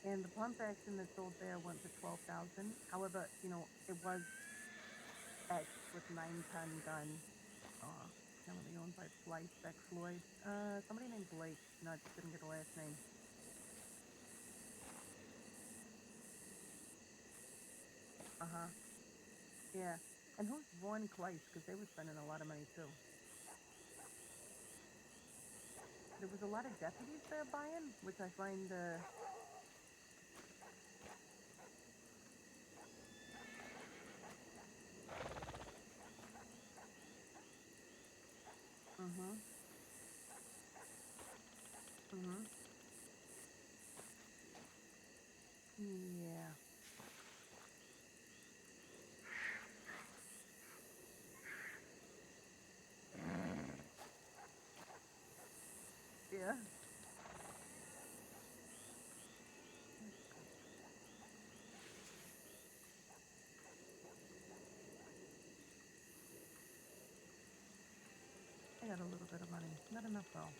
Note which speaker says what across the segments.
Speaker 1: And the pump action that sold there went for $12,000. However, you know, it was X with 9-ton gun. Currently owned by Slice Beck Floyd. Somebody named Blake. No, didn't get a last name. Yeah. And who's Vaughn Kleiss? Because they were spending a lot of money too. There was a lot of deputies there buying, which I find. Yeah. Yeah. I got a little bit of money. Not enough though.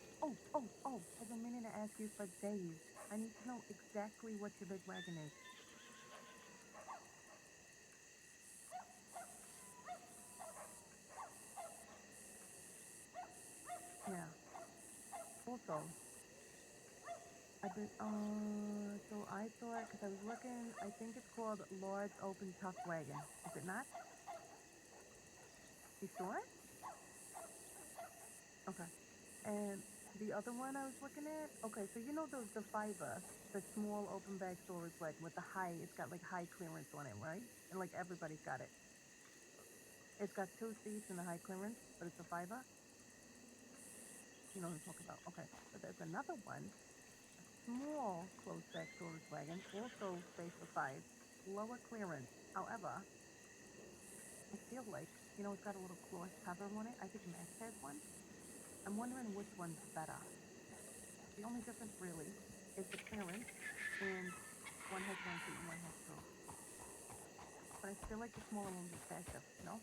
Speaker 1: Oh. I've been meaning to ask you for days. I need to know exactly what your big wagon is. Yeah. Also, I've been, so I thought, because I was looking, I think it's called Large Open Tuck Wagon. Is it not? You saw it? Okay. And the other one I was looking at, okay, so you know the Fiverr, the small open bag storage wagon with the high, it's got like high clearance on it, right? And like everybody's got it. It's got 2 seats and a high clearance, but it's a Fiverr. You know what I'm talking about. Okay. But there's another one, a small closed back storage wagon, also space for 5, lower clearance. However, I feel like, you know, it's got a little cloth cover on it. I think Max has one. I'm wondering which one's better. The only difference really is the clearance, and one has 1 seat and one has 2. But I feel like the smaller one was faster, no?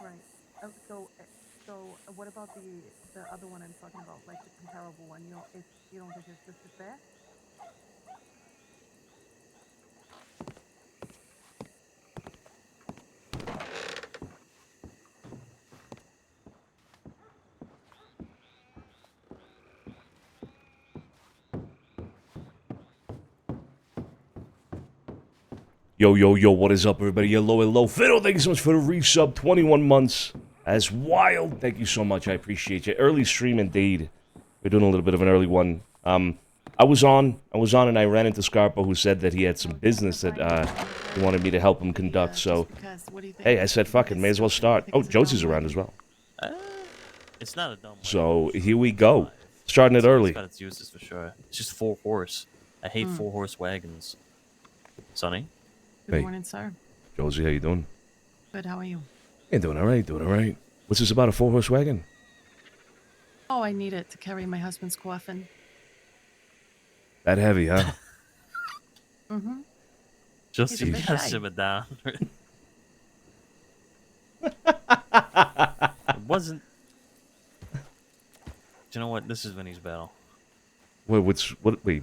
Speaker 1: Right. So what about the other one I'm talking about, like the comparable one? You don't think it's just as fast?
Speaker 2: Yo, what is up, everybody? Hello. Fiddle, thank you so much for the resub. 21 months as wild. Thank you so much. I appreciate you. Early stream indeed. We're doing a little bit of an early one. I was on, and I ran into Scarpa, who said that he had some business that he wanted me to help him conduct. So, hey, I said, fuck it, may as well start. Oh, Josie's around as well.
Speaker 3: It's not a dumb way.
Speaker 2: So here we go. Starting it early.
Speaker 3: It's got its uses for sure. It's just 4-horse. I hate 4-horse wagons. Sonny?
Speaker 1: Good morning, sir.
Speaker 2: Josie, how you doing?
Speaker 1: Good, how are you?
Speaker 2: Hey, doing all right. What's this about, a 4-horse wagon?
Speaker 1: Oh, I need it to carry my husband's coffin.
Speaker 2: That heavy, huh?
Speaker 3: Just
Speaker 1: He's a
Speaker 3: you
Speaker 1: big
Speaker 3: gotta
Speaker 1: guy.
Speaker 3: simmer down. It wasn't... Do you know what? This is Vinny's battle.
Speaker 2: Wait,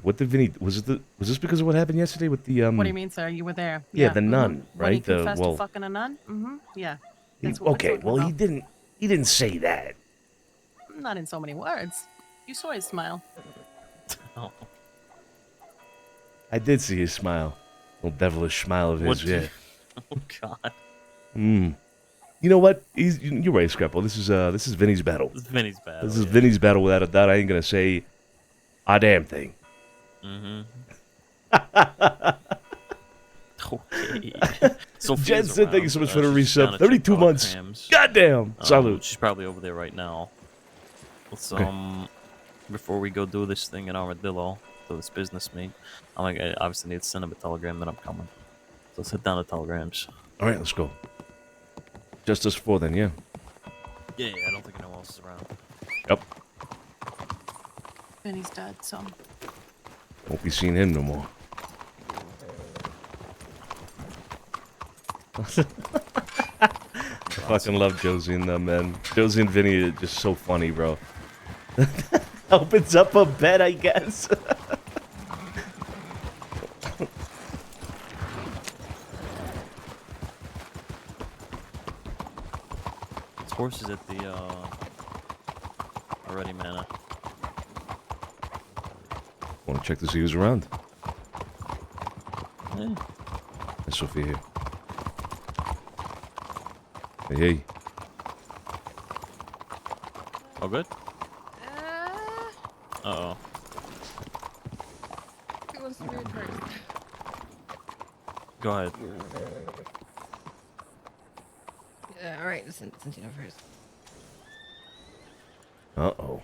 Speaker 2: what did Vinny, was this because of what happened yesterday with the,
Speaker 1: What do you mean, sir? You were there.
Speaker 2: Yeah, the nun,
Speaker 1: When he
Speaker 2: right?
Speaker 1: confessed to fucking a nun? Yeah. That's what we're
Speaker 2: Okay,
Speaker 1: talking
Speaker 2: well,
Speaker 1: about.
Speaker 2: he didn't say that.
Speaker 1: Not in so many words. You saw his smile.
Speaker 3: Oh.
Speaker 2: I did see his smile. Little devilish smile of his, yeah.
Speaker 3: Oh, God.
Speaker 2: You know what? You're right, Scrapple. This is Vinny's battle.
Speaker 3: This is Vinny's battle.
Speaker 2: This is Vinny's battle without a doubt. I ain't gonna say a damn thing.
Speaker 3: Okay. So
Speaker 2: Jen said, thank you so much for the resub. 32 months. Goddamn. Salute.
Speaker 3: She's probably over there right now. Let's, before we go do this thing in Armadillo, do this business meet, I obviously need to send him a telegram that I'm coming. So let's hit down the telegrams.
Speaker 2: All right, let's go. Just us 4 then, yeah.
Speaker 3: Yeah, I don't think anyone else is around.
Speaker 2: Yep.
Speaker 1: Benny's dead, so.
Speaker 2: Won't be seeing him no more. I fucking love Josie and them, man. Josie and Vinny are just so funny, bro. Opens up a bed, I guess.
Speaker 3: This horse is at the already manor.
Speaker 2: Want to check to see who's around?
Speaker 3: Yeah.
Speaker 2: There's Sophia here. Hey, hey.
Speaker 3: All good? Uh-oh.
Speaker 4: Who wants to do it first?
Speaker 3: Go ahead.
Speaker 4: Alright, Santino first.
Speaker 2: Uh-oh.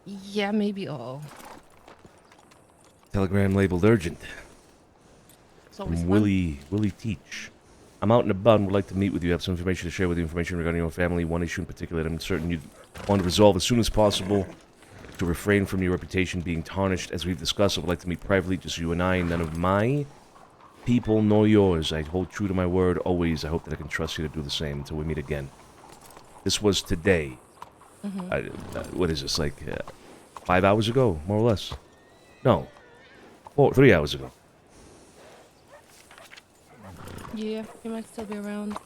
Speaker 4: Yeah, maybe all.
Speaker 2: Telegram labeled urgent.
Speaker 4: It's always
Speaker 2: From
Speaker 4: fun.
Speaker 2: Willie Teach. I'm out and about and would like to meet with you. I have some information to share with you. Information regarding your family. One issue in particular that I'm certain you want to resolve as soon as possible. To refrain from your reputation being tarnished. As we've discussed, I would like to meet privately, just you and I. None of my people nor yours. I hold true to my word always. I hope that I can trust you to do the same until we meet again. This was today. What is this, like 5 hours ago, more or less? No. 3 hours ago.
Speaker 4: Yeah, he might still be around.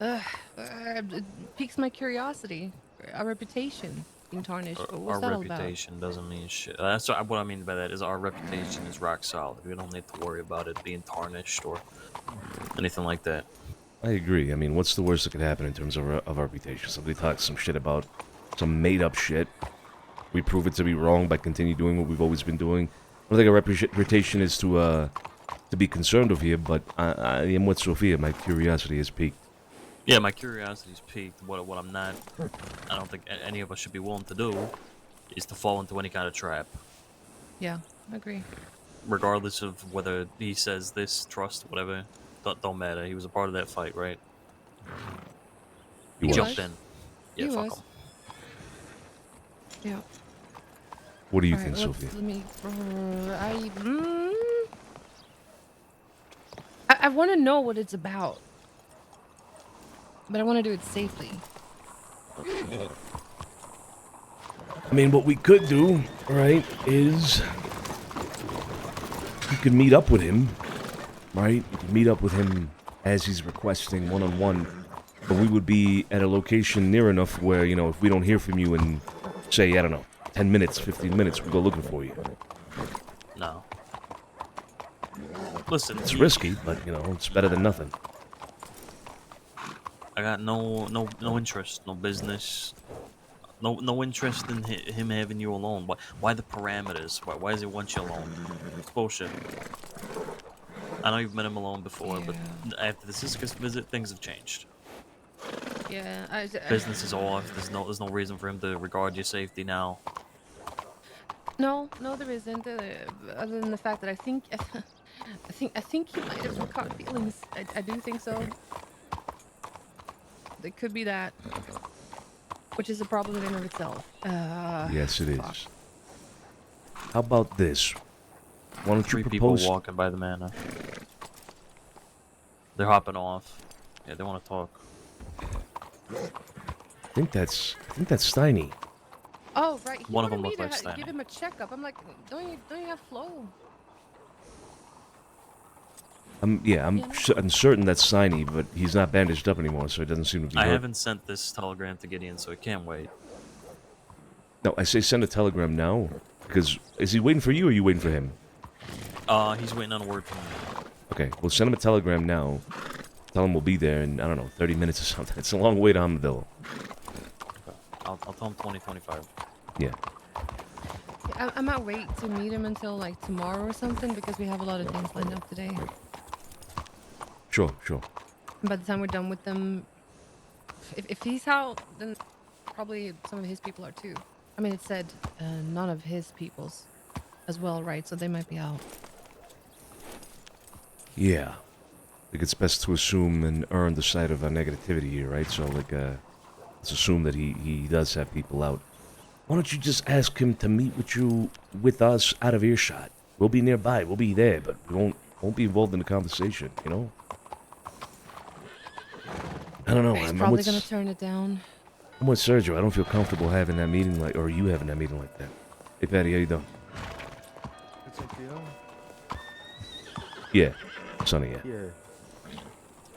Speaker 4: It piques my curiosity. Our reputation being tarnished.
Speaker 3: Our
Speaker 4: What's that all about?
Speaker 3: reputation doesn't mean shit. That's what I mean by that is our reputation is rock solid. We don't need to worry about it being tarnished or anything like that.
Speaker 2: I agree. I mean, what's the worst that could happen in terms of our reputation? Somebody talks some shit about some made-up shit. We prove it to be wrong by continue doing what we've always been doing. I don't think our reputation is to be concerned of here, but I am with Sophia. My curiosity is piqued.
Speaker 3: Yeah, my curiosity's piqued. What I'm not, I don't think any of us should be willing to do is to fall into any kind of trap.
Speaker 4: Yeah, I agree.
Speaker 3: Regardless of whether he says this, trust, whatever, don't matter. He was a part of that fight, right?
Speaker 2: He
Speaker 3: He
Speaker 2: was.
Speaker 3: jumped in. Yeah,
Speaker 4: He
Speaker 3: fuck
Speaker 4: was.
Speaker 3: him.
Speaker 4: Yeah.
Speaker 2: What do you
Speaker 4: Alright,
Speaker 2: think,
Speaker 4: let's-
Speaker 2: Sophia?
Speaker 4: Let me. I want to know what it's about, but I want to do it safely.
Speaker 2: I mean, what we could do, right, is you could meet up with him, right? You could meet up with him as he's requesting one-on-one, but we would be at a location near enough where, you know, if we don't hear from you in, say, I don't know, 10 minutes, 15 minutes, we'll go looking for you.
Speaker 3: No. Listen,
Speaker 2: It's risky, but, you know, it's better than nothing.
Speaker 3: I got no interest, no business, no interest in him having you alone. Why the parameters? Why does he want you alone? It's bullshit. I know you've met him alone before, but after the Siskis visit, things have changed.
Speaker 4: Yeah,
Speaker 3: Business is off. There's no reason for him to regard your safety now.
Speaker 4: No, there isn't. Other than the fact that I think he might have caught feelings. I do think so. It could be that, which is a problem in and of itself.
Speaker 2: Yes, it
Speaker 4: fuck.
Speaker 2: is. How about this? Why don't you
Speaker 3: Three people
Speaker 2: propose...
Speaker 3: walking by the manor. They're hopping off. Yeah, they want to talk.
Speaker 2: I think that's Steiny.
Speaker 4: Oh right, he
Speaker 3: One of
Speaker 4: wanted
Speaker 3: them
Speaker 4: me
Speaker 3: looked
Speaker 4: to
Speaker 3: like
Speaker 4: give
Speaker 3: Steiner.
Speaker 4: him a checkup. I'm like, don't you have flow?
Speaker 2: I'm certain that's Steiny, but he's not bandaged up anymore, so it doesn't seem to be
Speaker 3: I
Speaker 2: hurt.
Speaker 3: haven't sent this telegram to Gideon, so it can't wait.
Speaker 2: No, I say send a telegram now, because is he waiting for you or are you waiting for him?
Speaker 3: He's waiting on word from me.
Speaker 2: Okay, we'll send him a telegram now. Tell him we'll be there in, I don't know, 30 minutes or something. It's a long way to Hamdil.
Speaker 3: I'll tell him 2025.
Speaker 2: Yeah.
Speaker 4: I might wait to meet him until like tomorrow or something because we have a lot of things lined up today.
Speaker 2: Sure.
Speaker 4: And by the time we're done with them, if he's out, then probably some of his people are too. I mean, it said none of his people's as well, right? So they might be out.
Speaker 2: Yeah. I think it's best to assume and earn the side of negativity here, right? So, like, let's assume that he does have people out. Why don't you just ask him to meet with us out of earshot? We'll be nearby. We'll be there, but we won't be involved in the conversation. You know. I don't know.
Speaker 4: He's
Speaker 2: I'm
Speaker 4: probably
Speaker 2: with,
Speaker 4: gonna turn it down.
Speaker 2: I'm with Sergio. I don't feel comfortable having that meeting or you having that meeting like that. Hey, Patty, how you doing?
Speaker 5: It's like,
Speaker 2: Yeah, Sonny. Yeah.
Speaker 5: yeah.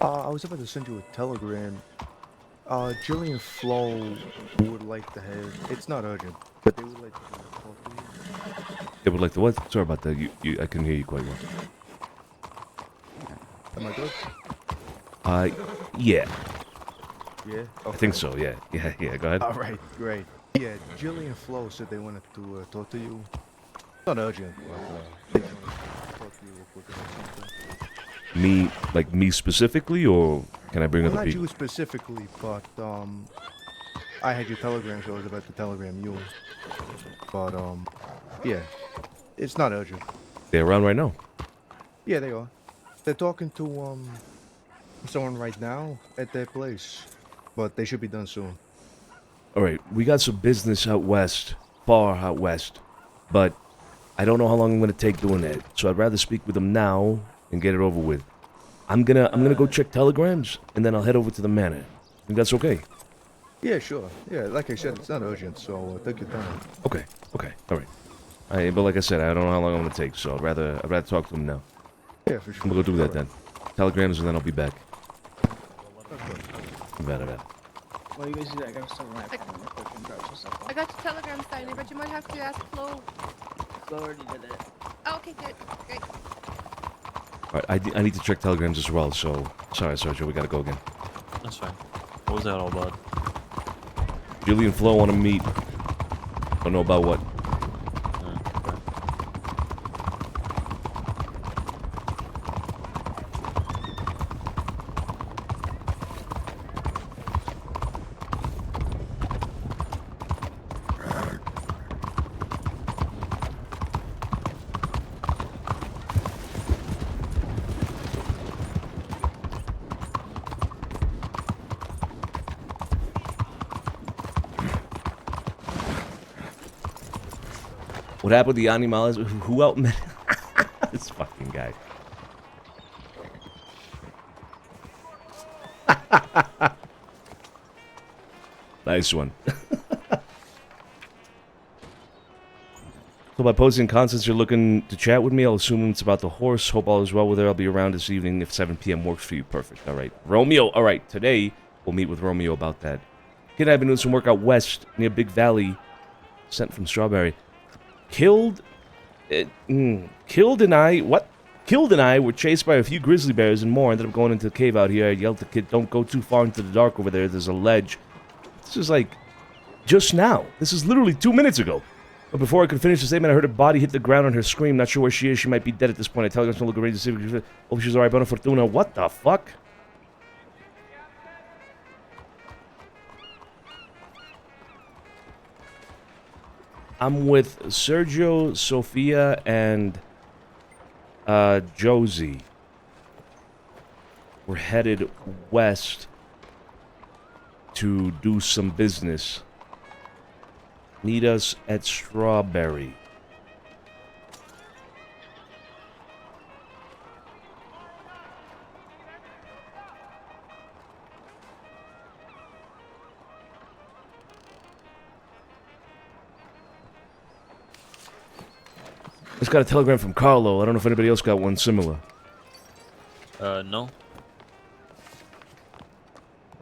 Speaker 5: I was about to send you a telegram. Jillian Flo would like to have. It's not urgent, but they would like to talk to you.
Speaker 2: They would like to what? Sorry about that. I couldn't hear you quite well.
Speaker 5: Am I good?
Speaker 2: Yeah.
Speaker 5: Yeah. Okay.
Speaker 2: I think so. Yeah. Go ahead.
Speaker 5: All right, great. Yeah, Jillian Flo said they wanted to talk to you. Not urgent, but they just wanted to talk to you real quick about something.
Speaker 2: Me specifically, or can I bring
Speaker 5: Well,
Speaker 2: other
Speaker 5: not
Speaker 2: people?
Speaker 5: you specifically, but I had your telegram, so I was about to telegram you. But yeah, it's not urgent.
Speaker 2: They're around right now.
Speaker 5: Yeah, they are. They're talking to someone right now at their place, but they should be done soon.
Speaker 2: All right, we got some business out west, far out west, but I don't know how long I'm gonna take doing that. So I'd rather speak with them now and get it over with. I'm gonna go check telegrams and then I'll head over to the manor. Think that's okay?
Speaker 5: Yeah, sure. Yeah, like I said, it's not urgent, so take your time.
Speaker 2: Okay, all right. But like I said, I don't know how long I'm gonna take, so I'd rather talk to them now.
Speaker 5: Yeah, for sure.
Speaker 2: We'll go do that then. Telegrams and then I'll be back.
Speaker 5: Okay.
Speaker 2: Better.
Speaker 6: Well, you guys do that. I gotta start my phone real quick and drop some stuff
Speaker 4: I got your telegram, Steiny, but you might have to ask Flo.
Speaker 6: off. Flo already did it.
Speaker 4: Oh, okay, good. Great.
Speaker 2: All right, I need to check telegrams as well. So sorry, Sergio, we gotta go again.
Speaker 3: That's fine. What was that all about?
Speaker 2: Julie and Flo want to meet. Don't know about what.
Speaker 3: Okay.
Speaker 2: What happened with the animals? Who out met this fucking guy? Nice one. So by posting constants you're looking to chat with me, I'll assume it's about the horse. Hope all is well with her. I'll be around this evening if 7 p.m. works for you. Perfect. All right. Romeo. All right. Today, we'll meet with Romeo about that. Kid and I have been doing some work out west near Big Valley. Sent from Strawberry. Killed and I were chased by a few grizzly bears and more. Ended up going into the cave out here. I yelled to the kid, don't go too far into the dark over there. There's a ledge. This is like just now. This is literally 2 minutes ago. But before I could finish the statement, I heard a body hit the ground on her scream. Not sure where she is. She might be dead at this point. I tell her to look around to see if hope she's alright. Bona Fortuna. What the fuck? I'm with Sergio, Sophia, and Josie. We're headed west to do some business. Meet us at Strawberry. Just got a telegram from Carlo. I don't know if anybody else got one similar.
Speaker 3: No.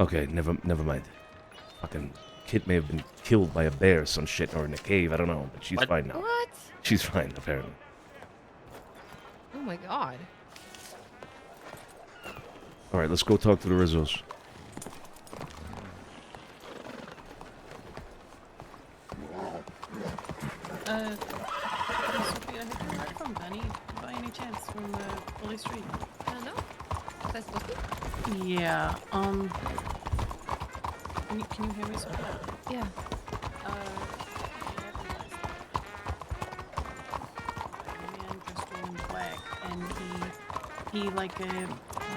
Speaker 2: Okay, never mind. Fucking kid may have been killed by a bear or some shit, or in a cave. I don't know, but she's
Speaker 3: What?
Speaker 2: fine now.
Speaker 4: What?
Speaker 2: She's fine, apparently.
Speaker 4: Oh my god.
Speaker 2: All right, let's go talk to the Rizzos.
Speaker 7: Sophia, have you heard from Benny by any chance from the Bully Street?
Speaker 4: No? Is that supposed to be?
Speaker 7: Yeah, can you hear me, Sophia?
Speaker 4: Yeah.
Speaker 7: A man dressed in black, and he like,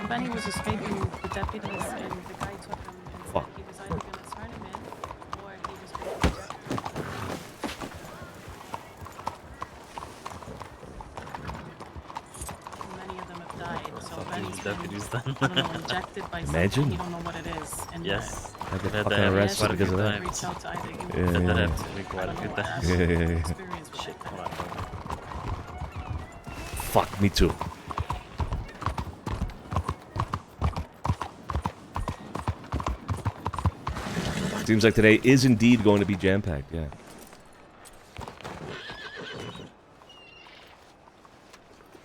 Speaker 7: Benny was escaping the deputies, and the guy took him and said
Speaker 2: Fuck.
Speaker 7: he was either gonna turn him in, or he was gonna reject him.
Speaker 3: the
Speaker 7: Benny's been,
Speaker 3: deputies then.
Speaker 7: I don't know, injected by
Speaker 2: Imagine.
Speaker 7: something. You don't know what it is. And
Speaker 3: Yes.
Speaker 2: I get
Speaker 3: I've had
Speaker 2: fucking
Speaker 3: that
Speaker 2: arrested
Speaker 3: quite a
Speaker 2: because
Speaker 3: few
Speaker 2: of that.
Speaker 3: times.
Speaker 7: reach out to either you
Speaker 2: Yeah,
Speaker 7: or
Speaker 3: I've had
Speaker 2: yeah,
Speaker 3: that
Speaker 2: yeah.
Speaker 3: happen to me
Speaker 7: I
Speaker 3: quite a
Speaker 7: don't
Speaker 3: few
Speaker 7: know what
Speaker 3: times.
Speaker 2: Yeah.
Speaker 7: experience with
Speaker 3: Shit,
Speaker 7: it.
Speaker 3: hold on, hold on.
Speaker 2: Fuck, me too. Seems like today is indeed going to be jam-packed, yeah.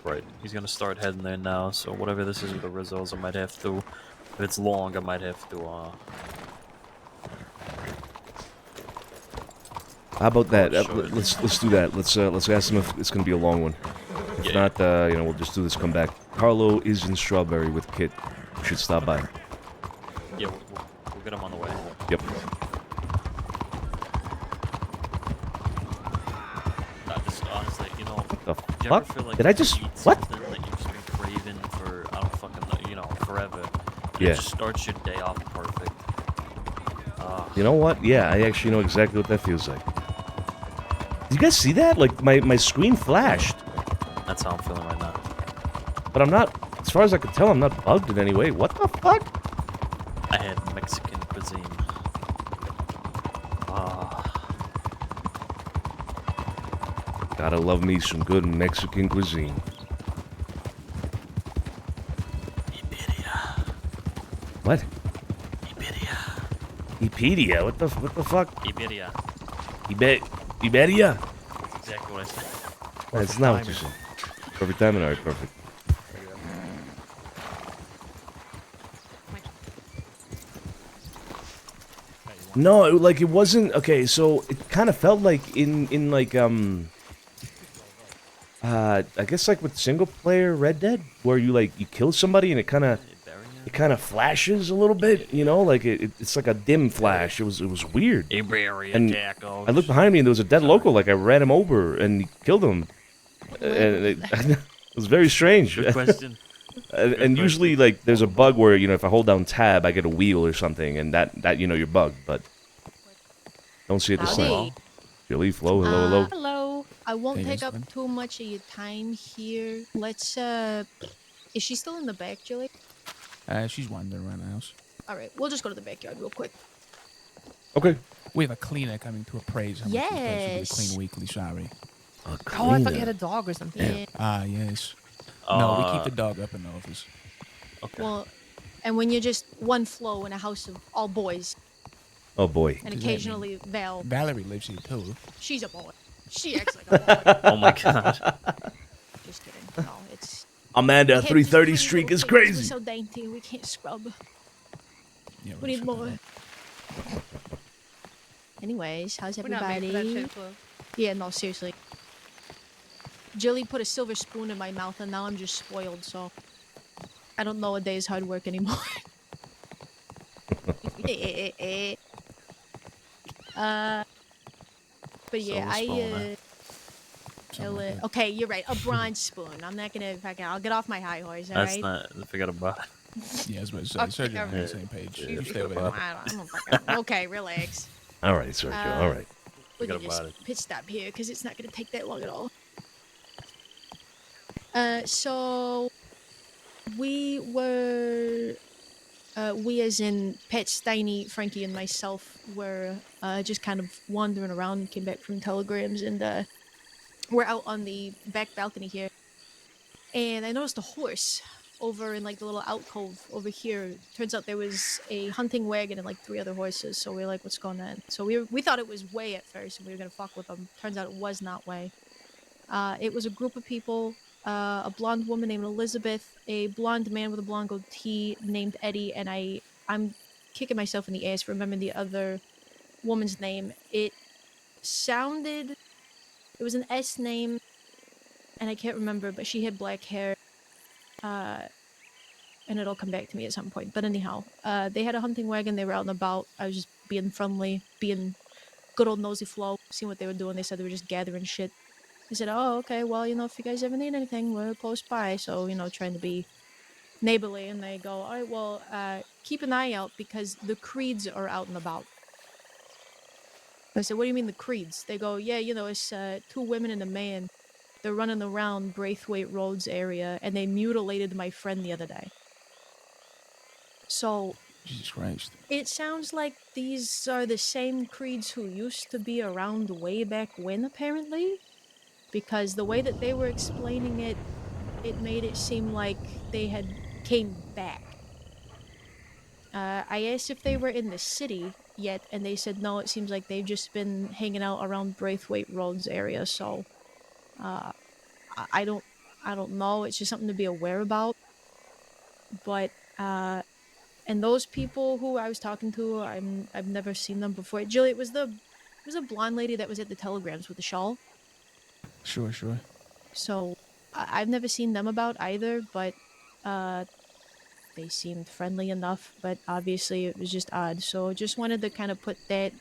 Speaker 3: Right, he's gonna start heading there now, so whatever this is with the results, I might have to, if it's long, I might have to,
Speaker 2: How about that?
Speaker 3: short.
Speaker 2: Let's do that. Let's ask him if it's gonna be a long one. If
Speaker 3: Yeah.
Speaker 2: not, you know, we'll just do this. Come back. Carlo is in Strawberry with Kit. We should stop by.
Speaker 3: Yeah, we'll get him on the way.
Speaker 2: Yep.
Speaker 3: Just honestly, you know,
Speaker 2: The
Speaker 3: do you ever
Speaker 2: fuck?
Speaker 3: feel like
Speaker 2: Did I
Speaker 3: you
Speaker 2: just
Speaker 3: eat
Speaker 2: what?
Speaker 3: something that you've just been craving for, I don't fucking know, you know, forever, and
Speaker 2: Yeah.
Speaker 3: it just starts your day off perfect.
Speaker 2: You know what? Yeah, I actually know exactly what that feels like. Did you guys see that? Like my screen flashed,
Speaker 3: That's how I'm feeling right now.
Speaker 2: but I'm not. As far as I can tell, I'm not bugged in any way. What the fuck?
Speaker 3: I had Mexican cuisine.
Speaker 2: Gotta love me some good Mexican cuisine. What? Ipedia? What the fuck?
Speaker 3: Iberia.
Speaker 2: Iberia?
Speaker 3: Exactly what I said.
Speaker 2: That's not what you said. Perfect timing. All right, perfect. No, it wasn't okay. So it kind of felt like in like I guess like with single player Red Dead, where you kill somebody and it kind of flashes a little bit, you know, like it's like a dim flash. It was weird.
Speaker 3: Iberia
Speaker 2: And
Speaker 3: tacos.
Speaker 2: I looked behind me and there was a dead local. Like I ran him over and he killed him, and it was very strange.
Speaker 3: Good question.
Speaker 2: And usually like there's a bug where if I hold down tab I get a wheel or something, and that you're bugged, but don't see it this time.
Speaker 8: Howdy.
Speaker 2: Billy, Flo, hello.
Speaker 8: Hello. I won't
Speaker 9: Hey,
Speaker 8: take
Speaker 9: yes,
Speaker 8: up
Speaker 9: ma'am.
Speaker 8: too much of your time here. Let's is she still in the back, Julie?
Speaker 9: She's wandering around the house.
Speaker 8: Alright, we'll just go to the backyard real quick.
Speaker 2: Okay.
Speaker 9: We have a cleaner coming to appraise how much we pay for the
Speaker 8: Yes.
Speaker 9: clean weekly. Sorry.
Speaker 4: Oh, I thought you had a dog or something.
Speaker 8: Yeah.
Speaker 9: Ah, yes. No, we keep
Speaker 3: Uh,
Speaker 9: the dog up in the office.
Speaker 3: Okay.
Speaker 8: Well, and when you're just one Flo in a house of all boys,
Speaker 2: Oh boy.
Speaker 8: and
Speaker 9: Does that
Speaker 8: occasionally Val,
Speaker 9: Valerie lives here too.
Speaker 8: she's a boy. She acts like a boy.
Speaker 3: Oh my god.
Speaker 8: Just kidding. No, it's
Speaker 2: Amanda,
Speaker 8: we have
Speaker 2: 330
Speaker 8: these pretty
Speaker 2: streak
Speaker 8: little
Speaker 2: is
Speaker 8: things. We're
Speaker 2: crazy.
Speaker 8: so dainty, we can't scrub.
Speaker 9: Yeah,
Speaker 8: We need
Speaker 9: check
Speaker 8: more.
Speaker 9: that out.
Speaker 8: Anyways, how's
Speaker 4: We're not made for that
Speaker 8: everybody?
Speaker 4: shit, Flo.
Speaker 8: Yeah, no, seriously. Jilly put a silver spoon in my mouth, and now I'm just spoiled, so I don't know a day's hard work anymore. But yeah,
Speaker 3: Silver spoon, huh?
Speaker 9: Something like that.
Speaker 8: okay, you're right. A bronze spoon. I'm not gonna fucking. I'll get off my high horse. All
Speaker 3: That's
Speaker 8: right.
Speaker 3: not. Forget about it.
Speaker 9: Yeah, I was about to say.
Speaker 4: Okay,
Speaker 9: Sergio and I are on
Speaker 3: yeah.
Speaker 9: the same page.
Speaker 3: Yeah,
Speaker 9: You stay
Speaker 3: forget
Speaker 9: over
Speaker 3: about
Speaker 9: there.
Speaker 8: I don't fucking. Okay, relax.
Speaker 2: All right, Sergio. All right.
Speaker 8: We can
Speaker 3: Forget
Speaker 8: just
Speaker 3: about it.
Speaker 8: pit stop here because it's not gonna take that long at all. So we were, we as in Pet, Steiny, Frankie, and myself were just kind of wandering around, came back from telegrams, and we're out on the back balcony here. And I noticed a horse over in like the little alcove over here. Turns out there was a hunting wagon and like 3 other horses. So we were like, what's going on? So we thought it was Way at first and we were gonna fuck with them. Turns out it was not Way. It was a group of people, a blonde woman named Elizabeth, a blonde man with a blonde goatee named Eddie, and I'm kicking myself in the ass for remembering the other woman's name. It was an S name, and I can't remember, but she had black hair. And it'll come back to me at some point. But anyhow, they had a hunting wagon. They were out and about. I was just being friendly, being good old nosy Flo, seeing what they were doing. They said they were just gathering shit. I said, oh, okay, well, if you guys ever need anything, we're close by. So, trying to be neighborly. And they go, all right, well, keep an eye out because the Creeds are out and about. I said, what do you mean the Creeds? They go, yeah, it's 2 women and a man. They're running around Braithwaite Roads area, and they mutilated my friend the other day. So
Speaker 9: Jesus Christ.
Speaker 8: it sounds like these are the same creeds who used to be around way back when, apparently. Because the way that they were explaining it, it made it seem like they had came back. I asked if they were in the city yet, and they said no, it seems like they've just been hanging out around Braithwaite Roads area, so I don't know. It's just something to be aware about. But and those people who I was talking to, I've never seen them before. Julie, it was a blonde lady that was at the telegrams with the shawl.
Speaker 9: Sure.
Speaker 8: So I've never seen them about either, but they seemed friendly enough. But obviously it was just odd. So just wanted to kind of put that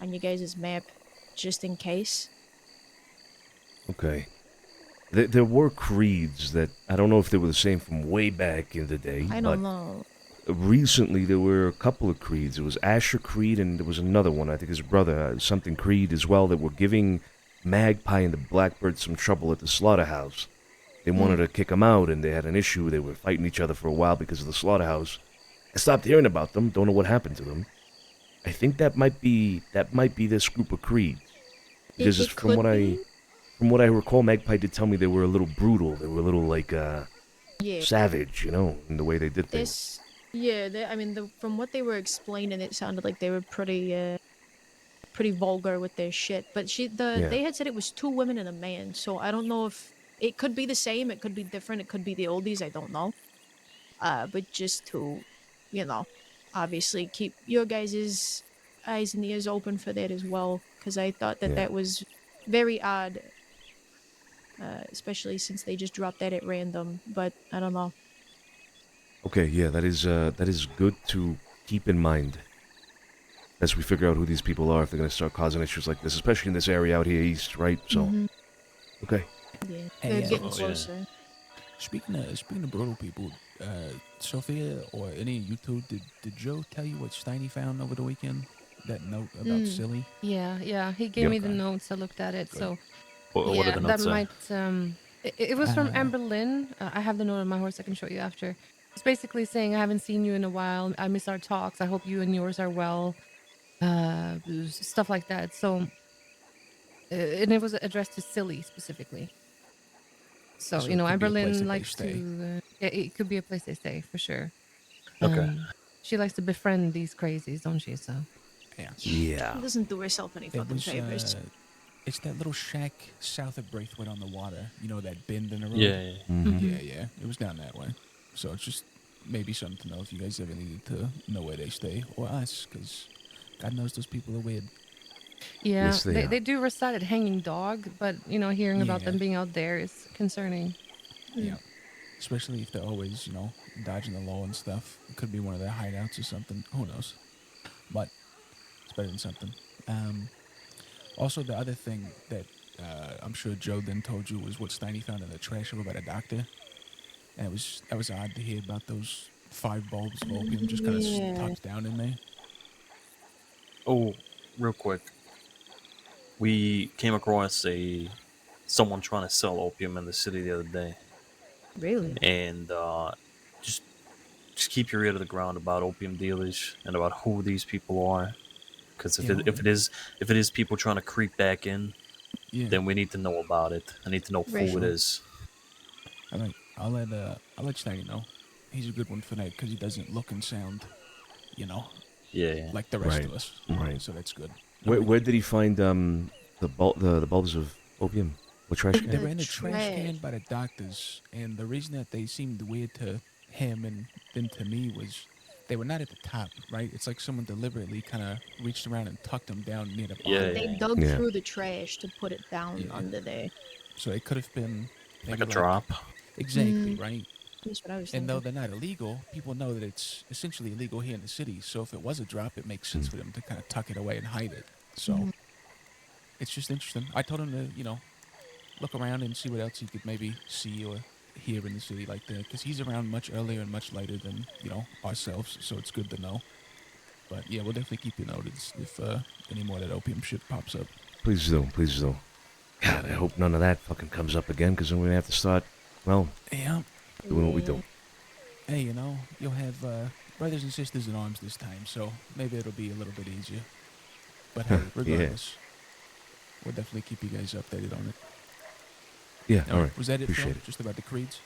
Speaker 8: on you guys' map, just in case.
Speaker 2: Okay. There were creeds that, I don't know if they were the same from way back in the day,
Speaker 8: I
Speaker 2: but
Speaker 8: don't know.
Speaker 2: recently there were a couple of creeds. It was Asher Creed and there was another one, I think his brother, something Creed as well, that were giving Magpie and the Blackbird some trouble at the slaughterhouse. They wanted to kick them out and they had an issue. They were fighting each other for a while because of the slaughterhouse. I stopped hearing about them, don't know what happened to them. I think that might be this group of creeds. Because
Speaker 8: It could be.
Speaker 2: From what I recall, Magpie did tell me they were a little brutal. They were a little, like,
Speaker 8: Yeah.
Speaker 2: savage, you know, in the way they did things.
Speaker 8: I mean, from what they were explaining, it sounded like they were pretty vulgar with their shit. But they had said it was 2 women and a man, so I don't know if it could be the same, it could be different, it could be the oldies, I don't know. But just to, obviously keep your guys' eyes and ears open for that as well, because I thought that was very odd. Especially since they just dropped that at random, but I don't know.
Speaker 2: Okay, yeah, that is good to keep in mind as we figure out who these people are if they're going to start causing issues like this, especially in this area out here east, right? So, okay.
Speaker 8: Yeah,
Speaker 9: Hey,
Speaker 8: they're getting
Speaker 3: yeah.
Speaker 8: closer.
Speaker 9: Speaking of brutal people, Sophia or any of you two, did Joe tell you what Steiny found over the weekend? That note about Silly?
Speaker 4: Yeah. He gave me the notes. I looked at it.
Speaker 9: Good.
Speaker 4: So
Speaker 3: What
Speaker 4: yeah,
Speaker 3: did the
Speaker 4: that
Speaker 3: notes say?
Speaker 4: might. It was from Amber Lynn. I have the note on my horse. I can show you after. It's basically saying I haven't seen you in a while. I miss our talks. I hope you and yours are well. Stuff like that. So, and it was addressed to Silly specifically. So,
Speaker 9: So it could be
Speaker 4: Amber
Speaker 9: a place
Speaker 4: Lynn
Speaker 9: that they
Speaker 4: likes
Speaker 9: stay.
Speaker 4: to. It could be a place they stay for sure.
Speaker 3: Okay.
Speaker 4: She likes to befriend these crazies, don't she? So.
Speaker 9: Yeah.
Speaker 2: Yeah.
Speaker 8: She doesn't do herself any
Speaker 9: It
Speaker 8: fucking
Speaker 9: was,
Speaker 8: favors.
Speaker 9: it's that little shack south of Braithwaite on the water. You know, that bend in the road?
Speaker 3: Yeah.
Speaker 9: Yeah. It was down that way. So it's just maybe something to know if you guys ever needed to know where they stay. Or us, because God knows those people are weird.
Speaker 4: Yeah,
Speaker 2: Yes, they are.
Speaker 4: they do recite at Hanging Dog, but hearing about
Speaker 9: Yeah.
Speaker 4: them being out there is concerning.
Speaker 9: Yeah. Especially if they're always, dodging the law and stuff. It could be one of their hideouts or something. Who knows? But it's better than something. Also, the other thing that I'm sure Joe then told you was what Steiny found in the trash over by the doctor. And that was odd to hear about those 5 bulbs of opium just kind of tucked down in there.
Speaker 3: Oh, real quick. We came across someone trying to sell opium in the city the other day.
Speaker 8: Really?
Speaker 3: And just keep your ear to the ground about opium dealers and about who these people are. Because if it is people trying to creep back in, then we need to know about it. I need to know
Speaker 8: Right.
Speaker 3: who it is.
Speaker 9: All right, I'll let Steiny know. He's a good one for that because he doesn't look and sound,
Speaker 3: Yeah.
Speaker 9: like the rest
Speaker 2: Right.
Speaker 9: of us.
Speaker 2: Right.
Speaker 9: So that's good.
Speaker 2: Where did he find the bulbs of opium? What trash
Speaker 9: They
Speaker 2: can?
Speaker 9: were in a
Speaker 8: trash.
Speaker 9: trash can by the doctors, and the reason that they seemed weird to him and then to me was they were not at the top, right? It's like someone deliberately kind of reached around and tucked them down near the bottom.
Speaker 3: Yeah.
Speaker 8: They dug
Speaker 2: Yeah.
Speaker 8: through the trash to put it down
Speaker 9: Yeah.
Speaker 8: under there.
Speaker 9: So it could have been
Speaker 3: Like
Speaker 9: maybe
Speaker 3: a drop.
Speaker 9: Exactly, right?
Speaker 8: That's what I was
Speaker 9: And
Speaker 8: thinking.
Speaker 9: though they're not illegal, people know that it's essentially illegal here in the city. So if it was a drop, it makes sense for them to kind of tuck it away and hide it. So it's just interesting. I told him to, look around and see what else he could maybe see or hear in the city like that. Because he's around much earlier and much later than, ourselves. So it's good to know. But yeah, we'll definitely keep you noted if any more of that opium shit pops up.
Speaker 2: Please do. Please do. God, I hope none of that fucking comes up again, because then we're gonna have to start, well,
Speaker 9: Yeah.
Speaker 2: doing what we do.
Speaker 9: Hey, you know, you'll have brothers and sisters in arms this time, so maybe it'll be a little bit easier. But hey, regardless, we'll definitely keep you guys updated on it.
Speaker 2: Yeah, all right.
Speaker 9: Was that it,
Speaker 2: Appreciate
Speaker 9: Phil?
Speaker 2: it.
Speaker 9: Just about the creeds?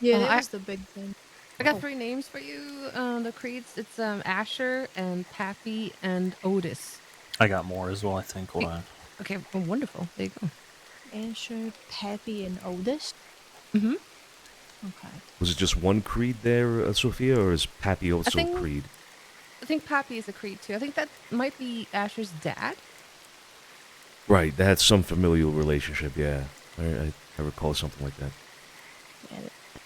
Speaker 8: Yeah,
Speaker 4: Oh,
Speaker 8: that
Speaker 4: I-
Speaker 8: was the big thing.
Speaker 4: I got 3 names for you. The creeds. It's Asher and Pappy and Otis.
Speaker 3: I got more as well, I think. Hold on.
Speaker 4: Okay, well, wonderful. There you go.
Speaker 8: Asher, Pappy, and Otis.
Speaker 4: Mm-hmm.
Speaker 8: Okay.
Speaker 2: Was it just one creed there, Sophia, or is Pappy also
Speaker 4: think-
Speaker 2: creed?
Speaker 4: I think Pappy is a creed too. I think that might be Asher's dad.
Speaker 2: Right, they had some familial relationship, yeah. I recall something like that.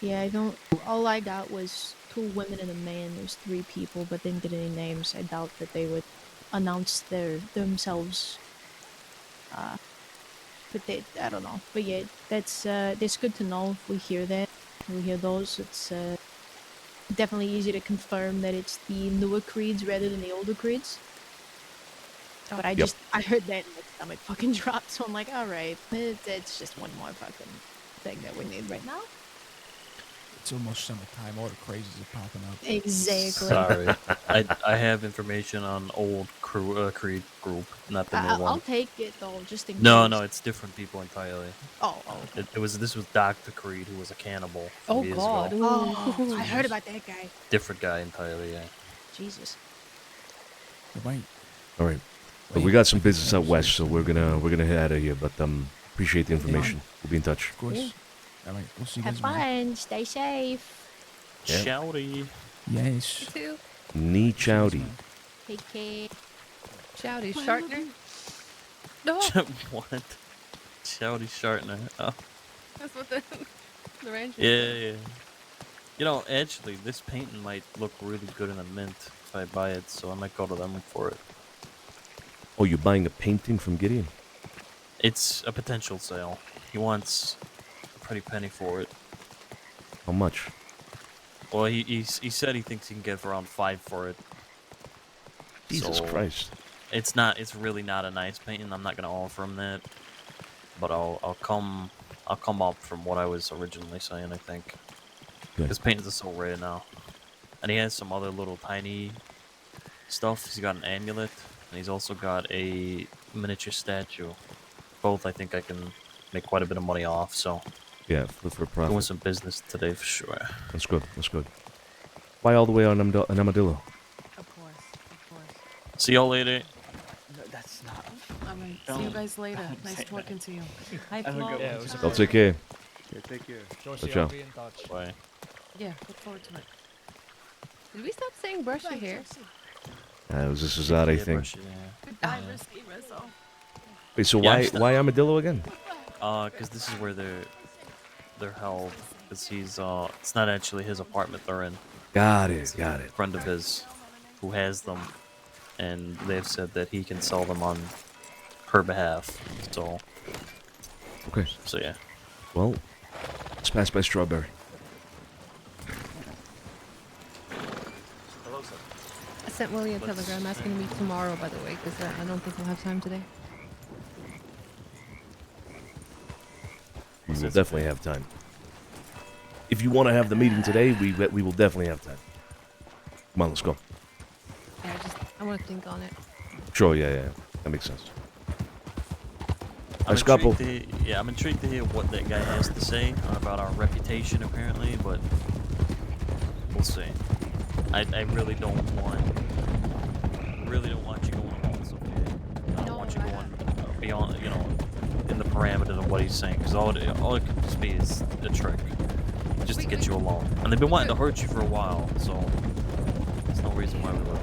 Speaker 8: Yeah, I don't. All I got was 2 women and a man. There's 3 people, but didn't get any names. I doubt that they would announce themselves. But I don't know. But yeah, that's good to know. If we hear that, we hear those. It's definitely easy to confirm that it's the newer creeds rather than the older creeds. But I heard that and my stomach fucking dropped. So I'm like, all right, it's just one more fucking thing that we need right now.
Speaker 9: It's almost summertime. All the crazies are popping up.
Speaker 8: Exactly.
Speaker 3: Sorry. I have information on old Creed group, not the new
Speaker 8: I'll
Speaker 3: one.
Speaker 8: take it though, just in
Speaker 3: No,
Speaker 8: case.
Speaker 3: no, it's different people entirely.
Speaker 8: Oh.
Speaker 3: This was Dr. Creed, who was a cannibal. From
Speaker 4: Oh
Speaker 3: years
Speaker 4: God.
Speaker 3: Ago.
Speaker 8: Oh, I heard about that guy.
Speaker 3: Different guy entirely, yeah.
Speaker 8: Jesus.
Speaker 9: Right.
Speaker 2: All right. But we got some business out west, so we're gonna head out of here. But appreciate the information. We'll be in touch.
Speaker 9: Of course. All right. We'll see you
Speaker 8: Have
Speaker 9: guys around.
Speaker 8: fun. Stay safe.
Speaker 2: Yeah.
Speaker 3: Shouty.
Speaker 9: Yes.
Speaker 4: Too.
Speaker 2: Knee chowdy.
Speaker 8: Take care.
Speaker 4: Shouty Shartner. No,
Speaker 3: What? Shouty Shartner. Oh.
Speaker 4: that's what the ranger.
Speaker 3: Yeah. You know, actually, this painting might look really good in a mint if I buy it, so I might go to them for it.
Speaker 2: Oh, you're buying a painting from Gideon?
Speaker 3: It's a potential sale. He wants a pretty penny for it.
Speaker 2: How much?
Speaker 3: Well, he said he thinks he can get for around 5 for it.
Speaker 2: Jesus
Speaker 3: So,
Speaker 2: Christ.
Speaker 3: It's really not a nice painting. I'm not gonna offer him that, but I'll come up from what I was originally saying. I think
Speaker 2: Good.
Speaker 3: this paintings are so rare now, and he has some other little tiny stuff. He's got an amulet, and he's also got a miniature statue. Both I think I can make quite a bit of money off. So
Speaker 2: Yeah, flip for a
Speaker 3: doing
Speaker 2: profit.
Speaker 3: some business today for sure.
Speaker 2: That's good. That's good. Why all the way on an armadillo?
Speaker 7: Of course.
Speaker 3: See y'all later.
Speaker 6: No, that's not.
Speaker 7: All right. See you guys later.
Speaker 6: Don't
Speaker 7: Nice
Speaker 6: say
Speaker 7: talking to you. Hi,
Speaker 6: Have a
Speaker 7: Flo.
Speaker 6: good
Speaker 10: Yeah,
Speaker 6: one.
Speaker 10: it was
Speaker 2: I'll take care.
Speaker 5: Yeah, take care.
Speaker 10: Josie,
Speaker 2: Ciao.
Speaker 10: I'll be in touch.
Speaker 3: Bye.
Speaker 7: Yeah, look forward to it.
Speaker 4: Did we stop saying brush your hair?
Speaker 2: It was this is that I
Speaker 3: Yeah,
Speaker 2: think.
Speaker 3: brush it, yeah.
Speaker 7: Goodbye, Risky Rizzo.
Speaker 2: Wait, so
Speaker 3: Yeah, I'm
Speaker 2: why
Speaker 3: st-
Speaker 2: why armadillo again?
Speaker 3: Because this is where they're held. Because he's it's not actually his apartment they're in.
Speaker 2: Got
Speaker 3: It's
Speaker 2: it. Got
Speaker 3: a
Speaker 2: it.
Speaker 3: friend of his who has them, and they've said that he can sell them on her behalf.
Speaker 2: Okay.
Speaker 3: So yeah.
Speaker 2: Well, let's pass by Strawberry.
Speaker 10: Hello, sir.
Speaker 4: I sent Willie a telegram asking to meet tomorrow, by the way, because I don't think we'll have time today.
Speaker 2: We will definitely have time. If you want to have the meeting today, we will definitely have time. Come on, let's go.
Speaker 4: Yeah, I want to think on it.
Speaker 2: Sure, yeah. That makes sense.
Speaker 3: I'm
Speaker 2: Nice couple.
Speaker 3: intrigued to, I'm intrigued to hear what that guy has to say about our reputation, apparently, but we'll see. I really don't want you going along, Sophia. I don't want you going beyond, in the parameters of what he's saying, because all it could just be is a trick, just to get you alone. And they've been wanting to hurt you for a while, so there's no reason why we would.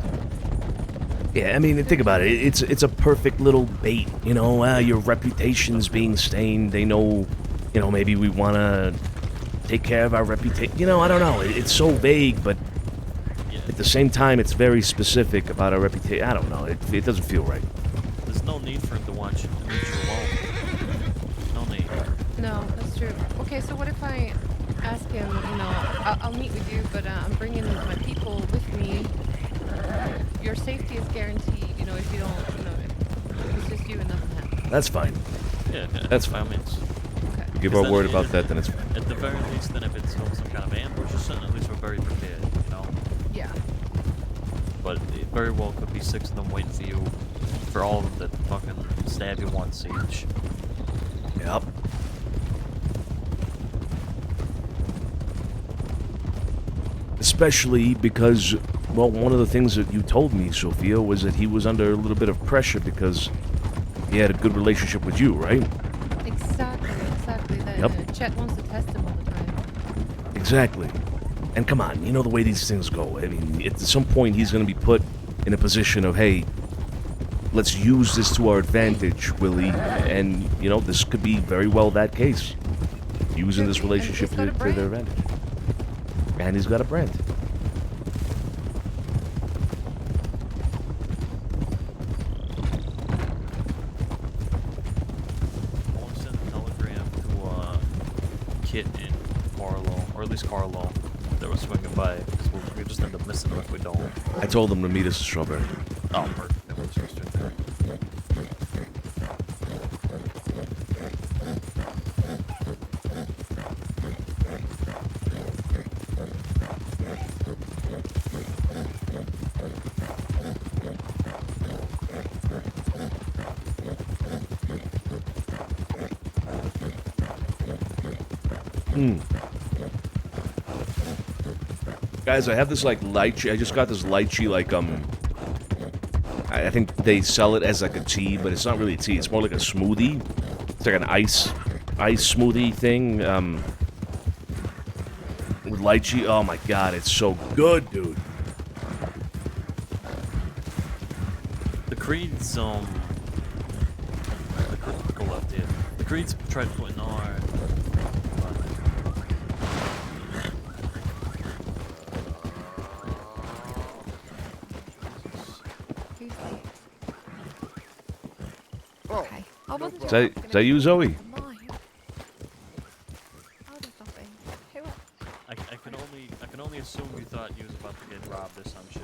Speaker 2: Yeah, I mean, think about it. It's a perfect little bait. Your reputation's being stained. They know, maybe we want to take care of our reputation. I don't know. It's so vague, but at the same time, it's very specific about our reputation. I don't know. It doesn't feel right.
Speaker 3: There's no need for him to want you to leave you alone. No need.
Speaker 4: No, that's true. Okay, so what if I ask him, I'll meet with you, but I'm bringing my people with me. Your safety is guaranteed, if you don't, if it's just you and nothing happens.
Speaker 2: That's fine.
Speaker 3: Yeah,
Speaker 2: That's
Speaker 3: by all
Speaker 2: fine.
Speaker 3: means.
Speaker 4: Okay.
Speaker 2: We give
Speaker 3: Because
Speaker 2: our
Speaker 3: then
Speaker 2: word
Speaker 3: it-
Speaker 2: about that, then it's fine.
Speaker 3: At the very least, then if it's some kind of ambush or something, at least we're very prepared, you know?
Speaker 4: Yeah.
Speaker 3: But it very well could be 6 of them waiting for you for all of the fucking stab you want siege.
Speaker 2: Yep. Especially because, well, one of the things that you told me, Sophia, was that he was under a little bit of pressure because he had a good relationship with you, right?
Speaker 4: Exactly.
Speaker 2: Yep.
Speaker 4: Chet wants to test him all the time.
Speaker 2: Exactly. And come on, you know the way these things go. I mean, at some point he's going to be put in a position of, hey, let's use this to our advantage, Willie. And, you know, this could be very well that case. Using this relationship
Speaker 4: he's got a
Speaker 2: to their
Speaker 4: brand.
Speaker 2: advantage. And he's got a brand.
Speaker 3: I want to send a telegram to Kit and Carlo, or at least Carlo, that was swinging by, because we just end up missing them if we don't.
Speaker 2: I told them to meet us at Strawberry.
Speaker 3: Oh, perfect. That was just right there.
Speaker 2: Guys, I have this like lychee. I just got this lychee like I think they sell it as like a tea, but it's not really a tea. It's more like a smoothie. It's like an ice smoothie thing. With lychee. Oh my god, it's so good, dude.
Speaker 3: The Creeds, the Creeds go left here. The Creeds tried putting our.
Speaker 4: Who's there? Okay. I wasn't
Speaker 2: Is
Speaker 4: sure
Speaker 2: that,
Speaker 4: if I was
Speaker 2: is that you, Zoe?
Speaker 4: gonna- Mine. Oh, there's nothing. Who else?
Speaker 3: I can only assume you thought you was about to get robbed or some shit.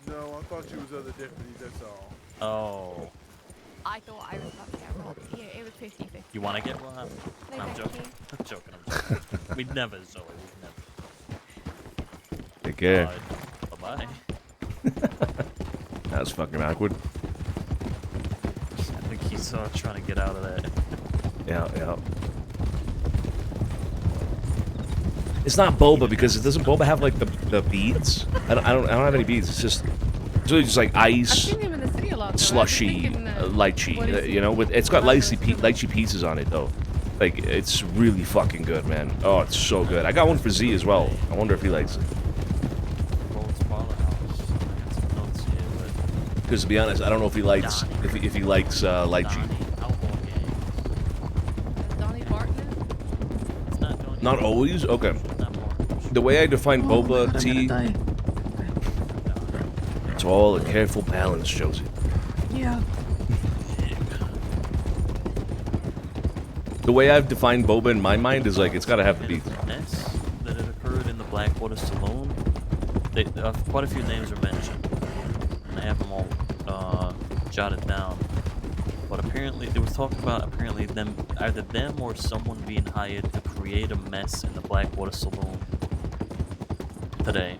Speaker 10: No, I thought you was other deputies, that's all.
Speaker 3: Oh.
Speaker 4: I thought I was about to get robbed. Yeah, it was 50-50.
Speaker 3: You want to get robbed?
Speaker 4: No,
Speaker 3: I'm
Speaker 4: thank
Speaker 3: joking.
Speaker 4: you.
Speaker 3: I'm joking. We'd never, Zoe. We'd never.
Speaker 2: Take care.
Speaker 3: Bye-bye.
Speaker 2: That was fucking awkward.
Speaker 3: I think he's trying to get out of that.
Speaker 2: Yeah. It's not boba because it doesn't boba have like the beads. I don't have any beads. It's really just like
Speaker 4: I've
Speaker 2: ice,
Speaker 4: seen him in the city a lot. though. I was
Speaker 2: slushy,
Speaker 4: thinking,
Speaker 2: lychee.
Speaker 4: what is
Speaker 2: You know, it's got
Speaker 4: What
Speaker 2: lychee pieces on it though. Like it's really fucking good, man. Oh, it's so good. I got one for Z as well. I wonder if he likes it.
Speaker 3: Roll's Parlor House. I got some notes here, but
Speaker 2: Because to be honest, I don't know if he likes if he likes lychee.
Speaker 3: Donnie, Outlaw Gang.
Speaker 4: Donnie Barton?
Speaker 3: It's not Donnie.
Speaker 2: Not always. Okay.
Speaker 3: Not Barton.
Speaker 2: The way I define boba
Speaker 6: I'm
Speaker 2: tea,
Speaker 6: gonna die.
Speaker 2: it's all a careful balance, Josie.
Speaker 6: Yeah.
Speaker 2: The way I've defined boba in my mind is like it's got to have the beats.
Speaker 3: Mess that had occurred in the Blackwater Saloon. Quite a few names are mentioned. And I have them all jotted down. But apparently, there was talk about either them or someone being hired to create a mess in the Blackwater Saloon today.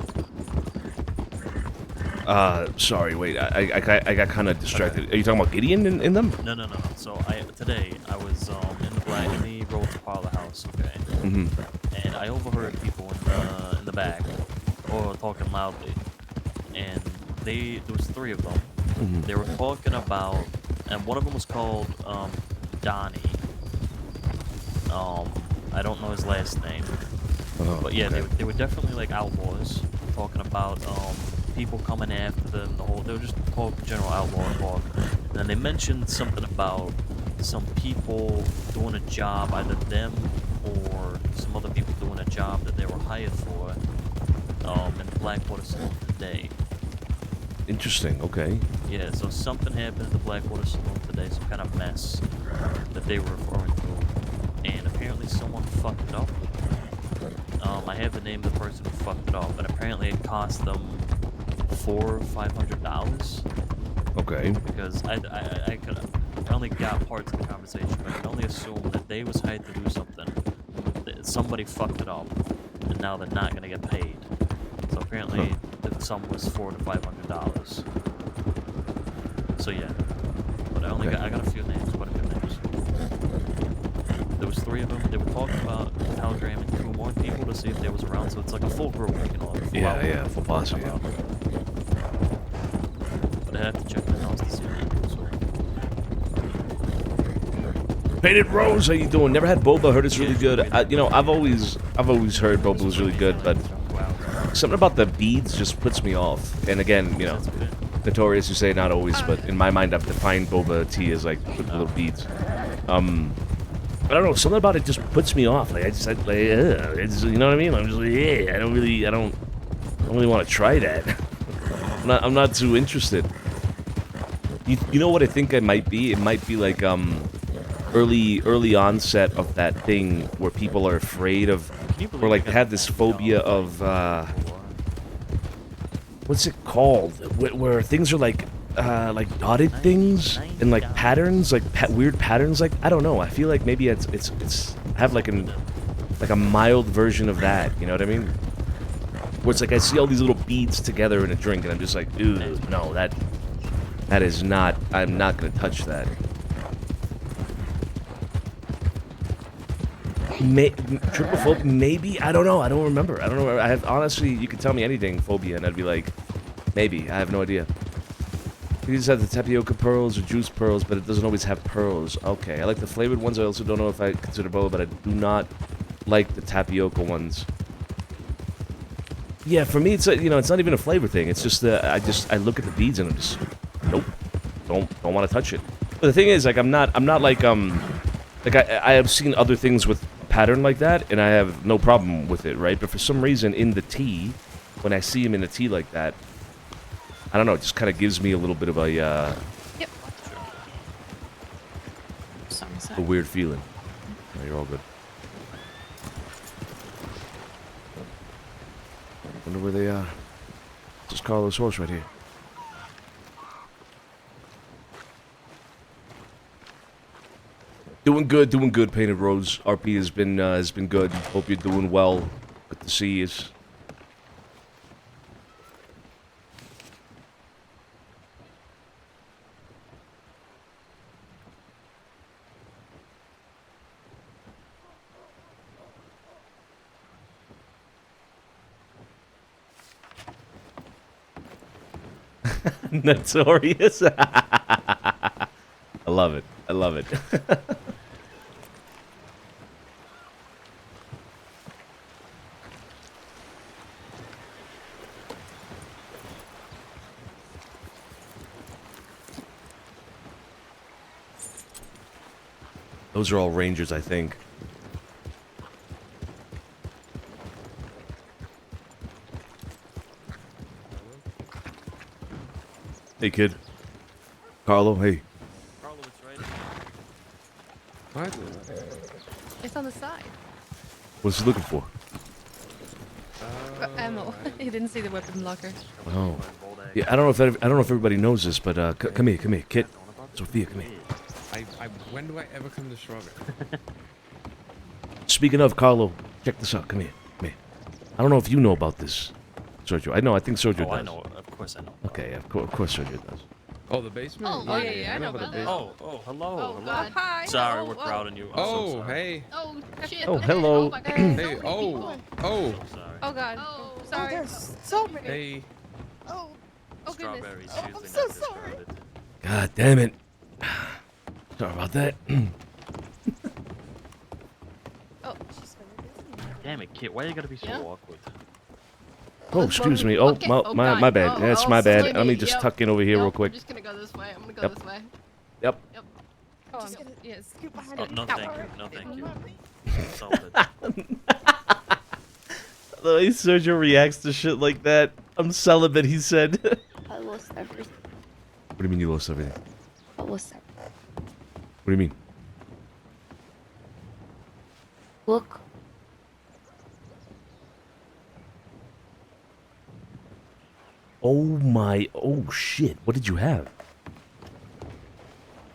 Speaker 2: Sorry, wait. I got kind of distracted. Are you talking about Gideon in them?
Speaker 3: No. So today I was in the Rhodes Parlor House, okay,
Speaker 2: Mm-hmm.
Speaker 3: and I overheard people in the back or talking loudly, and there was 3 of them.
Speaker 2: Mm-hmm.
Speaker 3: They were talking about, and one of them was called Donnie. I don't know his last name, but yeah,
Speaker 2: okay.
Speaker 3: they were definitely like outlaws, talking about people coming after them. They were just talking general outlaw talk. And then they mentioned something about some people doing a job, either them or some other people doing a job that they were hired for in the Blackwater Saloon today.
Speaker 2: Interesting. Okay.
Speaker 3: Yeah, so something happened in the Blackwater Saloon today, some kind of mess that they were referring to. And apparently someone fucked up. I have the name of the person who fucked it up, and apparently it cost them $400 or $500.
Speaker 2: Okay.
Speaker 3: Because I only got parts of the conversation, but I can only assume that they was hired to do something. That somebody fucked it up, and now they're not gonna get paid. So apparently, the sum was $400 to $500. So yeah, but I got a few names, quite a few names. There was 3 of them. They were talking about Telegram and 2 more people to see if they was around. So it's like a full group, you know. Like a full out group.
Speaker 2: Full posse. Yeah.
Speaker 3: But I have to check the house to see if people's around.
Speaker 2: Painted Rose, how you doing? Never had boba. Heard it's really good. You know, I've always heard boba was really good, but something about the beads just puts me off. And again, you know, notorious you say not always, but in my mind I've defined boba tea as like with little beads. I don't know, something about it just puts me off. Like it's, you know what I mean? I'm just like, yeah, I don't really want to try that. I'm not too interested. You know what I think it might be? It might be like early onset of that thing where people are afraid of, or like they have this phobia of what's it called? Where things are like dotted things and like patterns, like weird patterns. Like I don't know. I feel like maybe it's have like a mild version of that. You know what I mean? Where it's like I see all these little beads together in a drink, and I'm just like, ooh, no, that is not. I'm not gonna touch that. Triple maybe? I don't know. I don't remember. I don't know. I have honestly, you could tell me anything phobia, and I'd be like, maybe. I have no idea. You just have the tapioca pearls or juice pearls, but it doesn't always have pearls. Okay, I like the flavored ones. I also don't know if I consider boba, but I do not like the tapioca ones. Yeah, for me, it's you know, it's not even a flavor thing. It's just I look at the beads and I'm just, nope, don't want to touch it. But the thing is, like, I'm not like I have seen other things with pattern like that, and I have no problem with it, right? But for some reason, in the tea, when I see him in the tea like that, I don't know, it just kind of gives me a little bit of a, a weird feeling. No, you're all good. Wonder where they are. Just Carlos' horse right here. Doing good, Painted Rose. RP has been good. Hope you're doing well. Good to see you. Notorious. I love it. I love it. Those are all Rangers, I think. Hey, kid. Carlo, hey.
Speaker 3: Carlo, it's right.
Speaker 10: What?
Speaker 4: It's on the side.
Speaker 2: What's he looking for?
Speaker 4: Ammo. He didn't see the weapon locker.
Speaker 2: Oh. Yeah, I don't know if everybody knows this, but come here, kid. Sophia, come here.
Speaker 10: When do I ever come to Strawberry?
Speaker 2: Speaking of, Carlo, check this out. Come here. I don't know if you know about this, Sergio. I think Sergio does.
Speaker 3: I know. Of course I know.
Speaker 2: Okay, of course Sergio does.
Speaker 10: Oh, the basement?
Speaker 4: Oh, yeah, I know about that.
Speaker 3: Oh, hello.
Speaker 4: Oh, God. Hi.
Speaker 3: Sorry, we're crowding you. I'm so sorry.
Speaker 10: Hey.
Speaker 4: Oh, shit.
Speaker 2: Oh, hello.
Speaker 4: Oh, my God.
Speaker 10: Hey,
Speaker 3: So
Speaker 4: Oh,
Speaker 3: sorry.
Speaker 4: God. Sorry.
Speaker 11: There's so many.
Speaker 10: Hey.
Speaker 11: Oh,
Speaker 4: Oh, goodness.
Speaker 3: Strawberries
Speaker 11: Oh,
Speaker 3: usually
Speaker 11: I'm so
Speaker 3: not this
Speaker 11: sorry.
Speaker 3: crowded.
Speaker 2: God damn it. Sorry about that.
Speaker 4: Oh,
Speaker 11: she's very busy.
Speaker 3: Damn it, kid. Why you gotta be so awkward?
Speaker 2: Oh, excuse me. Oh,
Speaker 4: Okay.
Speaker 2: my bad. That's my bad.
Speaker 4: sorry.
Speaker 2: Let me just tuck in over here real quick.
Speaker 4: I'm just gonna go this way. I'm gonna go
Speaker 2: Yep.
Speaker 4: this way.
Speaker 2: Yep.
Speaker 4: Oh,
Speaker 11: Just gonna
Speaker 4: yes.
Speaker 11: scoot behind
Speaker 3: Oh,
Speaker 11: her.
Speaker 3: no,
Speaker 11: Don't
Speaker 3: thank
Speaker 11: worry.
Speaker 3: you. No, thank you.
Speaker 11: Love me.
Speaker 3: Insulted.
Speaker 2: The way Sergio reacts to shit like that. I'm celibate, he said.
Speaker 11: I lost everything.
Speaker 2: What do you mean you lost everything?
Speaker 11: I lost everything.
Speaker 2: What do you mean?
Speaker 11: Look.
Speaker 2: Oh my, oh shit. What did you have?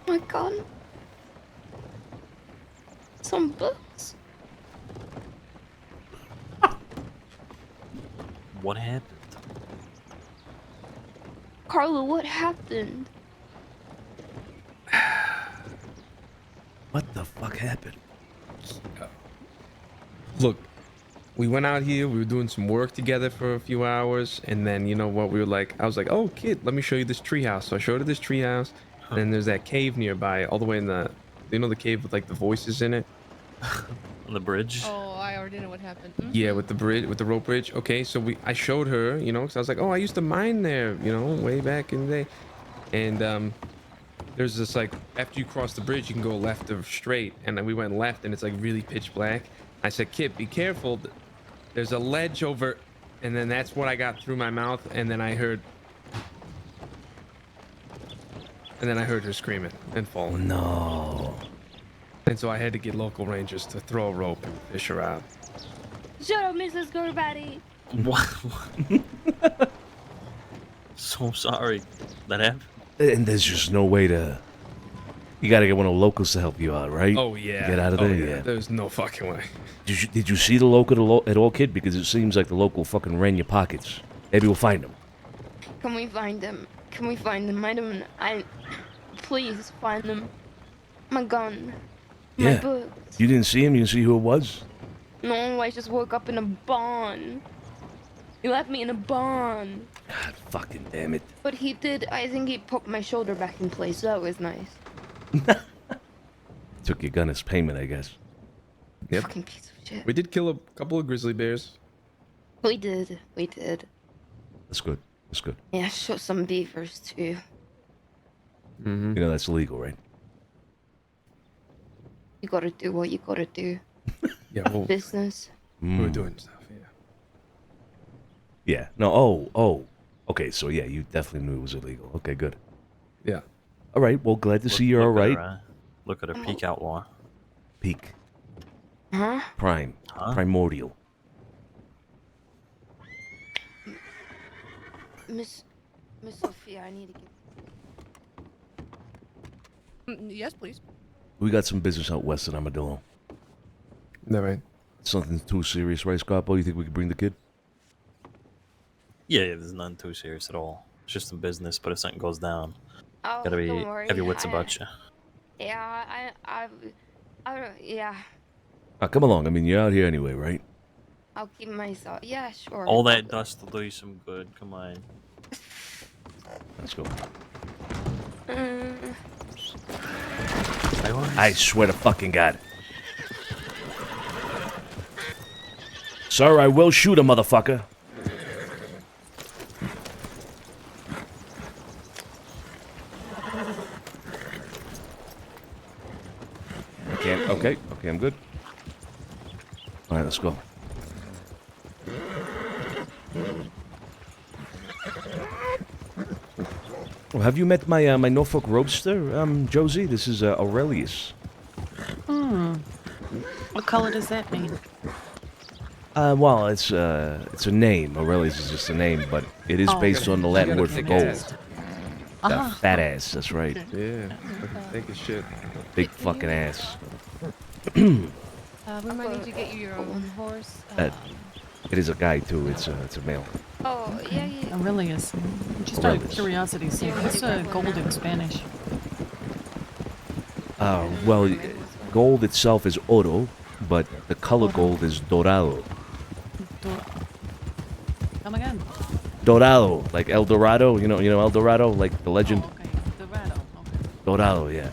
Speaker 11: Oh my gun. Some books.
Speaker 3: What happened?
Speaker 11: Carla, what happened?
Speaker 2: What the fuck happened?
Speaker 10: Look, we went out here. We were doing some work together for a few hours, and then you know what? We were like, I was like, "Oh, kid, let me show you this treehouse." So I showed her this treehouse, and then there's that cave nearby, all the way in the, you know, the cave with like the voices in it.
Speaker 3: On the bridge.
Speaker 4: Oh, I already know what happened.
Speaker 10: Yeah, with the bridge, with the rope bridge. Okay, so I showed her, you know, because I was like, "Oh, I used to mine there, you know, way back in the day," and there's this like after you cross the bridge, you can go left or straight, and then we went left, and it's like really pitch black. I said, "Kid, be careful. There's a ledge over," and then that's what I got through my mouth, and then I heard her screaming and falling.
Speaker 2: No.
Speaker 10: And so I had to get local rangers to throw a rope and fish her out.
Speaker 11: Shut up, Mrs. Gurbati.
Speaker 3: What? So sorry that happened.
Speaker 2: And there's just no way to... You gotta get one of the locals to help you out, right?
Speaker 10: Oh yeah.
Speaker 2: Get out of there, yeah.
Speaker 10: There's no fucking way.
Speaker 2: Did you see the local at all, kid? Because it seems like the local fucking ran your pockets. Maybe we'll find him.
Speaker 11: Can we find him? Can we find him? Please find him. My gun. My
Speaker 2: Yeah.
Speaker 11: books.
Speaker 2: You didn't see him? You didn't see who it was?
Speaker 11: No, I just woke up in a barn. He left me in a barn.
Speaker 2: God fucking damn it.
Speaker 11: But he did, I think he put my shoulder back in place. That was nice.
Speaker 2: Took your gun as payment, I guess.
Speaker 10: Yep.
Speaker 11: Fucking piece of shit.
Speaker 10: We did kill a couple of grizzly bears.
Speaker 11: We did. We did.
Speaker 2: That's good. That's good.
Speaker 11: Yeah, shot some beavers too.
Speaker 10: Mm-hmm.
Speaker 2: You know that's illegal, right?
Speaker 11: You gotta do what you gotta do.
Speaker 10: Yeah, well,
Speaker 11: Business.
Speaker 10: we were doing stuff, yeah.
Speaker 2: Yeah. No, oh. Okay, so yeah, you definitely knew it was illegal. Okay, good.
Speaker 10: Yeah.
Speaker 2: All right, well, glad to see you're all right.
Speaker 3: Look at her peak outlaw.
Speaker 2: Peak.
Speaker 11: Huh?
Speaker 2: Prime.
Speaker 3: Huh?
Speaker 2: Primordial.
Speaker 11: Miss Sophia, I need to get...
Speaker 4: Yes, please.
Speaker 2: We got some business out west in Armadillo.
Speaker 10: That right.
Speaker 2: Something too serious, right, Scarpo? You think we could bring the kid?
Speaker 3: Yeah, there's nothing too serious at all. It's just some business, but if something goes down,
Speaker 11: Oh,
Speaker 3: gotta be
Speaker 11: don't worry.
Speaker 3: have your wits about you.
Speaker 11: Yeah, yeah.
Speaker 2: Come along. I mean, you're out here anyway, right?
Speaker 11: I'll keep myself. Yeah, sure.
Speaker 3: All that dust will do you some good. Come on.
Speaker 2: Let's go.
Speaker 11: Mm.
Speaker 2: I swear to fucking God. Sir, I will shoot a motherfucker. Can't. Okay, I'm good. All right, let's go. Well, have you met my my Norfolk Roadster, Josie? This is Aurelius.
Speaker 7: What color does that mean?
Speaker 2: Well, it's a name. Aurelius is just a name, but it is based on the Latin word for gold. That fat ass. That's right.
Speaker 10: Yeah. Thick as shit.
Speaker 2: Big fucking ass.
Speaker 4: We might need to get you your own horse.
Speaker 2: It is a guy too. It's a male.
Speaker 11: Oh, yeah.
Speaker 7: Aurelius. Just out of
Speaker 2: Aurelius.
Speaker 7: curiosity, sake, what's gold in Spanish?
Speaker 2: Well, gold itself is oro, but the color gold is dorado.
Speaker 7: Come again.
Speaker 2: Dorado, like El Dorado. You know El Dorado, like the legend.
Speaker 7: Oh, okay. Dorado. Okay.
Speaker 2: Dorado, yeah.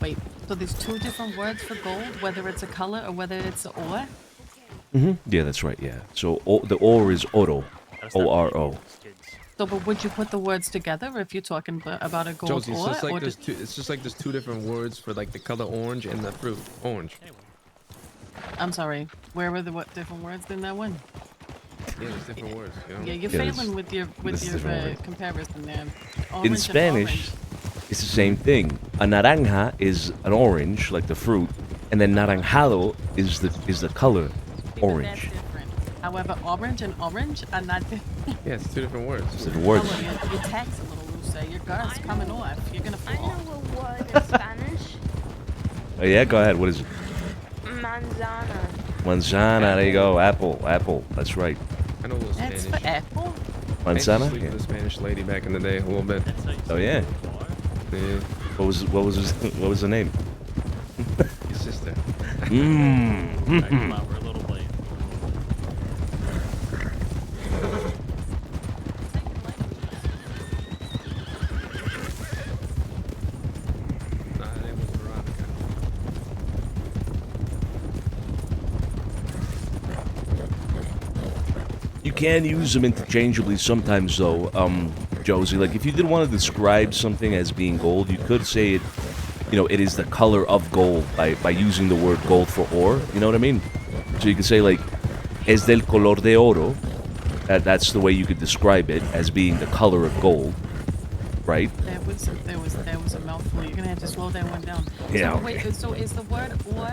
Speaker 7: Wait. So there's two different words for gold, whether it's a color or whether it's an ore?
Speaker 2: Yeah, that's right. Yeah. So the ore is oro, O-R-O.
Speaker 7: So, but would you put the words together if you're talking about a gold
Speaker 10: Josie,
Speaker 7: ore?
Speaker 10: it's just like there's two different words for like the color orange and the fruit orange.
Speaker 7: I'm sorry. Where were the different words in that one?
Speaker 10: Yeah, there's different words. You know?
Speaker 7: Yeah, you're
Speaker 2: Yeah,
Speaker 7: failing with your comparison there.
Speaker 2: In
Speaker 7: Orange and
Speaker 2: Spanish,
Speaker 7: orange.
Speaker 2: it's the same thing. A naranja is an orange, like the fruit, and then naranjado is the color
Speaker 7: See, but that's
Speaker 2: orange.
Speaker 7: different. However, orange and orange are not.
Speaker 10: Yeah, it's two different words.
Speaker 2: It's different words.
Speaker 7: Your tag's a little loose. Your guard's coming off. You're gonna fall.
Speaker 11: I know a word in Spanish.
Speaker 2: Oh yeah, go ahead. What is it?
Speaker 11: Manzana.
Speaker 2: Manzana. There you go. Apple. Apple. That's right.
Speaker 10: I know a little
Speaker 7: That's
Speaker 10: Spanish.
Speaker 7: for apple.
Speaker 10: I used to
Speaker 2: Manzana.
Speaker 10: sleep
Speaker 2: Yeah.
Speaker 10: with a Spanish lady back in the day a little bit.
Speaker 2: Oh yeah.
Speaker 10: Yeah,
Speaker 2: What was the name?
Speaker 10: your sister.
Speaker 2: Mmm.
Speaker 3: We're a little late.
Speaker 10: Nah, her name was Veronica.
Speaker 2: You can use them interchangeably sometimes, though, Josie. Like, if you did want to describe something as being gold, you could say it, it is the color of gold by using the word gold for ore. You know what I mean? So you could say, like, es del color de oro. That's the way you could describe it, as being the color of gold, right?
Speaker 7: That was a mouthful. You're gonna have to slow that one down.
Speaker 2: Yeah,
Speaker 7: So,
Speaker 2: okay.
Speaker 7: wait, so is the word or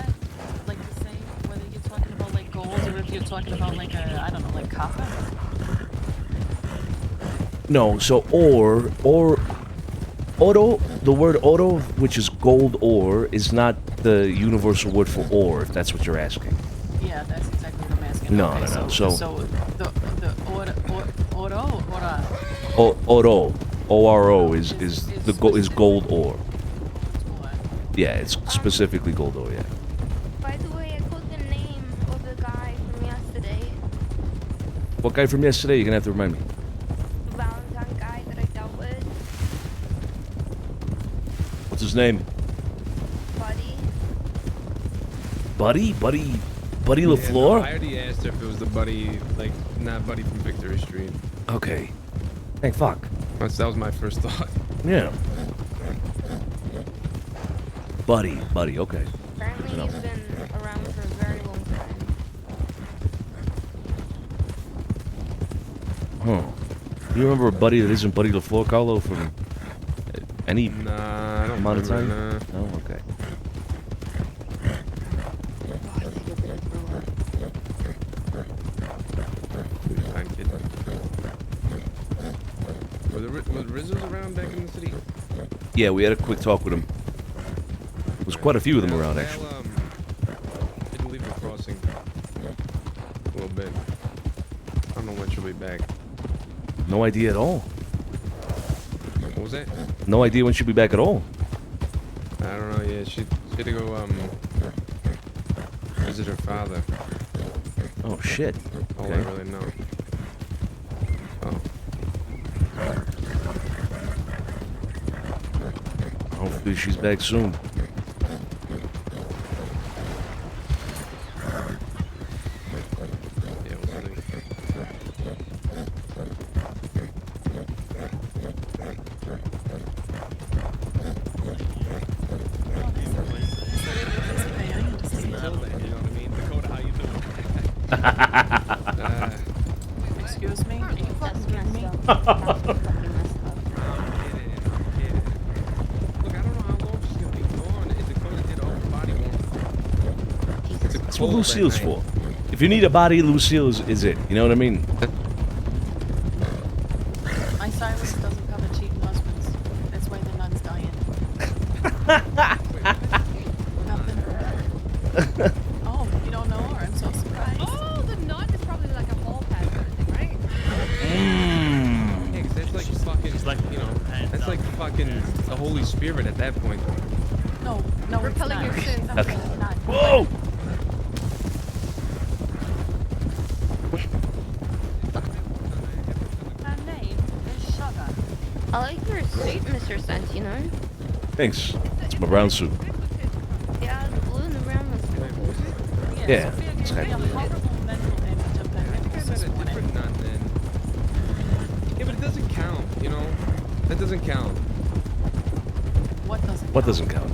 Speaker 7: like the same whether you're talking about like gold or if you're talking about like I don't know, like copper?
Speaker 2: No, so oro, the word oro, which is gold ore, is not the universal word for ore, if that's what you're asking.
Speaker 7: Yeah, that's exactly what I'm asking.
Speaker 2: No,
Speaker 7: Okay,
Speaker 2: no, no,
Speaker 7: So
Speaker 2: so-
Speaker 7: the oro.
Speaker 2: Oro, O-R-O is gold ore. Yeah, it's specifically gold ore, yeah.
Speaker 11: By the way, I called the name of the guy from yesterday.
Speaker 2: What guy from yesterday? You're gonna have to remind me.
Speaker 11: The Valentine guy that I dealt with.
Speaker 2: What's his name?
Speaker 11: Buddy.
Speaker 2: Buddy
Speaker 10: Yeah,
Speaker 2: LaFleur?
Speaker 10: no, I already asked her if it was the buddy, like, not Buddy from Victory Street.
Speaker 2: Okay. Thank fuck.
Speaker 10: That was my first thought.
Speaker 2: Yeah. Buddy, okay.
Speaker 11: Apparently
Speaker 2: You know.
Speaker 11: he's been around for a very long time.
Speaker 2: Huh. You remember a buddy that isn't Buddy LaFleur, Carlo, from any
Speaker 10: Nah, I don't
Speaker 2: amount of time?
Speaker 10: remember,
Speaker 2: No? Okay.
Speaker 10: Fine, kid. Was Rizzo's around back in the city?
Speaker 2: Yeah, we had a quick talk with him. There's quite a few of them around,
Speaker 10: Val,
Speaker 2: actually.
Speaker 10: didn't leave the crossing. A little bit. I don't know when she'll be back.
Speaker 2: No idea at all.
Speaker 10: What was that?
Speaker 2: No idea when she'll be back at all.
Speaker 10: I don't know. Yeah, she had to go visit her father.
Speaker 2: Oh, shit.
Speaker 10: All
Speaker 2: Okay.
Speaker 10: I really know. Oh.
Speaker 2: Hopefully she's back soon.
Speaker 10: Yeah, we'll see.
Speaker 7: Excuse me? Are you fucking kidding me?
Speaker 10: Look, I don't know how long she's gonna be gone. Is it going to get over body warmth? It's a
Speaker 2: That's what
Speaker 10: cold
Speaker 2: Lucille's
Speaker 10: at night.
Speaker 2: for. If you need a body, Lucille is it. You know what I mean?
Speaker 7: My silence doesn't cover cheating husbands. That's why the nun's dying. Nothing. Oh, you don't know her? I'm so surprised.
Speaker 4: Oh, the knot is probably like a hall pass kind of thing, right?
Speaker 10: Yeah, 'cause that's like fucking, you know, that's like fucking the Holy Spirit at that point.
Speaker 7: No,
Speaker 4: Repelling
Speaker 7: it's
Speaker 4: your
Speaker 7: not.
Speaker 4: sins.
Speaker 7: No,
Speaker 2: Okay.
Speaker 7: it's not.
Speaker 2: Whoa!
Speaker 7: Her name is Sugar.
Speaker 11: I like your suit, Mr. Santino.
Speaker 2: Thanks. It's my brown suit.
Speaker 11: Yeah, the blue and the brown was cool.
Speaker 2: Yeah,
Speaker 7: Sophia
Speaker 2: it's
Speaker 7: gave me
Speaker 2: kinda
Speaker 7: a horrible mental image of that necklace
Speaker 10: That's
Speaker 7: this
Speaker 10: a
Speaker 7: morning.
Speaker 10: different nun then. Yeah, but it doesn't count, you know? That doesn't count.
Speaker 2: What doesn't count?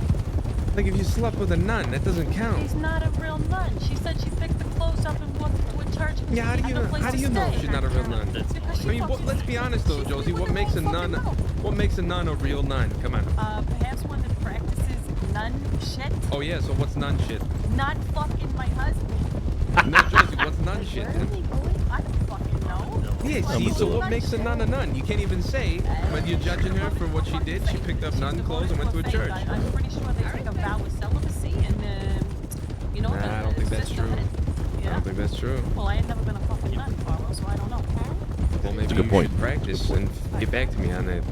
Speaker 10: Like if you slept with a nun, that doesn't count.
Speaker 7: She's not a real nun. She said she picked the clothes up and walked into a church. And
Speaker 10: Yeah, how do
Speaker 7: had
Speaker 10: you
Speaker 7: no
Speaker 10: know?
Speaker 7: place
Speaker 10: How
Speaker 7: to
Speaker 10: do you know
Speaker 7: stay.
Speaker 10: she's not a real nun?
Speaker 7: Because she
Speaker 10: I mean,
Speaker 7: fucking-
Speaker 10: let's be honest though, Josie. What makes a nun? What makes a nun a real nun? Come on.
Speaker 7: Perhaps one that practices nun shit.
Speaker 10: Oh yeah. So what's nun shit?
Speaker 7: Not fucking my husband.
Speaker 10: No, Josie, what's nun shit
Speaker 7: Where are
Speaker 10: then?
Speaker 7: we going? I don't fucking know.
Speaker 10: Yeah, see, so what makes a nun a nun? You can't even say when you're judging her for what she did. She picked up nun clothes and went to a church.
Speaker 7: I'm pretty sure they take a vow of celibacy and, you know,
Speaker 10: Nah, I don't think that's true. I don't think that's true.
Speaker 7: Well, I ain't never been a fucking nun, Carlo, so I don't know.
Speaker 10: Well, maybe
Speaker 2: a good
Speaker 10: you
Speaker 2: point.
Speaker 10: should practice and get back to me on that.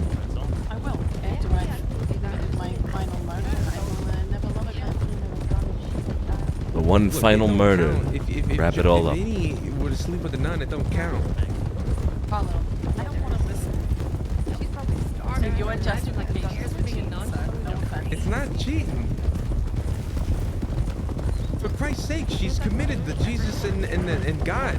Speaker 7: I will. After I've committed my final murder, I will never love again.
Speaker 2: The one final murder.
Speaker 10: If
Speaker 2: Wrap it all up.
Speaker 10: If Vinny were to sleep with a nun, it don't count.
Speaker 7: Carlo, I don't want to listen.
Speaker 4: She's probably starving.
Speaker 7: So you're
Speaker 4: Imagine,
Speaker 7: justification
Speaker 4: like,
Speaker 7: for being a nun. No offense.
Speaker 10: It's not cheating. For Christ's sake, she's committed to Jesus and God.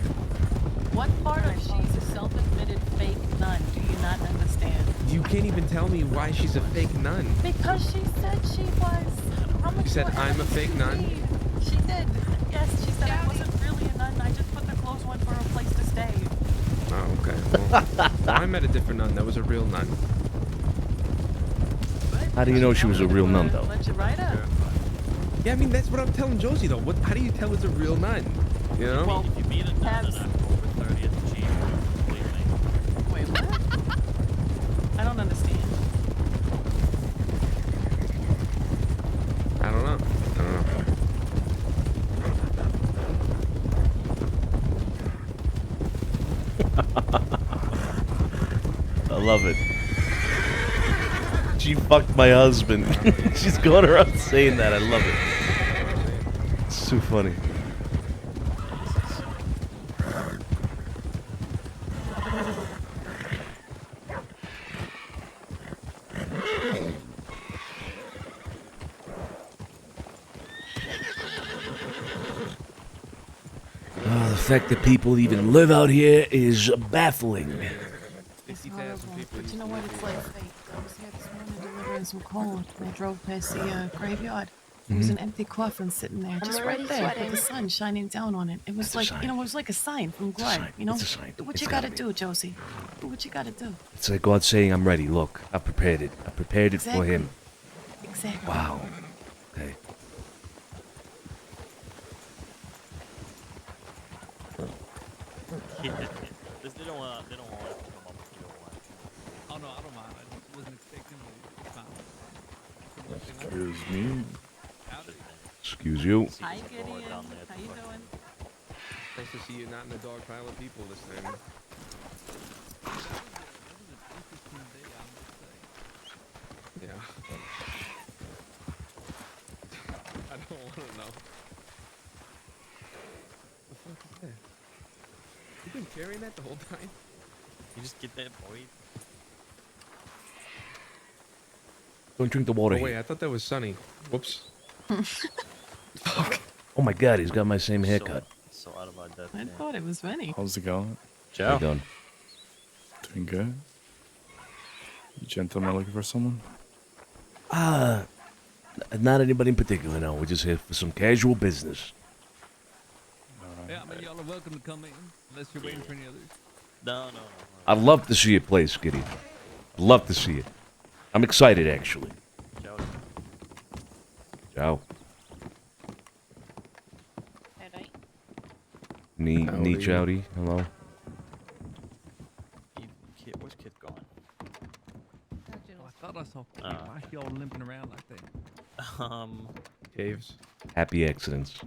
Speaker 7: What part of she's a self-admitted fake nun do you not understand?
Speaker 10: You can't even tell me why she's a fake nun.
Speaker 7: Because she said she was. How much
Speaker 10: You said
Speaker 7: more
Speaker 10: I'm a fake nun?
Speaker 7: evidence do you need? She did. Yes, she said I wasn't really a nun. I just put the clothes on for a place to stay.
Speaker 10: Oh, okay. Well, I met a different nun that was a real nun.
Speaker 2: How do you know she was a real nun, though?
Speaker 7: Let you write her.
Speaker 10: Yeah, I mean, that's what I'm telling Josie, though. How do you tell it's a real nun? You know?
Speaker 7: Well,
Speaker 3: If you meet a nun on October 30th, she will leave me.
Speaker 7: wait, what? I don't understand.
Speaker 10: I don't know.
Speaker 2: I love it. She fucked my husband. She's going around saying that. I love it. It's so funny. The fact that people even live out here is baffling.
Speaker 10: 50,000 people.
Speaker 7: But you know what? It's like fate. I was here this morning delivering some coal, and I drove past the graveyard. There was an empty coffin sitting there, just right
Speaker 11: already
Speaker 7: there, with
Speaker 11: sweating.
Speaker 7: the sun shining down on it. It was
Speaker 2: That's a
Speaker 7: like,
Speaker 2: sign.
Speaker 7: you know, it was like a sign from
Speaker 2: It's a
Speaker 7: God.
Speaker 2: sign.
Speaker 7: You know,
Speaker 2: It's a sign.
Speaker 7: do what
Speaker 2: It's
Speaker 7: you
Speaker 2: gotta
Speaker 7: gotta
Speaker 2: be.
Speaker 7: do, Josie. Do what you gotta do.
Speaker 2: It's like God saying, I'm ready. Look, I prepared it. I prepared it for
Speaker 7: Exactly.
Speaker 2: him.
Speaker 7: Exactly.
Speaker 2: Wow. Okay.
Speaker 3: This, they don't want to come up if you don't want.
Speaker 9: Oh no, I don't mind. I wasn't expecting it. It's fine.
Speaker 2: Excuse me. Excuse you.
Speaker 7: Hi,
Speaker 3: She's
Speaker 7: Gideon.
Speaker 3: going down there to
Speaker 7: How you
Speaker 3: fucking-
Speaker 7: doing?
Speaker 10: Nice to see you not in a dog pile of people this time. Yeah. I don't want to know. The fuck is that? You been carrying that the whole time?
Speaker 3: You just get that boy.
Speaker 2: Don't drink the water
Speaker 10: Oh wait,
Speaker 2: here.
Speaker 10: I thought that was Sonny. Whoops.
Speaker 2: Oh my god, he's got my same haircut.
Speaker 3: So out of our depth.
Speaker 7: I thought it was Vinny.
Speaker 12: How's it going?
Speaker 2: How you
Speaker 3: Ciao.
Speaker 2: doing?
Speaker 12: Doing good. You gentlemen looking for someone?
Speaker 2: Not anybody in particular, no. We're just here for some casual business.
Speaker 9: Yeah, I mean, y'all are welcome to come in, unless you're waiting for any others.
Speaker 3: No.
Speaker 2: I'd love to see your place, Gideon. I'd love to see it. I'm excited, actually.
Speaker 3: Ciao.
Speaker 2: Ciao.
Speaker 11: Alright.
Speaker 2: Neat
Speaker 10: Howdy.
Speaker 2: chowdy. Hello.
Speaker 3: Kid, where's Kid going?
Speaker 9: Oh, I thought I saw.
Speaker 3: Uh.
Speaker 9: Why y'all limping around like that?
Speaker 10: Caves.
Speaker 2: Happy accidents.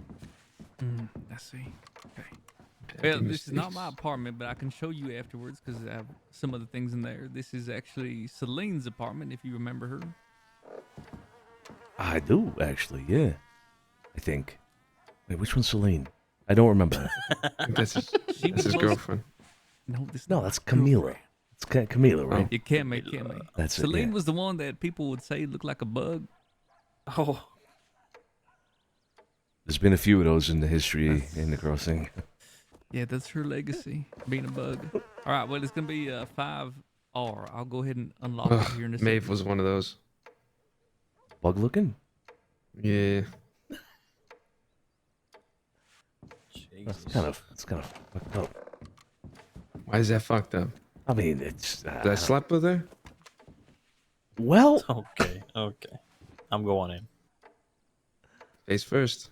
Speaker 9: I see. Okay. Well, this is not my apartment, but I can show you afterwards because I have some other things in there. This is actually Celine's apartment, if you remember her.
Speaker 2: I do, actually, yeah. I think. Wait, which one's Celine? I don't remember.
Speaker 10: That's his,
Speaker 9: She
Speaker 10: that's his
Speaker 9: was-
Speaker 10: girlfriend.
Speaker 9: No, this.
Speaker 2: No, that's Camila. It's Camila, right?
Speaker 9: It can't make.
Speaker 2: That's it,
Speaker 9: Celine
Speaker 2: yeah.
Speaker 9: was the one that people would say looked like a bug.
Speaker 3: Oh.
Speaker 2: There's been a few of those in the history in the crossing.
Speaker 9: Yeah, that's her legacy, being a bug. All right, well, it's gonna be 5R. I'll go ahead and unlock it here in a second.
Speaker 10: Maeve was one of those.
Speaker 2: Bug looking?
Speaker 10: Yeah.
Speaker 2: It's kind of fucked up.
Speaker 10: Why is that fucked up?
Speaker 2: I mean, it's.
Speaker 10: Did I slept with her?
Speaker 2: Well.
Speaker 3: Okay. I'm going in.
Speaker 10: Face first.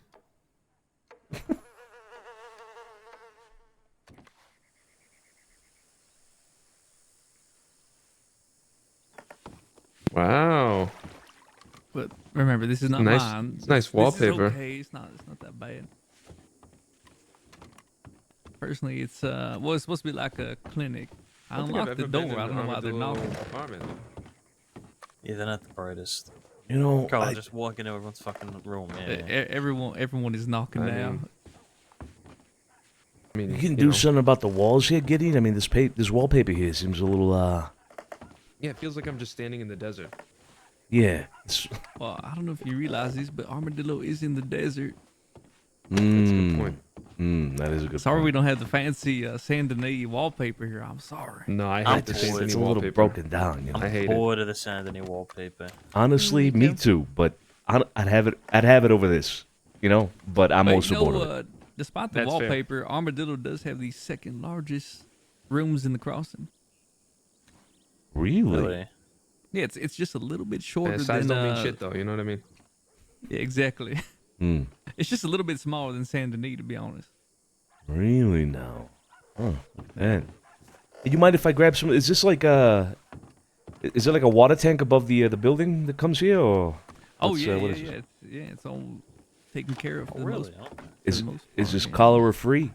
Speaker 10: Wow.
Speaker 13: But remember, this is not
Speaker 10: Nice-
Speaker 13: mine.
Speaker 10: it's nice
Speaker 13: This is
Speaker 10: wallpaper.
Speaker 13: okay. It's not that bad. Personally, it's well, it's supposed to be like a clinic. I
Speaker 10: don't think I've
Speaker 13: unlocked the
Speaker 10: ever been
Speaker 13: door. I
Speaker 10: in
Speaker 13: don't know why they're
Speaker 10: Armadillo
Speaker 13: knocking.
Speaker 10: apartment.
Speaker 3: Yeah, they're not the brightest.
Speaker 2: You know,
Speaker 3: Carl, just walk into everyone's fucking room. Yeah.
Speaker 13: Everyone is knocking
Speaker 10: I
Speaker 13: now.
Speaker 10: mean- I mean,
Speaker 2: you can do something about the walls here, Gideon. I mean, this wallpaper here seems a little
Speaker 10: Yeah, it feels like I'm just standing in the desert.
Speaker 2: yeah.
Speaker 13: Well, I don't know if you realize this, but Armadillo is in the desert.
Speaker 10: That's a good point.
Speaker 2: That is a good
Speaker 13: Sorry
Speaker 2: point.
Speaker 13: we don't have the fancy Saint Denis wallpaper here. I'm sorry.
Speaker 10: No, I
Speaker 3: I'm
Speaker 10: hate the
Speaker 3: bored.
Speaker 10: Saint
Speaker 2: It's
Speaker 10: Denis
Speaker 2: a little
Speaker 10: wallpaper.
Speaker 2: broken down, you know.
Speaker 10: I hate it.
Speaker 3: Bored of the Saint Denis wallpaper.
Speaker 2: Honestly, me too. But I'd have it over this, you know. But I'm
Speaker 13: But
Speaker 2: also bored of it.
Speaker 13: Despite the
Speaker 10: That's fair.
Speaker 13: wallpaper, Armadillo does have the second largest rooms in the crossing.
Speaker 2: Really?
Speaker 13: Yeah, it's just a little bit
Speaker 10: Yeah,
Speaker 13: shorter
Speaker 10: size
Speaker 13: than.
Speaker 10: don't mean shit though. You know what I mean?
Speaker 13: Yeah, exactly.
Speaker 2: Hmm.
Speaker 13: It's just a little bit smaller than Saint Denis, to be honest.
Speaker 2: Really now? Oh, man. You mind if I grab some? Is this like a? Is it like a water tank above the building that comes here, or?
Speaker 13: Oh
Speaker 2: what's,
Speaker 13: yeah,
Speaker 2: what
Speaker 13: yeah,
Speaker 2: is
Speaker 13: yeah.
Speaker 2: it?
Speaker 13: It's all taken care of. For the
Speaker 3: Really?
Speaker 13: most,
Speaker 2: Is
Speaker 13: for the most
Speaker 2: is
Speaker 13: part,
Speaker 2: this
Speaker 13: yeah.
Speaker 2: cholera free?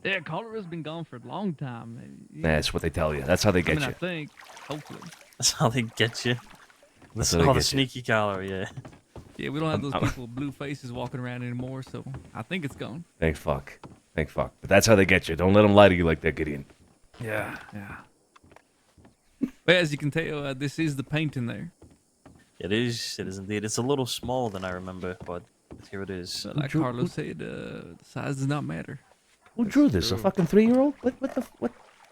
Speaker 13: Yeah, cholera's been gone for a long time. Yeah.
Speaker 2: That's what they tell you. That's how they
Speaker 13: I
Speaker 2: get
Speaker 13: mean, I
Speaker 2: you.
Speaker 13: think, hopefully.
Speaker 3: That's how they get you.
Speaker 2: That's
Speaker 3: That's
Speaker 2: how they
Speaker 3: all the
Speaker 2: get you.
Speaker 3: sneaky collar, yeah.
Speaker 13: Yeah, we don't have those
Speaker 2: I'm-
Speaker 13: people with blue faces walking around anymore, so I think it's gone.
Speaker 2: Thank fuck. Thank fuck. But that's how they get you. Don't let them lie to you like that, Gideon.
Speaker 13: Yeah, yeah. But as you can tell, this is the painting there.
Speaker 3: It is indeed. It's a little smaller than I remember, but here it is.
Speaker 13: So like Carlos said, the size does not matter.
Speaker 2: Who drew this? A fucking 3-year-old? What?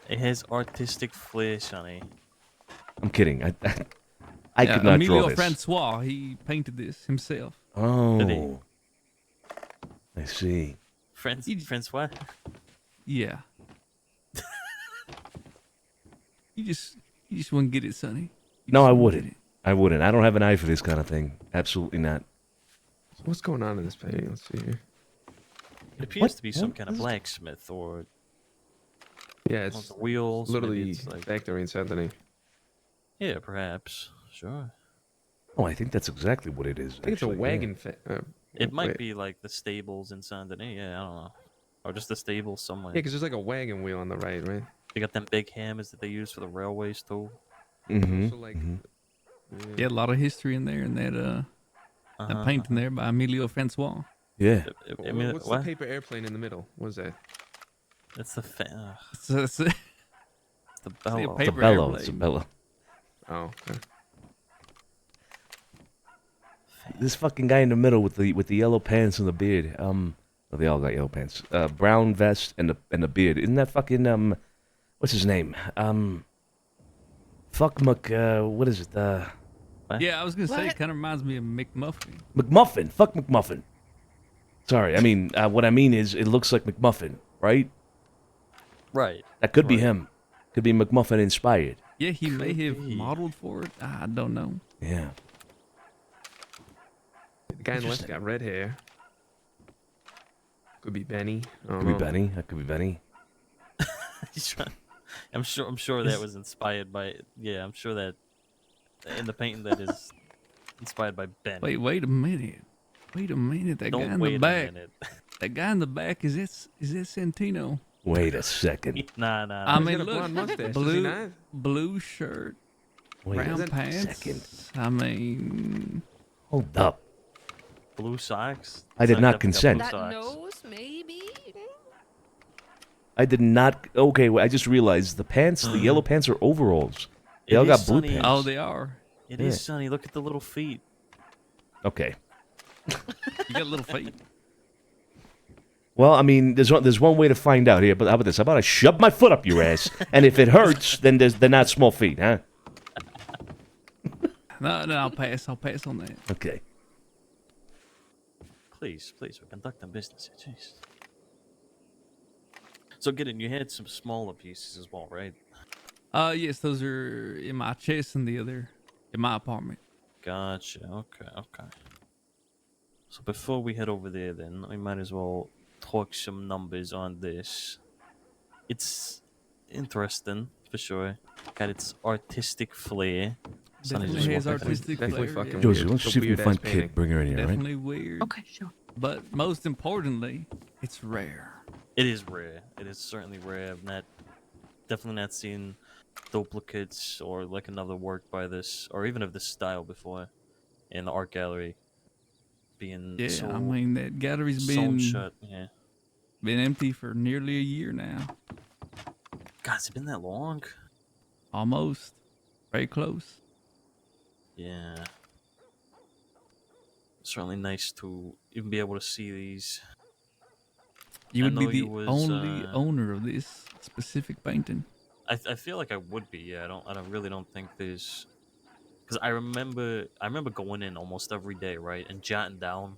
Speaker 3: It has artistic flair, Sonny.
Speaker 2: I'm kidding. I
Speaker 13: Yeah,
Speaker 2: could not
Speaker 13: Emilio
Speaker 2: draw this.
Speaker 13: Francois, he painted this himself.
Speaker 3: Did he?
Speaker 2: Oh. I see.
Speaker 3: Francois?
Speaker 13: Yeah. you just wouldn't get it, Sonny. You
Speaker 2: No,
Speaker 13: just
Speaker 2: I
Speaker 13: wouldn't
Speaker 2: wouldn't.
Speaker 13: get it.
Speaker 2: I wouldn't. I don't have an eye for this kind of thing. Absolutely not.
Speaker 10: So what's going on in this painting? Let's see here.
Speaker 3: It appears
Speaker 2: What?
Speaker 3: to be some
Speaker 2: What
Speaker 3: kind of
Speaker 2: is-
Speaker 3: blacksmith or
Speaker 10: Yeah,
Speaker 3: on
Speaker 10: it's
Speaker 3: the wheels. maybe
Speaker 10: literally
Speaker 3: it's like,
Speaker 10: factory in Saint Denis.
Speaker 3: yeah, perhaps. Sure.
Speaker 2: Oh, I think that's exactly what it is.
Speaker 10: I think it's a
Speaker 2: actually, yeah.
Speaker 10: wagon.
Speaker 3: It might
Speaker 10: wait.
Speaker 3: be like the stables in Saint Denis. Yeah, I don't know. Or just the stables somewhere.
Speaker 10: Yeah, because there's like a wagon wheel on the right, right?
Speaker 3: They got them big hammers that they use for the railways too.
Speaker 2: Mm-hmm.
Speaker 10: So like,
Speaker 13: Yeah, a lot of history in there, and that painting there by Emilio Francois.
Speaker 2: Yeah.
Speaker 3: I mean,
Speaker 10: what's
Speaker 3: what?
Speaker 10: the paper airplane in the middle? What is that?
Speaker 3: It's the
Speaker 13: It's the
Speaker 3: the bellow.
Speaker 2: It's a
Speaker 13: paper
Speaker 2: bellow. It's a
Speaker 13: airplane.
Speaker 2: bellow.
Speaker 10: Oh, okay.
Speaker 2: This fucking guy in the middle with the yellow pants and the beard. Well, they all got yellow pants. Brown vest and the beard. Isn't that fucking what's his name? Fuck Mc. What is it?
Speaker 13: Yeah, I was gonna say
Speaker 4: What?
Speaker 13: it kind of reminds me of McMuffin.
Speaker 2: McMuffin. Fuck McMuffin. Sorry, I mean what I mean is it looks like McMuffin, right?
Speaker 3: Right.
Speaker 2: That could be
Speaker 3: Right.
Speaker 2: him. Could be McMuffin inspired.
Speaker 13: Yeah, he may have
Speaker 3: be.
Speaker 13: modeled for it. I don't know.
Speaker 2: Yeah.
Speaker 10: The guy in the left got red hair. Could be Benny. I don't
Speaker 2: Could be
Speaker 10: know.
Speaker 2: Benny. That could be Benny.
Speaker 3: He's trying. I'm sure that was inspired by. Yeah, I'm sure that in the painting that is inspired by Ben.
Speaker 13: Wait a minute. Wait a minute. That guy
Speaker 3: Don't
Speaker 13: in
Speaker 3: wait
Speaker 13: the
Speaker 3: a
Speaker 13: back.
Speaker 3: minute.
Speaker 13: That guy in the back is that Santino?
Speaker 2: Wait a second.
Speaker 3: Nah, nah.
Speaker 13: I
Speaker 10: He's
Speaker 13: mean,
Speaker 10: got a
Speaker 13: look,
Speaker 10: blonde mustache, does he not?
Speaker 13: blue shirt,
Speaker 2: Wait
Speaker 13: brown
Speaker 2: a
Speaker 13: pants.
Speaker 2: second.
Speaker 13: I mean,
Speaker 2: Hold up.
Speaker 3: Blue socks.
Speaker 2: I did
Speaker 3: Sonny
Speaker 2: not
Speaker 3: definitely got
Speaker 2: consent.
Speaker 3: blue
Speaker 4: That
Speaker 3: socks.
Speaker 4: nose, maybe.
Speaker 2: I did not. Okay, wait, I just realized the pants, the yellow pants are overalls. They
Speaker 3: It
Speaker 2: all
Speaker 3: is
Speaker 2: got blue
Speaker 3: Sonny.
Speaker 2: pants.
Speaker 13: oh, they are.
Speaker 3: It is
Speaker 2: Yeah.
Speaker 3: Sonny. Look at the little feet.
Speaker 2: Okay.
Speaker 13: You got little feet.
Speaker 2: Well, I mean, there's one way to find out here. But how about this? How about I shove my foot up your ass, and if it hurts, then they're not small feet, huh?
Speaker 13: No, I'll pass. I'll pass on that.
Speaker 2: Okay.
Speaker 3: Please, we're conducting business here. Jeez. So, Gideon, you had some smaller pieces as well, right?
Speaker 13: Yes, those are in my chest and the other in my apartment.
Speaker 3: Gotcha. Okay. So before we head over there, then we might as well talk some numbers on this. It's interesting for sure. Got its artistic flair. Sonny
Speaker 13: Definitely
Speaker 3: just
Speaker 13: has
Speaker 3: walked back.
Speaker 13: artistic
Speaker 10: Definitely
Speaker 13: flair.
Speaker 10: fucking
Speaker 13: yeah.
Speaker 2: Josie,
Speaker 10: weird.
Speaker 2: let's
Speaker 10: It's
Speaker 2: see
Speaker 10: a
Speaker 2: if we can
Speaker 10: weird-ass
Speaker 2: find
Speaker 10: painting.
Speaker 2: Kid. Bring her in here, right?
Speaker 13: Definitely weird.
Speaker 7: Okay, sure.
Speaker 13: But most importantly, it's rare.
Speaker 3: It is rare. It is certainly rare. I've definitely not seen duplicates or like another work by this, or even of this style before, in the art gallery. Being
Speaker 13: Yeah,
Speaker 3: so
Speaker 13: I mean that gallery's
Speaker 3: sewn
Speaker 13: been
Speaker 3: shut. Yeah.
Speaker 13: been empty for nearly a year now.
Speaker 3: God, has it been that long?
Speaker 13: Almost. Very close.
Speaker 3: Yeah. Certainly nice to even be able to see these.
Speaker 13: You
Speaker 3: I
Speaker 13: would be
Speaker 3: know
Speaker 13: the
Speaker 3: you was,
Speaker 13: only owner of this specific painting.
Speaker 3: I feel like I would be. Yeah, I really don't think there's, because I remember going in almost every day, right, and jotting down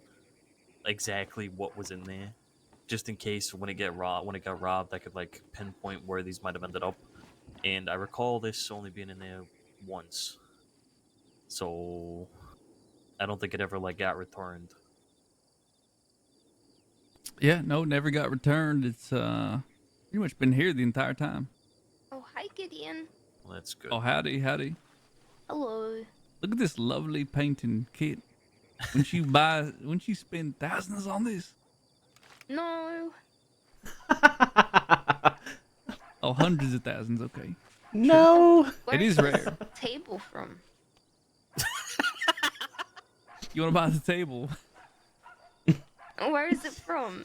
Speaker 3: exactly what was in there, just in case when it got robbed, I could like pinpoint where these might have ended up. And I recall this only being in there once, so I don't think it ever like got returned.
Speaker 13: Yeah, no, never got returned. It's pretty much been here the entire time.
Speaker 11: Oh, hi, Gideon.
Speaker 3: Well, that's good.
Speaker 13: Oh, howdy, howdy.
Speaker 11: Hello.
Speaker 13: Look at this lovely painting kit. Wouldn't you spend thousands on this?
Speaker 11: No.
Speaker 13: Oh, hundreds of thousands, okay.
Speaker 2: No.
Speaker 11: Where's
Speaker 13: It is
Speaker 11: this
Speaker 13: rare.
Speaker 11: table from?
Speaker 13: You want to buy the table?
Speaker 11: Where is it from?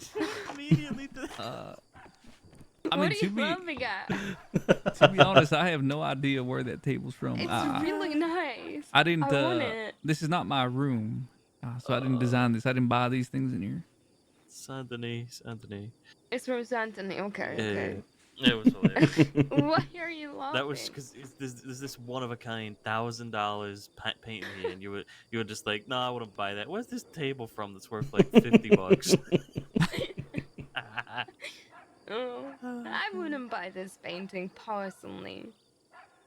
Speaker 3: Immediately.
Speaker 13: I
Speaker 11: What
Speaker 13: mean,
Speaker 11: are you laughing at?
Speaker 13: to be honest, I have no idea where that table's from.
Speaker 11: It's really nice.
Speaker 13: I didn't.
Speaker 11: I want it.
Speaker 13: This is not my room, so I didn't design this. I didn't buy these things in here.
Speaker 3: Santini.
Speaker 11: It's from Santini. Okay, okay.
Speaker 3: It was hilarious.
Speaker 11: Why are you laughing?
Speaker 3: That was because there's this one of a kind $1,000 painting here, and you were just like, no, I wouldn't buy that. Where's this table from that's worth like $50?
Speaker 11: Oh, I wouldn't buy this painting personally.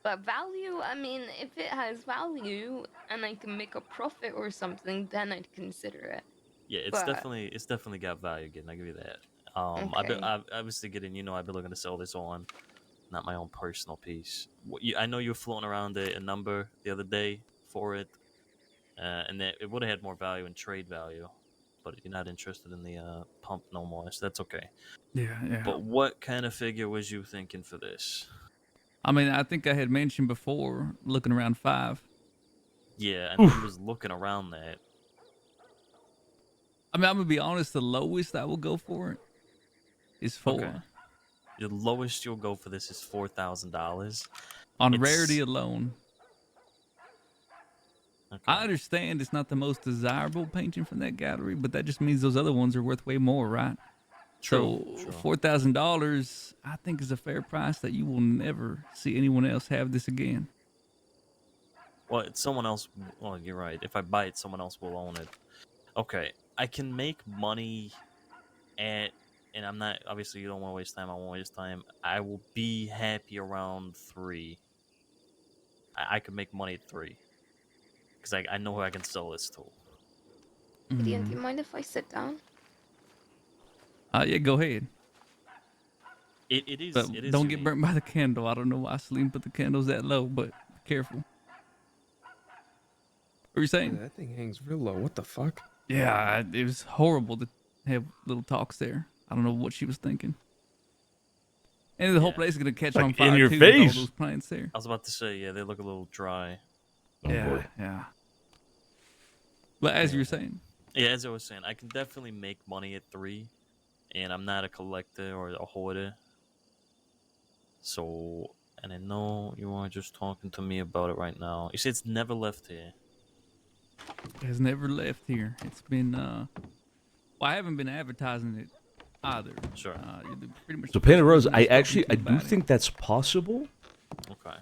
Speaker 11: But value, I mean, if it has value and I can make a profit or something, then I'd consider it.
Speaker 3: Yeah, it's
Speaker 11: But-
Speaker 3: definitely got value. Again, I give you that. I've been
Speaker 11: Okay.
Speaker 3: obviously getting, I've been looking to sell this on, not my own personal piece. I know you were floating around a number the other day for it, and that it would have had more value in trade value, but you're not interested in the pump no more, so that's okay.
Speaker 13: Yeah.
Speaker 3: But what kind of figure was you thinking for this?
Speaker 13: I mean, I think I had mentioned before, looking around 5.
Speaker 3: Yeah, I know you was looking around that.
Speaker 13: I mean, I'm gonna be honest. The lowest I will go for it is 4.
Speaker 3: Okay. The lowest you'll go for this is $4,000
Speaker 13: On rarity alone.
Speaker 3: Okay.
Speaker 13: I understand it's not the most desirable painting from that gallery, but that just means those other ones are worth way more, right?
Speaker 3: True.
Speaker 13: So $4,000, I think, is a fair price that you will never see anyone else have this again.
Speaker 3: Well, it's someone else. Well, you're right. If I buy it, someone else will own it. Okay, I can make money and I'm not. Obviously, you don't want to waste time. I won't waste time. I will be happy around 3. I can make money at 3 because I know who I can sell this to.
Speaker 11: Gideon, do you mind if I sit down?
Speaker 13: Yeah, go ahead.
Speaker 3: It is.
Speaker 13: But
Speaker 3: It is.
Speaker 13: don't get
Speaker 3: unique.
Speaker 13: burnt by the candle. I don't know why Celine put the candles that low, but be careful. What were you saying?
Speaker 10: That thing hangs real low. What the fuck?
Speaker 13: Yeah, it was horrible to have little talks there. I don't know what she was thinking. And the whole place is gonna catch
Speaker 2: Like
Speaker 13: on fire
Speaker 2: in your
Speaker 13: too
Speaker 2: face.
Speaker 13: with all those plants there.
Speaker 3: I was about to say, yeah, they look a little dry.
Speaker 13: Yeah. But as you were saying,
Speaker 3: Yeah, as I was saying, I can definitely make money at 3, and I'm not a collector or a hoarder. So, and I know you are just talking to me about it right now. You say it's never left here.
Speaker 13: it has never left here. It's been well, I haven't been advertising it either.
Speaker 3: Sure.
Speaker 13: You're pretty much
Speaker 2: So
Speaker 13: the
Speaker 2: Painted
Speaker 13: first
Speaker 2: Rose,
Speaker 13: person
Speaker 2: I
Speaker 13: I've spoken
Speaker 2: actually
Speaker 13: to
Speaker 2: I do
Speaker 13: about it.
Speaker 2: think that's possible.
Speaker 3: Okay.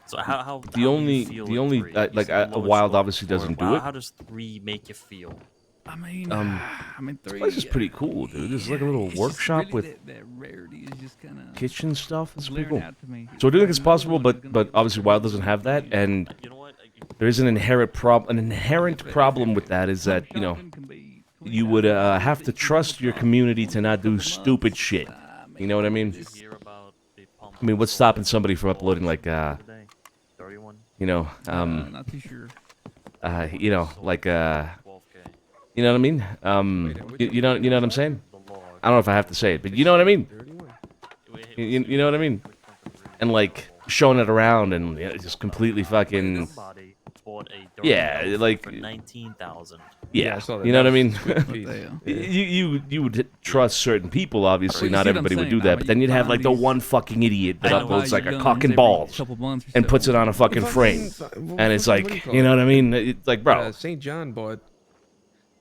Speaker 3: So
Speaker 2: The
Speaker 3: how do you
Speaker 2: only
Speaker 3: feel
Speaker 2: the
Speaker 3: at
Speaker 2: only
Speaker 3: 3? You
Speaker 2: like
Speaker 3: said the lowest
Speaker 2: Wild
Speaker 3: you'll
Speaker 2: obviously
Speaker 3: go for.
Speaker 2: doesn't do it.
Speaker 3: How does 3 make you feel?
Speaker 13: I mean,
Speaker 2: This
Speaker 13: 3.
Speaker 2: place is pretty cool, dude. This is like a little
Speaker 13: it's just
Speaker 2: workshop
Speaker 13: really
Speaker 2: with
Speaker 13: that rarity is just kind of
Speaker 2: kitchen stuff. It's pretty
Speaker 13: glaring
Speaker 2: cool.
Speaker 13: out to me.
Speaker 2: So I do think it's
Speaker 13: Another
Speaker 2: possible,
Speaker 13: one is
Speaker 2: but
Speaker 13: gonna be
Speaker 2: obviously Wild doesn't have that, and
Speaker 3: You know what?
Speaker 2: there is an inherent problem with that is that you would have to trust your community to not do stupid shit. You know what I mean?
Speaker 3: Hear about the pump
Speaker 2: I mean, what's stopping somebody from uploading like
Speaker 3: today?
Speaker 2: You know,
Speaker 13: not too sure.
Speaker 2: you know, like you know what I mean? You know what I'm saying? I don't know if I have to say it, but you know what I mean? You know what I mean? And like showing it around and just completely fucking. Yeah, like.
Speaker 3: For 19,000.
Speaker 2: Yeah,
Speaker 10: I saw that.
Speaker 2: you know what I mean?
Speaker 10: Yeah.
Speaker 2: You would trust certain people, obviously.
Speaker 13: Well, you
Speaker 2: Not
Speaker 13: see what I'm
Speaker 2: everybody would do
Speaker 13: saying,
Speaker 2: that,
Speaker 13: now,
Speaker 2: but then
Speaker 13: you
Speaker 2: you'd have
Speaker 13: find
Speaker 2: like the
Speaker 13: these-
Speaker 2: one fucking idiot that
Speaker 13: I know
Speaker 2: uploads
Speaker 13: how
Speaker 2: like a
Speaker 13: young
Speaker 2: cock and
Speaker 13: every
Speaker 2: balls
Speaker 13: couple months or
Speaker 2: and
Speaker 13: so.
Speaker 2: puts it on a fucking frame, and it's like, you know what I mean? It's like, bro,
Speaker 10: St. John bought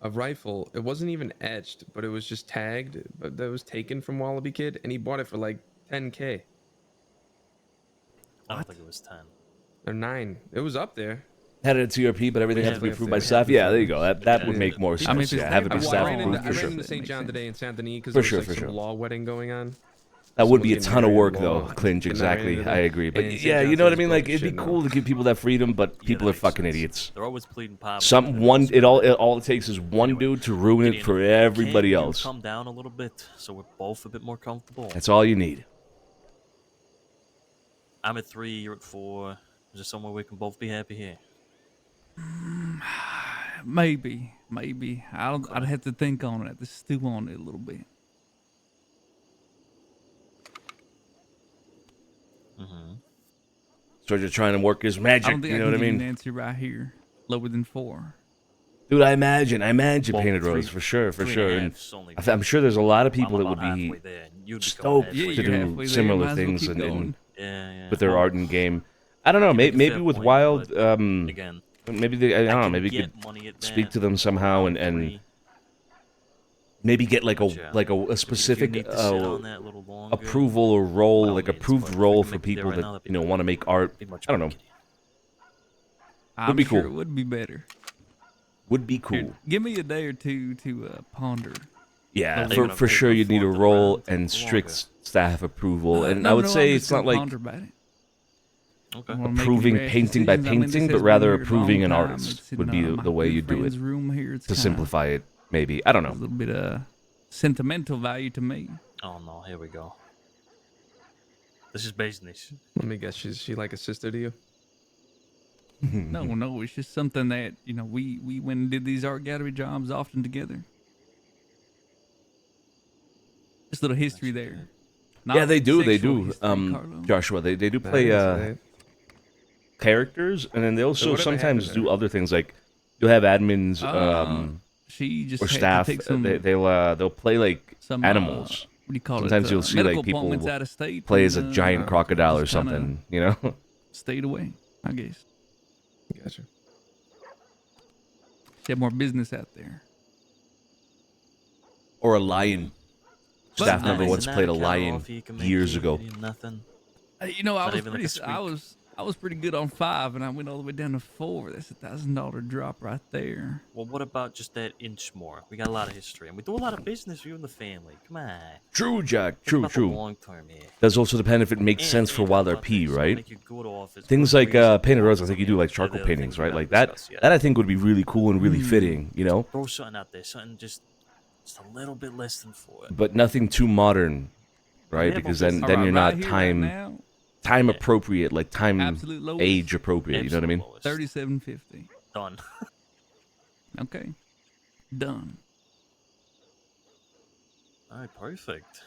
Speaker 10: a rifle. It wasn't even etched, but it was just tagged. But that was taken from Wallaby Kid, and he bought it for like 10K
Speaker 3: I don't think it was 10.
Speaker 10: or 9. It was up there.
Speaker 2: had it at TRP, but everything
Speaker 10: Yeah,
Speaker 2: has to be
Speaker 10: we
Speaker 2: approved
Speaker 10: have
Speaker 2: by
Speaker 10: to-
Speaker 2: staff.
Speaker 10: we have
Speaker 2: Yeah,
Speaker 10: to-
Speaker 2: there you go. That would make more
Speaker 10: I mean,
Speaker 2: sense.
Speaker 13: if it's
Speaker 2: Yeah, have it be
Speaker 13: tagged,
Speaker 2: staff
Speaker 13: I ran
Speaker 2: approved
Speaker 10: I
Speaker 2: for
Speaker 10: ran
Speaker 2: sure.
Speaker 10: into St. John today in Saint Denis because
Speaker 2: For
Speaker 10: there was
Speaker 2: sure,
Speaker 10: like
Speaker 2: for
Speaker 10: some
Speaker 2: sure.
Speaker 10: law wedding going on.
Speaker 2: That would
Speaker 10: Someone
Speaker 2: be a
Speaker 10: getting
Speaker 2: ton of
Speaker 10: married
Speaker 2: work
Speaker 10: in
Speaker 2: though,
Speaker 10: law,
Speaker 2: Clinch.
Speaker 10: getting married
Speaker 2: Exactly,
Speaker 10: and
Speaker 2: I agree. But
Speaker 10: St.
Speaker 2: yeah, you
Speaker 10: John
Speaker 2: know what I
Speaker 10: says
Speaker 2: mean. Like
Speaker 10: bullshit
Speaker 2: it'd be
Speaker 10: now.
Speaker 2: cool to give people that freedom, but
Speaker 3: Yeah,
Speaker 2: people
Speaker 3: that
Speaker 2: are
Speaker 3: makes
Speaker 2: fucking
Speaker 3: sense.
Speaker 2: idiots.
Speaker 3: They're always pleading poverty.
Speaker 2: Some one, all it takes is one dude to ruin it for everybody
Speaker 3: Can't you
Speaker 2: else.
Speaker 3: Calm down a little bit, so we're both a bit more comfortable.
Speaker 2: That's all you need.
Speaker 3: I'm at 3, you're at 4. Is there somewhere we can both be happy here?
Speaker 13: Maybe. I'd have to think on it, to stew on it a little bit.
Speaker 2: So you're trying to work his
Speaker 13: I
Speaker 2: magic.
Speaker 13: don't think
Speaker 2: You know
Speaker 13: I
Speaker 2: what I
Speaker 13: can give you
Speaker 2: mean?
Speaker 13: an answer right here. Lower than 4.
Speaker 2: Dude, I imagine
Speaker 3: Well,
Speaker 2: Painted
Speaker 3: 3
Speaker 2: Rose for sure.
Speaker 3: 3.5
Speaker 2: And's
Speaker 3: only
Speaker 2: I'm sure there's a lot of people
Speaker 3: I'm
Speaker 2: that would
Speaker 3: about
Speaker 2: be
Speaker 3: halfway there, and you'd be
Speaker 2: stoked
Speaker 3: going
Speaker 13: Yeah,
Speaker 2: to
Speaker 13: you're
Speaker 2: do
Speaker 13: halfway there,
Speaker 2: similar
Speaker 13: might as well
Speaker 2: things
Speaker 13: keep
Speaker 2: and
Speaker 13: going.
Speaker 3: Yeah.
Speaker 2: with their
Speaker 3: Well,
Speaker 2: art and game. I don't know.
Speaker 3: you make a
Speaker 2: Maybe
Speaker 3: fair
Speaker 2: with
Speaker 3: point,
Speaker 2: Wild,
Speaker 3: but again,
Speaker 2: maybe they, I don't know.
Speaker 3: can
Speaker 2: Maybe you
Speaker 3: get
Speaker 2: could
Speaker 3: money at
Speaker 2: speak
Speaker 3: that
Speaker 2: to them somehow and
Speaker 3: around 3.
Speaker 2: maybe get like
Speaker 3: Yeah.
Speaker 2: a specific
Speaker 3: need to sit on that a little longer,
Speaker 2: approval or role,
Speaker 3: by all
Speaker 2: like
Speaker 3: means,
Speaker 2: approved
Speaker 3: but if we
Speaker 2: role
Speaker 3: can
Speaker 2: for
Speaker 3: make it there
Speaker 2: people
Speaker 3: right
Speaker 2: that
Speaker 3: now, that'd be
Speaker 2: you know
Speaker 3: better.
Speaker 2: want to make art.
Speaker 3: Be much
Speaker 2: I don't know.
Speaker 3: better.
Speaker 13: I'm
Speaker 2: be
Speaker 13: sure
Speaker 2: cool.
Speaker 13: it would be better.
Speaker 2: Would be cool.
Speaker 13: Here, give me a day or two to ponder.
Speaker 2: Yeah,
Speaker 3: They're gonna
Speaker 2: for
Speaker 3: take
Speaker 2: sure
Speaker 3: the
Speaker 2: you'd need a
Speaker 3: fourth
Speaker 2: role
Speaker 3: round,
Speaker 2: and
Speaker 3: take
Speaker 2: strict
Speaker 3: longer.
Speaker 2: staff approval. And I
Speaker 13: No,
Speaker 2: would
Speaker 13: no,
Speaker 2: say
Speaker 13: I'm
Speaker 2: it's
Speaker 13: just
Speaker 2: not
Speaker 13: gonna
Speaker 2: like
Speaker 13: ponder about it.
Speaker 3: Okay.
Speaker 13: I wanna make any
Speaker 2: approving
Speaker 13: rash
Speaker 2: painting by
Speaker 13: decisions. I mean, this
Speaker 2: painting,
Speaker 13: has
Speaker 2: but
Speaker 13: been
Speaker 2: rather
Speaker 13: here a
Speaker 2: approving
Speaker 13: long
Speaker 2: an
Speaker 13: time.
Speaker 2: artist
Speaker 13: It's
Speaker 2: would
Speaker 13: in,
Speaker 2: be
Speaker 13: my
Speaker 2: the way
Speaker 13: good
Speaker 2: you do it.
Speaker 13: friend's room here. It's
Speaker 2: To
Speaker 13: kinda
Speaker 2: simplify it, maybe. I don't
Speaker 13: a
Speaker 2: know.
Speaker 13: little bit of sentimental value to me.
Speaker 3: Oh no, here we go. This is business.
Speaker 10: Let me guess. She like a sister to you?
Speaker 13: No, it's just something that we went and did these art gallery jobs often together. Just a little history there.
Speaker 2: Yeah,
Speaker 13: Not
Speaker 2: they do. They
Speaker 13: sexual
Speaker 2: do.
Speaker 13: history, Carlo.
Speaker 2: Joshua, they do play
Speaker 10: Nice,
Speaker 2: characters, and then they also
Speaker 10: whatever
Speaker 2: sometimes
Speaker 10: happened
Speaker 2: do
Speaker 10: there?
Speaker 2: other things. Like you'll have admins
Speaker 13: She just
Speaker 2: or
Speaker 13: had to
Speaker 2: staff.
Speaker 13: take some
Speaker 2: They'll play like
Speaker 13: some,
Speaker 2: animals.
Speaker 13: what do you call
Speaker 2: Sometimes
Speaker 13: it?
Speaker 2: you'll see
Speaker 13: medical
Speaker 2: like people
Speaker 13: appointments out of state
Speaker 2: play
Speaker 13: and,
Speaker 2: as a giant crocodile or
Speaker 13: just kinda
Speaker 2: something. You know.
Speaker 13: stayed away, I guess.
Speaker 10: Gotcha.
Speaker 13: She had more business out there.
Speaker 2: Or a lion.
Speaker 13: But
Speaker 2: Staff
Speaker 13: nice.
Speaker 2: member once
Speaker 3: Isn't that
Speaker 2: played a
Speaker 3: a counter
Speaker 2: lion
Speaker 3: offer you can make
Speaker 2: years
Speaker 3: you?
Speaker 2: ago.
Speaker 3: Nothing.
Speaker 13: I
Speaker 3: Not
Speaker 13: was
Speaker 3: even like a squeak.
Speaker 13: I was pretty good on 5, and I went all the way down to 4. That's $1,000 drop right there.
Speaker 3: Well, what about just that inch more? We got a lot of history, and we do a lot of business for you and the family. Come on.
Speaker 2: True, Jack.
Speaker 3: Think
Speaker 2: True,
Speaker 3: about the
Speaker 2: true.
Speaker 3: long term here.
Speaker 2: Does also depend if it makes sense for
Speaker 3: how about
Speaker 2: WildRP,
Speaker 3: this?
Speaker 2: right?
Speaker 3: Make you good office,
Speaker 2: Things
Speaker 3: good
Speaker 2: like
Speaker 3: reason.
Speaker 2: Painted Rose, I think you do like
Speaker 3: They're
Speaker 2: charcoal
Speaker 3: the other
Speaker 2: paintings,
Speaker 3: things we
Speaker 2: right?
Speaker 3: haven't
Speaker 2: Like that.
Speaker 3: discussed yet.
Speaker 2: That I think would be really cool and really fitting, you know.
Speaker 3: Throw something out there, something just a little bit less than 4.
Speaker 2: But nothing too modern, right?
Speaker 3: Yeah,
Speaker 2: Because
Speaker 3: but
Speaker 2: then
Speaker 3: this-
Speaker 2: then
Speaker 13: Alright,
Speaker 2: you're
Speaker 13: right
Speaker 2: not
Speaker 13: here, right
Speaker 2: time
Speaker 13: now,
Speaker 2: appropriate, like time
Speaker 13: Absolute lowest.
Speaker 2: age appropriate. You know what I mean?
Speaker 3: Absolute lowest.
Speaker 13: $3,750.
Speaker 3: Done.
Speaker 13: Okay. Done.
Speaker 3: All right, perfect.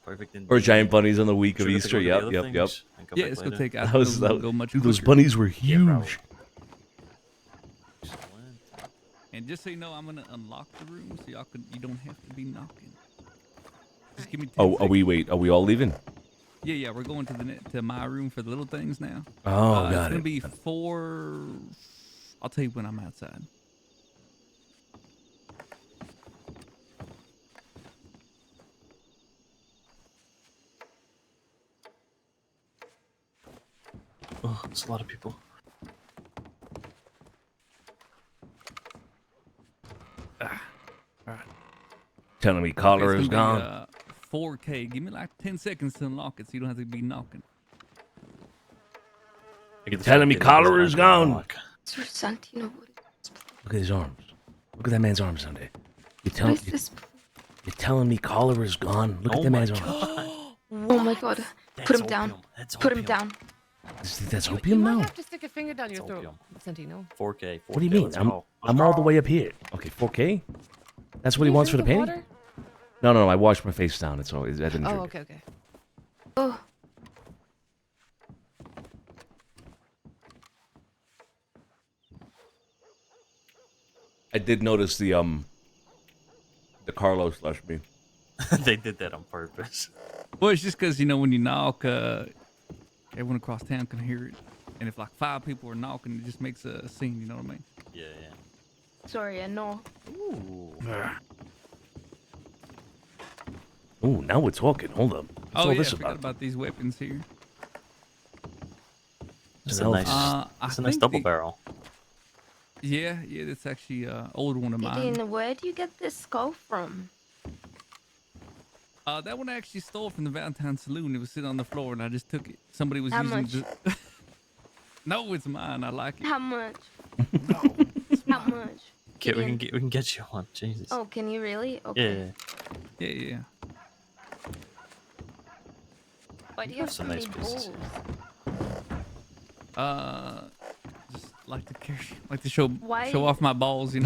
Speaker 3: Perfect indeed.
Speaker 2: Or giant bunnies on the week of
Speaker 3: Should we
Speaker 2: Easter.
Speaker 3: take a
Speaker 2: Yep,
Speaker 3: look at the
Speaker 2: yep,
Speaker 3: other
Speaker 2: yep.
Speaker 3: things and come
Speaker 13: Yeah,
Speaker 3: back
Speaker 13: it's gonna
Speaker 3: later?
Speaker 13: take. I
Speaker 2: That
Speaker 13: think
Speaker 2: was
Speaker 13: it'll go much
Speaker 2: dude, those
Speaker 13: quicker.
Speaker 2: bunnies were
Speaker 3: Yeah, probably.
Speaker 2: huge.
Speaker 3: Excellent.
Speaker 13: And just so you know, I'm gonna unlock the room so you don't have to be knocking. Just give me 10
Speaker 2: Oh,
Speaker 13: seconds.
Speaker 2: are we all leaving?
Speaker 13: Yeah, we're going to my room for the little things now.
Speaker 2: Oh,
Speaker 13: It's
Speaker 2: got
Speaker 13: gonna
Speaker 2: it.
Speaker 13: be 4. I'll tell you when I'm outside.
Speaker 3: Oh, it's a lot of people.
Speaker 2: Telling me collar
Speaker 13: It's
Speaker 2: is
Speaker 13: gonna be,
Speaker 2: gone.
Speaker 13: 4K. Give me like 10 seconds to unlock it so you don't have to be knocking.
Speaker 2: Telling me collar is gone.
Speaker 11: Sir Santino,
Speaker 2: Look at his arms. Look at that man's arms, Sunday.
Speaker 11: what is this?
Speaker 2: You're telling me collar is gone. Look at
Speaker 3: Oh
Speaker 2: that
Speaker 3: my
Speaker 2: man's arms.
Speaker 11: Oh my god. Put him down.
Speaker 3: That's
Speaker 11: Put him
Speaker 3: opium.
Speaker 11: down.
Speaker 2: That's
Speaker 4: You
Speaker 2: opium
Speaker 4: might
Speaker 2: now?
Speaker 4: have to stick a finger down your
Speaker 3: It's
Speaker 4: throat,
Speaker 3: opium.
Speaker 4: Santino.
Speaker 3: 4K.
Speaker 2: What do you mean?
Speaker 3: Let's go.
Speaker 2: I'm all the way up here. Okay, 4K? That's what he
Speaker 4: Can you
Speaker 2: wants for the
Speaker 4: drink
Speaker 2: panty?
Speaker 4: water?
Speaker 2: No, I washed my face down. It's always, I didn't
Speaker 4: Oh,
Speaker 2: drink
Speaker 4: okay,
Speaker 2: it.
Speaker 4: okay.
Speaker 11: Oh,
Speaker 2: I did notice the Carlos slash me.
Speaker 3: They did that on purpose.
Speaker 13: Well, it's just because, when you knock, everyone across town can hear it. And if like 5 people are knocking, it just makes a scene, you know what I mean?
Speaker 3: Yeah.
Speaker 11: sorry, I know.
Speaker 2: Ooh, now we're talking. Hold up. What's
Speaker 13: Oh,
Speaker 2: all
Speaker 13: yeah,
Speaker 2: this
Speaker 13: I forgot
Speaker 2: about?
Speaker 13: about these weapons here.
Speaker 3: It's
Speaker 2: Hell,
Speaker 3: a nice, it's a nice double barrel.
Speaker 13: Yeah, that's actually an older one of mine.
Speaker 11: Gideon, where do you get this skull from?
Speaker 13: That one I actually stole from the Valentine Saloon. It was sitting on the floor, and I just took it. Somebody was
Speaker 11: How
Speaker 13: using
Speaker 11: much?
Speaker 13: it. No, it's mine. I like it.
Speaker 11: How much? How much?
Speaker 3: Okay, we
Speaker 11: Gideon?
Speaker 3: can get you one. Jesus.
Speaker 11: Oh, can you really? Okay.
Speaker 3: Yeah.
Speaker 11: Why do you
Speaker 3: You have
Speaker 11: have so
Speaker 3: some
Speaker 11: many
Speaker 3: nice pieces.
Speaker 11: balls?
Speaker 13: Just like to show
Speaker 11: Why-
Speaker 13: show off my balls,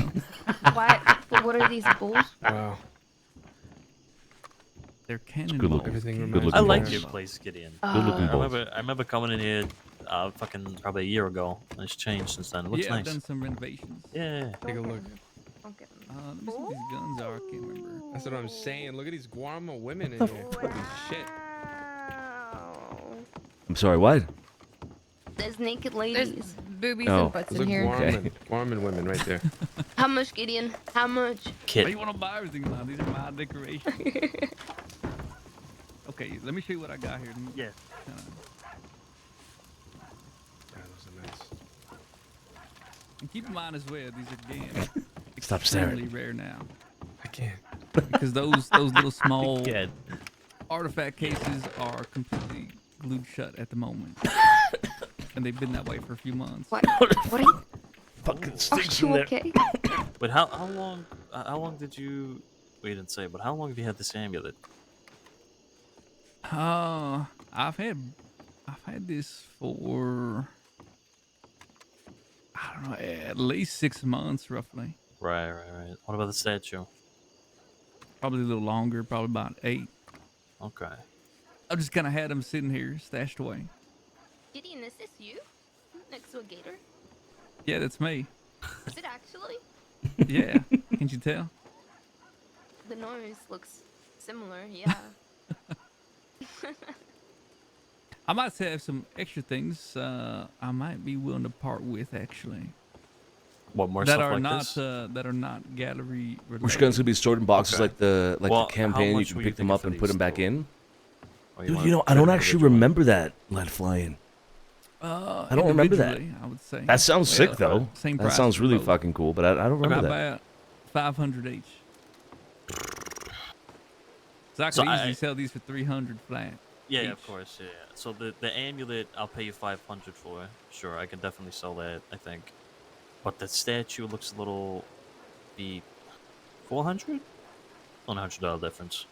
Speaker 11: Why? But what are these balls?
Speaker 10: Wow.
Speaker 13: They're cannon
Speaker 2: good
Speaker 13: balls.
Speaker 2: looking.
Speaker 10: Everything
Speaker 2: Good
Speaker 10: reminds
Speaker 2: looking
Speaker 3: I
Speaker 10: me
Speaker 3: like
Speaker 10: of-
Speaker 3: your place, Gideon.
Speaker 2: Good looking
Speaker 3: I
Speaker 2: balls.
Speaker 3: remember coming in here, fucking probably a year ago. And it's changed since then. It looks
Speaker 13: Yeah, I've
Speaker 3: nice.
Speaker 13: done some renovations.
Speaker 3: Yeah.
Speaker 10: Take a look.
Speaker 11: Okay.
Speaker 13: Let me see what these guns are. I can't remember.
Speaker 10: That's what I'm saying. Look at these Guarma women in here. Holy shit.
Speaker 11: Wow.
Speaker 2: I'm sorry, what?
Speaker 11: There's naked
Speaker 4: There's
Speaker 11: ladies.
Speaker 4: boobies
Speaker 2: Oh.
Speaker 4: and butts
Speaker 10: Those
Speaker 4: in
Speaker 10: are
Speaker 4: here.
Speaker 10: Guarman, Guarman women right there.
Speaker 11: How much, Gideon? How much?
Speaker 13: Why
Speaker 3: Kid.
Speaker 13: you want to buy everything now? These are my decorations. Okay, let me show you what I got here.
Speaker 3: Yeah.
Speaker 10: Yeah, those are nice.
Speaker 13: And keep in mind as well, these are again
Speaker 2: Stop
Speaker 13: extremely
Speaker 2: staring.
Speaker 13: rare now
Speaker 10: I can't.
Speaker 13: because those little small
Speaker 3: Kid.
Speaker 13: artifact cases are completely glued shut at the moment, and they've been that way for a few months.
Speaker 11: What? What are you?
Speaker 2: Fucking
Speaker 11: Are
Speaker 2: stinks in
Speaker 11: you
Speaker 2: there.
Speaker 11: okay?
Speaker 3: But how long did you? We didn't say, but how long have you had this amulet?
Speaker 13: I've had this for I don't know, at least 6 months roughly.
Speaker 3: Right. What about the statue?
Speaker 13: Probably a little longer, probably about 8.
Speaker 3: Okay.
Speaker 13: I've just kind of had them sitting here stashed away.
Speaker 11: Gideon, is this you? Next to a gator?
Speaker 13: Yeah, that's me.
Speaker 11: Is it actually?
Speaker 13: Yeah, can't you tell?
Speaker 11: The nose looks similar, yeah.
Speaker 13: I might have some extra things I might be willing to part with actually.
Speaker 3: What more
Speaker 13: that
Speaker 3: stuff
Speaker 13: are
Speaker 3: like
Speaker 13: not
Speaker 3: this?
Speaker 13: that are not gallery related.
Speaker 2: Which guns gonna be stored in boxes
Speaker 3: Okay.
Speaker 2: like the
Speaker 3: Well,
Speaker 2: the
Speaker 3: how
Speaker 2: campaign? You
Speaker 3: much
Speaker 2: can
Speaker 3: were you
Speaker 2: pick them
Speaker 3: thinking
Speaker 2: up
Speaker 3: for
Speaker 2: and put
Speaker 3: these
Speaker 2: them back
Speaker 3: total?
Speaker 2: in.
Speaker 3: Or
Speaker 2: Dude,
Speaker 3: wanna
Speaker 2: I
Speaker 3: put
Speaker 2: don't
Speaker 3: it
Speaker 2: actually
Speaker 3: individually?
Speaker 2: remember that lead flying. I don't remember that.
Speaker 13: Individually, I would say.
Speaker 2: That sounds
Speaker 13: Well,
Speaker 2: sick though.
Speaker 13: Same
Speaker 2: That
Speaker 13: price
Speaker 2: sounds
Speaker 13: for
Speaker 2: really
Speaker 13: both.
Speaker 2: fucking cool, but I don't remember that.
Speaker 13: About 500 each. So I could
Speaker 3: So
Speaker 13: easily sell these for 300 flat.
Speaker 3: Yeah,
Speaker 13: each.
Speaker 3: of course. Yeah. So the amulet, I'll pay you 500 for. Sure, I can definitely sell that. I think. But the statue looks a little. Be 400? $100 difference.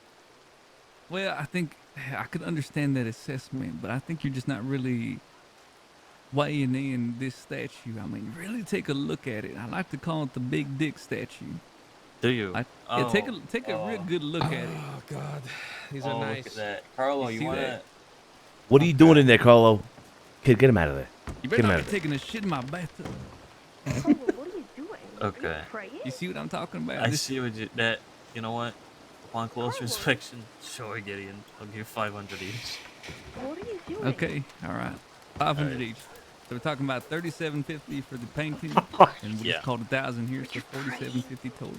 Speaker 13: Well, I think I could understand that assessment, but I think you're just not really weighing in this statue. I mean, really take a look at it. I like to call it the big dick statue.
Speaker 3: Do you?
Speaker 13: Yeah, take a real good look at it.
Speaker 10: Oh god, these
Speaker 3: Oh,
Speaker 10: are
Speaker 3: look
Speaker 10: nice.
Speaker 3: at that. Carlo,
Speaker 13: You
Speaker 3: you
Speaker 13: see
Speaker 3: want
Speaker 13: that?
Speaker 2: What are you doing in there, Carlo? Kid, get him out of there.
Speaker 13: You
Speaker 2: Get
Speaker 13: better
Speaker 2: him
Speaker 13: not
Speaker 2: out
Speaker 13: be
Speaker 2: of there.
Speaker 13: taking a shit in my bathtub.
Speaker 11: What are you doing?
Speaker 3: Okay.
Speaker 11: Praying?
Speaker 13: You see what I'm talking about?
Speaker 3: I
Speaker 13: This-
Speaker 3: see what you. You know what? Upon closer inspection, sure, Gideon. I'll give you 500 each.
Speaker 11: What are you doing?
Speaker 13: Okay, all right. 500
Speaker 3: Alright.
Speaker 13: each. So we're talking about 37.50 for the painting, and we
Speaker 3: Yeah.
Speaker 13: just called 1,000 here, so 47.50 total.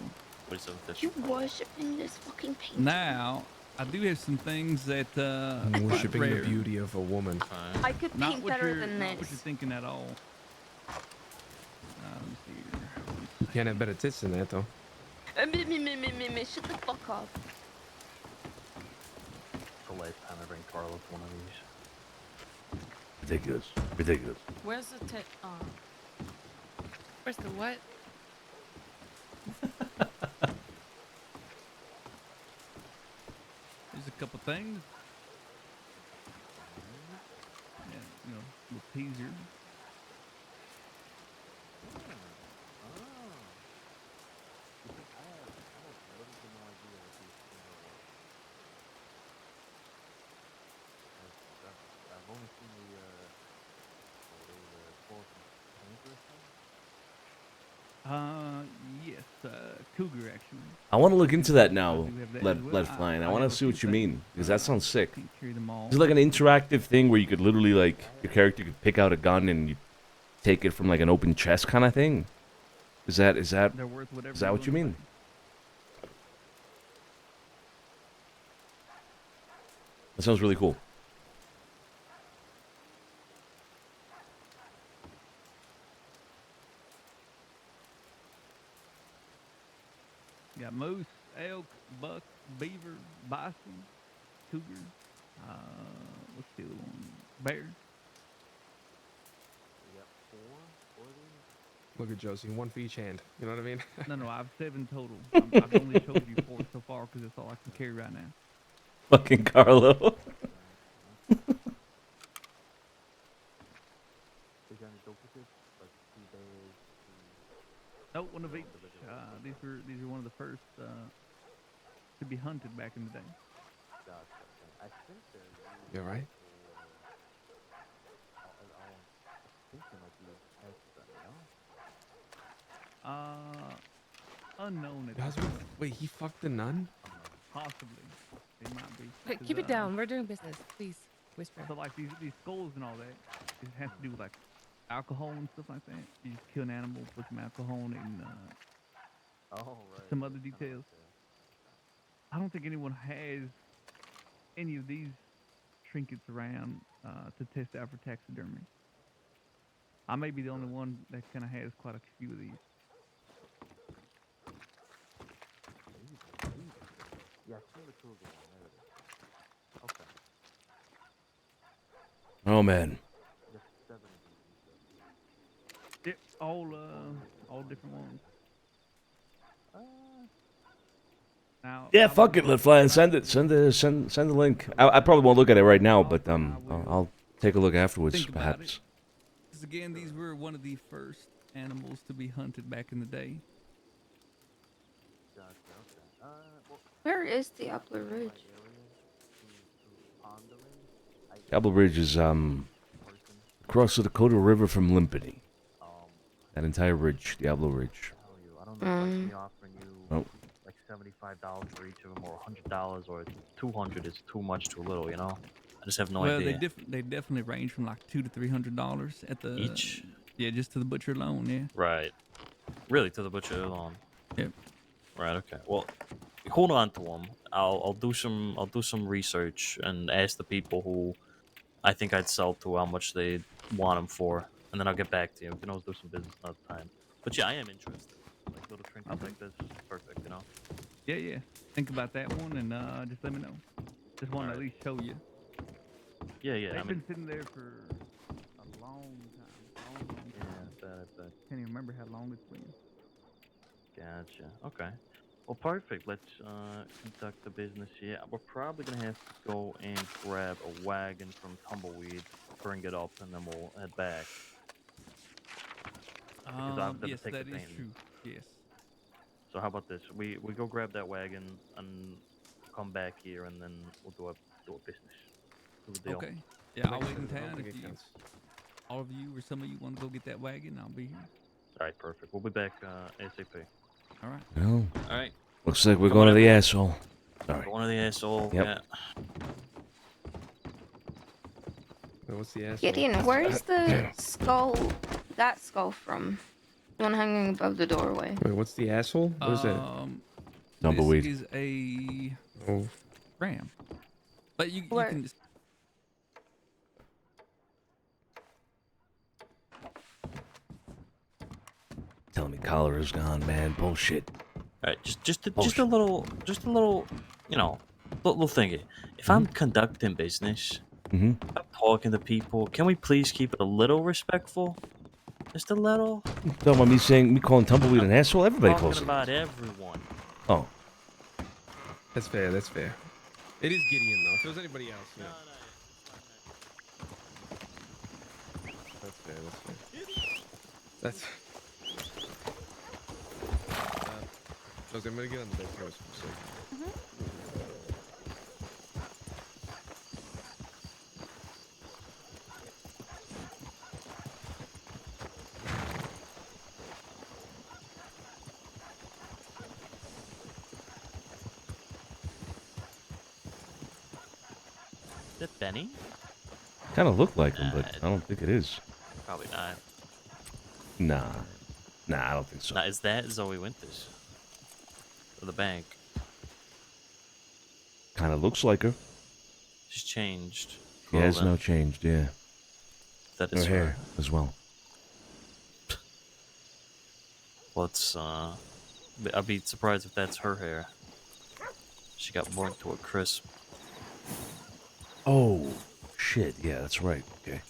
Speaker 3: 47.50.
Speaker 11: You worshipping this fucking painting?
Speaker 13: Now, I do have some things that
Speaker 10: I'm
Speaker 13: are
Speaker 10: worshipping the
Speaker 13: rare.
Speaker 10: beauty of a woman.
Speaker 11: I could
Speaker 13: Not
Speaker 11: paint
Speaker 13: what
Speaker 11: better
Speaker 13: you're,
Speaker 11: than
Speaker 13: not what
Speaker 11: this.
Speaker 13: you're thinking at all.
Speaker 10: You can't have better tits than that though.
Speaker 11: Shut the fuck up.
Speaker 3: For lifetime, I bring Carlo one of these.
Speaker 2: Ridiculous. Ridiculous.
Speaker 7: Where's the
Speaker 4: Where's the what?
Speaker 13: There's a couple things. Yeah, little teaser. Yes, cougar actually.
Speaker 2: I want to look into that now,
Speaker 13: do have that
Speaker 2: Lead
Speaker 13: as well.
Speaker 2: Flying. I
Speaker 13: I
Speaker 2: want
Speaker 13: have
Speaker 2: to
Speaker 13: a
Speaker 2: see what
Speaker 13: few
Speaker 2: you
Speaker 13: things.
Speaker 2: mean, because that sounds sick.
Speaker 13: Can't carry them all.
Speaker 2: Is it like an interactive thing where you could literally, like, your character could pick out a gun and you take it from, like, an open chest kind of thing? Is that
Speaker 13: They're worth whatever
Speaker 2: is that what you
Speaker 13: wanna
Speaker 2: mean? That sounds really cool.
Speaker 13: You got moose, elk, buck, beaver, bison, cougar. What's the other one? Bear.
Speaker 10: Look at Josie, one for each hand. You know what I mean?
Speaker 13: No, I have 7 total. I've only showed you 4 so far because that's all I can carry right now.
Speaker 2: Fucking Carlo.
Speaker 13: No, one of each. These are one of the first to be hunted back in the day.
Speaker 10: You all right?
Speaker 13: Unknown at
Speaker 10: Your
Speaker 13: this
Speaker 10: husband?
Speaker 13: point.
Speaker 10: Wait, he fucked a nun?
Speaker 13: Possibly. It might be.
Speaker 4: Okay,
Speaker 13: 'Cause,
Speaker 4: keep it down. We're doing business. Please whisper.
Speaker 13: So like these skulls and all that, it has to do with like alcohol and stuff like that. You just kill an animal, put some alcohol in it, and some other details. I don't think anyone has any of these trinkets around to test out for taxidermy. I may be the only one that kind of has quite a few of these.
Speaker 2: Oh man.
Speaker 13: Yep, all different ones. Now,
Speaker 2: Yeah, fuck it, Lead Flying. Send it. Send the link. I probably won't look at it right now, but I'll take a look afterwards,
Speaker 13: Think about
Speaker 2: perhaps.
Speaker 13: it. 'Cause again, these were one of the first animals to be hunted back in the day.
Speaker 11: Where is the Upper Ridge?
Speaker 2: Diablo Bridge is across the Dakota River from Limpany. That entire ridge, Diablo Ridge. Oh.
Speaker 3: Like $75 for each of them, or $100, or $200 is too much, too little. You know, I just have no
Speaker 13: Well,
Speaker 3: idea.
Speaker 13: they definitely range from like $200 to $300 at the
Speaker 3: Each?
Speaker 13: Yeah, just to the butcher alone. Yeah.
Speaker 3: Right. Really, to the butcher alone.
Speaker 13: Yep.
Speaker 3: Right. Okay. Well, hold on to them. I'll do some research and ask the people who I think I'd sell to how much they want them for, and then I'll get back to you. We can always do some business another time. But yeah, I am interested. Like little trinkets like this, perfect. You know.
Speaker 13: Yeah. Think about that one and just let me know. Just want to at least show you.
Speaker 3: Yeah.
Speaker 13: They've been sitting there for a long time.
Speaker 3: Yeah, I bet.
Speaker 13: Can't even remember how long it's been.
Speaker 3: Gotcha. Okay. Well, perfect. Let's conduct the business here. We're probably gonna have to go and grab a wagon from Tumbleweed, bring it up, and then we'll head back.
Speaker 13: Yes, that is true. Yes.
Speaker 3: So how about this? We go grab that wagon and come back here, and then we'll do a business. Do a deal.
Speaker 13: Okay. Yeah, I'll
Speaker 10: Makes
Speaker 13: wait in
Speaker 10: sense. I don't
Speaker 13: town
Speaker 10: think
Speaker 13: if
Speaker 10: it
Speaker 13: you,
Speaker 10: counts.
Speaker 13: all of you or some of you want to go get that wagon. I'll be here.
Speaker 3: All right, perfect. We'll be back ASAP.
Speaker 13: All right.
Speaker 2: Well,
Speaker 3: All right.
Speaker 2: looks like we're going to the asshole. Sorry.
Speaker 3: One of the asshole.
Speaker 2: Yep.
Speaker 3: Yeah.
Speaker 10: Wait, what's the asshole?
Speaker 11: Gideon, where's the skull? That skull from? The one hanging above the doorway.
Speaker 10: Wait, what's the asshole? What is that?
Speaker 2: Tumbleweed.
Speaker 13: This is a
Speaker 10: Oh.
Speaker 13: ram. But you
Speaker 11: Where-
Speaker 13: can just...
Speaker 2: Telling me cholera's gone, man. Bullshit.
Speaker 3: All right. Just a little, you know, little thingy. If I'm conducting business,
Speaker 2: Mm-hmm.
Speaker 3: I'm talking to people. Can we please keep it a little respectful? Just a little.
Speaker 2: Talking about me calling Tumbleweed an asshole? Everybody
Speaker 3: Talking
Speaker 2: calls him.
Speaker 3: about everyone.
Speaker 2: Oh.
Speaker 10: That's fair. That's fair. It is Gideon though. If it was anybody else, yeah. That's fair. That's fair. That's. Josie, I'm gonna get on the bed first for a second.
Speaker 3: Is that Benny?
Speaker 2: Kind of look like him, but I don't think it is.
Speaker 3: Probably not.
Speaker 2: Nah, I don't think so.
Speaker 3: Now, is that Zoe Winters? For the bank?
Speaker 2: Kind of looks like her.
Speaker 3: She's changed.
Speaker 2: She has
Speaker 3: clothing.
Speaker 2: now changed, yeah.
Speaker 3: That
Speaker 2: Her
Speaker 3: is
Speaker 2: hair as well.
Speaker 3: Let's, I'd be surprised if that's her hair. She got burnt to a crisp.
Speaker 2: Oh, shit. Yeah, that's right. Okay.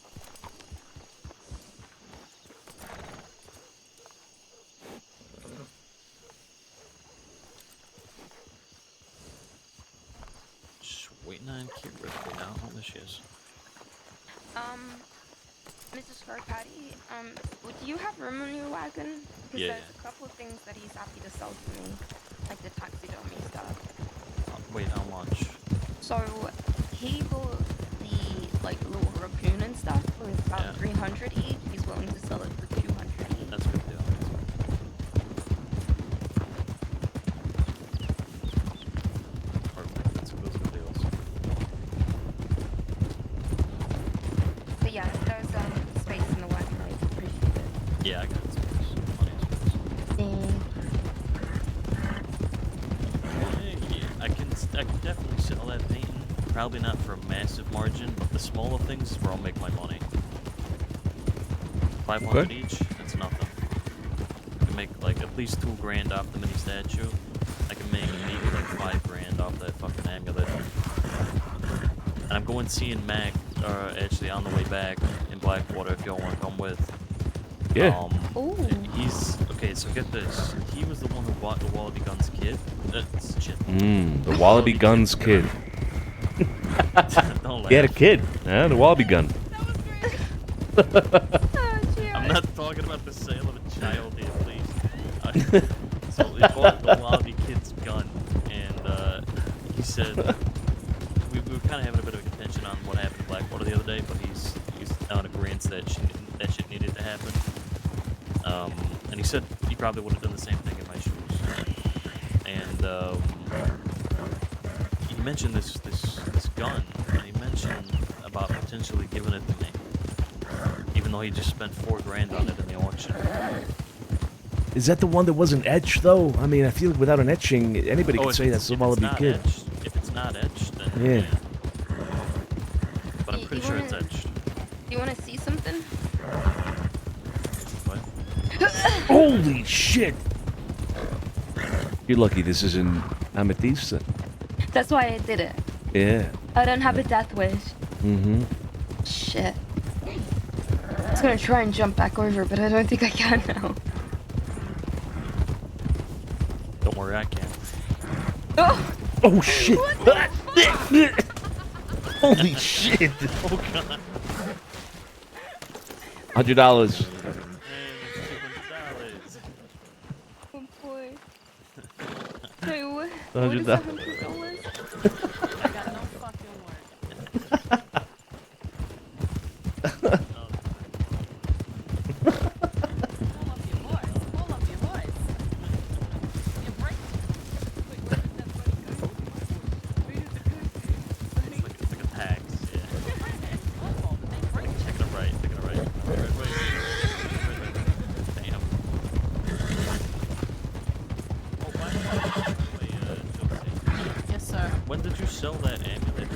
Speaker 3: Just waiting on Kira right now. Oh, there she is.
Speaker 11: Mrs. Scarpati, do you have room in your wagon? Because
Speaker 3: Yeah,
Speaker 11: there's a couple of things that he's happy to sell to me, like the taxidermy stuff.
Speaker 3: Wait, how much?
Speaker 11: So he bought the like little raccoon and stuff for about 300 each. He's willing to sell it for 200 each.
Speaker 3: That's a good deal. Perfect. Those are good deals.
Speaker 11: But yeah, there's space in the wagon. I appreciate it.
Speaker 3: Yeah, I got space. Plenty of space. Yeah, I can definitely sell that painting. Probably not for a massive margin, but the smaller things is where I'll make my money. 500 each, that's nothing. I can make like at least $2,000 off the mini statue. I can make maybe like $5,000 off that fucking amulet. And I'm going seeing Mac, actually on the way back in Blackwater if y'all want to come with.
Speaker 2: Yeah.
Speaker 3: He's okay. So get this. He was the one who bought the Wallaby Guns kid. That's shit.
Speaker 2: The Wallaby Guns kid.
Speaker 3: Don't laugh.
Speaker 2: He had a kid. Yeah, the Wallaby gun.
Speaker 3: I'm not talking about the sale of a child here, please. So he bought the Wallaby kid's gun, and he said we were kind of having a bit of a contention on what happened in Blackwater the other day, but he's on agreement that shit needed to happen. And he said he probably would have done the same thing in my shoes. And he mentioned this gun, and he mentioned about potentially giving it to me, even though he just spent $4,000 on it in the auction.
Speaker 2: Is that the one that wasn't etched, though? I mean, I feel like without an etching, anybody could
Speaker 3: if
Speaker 2: say that's the Wallaby kid.
Speaker 3: If it's not etched, then
Speaker 2: Yeah.
Speaker 3: But I'm pretty sure it's etched.
Speaker 11: Do you want to see something?
Speaker 3: What?
Speaker 2: Holy shit! You're lucky this is in Amethyst.
Speaker 11: That's why I did it.
Speaker 2: Yeah.
Speaker 11: I don't have a death wish.
Speaker 2: Mm-hmm.
Speaker 11: Shit. I was gonna try and jump back over, but I don't think I can now.
Speaker 3: Don't worry, I can.
Speaker 2: Oh shit! Holy shit!
Speaker 3: Oh god.
Speaker 2: $100.
Speaker 11: Oh boy. Hey, what is
Speaker 2: $100.
Speaker 11: $100?
Speaker 7: I got no fucking word.
Speaker 3: It's like a tax, yeah. Taking it right. Wait. Damn. Oh, by the way, Josie.
Speaker 7: Yes, sir.
Speaker 3: When did you sell that amulet?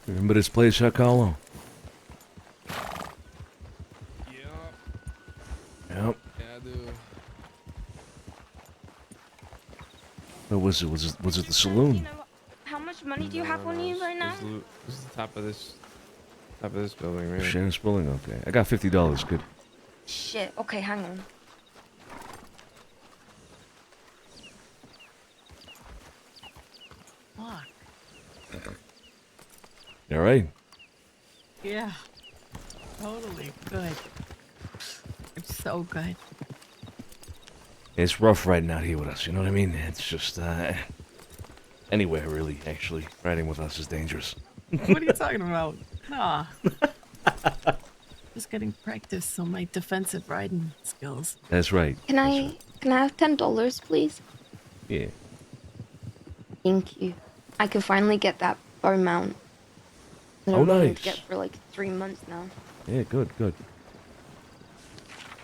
Speaker 2: Remember this place, Carlo? Yep.
Speaker 10: Yeah, I do.
Speaker 2: What was it? Was it the saloon?
Speaker 11: How much money do you have on you right now?
Speaker 10: This is the top of this building, right?
Speaker 2: Shannon's building? Okay. I got $50. Good.
Speaker 11: Shit. Okay, hang on.
Speaker 7: Fuck.
Speaker 2: You all right?
Speaker 7: Yeah. Totally good. It's so good.
Speaker 2: It's rough riding out here with us, you know what I mean? It's just, anywhere really, actually. Riding with us is dangerous.
Speaker 7: What are you talking about? Nah. Just getting practice on my defensive riding skills.
Speaker 2: That's right.
Speaker 11: Can I have $10, please?
Speaker 2: Yeah.
Speaker 11: Thank you. I can finally get that bow mount. that
Speaker 2: Oh,
Speaker 11: I've wanted to
Speaker 2: nice.
Speaker 11: Get for like 3 months now.
Speaker 2: Yeah, good, good.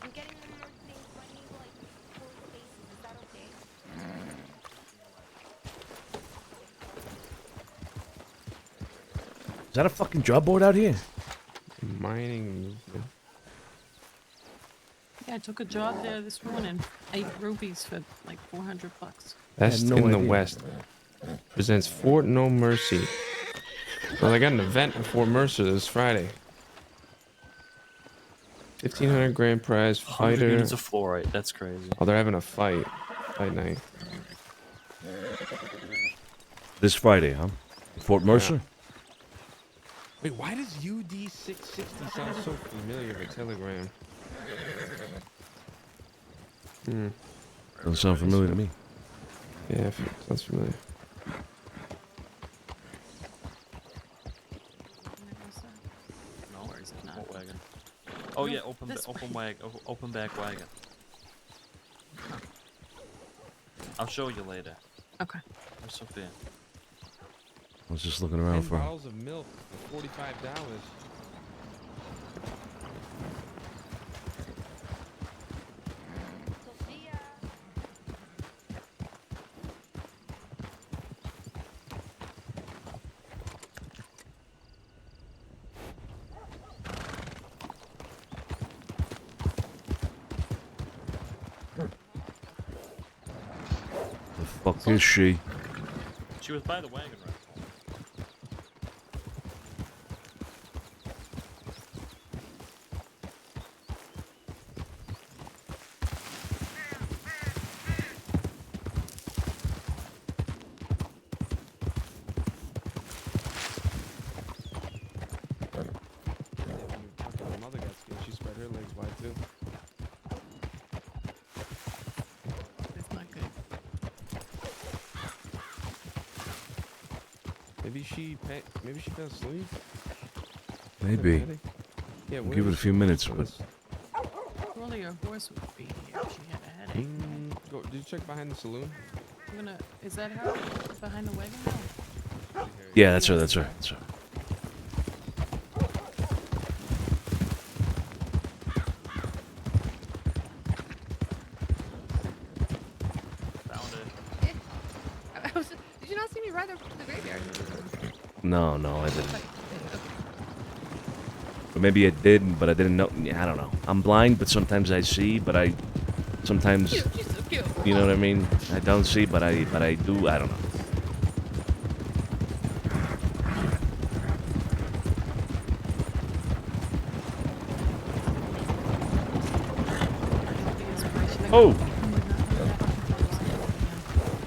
Speaker 11: I'm getting one more thing, so I need like 4 spaces. Is that okay?
Speaker 2: Is that a fucking job board out here?
Speaker 10: Mining movement.
Speaker 7: Yeah, I took a job there this morning. 8 rupees for like $400.
Speaker 10: Best
Speaker 2: no
Speaker 10: in the
Speaker 2: idea.
Speaker 10: West presents Fort No Mercy. Well, they got an event at Fort Mercer this Friday. 1,500 grand prize
Speaker 3: 100
Speaker 10: fighter.
Speaker 3: units of fluorite. That's crazy.
Speaker 10: Oh, they're having a fight night.
Speaker 2: This Friday, huh? Fort Mercer?
Speaker 10: Wait, why does UD660 sound so familiar with Telegram?
Speaker 2: Doesn't sound familiar to me.
Speaker 10: Yeah, sounds familiar.
Speaker 7: No, or is it not?
Speaker 3: What wagon? Oh yeah, open
Speaker 7: this
Speaker 3: open back wagon. I'll show you later.
Speaker 7: Okay.
Speaker 3: Where's Sophia?
Speaker 2: I was just looking around
Speaker 10: 10
Speaker 2: for...
Speaker 10: bottles of milk for $45.
Speaker 11: Sophia.
Speaker 2: The fuck is she?
Speaker 3: She was by the wagon right.
Speaker 10: My mother got scared. She spread her legs wide too.
Speaker 7: It's not good.
Speaker 10: Maybe she fell asleep.
Speaker 2: Maybe.
Speaker 10: Yeah,
Speaker 2: Give it a few minutes, but...
Speaker 7: Surely your horse would be here if she had a headache.
Speaker 10: Did you check behind the saloon?
Speaker 7: Is that her? Behind the wagon now?
Speaker 2: Yeah, that's her, that's her. That's her.
Speaker 3: Found it.
Speaker 4: Did you not see me ride the graveyard?
Speaker 2: No, I didn't. Or maybe I did, but I didn't know. I don't know. I'm blind, but sometimes I see, but I... Sometimes...
Speaker 4: She's so cute.
Speaker 2: You know what I mean? I don't see, but I do. I don't know. Oh!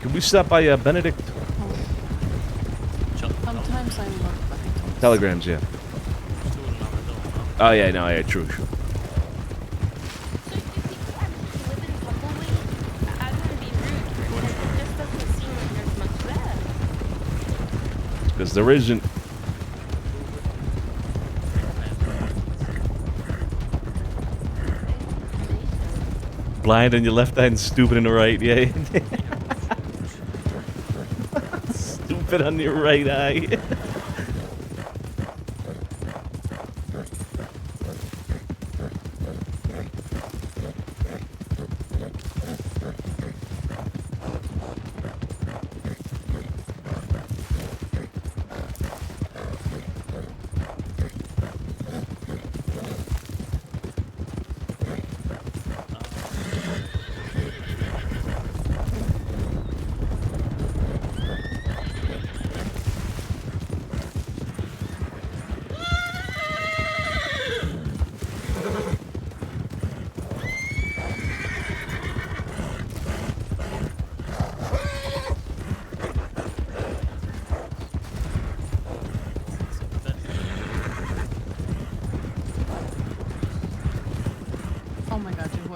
Speaker 2: Can we stop by Benedict?
Speaker 7: Sometimes I look, but I don't.
Speaker 2: Telegrams, yeah. Oh yeah, no, yeah, true.
Speaker 11: So you live in Tumbleweed? I wouldn't be rude, because it just doesn't seem like there's much there.
Speaker 2: Because there isn't. Blind on your left eye and stupid on the right, yeah. Stupid on your right eye.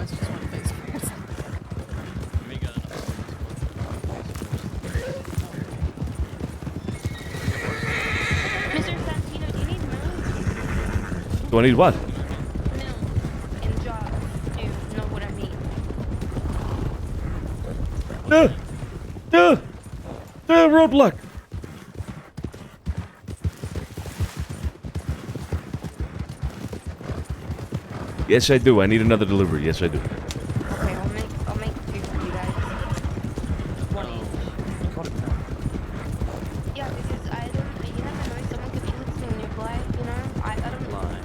Speaker 7: otherwise I just want to face it.
Speaker 3: We got enough.
Speaker 11: Mr. Santino, do you need milk?
Speaker 2: Do I need what?
Speaker 11: Milk in jars. Do you know what I mean?
Speaker 2: Roadblock. Yes, I do. I need another delivery. Yes, I do.
Speaker 11: Okay, I'll make two for you guys. One each. Yeah, because I don't. You never know. Someone could be listening nearby. You know. I don't.
Speaker 3: Lie.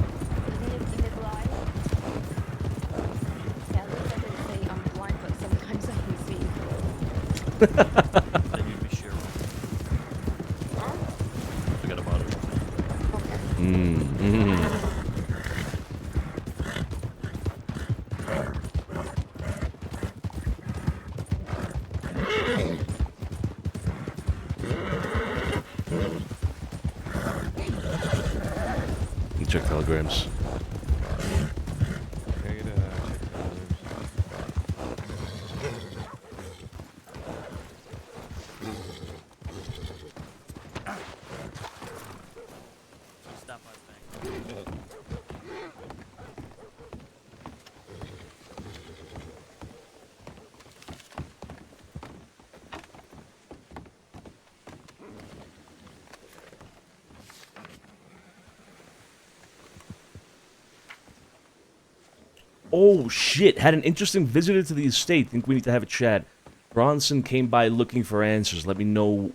Speaker 11: Isn't it lie? Yeah, at least I didn't say I'm blind, but sometimes I can see.
Speaker 3: Then you'd be sure.
Speaker 11: Huh?
Speaker 3: Forget about it.
Speaker 11: Okay.
Speaker 2: Check telegrams.
Speaker 10: Okay, check
Speaker 3: Stop by the bank.
Speaker 2: Oh shit! Had an interesting visitor to the estate. Think we need to have a chat. Bronson came by looking for answers. Let me know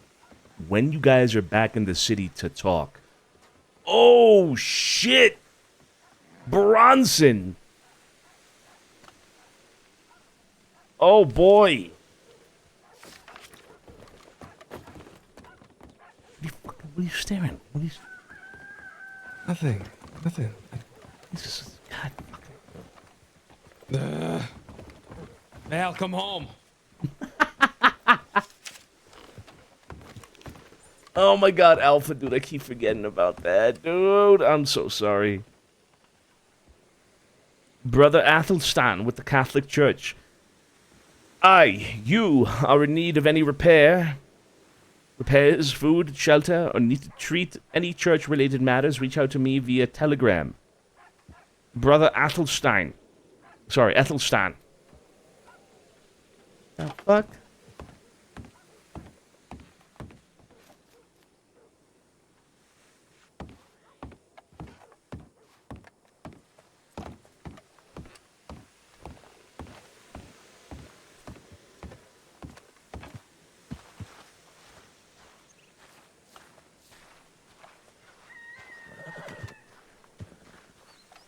Speaker 2: when you guys are back in the city to talk. Oh shit! Bronson! Oh boy! What are you staring? What are you...
Speaker 10: Nothing. Nothing.
Speaker 2: Jesus, God.
Speaker 10: Val, come home.
Speaker 2: Oh my god, Alpha, dude, I keep forgetting about that. Dude, I'm so sorry. Brother Athelstan with the Catholic Church. You are in need of any repairs, food, shelter, or need to treat any church-related matters, reach out to me via telegram. Brother Athelstan. Sorry, Athelstan. The fuck?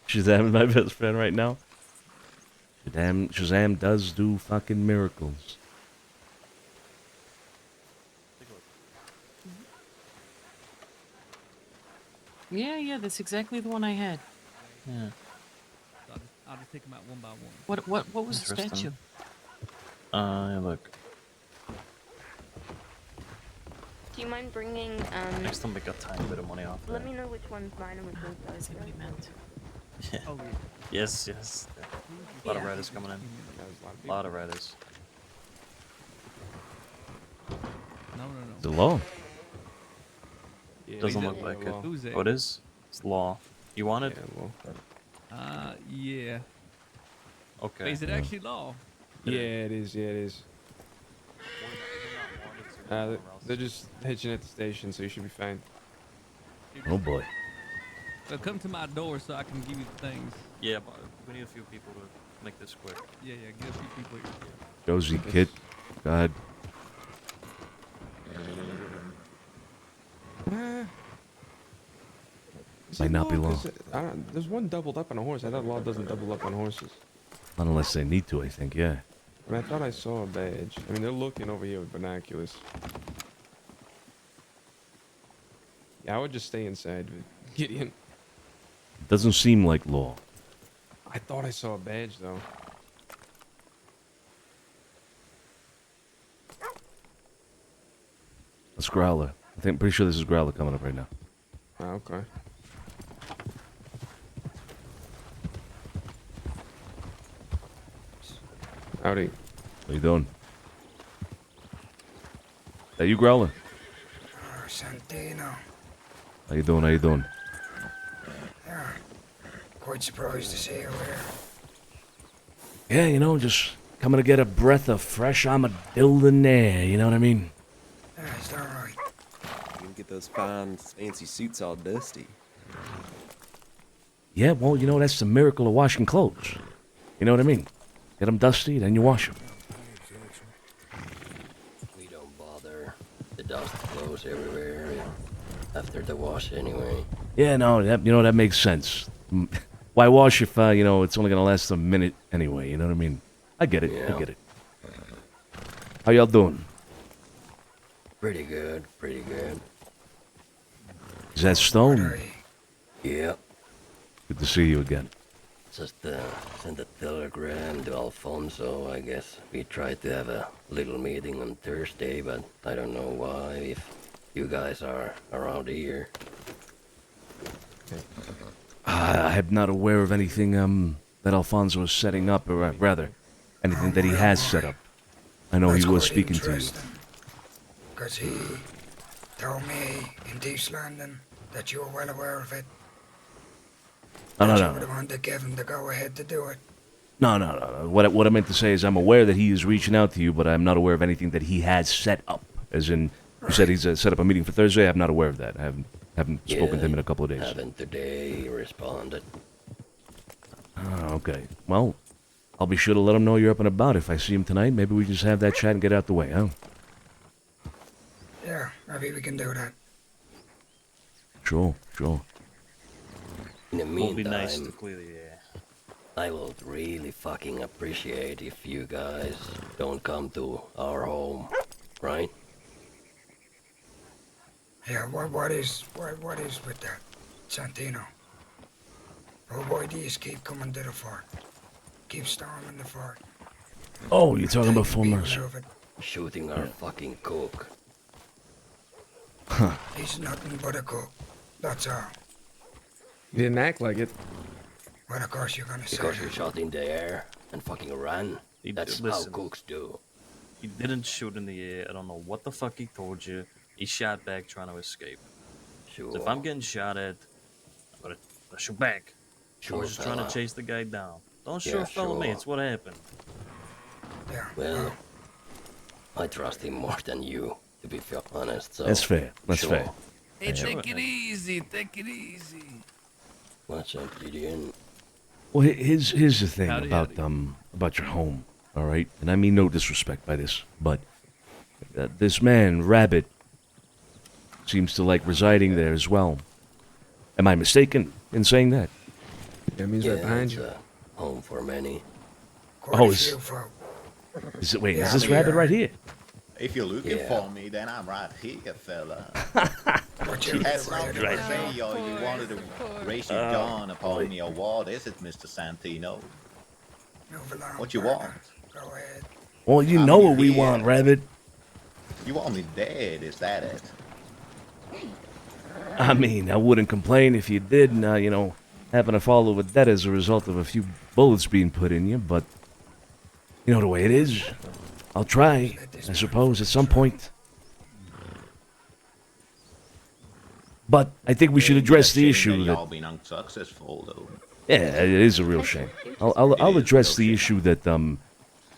Speaker 2: Shazam is my best friend right now. Shazam does do fucking miracles.
Speaker 7: Yeah, that's exactly the one I had.
Speaker 3: Yeah.
Speaker 13: I'll just take them out one by one.
Speaker 7: What was the statue?
Speaker 3: Look.
Speaker 11: Do you mind bringing
Speaker 3: Next time we got a tiny bit of money off.
Speaker 11: Let me know which one's mine and which one's yours.
Speaker 7: That's what he meant.
Speaker 3: Yeah.
Speaker 13: Oh, yeah.
Speaker 3: Yes. A lot of riders coming in. A lot of riders.
Speaker 13: No.
Speaker 2: The law.
Speaker 10: Yeah,
Speaker 3: Doesn't
Speaker 10: we
Speaker 3: look
Speaker 10: did
Speaker 3: like
Speaker 10: law.
Speaker 3: it.
Speaker 13: Who's it?
Speaker 3: Oh, it is? It's law. You want it?
Speaker 10: Yeah, well.
Speaker 13: Yeah.
Speaker 3: Okay.
Speaker 13: Wait, is it actually law?
Speaker 10: Yeah, it is. Yeah, it is. They're just hitching at the station, so you should be fine.
Speaker 2: Oh boy.
Speaker 13: So come to my door so I can give you the things.
Speaker 3: Yeah, but we need a few people to make this quick.
Speaker 13: Yeah, get a few people here.
Speaker 2: Josie Kit. God. Might not be law.
Speaker 10: There's one doubled up on a horse. I thought law doesn't double up on horses.
Speaker 2: Not unless they need to, I think, yeah.
Speaker 10: I mean, I thought I saw a badge. I mean, they're looking over here with binoculars. Yeah, I would just stay inside with Gideon.
Speaker 2: Doesn't seem like law.
Speaker 10: I thought I saw a badge, though.
Speaker 2: That's Growler. I'm pretty sure this is Growler coming up right now.
Speaker 10: Oh, okay. Howdy.
Speaker 2: How you doing? Are you Growler?
Speaker 14: Santino.
Speaker 2: How you doing? How you doing?
Speaker 14: Yeah. Quite surprised to see you here.
Speaker 2: Yeah, you know, just coming to get a breath of fresh armadillo air, you know what I mean?
Speaker 14: Yeah, is that right?
Speaker 15: You can get those fine, fancy suits all dusty.
Speaker 2: Yeah, well, you know, that's the miracle of washing clothes. You know what I mean? Get them dusty, then you wash them.
Speaker 16: We don't bother. The dust flows everywhere after the wash anyway.
Speaker 2: Yeah, no, that makes sense. Why wash if, it's only gonna last a minute anyway, you know what I mean? I get it,
Speaker 16: Yeah.
Speaker 2: I get it. How y'all doing?
Speaker 16: Pretty good, pretty good.
Speaker 2: Is that Stone?
Speaker 16: Yep.
Speaker 2: Good to see you again.
Speaker 16: Just sent a telegram to Alfonso, I guess. We tried to have a little meeting on Thursday, but I don't know why, if you guys are around here.
Speaker 2: I'm not aware of anything, that Alfonso is setting up, or rather, anything that he has set up. I know he was speaking to you.
Speaker 14: Because he told me in East London that you were well aware of it.
Speaker 2: No,
Speaker 14: You
Speaker 2: no,
Speaker 14: were the
Speaker 2: no.
Speaker 14: one that gave him the go-ahead to do it.
Speaker 2: No. What I meant to say is I'm aware that he is reaching out to you, but I'm not aware of anything that he has set up. As in, you said he's set up a meeting for Thursday. I'm not aware of that. I haven't spoken to him in a couple of days.
Speaker 16: Haven't today, he responded.
Speaker 2: Oh, okay. Well, I'll be sure to let him know you're up and about. If I see him tonight, maybe we just have that chat and get out the way, huh?
Speaker 14: Yeah, maybe we can do that.
Speaker 2: Sure.
Speaker 16: In the
Speaker 3: Will be
Speaker 16: meantime,
Speaker 3: nice to clear the air.
Speaker 16: I would really fucking appreciate if you guys don't come to our home, right?
Speaker 14: Yeah, what is with that, Santino? Oh, why do you keep coming to the fort? Keep storming the fort.
Speaker 2: Oh, you're talking about Full
Speaker 14: Taking
Speaker 2: Mercy.
Speaker 14: people of it.
Speaker 16: Shooting our fucking cook.
Speaker 2: Huh.
Speaker 14: He's nothing but a cook. That's all.
Speaker 10: You didn't act like it.
Speaker 14: Well, of course you're gonna say
Speaker 16: Because
Speaker 14: that.
Speaker 16: you shot in the air and fucking ran. That's how
Speaker 3: listen.
Speaker 16: cooks do.
Speaker 3: He didn't shoot in the air. I don't know what the fuck he told you. He shot back trying to escape.
Speaker 16: Sure.
Speaker 3: So if I'm getting shot at, I'm gonna shoot back. I
Speaker 16: Sure,
Speaker 3: was just trying
Speaker 16: fella.
Speaker 3: to chase the guy down. Don't
Speaker 16: Yeah,
Speaker 3: sure follow me.
Speaker 16: sure.
Speaker 3: It's what happened.
Speaker 14: Yeah.
Speaker 16: Well, I trust him more than you, to be honest. So
Speaker 2: That's fair. That's
Speaker 16: sure.
Speaker 2: fair.
Speaker 13: Hey, take it easy. Take it easy.
Speaker 16: What's up, Gideon?
Speaker 2: Well, here's the thing
Speaker 13: Howdy,
Speaker 2: about your home, all right? And I mean no disrespect by this, but this man, Rabbit, seems to like residing there as well. Am I mistaken in saying that?
Speaker 10: That means right behind you.
Speaker 16: It's a home for many.
Speaker 2: Oh, is this Rabbit right here?
Speaker 17: If you're looking
Speaker 16: Yeah.
Speaker 17: for me, then I'm right here, fella.
Speaker 14: What you
Speaker 17: That's
Speaker 14: do,
Speaker 17: not
Speaker 14: right?
Speaker 17: to say you wanted to raise your gun upon me, or what is it, Mr. Santino?
Speaker 14: Move along,
Speaker 17: What you
Speaker 14: partner.
Speaker 17: want?
Speaker 14: Go ahead.
Speaker 2: Well, you
Speaker 17: I'm
Speaker 2: know what we
Speaker 17: here.
Speaker 2: want, Rabbit.
Speaker 17: You want me dead, is that it?
Speaker 2: I mean, I wouldn't complain if you did, having to follow with that as a result of a few bullets being put in you, but you know the way it is. I'll try, I suppose, at some point. But I think we should address the issue
Speaker 17: that
Speaker 2: that...
Speaker 17: y'all been unsuccessful, though.
Speaker 2: Yeah, it is a real shame. I'll address the issue that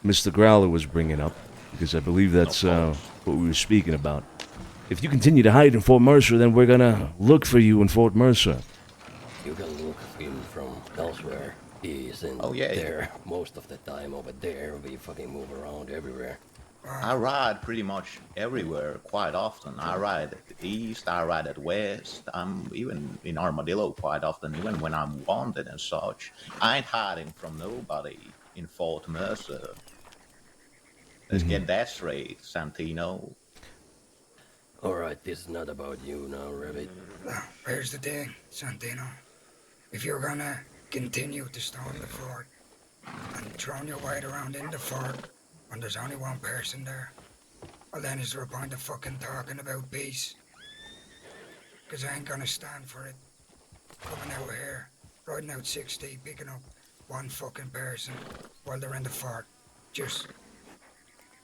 Speaker 2: Mr. Growler was bringing up, because I believe that's what we were speaking about. If you continue to hide in Fort Mercer, then we're gonna look for you in Fort Mercer.
Speaker 16: You can look in from elsewhere. He isn't there most of the time over there. We fucking move around everywhere.
Speaker 17: I ride pretty much everywhere quite often. I ride at the east, I ride at west. I'm even in Armadillo quite often, even when I'm wanted and such. I ain't hiding from nobody in Fort Mercer. Let's get that straight, Santino.
Speaker 16: Alright, this is not about you now, Rabbit.
Speaker 14: Here's the thing, Santino. If you're gonna continue to storm the fort and throwing your weight around in the fort when there's only one person there, well then is there a point of fucking talking about peace? Because I ain't gonna stand for it. Coming out here, riding out 60, picking up one fucking person while they're in the fort. just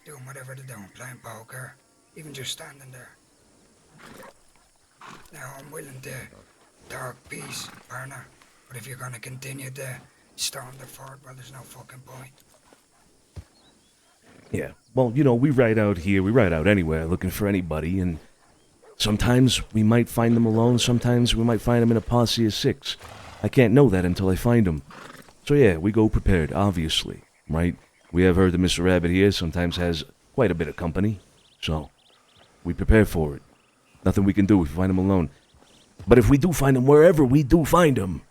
Speaker 14: doing whatever they're doing, playing poker, even just standing there. Now, I'm willing to talk peace, partner, but if you're gonna continue to storm the fort, well, there's no fucking point.
Speaker 2: Yeah. Well, you know, we ride out here, we ride out anywhere looking for anybody, and sometimes we might find them alone, sometimes we might find them in a posse of 6. I can't know that until I find them. So yeah, we go prepared, obviously, right? We have heard that Mr. Rabbit here sometimes has quite a bit of company, so we prepare for it. Nothing we can do if we find them alone. But if we do find them, wherever we do find them,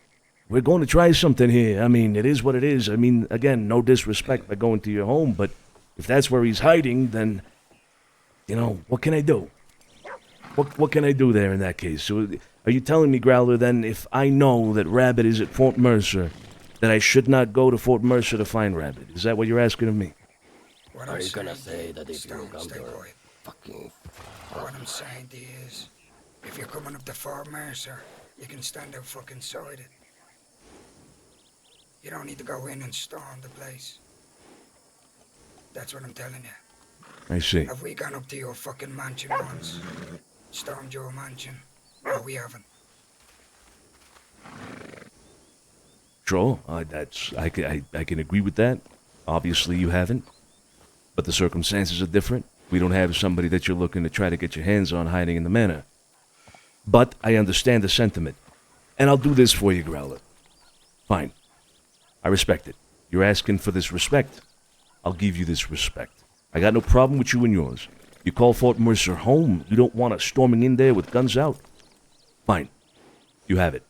Speaker 2: we're going to try something here. I mean, it is what it is. I mean, again, no disrespect by going to your home, but if that's where he's hiding, then, you know, what can I do? What can I do there in that case? So, are you telling me, Growler, then, if I know that Rabbit is at Fort Mercer, that I should not go to Fort Mercer to find Rabbit? Is that what you're asking of me?
Speaker 16: Are you gonna say that if you come to a fucking...
Speaker 14: What I'm saying to you is, if you're coming up to Fort Mercer, you can stand out fucking side it. You don't need to go in and storm the place. That's what I'm telling you.
Speaker 2: I see.
Speaker 14: Have we gone up to your fucking mansion once? Stormed your mansion? No, we haven't.
Speaker 2: Sure, I can agree with that. Obviously, you haven't. But the circumstances are different. We don't have somebody that you're looking to try to get your hands on hiding in the manor. But I understand the sentiment. And I'll do this for you, Growler. Fine. I respect it. You're asking for this respect. I'll give you this respect. I got no problem with you and yours. You call Fort Mercer home. You don't want us storming in there with guns out. Fine. You have it.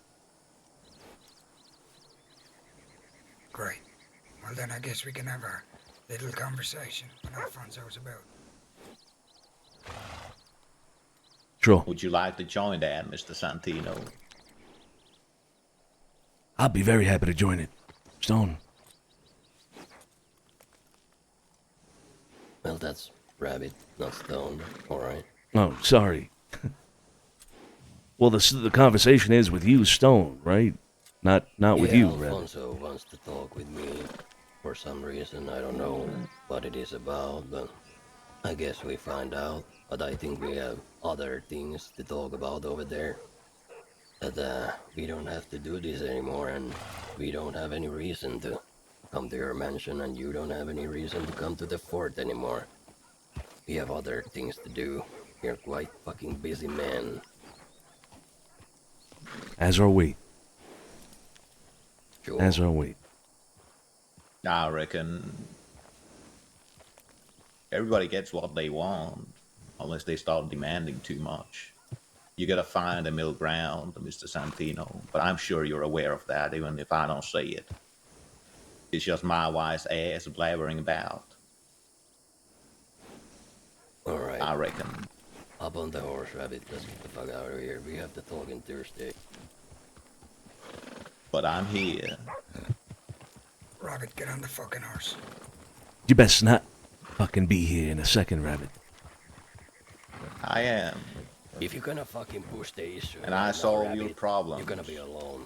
Speaker 14: Great. Well, then I guess we can have our little conversation when Alfonso's about.
Speaker 2: Sure.
Speaker 17: Would you like to join that, Mr. Santino?
Speaker 2: I'll be very happy to join it. Stone.
Speaker 16: Well, that's Rabbit, not Stone. Alright.
Speaker 2: Oh, sorry. Well, the conversation is with you, Stone, right? Not with you, Rabbit.
Speaker 16: Alfonso wants to talk with me. For some reason, I don't know what it is about, but I guess we find out. But I think we have other things to talk about over there. That we don't have to do this anymore, and we don't have any reason to come to your mansion, and you don't have any reason to come to the fort anymore. We have other things to do. You're quite fucking busy, man.
Speaker 2: As are we.
Speaker 16: Sure.
Speaker 2: As are we.
Speaker 17: I reckon everybody gets what they want, unless they start demanding too much. You gotta find a middle ground, Mr. Santino, but I'm sure you're aware of that, even if I don't say it. It's just my wise ass blabbering about.
Speaker 16: Alright.
Speaker 17: I reckon.
Speaker 16: Up on the horse, Rabbit. Let's get the fuck out of here. We have to talk on Thursday.
Speaker 17: But I'm here.
Speaker 14: Rabbit, get on the fucking horse.
Speaker 2: You best not fucking be here in a second, Rabbit.
Speaker 17: I am.
Speaker 16: If you're gonna fucking push the issue,
Speaker 17: And I solve your problem.
Speaker 16: You're gonna be alone.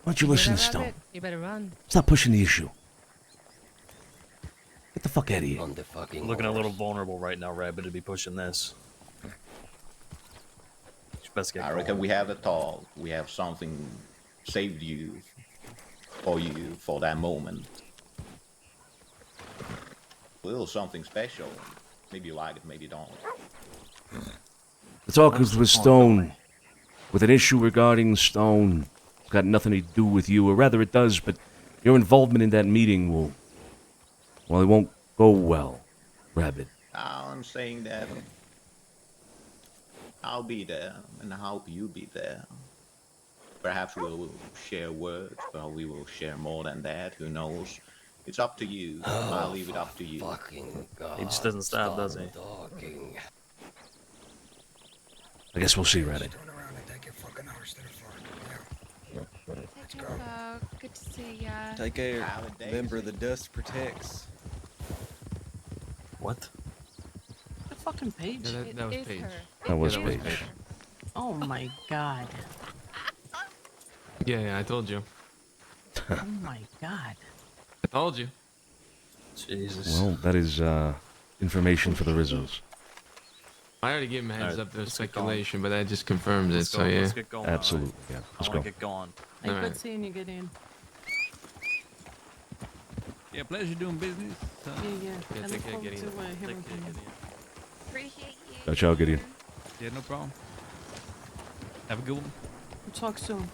Speaker 2: Why don't you listen to Stone?
Speaker 4: You better run.
Speaker 2: Stop pushing the issue. Get the fuck out of here.
Speaker 16: On the fucking
Speaker 3: Looking a little vulnerable right now, Rabbit, to be pushing this. You best get
Speaker 17: I reckon we have a talk. We have something saved you for that moment. A little something special. Maybe you like it, maybe you don't.
Speaker 2: The talk is with Stone. With an issue regarding Stone. It's got nothing to do with you, or rather it does, but your involvement in that meeting will... Well, it won't go well, Rabbit.
Speaker 17: I'm saying that I'll be there, and I hope you be there. Perhaps we'll share words, but we will share more than that. Who knows? It's up to you. I'll leave it up to you.
Speaker 16: Fucking God.
Speaker 3: He just doesn't stop, does he?
Speaker 16: Talking.
Speaker 2: I guess we'll see, Rabbit.
Speaker 14: Turn around and take your fucking horse to the fort. Yeah. Let's go.
Speaker 11: Hello, good to see ya.
Speaker 15: Take care. Remember, the dust protects.
Speaker 3: What?
Speaker 7: The fucking page.
Speaker 6: Yeah, that was
Speaker 11: It is
Speaker 6: Paige.
Speaker 11: her.
Speaker 2: That was
Speaker 11: It is
Speaker 2: Paige.
Speaker 11: her.
Speaker 7: Oh my god.
Speaker 6: Yeah, I told you.
Speaker 7: Oh my god.
Speaker 6: I told you.
Speaker 3: Jesus.
Speaker 2: Well, that is information for the Rizzos.
Speaker 10: I already gave him a heads
Speaker 3: Alright,
Speaker 10: up. There's
Speaker 3: let's get
Speaker 10: speculation, but that just confirms it.
Speaker 3: Let's
Speaker 10: So
Speaker 3: go,
Speaker 10: yeah.
Speaker 3: let's get going.
Speaker 2: Absolutely, yeah.
Speaker 3: I
Speaker 2: Let's
Speaker 3: want
Speaker 2: go.
Speaker 3: to get going.
Speaker 7: Hey,
Speaker 10: Alright.
Speaker 7: good seeing you, Gideon.
Speaker 13: Yeah, pleasure doing business.
Speaker 7: Yeah,
Speaker 10: Yeah,
Speaker 7: I look
Speaker 10: take care,
Speaker 7: forward
Speaker 10: Gideon.
Speaker 7: to hearing from you.
Speaker 11: Appreciate you.
Speaker 2: Ciao, ciao, Gideon.
Speaker 13: Yeah, no problem. Have a good one.
Speaker 7: We'll talk soon.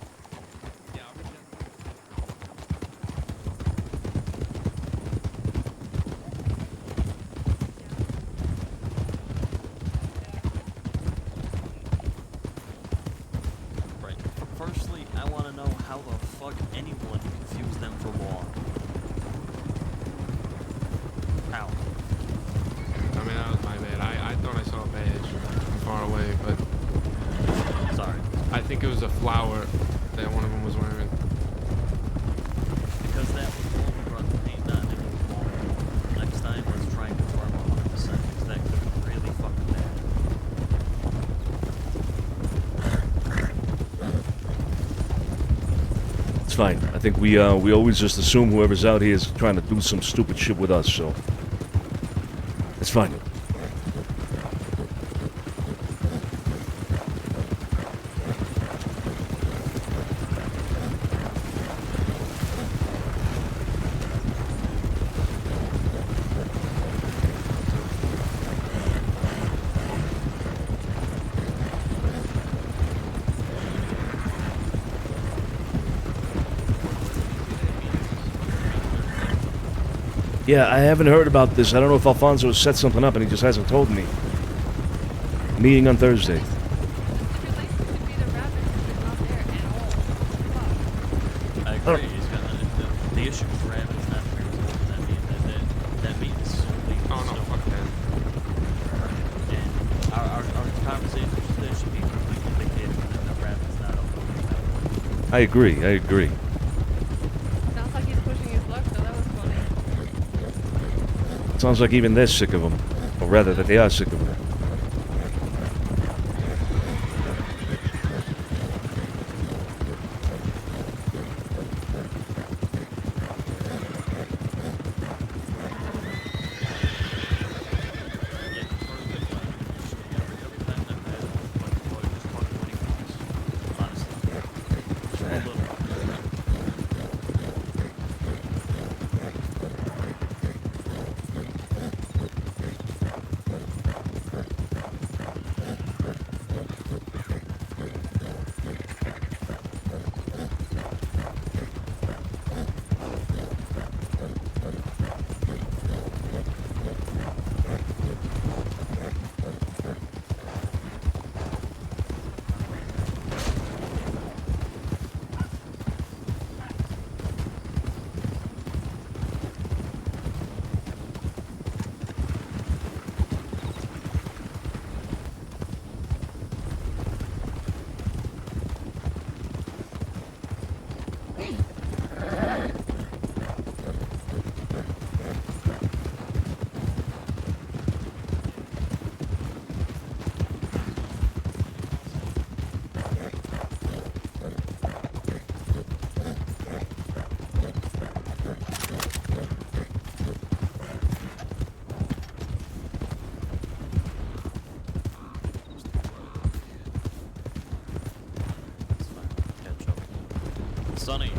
Speaker 3: Right. Firstly, I want to know how the fuck anyone confused them for law. How?
Speaker 10: I mean, that was my bad. I thought I saw a badge from far away, but
Speaker 3: sorry.
Speaker 10: I think it was a flower that one of them was wearing.
Speaker 3: Because that was the only brought the paint on and it was wrong. Next time, let's try and confirm 100% because that could be really fucking bad.
Speaker 2: It's fine. I think we always just assume whoever's out here is trying to do some stupid shit with us, so it's fine. Yeah, I haven't heard about this. I don't know if Alfonso has set something up and he just hasn't told me. Meeting on Thursday.
Speaker 3: I agree. He's got the issue with rabbits not very good. That meat is solely.
Speaker 10: Oh no, fuck that.
Speaker 3: And our conversation today should be completely dictated that the rabbit's not open.
Speaker 2: I agree. I agree.
Speaker 4: Sounds like he's pushing his luck, so that was funny.
Speaker 2: Sounds like even they're sick of him, or rather, that they are sick of him.
Speaker 3: Sonny.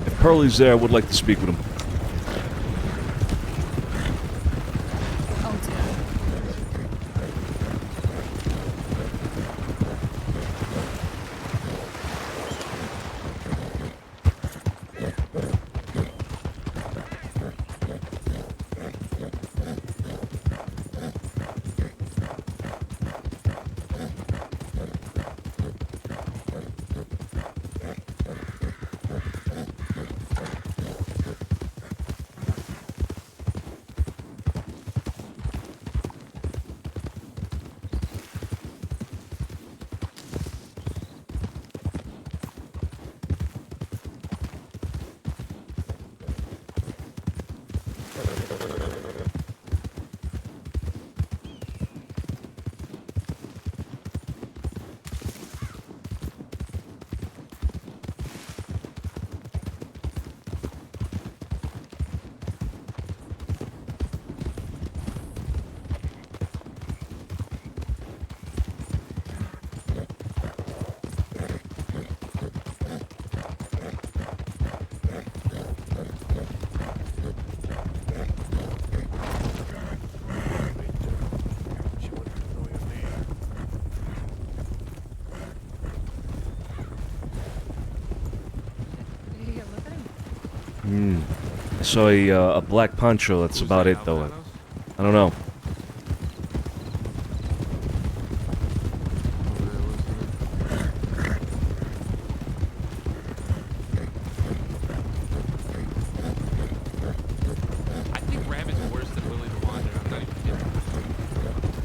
Speaker 2: If Pearlie's there, I would like to speak with him. I saw a black poncho. That's about it, though. I don't know.
Speaker 10: I think Rabbit's worse than Willy the Wanderer. I'm not even kidding.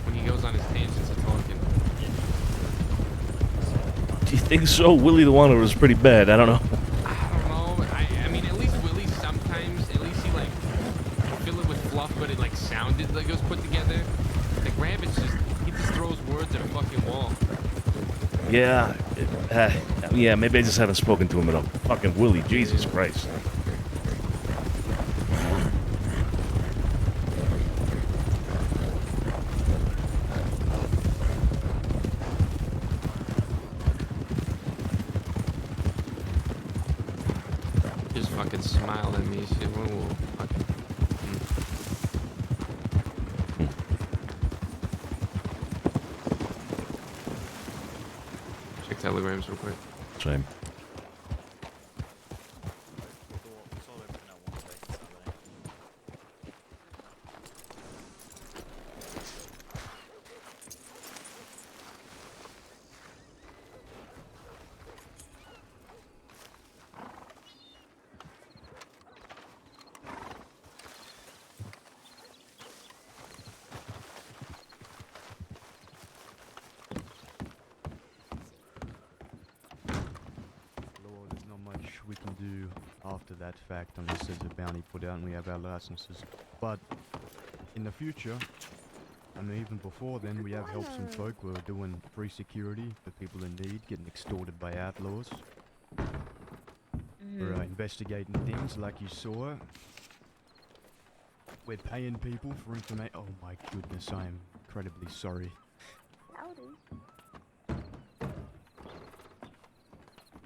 Speaker 10: When he goes on his tangents of talking.
Speaker 2: Do you think so? Willy the Wanderer was pretty bad. I don't know.
Speaker 10: I don't know. I mean, at least Willy sometimes, at least he like fill it with fluff, but it like sounded like it was put together. Like Rabbit's he just throws words at a fucking wall.
Speaker 2: Yeah. Yeah, maybe I just haven't spoken to him at all. Fucking Willy, Jesus Christ.
Speaker 10: Just fucking smiled at me. Shit. Whoa, fucking. Check telegrams real quick.
Speaker 2: Same.
Speaker 5: Lord, there's not much we can do after that fact unless there's a bounty put out and we have our licenses. But in the future, and even before then, we have helped some folk. We're doing free security for people in need, getting extorted by outlaws. We're investigating things like you saw. We're paying people for information. Oh my goodness, I am incredibly sorry.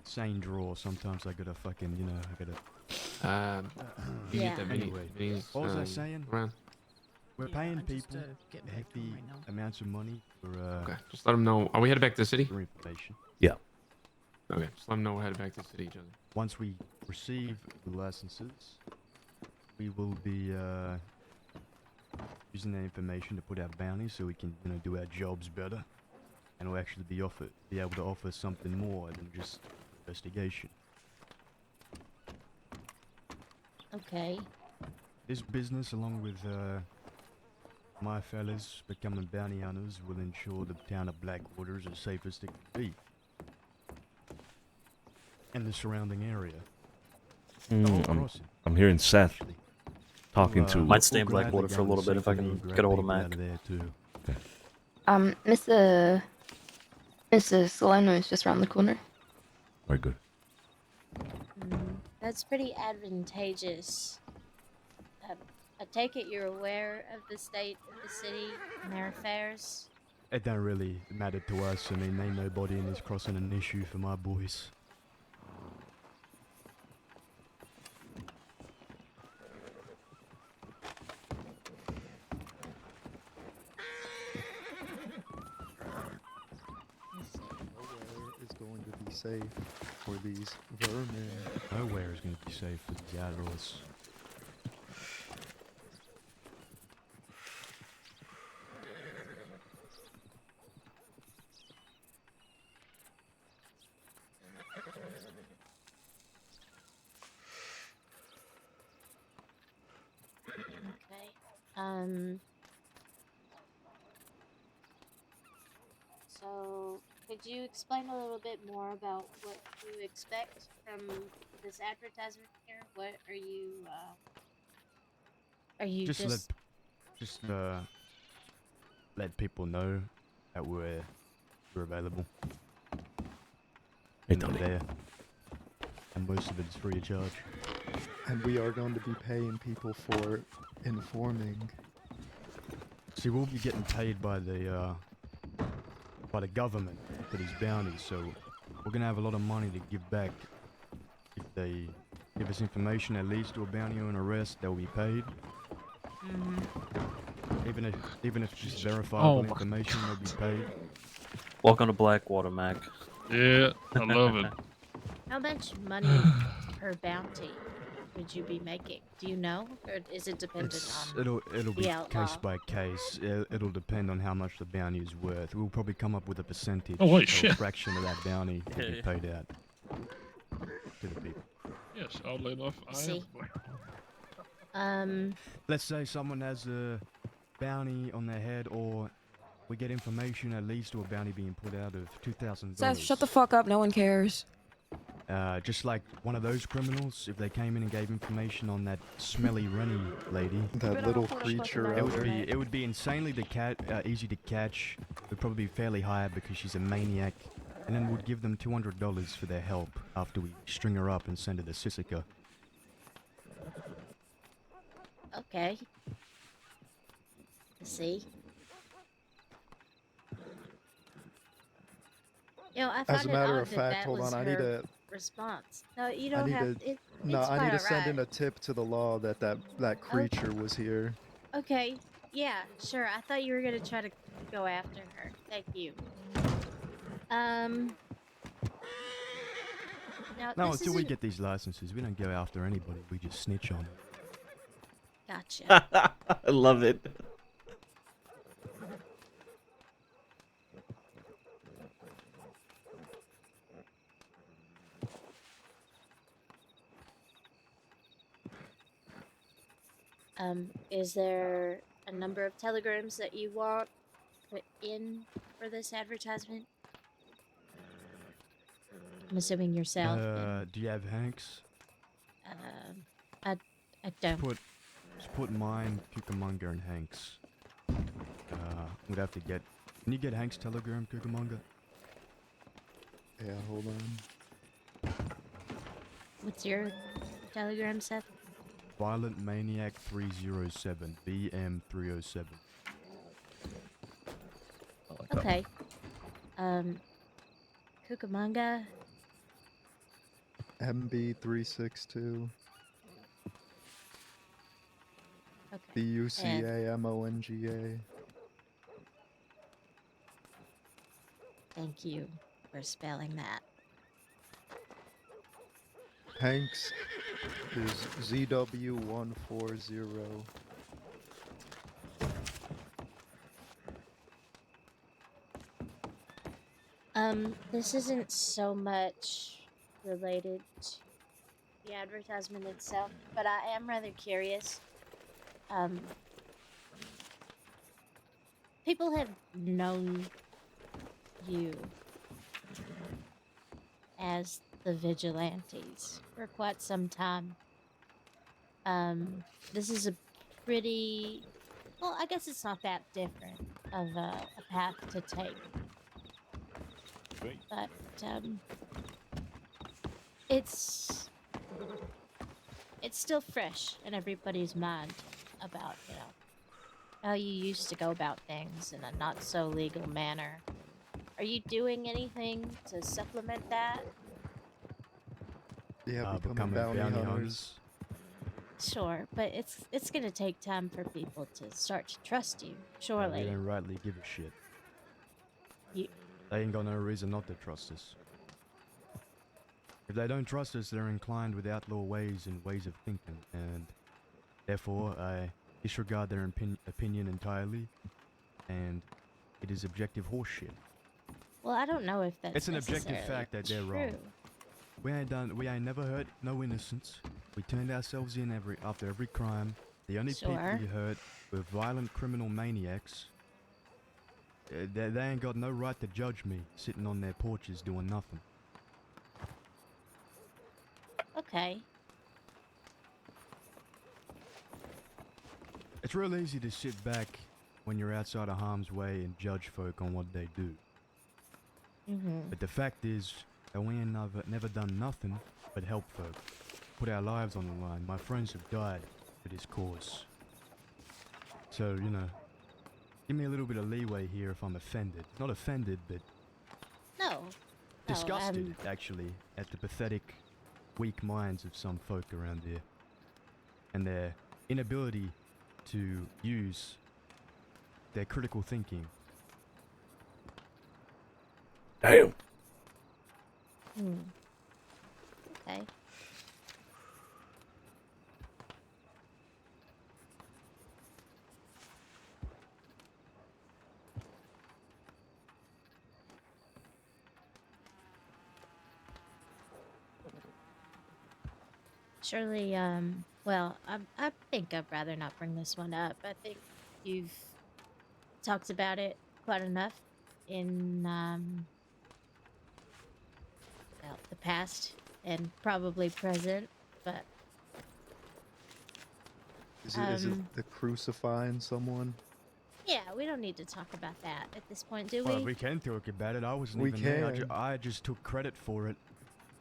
Speaker 5: Sane draw. Sometimes I gotta fucking, you know, I gotta.
Speaker 10: You get that
Speaker 5: Anyway,
Speaker 10: mini,
Speaker 5: what was I saying?
Speaker 10: Around.
Speaker 5: We're paying
Speaker 6: I just,
Speaker 5: people
Speaker 6: getting back
Speaker 5: hefty
Speaker 6: home right now.
Speaker 5: amounts of money for
Speaker 10: Okay, just let them know. Are we headed back to the city?
Speaker 5: for information.
Speaker 2: Yeah.
Speaker 10: Okay, just let them know we're headed back to the city, each other.
Speaker 5: Once we receive the licenses, we will be using that information to put out bounties so we can, you know, do our jobs better, and we'll actually be able to offer something more than just investigation.
Speaker 18: Okay.
Speaker 5: This business, along with my fellas becoming bounty hunters, will ensure the town of Blackwater is as safe as it can be, and the surrounding area.
Speaker 2: I'm hearing Seth talking to.
Speaker 3: Might stay in Blackwater for a little bit if I can get a hold of Mac.
Speaker 11: Mr. Solano is just around the corner.
Speaker 2: Very good.
Speaker 18: That's pretty advantageous. I take it you're aware of the state of the city and their affairs?
Speaker 5: It don't really matter to us. I mean, ain't nobody in this crossing an issue for my boys.
Speaker 19: Nowhere is going to be safe for these vermin.
Speaker 5: Nowhere is going to be safe for these outlaws.
Speaker 18: Okay. So, could you explain a little bit more about what you expect from this advertisement here? What are you just
Speaker 5: let people know that we're available.
Speaker 2: Hey,
Speaker 5: We're
Speaker 2: Tony.
Speaker 5: there. And most of it is free of charge.
Speaker 19: And we are going to be paying people for informing.
Speaker 5: See, we'll be getting paid by the government for these bounties, so we're gonna have a lot of money to give back. If they give us information, at least do a bounty or an arrest, they'll be paid. Even if it's just verifiable information, they'll be paid.
Speaker 3: Welcome to Blackwater, Mac.
Speaker 12: Yeah, I love it.
Speaker 18: How much money per bounty? would you be making? Do you know, or is it dependent on
Speaker 5: It'll be
Speaker 18: the outlaw?
Speaker 5: case by case. It'll depend on how much the bounty is worth. We'll probably come up with a percentage
Speaker 12: Oh, wait,
Speaker 5: or
Speaker 12: shit.
Speaker 5: a fraction of that bounty will be paid out to the people.
Speaker 12: Yes, oddly enough, I
Speaker 18: See.
Speaker 12: am.
Speaker 5: Let's say someone has a bounty on their head, or we get information that leads to a bounty being put out of $2,000.
Speaker 20: Seth, shut the fuck up. No one cares.
Speaker 5: Just like one of those criminals, if they came in and gave information on that smelly Rennie lady,
Speaker 19: That little creature out there.
Speaker 5: it would be insanely easy to catch. It would probably be fairly high because she's a maniac, and then we'd give them $200 for their help after we string her up and send her to Sisika.
Speaker 18: Okay. See. You know, I
Speaker 19: As
Speaker 18: find
Speaker 19: a
Speaker 18: it
Speaker 19: matter
Speaker 18: odd
Speaker 19: of
Speaker 18: that
Speaker 19: fact,
Speaker 18: that
Speaker 19: hold
Speaker 18: was
Speaker 19: on, I need
Speaker 18: her
Speaker 19: to.
Speaker 18: response. No, you
Speaker 19: I
Speaker 18: don't
Speaker 19: need
Speaker 18: have
Speaker 19: to.
Speaker 18: it.
Speaker 19: No,
Speaker 18: it's
Speaker 19: I
Speaker 18: quite
Speaker 19: need to send in
Speaker 18: alright.
Speaker 19: a tip to the law that creature was here.
Speaker 18: Okay, yeah, sure. I thought you were gonna try to go after her. Thank you. Now,
Speaker 5: No,
Speaker 18: this
Speaker 5: until we
Speaker 18: isn't-
Speaker 5: get these licenses, we don't go after anybody. We just snitch on them.
Speaker 18: Gotcha.
Speaker 2: I love it.
Speaker 18: Is there a number of telegrams that you want put in for this advertisement? I'm assuming yourself.
Speaker 5: Do you have Hanks?
Speaker 18: I don't.
Speaker 5: Just put mine, Cucamonga, and Hanks. We'd have to get. Can you get Hank's telegram, Cucamonga?
Speaker 19: Yeah, hold on.
Speaker 18: What's your telegram, Seth?
Speaker 5: Violent Maniac 307, BM307.
Speaker 18: Okay. Cucamonga.
Speaker 19: MB362.
Speaker 18: Okay.
Speaker 19: BUCAMONGA.
Speaker 18: Thank you for spelling that.
Speaker 19: Hanks is ZW140.
Speaker 18: This isn't so much related to the advertisement itself, but I am rather curious. People have known you as the vigilantes for quite some time. This is a pretty, well, I guess it's not that different of a path to take. But, it's still fresh in everybody's mind about, you know, how you used to go about things in a not so legal manner. Are you doing anything to supplement that?
Speaker 19: Yeah,
Speaker 5: becoming
Speaker 19: bounty
Speaker 5: bounty
Speaker 19: hunters.
Speaker 5: hunters.
Speaker 18: Sure, but it's gonna take time for people to start to trust you.
Speaker 5: They
Speaker 18: Surely.
Speaker 5: don't rightly give a shit.
Speaker 18: You,
Speaker 5: They ain't got no reason not to trust us. If they don't trust us, they're inclined with outlaw ways and ways of thinking, and therefore I disregard their opinion entirely, and it is objective horseshit.
Speaker 18: well, I don't know if that's
Speaker 5: It's an objective
Speaker 18: necessarily
Speaker 5: fact that they're wrong.
Speaker 18: true.
Speaker 5: We ain't never hurt no innocents. We turned ourselves in after every crime. The only people
Speaker 18: Sure.
Speaker 5: we hurt were violent criminal maniacs. They ain't got no right to judge me sitting on their porches doing nothing.
Speaker 18: Okay.
Speaker 5: It's real easy to sit back when you're outside of harm's way and judge folk on what they do.
Speaker 18: Mm-hmm.
Speaker 5: But the fact is that we ain't never done nothing but help folk, put our lives on the line. My friends have died for this cause. So, you know, give me a little bit of leeway here if I'm offended. Not offended, but
Speaker 18: No.
Speaker 5: disgusted, actually, at the pathetic, weak minds of some folk around here. And their inability to use their critical thinking.
Speaker 2: Damn.
Speaker 18: Hmm. Okay. Surely, well, I think I'd rather not bring this one up. I think you've talked about it quite enough in, well, the past and probably present, but,
Speaker 19: Is it the crucifying someone?
Speaker 18: yeah, we don't need to talk about that at this point, do
Speaker 5: Well,
Speaker 18: we?
Speaker 5: we can talk about it. I wasn't
Speaker 19: We
Speaker 5: even there.
Speaker 19: can.
Speaker 5: I just took credit for it.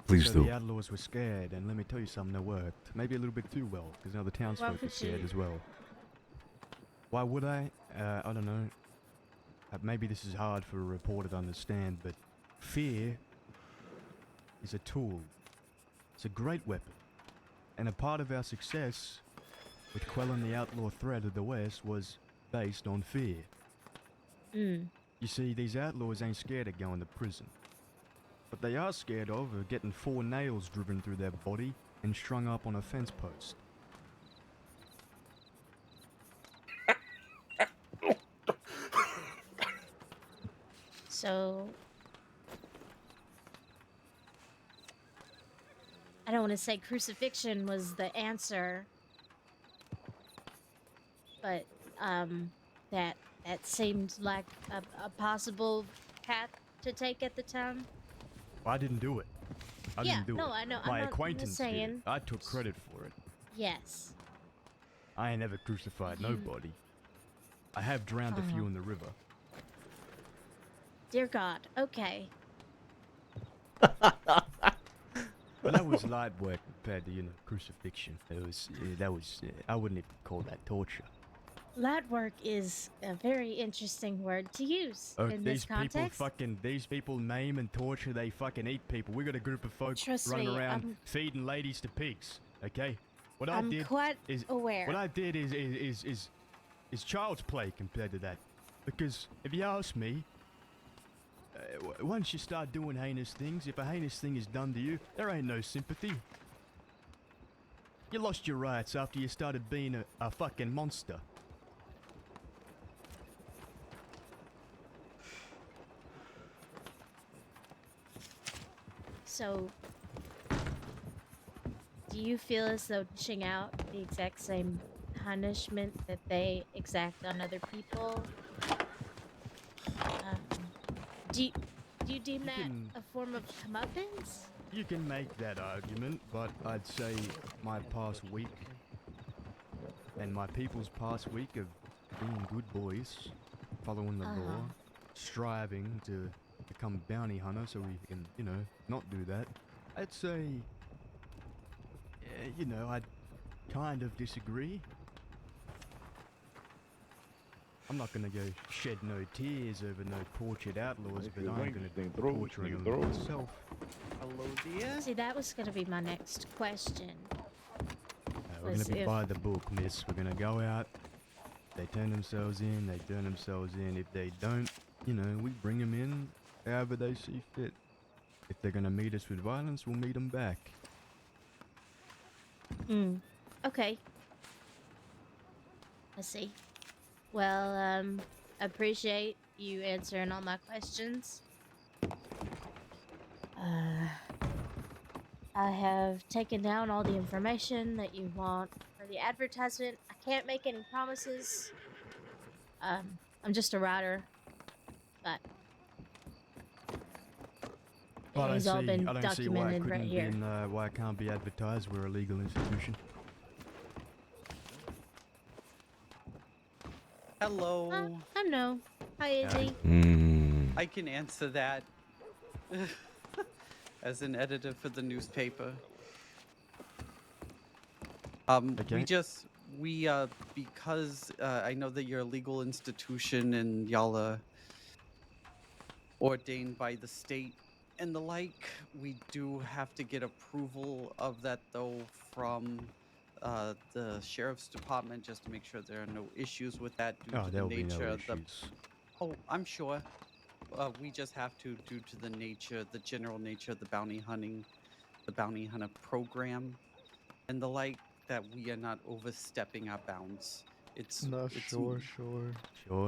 Speaker 2: Please
Speaker 5: so
Speaker 2: do.
Speaker 5: the outlaws were scared, and let me tell you something, it worked. Maybe a little bit too well, because now the townsfolk are
Speaker 18: would
Speaker 5: scared
Speaker 18: you-
Speaker 5: as well. Why would I? I don't know. Maybe this is hard for a reporter to understand, but fear is a tool. It's a great weapon. And a part of our success with quelling the outlaw threat of the West was based on fear.
Speaker 18: Mm.
Speaker 5: You see, these outlaws ain't scared of going to prison. But they are scared of getting 4 nails driven through their body and strung up on a fence post.
Speaker 18: So, I don't want to say crucifixion was the answer, but that seemed like a possible path to take at the time.
Speaker 5: I didn't do it. I
Speaker 18: Yeah,
Speaker 5: didn't do
Speaker 18: no,
Speaker 5: it.
Speaker 18: I know.
Speaker 5: My
Speaker 18: I'm not
Speaker 5: acquaintance did it.
Speaker 18: saying.
Speaker 5: I took credit for it.
Speaker 18: Yes.
Speaker 5: I ain't ever crucified
Speaker 18: You-
Speaker 5: nobody. I have drowned a few
Speaker 18: Oh.
Speaker 5: in the river.
Speaker 18: Dear God. Okay.
Speaker 5: But that was light work compared to, crucifixion. I wouldn't even call that torture.
Speaker 18: Light work is a very interesting word to use in this context.
Speaker 5: These people maim and torture, they fucking eat people. We got a group of folks
Speaker 18: Trust
Speaker 5: running
Speaker 18: me,
Speaker 5: around feeding ladies to pigs, okay? What I
Speaker 18: I'm
Speaker 5: did
Speaker 18: quite
Speaker 5: is
Speaker 18: aware.
Speaker 5: What I did is child's play compared to that. Because if you ask me, once you start doing heinous things, if a heinous thing is done to you, there ain't no sympathy. You lost your rights after you started being a fucking monster.
Speaker 18: So, do you feel as though dishing out the exact same punishment that they exact on other people? Do you deem that a form of comeuppance?
Speaker 5: You can make that argument, but I'd say my past week and my people's past week of being good boys, following the law, striving to become bounty hunter so we can, not do that. I'd say, I'd kind of disagree. I'm not gonna go shed no tears over no tortured outlaws, but I'm gonna be torturing them myself.
Speaker 21: Hello, dear.
Speaker 18: See, that was gonna be my next question.
Speaker 5: We're gonna be by the book, miss. We're gonna go out. They turn themselves in, they turn themselves in. If they don't, we bring them in however they see fit. If they're gonna meet us with violence, we'll meet them back.
Speaker 18: Okay. I see. Well, I appreciate you answering all my questions. I have taken down all the information that you want for the advertisement. I can't make any promises. I'm just a writer, but it has all been
Speaker 5: I don't see why it
Speaker 18: documented right
Speaker 5: couldn't be
Speaker 18: here.
Speaker 5: why it can't be advertised. We're a legal institution.
Speaker 21: Hello.
Speaker 18: I know. Hi, Izzy.
Speaker 21: I can answer that as an editor for the newspaper. Because I know that you're a legal institution and y'all are ordained by the state and the like, we do have to get approval of that though from the sheriff's department just to make sure there are no issues with that due to the
Speaker 5: There'll be
Speaker 21: nature
Speaker 5: no
Speaker 21: of the.
Speaker 5: issues.
Speaker 21: Oh, I'm sure. We just have to, due to the general nature of the bounty hunter program, and the like, that we are not overstepping our bounds. It's
Speaker 19: Sure.
Speaker 21: More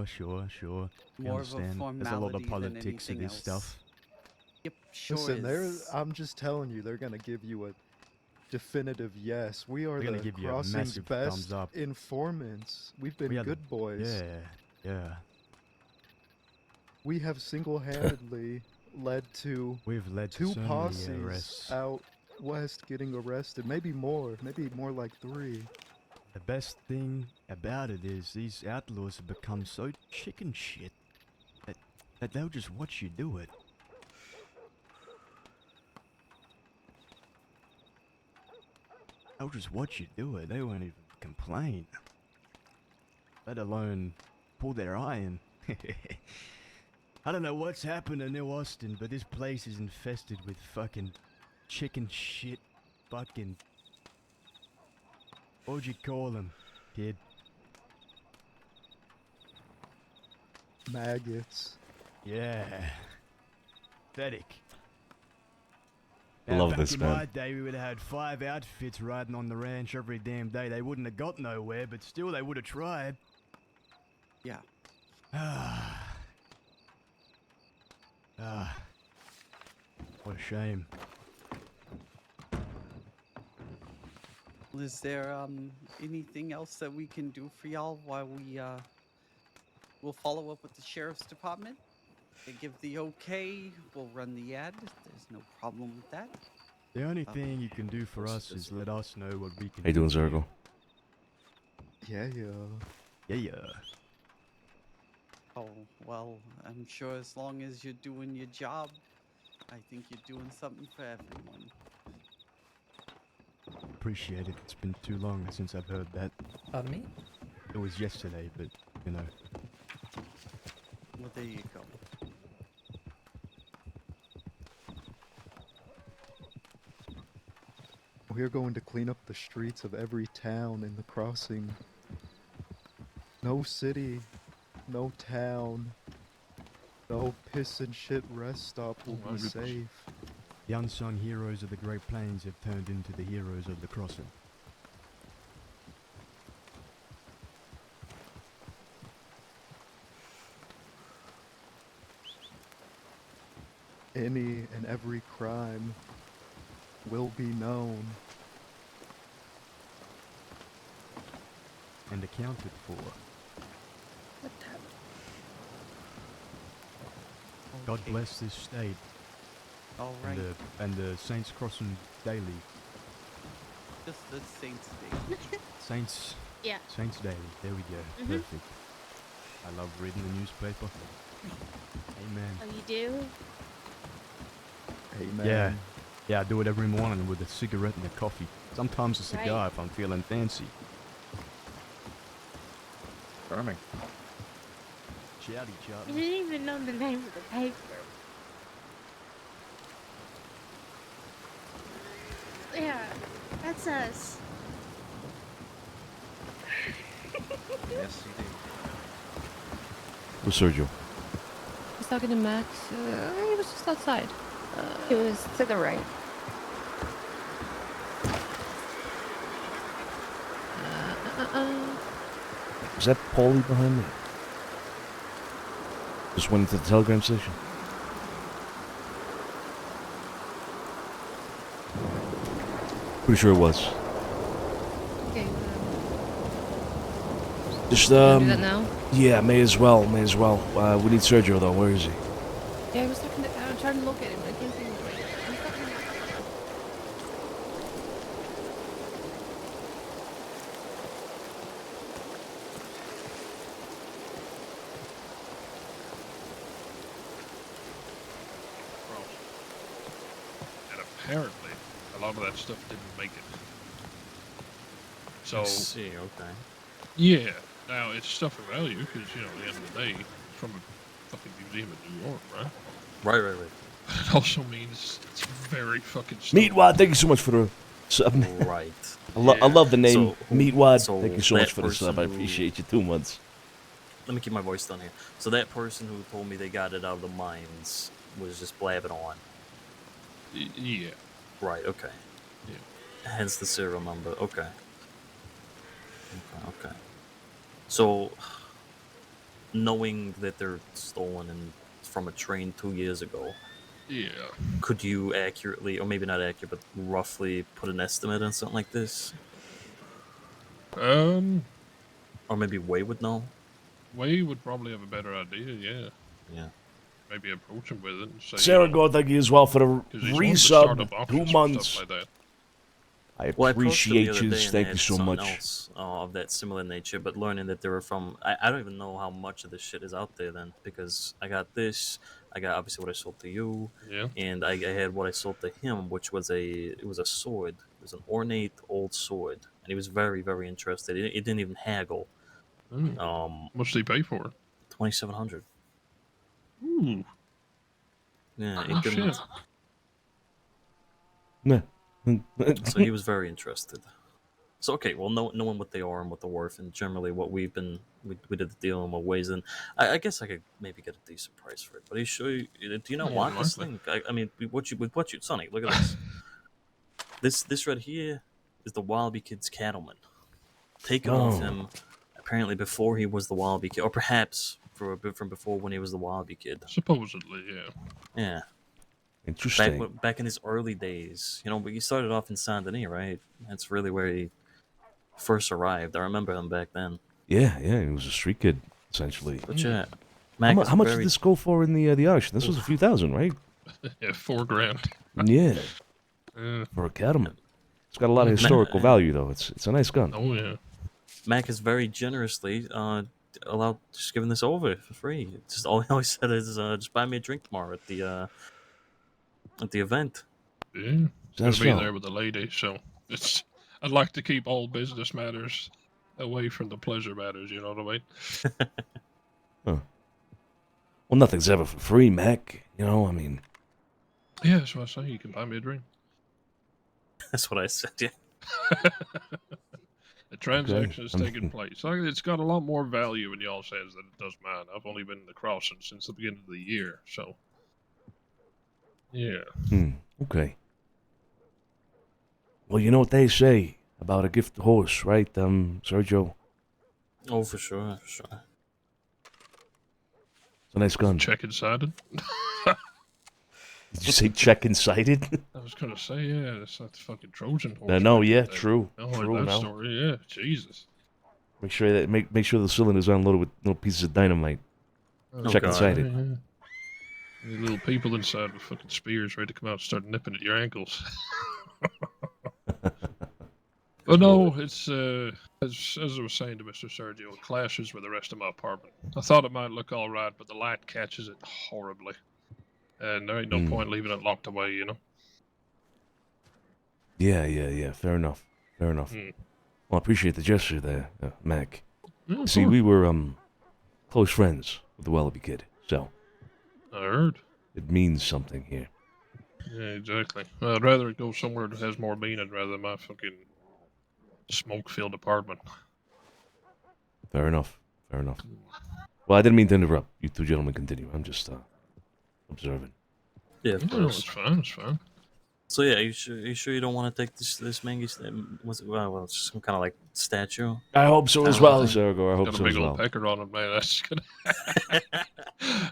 Speaker 21: of a
Speaker 5: There's a lot
Speaker 21: formality
Speaker 5: of
Speaker 21: than
Speaker 5: politics to
Speaker 21: anything
Speaker 5: this
Speaker 21: else.
Speaker 5: stuff.
Speaker 21: Yep, sure
Speaker 19: Listen,
Speaker 21: is.
Speaker 19: I'm just telling you, they're gonna give you definitive yes. We are
Speaker 5: We're gonna
Speaker 19: the
Speaker 5: give you a
Speaker 19: crossing's
Speaker 5: massive thumbs
Speaker 19: best
Speaker 5: up.
Speaker 19: informants. We've been
Speaker 5: We are the-
Speaker 19: good boys.
Speaker 5: Yeah, yeah.
Speaker 19: We have single-handedly led to
Speaker 5: We've led to
Speaker 19: two
Speaker 5: so many
Speaker 19: posses
Speaker 5: arrests.
Speaker 19: out west getting arrested. Maybe more like 3.
Speaker 5: The best thing about it is these outlaws have become so chicken shit that they'll just watch you do it. They'll just watch you do it. They won't even complain. Let alone pull their eye in. I don't know what's happened to New Austin, but this place is infested with fucking chicken shit fucking... What would you call them, kid?
Speaker 19: Maggots.
Speaker 5: Yeah. Pathetic.
Speaker 2: I love
Speaker 5: back
Speaker 2: this,
Speaker 5: in
Speaker 2: man.
Speaker 5: my day, we would have had 5 outfits riding on the ranch every damn day. They wouldn't have got nowhere, but still they would have tried.
Speaker 21: Yeah.
Speaker 5: What a shame.
Speaker 21: Is there anything else that we can do for y'all while we'll follow up with the sheriff's department? They give the okay, we'll run the ad. There's no problem with that.
Speaker 5: The only thing you can do for us is let us know what we can
Speaker 2: How you doing,
Speaker 5: do for you.
Speaker 2: Zergo?
Speaker 5: Yeah.
Speaker 21: Oh, well, I'm sure as long as you're doing your job, I think you're doing something for everyone.
Speaker 5: Appreciate it. It's been too long since I've heard that.
Speaker 1: Pardon me?
Speaker 5: It was yesterday, but, you know.
Speaker 21: Well, there you go.
Speaker 19: We're going to clean up the streets of every town in the crossing. No city, no town, no piss and shit rest stop will be safe.
Speaker 5: The unsung heroes of the Great Plains have turned into the heroes of the crossing.
Speaker 19: Any and every crime will be known.
Speaker 5: And accounted for. God bless this state.
Speaker 21: All right.
Speaker 5: And the Saints Crossing Daily.
Speaker 21: Just the Saints Day.
Speaker 5: Saints.
Speaker 8: Yeah.
Speaker 5: Saints Daily. There we go.
Speaker 8: Mhm.
Speaker 5: Perfect. I love reading the newspaper. Amen.
Speaker 8: Oh, you do?
Speaker 5: Yeah. Yeah, I do it every morning with a cigarette and a coffee. Sometimes a cigar
Speaker 8: Right.
Speaker 5: if I'm feeling fancy.
Speaker 12: Charming.
Speaker 5: Chowdy
Speaker 18: You
Speaker 5: chop.
Speaker 18: didn't even know the name of the paper. Yeah, that's us.
Speaker 17: Yes, he did.
Speaker 2: Who's Sergio?
Speaker 4: I was talking to Max. He was just outside.
Speaker 11: It was to the right.
Speaker 2: Is that Paulie behind me? Just went into the telegram station. Pretty sure it was.
Speaker 4: Okay.
Speaker 2: Just
Speaker 4: wanna do that now?
Speaker 2: Yeah, may as well. May as well. We need Sergio though. Where is he?
Speaker 4: Yeah, I was talking to. I'm trying to look at him. I can't see him. He's talking to-
Speaker 22: And apparently, a lot of that stuff didn't make it. So,
Speaker 3: I see, okay.
Speaker 22: yeah. Now, it's stuff of value because, you know, at the end of the day, it's from a fucking museum in New York, right?
Speaker 3: Right.
Speaker 22: But it also means it's very fucking
Speaker 2: Meatwad, thank you so much for the sub.
Speaker 3: Right.
Speaker 2: I love the name
Speaker 3: So,
Speaker 2: Meatwad.
Speaker 3: so
Speaker 2: Thank you so
Speaker 3: that
Speaker 2: much for the sub. I
Speaker 3: person who-
Speaker 2: appreciate you. 2 months.
Speaker 3: Let me keep my voice down here. So that person who told me they got it out of the mines was just blabbing on.
Speaker 22: Yeah.
Speaker 3: Right, okay.
Speaker 22: Yeah.
Speaker 3: Hence the serial number. Okay. Okay. So, knowing that they're stolen and from a train 2 years ago,
Speaker 22: Yeah.
Speaker 3: Could you accurately, or maybe not accurate, but roughly put an estimate on something like this? Or maybe Way would know?
Speaker 22: Way would probably have a better idea, yeah.
Speaker 3: Yeah.
Speaker 22: Maybe approach him with it and say,
Speaker 2: Sarah Gore, thank you as well for the
Speaker 22: 'cause he's one to start
Speaker 2: resub.
Speaker 22: up
Speaker 2: 2
Speaker 22: auctions for
Speaker 2: months.
Speaker 22: stuff like that.
Speaker 2: I
Speaker 3: Well, I approached them the
Speaker 2: appreciate
Speaker 3: other
Speaker 2: you.
Speaker 3: day and
Speaker 2: Thank
Speaker 3: had
Speaker 2: you so
Speaker 3: something
Speaker 2: much.
Speaker 3: else of that similar nature, but learning that they were from, I don't even know how much of this shit is out there then, because I got this, I got obviously what I sold to you,
Speaker 22: Yeah.
Speaker 3: and I had what I sold to him, which was a sword. It was an ornate old sword, and he was very, very interested. It didn't even haggle.
Speaker 22: How much did he pay for it?
Speaker 3: 2,700.
Speaker 22: Ooh.
Speaker 3: Yeah,
Speaker 22: Oh,
Speaker 3: it didn't.
Speaker 22: shit.
Speaker 2: Yeah.
Speaker 3: So he was very interested. So okay, well, knowing what they are and what they're worth, and generally what we did the deal in what ways, and I guess I could maybe get a decent price for it. But are you sure? Do you not
Speaker 22: More
Speaker 3: want this
Speaker 22: likely.
Speaker 3: thing? I mean, with what you, Sonny, look at this. This right here is the Wallaby Kid's cattleman, taken off him apparently before he was the Wallaby Kid, or perhaps for a bit from before when he was the Wallaby Kid.
Speaker 22: Supposedly, yeah.
Speaker 3: Yeah.
Speaker 2: Interesting.
Speaker 3: Back in his early days, but he started off in Saint Denis, right? That's really where he first arrived. I remember him back then.
Speaker 2: Yeah, he was a street kid, essentially.
Speaker 3: But yeah,
Speaker 2: how much did this go for in the auction? This was a few thousand, right?
Speaker 22: Yeah, $4,000.
Speaker 2: Yeah.
Speaker 22: Yeah.
Speaker 2: For a cattleman. It's got a lot of historical value, though. It's a nice gun.
Speaker 22: Oh, yeah.
Speaker 3: Mac is very generously allowed just giving this over for free. Just all he always said is just buy me a drink tomorrow at the event.
Speaker 22: Yeah.
Speaker 2: That's
Speaker 22: Gonna be
Speaker 2: so.
Speaker 22: there with the lady, so I'd like to keep all business matters away from the pleasure matters, you know what I mean?
Speaker 2: Huh. Well, nothing's ever for free, Mac. I mean...
Speaker 22: Yeah, that's what I say. You can buy me a drink.
Speaker 3: That's what I said, yeah.
Speaker 22: The transaction is taking place. So it's got a lot more value in y'all says than it does mine. I've only been in the crossing since the beginning of the year, so... Yeah.
Speaker 2: Okay. Well, you know what they say about a gift horse, right, Sergio?
Speaker 3: Oh, for sure, for sure.
Speaker 2: It's a nice gun.
Speaker 22: Check inside it.
Speaker 2: Did you say check inside it?
Speaker 22: I was gonna say, yeah, that's not the fucking Trojan horse.
Speaker 2: No, yeah, true.
Speaker 22: Oh,
Speaker 2: True,
Speaker 22: that
Speaker 2: no.
Speaker 22: story, yeah, Jesus.
Speaker 2: Make sure the cylinder's unloaded with little pieces of dynamite. Check inside it.
Speaker 22: Yeah. The little people inside with fucking spears ready to come out and start nipping at your ankles. But no, it's as I was saying to Mr. Sergio, it clashes with the rest of my apartment. I thought it might look all right, but the light catches it horribly, and there ain't no point leaving it locked away, you know.
Speaker 2: Yeah. Fair enough. Well, I appreciate the gesture there, Mac.
Speaker 22: Yeah,
Speaker 2: See,
Speaker 22: sure.
Speaker 2: we were close friends with the Wallaby Kid, so
Speaker 22: I heard.
Speaker 2: it means something here.
Speaker 22: Yeah, exactly. Well, I'd rather it go somewhere that has more meaning rather than my fucking smoke-filled apartment.
Speaker 2: Fair enough. Well, I didn't mean to interrupt. You two gentlemen continue. I'm just observing.
Speaker 3: Yeah, of
Speaker 22: No,
Speaker 3: course.
Speaker 22: it's fine.
Speaker 3: So yeah, you sure you don't want to take this mangy? Was it well, it's some kind of like statue?
Speaker 2: I hope so as well, Sergo. I hope
Speaker 22: Got a
Speaker 2: so
Speaker 22: big
Speaker 2: as
Speaker 22: old
Speaker 2: well.
Speaker 22: pecker on it, man.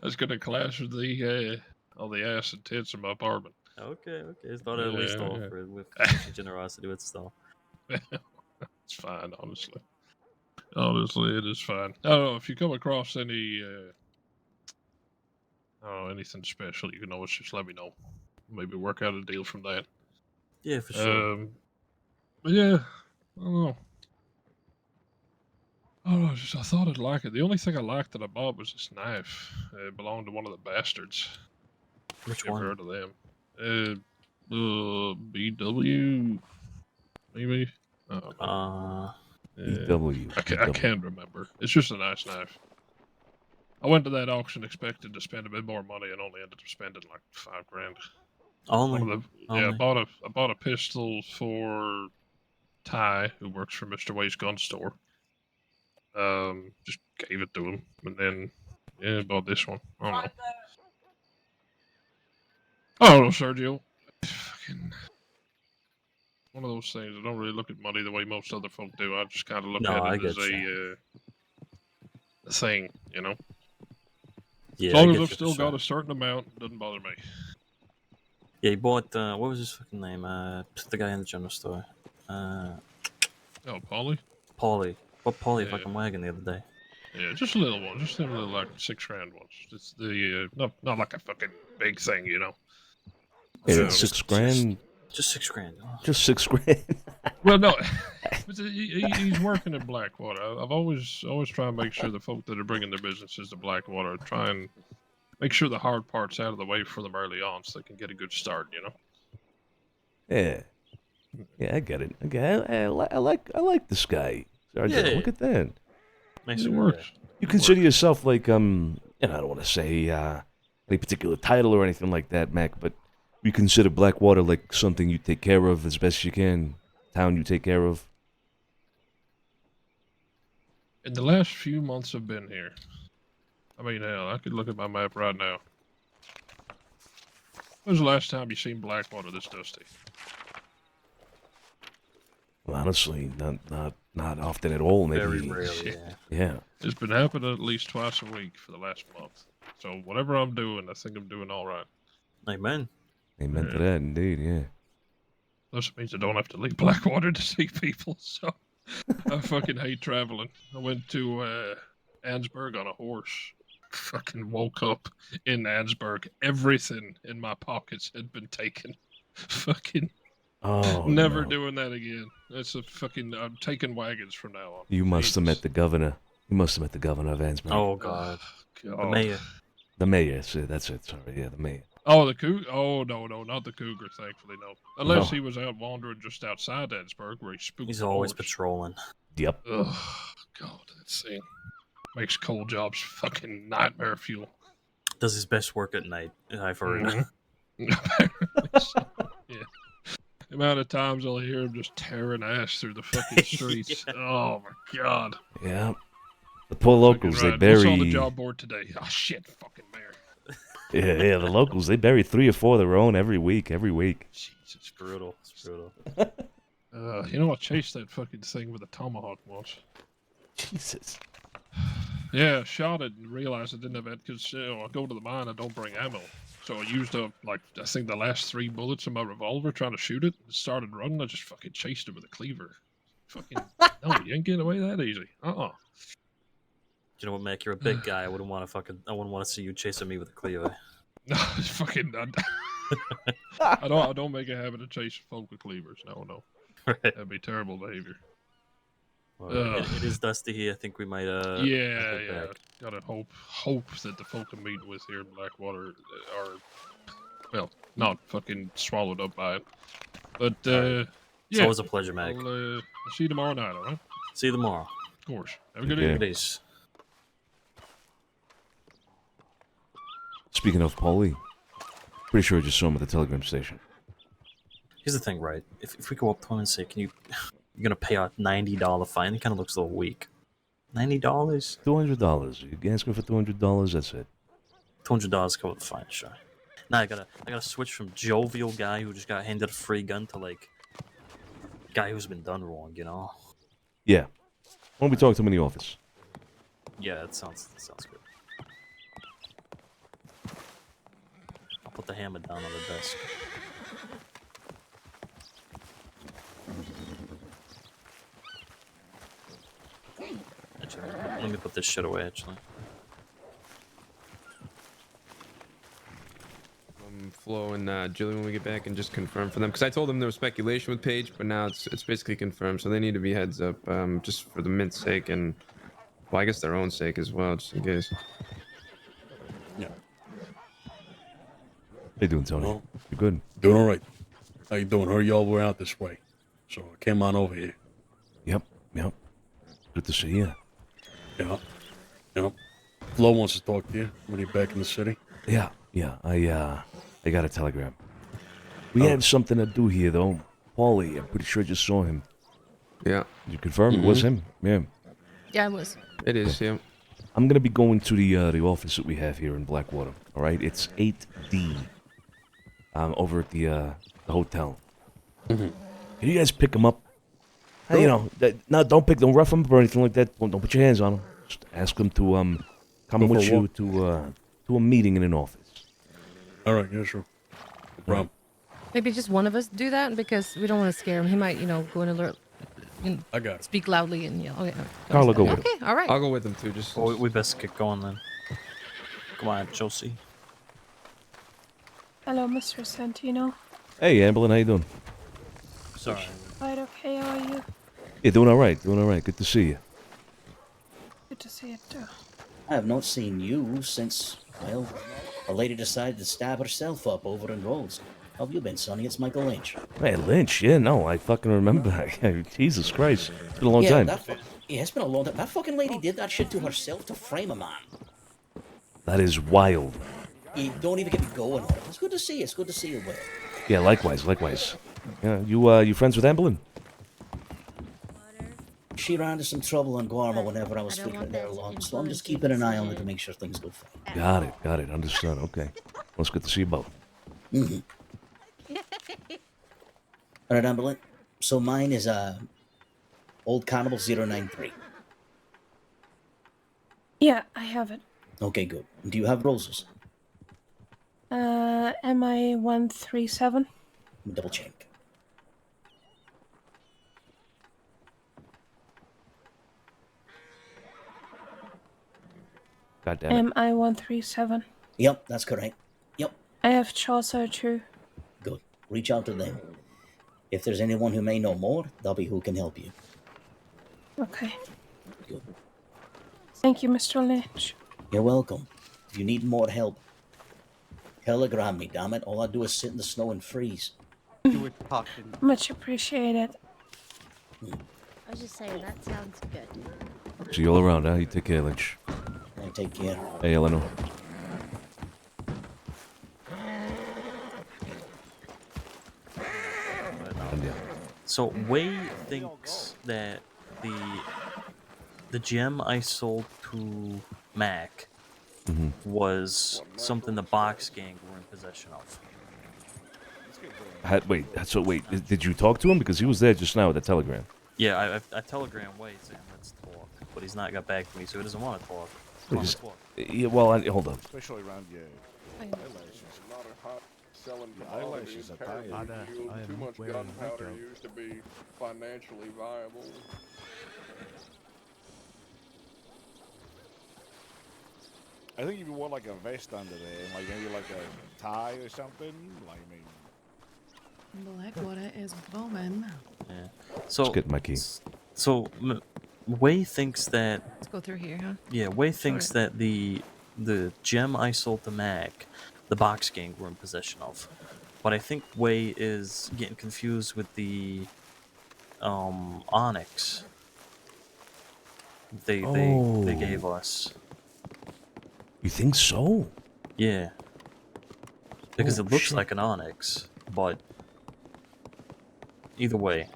Speaker 22: That's gonna clash with the all the ass and tits in my apartment.
Speaker 3: Okay. I thought I'd at least
Speaker 22: Yeah.
Speaker 3: offer it with generosity with stuff.
Speaker 22: It's fine, honestly. Honestly, it is fine. I don't know if you come across any, anything special. You can always just let me know. Maybe work out a deal from that.
Speaker 3: Yeah, for sure.
Speaker 22: But yeah, I don't know. I thought I'd like it. The only thing I liked that I bought was this knife. It belonged to one of the bastards.
Speaker 3: Which
Speaker 22: Never
Speaker 3: one?
Speaker 22: heard of them. BW, maybe. I don't know.
Speaker 2: BW.
Speaker 22: I can't remember. It's just a nice knife. I went to that auction expecting to spend a bit more money and only ended up spending like $5,000.
Speaker 3: Only.
Speaker 22: I bought a pistol for Ty, who works for Mr. Way's gun store. Just gave it to him, and then I bought this one. I don't know, Sergio. Fucking one of those things. I don't really look at money the way most other folk do. I just kind of look at it as a thing, you know.
Speaker 3: Yeah,
Speaker 22: As long as I've still got a certain amount, it doesn't bother me.
Speaker 3: Yeah, he bought. What was his fucking name? The guy in the general store.
Speaker 22: Oh, Paulie?
Speaker 3: Paulie. Bought Paulie a
Speaker 22: Yeah.
Speaker 3: fucking wagon the other day.
Speaker 22: Yeah, just a little one. Just a little, like, 6 grand ones. It's the, not like a fucking big thing, you know?
Speaker 2: Yeah, 6 grand.
Speaker 3: Just 6 grand.
Speaker 2: Just 6 grand.
Speaker 22: Well, no, but he's working in Blackwater. I've always tried to make sure the folk that are bringing their businesses to Blackwater try and make sure the hard part's out of the way for them early on, so they can get a good start. You know.
Speaker 2: Yeah. Yeah, I get it. I like this guy. Sergeant,
Speaker 22: Yeah.
Speaker 2: look at that.
Speaker 3: Makes
Speaker 22: it work.
Speaker 2: You consider yourself like I don't want to say any particular title or anything like that, Mac, but you consider Blackwater like something you take care of as best you can, town you take care of.
Speaker 22: In the last few months I've been here, I mean, hell, I could look at my map right now. When was the last time you seen Blackwater this dusty?
Speaker 2: Well, honestly, not often at all. Maybe.
Speaker 3: Very rarely.
Speaker 2: Yeah.
Speaker 22: It's been happening at least twice a week for the last month. So whatever I'm doing, I think I'm doing all right.
Speaker 3: Amen.
Speaker 2: Amen to that, indeed. Yeah.
Speaker 22: Plus, it means I don't have to leave Blackwater to see people. So I fucking hate traveling. I went to Ansburg on a horse. Fucking woke up in Ansburg. Everything in my pockets had been taken. Fucking.
Speaker 2: Oh,
Speaker 22: never
Speaker 2: no.
Speaker 22: doing that again. That's a fucking. I'm taking wagons from now on.
Speaker 2: You must have met the governor. You must have met the governor of Ansburg.
Speaker 3: Oh God. The mayor.
Speaker 2: The mayor. See, that's it. Sorry, yeah, the mayor.
Speaker 22: Oh, the cougar? Oh, no, not the cougar, thankfully, no. Unless
Speaker 2: No.
Speaker 22: he was out wandering just outside Ansburg where he spooked
Speaker 3: He's
Speaker 22: the
Speaker 3: always
Speaker 22: horse.
Speaker 3: patrolling.
Speaker 2: Yep.
Speaker 22: Ugh, God, that thing makes coal jobs fucking nightmare fuel.
Speaker 3: Does his best work at night, I've heard.
Speaker 22: Apparently so, yeah. The amount of times I'll hear him just tearing ass through the fucking streets. Oh, my God.
Speaker 2: Yeah. The poor locals, they
Speaker 22: Right.
Speaker 2: bury.
Speaker 22: What's on the job board today? Oh, shit, fucking mayor.
Speaker 2: Yeah, the locals, they bury 3 or 4 of their own every week.
Speaker 3: It's brutal. It's brutal.
Speaker 22: You know, I chased that fucking thing with a tomahawk once.
Speaker 2: Jesus.
Speaker 22: Yeah, I shot it and realized I didn't have it because I go to the mine, I don't bring ammo. So I used up, like, I think the last 3 bullets of my revolver trying to shoot it. It started running, I just fucking chased it with a cleaver. Fucking, no, you ain't getting away that easy.
Speaker 3: You know what, Mac? You're a big guy. I wouldn't want to see you chasing me with a cleaver.
Speaker 22: No, it's fucking. I don't make a habit of chasing folk with cleavers. No.
Speaker 3: Right.
Speaker 22: That'd be terrible behavior.
Speaker 3: Well, it is dusty here. I think we might.
Speaker 22: Yeah.
Speaker 3: back.
Speaker 22: Gotta hope that the folk I'm meeting with here in Blackwater are, well, not fucking swallowed up by it. But
Speaker 3: It's
Speaker 22: yeah,
Speaker 3: always a pleasure, Mac.
Speaker 22: I'll see you tomorrow night, all right?
Speaker 3: See you tomorrow.
Speaker 22: Of course. Have a good
Speaker 2: Yeah.
Speaker 22: evening.
Speaker 3: Peace.
Speaker 2: Speaking of Paulie, pretty sure I just saw him at the telegram station.
Speaker 3: Here's the thing, right? If we go up to him and say, "Can you're gonna pay a $90 fine?" He kind of looks a little weak. $90?
Speaker 2: $200. You ask him for $200, that's it.
Speaker 3: $200 cover the fine, sure. Now I gotta switch from jovial guy who just got handed a free gun to like guy who's been done wrong, you know?
Speaker 2: Yeah. Why don't we talk to him in the office?
Speaker 3: Yeah, that sounds good. I'll put the hammer down on the desk. Actually, let me put this shit away, actually.
Speaker 10: Flo and Jillian when we get back and just confirm for them because I told them there was speculation with Paige, but now it's basically confirmed, so they need to be heads up just for the mint's sake and well, I guess their own sake as well, just in case.
Speaker 1: Yeah.
Speaker 2: How you doing, Tony?
Speaker 1: Well,
Speaker 2: You good?
Speaker 1: Doing all right. How you doing? Heard y'all were out this way, so I came on over here.
Speaker 2: Yep. Good to see you.
Speaker 1: Yeah. Flo wants to talk to you when you're back in the city.
Speaker 2: Yeah. I got a telegram. We have something to do here, though. Paulie, I'm pretty sure I just saw him.
Speaker 10: Yeah.
Speaker 2: Did you confirm it was him? Yeah.
Speaker 4: Yeah, it was.
Speaker 10: It is, yeah.
Speaker 2: I'm gonna be going to the office that we have here in Blackwater. All right, it's 8D. Over at the hotel. Can you guys pick him up? Hey, you know, don't rough him up or anything like that. Don't put your hands on him. Just ask him to come
Speaker 1: Go
Speaker 2: with
Speaker 1: for a
Speaker 2: you to a meeting in an office.
Speaker 1: All right, yeah, sure. No problem.
Speaker 4: Maybe just one of us do that because we don't want to scare him. He might, go in alert.
Speaker 1: I got it.
Speaker 4: Speak loudly and yell. Okay.
Speaker 2: Carl will go with
Speaker 4: Okay, all right.
Speaker 10: I'll go with him too. Just.
Speaker 3: Well, we best get going then. Come on, Chelsea.
Speaker 9: Hello, Mr. Santino.
Speaker 2: Hey, Amberlyn, how you doing?
Speaker 3: Sorry.
Speaker 9: Right, okay, how are you?
Speaker 2: Yeah, doing all right. Doing all right. Good to see you.
Speaker 9: Good to see you too.
Speaker 16: I have not seen you since, well, a lady decided to stab herself up over in Rhodes. How have you been, Sonny? It's Michael Lynch.
Speaker 2: Hey, Lynch. Yeah, no, I fucking remember. Jesus Christ, it's been a long time.
Speaker 16: Yeah, it's been a long time. That fucking lady did that shit to herself to frame a man.
Speaker 2: That is wild.
Speaker 16: You don't even get me going on it. It's good to see you. It's good to see you, Will.
Speaker 2: Yeah, likewise, likewise. Yeah, you friends with Amberlyn?
Speaker 16: She ran into some trouble on Guarma whenever I was flickering there along, so I'm just keeping an eye on her to make sure things go fine.
Speaker 2: Got it. Understood. Okay. Well, it's good to see you both.
Speaker 16: Mm-hmm. All right, Amberlyn. So mine is Old Cannibal 093.
Speaker 9: Yeah, I have it.
Speaker 16: Okay, good. Do you have roses?
Speaker 9: MI 137.
Speaker 16: Double check.
Speaker 2: God damn it.
Speaker 9: MI 137.
Speaker 16: Yep, that's correct. Yep.
Speaker 9: I have Chaucer too.
Speaker 16: Good. Reach out to them. If there's anyone who may know more, they'll be who can help you.
Speaker 9: Okay.
Speaker 16: Good.
Speaker 9: Thank you, Mr. Lynch.
Speaker 16: You're welcome. If you need more help, telegram me, damn it. All I do is sit in the snow and freeze.
Speaker 21: Do it talking.
Speaker 9: Much appreciated.
Speaker 18: I was just saying, that sounds good.
Speaker 2: See you all around, huh? You take care, Lynch.
Speaker 16: Take care.
Speaker 2: Hey, Eleanor.
Speaker 3: So Wei thinks that the gem I sold to Mac was something the Box Gang were in possession of.
Speaker 2: Wait, did you talk to him? Because he was there just now with the telegram.
Speaker 3: Yeah, I telegrammed Wei saying let's talk, but he's not got back to me, so he doesn't want to talk.
Speaker 2: Yeah, well, hold on.
Speaker 23: Especially around your eyelashes. A lot of hot selling eyelashes are tired.
Speaker 22: Too much gunpowder used to be financially viable.
Speaker 23: I think if you wore like a vest under there, and like maybe like a tie or something, like I mean.
Speaker 7: Blackwater is booming.
Speaker 3: Yeah. So
Speaker 2: Let's get my key.
Speaker 3: So Wei thinks that.
Speaker 4: Let's go through here, huh?
Speaker 3: Yeah, Wei thinks that the gem I sold to Mac, the Box Gang were in possession of, but I think Wei is getting confused with the onyx they gave us.
Speaker 2: You think so?
Speaker 3: Yeah. Because
Speaker 2: Oh,
Speaker 3: it looks
Speaker 2: shit.
Speaker 3: like an onyx, but either way,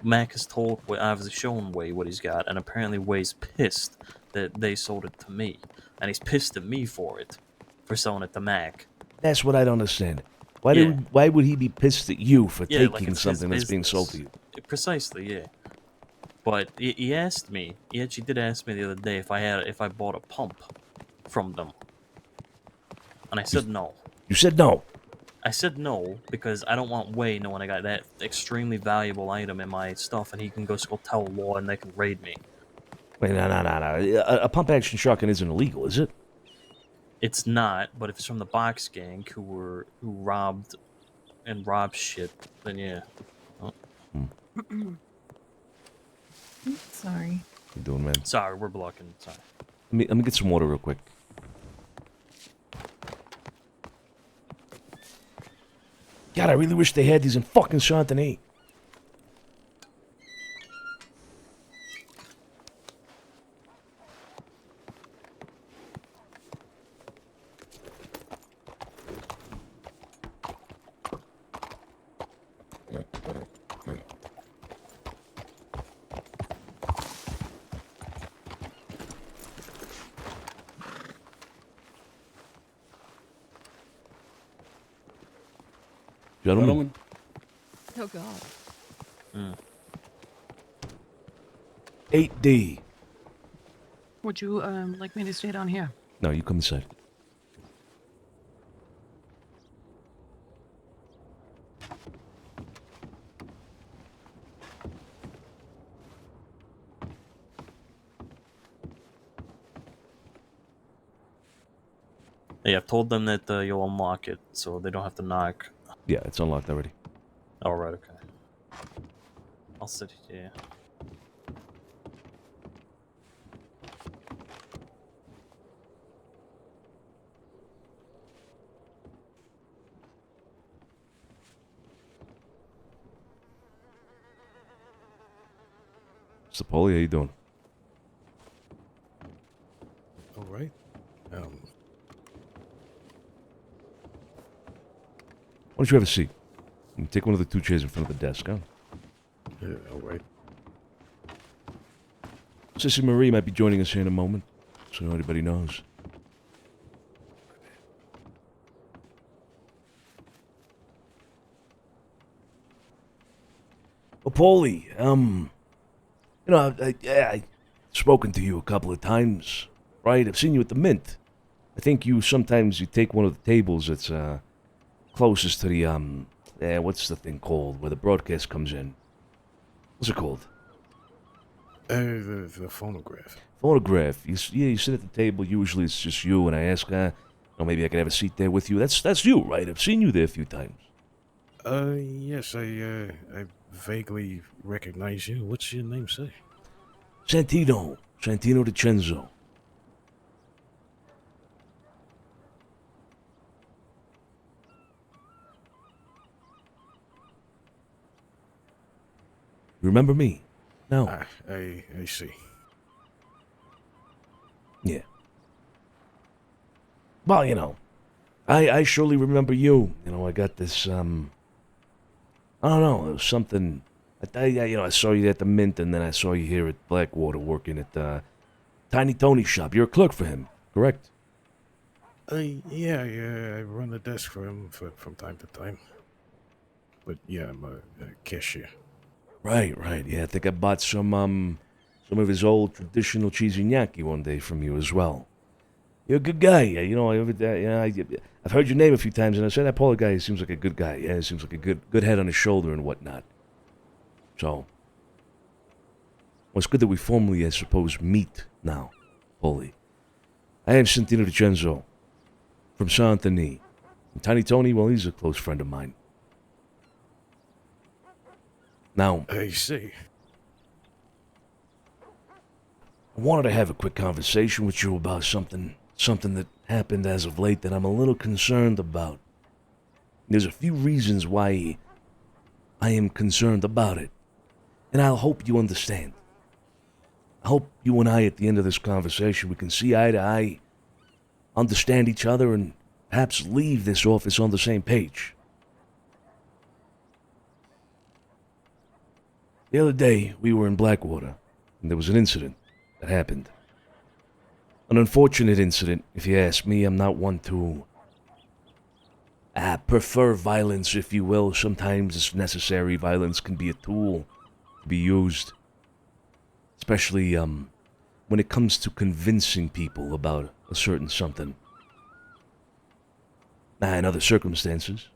Speaker 3: Mac has told Wei, I've shown Wei what he's got, and apparently Wei's pissed that they sold it to me, and he's pissed at me for selling it to Mac.
Speaker 2: That's what I don't understand. Why
Speaker 3: Yeah.
Speaker 2: why would he be pissed at you for
Speaker 3: Yeah, like
Speaker 2: taking
Speaker 3: it's his
Speaker 2: something that's being sold to you?
Speaker 3: business. Precisely, yeah. But he asked me. He actually did ask me the other day if I bought a pump from them, and I said no.
Speaker 2: You said no.
Speaker 3: I said no because I don't want Wei knowing I got that extremely valuable item in my stuff, and he can go tell law and they can raid me.
Speaker 2: Wait, no. A pump action shotgun isn't illegal, is it?
Speaker 3: It's not, but if it's from the Box Gang who robbed shit, then yeah. Oh.
Speaker 4: Sorry.
Speaker 2: You doing, man?
Speaker 3: Sorry, we're blocking. Sorry.
Speaker 2: Let me get some water real quick. God, I really wish they had these in fucking Chantenay. Gentlemen.
Speaker 4: Oh God.
Speaker 2: 8D.
Speaker 7: Would you like me to stay down here?
Speaker 2: No, you come inside.
Speaker 3: Yeah, I've told them that you'll unlock it, so they don't have to knock.
Speaker 2: Yeah, it's unlocked already.
Speaker 3: All right, okay. I'll sit here.
Speaker 2: So, Paulie, how you doing?
Speaker 1: All right.
Speaker 2: Why don't you have a seat? And take one of the 2 chairs in front of the desk, huh?
Speaker 1: Yeah, all right.
Speaker 2: Sissy Marie might be joining us here in a moment, so everybody knows. Well, Paulie, you know, I've spoken to you a couple of times, right? I've seen you at the Mint. I think you take one of the tables that's closest to the what's the thing called where the broadcast comes in? What's it called?
Speaker 1: The phonograph.
Speaker 2: Phonograph. You sit at the table. Usually it's just you, and I ask, maybe I could have a seat there with you. That's you, right? I've seen you there a few times.
Speaker 1: Yes, I vaguely recognize you. What's your name say?
Speaker 2: Santino DiCenzo. You remember me? No.
Speaker 1: I see.
Speaker 2: Yeah. Well, you know, I surely remember you. You know, I got this, I don't know, it was something. I saw you at the Mint, and then I saw you here at Blackwater working at Tiny Tony's shop. You're a clerk for him, correct?
Speaker 1: Yeah, I run the desk for him from time to time. But yeah, I'm a cashier.
Speaker 2: Right. Yeah, I think I bought some of his old traditional cheesy gnocchi one day from you as well. You're a good guy. I've heard your name a few times, and I said that Paul guy seems like a good guy. Yeah, he seems like a good head on his shoulder and whatnot. So, well, it's good that we formally, I suppose, meet now, Paulie. I am Santino DiCenzo from Santini. And Tiny Tony, well, he's a close friend of mine. Now,
Speaker 1: I see.
Speaker 2: I wanted to have a quick conversation with you about something that happened as of late that I'm a little concerned about. There's a few reasons why I am concerned about it, and I hope you understand. I hope you and I, at the end of this conversation, we can see eye to eye, understand each other, and perhaps leave this office on the same page. The other day, we were in Blackwater, and there was an incident that happened. An unfortunate incident, if you ask me. I'm not one to prefer violence, if you will. Sometimes it's necessary. Violence can be a tool to be used, especially when it comes to convincing people about a certain something. In other circumstances,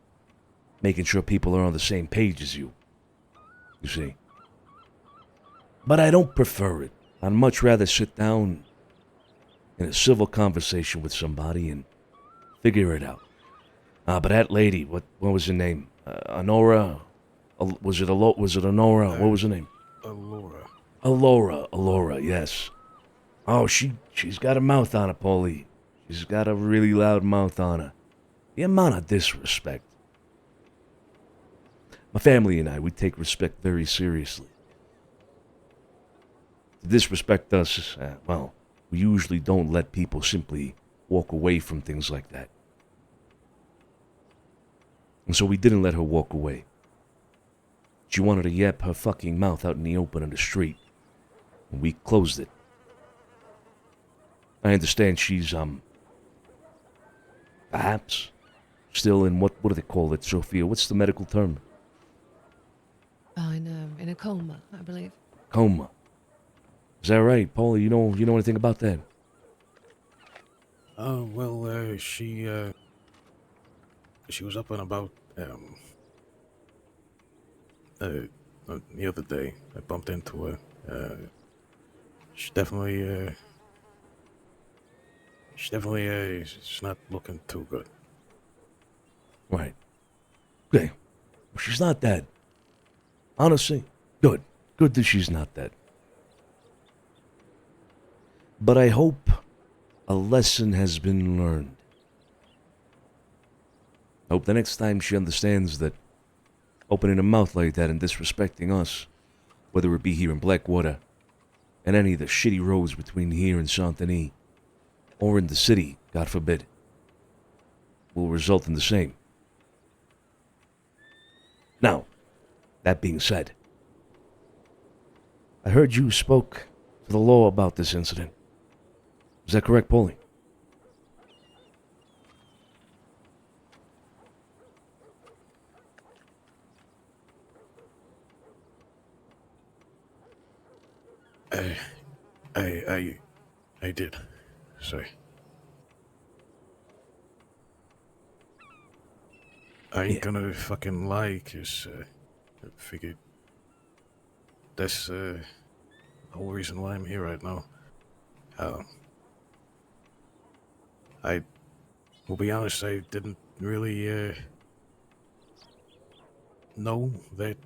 Speaker 2: making sure people are on the same page as you see. But I don't prefer it. I'd much rather sit down in a civil conversation with somebody and figure it out. But that lady, what was her name? Honora? Was it Honora? What was her name? Alora, yes. Oh, she's got a mouth on her, Paulie. She's got a really loud mouth on her. The amount of disrespect. My family and I, we take respect very seriously. To disrespect us, we usually don't let people simply walk away from things like that. And so we didn't let her walk away. She wanted to yap her fucking mouth out in the open on the street. And we closed it. I understand she's, perhaps still in what do they call it, Sophia? What's the medical term?
Speaker 4: In a coma, I believe.
Speaker 2: Coma. Is that right, Paulie? You know anything about that?
Speaker 1: She was up and about, the other day. I bumped into her. She definitely, She's definitely, it's not looking too good.
Speaker 2: Right. Okay. Well, she's not dead. Honestly, good. Good that she's not dead. But I hope a lesson has been learned. I hope the next time she understands that opening her mouth like that and disrespecting us, whether it be here in Blackwater, and any of the shitty roads between here and Santini, or in the city, God forbid, will result in the same. Now, that being said, I heard you spoke to the law about this incident. Is that correct, Paulie?
Speaker 1: I did. Sorry. I ain't gonna fucking lie, 'cause, I figured that's, the whole reason why I'm here right now. I will be honest, I didn't really, know that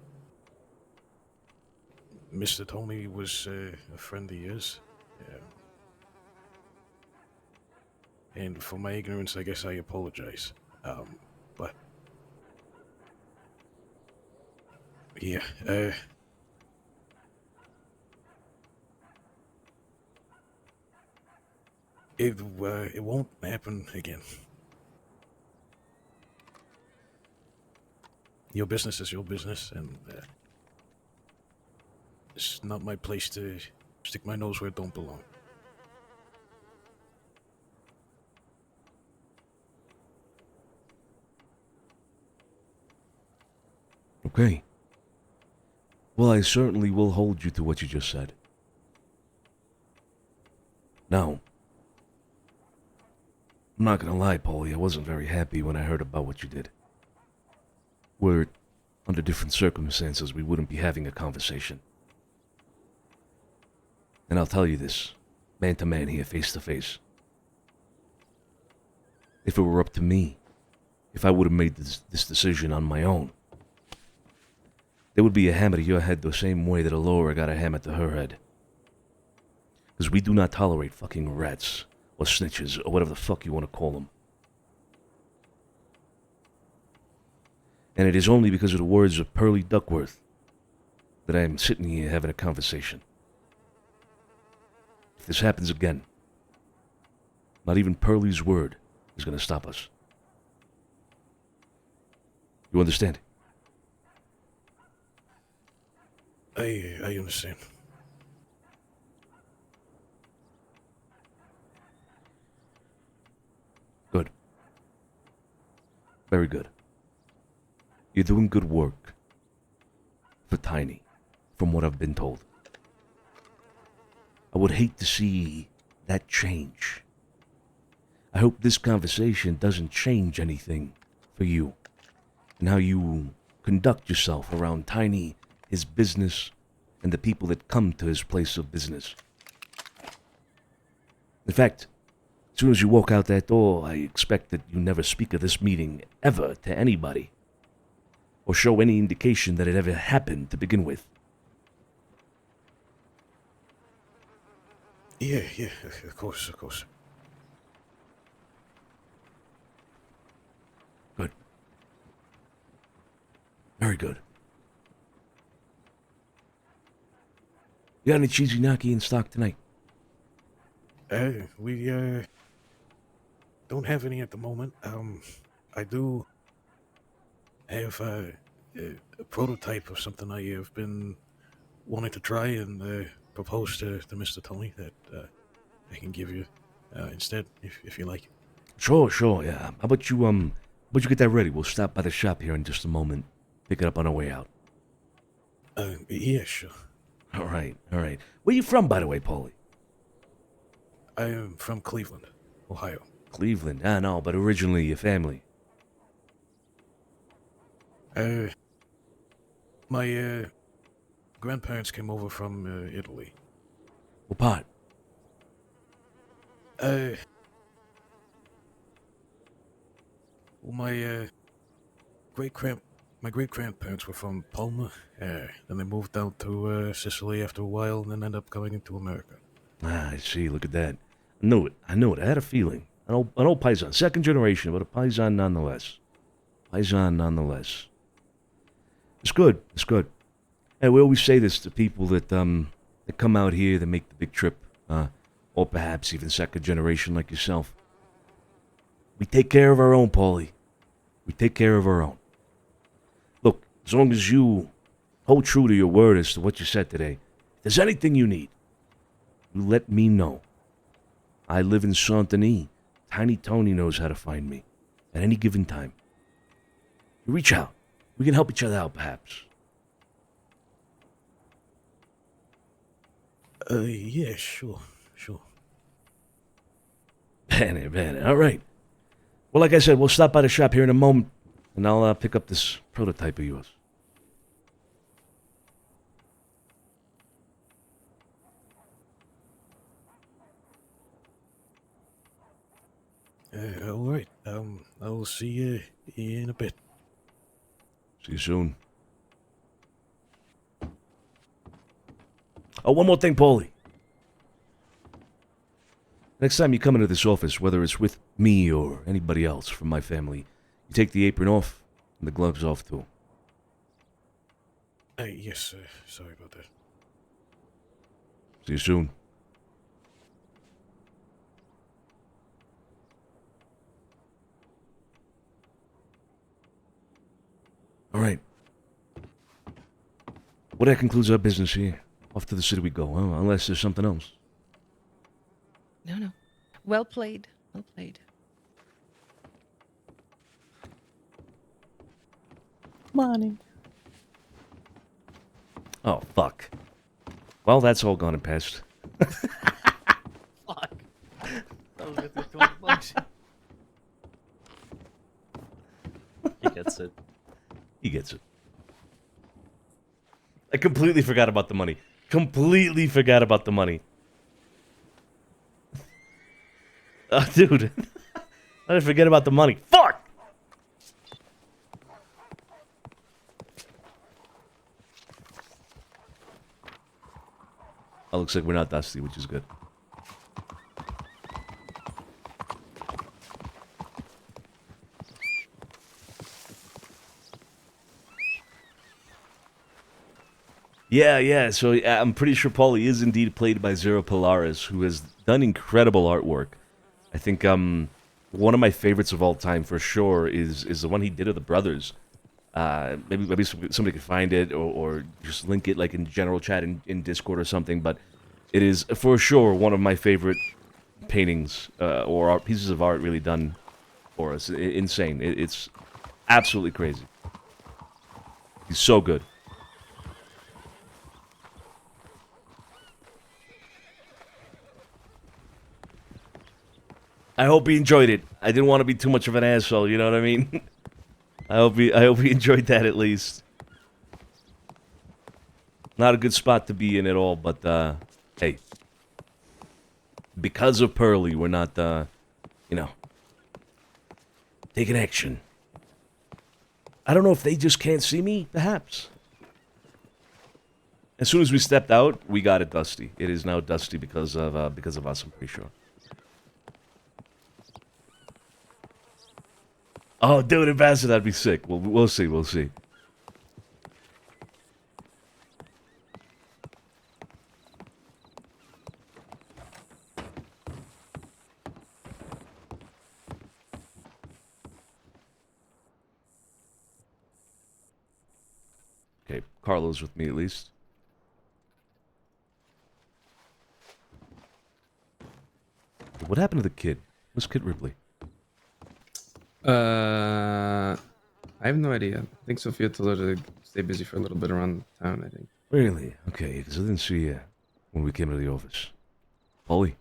Speaker 1: Mr. Tony was, a friend of yours. And for my ignorance, I guess I apologize. But yeah, it won't happen again. Your business is your business, and it's not my place to stick my nose where it don't belong.
Speaker 2: Okay. Well, I certainly will hold you to what you just said. Now, I'm not gonna lie, Paulie, I wasn't very happy when I heard about what you did. Were under different circumstances, we wouldn't be having a conversation. And I'll tell you this, man to man here, face to face. If it were up to me, if I would have made this decision on my own, there would be a hammer to your head the same way that Alora got a hammer to her head. Because we do not tolerate fucking rats, or snitches, or whatever the fuck you want to call them. And it is only because of the words of Pearlie Duckworth that I am sitting here having a conversation. If this happens again, not even Pearlie's word is going to stop us. You understand?
Speaker 1: I understand.
Speaker 2: Good. Very good. You're doing good work for Tiny, from what I've been told. I would hate to see that change. I hope this conversation doesn't change anything for you and how you conduct yourself around Tiny, his business, and the people that come to his place of business. In fact, as soon as you walk out that door, I expect that you never speak of this meeting ever to anybody, or show any indication that it ever happened to begin with.
Speaker 1: Yeah, of course.
Speaker 2: Good. Very good. You got any cheesy gnocchi in stock tonight?
Speaker 1: We, don't have any at the moment. I do have, a prototype of something I have been wanting to try and, propose to Mr. Tony that, I can give you, instead, if you like.
Speaker 2: Sure, yeah. How about you get that ready? We'll stop by the shop here in just a moment. Pick it up on our way out.
Speaker 1: Yeah, sure.
Speaker 2: All right. Where you from, by the way, Paulie?
Speaker 1: I am from Cleveland, Ohio.
Speaker 2: Cleveland? No, but originally your family.
Speaker 1: My, grandparents came over from, Italy.
Speaker 2: What part?
Speaker 1: Well, my great grandparents were from Palma. Then they moved down to Sicily after a while, and then ended up coming into America.
Speaker 2: Ah, I see. Look at that. I knew it. I had a feeling. An old paisan. Second generation, but a paisan nonetheless. Paisan nonetheless. It's good. It's good. And we always say this to people that come out here, that make the big trip, or perhaps even second generation like yourself. We take care of our own, Paulie. We take care of our own. Look, as long as you hold true to your word as to what you said today, if there's anything you need, you let me know. I live in Santini. Tiny Tony knows how to find me at any given time. You reach out. We can help each other out, perhaps.
Speaker 1: Yeah, sure.
Speaker 2: Banner. All right. Well, like I said, we'll stop by the shop here in a moment, and I'll pick up this prototype of yours.
Speaker 1: All right. I'll see you in a bit.
Speaker 2: See you soon. Oh, one more thing, Paulie. Next time you come into this office, whether it's with me or anybody else from my family, you take the apron off and the gloves off too.
Speaker 1: Yes, sorry about that.
Speaker 2: See you soon. All right. Well, that concludes our business here. Off to the city we go, huh? Unless there's something else.
Speaker 4: No. Well played. Well played.
Speaker 9: Morning.
Speaker 2: Oh, fuck. Well, that's all gone and past.
Speaker 3: Fuck. That was worth $20. He gets it.
Speaker 2: He gets it. I completely forgot about the money. Completely forgot about the money. Dude. I didn't forget about the money. Fuck! Oh, looks like we're not dusty, which is good. Yeah. So I'm pretty sure Paulie is indeed played by Zero Polaris, who has done incredible artwork. I think one of my favorites of all time for sure is the one he did of the brothers. Maybe somebody could find it or just link it like in general chat in Discord or something. But it is for sure one of my favorite paintings or pieces of art really done for us. Insane. It's absolutely crazy. He's so good. I hope he enjoyed it. I didn't want to be too much of an asshole, you know what I mean? I hope he enjoyed that at least. Not a good spot to be in at all, but hey. Because of Pearly, we're not taking action. I don't know if they just can't see me, perhaps. As soon as we stepped out, we got it dusty. It is now dusty because of us, I'm pretty sure. Oh, dude, Ambassador, that'd be sick. We'll see. Okay, Carlo's with me at least. What happened to the kid? Where's Kid Ripley?
Speaker 10: I have no idea. I think Sophia told her to stay busy for a little bit around town, I think.
Speaker 2: Really? Okay, because I didn't see you when we came to the office. Paulie?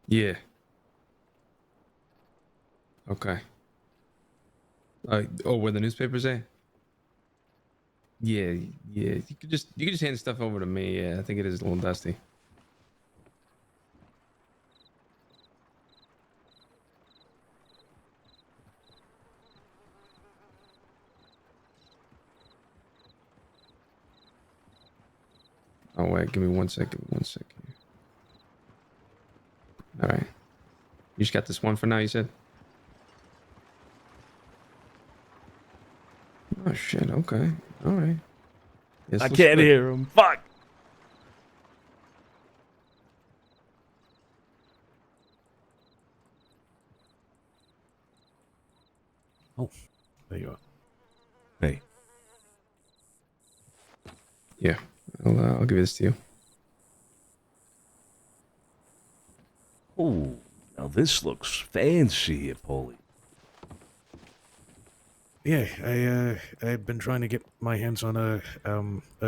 Speaker 10: Yeah. Okay. Where the newspapers at? Yeah. You could just hand stuff over to me. Yeah, I think it is a little dusty. Oh wait, give me 1 second. 1 second. All right. You just got this one for now. You said. Oh shit. Okay. All right. Yes,
Speaker 2: I
Speaker 10: looks
Speaker 2: can't
Speaker 10: good.
Speaker 2: hear him. Fuck.
Speaker 1: Oh, there you are.
Speaker 2: Hey.
Speaker 10: Yeah. I'll give this to you.
Speaker 2: Oh, now this looks fancy here, Paulie.
Speaker 1: Yeah, I've been trying to get my hands on a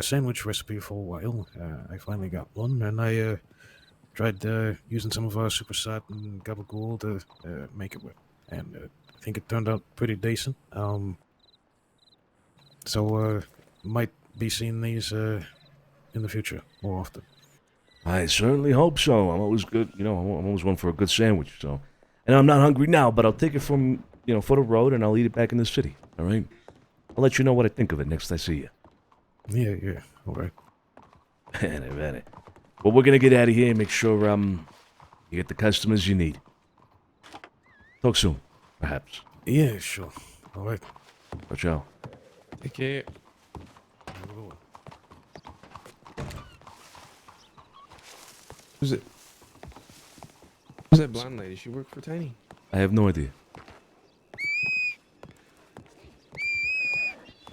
Speaker 1: sandwich recipe for a while. I finally got one, and I tried using some of our super salt and gabagool to make it with, and I think it turned out pretty decent. So might be seeing these in the future more often.
Speaker 2: I certainly hope so. I'm always good. You know, I'm always one for a good sandwich. So, and I'm not hungry now, but I'll take it from for the road, and I'll eat it back in the city. All right. I'll let you know what I think of it next I see you.
Speaker 1: Yeah. All right.
Speaker 2: Very. Well, we're gonna get out of here and make sure you get the customers you need. Talk soon, perhaps.
Speaker 1: Yeah, sure. All right.
Speaker 2: Watch out.
Speaker 10: Take care. Who's it? Who's that blonde lady? She worked for Tiny.
Speaker 2: I have no idea.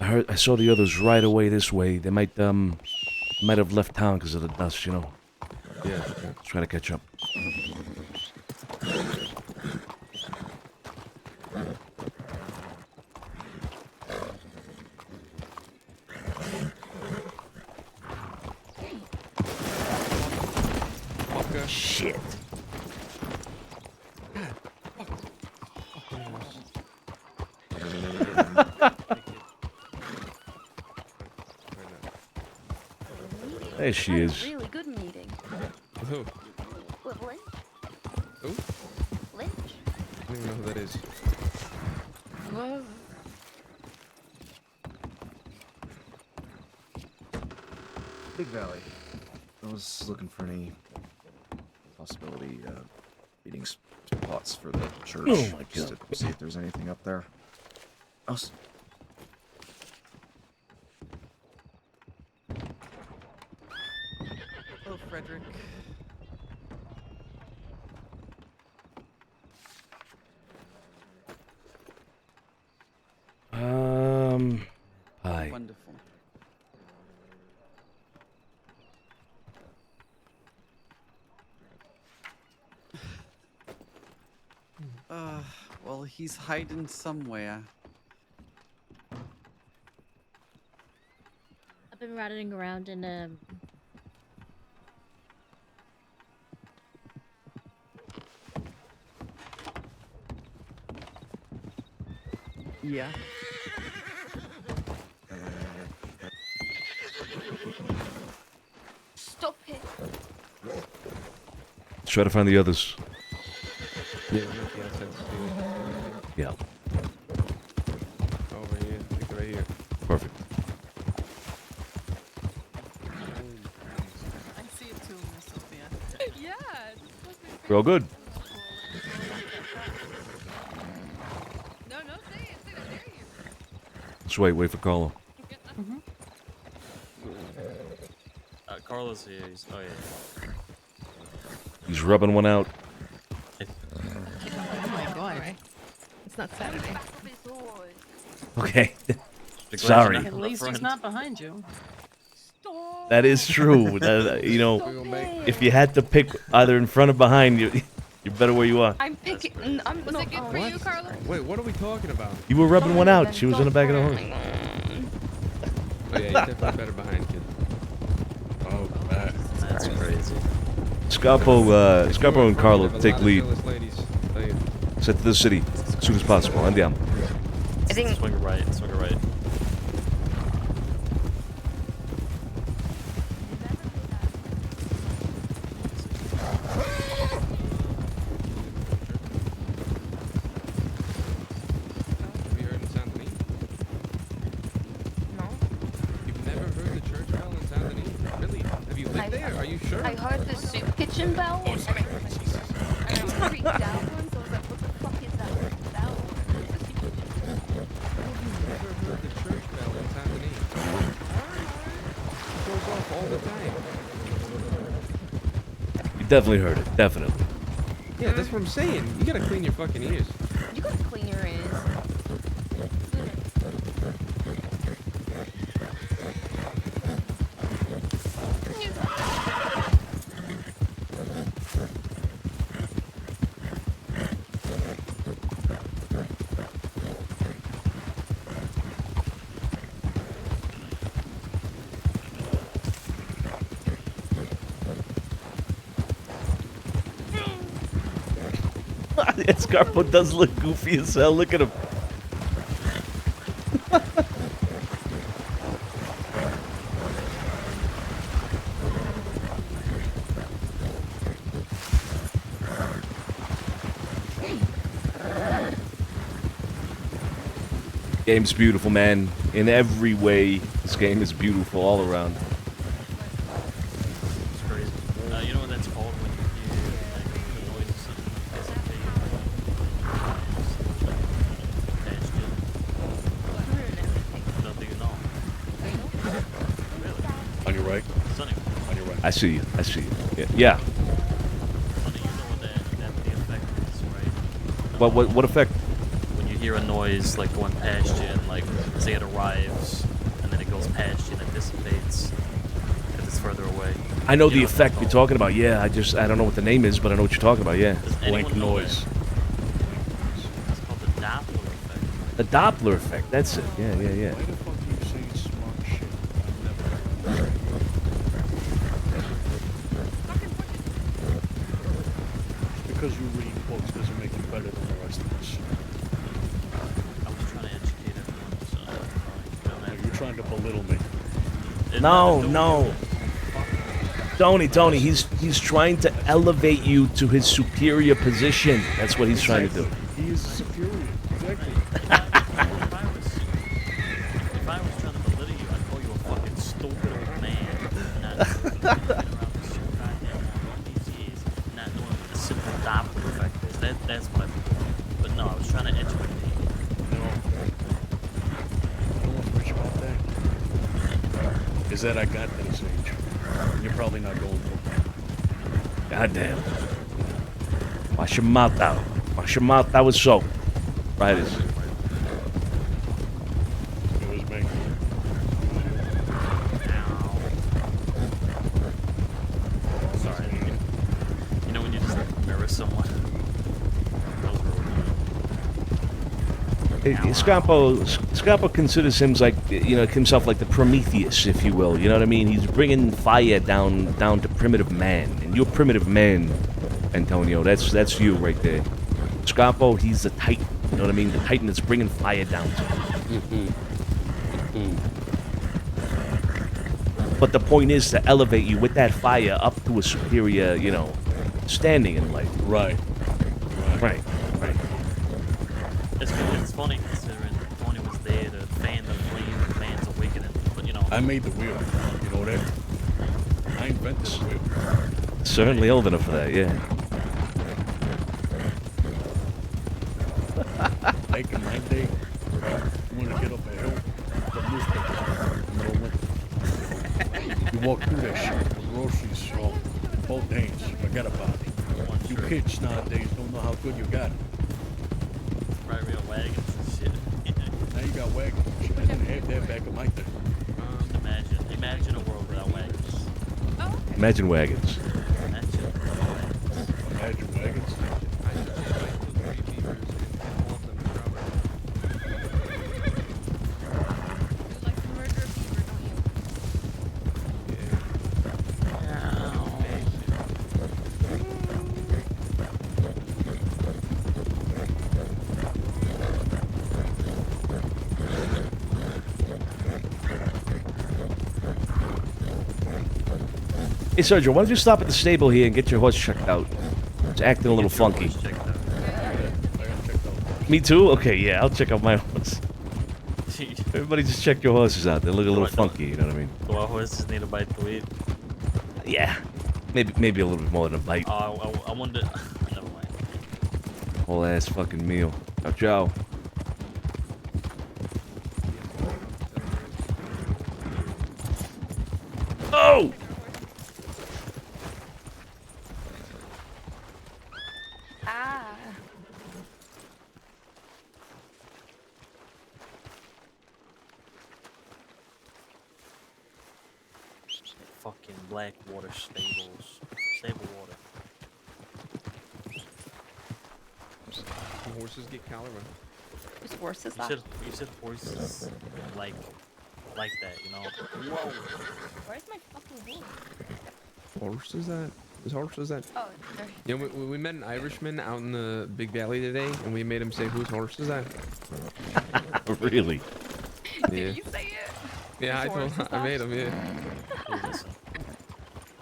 Speaker 2: I saw the others right away this way. They might have left town because of the dust, you know.
Speaker 10: Yeah.
Speaker 2: Let's try to catch up. Shit. There she is.
Speaker 11: Really good meeting.
Speaker 10: Who?
Speaker 11: With Lynch?
Speaker 10: Who?
Speaker 11: Lynch?
Speaker 10: I don't even know who that is.
Speaker 11: Whoa.
Speaker 13: Big Valley. I was looking for any possibility meeting spots for the church.
Speaker 2: Oh my
Speaker 13: just
Speaker 2: God.
Speaker 13: to see if there's anything up there. I was...
Speaker 21: Hello, Frederick.
Speaker 2: Hi.
Speaker 21: Wonderful. Well, he's hiding somewhere.
Speaker 18: I've been riding around in
Speaker 21: Yeah.
Speaker 11: Stop it.
Speaker 2: Let's try to find the others.
Speaker 10: Yeah, we're at the outside of the city.
Speaker 2: Yeah.
Speaker 10: Over here. I think right here.
Speaker 2: Perfect.
Speaker 21: I see it too, Miss Sophia.
Speaker 4: Yeah.
Speaker 2: We're all good.
Speaker 4: No, say it. I dare you.
Speaker 2: Let's wait for Carlo.
Speaker 3: Carlos here. Oh yeah.
Speaker 2: He's rubbing one out.
Speaker 4: Oh my god. Right. It's not Saturday.
Speaker 2: Okay.
Speaker 3: Big
Speaker 2: Sorry.
Speaker 3: legend
Speaker 7: At least he's not behind you.
Speaker 2: That is true. You know, if you had to pick either in front or behind, you're better where you are.
Speaker 11: I'm picking. I'm
Speaker 4: Was
Speaker 11: not.
Speaker 4: it good for you, Carlo?
Speaker 10: Wait, what are we talking about?
Speaker 2: You were rubbing one out. She was in the back of the horse.
Speaker 10: Oh yeah, you're definitely better behind, kid.
Speaker 23: Oh, man.
Speaker 3: That's crazy.
Speaker 2: Scarpo and Carlo take lead.
Speaker 10: Ladies, tell you.
Speaker 2: Set to the city as soon as possible. Andiamo.
Speaker 11: I think.
Speaker 3: Swing right. Swing right.
Speaker 10: Have you heard in Saint Denis?
Speaker 11: No.
Speaker 10: You've never heard the church bell in Saint Denis? Really? Have you there. Are you sure?
Speaker 11: I heard the soup kitchen bell. And I freaked out once. I was like, what the fuck is that bell? It's the soup kitchen.
Speaker 10: Never heard the church bell in Tanzania. It goes off all the time.
Speaker 2: You definitely heard it. Definitely.
Speaker 10: Yeah, that's what I'm saying. You gotta clean your fucking ears.
Speaker 11: You gotta clean your ears.
Speaker 2: Scarpo does look goofy as hell. Look at him. Game's beautiful, man. In every way, this game is beautiful all around.
Speaker 3: It's crazy. You know what that's called when you hear like, the noises of No, do you know?
Speaker 12: On your right.
Speaker 3: Sonny.
Speaker 12: On your right.
Speaker 2: I see you. I see you. Yeah.
Speaker 3: Sonny, you know what the effect is, right?
Speaker 2: What effect?
Speaker 3: When you hear a noise like going past you and like say it arrives and then it goes past you and it dissipates because it's further away.
Speaker 2: I know
Speaker 3: You
Speaker 2: the
Speaker 3: what
Speaker 2: effect
Speaker 3: that's
Speaker 2: you're talking about. Yeah, I don't know what the name is, but I know what you're talking about. Yeah.
Speaker 3: anyone
Speaker 12: Blank
Speaker 3: know
Speaker 12: noise.
Speaker 3: It's called the Doppler effect.
Speaker 2: The Doppler effect. That's it. Yeah, yeah, yeah.
Speaker 12: Why the fuck are you saying smart shit? Because you read books doesn't make you better than the rest of us.
Speaker 3: I was trying to educate everyone, so
Speaker 12: You're trying to belittle me.
Speaker 2: No. Tony, he's trying to elevate you to his superior position. That's what he's trying to do.
Speaker 12: He is superior. Exactly.
Speaker 3: If I was trying to belittle you, I'd call you a fucking stupid old man. Not been around this shit goddamn long these years, not knowing what the simple Doppler effect is. That's what I've been doing. But no, I was trying to educate you.
Speaker 12: No. You know what's rich about that? Is that I got to this age. You're probably not going for it.
Speaker 2: Goddamn. Wash your mouth out. Wash your mouth out with soap. Right.
Speaker 12: It was me.
Speaker 3: Sorry. You know when you just mirror someone?
Speaker 2: Scarpo considers himself like the Prometheus, if you will. You know what I mean? He's bringing fire down to primitive man, and you're primitive man, Antonio. That's you right there. Scarpo, he's the Titan. You know what I mean? The Titan that's bringing fire down to him. But the point is to elevate you with that fire up to a superior, standing in life.
Speaker 12: Right.
Speaker 3: It's funny considering Tony was there to fan the flame, the fans awakening. But
Speaker 12: I made the wheel. You know that? I invented the wheel.
Speaker 2: Certainly old enough for that, yeah.
Speaker 12: Back in my day, you want to get up a hill, the newspaper, in the middle of winter. You walk through that shit with groceries, both hands. Forget about it. You kids nowadays don't know how good you got it.
Speaker 3: Right, real wagons and shit.
Speaker 12: Now you got wagons. I didn't have that back in my day.
Speaker 3: Imagine a world without wagons.
Speaker 2: Imagine wagons.
Speaker 12: Imagine wagons.
Speaker 2: Hey, Sergio, why don't you stop at the stable here and get your horse checked out? It's acting a little funky. Me too? Okay, yeah, I'll check out my horse. Everybody just check your horses out. They look a little funky, you know what I mean?
Speaker 3: Do our horses need a bite to eat?
Speaker 2: Yeah, maybe a little bit more than a bite.
Speaker 3: I wonder. Never mind.
Speaker 2: Whole ass fucking meal. Ciao, ciao. Oh!
Speaker 11: Ah.
Speaker 3: Fucking Blackwater stables. Stable water.
Speaker 10: Horses get cholera.
Speaker 11: Whose horse is
Speaker 3: You
Speaker 11: that?
Speaker 3: said horses like that, you know.
Speaker 11: Whoa. Where's my fucking horse?
Speaker 10: Horse is that? Whose horse is that?
Speaker 11: Oh, there.
Speaker 10: You know, we met an Irishman out in the Big Valley today, and we made him say, "Whose horse is that?"
Speaker 2: Really?
Speaker 10: Yeah.
Speaker 11: Did you say it?
Speaker 10: Yeah,
Speaker 11: Whose horse is
Speaker 10: I
Speaker 11: that?
Speaker 10: made him. Yeah.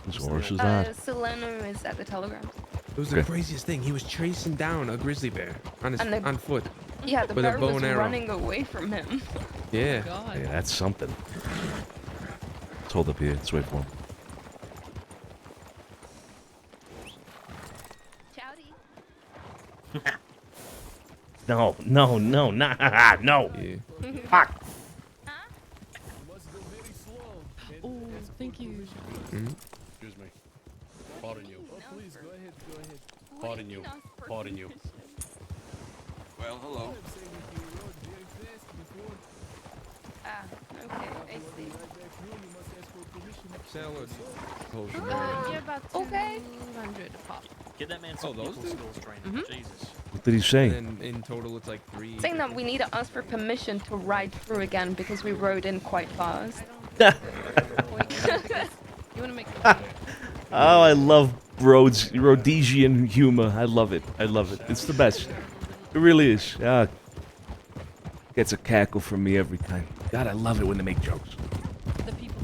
Speaker 2: Whose horse is that?
Speaker 11: Solano is at the telegram.
Speaker 10: It was the craziest thing. He was chasing down a grizzly bear on his
Speaker 11: And the-
Speaker 10: on foot.
Speaker 11: Yeah, the
Speaker 10: with a
Speaker 11: bear
Speaker 10: bow
Speaker 11: was
Speaker 10: and arrow.
Speaker 11: running away from him.
Speaker 10: Yeah.
Speaker 11: God.
Speaker 2: Yeah, that's something. Let's hold up here. Let's wait for him. No, nah, no. Fuck.
Speaker 4: Oh, thank you.
Speaker 12: Excuse me. Pardon you. Oh, please, go ahead. Pardon you. Pardon you.
Speaker 17: Well, hello.
Speaker 11: Ah, okay, I see.
Speaker 10: Salad.
Speaker 4: Yeah, about
Speaker 11: Okay.
Speaker 4: 200 a pop.
Speaker 3: Get that man some
Speaker 10: those
Speaker 3: people
Speaker 10: do?
Speaker 3: skills training. Jesus.
Speaker 2: What did he say?
Speaker 10: And in total, it's like 3.
Speaker 11: Saying that we need to ask for permission to ride through again because we rode in quite fast.
Speaker 4: You want to make
Speaker 2: Oh, I love Rhodesian humor. I love it. I love it. It's the best. It really is. Gets a cackle from me every time. God, I love it when they make jokes.
Speaker 4: the people.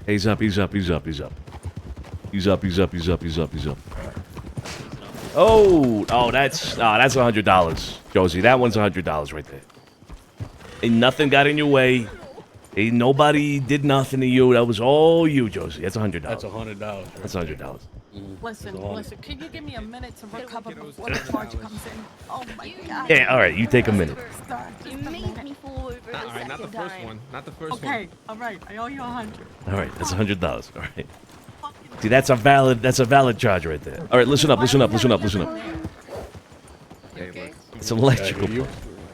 Speaker 2: He's up. Oh, that's $100, Josie. That one's $100 right there. Ain't nothing got in your way. Ain't nobody did nothing to you. That was all you, Josie. That's $100.
Speaker 12: That's $100.
Speaker 2: That's $100.
Speaker 7: Listen, can you give me a minute to recover before the charge comes in? Oh my god.
Speaker 2: Yeah, all right. You take a minute.
Speaker 11: You made me fall over the
Speaker 10: All right, not the
Speaker 11: second
Speaker 10: first
Speaker 11: time.
Speaker 10: one. Not the first one.
Speaker 7: Okay, alright, I owe you 100.
Speaker 2: All right, that's $100. All right. See, that's a valid charge right there. All right, listen up.
Speaker 10: Okay.
Speaker 2: It's electrical.
Speaker 12: you?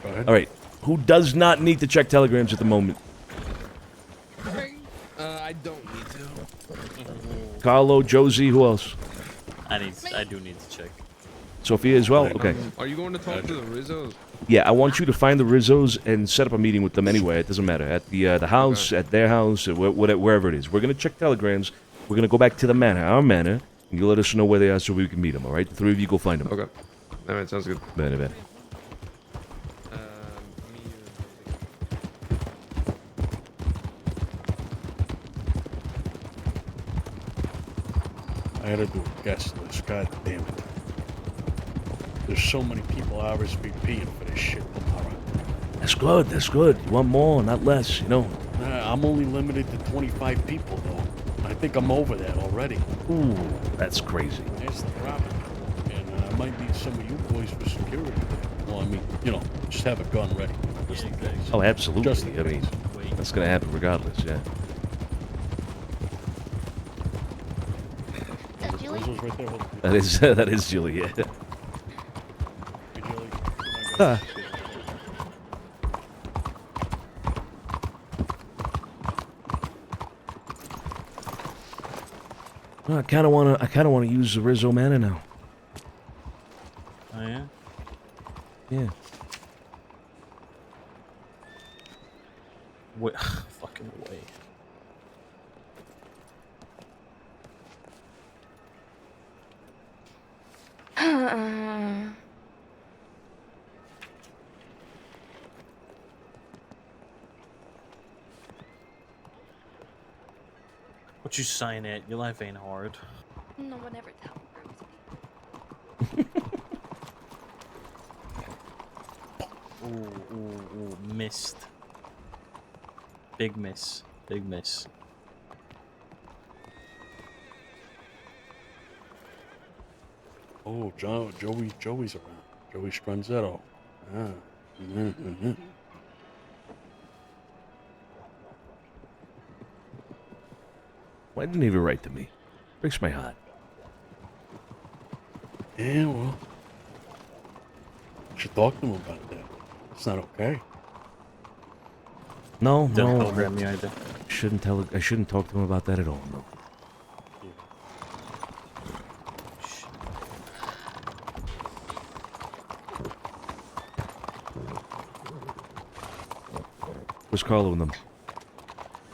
Speaker 12: Go ahead.
Speaker 2: All right. Who does not need to check telegrams at the moment?
Speaker 10: I don't need to.
Speaker 2: Carlo, Josie, who else?
Speaker 3: I do need to check.
Speaker 2: Sophia as well? Okay.
Speaker 10: Are you going to talk to the Rizzos?
Speaker 2: Yeah, I want you to find the Rizzos and set up a meeting with them anywhere. It doesn't matter. At the house, at their house, wherever it is. We're going to check telegrams. We're going to go back to the manor, our manor, and you let us know where they are so we can meet them, all right? The three of you go find them.
Speaker 10: Okay. All right, sounds good.
Speaker 2: Bene.
Speaker 12: I had to do a guest list. God damn it. There's so many people RSVPing for this shit tomorrow.
Speaker 2: That's good. That's good. You want more, not less. You know.
Speaker 12: Nah, I'm only limited to 25 people though. I think I'm over that already.
Speaker 2: Ooh, that's crazy.
Speaker 12: That's the problem. And I might need some of you boys for security. Well, I mean, you know, just have a gun ready. Just in case.
Speaker 2: Oh, absolutely.
Speaker 12: Just in
Speaker 2: I mean, that's gonna happen regardless. Yeah.
Speaker 12: Rizzo's right there. Hold on.
Speaker 2: That is Julie. Yeah.
Speaker 12: Hey, Julie.
Speaker 2: Ah. Well, I kind of wanna use the Rizzo Manor now.
Speaker 3: Oh yeah.
Speaker 2: Yeah.
Speaker 3: Wait, fucking way. What you sign it? Your life ain't hard.
Speaker 11: No one ever tells.
Speaker 3: Ooh, missed. Big miss. Big miss.
Speaker 12: Oh, Joey's around. Joey Stranzetto. Ah. Mm-hmm.
Speaker 2: Why didn't he even write to me? Breaks my heart.
Speaker 12: Yeah, well, you should talk to him about that. It's not okay.
Speaker 2: No,
Speaker 3: Didn't
Speaker 2: no.
Speaker 3: telegram me either.
Speaker 2: I shouldn't talk to him about that at all. No. Where's Carlo and them?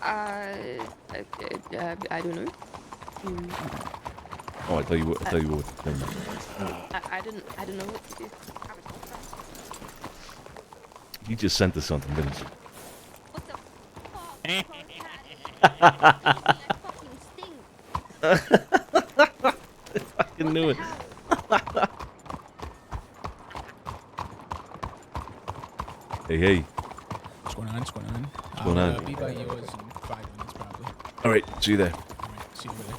Speaker 11: I don't know.
Speaker 2: Oh, I thought you were with them.
Speaker 11: I don't know what to do.
Speaker 2: You just sent us something, didn't you? I fucking knew it. Hey, hey.
Speaker 6: What's going on? What's going on?
Speaker 2: What's going on?
Speaker 6: I'll be by yours in 5 minutes, probably.
Speaker 2: All right, see you there.
Speaker 6: See you later.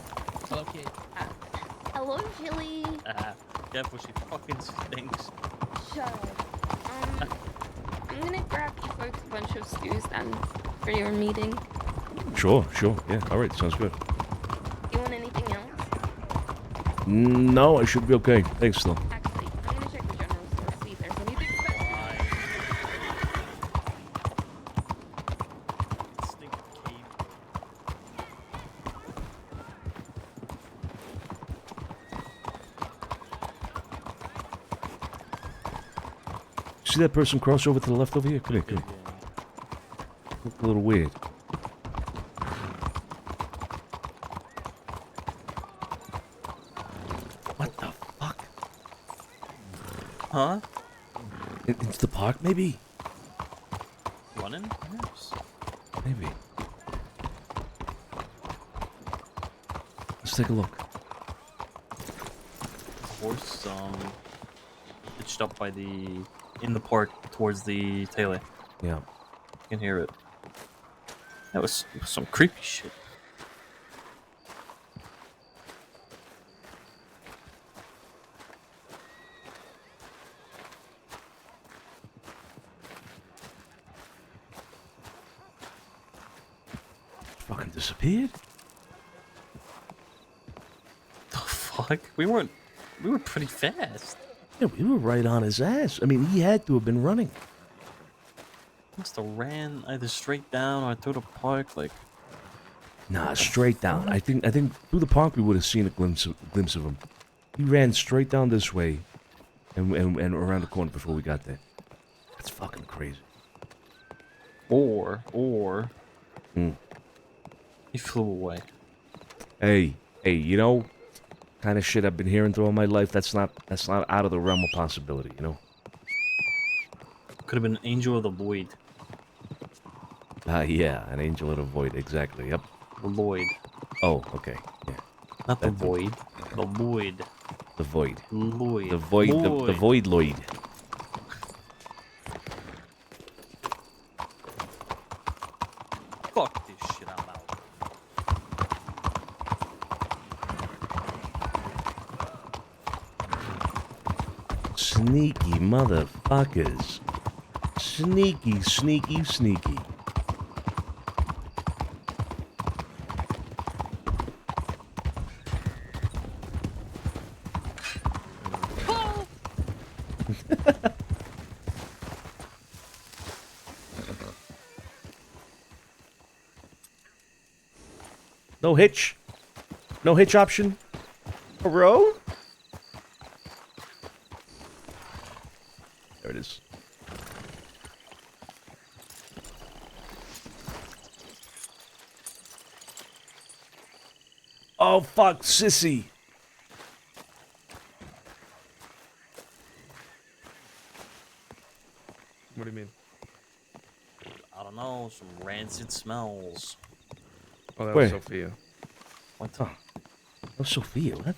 Speaker 6: Hello, kid.
Speaker 11: Hello, Jilly.
Speaker 3: Careful, she fucking stinks.
Speaker 11: Shut up. I'm gonna grab you folks a bunch of stews then for your meeting.
Speaker 2: Sure. Yeah, all right, sounds good.
Speaker 11: You want anything else?
Speaker 2: No, I should be okay. Thanks, though.
Speaker 11: Actually, I'm gonna check the general store, see if there's anything special.
Speaker 2: See that person cross over to the left over here? Come here. Look a little weird. What the fuck?
Speaker 3: Huh?
Speaker 2: Into the park, maybe?
Speaker 3: Running? Yes.
Speaker 2: Maybe. Let's take a look.
Speaker 3: The horse, hitched up by in the park towards the tailor.
Speaker 2: Yeah.
Speaker 3: You can hear it. That was some creepy shit.
Speaker 2: Fucking disappeared?
Speaker 3: The fuck? We were pretty fast.
Speaker 2: Yeah, we were right on his ass. I mean, he had to have been running.
Speaker 3: Must have ran either straight down or through the park, like.
Speaker 2: Nah, straight down. I think through the park we would have seen a glimpse of him. He ran straight down this way, and around the corner before we got there. That's fucking crazy.
Speaker 3: Or he flew away.
Speaker 2: Hey, you know, kind of shit I've been hearing throughout my life. That's not out of the realm of possibility, you know.
Speaker 3: Could have been an angel of the void.
Speaker 2: Yeah, an angel of the void, exactly. Yep.
Speaker 3: The void.
Speaker 2: Oh, okay. Yeah.
Speaker 3: Not the void. The void.
Speaker 2: The The void.
Speaker 3: Lloyd.
Speaker 2: The void. The void Lloyd.
Speaker 3: Fuck this shit, I'm out.
Speaker 2: Sneaky motherfuckers. Sneaky, sneaky, sneaky. No hitch? No hitch option? Bro? There it is. Oh, fuck, sissy.
Speaker 10: What do you mean?
Speaker 3: I don't know, some rancid smells.
Speaker 10: Oh, that
Speaker 2: Where?
Speaker 10: was Sophia.
Speaker 3: What?
Speaker 2: Oh, Sophia, what?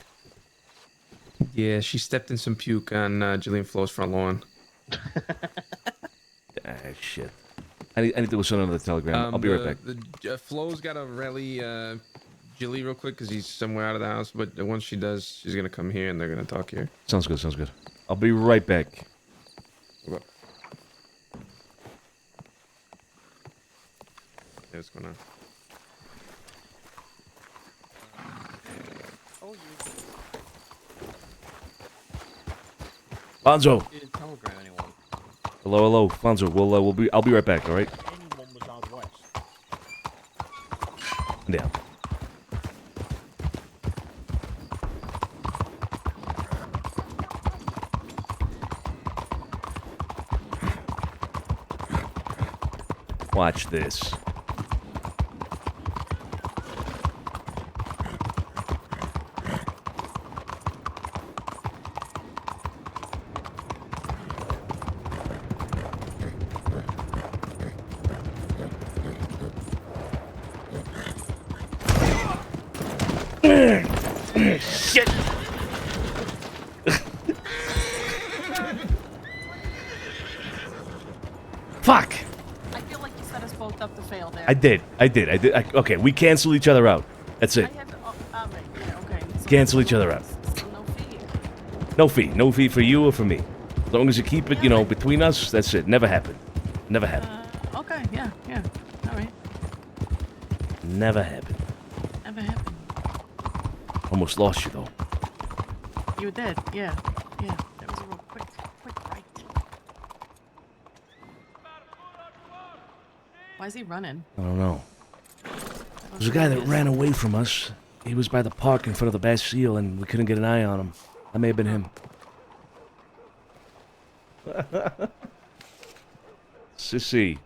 Speaker 10: Yeah, she stepped in some puke on Jillian Flo's front lawn.
Speaker 2: Ah, shit. I need to go send another telegram. I'll be right back.
Speaker 10: Flo's got to rally Jilly real quick because he's somewhere out of the house. But once she does, she's gonna come here and they're gonna talk here.
Speaker 2: Sounds good, sounds good. I'll be right back.
Speaker 10: Okay. Hey, what's going on?
Speaker 2: Fonzo.
Speaker 3: You didn't telegram anyone.
Speaker 2: Hello. Fonzo, I'll be right back, alright?
Speaker 12: Anyone was out west.
Speaker 2: Down. Watch this. Shit! Fuck!
Speaker 7: I feel like you set us both up to fail there.
Speaker 2: I did. Okay, we cancel each other out. That's it.
Speaker 7: I have to, right, yeah, okay. So
Speaker 2: Cancel each other out.
Speaker 7: no fee.
Speaker 2: No fee for you or for me. As long as you keep it, between us, that's it. Never happened. Never happened.
Speaker 7: Okay, yeah. All right.
Speaker 2: Never happened.
Speaker 7: Never happened.
Speaker 2: Almost lost you though.
Speaker 7: You did, yeah. That was a real quick right. Why is he running?
Speaker 2: I don't know. There's a guy that ran away from us. He was by the park in front of the Bastille, and we couldn't get an eye on him. That may have been him. Sissy.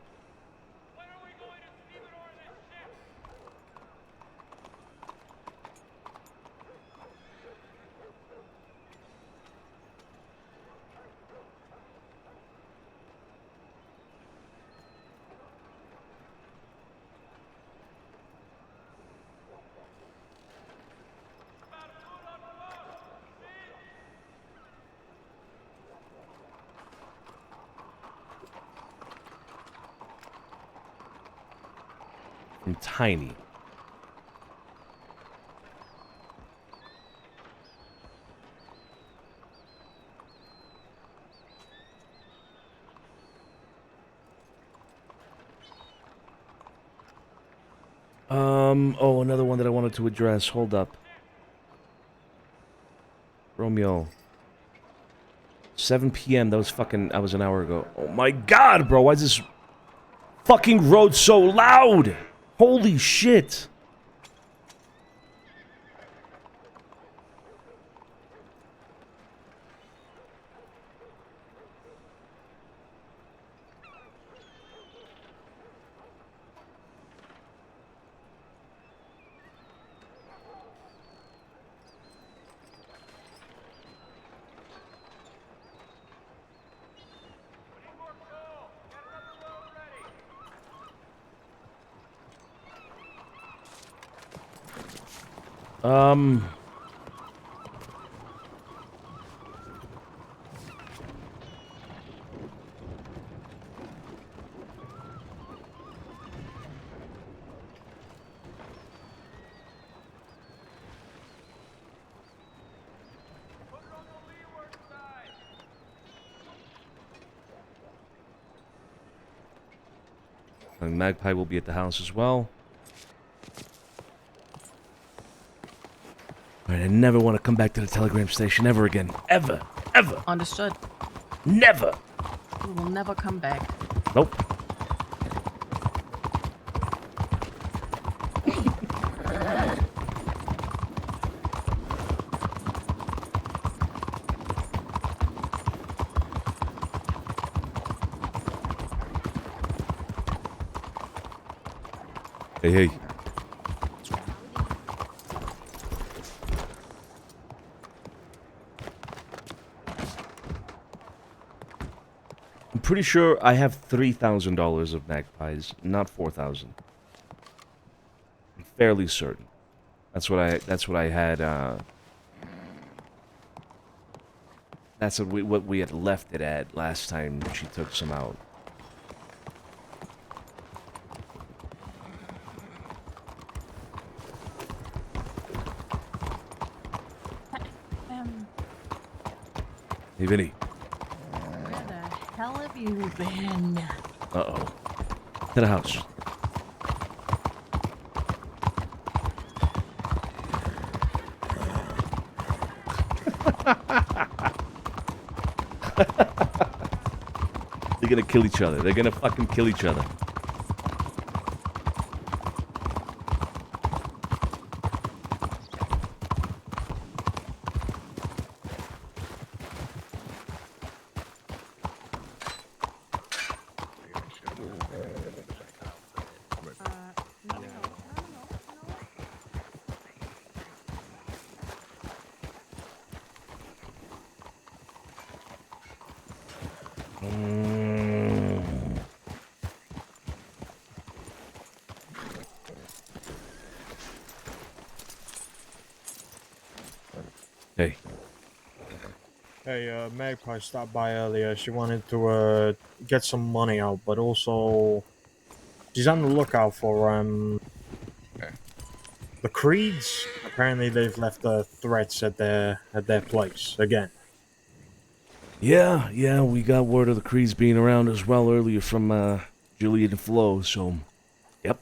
Speaker 2: From Tiny. Oh, another one that I wanted to address. Hold up. Romeo. 7 p.m. That was an hour ago. Oh my god, bro. Why is this fucking road so loud? Holy shit. And Magpie will be at the house as well. Alright, I never want to come back to the telegram station ever again. Ever. Ever.
Speaker 7: Understood.
Speaker 2: Never.
Speaker 7: We will never come back.
Speaker 2: Nope. Hey, hey. I'm pretty sure I have $3,000 of magpies, not 4,000. I'm fairly certain. That's what I had. That's what we had left it at last time she took some out. Hey, Vinny.
Speaker 7: Where the hell have you been?
Speaker 2: Uh-oh. To the house. They're gonna kill each other. They're gonna fucking kill each other. Hey.
Speaker 14: Hey, Magpie stopped by earlier. She wanted to get some money out, but also she's on the lookout for the Creeds. Apparently, they've left threats at their place again.
Speaker 2: Yeah, we got word of the Creeds being around as well earlier from Juliet and Flo, so yep.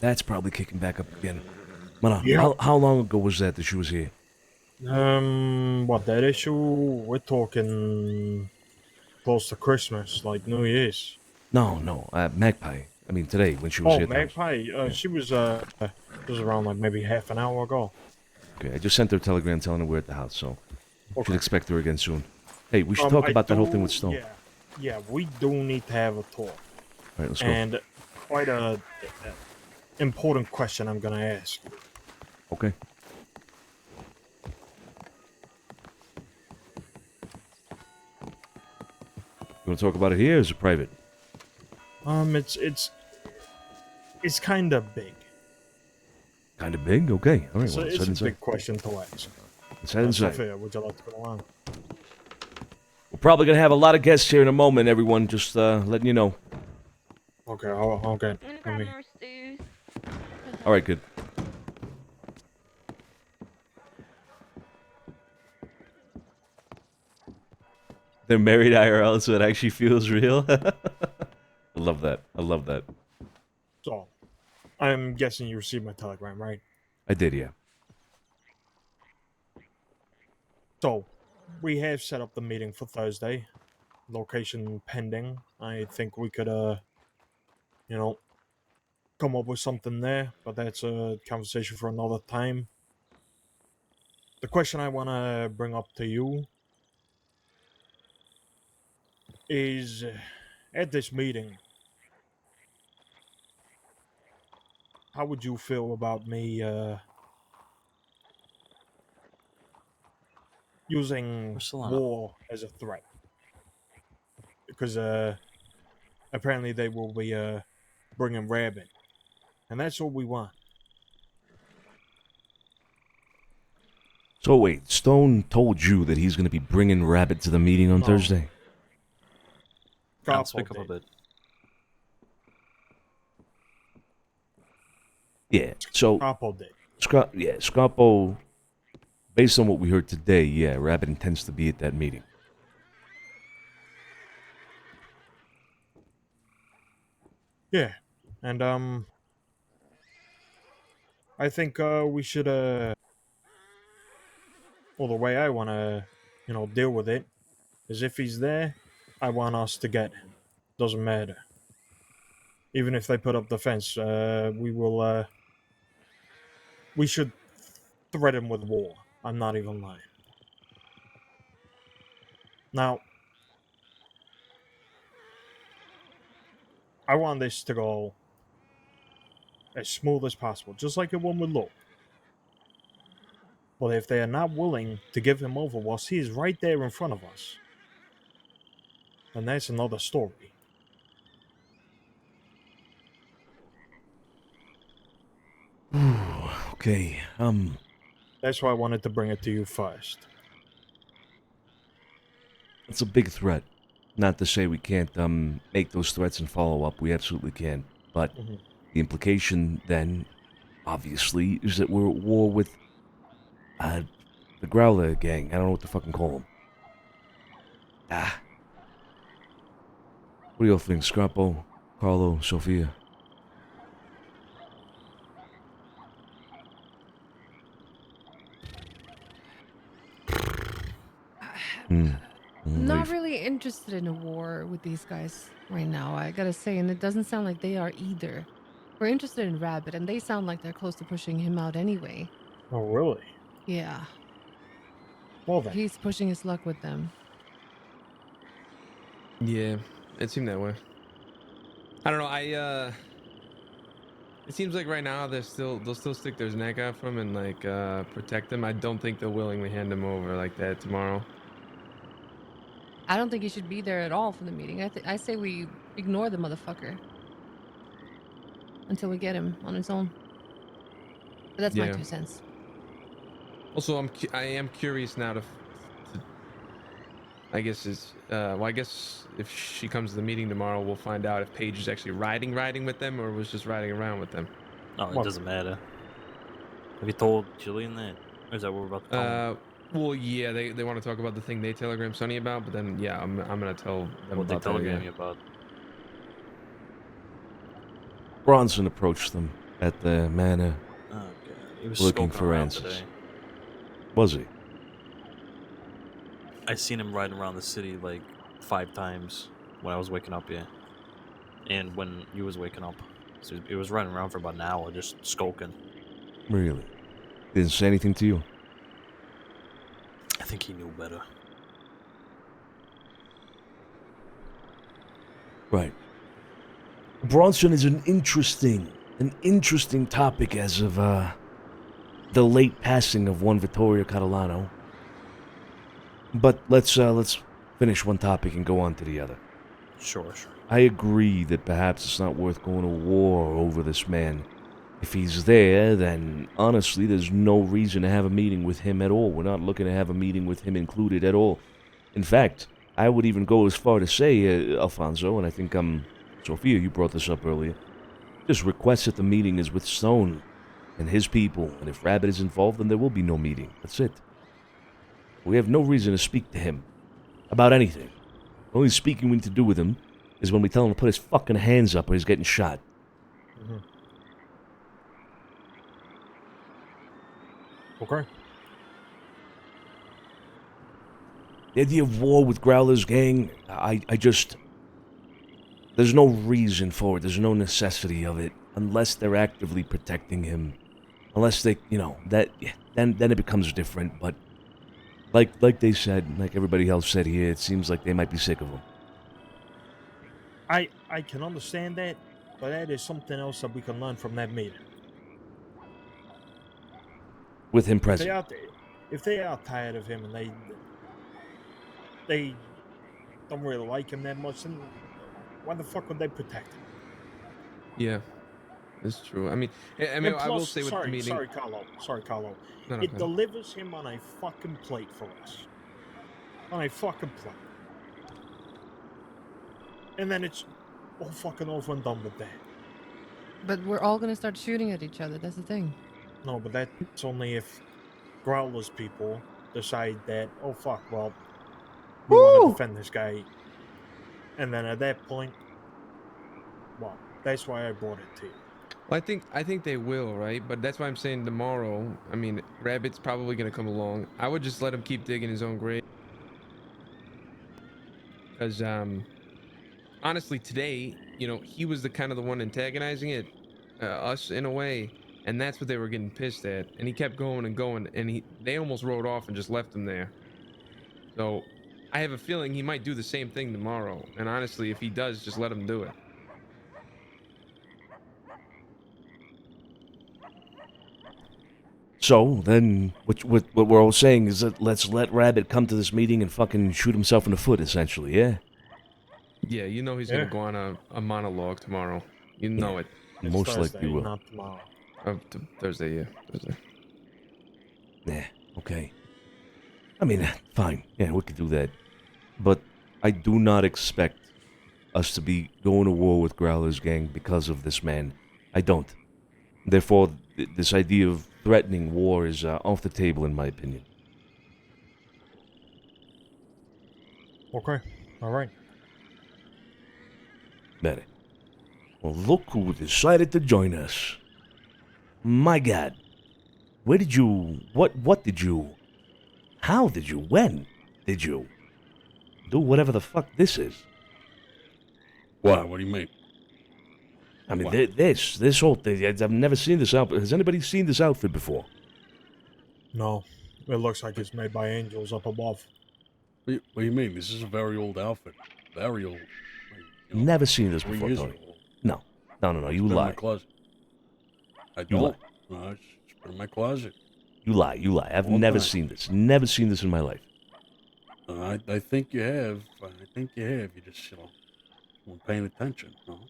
Speaker 2: That's probably kicking back up again. Mana,
Speaker 14: Yep.
Speaker 2: how long ago was that she was here?
Speaker 14: What, that issue? We're talking close to Christmas, like New Year's.
Speaker 2: No, Magpie. I mean, today, when she was here.
Speaker 14: Magpie, she was around like maybe half an hour ago.
Speaker 2: Okay, I just sent her a telegram telling her we're at the house, so you should
Speaker 14: Okay.
Speaker 2: expect her again soon. Hey, we should talk about that whole thing with Stone.
Speaker 14: Yeah, we do need to have a talk.
Speaker 2: Alright, let's go.
Speaker 14: And quite a important question I'm gonna ask.
Speaker 2: Okay. You want to talk about it here or is it private?
Speaker 14: It's kind of big.
Speaker 2: Kind of big? Okay. All right,
Speaker 14: So
Speaker 2: well, let's
Speaker 14: it's
Speaker 2: head
Speaker 14: a
Speaker 2: inside.
Speaker 14: big question to ask.
Speaker 2: Let's head inside.
Speaker 14: Sophia, would you like to go along?
Speaker 2: We're probably going to have a lot of guests here in a moment, everyone. Just letting you know.
Speaker 14: Okay, okay.
Speaker 2: All right, good. They're married IRL, so it actually feels real. I love that. I love that.
Speaker 14: So, I'm guessing you received my telegram, right?
Speaker 2: I did, yeah.
Speaker 14: So, we have set up the meeting for Thursday. Location pending. I think we could, come up with something there, but that's a conversation for another time. The question I want to bring up to you is, at this meeting, how would you feel about me using war as a threat? Because apparently they will be bringing Rabbit, and that's what we want.
Speaker 2: So wait, Stone told you that he's going to be bringing Rabbit to the meeting on Thursday?
Speaker 3: I'll speak up a bit.
Speaker 2: Yeah, so...
Speaker 14: Scarpo did.
Speaker 2: Scarpo, based on what we heard today, yeah, Rabbit intends to be at that meeting.
Speaker 14: Yeah, And I think we should well, the way I want to, deal with it is if he's there, I want us to get him. Doesn't matter. Even if they put up the fence, we should threaten him with war. I'm not even lying. Now, I want this to go as smooth as possible, just like it went with Lope. But if they are not willing to give him over whilst he is right there in front of us, then that's another story.
Speaker 2: Okay,
Speaker 14: That's why I wanted to bring it to you first.
Speaker 2: it's a big threat. Not to say we can't make those threats and follow up. We absolutely can. But
Speaker 14: Mhm.
Speaker 2: the implication then, obviously, is that we're at war with the Growler gang. I don't know what to fucking call them. What do y'all think, Scrapo, Carlo, Sophia?
Speaker 4: Not
Speaker 2: Leave.
Speaker 4: really interested in a war with these guys right now, I gotta say, and it doesn't sound like they are either. We're interested in Rabbit, and they sound like they're close to pushing him out anyway.
Speaker 14: Oh, really?
Speaker 4: Yeah.
Speaker 14: Well then.
Speaker 4: He's pushing his luck with them.
Speaker 10: Yeah, it seemed that way. I don't know. It seems like right now they'll still stick their neck out for him and like protect him. I don't think they'll willingly hand him over like that tomorrow.
Speaker 4: I don't think he should be there at all for the meeting. I say we ignore the motherfucker until we get him on his own. But that's my
Speaker 10: Yeah.
Speaker 4: 2 cents.
Speaker 10: Also, I am curious now to I guess I guess if she comes to the meeting tomorrow, we'll find out if Paige is actually riding with them or was just riding around with them.
Speaker 3: No, it doesn't matter. Have you told Jillian that? Or is that what we're about to tell him?
Speaker 10: Well, yeah, they want to talk about the thing they telegram Sonny about, but then yeah, I'm gonna tell them
Speaker 3: What they
Speaker 10: about that.
Speaker 3: telegram
Speaker 10: Yeah.
Speaker 3: you about?
Speaker 2: Bronson approached them at the manor,
Speaker 3: Oh, God. He was
Speaker 2: looking
Speaker 3: skulking
Speaker 2: for
Speaker 3: around
Speaker 2: answers.
Speaker 3: today.
Speaker 2: Was he?
Speaker 3: I seen him riding around the city like 5 times when I was waking up, yeah. And when you was waking up. So he was running around for about an hour just skulking.
Speaker 2: Really? Didn't say anything to you?
Speaker 3: I think he knew better.
Speaker 2: Right. Bronson is an interesting topic as of the late passing of one Vittorio Catalano. But let's finish one topic and go on to the other.
Speaker 3: Sure.
Speaker 2: I agree that perhaps it's not worth going to war over this man. If he's there, then honestly, there's no reason to have a meeting with him at all. We're not looking to have a meeting with him included at all. In fact, I would even go as far to say, Alfonso, and I think Sophia, you brought this up earlier, just request that the meeting is with Stone and his people, and if Rabbit is involved, then there will be no meeting. That's it. We have no reason to speak to him about anything. The only speaking we need to do with him is when we tell him to put his fucking hands up or he's getting shot.
Speaker 14: Mhm. Okay.
Speaker 2: The idea of war with Growler's gang, I just... There's no reason for it. There's no necessity of it. Unless they're actively protecting him. Unless they, then it becomes different. But like they said, like everybody else said here, it seems like they might be sick of him.
Speaker 14: I can understand that, but that is something else that we can learn from that meeting.
Speaker 2: With him present.
Speaker 14: If they are tired of him and they don't really like him that much, then why the fuck would they protect him?
Speaker 10: Yeah, that's true. I mean,
Speaker 14: And
Speaker 10: I will
Speaker 14: plus,
Speaker 10: say with the meeting.
Speaker 14: Sorry, Carlo.
Speaker 10: No,
Speaker 14: It
Speaker 10: go ahead.
Speaker 14: delivers him on a fucking plate for us. On a fucking plate. And then it's all fucking over and done with that.
Speaker 4: But we're all gonna start shooting at each other. That's the thing.
Speaker 14: No, but that's only if Growler's people decide that, oh fuck, well, we want to defend this guy. And then at that point, well, That's why I brought it to you.
Speaker 10: Well, I think they will, right? But that's why I'm saying tomorrow. I mean, Rabbit's probably gonna come along. I would just let him keep digging his own grave. Because honestly, today, he was the kind of the one antagonizing it, us in a way, and that's what they were getting pissed at. And he kept going and going, and they almost rode off and just left him there. So I have a feeling he might do the same thing tomorrow. And honestly, if he does, just let him do it.
Speaker 2: So then, what we're all saying is that let's let Rabbit come to this meeting and fucking shoot himself in the foot, essentially, yeah?
Speaker 10: Yeah, he's gonna go on a monologue tomorrow. You know it.
Speaker 2: Most likely will.
Speaker 14: Not tomorrow.
Speaker 10: Oh, Thursday, yeah, Thursday.
Speaker 2: Yeah, okay. I mean, fine. Yeah, we could do that. But I do not expect us to be going to war with Growler's gang because of this man. I don't. Therefore, this idea of threatening war is off the table, in my opinion.
Speaker 14: Okay. All right.
Speaker 2: Better. Well, look who decided to join us. My God. Where did you... What did you... How did you... When did you... do whatever the fuck this is?
Speaker 12: Why? What do you mean?
Speaker 2: I mean, this whole thing... I've never seen this outfit. Has anybody seen this outfit before?
Speaker 14: No. It looks like it's made by angels up above.
Speaker 12: What do you mean? This is a very old outfit. Very old.
Speaker 2: Never seen this
Speaker 12: 3
Speaker 2: before,
Speaker 12: years
Speaker 2: Tony.
Speaker 12: ago.
Speaker 2: No. You
Speaker 12: It's been in my
Speaker 2: lie.
Speaker 12: closet. I
Speaker 2: You
Speaker 12: don't.
Speaker 2: lie.
Speaker 12: No, it's been in my closet.
Speaker 2: You lie. I've
Speaker 12: All
Speaker 2: never
Speaker 12: time.
Speaker 2: seen this. Never seen this in my life.
Speaker 12: I think you have. I think you have. You just, weren't paying attention. No?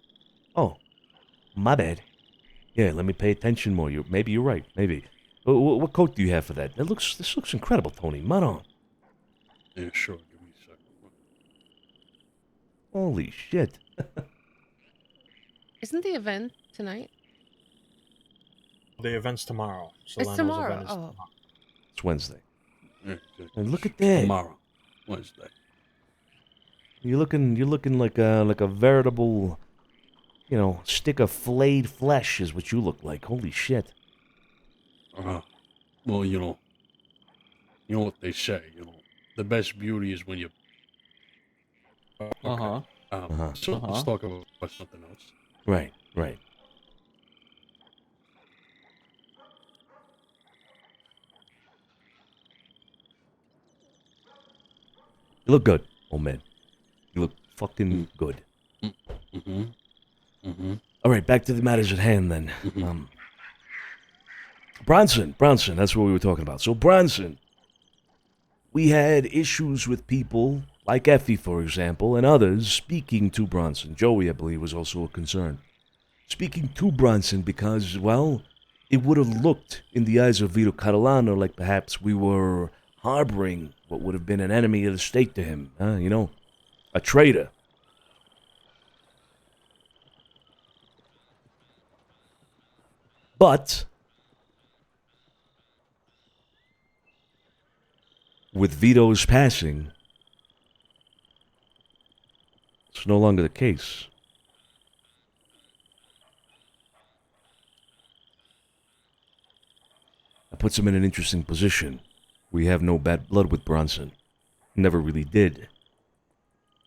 Speaker 2: Oh, my bad. Yeah, let me pay attention more. Maybe you're right. Maybe. What coat do you have for that? This looks incredible, Tony. Mud on.
Speaker 12: Yeah, sure. Give me a second.
Speaker 2: Holy shit.
Speaker 4: Isn't the event tonight?
Speaker 14: The event's tomorrow.
Speaker 4: It's
Speaker 14: Solano's
Speaker 4: tomorrow.
Speaker 14: event is
Speaker 4: Oh.
Speaker 14: tomorrow.
Speaker 2: It's Wednesday.
Speaker 12: Yeah,
Speaker 2: And look at that.
Speaker 12: Tomorrow. Wednesday.
Speaker 2: You're looking like a veritable, stick of flayed flesh is what you look like. Holy shit.
Speaker 12: Well, you know what they say, the best beauty is when you... Okay. So let's talk about something else.
Speaker 2: Right. You look good, old man. You look fucking good. All right, back to the matters at hand then. Bronson, that's what we were talking about. So Bronson, we had issues with people like Effie, for example, and others speaking to Bronson. Joey, I believe, was also a concern. Speaking to Bronson because, well, it would have looked in the eyes of Vito Catalano like perhaps we were harboring what would have been an enemy of the state to him. A traitor. But with Vito's passing, it's no longer the case. That puts him in an interesting position. We have no bad blood with Bronson. Never really did.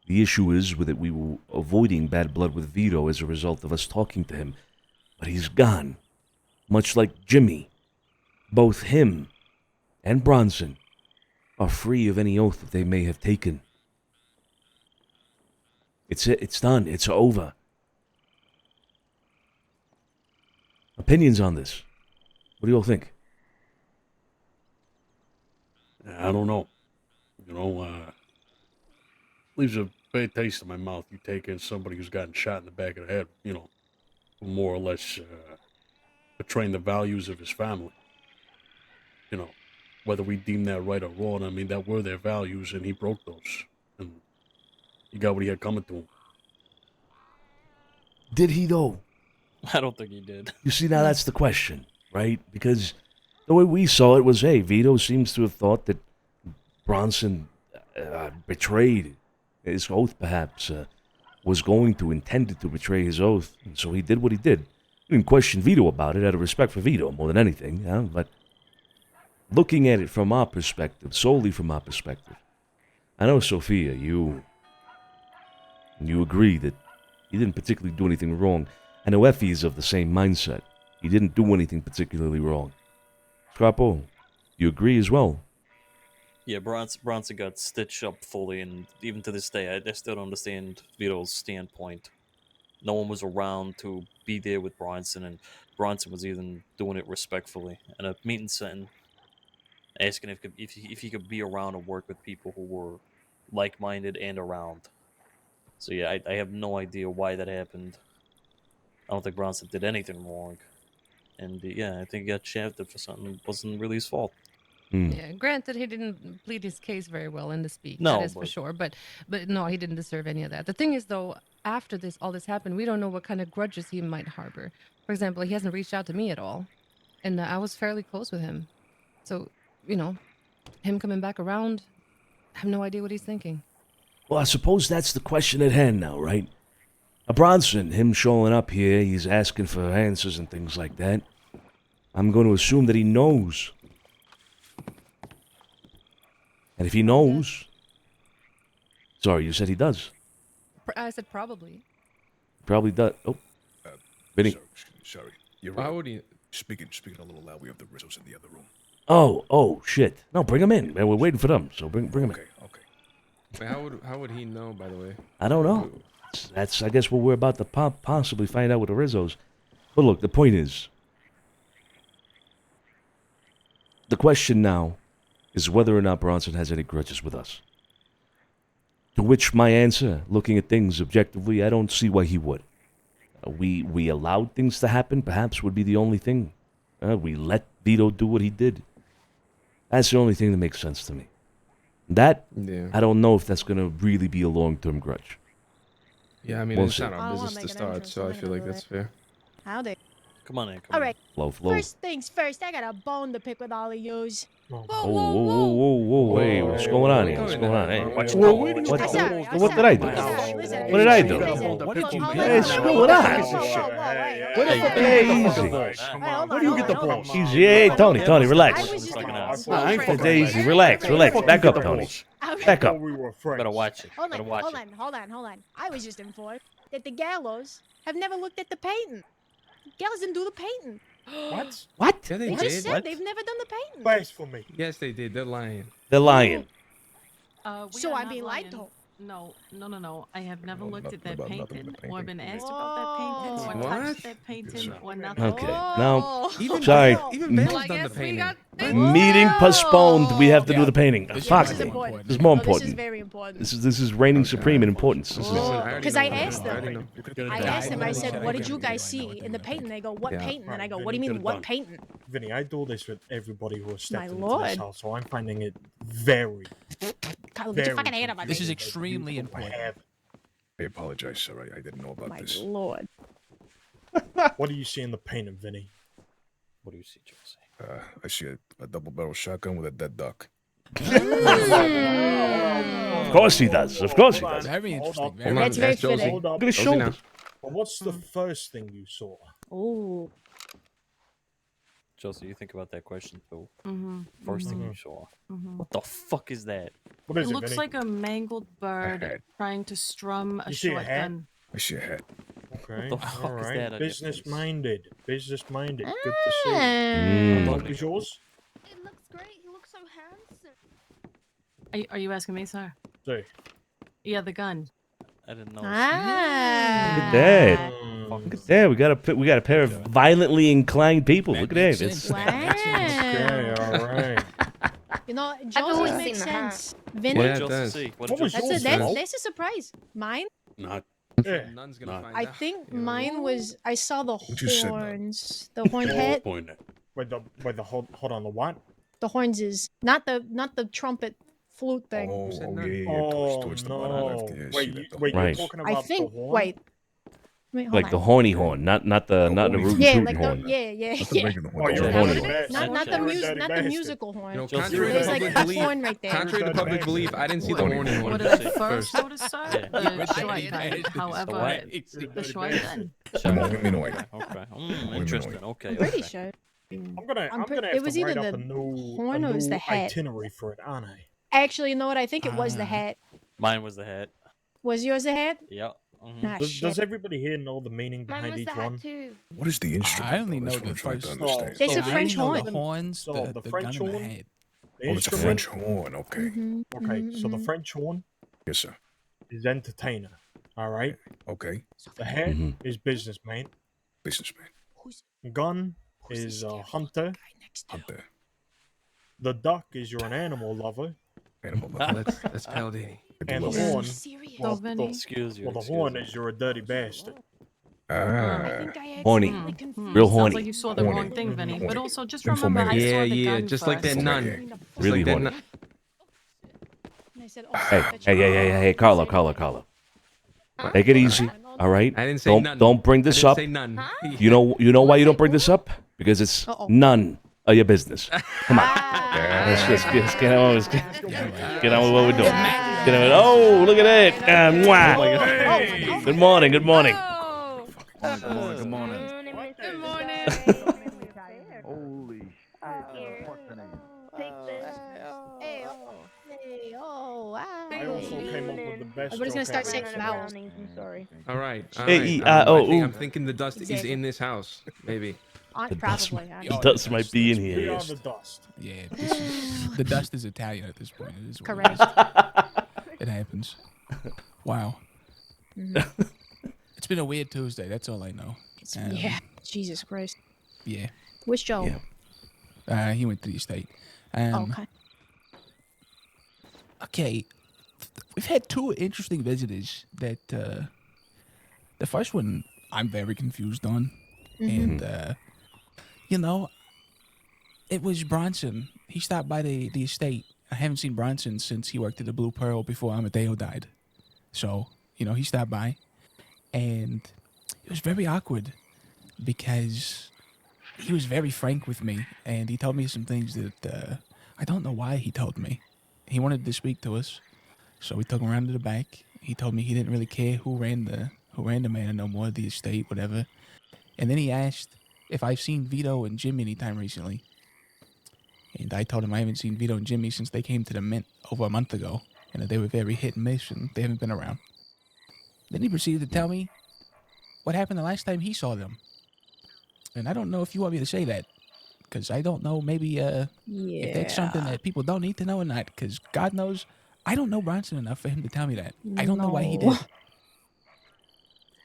Speaker 2: The issue is that we were avoiding bad blood with Vito as a result of us talking to him. But he's gone. Much like Jimmy. Both him and Bronson are free of any oath that they may have taken. It's done. It's over. Opinions on this? What do you all think?
Speaker 12: I don't know. Leaves a bad taste in my mouth. You take in somebody who's gotten shot in the back of the head, more or less betraying the values of his family. Whether we deem that right or wrong, I mean, that were their values, and he broke those. And he got what he had coming to him.
Speaker 2: Did he, though?
Speaker 3: I don't think he did.
Speaker 2: You see, now that's the question, right? Because the way we saw it was, hey, Vito seems to have thought that Bronson betrayed his oath, perhaps. was going to, intended to betray his oath, and so he did what he did. I didn't question Vito about it, out of respect for Vito more than anything, yeah? But looking at it from our perspective, solely from our perspective, I know, Sophia, you agree that he didn't particularly do anything wrong. I know Effie is of the same mindset. He didn't do anything particularly wrong. Scarpo, you agree as well?
Speaker 3: Yeah, Bronson got stitched up fully, and even to this day, I still don't understand Vito's standpoint. No one was around to be there with Bronson, and Bronson was even doing it respectfully. And a meeting setting, asking if he could be around and work with people who were like-minded and around. So yeah, I have no idea why that happened. I don't think Bronson did anything wrong. And yeah, I think he got shafted for something that wasn't really his fault.
Speaker 4: Yeah, granted, he didn't plead his case very well in the speak.
Speaker 3: No,
Speaker 4: that is for sure. But no, he didn't deserve any of that. The thing is, though, after all this happened, we don't know what kind of grudges he might harbor. For example, he hasn't reached out to me at all, and I was fairly close with him. So, him coming back around, I have no idea what he's thinking.
Speaker 2: Well, I suppose that's the question at hand now, right? Bronson, him showing up here, he's asking for answers and things like that. I'm going to assume that he knows. And if he knows... Sorry, you said he does.
Speaker 4: I said probably.
Speaker 2: Probably does. Oh. Vinny.
Speaker 12: Sorry. You're
Speaker 10: Why
Speaker 12: right.
Speaker 10: would he?
Speaker 12: Speaking a little loud, we have the Rizzos in the other room.
Speaker 2: Oh, shit. No, bring him in. Man, we're waiting for them, so bring him in.
Speaker 10: Wait, how would he know, by the way?
Speaker 2: I don't know. That's, I guess, what we're about to possibly find out with the Rizzos. But look, the point is... The question now is whether or not Bronson has any grudges with us. To which my answer, looking at things objectively, I don't see why he would. We allowed things to happen, perhaps would be the only thing. We let Vito do what he did. That's the only thing that makes sense to me. That, I don't know if that's going to really be a long-term grudge.
Speaker 10: Yeah, I mean,
Speaker 2: We'll
Speaker 10: it's
Speaker 2: see.
Speaker 10: not our business to start, so I feel like that's fair.
Speaker 8: Howdy.
Speaker 3: Come on in.
Speaker 8: All right.
Speaker 2: Flow.
Speaker 8: First things first, I got a bone to pick with all of yous.
Speaker 2: Whoa, hey, what's going on here? What's going on? Hey,
Speaker 12: What
Speaker 2: did I do? What did I do? Hey, what's going on? Hey, easy.
Speaker 12: Where do you get the balls?
Speaker 2: Easy. Hey, Tony, relax.
Speaker 12: I ain't for
Speaker 2: Easy, relax. Back up, Tony. Back up.
Speaker 3: Better watch it.
Speaker 8: Hold on. I was just informed that the gallows have never looked at the painting. Gallows didn't do the painting.
Speaker 14: What?
Speaker 2: What?
Speaker 10: Yeah,
Speaker 8: They just said they've never done the painting.
Speaker 14: Blasphemy.
Speaker 10: Yes, they did. They're lying.
Speaker 2: They're lying.
Speaker 8: So I'm being lied to.
Speaker 7: No. I have never looked at that painting or been asked about that painting or touched that painting or nothing.
Speaker 2: Okay, now, sorry.
Speaker 10: Bell's done the painting.
Speaker 2: Meeting postponed. We have to do the painting. Fuck.
Speaker 8: This is important.
Speaker 2: This is more
Speaker 8: This is
Speaker 2: important.
Speaker 8: very important.
Speaker 2: This is reigning supreme in importance. This is.
Speaker 8: Because I asked them. I said, what did you guys see in the painting? They go, what painting? And I go, what do you mean, what painting?
Speaker 14: Vinny, I do this with everybody who has stepped into
Speaker 8: lord.
Speaker 14: this house, so I'm finding it very,
Speaker 8: Kyle, get your fucking hand up on
Speaker 6: This is
Speaker 8: me.
Speaker 6: extremely important.
Speaker 12: I apologize, sir. I didn't know about
Speaker 8: My
Speaker 12: this.
Speaker 8: lord.
Speaker 14: What do you see in the painting, Vinny?
Speaker 3: What do you see, Josie?
Speaker 12: I see a double-barrel shotgun with a dead duck.
Speaker 2: Of course he does. Of course he does.
Speaker 6: Very interesting.
Speaker 10: Hold on,
Speaker 8: That's very
Speaker 10: Josie.
Speaker 8: fitting.
Speaker 14: Hold up.
Speaker 2: Look at his
Speaker 10: Josie now.
Speaker 2: shoulders.
Speaker 14: Well, what's the first thing you saw?
Speaker 8: Ooh.
Speaker 3: Josie, you think about that question too.
Speaker 7: Mm-hmm.
Speaker 3: First thing you saw. What the fuck is that?
Speaker 14: What
Speaker 7: It
Speaker 14: is it,
Speaker 7: looks
Speaker 14: Vinny?
Speaker 7: like a mangled bird
Speaker 12: hat.
Speaker 7: trying to strum a
Speaker 14: You see a hat?
Speaker 7: shotgun.
Speaker 12: I see a hat.
Speaker 14: Okay,
Speaker 3: What the fuck
Speaker 14: all
Speaker 3: is
Speaker 14: right.
Speaker 3: that on your
Speaker 14: Business
Speaker 3: face?
Speaker 14: minded. Business minded. Good to see.
Speaker 2: Mm.
Speaker 14: What is yours?
Speaker 11: It looks great. You look so handsome.
Speaker 7: Are you asking me, sir?
Speaker 14: Say.
Speaker 7: Yeah, the gun.
Speaker 3: I didn't know.
Speaker 2: Look at that. Look at that. We got a pair of violently inclined people. Look at that. It's,
Speaker 14: Okay, all right.
Speaker 8: You know,
Speaker 11: always
Speaker 8: Josie
Speaker 11: seen
Speaker 8: makes
Speaker 11: the hat.
Speaker 8: sense.
Speaker 3: What
Speaker 8: Vinny,
Speaker 3: did
Speaker 10: Yeah, it
Speaker 3: Josie
Speaker 10: does.
Speaker 3: see? What
Speaker 14: What
Speaker 3: did
Speaker 14: was
Speaker 3: Josie
Speaker 14: yours,
Speaker 3: see?
Speaker 14: Vinny?
Speaker 8: that's a surprise. Mine?
Speaker 12: Not.
Speaker 14: Yeah.
Speaker 10: Nun's gonna
Speaker 12: Nah.
Speaker 10: find
Speaker 8: I
Speaker 10: out.
Speaker 8: think mine was, I saw the
Speaker 12: you said none.
Speaker 8: horns. The horn head.
Speaker 12: Point it.
Speaker 14: Wait, hold on, the what?
Speaker 8: The horns is not the trumpet flute thing.
Speaker 12: Oh,
Speaker 10: none.
Speaker 12: yeah,
Speaker 14: Oh,
Speaker 12: towards the bottom
Speaker 14: no.
Speaker 12: left. Yeah, I see
Speaker 14: Wait,
Speaker 12: that, the
Speaker 14: wait,
Speaker 2: Right.
Speaker 14: you're talking
Speaker 8: I
Speaker 14: about
Speaker 8: think.
Speaker 14: the horn?
Speaker 8: Wait. Wait, hold
Speaker 2: Like
Speaker 8: on.
Speaker 2: the horny horn, not the rootin'
Speaker 8: Yeah,
Speaker 2: tootin'
Speaker 8: like
Speaker 2: horn.
Speaker 8: the yeah.
Speaker 2: Not the regular horn,
Speaker 8: Not
Speaker 2: the horny one.
Speaker 8: Not the musical horn.
Speaker 10: You know, contrary to
Speaker 8: There's like
Speaker 10: public
Speaker 8: a
Speaker 10: belief,
Speaker 8: horn right there.
Speaker 10: contrary to public belief, I didn't see the horny horn.
Speaker 7: What did I first notice, sir? The short kind. However, the short kind.
Speaker 3: Okay. Interesting. Okay.
Speaker 8: I'm pretty sure.
Speaker 14: I'm gonna
Speaker 8: it
Speaker 14: have
Speaker 8: was
Speaker 14: to
Speaker 8: either
Speaker 14: write up
Speaker 8: the
Speaker 14: a new,
Speaker 8: horn or it was the hat.
Speaker 14: itinerary for it, aren't I?
Speaker 8: Actually, you know what? I think it was the hat.
Speaker 3: Mine was the hat.
Speaker 8: Was yours the hat?
Speaker 3: Yep.
Speaker 8: Nah,
Speaker 14: Does everybody here know the meaning behind each one?
Speaker 12: What is the instrument?
Speaker 6: I only know
Speaker 12: That's
Speaker 6: the
Speaker 12: what I'm trying to
Speaker 6: first.
Speaker 12: understand.
Speaker 8: It's a
Speaker 6: I
Speaker 8: French
Speaker 6: only know
Speaker 8: horn.
Speaker 6: the horns,
Speaker 14: So
Speaker 6: the
Speaker 14: French
Speaker 6: gun and the
Speaker 14: horn.
Speaker 6: head.
Speaker 14: The
Speaker 12: Oh, it's a
Speaker 14: instrument?
Speaker 12: French horn. Okay.
Speaker 14: Okay, so the French horn
Speaker 12: Yes, sir.
Speaker 14: is entertainer. All right.
Speaker 12: Okay.
Speaker 14: The hat
Speaker 12: Mhm.
Speaker 14: is businessman.
Speaker 12: Businessman.
Speaker 14: Gun is hunter.
Speaker 12: Hunter.
Speaker 14: The duck is you're an animal lover.
Speaker 12: Animal
Speaker 10: lover. That's Paladini.
Speaker 14: And the
Speaker 12: Yes.
Speaker 14: horn.
Speaker 7: Oh, Vinny.
Speaker 3: Excuse you.
Speaker 14: Well, the
Speaker 3: excuse
Speaker 14: horn
Speaker 3: you.
Speaker 14: is you're a dirty bastard.
Speaker 2: Horny. Real
Speaker 7: Sounds
Speaker 2: horny.
Speaker 7: like you saw the wrong thing, Vinny. But also, just
Speaker 12: Info
Speaker 7: remember, I
Speaker 12: maniac.
Speaker 7: saw the
Speaker 10: Yeah,
Speaker 7: gun
Speaker 10: just like that
Speaker 7: first.
Speaker 10: nun.
Speaker 12: Info
Speaker 10: Just
Speaker 2: Really
Speaker 10: like that
Speaker 2: horny.
Speaker 10: nun.
Speaker 8: And I said,
Speaker 2: Hey, Carlo. Take it easy, all right?
Speaker 10: I didn't say
Speaker 2: don't
Speaker 10: none.
Speaker 2: don't bring
Speaker 10: I
Speaker 2: this
Speaker 10: didn't
Speaker 2: up.
Speaker 10: say none.
Speaker 2: You know why you don't bring this up? Because it's none of your business. Come on. Let's get on with what we're doing. Get on with, oh, look at that. Mwah. Good morning.
Speaker 12: Good morning.
Speaker 11: Good morning.
Speaker 12: Holy
Speaker 14: I also came up with the best.
Speaker 8: Everybody's gonna
Speaker 14: joke
Speaker 8: start
Speaker 14: ever.
Speaker 8: saying vowels.
Speaker 10: All right. I'm thinking the dust is
Speaker 8: Exactly.
Speaker 10: in this house. Maybe.
Speaker 2: The dust,
Speaker 8: Probably.
Speaker 2: the dust might be in
Speaker 14: We
Speaker 2: here.
Speaker 14: are
Speaker 2: Yes.
Speaker 14: the dust.
Speaker 6: Yeah, this is, the dust is Italian at this point. It is what
Speaker 8: Correct.
Speaker 6: It happens. Wow.
Speaker 8: Mhm.
Speaker 6: It's been a weird Tuesday. That's all I know.
Speaker 8: Yeah. Jesus Christ.
Speaker 6: Yeah.
Speaker 8: Where's Joe?
Speaker 6: He went to the estate.
Speaker 8: Okay.
Speaker 6: Okay. We've had two interesting visitors that the first one I'm very confused on.
Speaker 8: Mhm.
Speaker 6: And you know, it was Bronson. He stopped by the estate. I haven't seen Bronson since he worked at the Blue Pearl before Amadeo died. So, you know, he stopped by. And it was very awkward because he was very frank with me. And he told me some things that I don't know why he told me. He wanted to speak to us. So we took him around to the back. He told me he didn't really care who ran the manor no more, the estate, whatever. And then he asked if I've seen Vito and Jimmy anytime recently. And I told him I haven't seen Vito and Jimmy since they came to the Mint over a month ago. And that they were very hit and miss and they haven't been around. Then he proceeded to tell me what happened the last time he saw them. And I don't know if you want me to say that. Because I don't know, maybe if that's something that people don't need to know or not. Because God knows, I don't know Bronson enough for him to tell me that. I don't know why he did.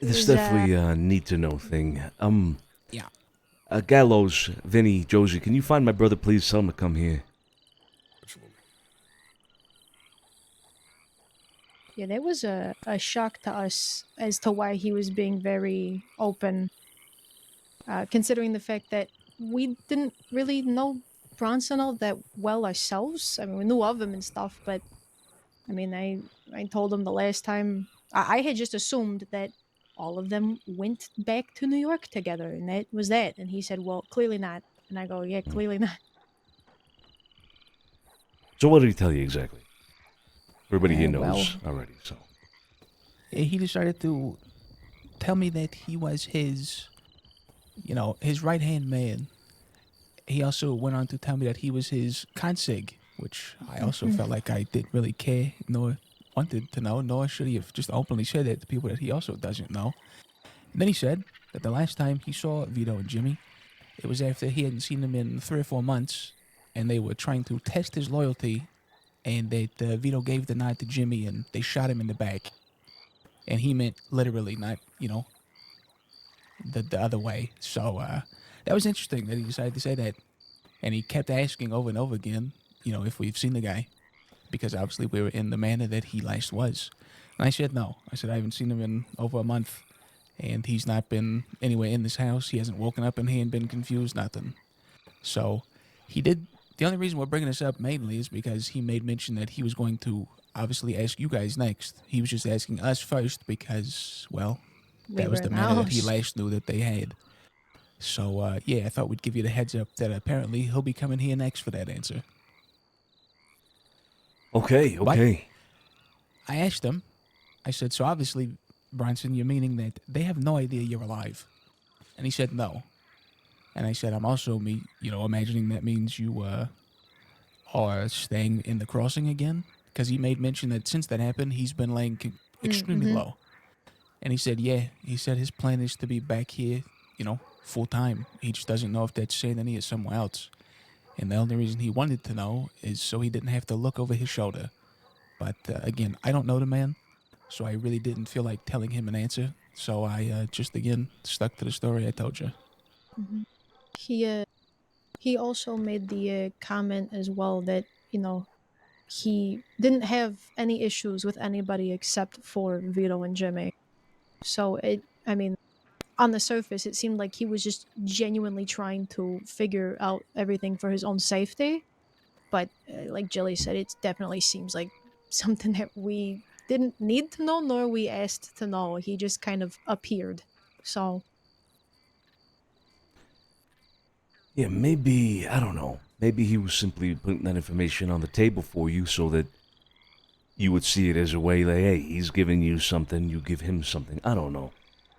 Speaker 2: It's definitely a need to know thing.
Speaker 6: Yeah.
Speaker 2: Gallows, Vinny, Josie, can you find my brother, please? Tell him to come here.
Speaker 8: Yeah, that was a shock to us as to why he was being very open, considering the fact that we didn't really know Bronson all that well ourselves. I mean, we knew of him and stuff, but I mean, I told him the last time, I had just assumed that all of them went back to New York together, and that was that. And he said, well, clearly not. And I go, yeah, clearly not.
Speaker 2: So what did he tell you exactly? Everybody here
Speaker 6: well,
Speaker 2: knows already, so.
Speaker 6: He decided to tell me that he was his, his right-hand man. He also went on to tell me that he was his consig, which I also felt like I didn't really care nor wanted to know, nor should he have just openly said it to people that he also doesn't know. And then he said that the last time he saw Vito and Jimmy, it was after he hadn't seen them in 3 or 4 months, and they were trying to test his loyalty, and that Vito gave the nod to Jimmy, and they shot him in the back. And he meant literally, not, the other way. So that was interesting that he decided to say that. And he kept asking over and over again, if we've seen the guy. Because obviously we were in the manor that he last was. And I said no. I said I haven't seen him in over a month. And he's not been anywhere in this house. He hasn't woken up in here and been confused, nothing. So he did. The only reason we're bringing this up mainly is because he made mention that he was going to obviously ask you guys next. He was just asking us first because, well, That was
Speaker 8: were
Speaker 6: the
Speaker 8: in the
Speaker 6: manner that he
Speaker 8: house.
Speaker 6: last knew that they had. So, yeah, I thought we'd give you the heads up that apparently he'll be coming here next for that answer.
Speaker 2: Okay, okay.
Speaker 6: But I asked him, I said, so obviously, Bronson, you're meaning that they have no idea you're alive. And he said no. And I said, I'm also, imagining that means you are staying in the crossing again. Because he made mention that since that happened, he's been laying extremely
Speaker 8: Mm-hmm.
Speaker 6: low. And he said, yeah, he said his plan is to be back here, full time. He just doesn't know if that's Saint Denis or somewhere else. And the only reason he wanted to know is so he didn't have to look over his shoulder. But again, I don't know the man, so I really didn't feel like telling him an answer. So I just, again, stuck to the story I told you.
Speaker 8: Mm-hmm. He also made the comment as well that, he didn't have any issues with anybody except for Vito and Jimmy. So on the surface, it seemed like he was just genuinely trying to figure out everything for his own safety. But like Jilly said, it definitely seems like something that we didn't need to know, nor we asked to know. He just kind of appeared. So
Speaker 2: Yeah, maybe, I don't know. Maybe he was simply putting that information on the table for you so that you would see it as a way like, hey, he's giving you something, you give him something. I don't know.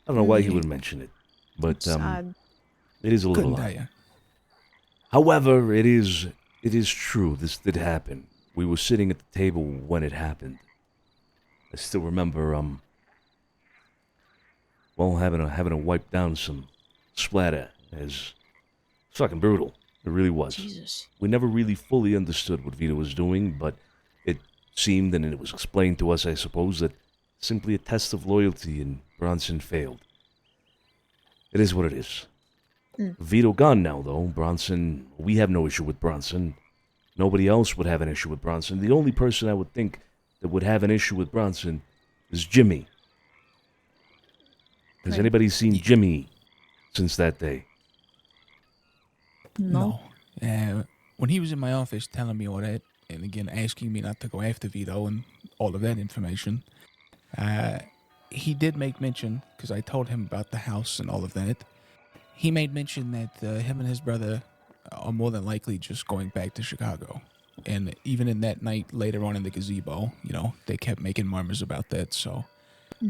Speaker 2: I don't know why he would mention it. But
Speaker 8: it's odd.
Speaker 2: it is a little
Speaker 6: Couldn't tell
Speaker 2: odd.
Speaker 6: you.
Speaker 2: However, it is true. This did happen. We were sitting at the table when it happened. I still remember having to wipe down some splatter. It's fucking brutal. It really was.
Speaker 8: Jesus.
Speaker 2: We never really fully understood what Vito was doing, but it seemed, and it was explained to us, I suppose, that simply a test of loyalty, and Bronson failed. It is what it is. Vito gone now, though. Bronson, we have no issue with Bronson. Nobody else would have an issue with Bronson. The only person I would think that would have an issue with Bronson is Jimmy. Has
Speaker 8: Right.
Speaker 2: anybody seen Jimmy since that day?
Speaker 8: No.
Speaker 6: When he was in my office telling me all that, and again asking me not to go after Vito and all of that information, he did make mention, because I told him about the house and all of that, he made mention that him and his brother are more than likely just going back to Chicago. And even in that night later on in the gazebo, they kept making murmurs about that. So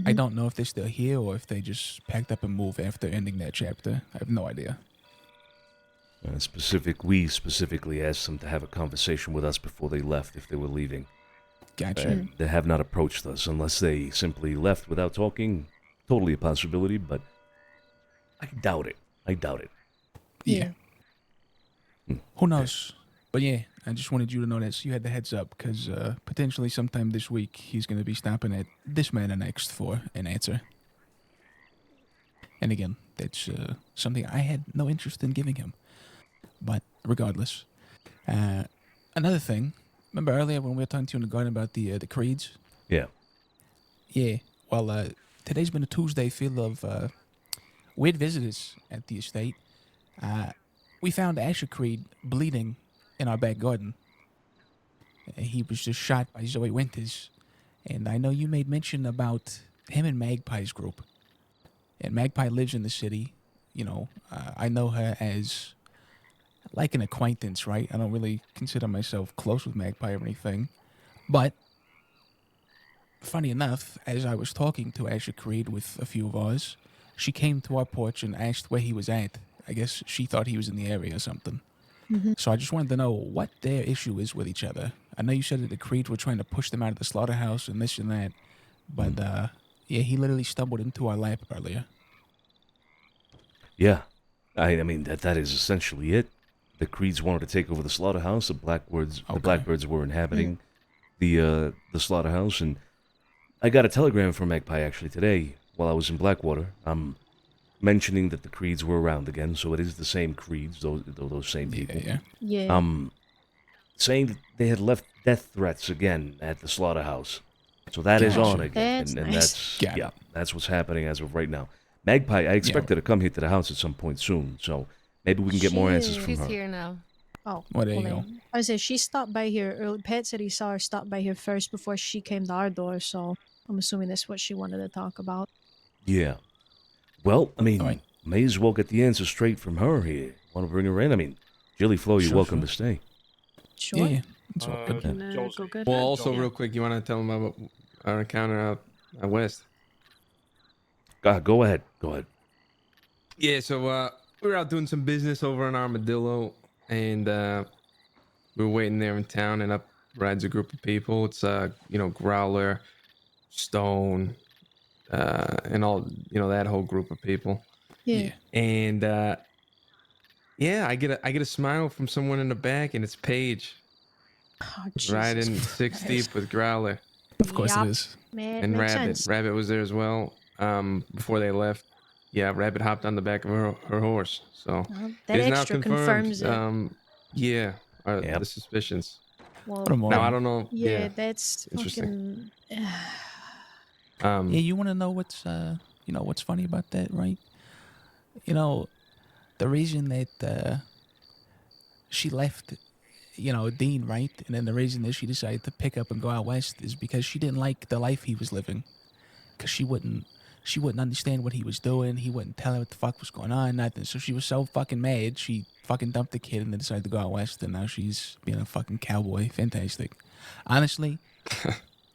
Speaker 6: I don't know if they're still here or if they just packed up and moved after ending that chapter. I have no idea.
Speaker 2: We specifically asked them to have a conversation with us before they left if they were leaving.
Speaker 6: Gotcha.
Speaker 2: They have not approached us unless they simply left without talking. Totally a possibility, but I doubt it.
Speaker 6: Yeah. Who knows? But yeah, I just wanted you to know that so you had the heads up because potentially sometime this week he's going to be stopping at this manor next for an answer. And again, that's something I had no interest in giving him. But regardless, another thing. Remember earlier when we were talking to you in the garden about the creeds?
Speaker 2: Yeah.
Speaker 6: Yeah. Well, today's been a Tuesday full of weird visitors at the estate. We found Asher Creed bleeding in our back garden. He was just shot by Zoe Winters. And I know you made mention about him and Magpie's group. And Magpie lives in the city. I know her as like an acquaintance, right? I don't really consider myself close with Magpie or anything. But funny enough, as I was talking to Asher Creed with a few of ours, she came to our porch and asked where he was at. I guess she thought he was in the area or something. So I just wanted to know what their issue is with each other. I know you said that the Creeds were trying to push them out of the slaughterhouse and this and that. But, yeah, he literally stumbled into our lap earlier.
Speaker 2: Yeah. I mean, that is essentially it. The Creeds wanted to take over the slaughterhouse. The Blackbirds were inhabiting the slaughterhouse. And I got a telegram from Magpie, actually, today while I was in Blackwater. Mentioning that the Creeds were around again, so it is the same Creeds, those same people.
Speaker 8: Yeah.
Speaker 2: Saying that they had left death threats again at the slaughterhouse. So that is on again.
Speaker 8: That's
Speaker 2: and
Speaker 8: nice.
Speaker 2: that's what's happening as of right now. Magpie, I expect her to come here to the house at some point soon, so maybe we can get more answers from
Speaker 4: She's
Speaker 2: her.
Speaker 4: here now.
Speaker 8: Oh,
Speaker 6: well, there you
Speaker 8: then.
Speaker 6: go.
Speaker 8: I said she stopped by here early. Pat said he saw her stop by here first before she came to our door, so I'm assuming that's what she wanted to talk about.
Speaker 2: Yeah. Well, I mean, may as well get the answer straight from her here. Want to bring her in? I mean, Jilly Flo, you're welcome to stay.
Speaker 7: Sure.
Speaker 6: Yeah, it's all good.
Speaker 7: Can, go get
Speaker 10: Well,
Speaker 7: her.
Speaker 10: also,
Speaker 7: Yeah.
Speaker 10: real quick, you want to tell them about our encounter out west?
Speaker 2: Go ahead. Go ahead.
Speaker 10: Yeah, so we were out doing some business over in Armadillo, and we were waiting there in town, and up rides a group of people. It's Growler, Stone, and all that whole group of people.
Speaker 8: Yeah.
Speaker 10: And yeah, I get a smile from someone in the back, and it's Paige.
Speaker 7: Oh,
Speaker 10: Riding
Speaker 7: Jesus
Speaker 10: six
Speaker 7: Christ.
Speaker 10: deep with Growler.
Speaker 6: Of course it is.
Speaker 10: And
Speaker 8: makes
Speaker 10: Rabbit.
Speaker 8: sense.
Speaker 10: Rabbit was there as well. Before they left. Yeah, Rabbit hopped on the back of her horse. So
Speaker 8: That
Speaker 10: it is now
Speaker 8: extra
Speaker 10: confirmed.
Speaker 8: confirms it.
Speaker 10: Yeah, the suspicions.
Speaker 8: Well,
Speaker 10: Now I don't know.
Speaker 8: Yeah, that's
Speaker 10: interesting.
Speaker 8: fucking.
Speaker 6: Yeah, you want to know what's what's funny about that, right? You know, the reason that she left, Dean, right, and then the reason that she decided to pick up and go out west is because she didn't like the life he was living, because she wouldn't understand what he was doing. He wouldn't tell her what the fuck was going on, nothing. So she was so fucking mad, she fucking dumped the kid and then decided to go out west, and now she's being a fucking cowboy. Fantastic. Honestly,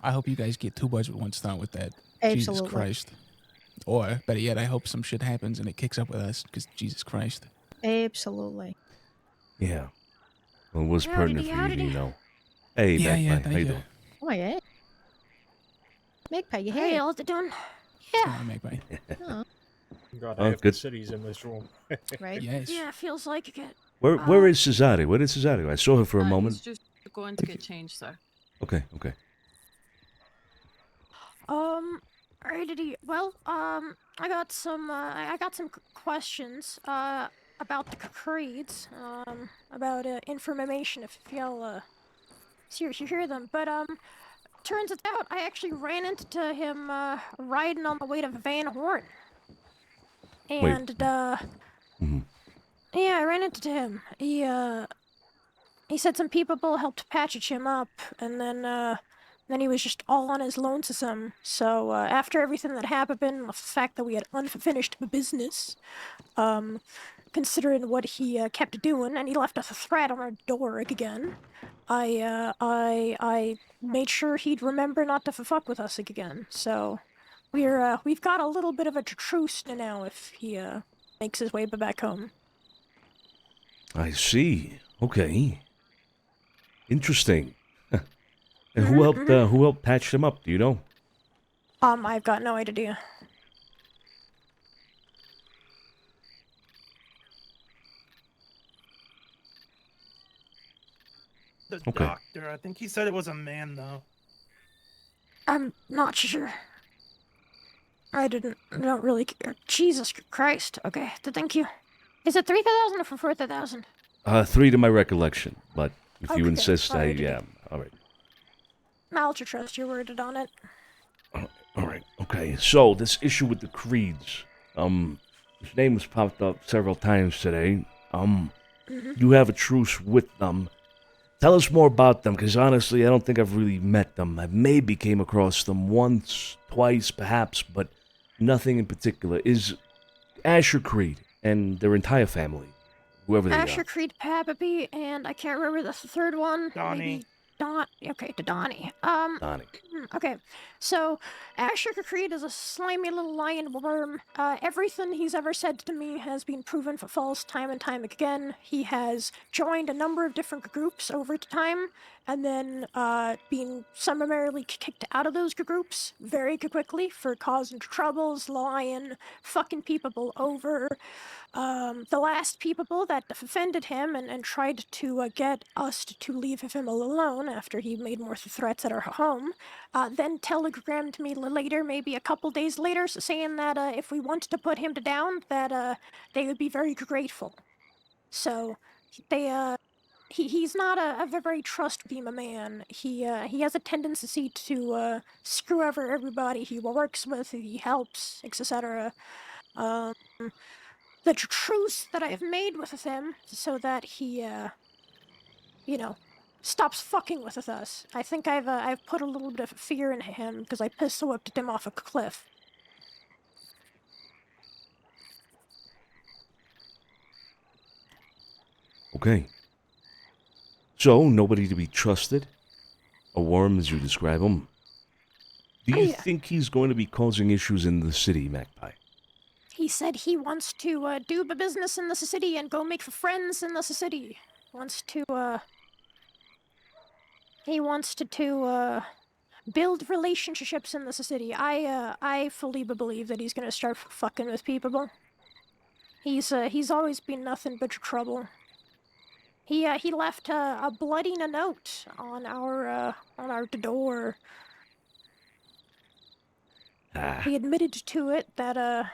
Speaker 6: I hope you guys get two birds with one stone with that. Jesus
Speaker 8: Absolutely.
Speaker 6: Christ. Or, better yet, I hope some shit happens and it kicks up with us, because Jesus Christ.
Speaker 8: Absolutely.
Speaker 2: Yeah. Well, it was
Speaker 8: Howdy,
Speaker 2: pertinent for you to
Speaker 8: howdy.
Speaker 2: know. Hey,
Speaker 6: Yeah,
Speaker 2: Magpie,
Speaker 6: yeah,
Speaker 2: how
Speaker 6: thank
Speaker 2: you
Speaker 6: you.
Speaker 2: doing?
Speaker 8: Oh my god. Magpie, you
Speaker 18: Hey,
Speaker 8: here?
Speaker 18: how's it doing?
Speaker 6: Yeah. Magpie.
Speaker 8: Oh,
Speaker 14: God,
Speaker 2: Oh,
Speaker 14: half the
Speaker 2: good.
Speaker 14: city's in this room.
Speaker 8: right.
Speaker 6: Yes.
Speaker 18: Yeah, feels like it.
Speaker 2: Where is Cesare? Where did Cesare go? I saw her for a moment.
Speaker 7: He's just going to get changed, sir.
Speaker 2: Okay.
Speaker 18: I got some questions, about the creeds, about, information if y'all, seriously hear them, but, turns it out I actually ran into him, riding on the way to Van Horn. And, yeah, I ran into him. He said some people helped patch him up, and then he was just all on his lonesome. So, after everything that happened, the fact that we had unfinished business, considering what he kept doing, and he left us a threat on our door again, I made sure he'd remember not to fuck with us again. So, we've got a little bit of a truce now if he makes his way back home.
Speaker 2: I see. Okay. Interesting. And who helped patch them up? Do you know?
Speaker 18: I've got no idea.
Speaker 15: The
Speaker 2: Okay.
Speaker 15: doctor, I think he said it was a man, though.
Speaker 18: I'm not sure. I don't really care. Jesus Christ. Okay, thank you. Is it 3,000 or for 4,000?
Speaker 2: 3 to my recollection, but if you
Speaker 18: Okay,
Speaker 2: insist,
Speaker 18: alrighty.
Speaker 2: yeah. All right.
Speaker 18: I'll trust your word on it.
Speaker 2: All right. Okay. So this issue with the creeds, his name was popped up several times today. You have a truce with them. Tell us more about them, because honestly, I don't think I've really met them. I maybe came across them once, twice, perhaps, but nothing in particular. Is Asher Creed and their entire family, whoever they
Speaker 18: Asher
Speaker 2: are.
Speaker 18: Creed Pappy, and I can't remember the third one.
Speaker 15: Donnie.
Speaker 18: Maybe okay, to Donnie.
Speaker 2: Donnie.
Speaker 18: Okay, so Asher Creed is a slimy little lion worm. Everything he's ever said to me has been proven for false time and time again. He has joined a number of different groups over time, and then been summarily kicked out of those groups very quickly for causing troubles, lying, fucking people over. The last people that offended him and tried to get us to leave him alone after he made more threats at our home, then telegrammed me later, maybe a couple days later, saying that if we wanted to put him down, that they would be very grateful. So he's not a very trustworthy man. He has a tendency to screw over everybody he works with, he helps, etc. The truce that I've made with him so that he, stops fucking with us. I think I've put a little bit of fear in him because I pistol whipped him off a cliff.
Speaker 2: Okay. So, nobody to be trusted. A worm, as you describe him. Do you think he's going to be causing issues in the city, Magpie?
Speaker 18: He said he wants to do the business in the city and go make friends in the city. He wants to build relationships in the city. I fully believe that he's gonna start fucking with people. He's always been nothing but trouble. He left a bloody note on our door. He admitted to it that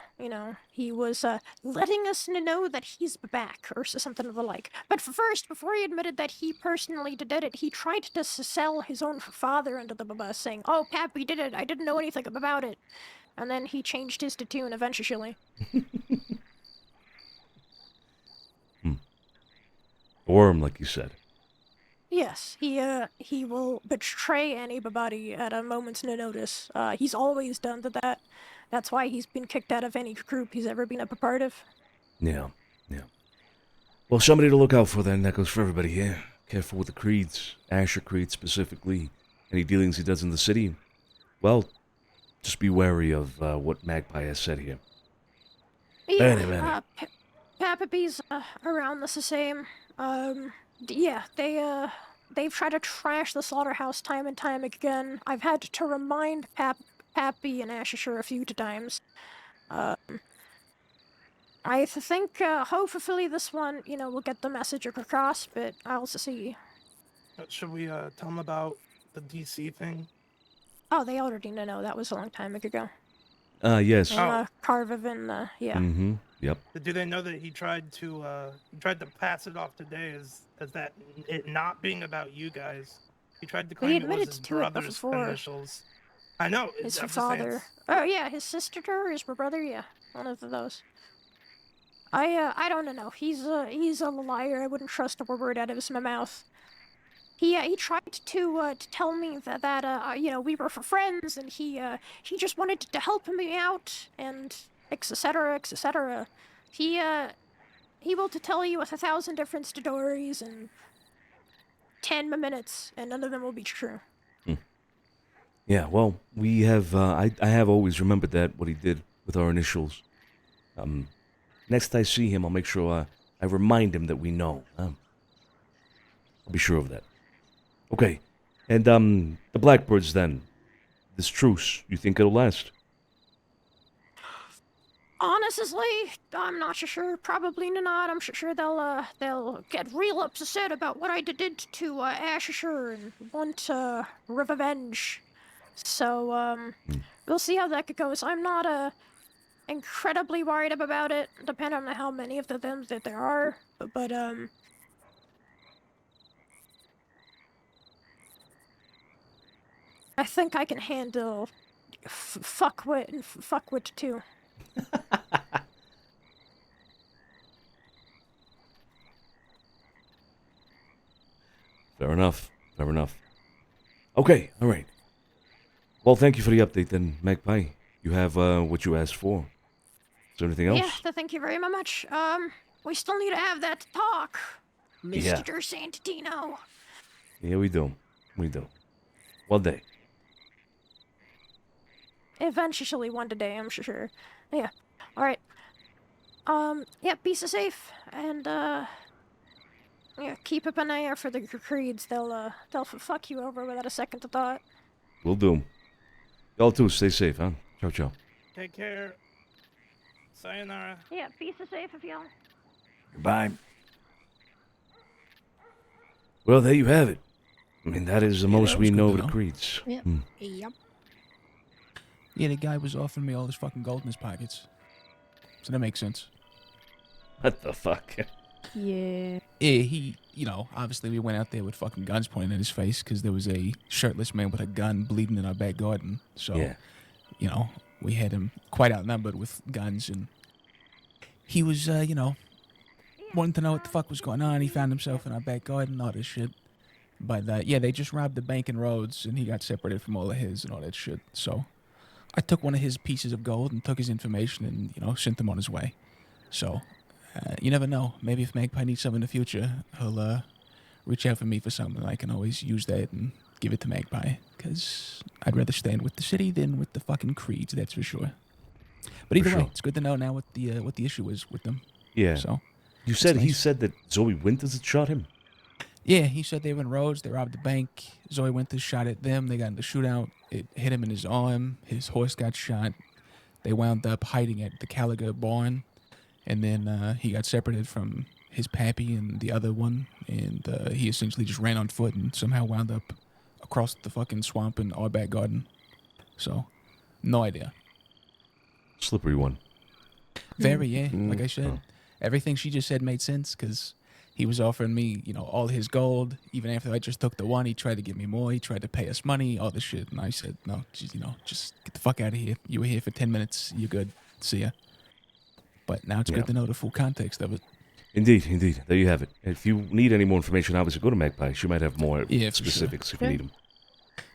Speaker 18: he was letting us know that he's back or something of the like. But first, before he admitted that he personally did it, he tried to sell his own father under the bus, saying, "Oh, Pappy did it. I didn't know anything about it." And then he changed his tune eventually.
Speaker 2: A worm, like you said.
Speaker 18: Yes, he will betray anybody at a moment's notice. He's always done that. That's why he's been kicked out of any group he's ever been a part of.
Speaker 2: Yeah. Well, somebody to look out for then. That goes for everybody here. Careful with the creeds. Asher Creed specifically. Any dealings he does in the city. Well, just be wary of what Magpie has said here.
Speaker 18: Yeah, Pappy's around the same. They've tried to trash the slaughterhouse time and time again. I've had to remind Pappy and Asher a few times. I think hopefully this one, will get the message across, but I'll see.
Speaker 15: Should we tell them about the DC thing?
Speaker 18: Oh, they already know. That was a long time ago.
Speaker 2: Yes.
Speaker 18: Carvin, yeah.
Speaker 2: Mm-hmm. Yep.
Speaker 15: Do they know that he tried to pass it off today as that it not being about you guys? He tried to claim it was his brother's initials. I know.
Speaker 18: His father. Oh yeah, his sister or his brother. Yeah, one of those. I don't know. He's a liar. I wouldn't trust a word out of his mouth. He tried to tell me that we were friends, and he just wanted to help me out, and etc. etc. He will to tell you 1,000 different stories in 10 minutes, and none of them will be true.
Speaker 2: Yeah, well, we have, I have always remembered that, what he did with our initials. Next I see him, I'll make sure I remind him that we know. I'll be sure of that. Okay, and the Blackbirds then. This truce, you think it'll last?
Speaker 18: Honestly, I'm not sure. Probably not. I'm sure they'll get real upset about what I did to Asher and want revenge. So we'll see how that goes. I'm not incredibly worried about it, depending on how many of them that there are. But I think I can handle fuckwit and fuckwit too.
Speaker 2: Fair enough. Okay, all right. Well, thank you for the update then, Magpie. You have what you asked for. Is there anything else?
Speaker 18: Yeah, thank you very much. We still need to have that talk,
Speaker 2: Yeah.
Speaker 18: Mr. Santino.
Speaker 2: Yeah, we do. One day.
Speaker 18: Eventually, one day, I'm sure. Yeah. All right. Yeah, be safe, and yeah, keep up an eye out for the creeds. They'll fuck you over without a second thought.
Speaker 2: Will do. Y'all too, stay safe, huh? Ciao, ciao.
Speaker 15: Take care. Sayonara.
Speaker 18: Yeah, be safe if y'all.
Speaker 2: Goodbye. Well, there you have it. I mean, that is the most
Speaker 6: that
Speaker 2: we
Speaker 6: was
Speaker 2: know
Speaker 6: good
Speaker 2: of
Speaker 6: to
Speaker 2: the creeds.
Speaker 8: Yep.
Speaker 2: Hmm.
Speaker 8: Yep.
Speaker 6: Yeah, the guy was offering me all this fucking gold in his pockets. So that makes sense.
Speaker 2: What the fuck?
Speaker 8: Yeah.
Speaker 6: Yeah, he, obviously we went out there with fucking guns pointing at his face because there was a shirtless man with a gun bleeding in our back garden. So,
Speaker 2: Yeah.
Speaker 6: We had him quite outnumbered with guns, and he was, wanting to know what the fuck was going on. He found himself in our back garden, all this shit. But, yeah, they just robbed the bank in Rhodes, and he got separated from all of his and all that shit. So I took one of his pieces of gold and took his information and, sent him on his way. So You never know. Maybe if Magpie needs something in the future, he'll reach out for me for something. I can always use that and give it to Magpie. Because I'd rather stand with the city than with the fucking creeds, that's for sure. But either way, it's good to know now what the issue is with them.
Speaker 2: Yeah.
Speaker 6: So
Speaker 2: You
Speaker 6: it's
Speaker 2: said he
Speaker 6: nice.
Speaker 2: said that Zoe Winters had shot him?
Speaker 6: Yeah, he said they were in Rhodes. They robbed the bank. Zoe Winters shot at them. They got in the shootout. It hit him in his arm. His horse got shot. They wound up hiding at the Caliga barn. And then he got separated from his pappy and the other one. And he essentially just ran on foot and somehow wound up across the fucking swamp in our back garden. So, no idea.
Speaker 2: Slippery one.
Speaker 6: Very, yeah. Like I said, everything she just said made sense because he was offering me, all his gold. Even after I just took the one, he tried to give me more. He tried to pay us money, all this shit. And I said, no, just get the fuck out of here. You were here for 10 minutes. You're good. See ya. But now it's good to know the full context of it.
Speaker 2: Indeed. There you have it. If you need any more information, obviously go to Magpie. She might have more
Speaker 6: for
Speaker 2: specifics
Speaker 6: sure.
Speaker 2: if you need them.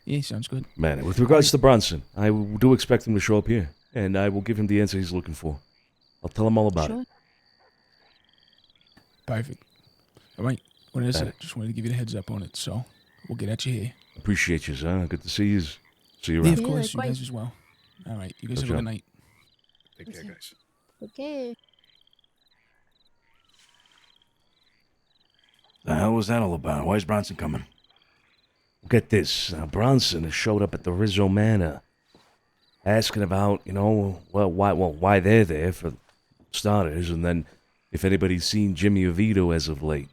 Speaker 6: Yeah, sounds good.
Speaker 2: Man, with regards to Bronson, I do expect him to show up here. And I will give him the answer he's looking for. I'll tell him all about it.
Speaker 6: Perfect. All right. What is
Speaker 2: Got
Speaker 6: it? Just wanted to give you the heads up on it. So we'll get at you here.
Speaker 2: Appreciate you, son. Good to see you. See you
Speaker 6: Yeah,
Speaker 2: around.
Speaker 6: of course. You guys as well. All right. You guys have a good night.
Speaker 12: Take care, guys.
Speaker 8: Okay.
Speaker 13: The hell was that all about? Why is Bronson coming?
Speaker 2: Get this. Bronson has showed up at the Rizzo Manor. Asking about, why they're there for starters, and then if anybody's seen Jimmy or Vito as of late.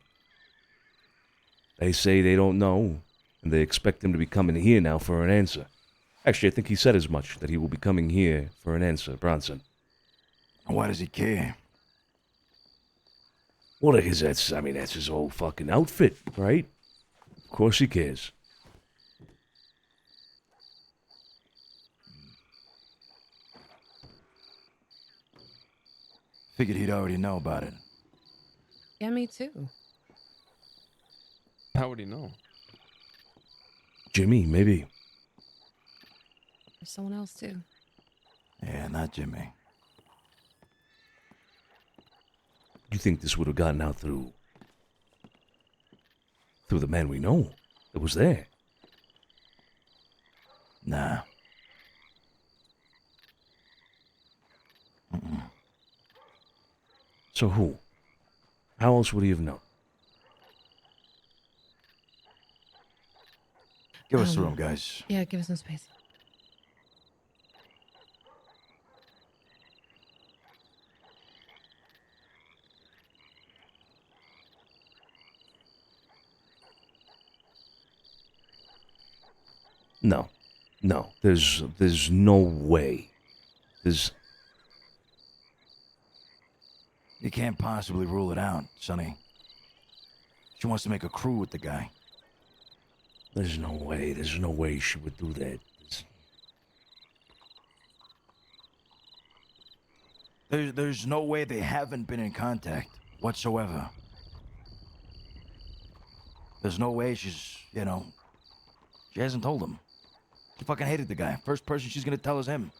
Speaker 2: They say they don't know, and they expect him to be coming here now for an answer. Actually, I think he said as much, that he will be coming here for an answer, Bronson.
Speaker 13: Why does he care?
Speaker 2: Well, because that's his whole fucking outfit, right? Of course he cares.
Speaker 13: Figured he'd already know about it.
Speaker 4: Yeah, me too.
Speaker 10: How would he know?
Speaker 2: Jimmy, maybe.
Speaker 4: There's someone else too.
Speaker 13: Yeah, not Jimmy.
Speaker 2: You think this would have gotten out through the man we know that was there?
Speaker 13: Nah. Mm-mm.
Speaker 2: So who? How else would he have known?
Speaker 13: Give us the room, guys.
Speaker 4: Yeah, give us some space.
Speaker 2: No. There's no way.
Speaker 13: You can't possibly rule it out, Sonny. She wants to make a crew with the guy.
Speaker 2: There's no way she would do that.
Speaker 13: There's no way they haven't been in contact whatsoever. There's no way she's, she hasn't told him. She fucking hated the guy. First person she's gonna tell is him.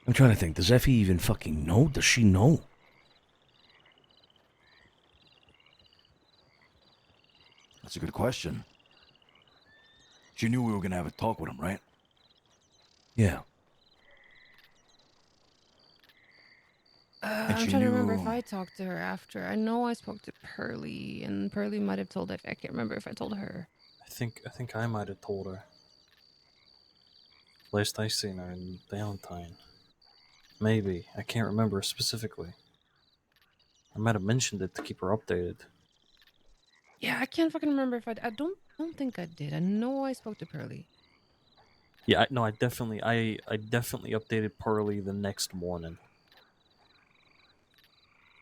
Speaker 2: I'm trying to think. Does Effie even fucking know? Does she know?
Speaker 13: That's a good question. She knew we were gonna have a talk with him, right?
Speaker 2: Yeah.
Speaker 4: I'm trying to remember if I talked to her after. I know I spoke to Pearlie, and Pearlie might have told Effie. I can't remember if I told her.
Speaker 3: I think I might have told her. Last I seen her in Valentine. Maybe. I can't remember specifically. I might have mentioned it to keep her updated.
Speaker 4: Yeah, I can't fucking remember if I don't think I did. I know I spoke to Pearlie.
Speaker 3: Yeah, I definitely updated Pearlie the next morning.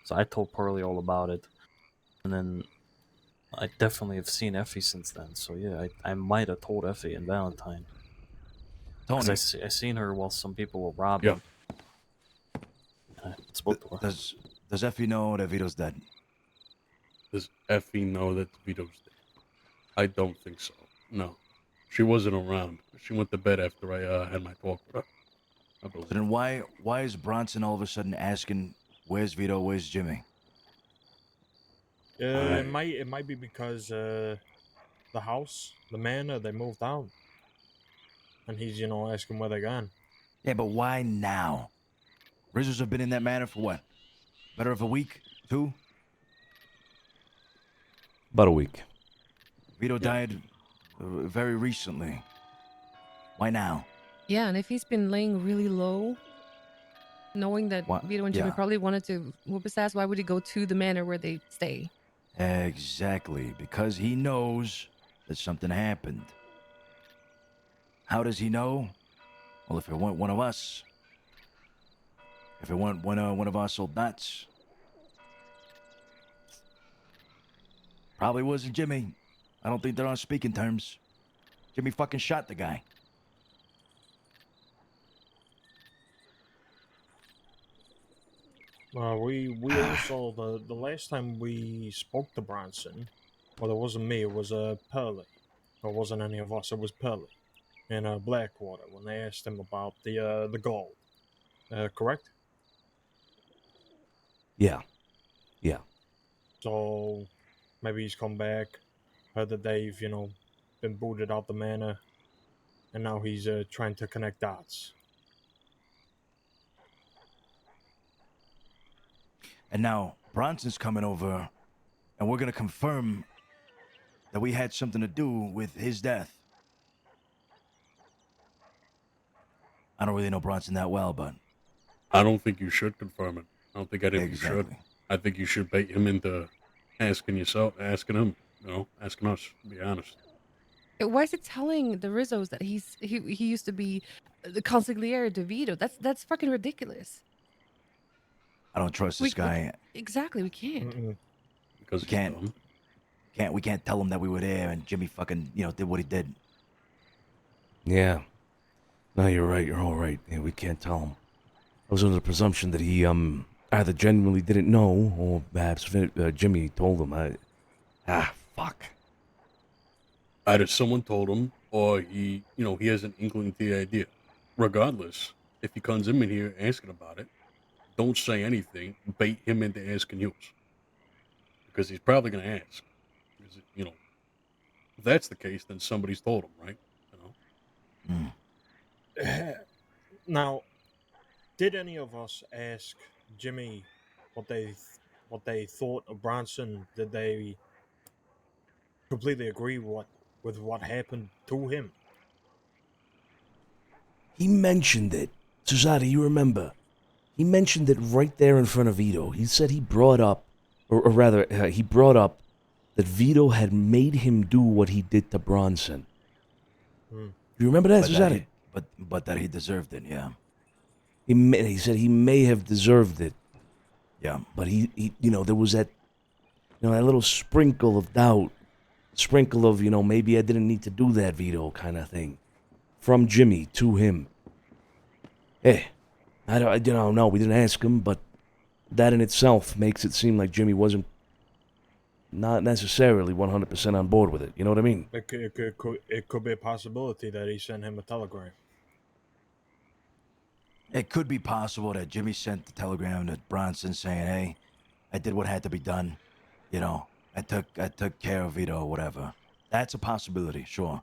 Speaker 3: So I told Pearlie all about it. And then I definitely have seen Effie since then. So yeah, I might have told Effie in Valentine.
Speaker 13: Tony.
Speaker 3: I seen her while some people were robbing. I spoke to her.
Speaker 13: Does Effie know that Vito's dead?
Speaker 12: Does Effie know that Vito's dead? I don't think so. No. She wasn't around. She went to bed after I had my talk with her.
Speaker 23: I
Speaker 5: So then why is Bronson all of a sudden asking, where's Vito, where's Jimmy?
Speaker 14: It might be because the house, the manor, they moved out, and he's asking where they gone.
Speaker 5: Yeah, but why now? Rizzos have been in that manor for what? Better of a week? 2?
Speaker 2: About a week.
Speaker 5: Vito died very recently. Why now?
Speaker 4: Yeah, and if he's been laying really low, knowing that
Speaker 5: What?
Speaker 4: Vito and Jimmy
Speaker 5: Yeah.
Speaker 4: probably wanted to whoop his ass, why would he go to the manor where they stay?
Speaker 5: Exactly, because he knows that something happened. How does he know? Well, if it weren't one of us, if it weren't one of our soldats, probably wasn't Jimmy. I don't think they're on speaking terms. Jimmy fucking shot the guy.
Speaker 14: We also the last time we spoke to Bronson, well, it wasn't me. It was Pearly. It wasn't any of us. It was Pearly in Blackwater when they asked him about the gold. Correct?
Speaker 2: Yeah. Yeah.
Speaker 14: So maybe he's come back. Heard that they've been booted out the manor, and now he's trying to connect dots.
Speaker 5: And now Bronson's coming over, and we're gonna confirm that we had something to do with his death. I don't really know Bronson that well, but
Speaker 12: I don't think you should confirm it. I don't think anyone
Speaker 5: Exactly.
Speaker 12: should. I think you should bait him into asking asking him, asking us, to be honest.
Speaker 4: Why is he telling the Rizzos that he used to be the consigliere de Vito? That's fucking ridiculous.
Speaker 5: I don't trust this guy.
Speaker 4: Exactly, we can't.
Speaker 12: Because
Speaker 5: we can't tell him that we were there and Jimmy fucking did what he did.
Speaker 2: Yeah. No, you're right. You're all right. Yeah, we can't tell him. I was under the presumption that he either genuinely didn't know, or perhaps Jimmy told him. Fuck.
Speaker 12: Either someone told him, or he has an inkling to the idea. Regardless, if he comes in here asking about it, don't say anything. Bait him into asking you, because he's probably going to ask. Because, if that's the case, then somebody's told him, right?
Speaker 14: Now, did any of us ask Jimmy what they thought of Bronson? Did they completely agree with what happened to him?
Speaker 2: He mentioned it. Susada, you remember? He mentioned it right there in front of Vito. He said he brought up, or rather, he brought up that Vito had made him do what he did to Bronson. You remember that, Susada?
Speaker 5: But that he deserved it, yeah.
Speaker 2: He said he may have deserved it.
Speaker 5: Yeah.
Speaker 2: But he there was that, that little sprinkle of doubt, sprinkle of, maybe I didn't need to do that, Vito, kind of thing, from Jimmy to him. Hey, I don't know. We didn't ask him, but that in itself makes it seem like Jimmy wasn't not necessarily 100% on board with it. You know what I mean?
Speaker 14: It could be a possibility that he sent him a telegram.
Speaker 5: It could be possible that Jimmy sent the telegram to Bronson saying, "Hey, I did what had to be done. I took care of Vito or whatever." That's a possibility, sure.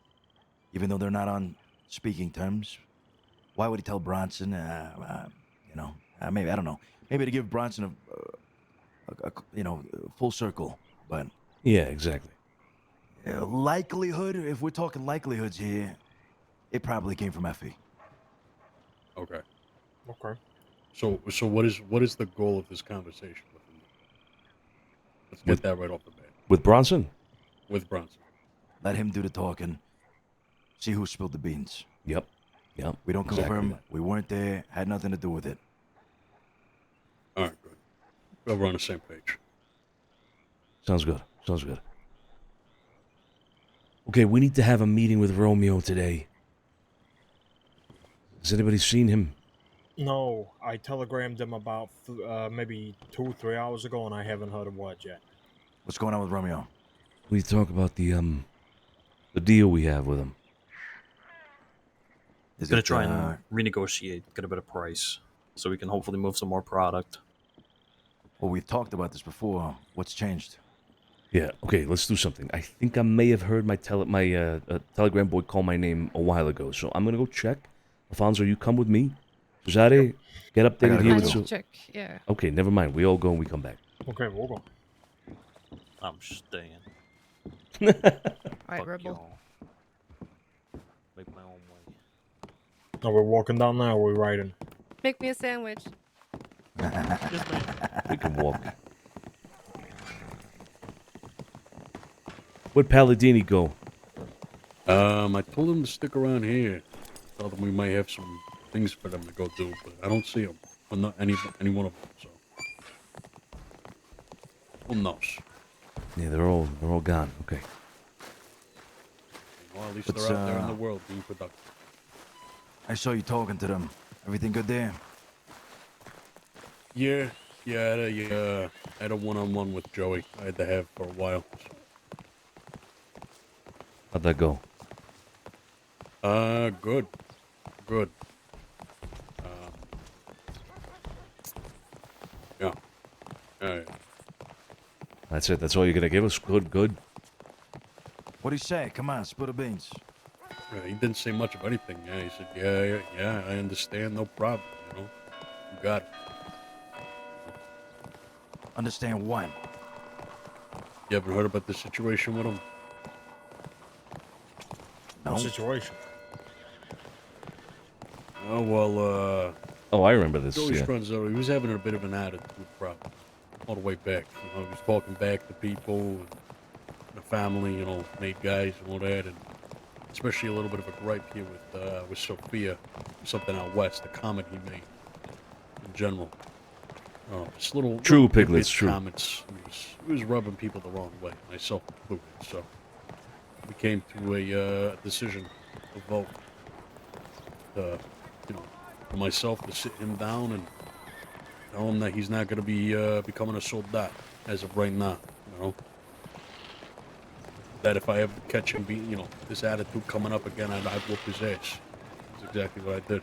Speaker 5: Even though they're not on speaking terms, why would he tell Bronson? Maybe I don't know. Maybe to give Bronson a full circle, but
Speaker 2: yeah, exactly.
Speaker 5: Likelihood, if we're talking likelihoods here, it probably came from Effie.
Speaker 12: Okay.
Speaker 14: Okay.
Speaker 12: So what is the goal of this conversation with him? Let's get that right off the bat.
Speaker 2: With Bronson?
Speaker 12: With Bronson.
Speaker 5: Let him do the talking. See who spilled the beans.
Speaker 2: Yep.
Speaker 5: We don't
Speaker 2: Exactly
Speaker 5: confirm.
Speaker 2: that.
Speaker 5: We weren't there. Had nothing to do with it.
Speaker 12: All right, good. Well, we're on the same page.
Speaker 2: Sounds good. Okay, we need to have a meeting with Romeo today. Has anybody seen him?
Speaker 14: No, I telegrammed him about maybe 2-3 hours ago, and I haven't heard a word yet.
Speaker 5: What's going on with Romeo?
Speaker 2: We talk about the deal we have with him.
Speaker 5: Is
Speaker 3: Gonna
Speaker 5: it,
Speaker 3: try and renegotiate, get a better price, so we can hopefully move some more product.
Speaker 5: Well, we've talked about this before. What's changed?
Speaker 2: Yeah, okay, let's do something. I think I may have heard my Telegram boy call my name a while ago, so I'm gonna go check. Alfonso, you come with me. Cesare, get updated here
Speaker 4: I
Speaker 2: with
Speaker 4: need to
Speaker 2: Su-
Speaker 4: check, yeah.
Speaker 2: Okay, never mind. We all go and we come back.
Speaker 14: Okay, we'll go.
Speaker 3: I'm staying.
Speaker 4: Alright, Rebel.
Speaker 3: Y'all. Make my own way.
Speaker 14: Are we walking down there or are we riding?
Speaker 4: Make me a sandwich.
Speaker 2: We can walk. Where'd Palladini go?
Speaker 12: I told him to stick around here. Thought we might have some things for them to go do, but I don't see them. Well, not any one of them. So, who knows?
Speaker 2: Yeah, they're all gone. Okay.
Speaker 12: Well, at least they're out there in the world being productive.
Speaker 5: I saw you talking to them. Everything good there?
Speaker 12: Yeah. I had a one-on-one with Joey. I had to have for a while.
Speaker 2: How'd that go?
Speaker 12: Good. Yeah.
Speaker 2: That's it. That's all you're gonna give us? Good.
Speaker 5: What do you say? Come on, spill the beans.
Speaker 12: He didn't say much of anything. Yeah, he said, yeah, I understand, no problem. You got it.
Speaker 5: Understand what?
Speaker 12: You haven't heard about the situation with him?
Speaker 14: No. Situation.
Speaker 12: Oh, well,
Speaker 2: Oh, I remember this,
Speaker 12: Joey
Speaker 2: yeah.
Speaker 12: Stronzello, he was having a bit of an attitude problem all the way back. He was talking back to people and the family, made guys and all that, and especially a little bit of a gripe here with Sophia, something out west, the comment he made in general. Just little
Speaker 2: True,
Speaker 12: little
Speaker 2: Piglets,
Speaker 12: tidbits,
Speaker 2: true.
Speaker 12: comments. He was rubbing people the wrong way, myself included. So we came to a decision, a vote, for myself to sit him down and tell him that he's not going to be becoming a soldat as of right now. That if I ever catch him being, this attitude coming up again, I'd whoop his ass. That's exactly what I did.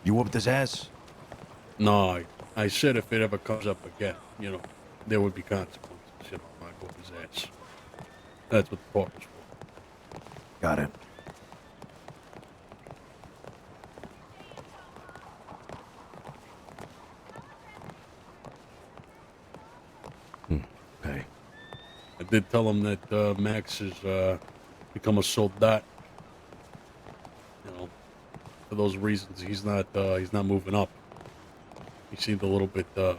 Speaker 5: You whooped his ass?
Speaker 12: No, I said if it ever comes up again, there would be consequences. I'd whoop his ass. That's what the talk was for.
Speaker 5: Got it.
Speaker 2: Okay.
Speaker 12: I did tell him that Max has become a soldat. For those reasons, he's not moving up. He seemed a little bit, I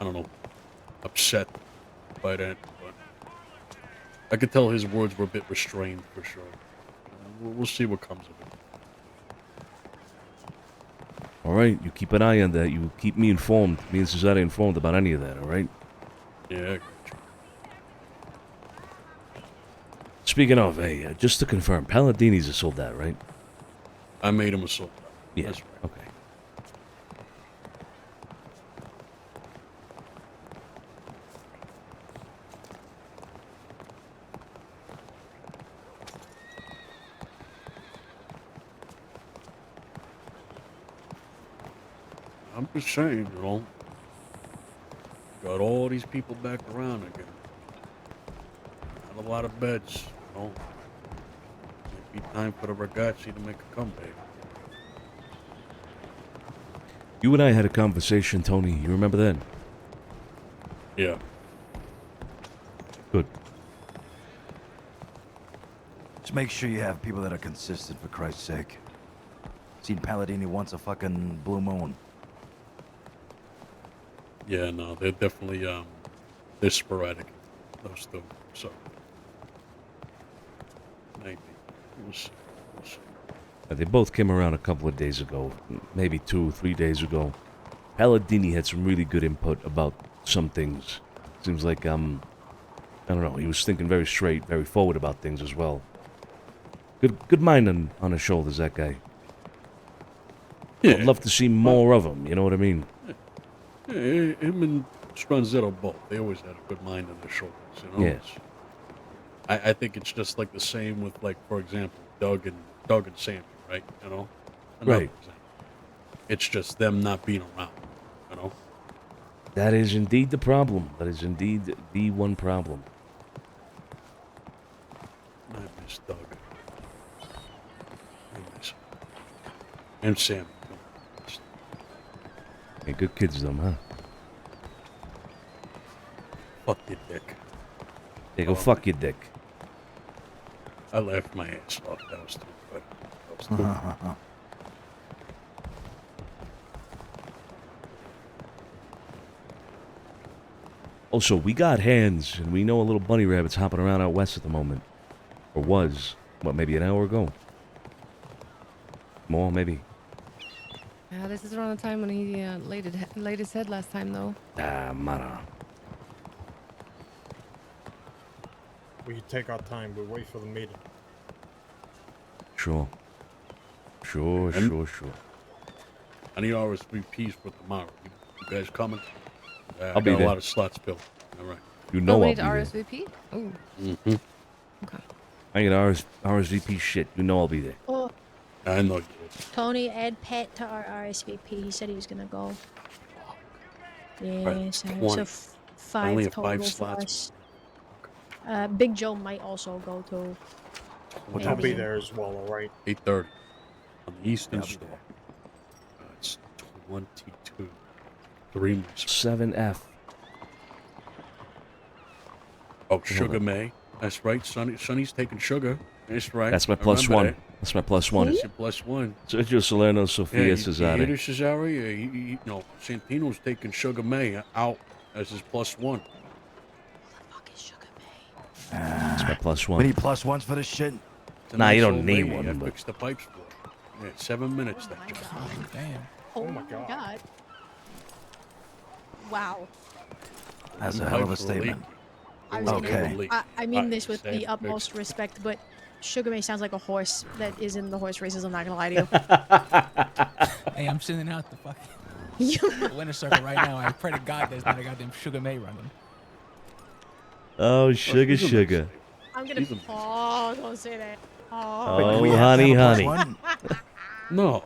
Speaker 12: don't know, upset by that. But I could tell his words were a bit restrained for sure. We'll see what comes of it.
Speaker 2: All right, you keep an eye on that. You keep me informed, me and Cesare informed about any of that, all right?
Speaker 12: Yeah, I got you.
Speaker 2: Speaking of, hey, just to confirm, Palladini's a soldat, right?
Speaker 12: I made him a soldat.
Speaker 2: Yeah,
Speaker 12: That's right.
Speaker 2: okay.
Speaker 12: I'm just saying, got all these people back around again. Not a lot of beds, Might be time for the ragazzi to make a comeback.
Speaker 2: You and I had a conversation, Tony. You remember that?
Speaker 12: Yeah.
Speaker 2: Good.
Speaker 5: Just make sure you have people that are consistent, for Christ's sake. Seen Palladini once a fucking blue moon.
Speaker 12: Yeah, no, they're definitely, they're sporadic, those two, so. Maybe. We'll see.
Speaker 2: They both came around a couple of days ago, maybe 2 or 3 days ago. Palladini had some really good input about some things. Seems like, I don't know, he was thinking very straight, very forward about things as well. Good mind on his shoulders, that guy.
Speaker 12: Yeah.
Speaker 2: I'd love to see more of him, you know what I mean?
Speaker 12: Yeah, him and Stronzetto both, they always had a good mind on their shoulders,
Speaker 2: Yeah.
Speaker 12: I think it's just like the same with, like, for example, Doug and Sammy, right? You know, Another
Speaker 2: Right.
Speaker 12: example. It's just them not being around. You know.
Speaker 2: That is indeed the problem. That is indeed the one problem.
Speaker 12: I miss Doug. I miss him. And Sammy.
Speaker 2: Yeah, good kids, though, huh?
Speaker 12: Fuck your dick.
Speaker 2: Yeah, go fuck your dick.
Speaker 12: I laughed my ass off. That was too good. That was too good.
Speaker 2: Also, we got hands, and we know a little bunny rabbit's hopping around out west at the moment. Or was. What, maybe an hour ago? More, maybe.
Speaker 4: Yeah, this is around the time when he laid his head last time, though.
Speaker 2: Ah, Mara.
Speaker 14: We take our time. We wait for the meeting.
Speaker 2: Sure. Sure.
Speaker 12: I need RSVPs for tomorrow. You guys coming?
Speaker 2: I'll
Speaker 12: I
Speaker 2: be
Speaker 12: got
Speaker 2: there.
Speaker 12: a lot of slots built. All right.
Speaker 2: You know
Speaker 4: we
Speaker 2: I'll
Speaker 4: need
Speaker 2: be there.
Speaker 4: RSVP? Oh.
Speaker 12: Mm-hmm.
Speaker 4: Okay.
Speaker 2: I ain't RSVP shit. You know I'll be there.
Speaker 18: Oh,
Speaker 12: I know you.
Speaker 18: Tony, add Pat to our RSVP. He said he was gonna go. Yeah,
Speaker 12: Right,
Speaker 18: so,
Speaker 12: 20.
Speaker 18: five
Speaker 12: Only have
Speaker 18: total
Speaker 12: 5
Speaker 18: for
Speaker 12: slots.
Speaker 18: us. Big Joe might also go too.
Speaker 14: I'll be there as well, alright?
Speaker 12: 8:30 on the Eastern
Speaker 5: Yeah, I'll be
Speaker 12: Store. It's 22. 3 minutes.
Speaker 2: 7F.
Speaker 12: Oh, Sugar May. That's right. Sonny's taking sugar. That's right.
Speaker 2: That's my
Speaker 12: I
Speaker 2: plus
Speaker 12: remember
Speaker 2: one.
Speaker 12: that.
Speaker 2: That's my plus one.
Speaker 12: That's your plus one.
Speaker 2: Sergio Salerno,
Speaker 12: Yeah,
Speaker 2: Sofia
Speaker 12: you
Speaker 2: Cesare.
Speaker 12: hear this, Cesare? No, Santino's taking Sugar May out as his plus one.
Speaker 2: That's my plus
Speaker 5: We
Speaker 2: one.
Speaker 5: need plus ones for this shit.
Speaker 12: It's a
Speaker 2: Nah, you
Speaker 12: nice
Speaker 2: don't
Speaker 12: old
Speaker 2: need
Speaker 12: lady.
Speaker 2: one,
Speaker 12: I
Speaker 2: but-
Speaker 12: fixed the pipes for her. Yeah, 7 minutes. That job.
Speaker 6: Damn.
Speaker 7: Oh my god. Wow.
Speaker 5: That's a
Speaker 12: Them
Speaker 5: hell of a
Speaker 12: pipes were leaking.
Speaker 5: statement.
Speaker 18: I was
Speaker 5: Okay.
Speaker 18: I mean
Speaker 12: Right,
Speaker 18: this with
Speaker 12: sad
Speaker 18: the
Speaker 12: fix.
Speaker 18: utmost respect, but Sugar May sounds like a horse that is in the horse races. I'm not gonna lie to you.
Speaker 6: Hey, I'm sending out the fucking
Speaker 18: You-
Speaker 6: the winner circle right now. I pray to God there's not a goddamn Sugar May running.
Speaker 2: Oh, sugar,
Speaker 12: she's a
Speaker 2: sugar.
Speaker 18: I'm gonna. Oh, don't say that.
Speaker 2: Oh,
Speaker 5: we have to
Speaker 2: honey,
Speaker 5: have a plus
Speaker 2: honey.
Speaker 5: one?
Speaker 12: No.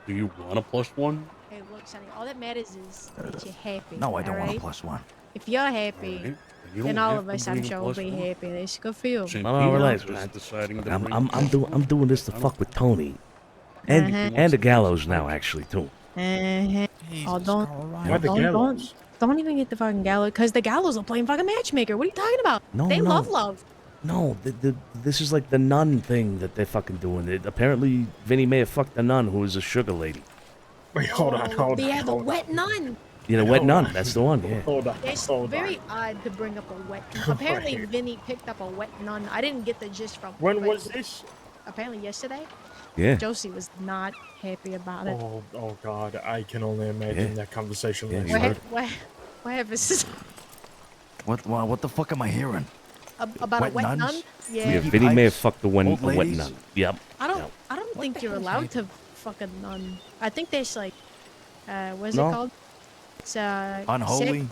Speaker 12: Do you want a plus one?
Speaker 18: Hey, look, Sonny. All that matters is that you're happy.
Speaker 5: No, I don't want a
Speaker 18: alright?
Speaker 5: plus one.
Speaker 18: If you're happy,
Speaker 12: Alright, you
Speaker 18: then
Speaker 12: don't
Speaker 18: all
Speaker 12: have
Speaker 18: of
Speaker 12: to
Speaker 18: us, I'm
Speaker 12: bring a
Speaker 18: sure, will
Speaker 12: plus
Speaker 18: be
Speaker 12: one.
Speaker 18: happy. It's good for you.
Speaker 2: No, relax,
Speaker 12: Santino
Speaker 2: man.
Speaker 12: is deciding to
Speaker 2: I'm
Speaker 12: bring
Speaker 2: doing this to fuck with Tony. And
Speaker 18: Uh-huh.
Speaker 2: and the gallows now, actually, too.
Speaker 18: Oh, don't,
Speaker 14: Why the gallows?
Speaker 18: don't even get the fucking gallows, because the gallows are playing fucking matchmaker. What are you talking about?
Speaker 2: No,
Speaker 18: they
Speaker 2: no.
Speaker 18: love.
Speaker 2: No, this is like the nun thing that they're fucking doing. Apparently, Vinny may have fucked the nun who was a sugar lady.
Speaker 14: Wait, hold on.
Speaker 18: Yeah, the wet nun.
Speaker 2: Yeah, the wet nun. That's the one, yeah.
Speaker 14: Hold on.
Speaker 18: It's very odd to bring up a wet nun. Apparently, Vinny picked up a wet nun. I didn't get the gist from.
Speaker 14: When
Speaker 18: but
Speaker 14: was this?
Speaker 18: Apparently yesterday.
Speaker 2: Yeah.
Speaker 18: Josie was not happy about it.
Speaker 14: Oh God, I can only imagine that conversation.
Speaker 2: Yeah,
Speaker 14: last
Speaker 2: you
Speaker 14: night.
Speaker 2: heard.
Speaker 18: What happened?
Speaker 5: What the fuck am I hearing?
Speaker 18: About a wet nun? Yeah.
Speaker 2: Yeah, Vinny may have fucked the wet
Speaker 5: Old ladies?
Speaker 2: nun. Yep.
Speaker 18: I don't think you're allowed to fuck a nun. I think there's like, what is
Speaker 2: No.
Speaker 18: it called? It's
Speaker 5: Unholy?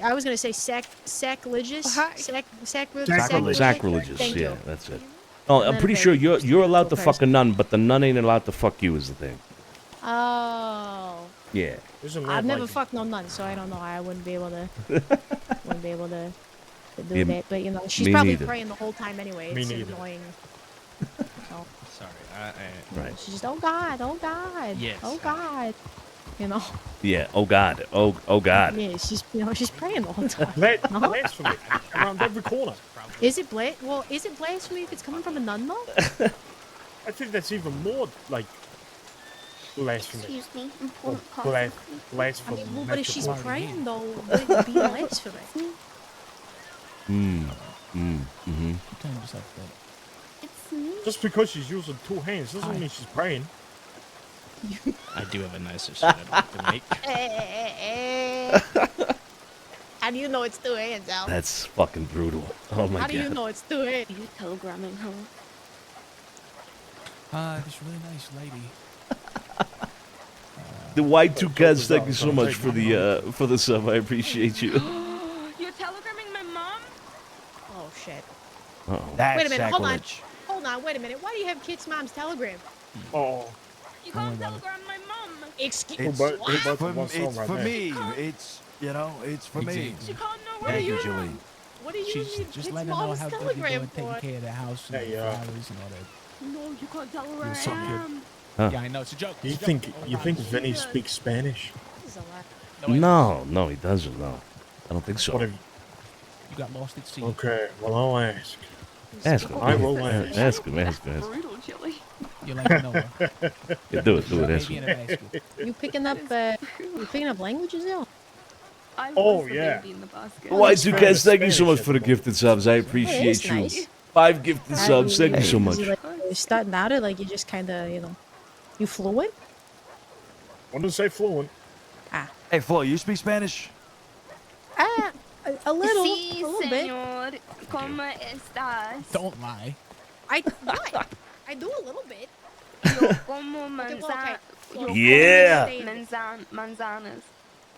Speaker 18: I was gonna say sacrilegious.
Speaker 2: Sacrilegious.
Speaker 18: Thank
Speaker 2: Yeah,
Speaker 18: you.
Speaker 2: that's it. Oh, I'm
Speaker 18: Not
Speaker 2: pretty
Speaker 18: a
Speaker 2: sure
Speaker 18: very
Speaker 2: you're allowed to
Speaker 18: respectful
Speaker 2: fuck a nun, but the nun ain't allowed to fuck you. Is the thing.
Speaker 18: Oh.
Speaker 2: Yeah.
Speaker 18: I've never fucked no nun, so I don't know. I wouldn't be able to. To do
Speaker 2: Yeah,
Speaker 18: that, but you know, she's
Speaker 2: me
Speaker 18: probably
Speaker 2: neither.
Speaker 18: praying the whole time anyway.
Speaker 14: Me
Speaker 18: It's
Speaker 14: neither.
Speaker 18: annoying. So,
Speaker 16: Sorry,
Speaker 2: Right.
Speaker 18: she's just, oh God, oh God,
Speaker 16: Yes,
Speaker 18: oh God, you know.
Speaker 2: Yeah. Oh God. Oh God.
Speaker 18: Yeah, she's praying the whole time.
Speaker 14: Blasphemy around every corner.
Speaker 18: Is it blasphemy if it's coming from a nun though?
Speaker 14: I think that's even more like blasphemy.
Speaker 11: Excuse me,
Speaker 14: Or
Speaker 11: important call.
Speaker 18: I
Speaker 14: blasphemy.
Speaker 18: mean, well, but if she's praying though, would it be blasphemy?
Speaker 2: Mm-hmm.
Speaker 11: It's me.
Speaker 14: Just because she's using two hands doesn't mean she's praying.
Speaker 16: I do have a nicer side I'd like to make.
Speaker 18: How do you know it's 2 hands, Al?
Speaker 2: That's fucking brutal. Oh my
Speaker 18: How do you
Speaker 2: God.
Speaker 18: know it's 2 hands?
Speaker 11: You telegramming her?
Speaker 6: This really nice lady.
Speaker 2: The Y2Ks, thank you so much for the sub. I appreciate you.
Speaker 11: You're telegramming my mom?
Speaker 18: Oh shit.
Speaker 2: Uh-oh.
Speaker 5: That's
Speaker 8: Wait a minute,
Speaker 5: sacrilege.
Speaker 8: hold on, wait a minute. Why do you have Kit's mom's telegram?
Speaker 14: Oh.
Speaker 11: You can't telegram my mom.
Speaker 8: Excuse
Speaker 14: But-
Speaker 8: what?
Speaker 14: but
Speaker 5: It's for,
Speaker 14: what's
Speaker 5: it's
Speaker 14: right
Speaker 5: for
Speaker 14: there?
Speaker 5: me. It's, you know, it's for me.
Speaker 6: Exactly.
Speaker 11: She can't know
Speaker 8: What
Speaker 11: where
Speaker 5: Thank
Speaker 11: you
Speaker 5: you, Julie.
Speaker 8: What do you
Speaker 6: She's
Speaker 8: need
Speaker 6: just
Speaker 8: Kit's
Speaker 6: letting her know
Speaker 8: mom's
Speaker 6: how good you're
Speaker 8: telegram
Speaker 6: doing, taking
Speaker 8: for?
Speaker 6: care of the house and
Speaker 14: Hey,
Speaker 6: the flowers and all that.
Speaker 11: No, you can't tell her where I
Speaker 6: so good.
Speaker 11: am.
Speaker 2: Huh.
Speaker 6: Yeah, I know. It's a joke.
Speaker 14: You
Speaker 6: It's a
Speaker 14: think
Speaker 6: joke.
Speaker 14: you think Vinny speaks Spanish?
Speaker 8: This is a lot.
Speaker 2: No, he doesn't. No, I don't think so.
Speaker 14: What if?
Speaker 6: You got lost at sea.
Speaker 14: Okay, well I'll ask.
Speaker 2: Ask him.
Speaker 14: I will ask.
Speaker 2: Ask him. Ask him.
Speaker 11: Brutal, Chili.
Speaker 6: You're like Noah.
Speaker 2: Yeah, do it. Ask
Speaker 6: Baby in
Speaker 2: him.
Speaker 6: a basket.
Speaker 8: You picking up languages, yo?
Speaker 11: I
Speaker 14: Oh,
Speaker 11: was the
Speaker 14: yeah.
Speaker 11: baby in the basket.
Speaker 2: Y2Cats, thank you so much for the gifted subs. I
Speaker 8: Oh,
Speaker 2: appreciate
Speaker 8: that's
Speaker 2: you.
Speaker 8: nice.
Speaker 2: 5 gifted subs. Thank you so much.
Speaker 8: Like, you're starting out, or like you just kind of, you fluent?
Speaker 14: What does it say fluent?
Speaker 5: Hey, Flo, you speak Spanish?
Speaker 8: A little,
Speaker 11: Sí,
Speaker 8: a little bit.
Speaker 11: señor. ¿Cómo estás?
Speaker 6: Don't lie.
Speaker 8: What? I do a little bit.
Speaker 11: Yo como
Speaker 8: Okay,
Speaker 2: Yeah.
Speaker 11: manzanas.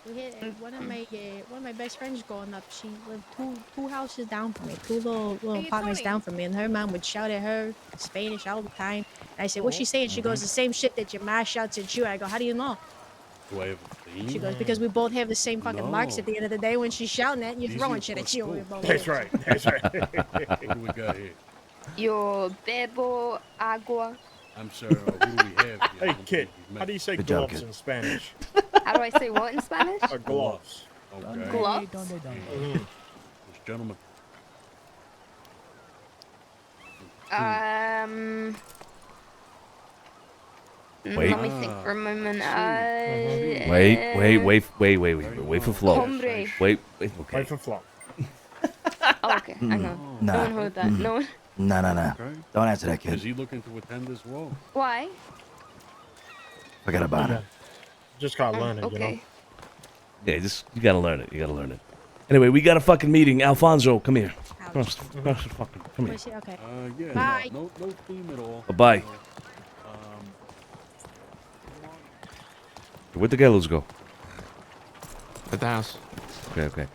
Speaker 8: We had one of my best friends growing up. She lived two houses down from me, two little apartments down from me, and her mom would shout at her Spanish all the time. And I said, "What's she saying?" She goes, "The same shit that your ma shouts at you." I go, "How do you know?"
Speaker 12: Do I have a theme?
Speaker 8: She goes, "Because we both have the same fucking marks at the end of the day when she's shouting at you,
Speaker 12: These
Speaker 8: throwing
Speaker 12: are
Speaker 8: shit at
Speaker 12: plus
Speaker 8: you."
Speaker 12: two.
Speaker 8: We both
Speaker 14: That's
Speaker 8: have.
Speaker 14: right. That's right.
Speaker 12: What do we got here?
Speaker 11: Yo bebo agua.
Speaker 12: I'm sorry, who do we have here?
Speaker 14: Hey, kid, how do you say
Speaker 5: Good job,
Speaker 14: gloves
Speaker 5: kid.
Speaker 14: in Spanish?
Speaker 11: How do I say what in Spanish?
Speaker 14: Gloves.
Speaker 12: Okay.
Speaker 11: Gloves?
Speaker 14: Mhm.
Speaker 12: This gentleman.
Speaker 2: Wait.
Speaker 11: Let me think for a moment.
Speaker 2: Wait for Flo.
Speaker 11: Hombre.
Speaker 2: Wait. Okay.
Speaker 14: Wait for Flo.
Speaker 11: Oh, okay, I know.
Speaker 5: Nah.
Speaker 11: No one heard that. No one.
Speaker 5: No.
Speaker 12: Okay.
Speaker 5: Don't answer that,
Speaker 12: Is
Speaker 5: kid.
Speaker 12: he looking to attend as well?
Speaker 11: Why?
Speaker 5: Forget about it.
Speaker 14: Just gotta learn it, you know.
Speaker 11: Okay.
Speaker 2: Yeah, you gotta learn it. Anyway, we got a fucking meeting. Alfonso, come here. Come here.
Speaker 8: Wait, see, okay.
Speaker 12: Yeah.
Speaker 8: Bye.
Speaker 12: No theme at all.
Speaker 2: Bye. Where'd the gallows go?
Speaker 10: At the house.
Speaker 2: Okay.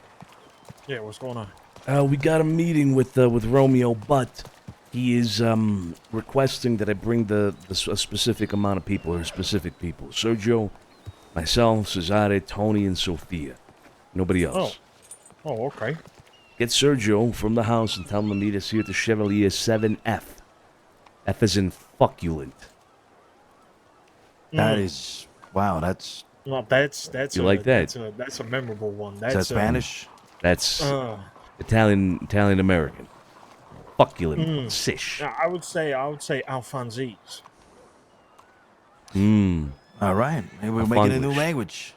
Speaker 14: Yeah, what's going on?
Speaker 2: We got a meeting with Romeo, but he is requesting that I bring a specific amount of people, or specific people. Sergio, myself, Cesare, Tony, and Sophia. Nobody else.
Speaker 14: Oh, okay.
Speaker 2: Get Sergio from the house and tell him to meet us here at the Chevalier 7F. F is in fucculent.
Speaker 5: That is, wow, that's...
Speaker 14: No, that's
Speaker 2: You like that?
Speaker 14: That's a memorable one.
Speaker 5: Is
Speaker 14: That's
Speaker 5: that Spanish?
Speaker 2: That's
Speaker 14: Uh,
Speaker 2: Italian American. Fucculent. Sish.
Speaker 14: yeah, I would say Alphonse's.
Speaker 5: All right. Maybe we're making a new
Speaker 2: Alphonse.
Speaker 5: language.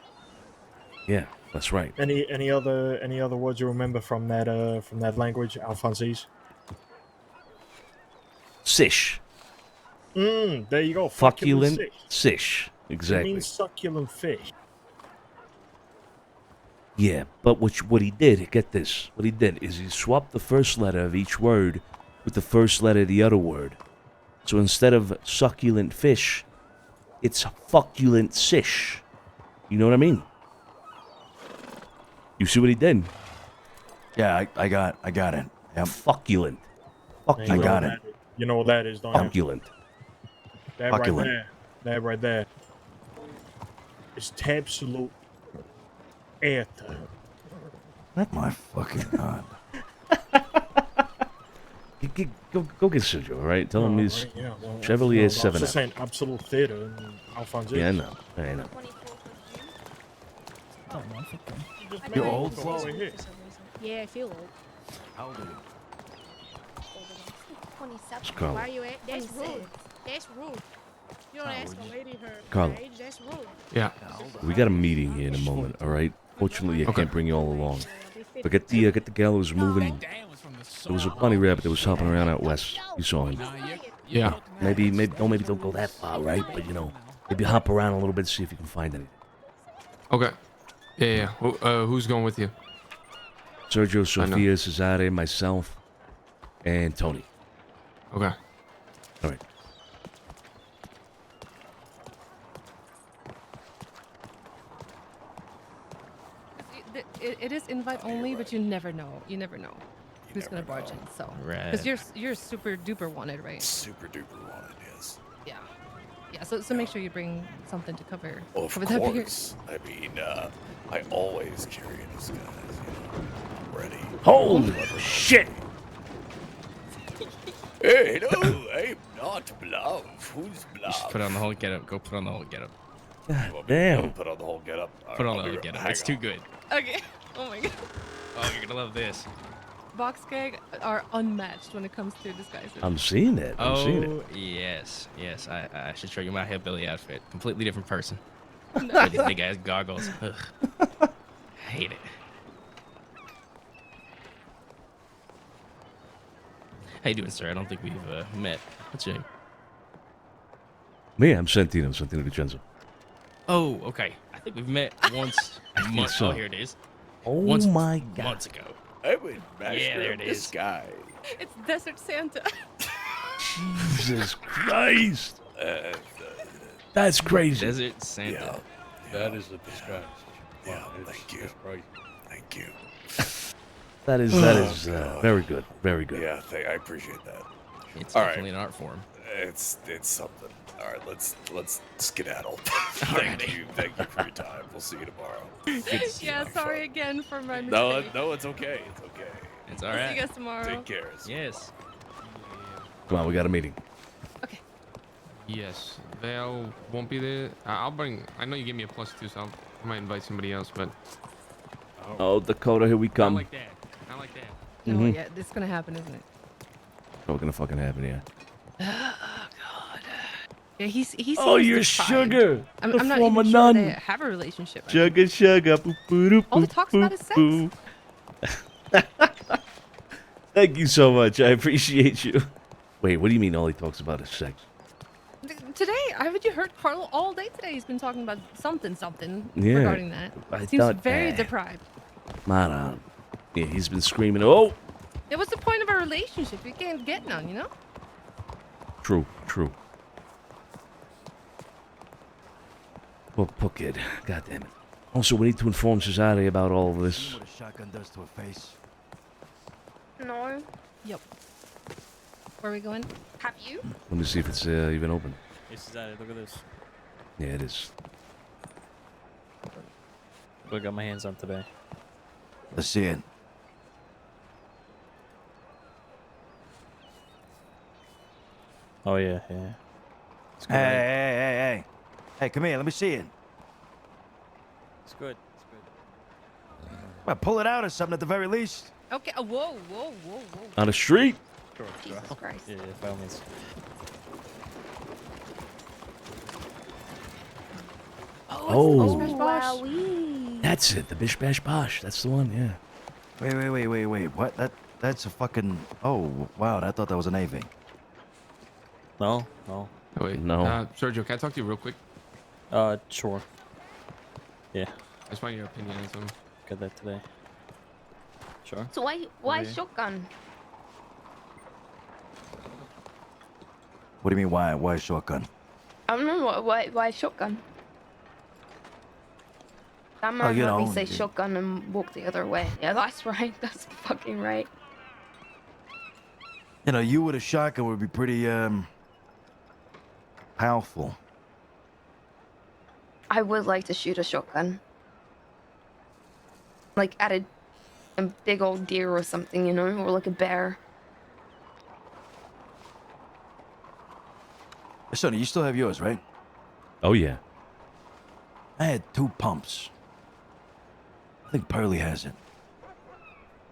Speaker 2: Yeah, that's right.
Speaker 14: Any other words you remember from that language, Alphonse's?
Speaker 2: Sish.
Speaker 14: There you go.
Speaker 2: Fucculent.
Speaker 14: fish.
Speaker 2: Sish.
Speaker 14: It
Speaker 2: Exactly.
Speaker 14: means succulent fish.
Speaker 2: Yeah, but what he did, get this, what he did is he swapped the first letter of each word with the first letter of the other word. So instead of succulent fish, it's fucculent sish. You know what I mean? You see what he did?
Speaker 5: Yeah, I got it. Yep.
Speaker 2: Fucculent.
Speaker 5: I got it.
Speaker 14: You know what that is, don't you?
Speaker 2: Fucculent.
Speaker 14: That right
Speaker 5: Fucculent.
Speaker 14: there. That right there. It's absolute ether.
Speaker 5: My fucking God.
Speaker 2: Go get Sergio, all right? Tell him he's
Speaker 14: Yeah, well,
Speaker 2: Chevalier
Speaker 14: no, I was
Speaker 2: 7.
Speaker 14: just saying absolute theater and Alphonse.
Speaker 2: Yeah, I know.
Speaker 6: Oh, no, it's okay.
Speaker 5: You're old,
Speaker 14: Flo?
Speaker 5: Flo?
Speaker 14: Over here.
Speaker 8: Yeah, I feel old.
Speaker 5: How old are you?
Speaker 11: 27.
Speaker 2: Scarlet.
Speaker 8: Why are you at? That's rude. That's rude. You don't ask a lady her
Speaker 2: Scarlet.
Speaker 8: age. That's rude.
Speaker 10: Yeah.
Speaker 2: We got a meeting here in a moment, all right? Fortunately, I can't bring you all along. But get the gallows moving. There was a bunny rabbit that was hopping around out west. You saw him.
Speaker 10: Yeah.
Speaker 2: Maybe don't go that far, right? But maybe hop around a little bit, see if you can find anything.
Speaker 10: Okay. Yeah. Who's going with you?
Speaker 2: Sergio,
Speaker 10: I know.
Speaker 2: Sophia, Cesare, myself, and Tony.
Speaker 10: Okay.
Speaker 2: All right.
Speaker 4: It is invite only, but you never know. You never know. who's gonna barge in. So,
Speaker 16: Right.
Speaker 4: because you're super duper wanted, right?
Speaker 23: Super duper wanted, yes.
Speaker 4: Yeah. Yeah. So make sure you bring something to cover.
Speaker 23: Of
Speaker 4: cover that beard.
Speaker 23: course. I mean, I always carry a disguise. You know, I'm ready.
Speaker 2: Holy shit!
Speaker 23: Hey, no, I'm not Bluff. Who's Bluff?
Speaker 16: Just put on the whole getup. Go put on the whole getup.
Speaker 2: Damn.
Speaker 23: Put on the whole getup.
Speaker 16: Put on the whole getup. It's too good.
Speaker 4: Okay. Oh my god.
Speaker 16: Oh, you're gonna love this.
Speaker 4: Box gag are unmatched when it comes to disguises.
Speaker 2: I'm seeing it. I'm seeing it.
Speaker 16: Yes, yes. I should show you my hillbilly outfit. Completely different person.
Speaker 4: No.
Speaker 16: With these big ass goggles. Ugh. Hate it. How you doing, sir? I don't think we've met. What's your name?
Speaker 2: Me, I'm Santino DiCenzo.
Speaker 16: Oh, okay. I think we've met once.
Speaker 2: think so.
Speaker 16: Oh, here it is.
Speaker 2: Oh
Speaker 16: once,
Speaker 2: my God.
Speaker 16: Months ago.
Speaker 23: I'm in master
Speaker 16: Yeah, there it is.
Speaker 23: disguise.
Speaker 4: It's Desert Santa.
Speaker 2: Jesus Christ. That's crazy.
Speaker 16: Desert Santa.
Speaker 12: That is a disguise.
Speaker 23: Yeah,
Speaker 12: Wow,
Speaker 23: thank you.
Speaker 12: it's crazy.
Speaker 23: Thank you.
Speaker 2: That is
Speaker 23: God.
Speaker 2: very good. Very good.
Speaker 23: Yeah, I appreciate that.
Speaker 16: It's
Speaker 23: All
Speaker 16: definitely
Speaker 23: right.
Speaker 16: an art form.
Speaker 23: It's something. All right, let's skedaddle. Thank you for your time. We'll see you tomorrow. Good to see
Speaker 4: Yeah.
Speaker 23: you.
Speaker 4: Sorry again for my mistake.
Speaker 23: No, it's okay. It's okay.
Speaker 16: It's all
Speaker 4: I'll
Speaker 16: right.
Speaker 4: see you guys tomorrow.
Speaker 23: Take care.
Speaker 16: Yes.
Speaker 2: Come on, we got a meeting.
Speaker 10: Yes, Val won't be there. I'll bring. I know you gave me a +2, so I might invite somebody else. But
Speaker 2: Oh, Dakota, here we
Speaker 10: not
Speaker 2: come.
Speaker 10: like that. Not like that.
Speaker 4: Oh
Speaker 2: Mhm.
Speaker 4: yeah, it's gonna happen, isn't it?
Speaker 2: What's gonna fucking happen here?
Speaker 4: Yeah, he's.
Speaker 2: Oh,
Speaker 4: seems
Speaker 2: you're
Speaker 4: defiant.
Speaker 2: Sugar,
Speaker 4: I'm
Speaker 2: the
Speaker 4: not
Speaker 2: former
Speaker 4: even sure
Speaker 2: nun.
Speaker 4: they have a relationship. I
Speaker 2: Sugar, sugar, boo, boo, doo,
Speaker 4: All he
Speaker 2: boo,
Speaker 4: talks
Speaker 2: boo,
Speaker 4: about is sex.
Speaker 2: boo. Thank you so much. I appreciate you. Wait, what do you mean all he talks about is sex?
Speaker 4: Today, haven't you heard Carl all day today? He's been talking about something
Speaker 2: Yeah,
Speaker 4: regarding that.
Speaker 2: I
Speaker 4: Seems
Speaker 2: thought-
Speaker 4: very deprived.
Speaker 2: Man, yeah, he's been screaming. Oh,
Speaker 4: Yeah, what's the point of a relationship? You can't get none, you know?
Speaker 2: true. Poor kid. God damn it. Also, we need to inform society about all of this.
Speaker 5: What a shotgun does to a face.
Speaker 11: No.
Speaker 4: Yep. Where are we going?
Speaker 11: Have you?
Speaker 2: Let me see if it's even open.
Speaker 3: This is it. Look at this.
Speaker 2: Yeah, it is.
Speaker 3: What I got my hands on today.
Speaker 5: Let's see it.
Speaker 3: Oh yeah, yeah. It's good.
Speaker 5: Hey, come here. Let me see it.
Speaker 3: It's good. It's good.
Speaker 5: Well, pull it out or something at the very least.
Speaker 4: Okay. Whoa.
Speaker 2: On the street?
Speaker 3: Sure.
Speaker 11: Jesus Christ.
Speaker 3: Yeah, by all means.
Speaker 2: Oh,
Speaker 4: Bish Bosh.
Speaker 11: Wowee.
Speaker 2: that's it. The Bish Bash Bosh. That's the one. Yeah.
Speaker 5: Wait. What? That's a fucking. Oh, wow. I thought that was an AV.
Speaker 3: No.
Speaker 10: Oh, wait.
Speaker 2: No.
Speaker 10: Sergio, can I talk to you real quick?
Speaker 3: Sure. Yeah.
Speaker 10: I just want your opinion on something.
Speaker 3: Got that today. Sure.
Speaker 11: So why
Speaker 3: Okay.
Speaker 11: shotgun?
Speaker 5: What do you mean? Why shotgun?
Speaker 11: I don't know why shotgun. That man
Speaker 5: you
Speaker 11: let me
Speaker 5: know,
Speaker 11: say
Speaker 5: you-
Speaker 11: shotgun and walk the other way. Yeah, that's right. That's fucking right.
Speaker 5: You know, you with a shotgun would be pretty powerful.
Speaker 11: I would like to shoot a shotgun. Like at a big old deer or something, you know, or like a bear.
Speaker 5: Sonny, you still have yours, right?
Speaker 2: Oh yeah.
Speaker 5: I had 2 pumps. I think Pearlie has it.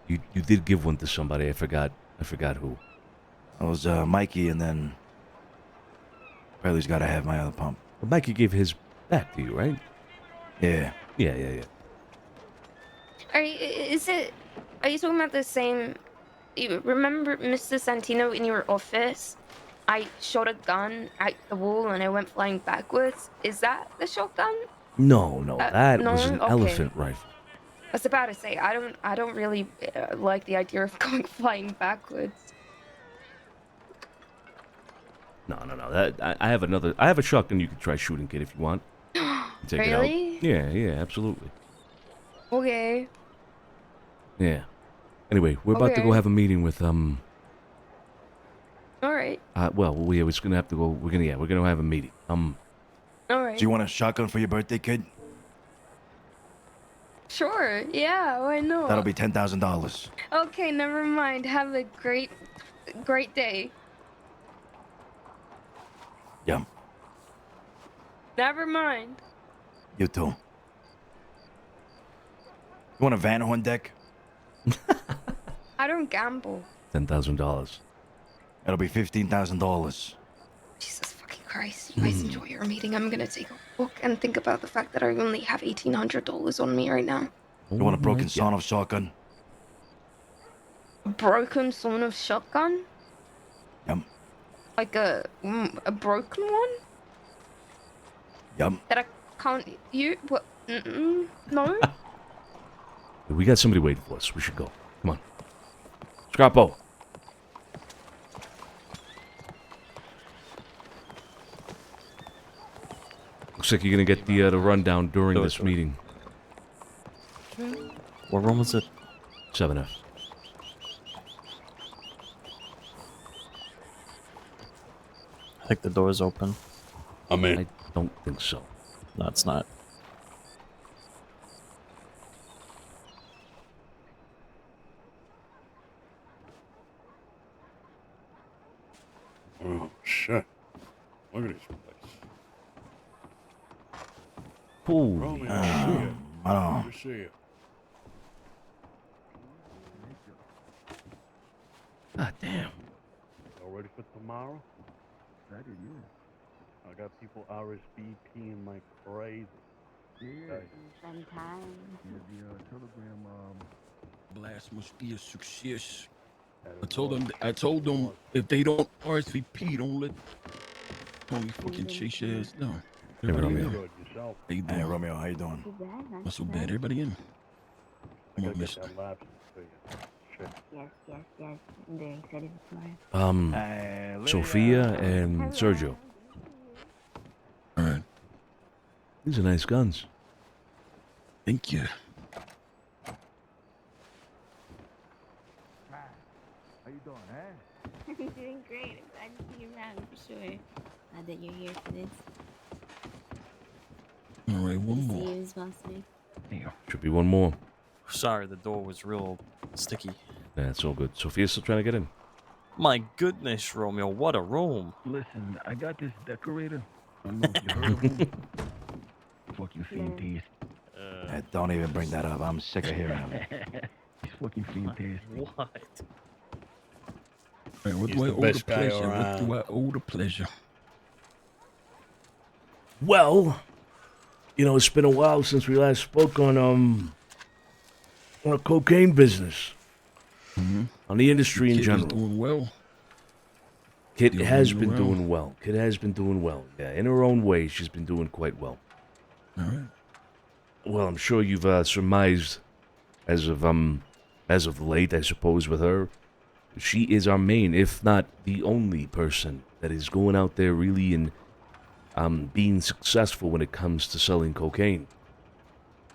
Speaker 2: You did give one to somebody. I forgot who.
Speaker 5: It was Mikey, and then Pearlie's got to have my other pump.
Speaker 2: But Mikey gave his back to you, right?
Speaker 5: Yeah.
Speaker 2: Yeah.
Speaker 11: Are you talking about the same? You remember Mr. Santino in your office? I shot a gun at the wall and I went flying backwards. Is that the shotgun?
Speaker 2: No, that
Speaker 11: no?
Speaker 2: was an
Speaker 11: Okay.
Speaker 2: elephant rifle.
Speaker 11: I was about to say I don't really like the idea of going flying backwards.
Speaker 2: No. That I have a shotgun you can try shooting, kid, if you want. Take it out.
Speaker 11: Really?
Speaker 2: Yeah, absolutely.
Speaker 11: Okay.
Speaker 2: Yeah. Anyway, we're about to go
Speaker 11: Okay.
Speaker 2: have a meeting with
Speaker 11: All right.
Speaker 2: well, we was gonna have to go. We're gonna have a meeting.
Speaker 11: All right.
Speaker 5: Do you want a shotgun for your birthday, kid?
Speaker 11: Sure. Yeah. Why not?
Speaker 5: That'll be $10,000.
Speaker 11: Okay. Never mind. Have a great day.
Speaker 5: Yeah,
Speaker 11: Never mind.
Speaker 5: you too. You want a Van Horn deck?
Speaker 11: I don't gamble.
Speaker 2: $10,000.
Speaker 5: That'll be $15,000.
Speaker 11: Jesus fucking Christ. You guys enjoy your meeting. I'm gonna take a look and think about the fact that I only have $1,800 on me right now.
Speaker 5: You want a broken son of shotgun?
Speaker 11: A broken son of shotgun?
Speaker 5: Yep.
Speaker 11: Like a broken one?
Speaker 5: Yep.
Speaker 11: That I can't use? What? No?
Speaker 2: We got somebody waiting for us. We should go. Come on. Scrapo. Looks like you're gonna get the rundown during this meeting.
Speaker 3: What room was it?
Speaker 2: 7F.
Speaker 3: I think the door's open.
Speaker 12: I'm in.
Speaker 2: I don't think so.
Speaker 3: No, it's not.
Speaker 12: Oh, shit. Look at this place.
Speaker 2: Holy
Speaker 12: Romy, I see you.
Speaker 5: Oh.
Speaker 12: I see you.
Speaker 2: God damn.
Speaker 12: All ready for tomorrow? I did, yeah. I got people RSVPing like crazy.
Speaker 19: Yeah. Sometimes.
Speaker 20: Yeah, the Telegram blast must be a success. I told them if they don't RSVP, don't let Tony fucking chase your ass down.
Speaker 2: Hey, Romeo.
Speaker 20: How you doing?
Speaker 5: Hey, Romeo, how you doing?
Speaker 20: Not so bad. Everybody in? Come on, mister.
Speaker 19: Yes. I'm very excited for tomorrow.
Speaker 2: Sophia and Sergio.
Speaker 20: All right.
Speaker 2: These are nice guns.
Speaker 20: Thank you.
Speaker 19: How you doing, huh? I'm doing great. I'm glad to see you around for sure. Glad that you're here for this.
Speaker 20: All right, one
Speaker 19: See
Speaker 20: more.
Speaker 19: you as well, Sonny.
Speaker 2: Should be one more.
Speaker 3: Sorry, the door was real sticky.
Speaker 2: Yeah, it's all good. Sophia's still trying to get in.
Speaker 3: My goodness, Romeo, what a room.
Speaker 20: Listen, I got this decorator. I don't know if you heard of him. Fucking fantastic.
Speaker 5: Don't even bring that up. I'm sick of hearing him.
Speaker 20: He's fucking fantastic.
Speaker 3: What?
Speaker 20: Hey, what
Speaker 12: He's
Speaker 20: do I
Speaker 12: the
Speaker 20: owe
Speaker 12: best
Speaker 20: the
Speaker 12: guy
Speaker 20: pleasure? What do
Speaker 12: around.
Speaker 20: I owe the pleasure?
Speaker 2: Well, it's been a while since we last spoke on a cocaine business. On the industry in
Speaker 20: Kid is
Speaker 2: general.
Speaker 20: doing well.
Speaker 2: Kit
Speaker 20: Still
Speaker 2: has
Speaker 20: moving
Speaker 2: been
Speaker 20: around.
Speaker 2: doing well. Kit has been doing well. Yeah, in her own way, she's been doing quite well.
Speaker 20: All right.
Speaker 2: Well, I'm sure you've surmised as of late, I suppose, with her, she is our main, if not the only person that is going out there really and being successful when it comes to selling cocaine.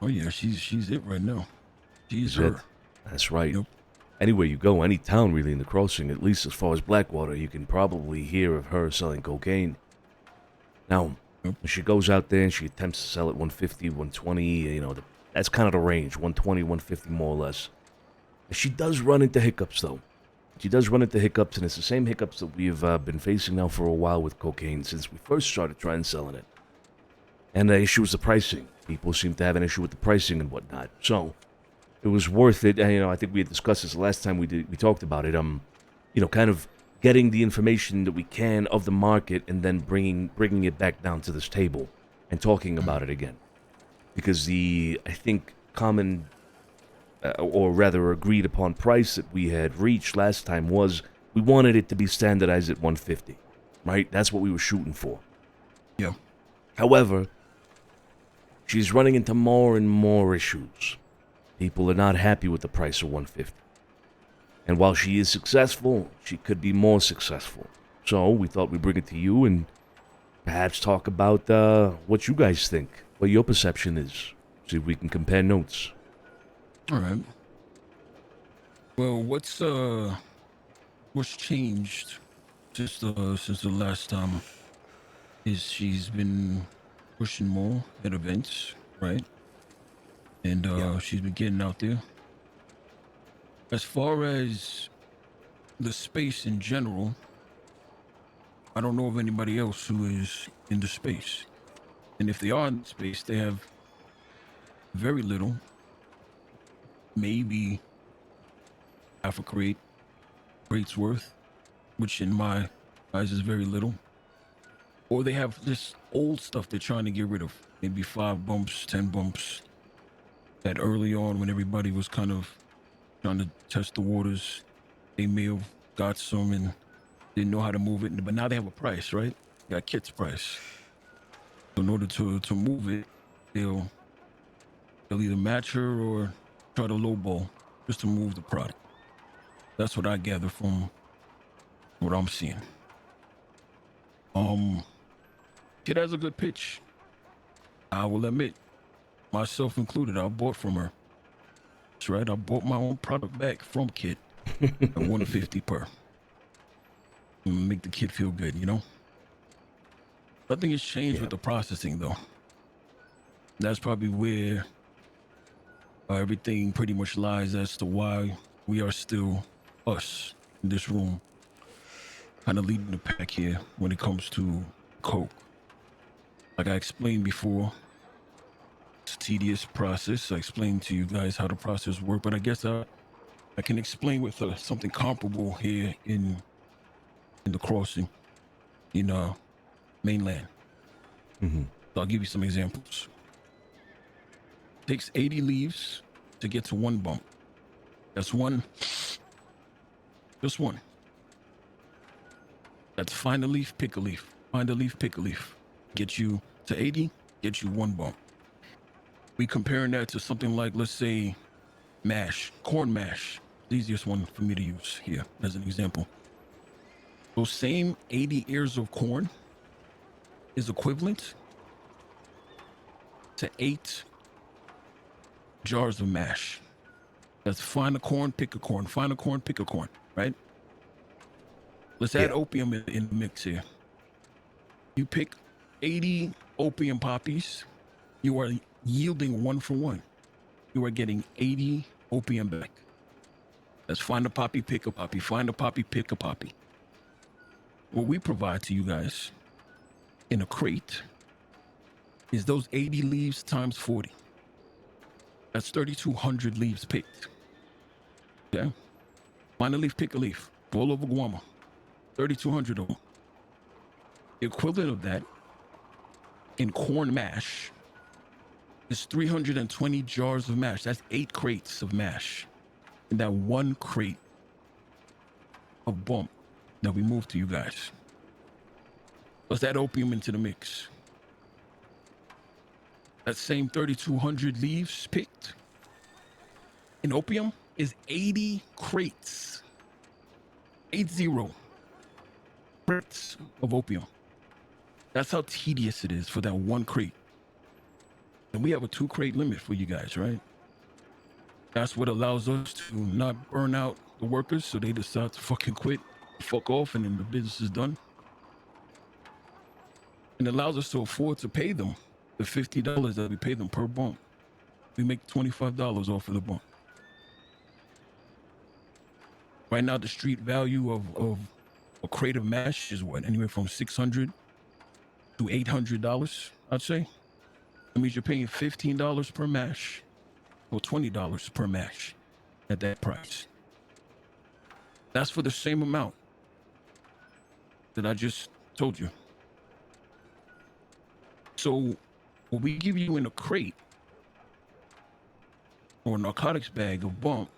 Speaker 20: Oh yeah, she's it right now. She's
Speaker 2: Is it?
Speaker 20: her.
Speaker 2: That's right. Anywhere you go, any town really in the crossing, at least as far as Blackwater, you can probably hear of her selling cocaine. Now, when she goes out there and she attempts to sell it 150, 120, that's kind of the range, 120, 150 more or less. And she does run into hiccups, though. She does run into hiccups, and it's the same hiccups that we've been facing now for a while with cocaine since we first started trying selling it. And the issue is the pricing. People seem to have an issue with the pricing and whatnot. So, it was worth it. And, I think we had discussed this the last time we talked about it. Kind of getting the information that we can of the market and then bringing it back down to this table and talking about it again. Because I think, common, or rather agreed upon price that we had reached last time was we wanted it to be standardized at 150, right? That's what we were shooting for.
Speaker 20: Yeah.
Speaker 2: However, she's running into more and more issues. People are not happy with the price of 150. And while she is successful, she could be more successful. So we thought we'd bring it to you and perhaps talk about what you guys think, what your perception is. See if we can compare notes.
Speaker 20: All right. Well, what's changed since the last time is she's been pushing more at events, right? And she's been getting out there. As far as the space in general, I don't know of anybody else who is in the space. And if they are in the space, they have very little, maybe half a crate's worth, which in my eyes is very little. Or they have this old stuff they're trying to get rid of. Maybe 5 bumps, 10 bumps. That early on when everybody was kind of trying to test the waters, they may have got some and didn't know how to move it. But now they have a price, right? They got Kit's price. So in order to move it, they'll either match her or try to lowball just to move the product. That's what I gather from what I'm seeing. Kid has a good pitch. I will admit, myself included, I bought from her. That's right, I bought my own product back from Kid at $150 per. Make the kid feel good, you know? Nothing has changed with the processing, though. That's probably where everything pretty much lies as to why we are still us in this room, kind of leading the pack here when it comes to coke. Like I explained before, it's a tedious process. I explained to you guys how the process works, but I guess I can explain with something comparable here in the crossing in mainland.
Speaker 2: Mm-hmm.
Speaker 20: So I'll give you some examples. Takes 80 leaves to get to 1 bump. That's one. Just one. That's find a leaf, pick a leaf. Find a leaf, pick a leaf. Get you to 80, get you 1 bump. We comparing that to something like, let's say, mash, corn mash. The easiest one for me to use here as an example. Those same 80 ears of corn is equivalent to 8 jars of mash. That's find a corn, pick a corn, find a corn, pick a corn, right? Let's add opium in the mix here. You pick 80 opium poppies, you are yielding 1 for 1. You are getting 80 opium back. Let's find a poppy, pick a poppy, find a poppy, pick a poppy. What we provide to you guys in a crate is those 80 leaves times 40. That's 3,200 leaves picked. Okay? Find a leaf, pick a leaf. All over Guama. 3,200 of them. The equivalent of that in corn mash is 320 jars of mash. That's 8 crates of mash. And that 1 crate of bump that we moved to you guys. Let's add opium into the mix. That same 3,200 leaves picked in opium is 80 crates. 80 crates of opium. That's how tedious it is for that 1 crate. And we have a 2 crate limit for you guys, right? That's what allows us to not burn out the workers so they decide to fucking quit, fuck off, and then the business is done. And it allows us to afford to pay them the $50 that we pay them per bump. We make $25 off of the bump. Right now, the street value of a crate of mash is what? Anywhere from $600 to $800, I'd say. That means you're paying $15 per mash or $20 per mash at that price. That's for the same amount that I just told you. So what we give you in a crate or a narcotics bag of bump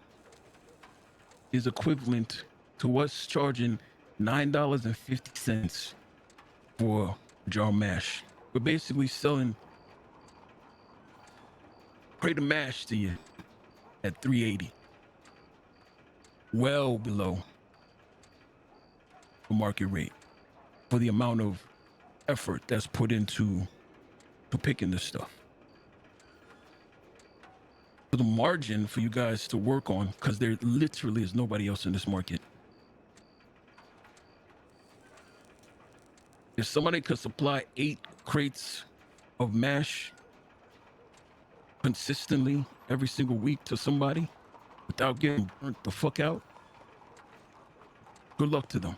Speaker 20: is equivalent to us charging $9.50 for a jar of mash. We're basically selling a crate of mash to you at $3.80. Well below the market rate for the amount of effort that's put into picking this stuff. the margin for you guys to work on, because there literally is nobody else in this market. If somebody could supply 8 crates of mash consistently every single week to somebody without getting burnt the fuck out, good luck to them.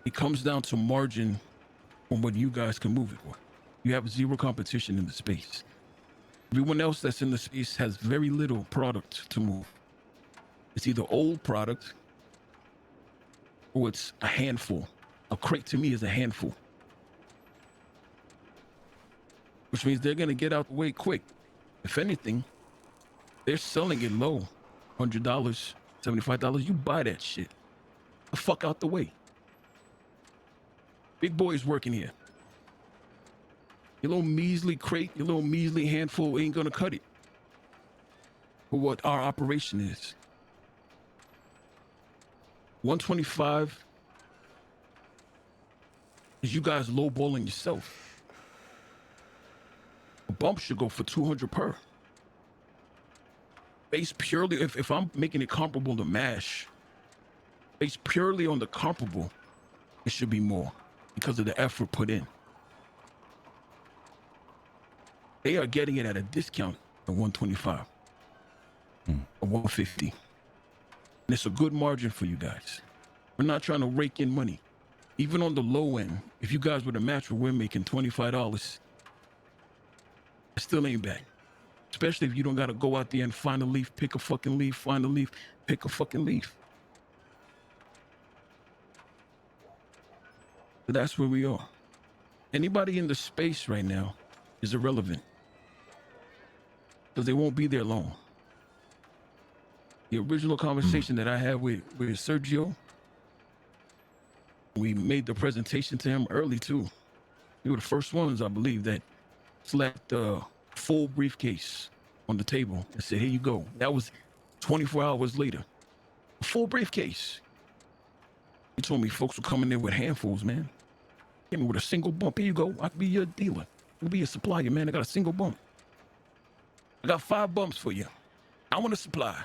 Speaker 20: It comes down to margin on what you guys can move it for. You have zero competition in the space. Everyone else that's in the space has very little product to move. It's either old product or it's a handful. A crate to me is a handful. Which means they're gonna get out the way quick. If anything, they're selling it low. $100, $75, you buy that shit. The fuck out the way. Big boys working here. Your little measly crate, your little measly handful ain't gonna cut it for what our operation is. 125 is you guys lowballing yourself. A bump should go for 200 per. Based purely, if I'm making it comparable to MASH, based purely on the comparable, it should be more because of the effort put in. They are getting it at a discount at 125 or 150. And it's a good margin for you guys. We're not trying to rake in money. Even on the low end, if you guys were to match what we're making, $25, it still ain't bad. Especially if you don't got to go out there and find a leaf, pick a fucking leaf, find a leaf, pick a fucking leaf. But that's where we are. Anybody in the space right now is irrelevant because they won't be there long. The original conversation that I had with Sergio, we made the presentation to him early too. We were the first ones, I believe, that slapped the full briefcase on the table and said, here you go. That was 24 hours later. A full briefcase. He told me folks were coming in with handfuls, man. Came in with a single bump. Here you go. I could be your dealer. I could be your supplier, man. I got a single bump. I got 5 bumps for you. I want to supply.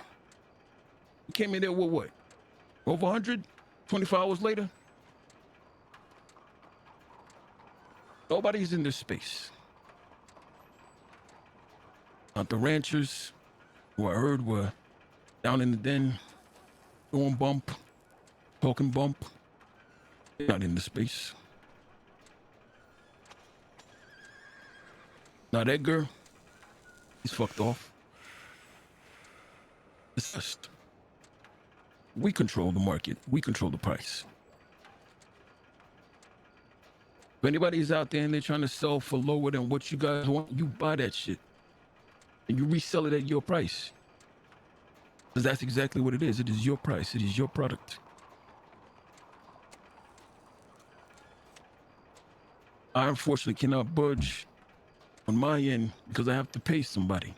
Speaker 20: You came in there with what? Over 100? 24 hours later? Nobody's in this space. Not the ranchers who I heard were down in the den, doing bump, talking bump. They're not in the space. Not Edgar. He's fucked off. It's just, we control the market. We control the price. If anybody's out there and they're trying to sell for lower than what you guys want, you buy that shit. And you resell it at your price. Because that's exactly what it is. It is your price. It is your product. I unfortunately cannot budge on my end because I have to pay somebody.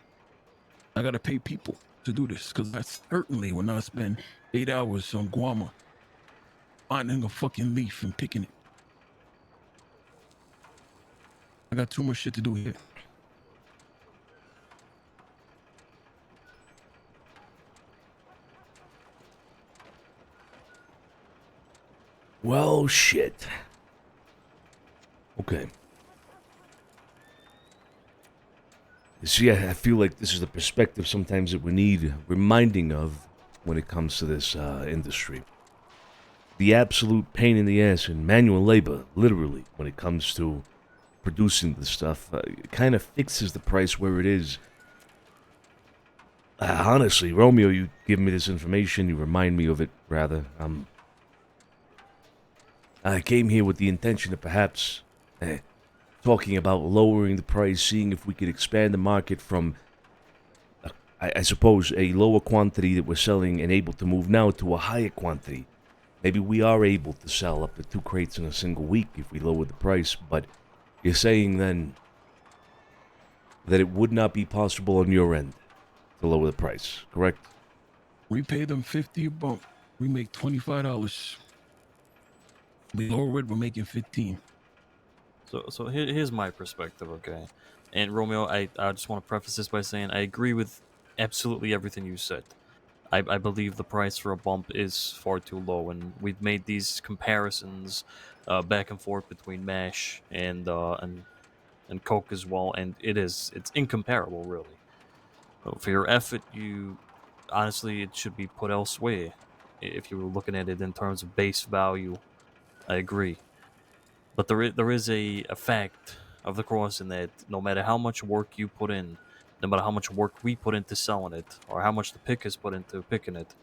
Speaker 20: I gotta pay people to do this because I certainly will not spend 8 hours on Guama finding a fucking leaf and picking it. I got too much shit to do here.
Speaker 2: Well, shit. Okay. See, I feel like this is the perspective sometimes that we need reminding of when it comes to this industry. The absolute pain in the ass in manual labor, literally, when it comes to producing the stuff, kind of fixes the price where it is. Honestly, Romeo, you give me this information, you remind me of it, rather. I came here with the intention of perhaps talking about lowering the price, seeing if we could expand the market from, I suppose, a lower quantity that we're selling and able to move now to a higher quantity. Maybe we are able to sell up to 2 crates in a single week if we lower the price, but you're saying then that it would not be possible on your end to lower the price, correct?
Speaker 20: We pay them $50 a bump. We make $25. We lower it, we're making $15.
Speaker 3: So here's my perspective, okay? And Romeo, I just want to preface this by saying I agree with absolutely everything you said. I believe the price for a bump is far too low, and we've made these comparisons back and forth between Mash and Coke as well, and it's incomparable, really. For your effort, you honestly it should be put elsewhere. If you were looking at it in terms of base value, I agree. But there is a fact of the crossing that no matter how much work you put in, no matter how much work we put into selling it, or how much the pickers put into picking it,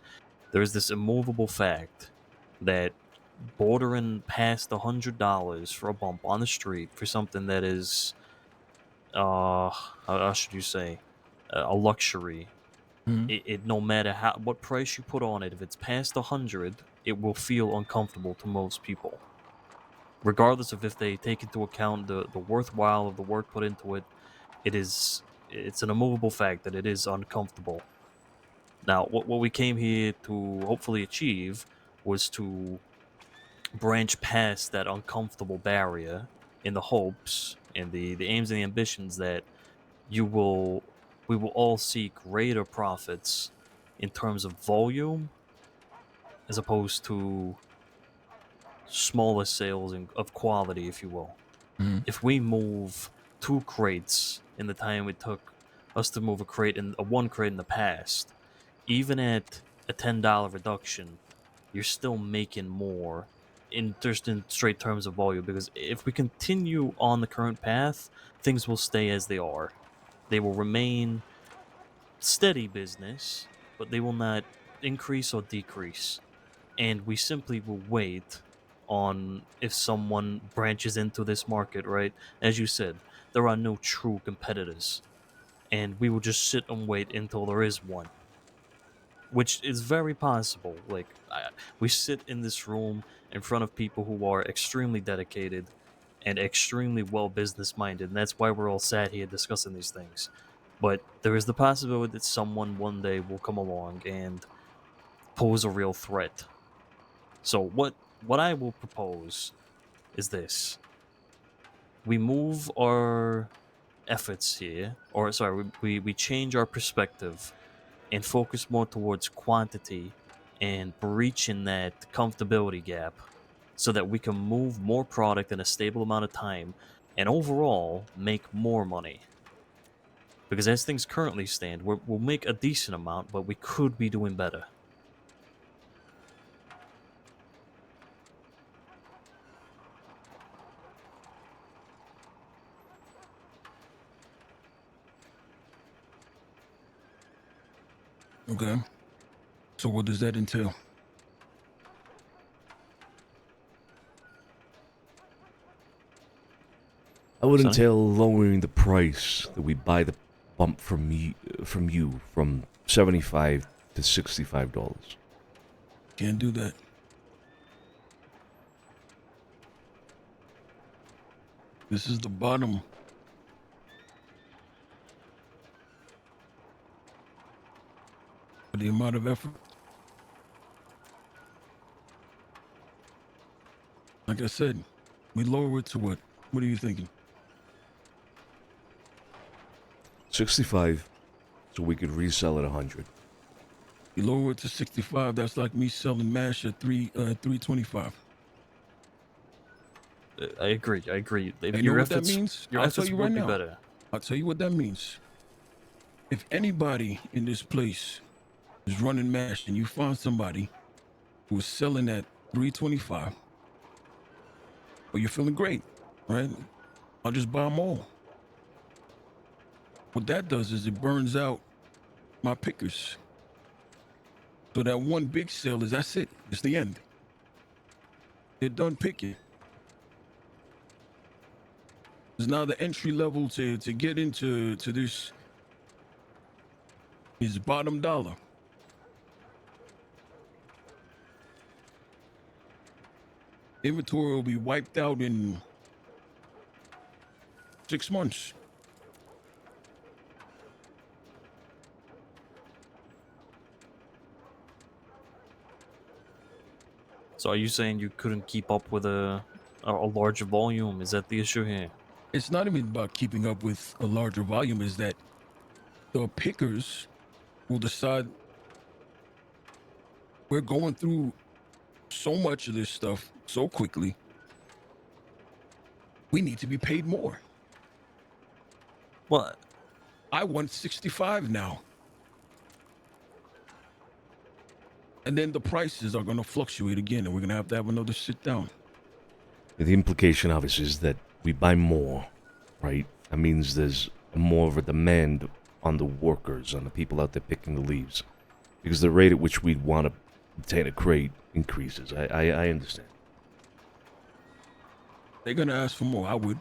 Speaker 3: there is this immovable fact that bordering past $100 for a bump on the street for something that is, how should you say, a luxury.
Speaker 20: Mhm.
Speaker 3: It no matter what price you put on it, if it's past 100, it will feel uncomfortable to most people, regardless of if they take into account the worthwhile of the work put into it. It's an immovable fact that it is uncomfortable. Now, what we came here to hopefully achieve was to branch past that uncomfortable barrier in the hopes and the aims and the ambitions that you will we will all see greater profits in terms of volume as opposed to smaller sales of quality, if you will.
Speaker 20: Mhm.
Speaker 3: If we move 2 crates in the time it took us to move a 1 crate in the past, even at a $10 reduction, you're still making more in just in straight terms of volume. Because if we continue on the current path, things will stay as they are. They will remain steady business, but they will not increase or decrease. And we simply will wait on if someone branches into this market, right? As you said, there are no true competitors, and we will just sit and wait until there is one, which is very possible. Like, we sit in this room in front of people who are extremely dedicated and extremely well business minded, and that's why we're all sat here discussing these things. But there is the possibility that someone one day will come along and pose a real threat. So what I will propose is this: we move our efforts here, or sorry, we change our perspective and focus more towards quantity and breaching that comfortability gap so that we can move more product in a stable amount of time and overall make more money. Because as things currently stand, we'll make a decent amount, but we could be doing better.
Speaker 20: Okay. So what does that entail?
Speaker 2: I would
Speaker 3: Sonny?
Speaker 2: entail lowering the price that we buy the bump from you from $75 to $65.
Speaker 20: Can't do that. This is the bottom. For the amount of effort. Like I said, we lower it to what? What are you thinking?
Speaker 2: 65, so we could resell at 100.
Speaker 20: You lower it to 65. That's like me selling mash at 325.
Speaker 3: I agree.
Speaker 20: And you know
Speaker 3: Your
Speaker 20: what that
Speaker 3: efforts,
Speaker 20: means?
Speaker 3: your
Speaker 20: I'll tell
Speaker 3: efforts
Speaker 20: you right
Speaker 3: would be
Speaker 20: now.
Speaker 3: better.
Speaker 20: I'll tell you what that means. If anybody in this place is running mash and you find somebody who is selling at 325, well, you're feeling great, right? I'll just buy them all. What that does is it burns out my pickers. So that one big sale that's it. It's the end. They're done picking. It's now the entry level to get into this is bottom dollar. Inventory will be wiped out in 6 months.
Speaker 3: So are you saying you couldn't keep up with a larger volume? Is that the issue here?
Speaker 20: It's not even about keeping up with a larger volume. Is that the pickers will decide we're going through so much of this stuff so quickly. We need to be paid more.
Speaker 3: Well,
Speaker 20: I want 65 now. And then the prices are going to fluctuate again, and we're going to have another sit down.
Speaker 2: The implication, obviously, is that we buy more, right? That means there's more of a demand on the workers, on the people out there picking the leaves. Because the rate at which we'd want to obtain a crate increases. I understand.
Speaker 20: They're going to ask for more. I would.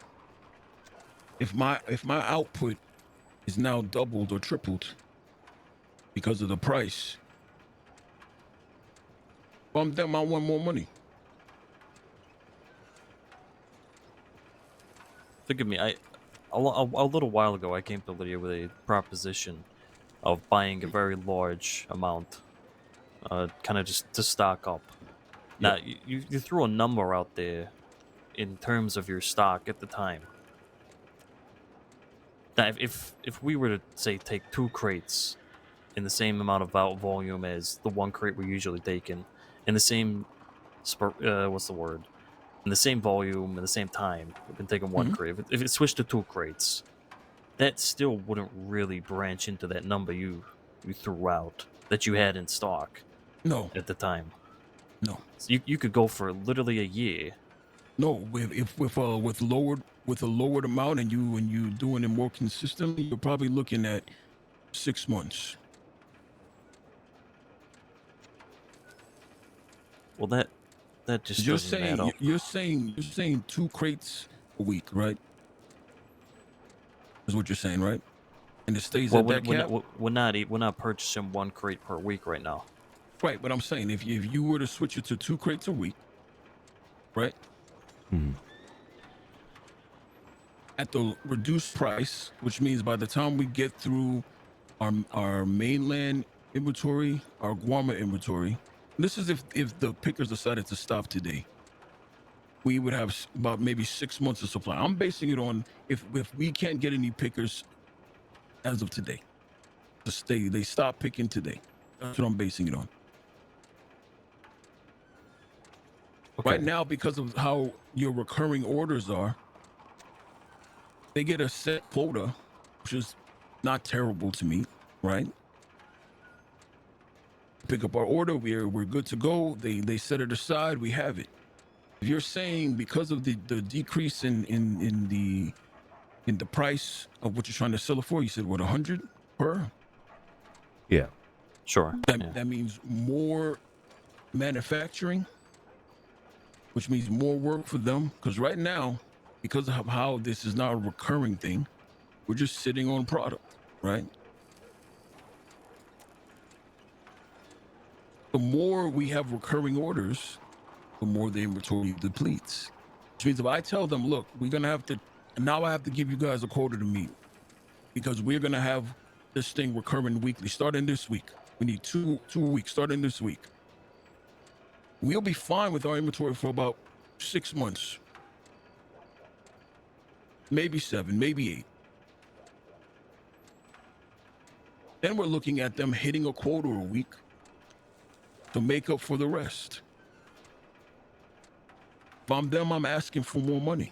Speaker 20: If my output is now doubled or tripled because of the price, bump them, I want more money.
Speaker 3: Forgive me, a little while ago I came to Lydia with a proposition of buying a very large amount, kind of just to stock up. Now, you threw a number out there in terms of your stock at the time. Now, if we were to, say, take 2 crates in the same amount of volume as the 1 crate we're usually taking, in the same, what's the word? In the same volume, in the same time, we've been taking 1 crate. If it switched to 2 crates, that still wouldn't really branch into that number you threw out, that you had in stock.
Speaker 20: No.
Speaker 3: At the time.
Speaker 20: No.
Speaker 3: So you could go for literally a year.
Speaker 20: No, with a lowered amount and you doing it more consistently, you're probably looking at 6 months.
Speaker 3: Well, that just doesn't add up.
Speaker 20: You're saying 2 crates a week, right? Is what you're saying, right? And it stays at that cap.
Speaker 3: We're not purchasing 1 crate per week right now.
Speaker 20: Right, but I'm saying if you were to switch it to 2 crates a week, right? At the reduced price, which means by the time we get through our mainland inventory, our Guarma inventory, this is if the pickers decided to stop today, we would have about maybe 6 months of supply. I'm basing it on if we can't get any pickers as of today, they stop picking today. That's what I'm basing it on. Okay. Right now, because of how your recurring orders are, they get a set quota, which is not terrible to me, right? Pick up our order, we're good to go. They set it aside, we have it. If you're saying because of the decrease in the price of what you're trying to sell it for, you said what, 100 per?
Speaker 2: Yeah.
Speaker 3: Sure.
Speaker 20: That means more manufacturing, which means more work for them. Because right now, because of how this is not a recurring thing, we're just sitting on product, right? The more we have recurring orders, the more the inventory depletes. Which means if I tell them, look, we're going to have to, now I have to give you guys a quota to meet because we're going to have this thing recurring weekly starting this week. We need two weeks starting this week. We'll be fine with our inventory for about 6 months. Maybe 7, maybe 8. Then we're looking at them hitting a quota a week to make up for the rest. If I'm them, I'm asking for more money.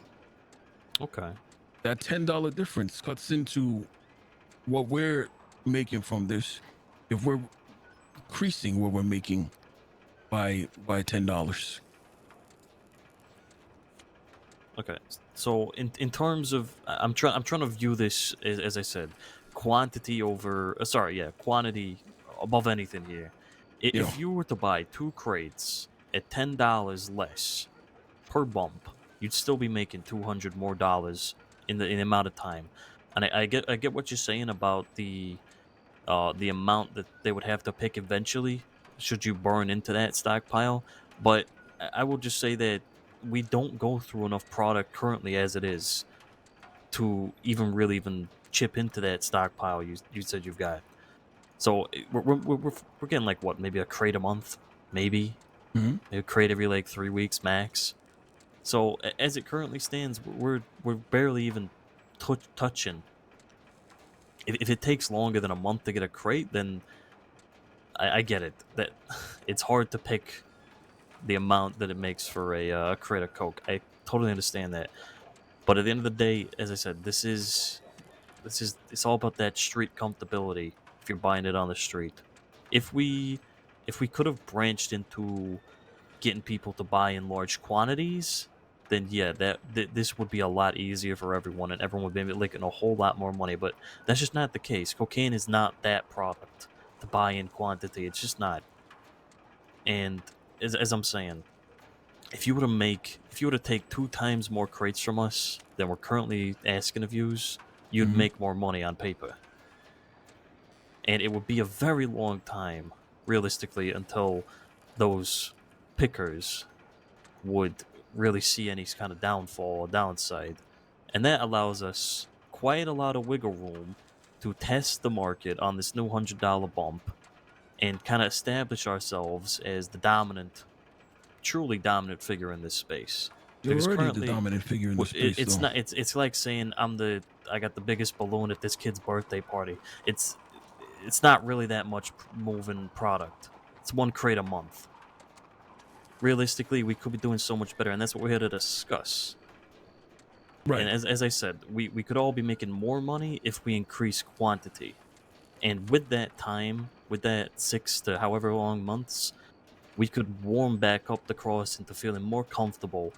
Speaker 3: Okay.
Speaker 20: That $10 difference cuts into what we're making from this. If we're increasing what we're making by $10.
Speaker 3: Okay. So in terms of, I'm trying to view this as I said, quantity above anything here. If you were to buy 2 crates at $10 less per bump, you'd still be making $200 more in the amount of time. And I get what you're saying about the amount that they would have to pick eventually, should you burn into that stockpile. But I will just say that we don't go through enough product currently as it is to even chip into that stockpile you said you've got. So we're getting like what, maybe a crate a month, maybe.
Speaker 20: Mm-hmm.
Speaker 3: Maybe a crate every like 3 weeks max. So as it currently stands, we're barely even touching. If it takes longer than a month to get a crate, then I get it. That it's hard to pick the amount that it makes for a crate of Coke. I totally understand that. But at the end of the day, as I said, it's all about that street comfortability. If you're buying it on the street, if we could have branched into getting people to buy in large quantities, then yeah, this would be a lot easier for everyone, and everyone would be making a whole lot more money. But that's just not the case. Cocaine is not that product to buy in quantity. It's just not. And as I'm saying, if you were to take 2 times more crates from us than we're currently asking of yous, you'd make more money on paper. And it would be a very long time, realistically, until those pickers would really see any kind of downfall or downside. And that allows us quite a lot of wiggle room to test the market on this new $100 bump and kind of establish ourselves as the truly dominant figure in this space.
Speaker 20: You're
Speaker 3: Because
Speaker 20: already the
Speaker 3: currently,
Speaker 20: dominant figure in the space,
Speaker 3: it's
Speaker 20: though.
Speaker 3: not. It's like saying I got the biggest balloon at this kid's birthday party. It's not really that much moving product. It's 1 crate a month. Realistically, we could be doing so much better, and that's what we're here to discuss.
Speaker 20: Right.
Speaker 3: And as I said, we could all be making more money if we increase quantity. And with that time, with that 6 to however long months, we could warm back up the cross into feeling more comfortable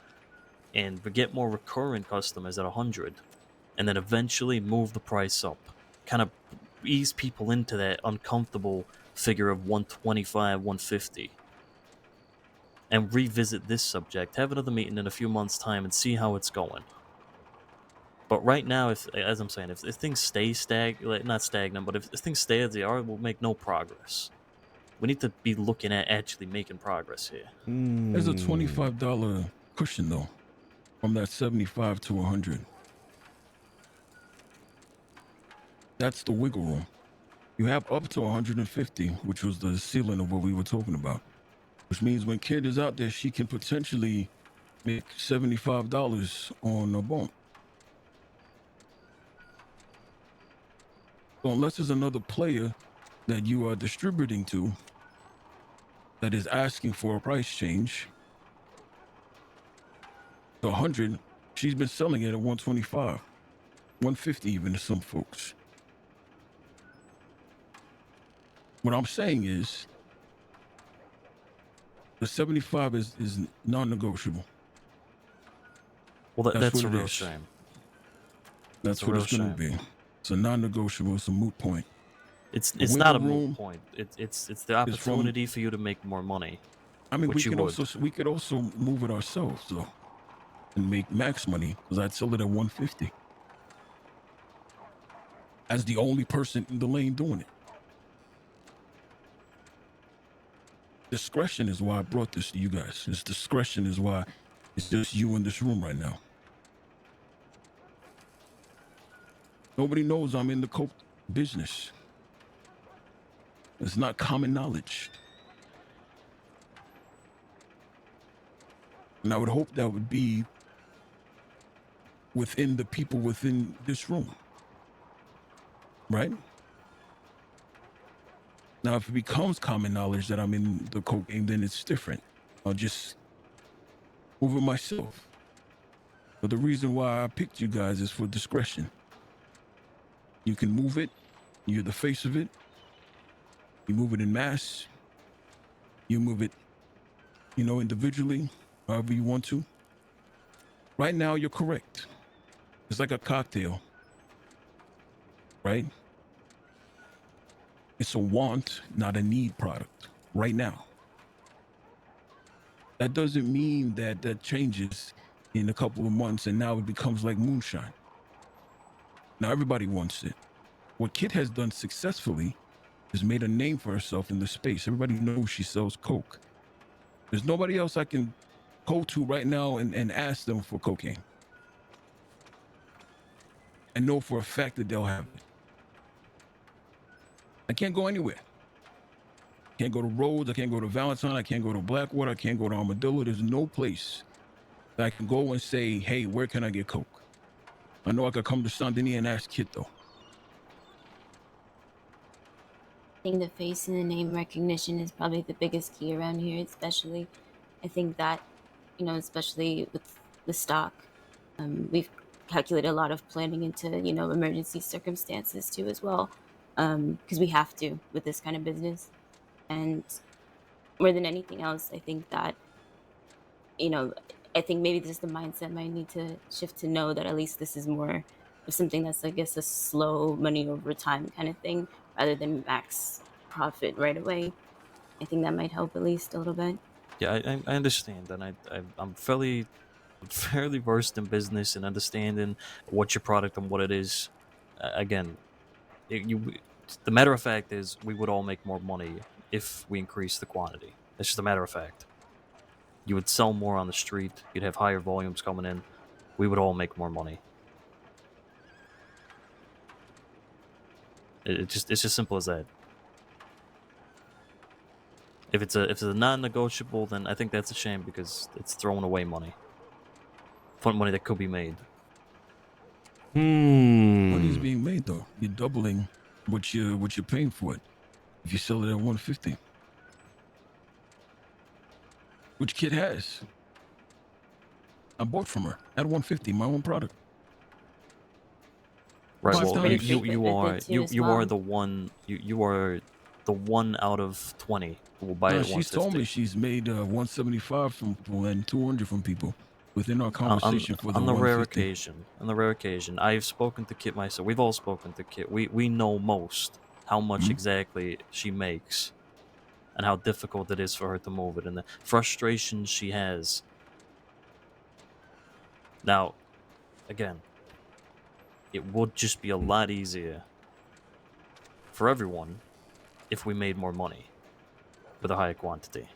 Speaker 3: and get more recurrent customers at 100, and then eventually move the price up. Kind of ease people into that uncomfortable figure of 125, 150. And revisit this subject, have another meeting in a few months' time and see how it's going. But right now, as I'm saying, if things stay not stagnant, but if things stay as they are, we'll make no progress. We need to be looking at actually making progress here.
Speaker 20: There's a $25 cushion, though, from that 75 to 100. That's the wiggle room. You have up to 150, which was the ceiling of what we were talking about. Which means when Kid is out there, she can potentially make $75 on a bump. So unless there's another player that you are distributing to that is asking for a price change, the 100, she's been selling it at 125, 150 even to some folks. What I'm saying is the 75 is non-negotiable.
Speaker 3: Well, that's
Speaker 20: what
Speaker 3: a
Speaker 20: it
Speaker 3: real
Speaker 20: is.
Speaker 3: shame.
Speaker 20: That's
Speaker 3: a
Speaker 20: what
Speaker 3: real
Speaker 20: it's going to be. It's a non-negotiable. It's a moot point.
Speaker 3: It's
Speaker 20: The
Speaker 3: not a
Speaker 20: wiggle room
Speaker 3: moot point. It's the opportunity for you to make more money.
Speaker 20: I mean,
Speaker 3: which you would.
Speaker 20: we could also move it ourselves though, and make max money because I'd sell it at 150 as the only person in the lane doing it. Discretion is why I brought this to you guys. This discretion is why it's just you in this room right now. Nobody knows I'm in the coke business. It's not common knowledge. And I would hope that would be within the people within this room. Right? Now, if it becomes common knowledge that I'm in the coke game, then it's different. I'll just move it myself. But the reason why I picked you guys is for discretion. You can move it. You're the face of it. You move it in mass. You move it, individually, however you want to. Right now, you're correct. It's like a cocktail, right? It's a want, not a need product right now. That doesn't mean that changes in a couple of months and now it becomes like moonshine. Now everybody wants it. What Kit has done successfully is made a name for herself in the space. Everybody knows she sells coke. There's nobody else I can go to right now and ask them for cocaine. And know for a fact that they'll have it. I can't go anywhere. Can't go to Rhodes. I can't go to Valentine. I can't go to Blackwater. I can't go to Armadillo. There's no place that I can go and say, hey, where can I get coke? I know I could come to Saint Denis and ask Kit though.
Speaker 19: I think the face and the name recognition is probably the biggest key around here, especially. I think that, you know, especially with the stock, we've calculated a lot of planning into, you know, emergency circumstances too as well, because we have to with this kind of business. And more than anything else, I think that, you know, I think maybe just the mindset might need to shift to know that at least this is more of something that's, I guess, a slow money over time kind of thing rather than max profit right away. I think that might help at least a little bit.
Speaker 3: Yeah, I understand, and I'm fairly versed in business and understanding what your product and what it is. Again, the matter of fact is we would all make more money if we increase the quantity. It's just a matter of fact. You would sell more on the street. You'd have higher volumes coming in. We would all make more money. It's just simple as that. If it's a non-negotiable, then I think that's a shame because it's throwing away money. Fun money that could be made.
Speaker 20: Money's being made though. You're doubling what you're paying for it. If you sell it at 150, which Kid has. I bought from her at 150, my own product.
Speaker 3: Right.
Speaker 20: Five
Speaker 3: Well,
Speaker 20: times.
Speaker 3: you are the one. You are the one out of 20 who will buy it at
Speaker 20: She's
Speaker 3: 150.
Speaker 20: told me she's made 175 from people and 200 from people within our conversation for the
Speaker 3: on the rare
Speaker 20: 150.
Speaker 3: occasion. On the rare occasion, I've spoken to Kit myself. We've all spoken to Kit. We know most how much exactly she makes, and how difficult it is for her to move it, and the frustrations she has. Now, again, it would just be a lot easier for everyone if we made more money with a higher quantity.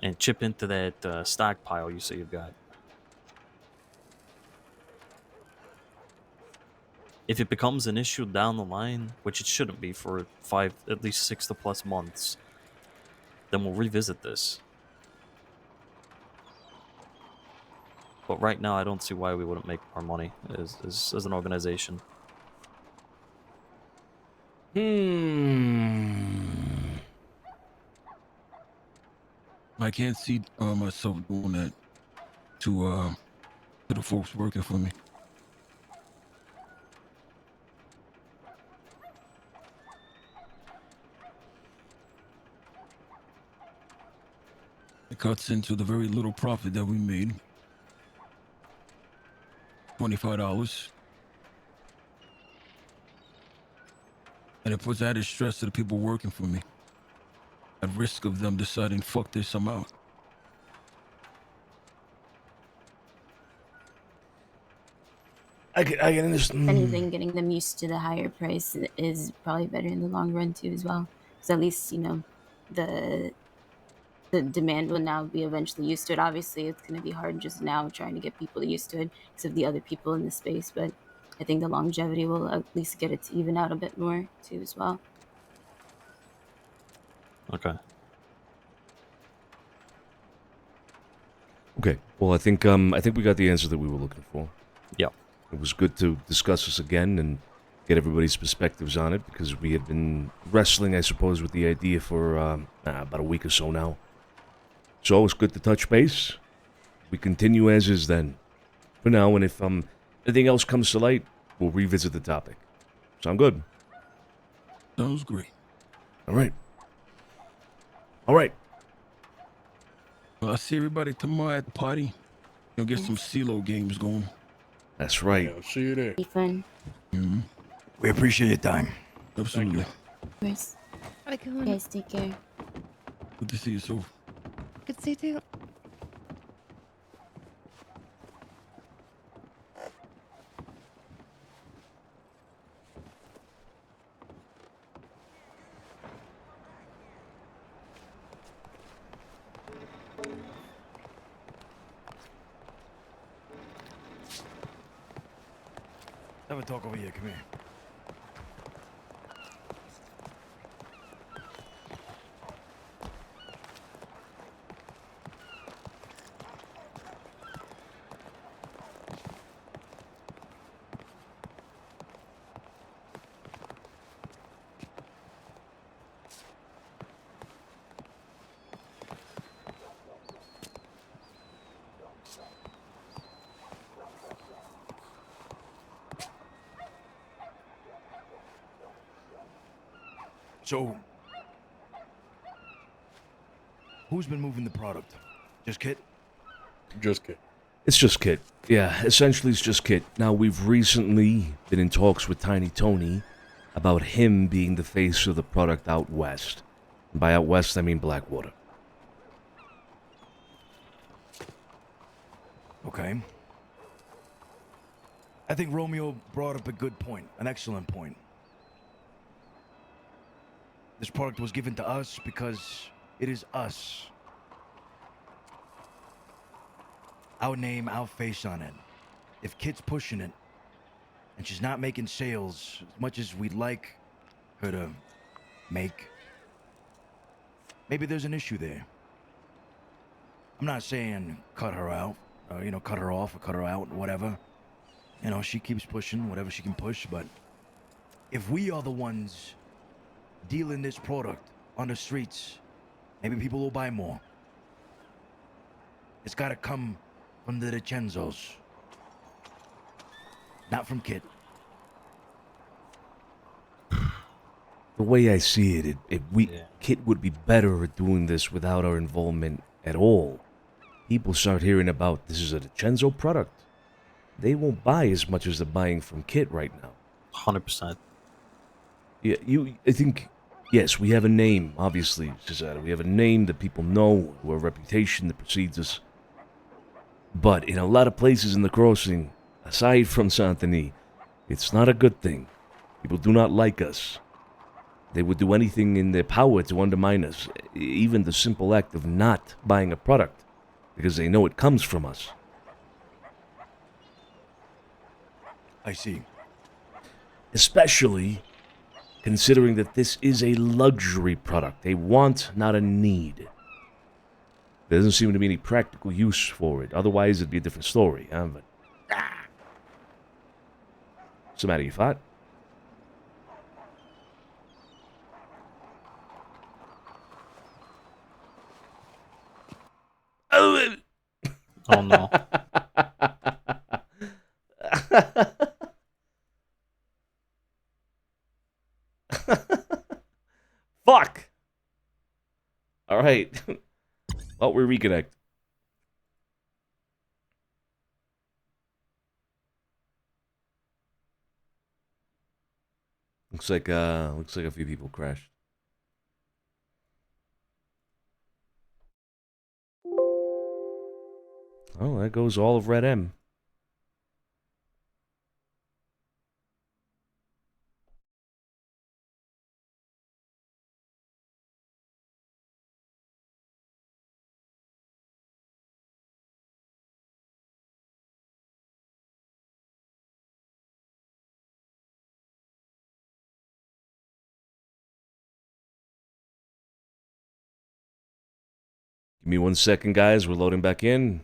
Speaker 3: And chip into that stockpile you say you've got. If it becomes an issue down the line, which it shouldn't be for at least 6 to plus months, then we'll revisit this. But right now, I don't see why we wouldn't make more money as an organization.
Speaker 20: I can't see myself doing that to the folks working for me. It cuts into the very little profit that we made. $25. And it puts added stress to the people working for me. At risk of them deciding, fuck this, I'm out.
Speaker 2: I can understand.
Speaker 19: If anything, getting them used to the higher price is probably better in the long run too as well. Because at least, you know, the demand will now be eventually used to it. Obviously, it's going to be hard just now trying to get people used to it because of the other people in the space. But I think the longevity will at least get it to even out a bit more too as well.
Speaker 3: Okay.
Speaker 2: Okay. Well, I think we got the answer that we were looking for.
Speaker 3: Yeah.
Speaker 2: It was good to discuss this again and get everybody's perspectives on it because we had been wrestling, I suppose, with the idea for about a week or so now. So it's good to touch base. We continue as is then, for now, and if anything else comes to light, we'll revisit the topic. Sound good?
Speaker 20: Sounds great.
Speaker 2: All right. All right.
Speaker 20: Well, I'll see everybody tomorrow at the party. You'll get some CeeLo games going.
Speaker 2: That's right.
Speaker 12: Yeah, see you there.
Speaker 19: Be fun.
Speaker 5: We appreciate your time.
Speaker 20: Absolutely.
Speaker 19: Of course.
Speaker 4: Have a good one.
Speaker 19: Guys, take care.
Speaker 20: Good to see you, so.
Speaker 4: Good to see you too.
Speaker 5: Have a talk over here. Come here. So, who's been moving the product? Just Kit?
Speaker 12: Just Kit.
Speaker 2: It's just Kit. Yeah, essentially it's just Kit. Now, we've recently been in talks with Tiny Tony about him being the face of the product out west. And by out west, I mean Blackwater.
Speaker 5: Okay. I think Romeo brought up a good point, an excellent point. This product was given to us because it is us. Our name, our face on it. If Kit's pushing it, and she's not making sales as much as we'd like her to make, maybe there's an issue there. I'm not saying cut her out, cut her off or cut her out, whatever. She keeps pushing whatever she can push, but if we are the ones dealing this product on the streets, maybe people will buy more. It's gotta come from the DiCenzos, not from Kit.
Speaker 2: The way I see it, Kit would be better at doing this without our involvement at all. People start hearing about this is a DiCenzo product. They won't buy as much as they're buying from Kit right now.
Speaker 3: 100%.
Speaker 2: Yeah, I think, yes, we have a name, obviously, Cesare. We have a name that people know, or a reputation that precedes us. But in a lot of places in the crossing, aside from Santini, it's not a good thing. People do not like us. They would do anything in their power to undermine us, even the simple act of not buying a product, because they know it comes from us.
Speaker 5: I see.
Speaker 2: Especially considering that this is a luxury product, a want, not a need. There doesn't seem to be any practical use for it. Otherwise, it'd be a different story. But what's the matter, you fought?
Speaker 3: Oh no.
Speaker 2: Fuck! Alright. Well, we reconnect. Looks like a few people crashed. Oh, there goes all of Red M. Give me 1 second, guys. We're loading back in.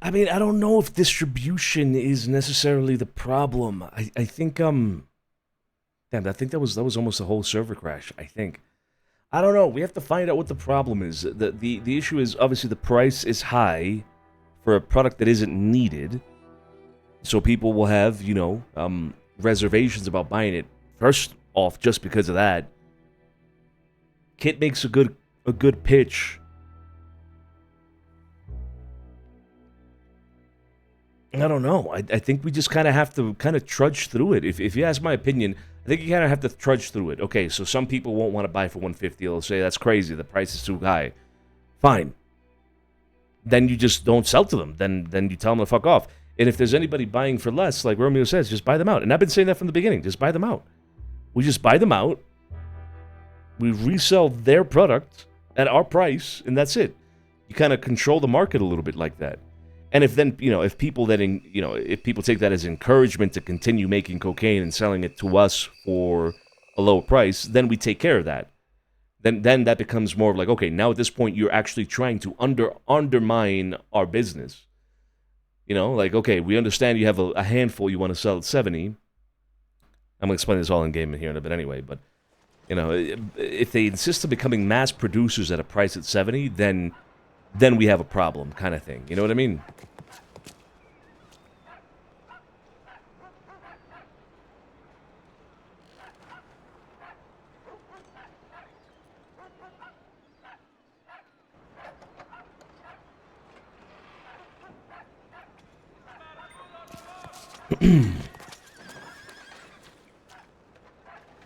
Speaker 2: I mean, I don't know if distribution is necessarily the problem. I think, damn, I think that was almost a whole server crash, I think. I don't know. We have to find out what the problem is. The issue is, obviously, the price is high for a product that isn't needed. So people will have, reservations about buying it. First off, just because of that. Kit makes a good pitch. I don't know. I think we just kind of have to trudge through it. If you ask my opinion, I think you kind of have to trudge through it. Okay, so some people won't want to buy for $150. They'll say, that's crazy. The price is too high. Fine. Then you just don't sell to them. Then you tell them to fuck off. And if there's anybody buying for less, like Romeo says, just buy them out. And I've been saying that from the beginning. Just buy them out. We just buy them out. We resell their product at our price, and that's it. You kind of control the market a little bit like that. And if then, if people take that as encouragement to continue making cocaine and selling it to us for a lower price, then we take care of that. Then that becomes more of like, okay, now at this point you're actually trying to undermine our business. You know, like, okay, we understand you have a handful you want to sell at 70. I'm gonna explain this all in game here in a bit anyway, but you know, if they insist on becoming mass producers at a price at 70, then we have a problem, kind of thing. You know what I mean?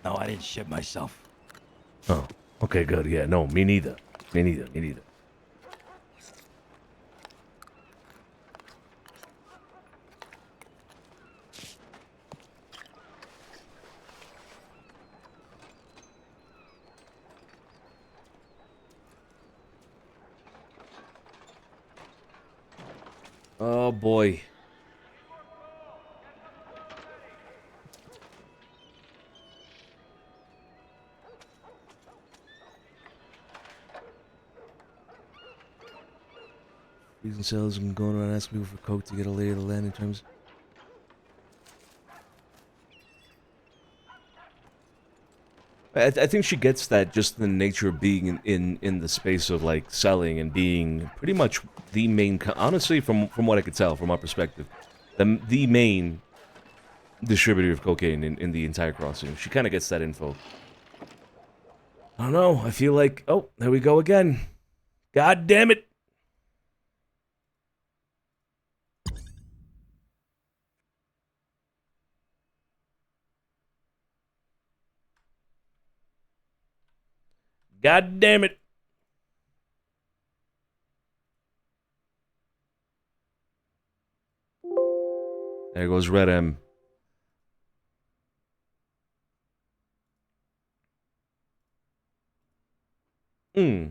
Speaker 5: No, I didn't shit myself.
Speaker 2: Oh, okay, good. Yeah, no, me neither. Me neither. Me neither. Oh boy. Using sales and going around asking people for coke to get a lay of the land in terms. I think she gets that just the nature of being in the space of like selling and being pretty much the main. Honestly, from what I could tell from our perspective, the main distributor of cocaine in the entire crossing. She kind of gets that info. I don't know. I feel like, oh, there we go again. God damn it. God damn it. There goes Red M. Hmm.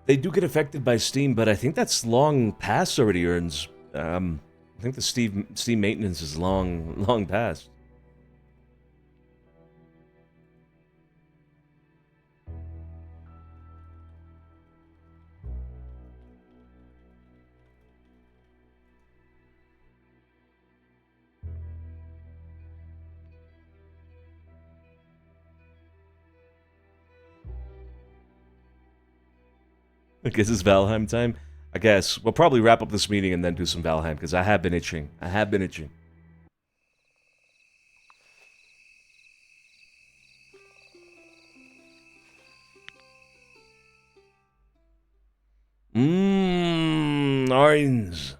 Speaker 2: They do get affected by Steam, but I think that's long past already, Earns. I think the Steam maintenance is long past. I guess it's Valheim time. I guess we'll probably wrap up this meeting and then do some Valheim because I have been itching. I have been itching. Orange.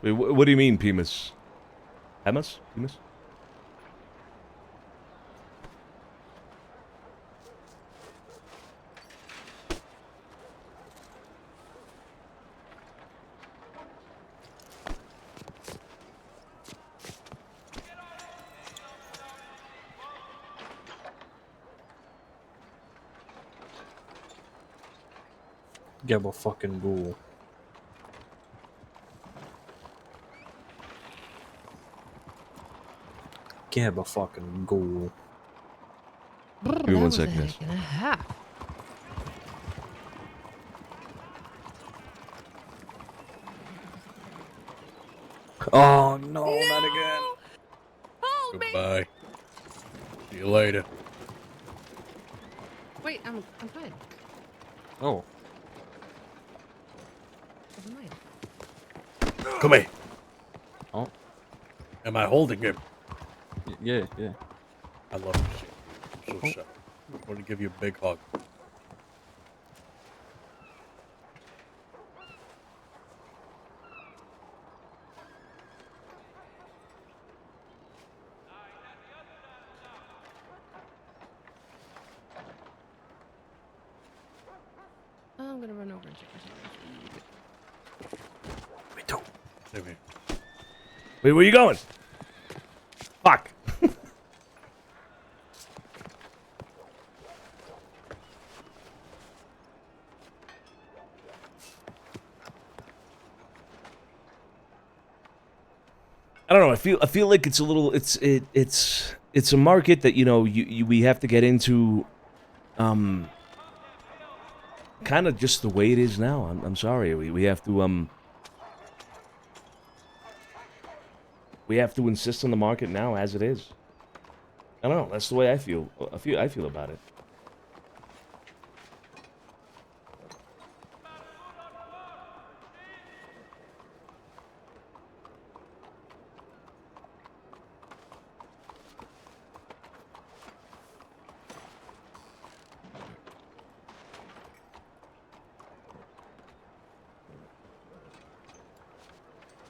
Speaker 2: Wait, what do you mean, Pimus? Pimus? Pimus?
Speaker 14: Get a fucking ghoul.
Speaker 3: Give a fucking goal.
Speaker 2: Give me 1 second, guys.
Speaker 4: And a half.
Speaker 3: Oh no, not again.
Speaker 12: Goodbye. See you later.
Speaker 4: Wait, I'm fine.
Speaker 3: Oh.
Speaker 4: Never mind.
Speaker 12: Come here.
Speaker 3: Oh.
Speaker 12: Am I holding him?
Speaker 3: Yeah.
Speaker 12: I love you, shit. I'm so sorry. I want to give you a big hug.
Speaker 4: I'm gonna run over and check my
Speaker 12: Me too. Same here.
Speaker 2: Wait, where you going? Fuck. I don't know. I feel like it's a little. It's a market that we have to get into. Kind of just the way it is now. I'm sorry. We have to we have to insist on the market now as it is. I don't know. That's the way I feel. I feel about it.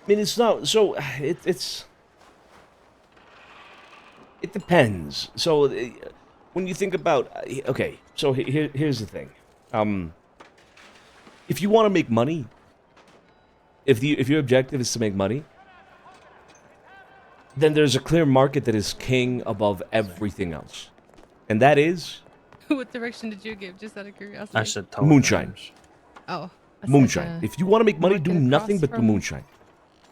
Speaker 2: I mean, it's not so. It depends. So when you think about okay, so here's the thing. If you want to make money, if your objective is to make money, then there's a clear market that is king above everything else, and that is
Speaker 4: What direction did you give? Just out of curiosity.
Speaker 3: I said
Speaker 2: moonshine.
Speaker 4: Oh. I said,
Speaker 2: Moonshine. If you want to make money, do
Speaker 4: market
Speaker 2: nothing
Speaker 4: across
Speaker 2: but do
Speaker 4: from-
Speaker 2: moonshine.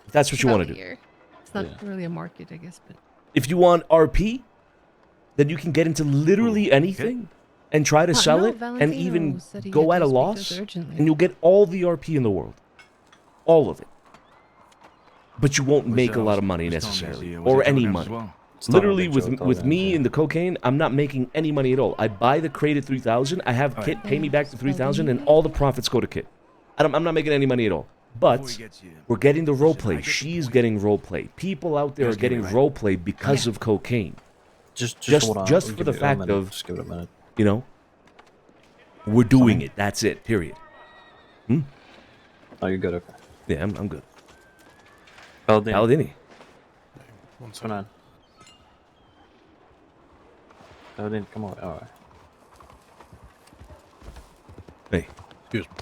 Speaker 2: If that's what you want to do.
Speaker 4: Here. It's not really a market, I guess, but
Speaker 2: If you want RP, then you can get into literally anything and try to sell
Speaker 4: no,
Speaker 2: it and
Speaker 4: Valentino
Speaker 2: even
Speaker 4: said he
Speaker 2: go
Speaker 4: had
Speaker 2: at a
Speaker 4: to speak to
Speaker 2: loss,
Speaker 4: us urgently.
Speaker 2: and you'll get all the RP in the world. All of it. But you won't make a lot of money necessarily, or any money. Literally, with me and the cocaine, I'm not making any money at all. I buy the crate at 3,000, I have Kit pay me back the 3,000, and all the profits go to Kit. I'm not making any money at all. But we're getting the roleplay. She's getting roleplay. People out there are getting roleplay because of cocaine.
Speaker 3: Just
Speaker 2: Just
Speaker 3: hold on.
Speaker 2: for
Speaker 3: Give
Speaker 2: the
Speaker 3: it a
Speaker 2: fact
Speaker 3: minute.
Speaker 2: of,
Speaker 3: Just give it a minute.
Speaker 2: we're doing it. That's it. Period.
Speaker 3: Oh, you're good. Okay.
Speaker 2: Yeah, I'm good.
Speaker 3: Paladini.
Speaker 2: Paladini.
Speaker 3: What's going on? Paladini, come on. All right.
Speaker 2: Hey.
Speaker 12: Excuse me.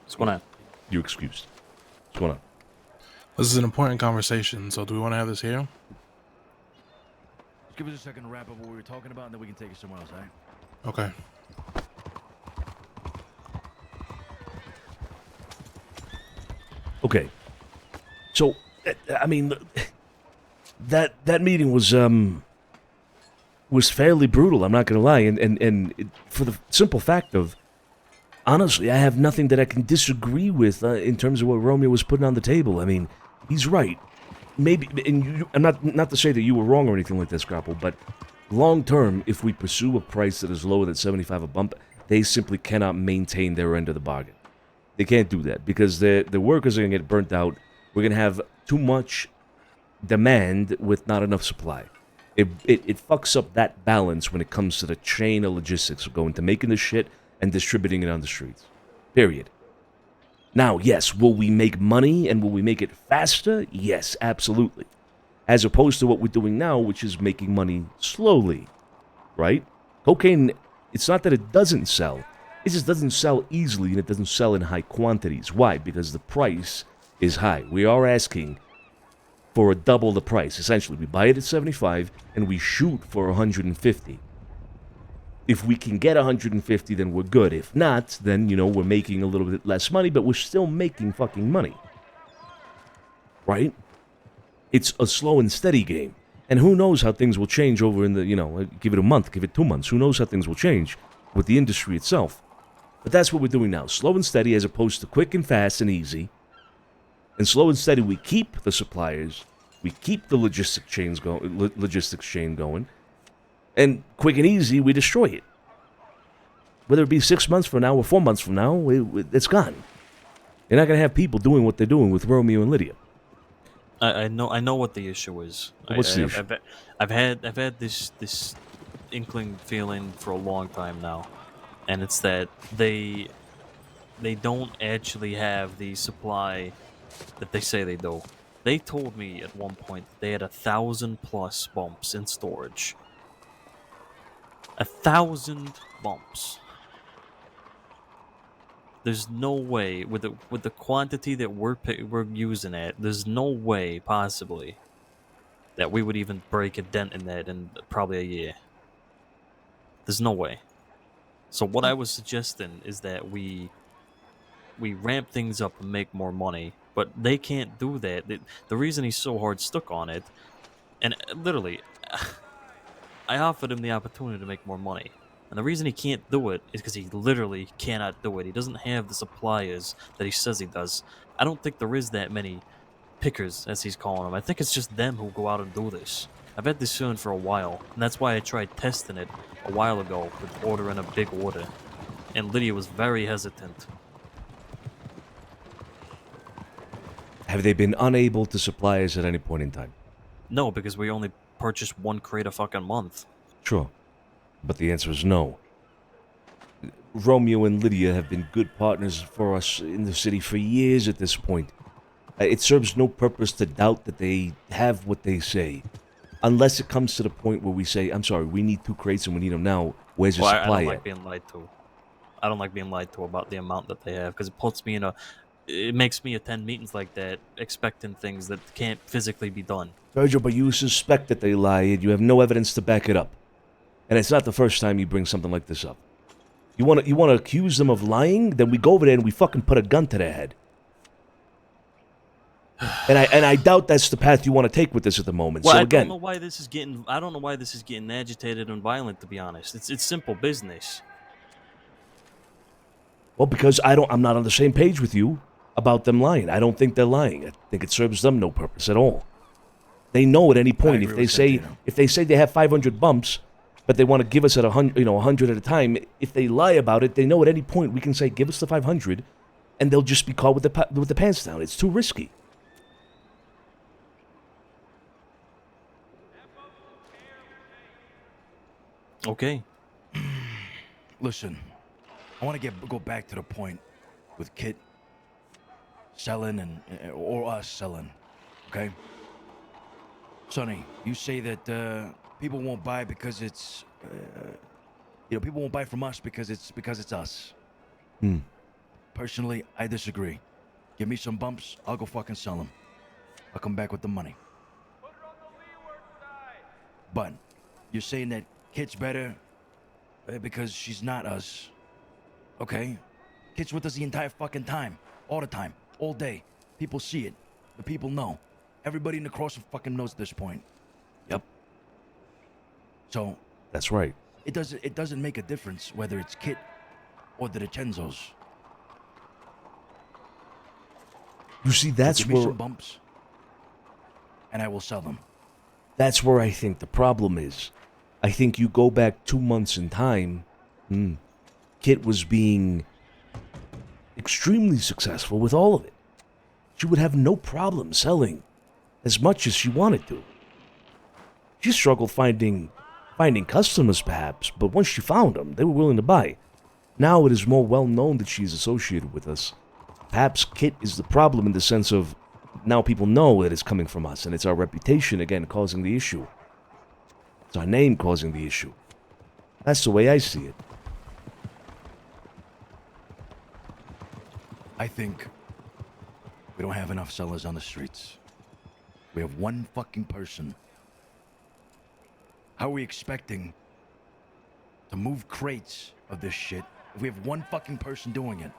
Speaker 3: What's going on?
Speaker 2: You excused. What's going on?
Speaker 1: This is an important conversation, so do we want to have this here?
Speaker 5: Give us a second to wrap up what we were talking about, and then we can take it somewhere else, all right?
Speaker 1: Okay.
Speaker 2: Okay. So, I mean, that meeting was fairly brutal. I'm not gonna lie, and for the simple fact of, honestly, I have nothing that I can disagree with in terms of what Romeo was putting on the table. I mean, he's right. Maybe, and I'm not to say that you were wrong or anything like that, Scrapple, but long term, if we pursue a price that is lower than 75 a bump, they simply cannot maintain their end of the bargain. They can't do that because the workers are gonna get burnt out. We're gonna have too much demand with not enough supply. It fucks up that balance when it comes to the chain of logistics of going to making the shit and distributing it on the streets. Period. Now, yes, will we make money and will we make it faster? Yes, absolutely. As opposed to what we're doing now, which is making money slowly, right? Cocaine, it's not that it doesn't sell. It just doesn't sell easily and it doesn't sell in high quantities. Why? Because the price is high. We are asking for a double the price. Essentially, we buy it at 75 and we shoot for 150. If we can get 150, then we're good. If not, then, we're making a little bit less money, but we're still making fucking money. Right? It's a slow and steady game. And who knows how things will change over in the, give it a month, give it 2 months. Who knows how things will change with the industry itself. But that's what we're doing now. Slow and steady as opposed to quick and fast and easy. And slow and steady, we keep the suppliers. We keep the logistics chain going. And quick and easy, we destroy it. Whether it be 6 months from now or 4 months from now, it's gone. You're not going to have people doing what they're doing with Romeo and Lydia.
Speaker 3: I know what the issue is.
Speaker 2: What's the issue?
Speaker 3: I've had this inkling feeling for a long time now, and it's that they don't actually have the supply that they say they do. They told me at one point that they had 1,000+ bumps in storage. 1,000 bumps. There's no way with the quantity that we're using it. There's no way possibly that we would even break a dent in that in probably a year. There's no way. So what I was suggesting is that we ramp things up and make more money, but they can't do that. The reason he's so hard stuck on it, and literally, I offered him the opportunity to make more money. And the reason he can't do it is because he literally cannot do it. He doesn't have the suppliers that he says he does. I don't think there is that many pickers, as he's calling them. I think it's just them who go out and do this. I've had this feeling for a while, and that's why I tried testing it a while ago with ordering a big order. And Lydia was very hesitant.
Speaker 2: Have they been unable to supply us at any point in time?
Speaker 3: No, because we only purchased 1 crate a fucking month.
Speaker 2: Sure. But the answer is no. Romeo and Lydia have been good partners for us in the city for years at this point. It serves no purpose to doubt that they have what they say. Unless it comes to the point where we say, I'm sorry, we need 2 crates and we need them now. Where's your supply
Speaker 3: I don't
Speaker 2: at?
Speaker 3: like being lied to. I don't like being lied to about the amount that they have, because it puts me in a... It makes me attend meetings like that, expecting things that can't physically be done.
Speaker 2: Virgil, but you suspect that they lied. You have no evidence to back it up. And it's not the first time you bring something like this up. You want to accuse them of lying? Then we go over there and we fucking put a gun to their head. And I doubt that's the path you want to take with this at the moment.
Speaker 3: Well,
Speaker 2: So
Speaker 3: I
Speaker 2: again,
Speaker 3: don't know why this is getting. I don't know why this is getting agitated and violent. To be honest, it's simple business.
Speaker 2: well, because I'm not on the same page with you about them lying. I don't think they're lying. I think it serves them no purpose at all. They know at any point if they say they have 500 bumps, but they want to give us at 100 at a time. If they lie about it, they know at any point we can say, give us the 500, and they'll just be caught with the pants down. It's too risky.
Speaker 3: Okay.
Speaker 5: Listen, I want to go back to the point with Kit selling or us selling, okay? Sonny, you say that people won't buy because it's, people won't buy from us because it's us. Personally, I disagree. Give me some bumps, I'll go fucking sell them. I'll come back with the money. But you're saying that Kit's better because she's not us. Okay? Kit's with us the entire fucking time. All the time. All day. People see it. The people know. Everybody in the crossing fucking knows at this point.
Speaker 2: Yep.
Speaker 5: So
Speaker 2: that's right.
Speaker 5: It doesn't make a difference whether it's Kit or the DiCenzos.
Speaker 2: You see, that's
Speaker 5: give me
Speaker 2: where
Speaker 5: some bumps, and I will sell them.
Speaker 2: That's where I think the problem is. I think you go back 2 months in time, Kit was being extremely successful with all of it. She would have no problem selling as much as she wanted to. She struggled finding customers, perhaps, but once she found them, they were willing to buy. Now it is more well known that she's associated with us. Perhaps Kit is the problem in the sense of now people know that it's coming from us, and it's our reputation, again, causing the issue. It's our name causing the issue. That's the way I see it.
Speaker 5: I think we don't have enough sellers on the streets. We have one fucking person. How are we expecting to move crates of this shit if we have one fucking person doing it?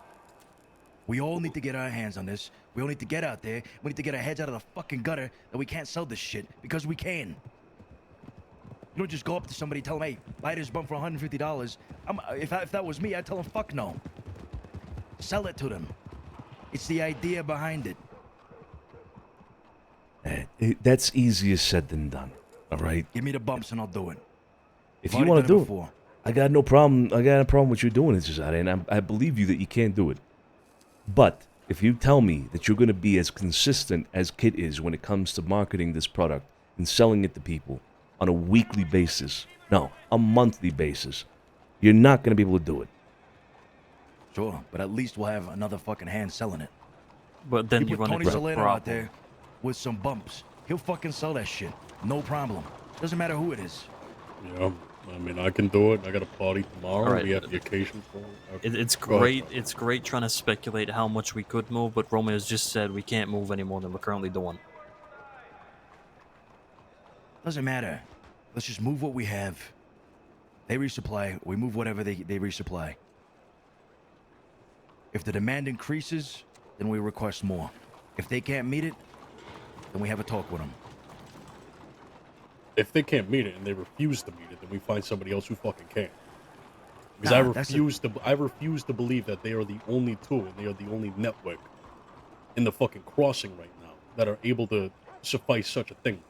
Speaker 5: We all need to get our hands on this. We all need to get out there. We need to get our heads out of the fucking gutter that we can't sell this shit because we can. You don't just go up to somebody and tell them, hey, buy this bump for $150. If that was me, I'd tell them, fuck no. Sell it to them. It's the idea behind it.
Speaker 2: That's easier said than done. All right.
Speaker 5: Give me the bumps and I'll do it.
Speaker 2: If
Speaker 5: I've
Speaker 2: you
Speaker 5: already
Speaker 2: want to
Speaker 5: done
Speaker 2: do
Speaker 5: it before.
Speaker 2: I got no problem. I got a problem with you doing it, Cesare, and I believe you that you can't do it. But if you tell me that you're going to be as consistent as Kit is when it comes to marketing this product and selling it to people on a weekly basis, no, a monthly basis, you're not going to be able to do it.
Speaker 5: Sure, but at least we'll have another fucking hand selling it.
Speaker 3: But then you
Speaker 5: put
Speaker 3: run
Speaker 5: Tony
Speaker 3: into a
Speaker 5: Salerno
Speaker 3: problem.
Speaker 5: out there with some bumps. He'll fucking sell that shit. No problem. Doesn't matter who it is.
Speaker 12: Yeah, I mean, I can do it. I got a party tomorrow.
Speaker 3: Alright.
Speaker 12: We have the occasion for it.
Speaker 3: It's
Speaker 12: Go ahead.
Speaker 3: great. It's great trying to speculate how much we could move, but Romeo's just said we can't move any more than we're currently doing.
Speaker 5: Doesn't matter. Let's just move what we have. They resupply. We move whatever they resupply. If the demand increases, then we request more. If they can't meet it, then we have a talk with them.
Speaker 12: If they can't meet it and they refuse to meet it, then we find somebody else who fucking can. Because
Speaker 5: Nah,
Speaker 12: I refuse to believe that they are the only two and they are the only network in the fucking crossing right now that are able to suffice such a thing.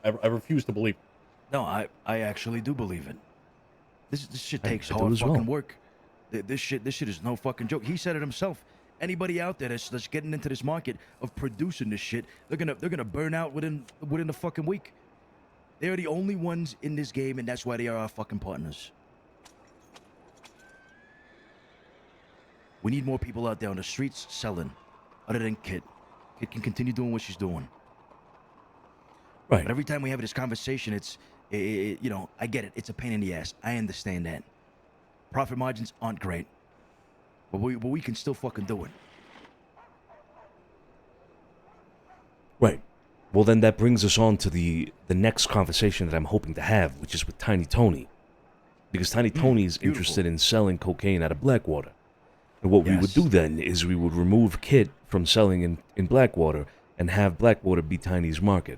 Speaker 12: I refuse to believe it.
Speaker 5: No, I actually do believe it. This shit takes
Speaker 2: I do
Speaker 5: hard
Speaker 2: as
Speaker 5: fucking
Speaker 2: well.
Speaker 5: work. This shit is no fucking joke. He said it himself. Anybody out there that's getting into this market of producing this shit, they're gonna burn out within the fucking week. They're the only ones in this game, and that's why they are our fucking partners. We need more people out there on the streets selling, other than Kit. Kit can continue doing what she's doing.
Speaker 2: Right.
Speaker 5: But every time we have this conversation, you know, I get it. It's a pain in the ass. I understand that. Profit margins aren't great, but we can still fucking do it.
Speaker 2: Right. Well, then that brings us on to the next conversation that I'm hoping to have, which is with Tiny Tony. Because Tiny Tony is interested in selling cocaine out of Blackwater. And what we would do then is we would remove Kit from selling in Blackwater and have Blackwater be Tiny's market.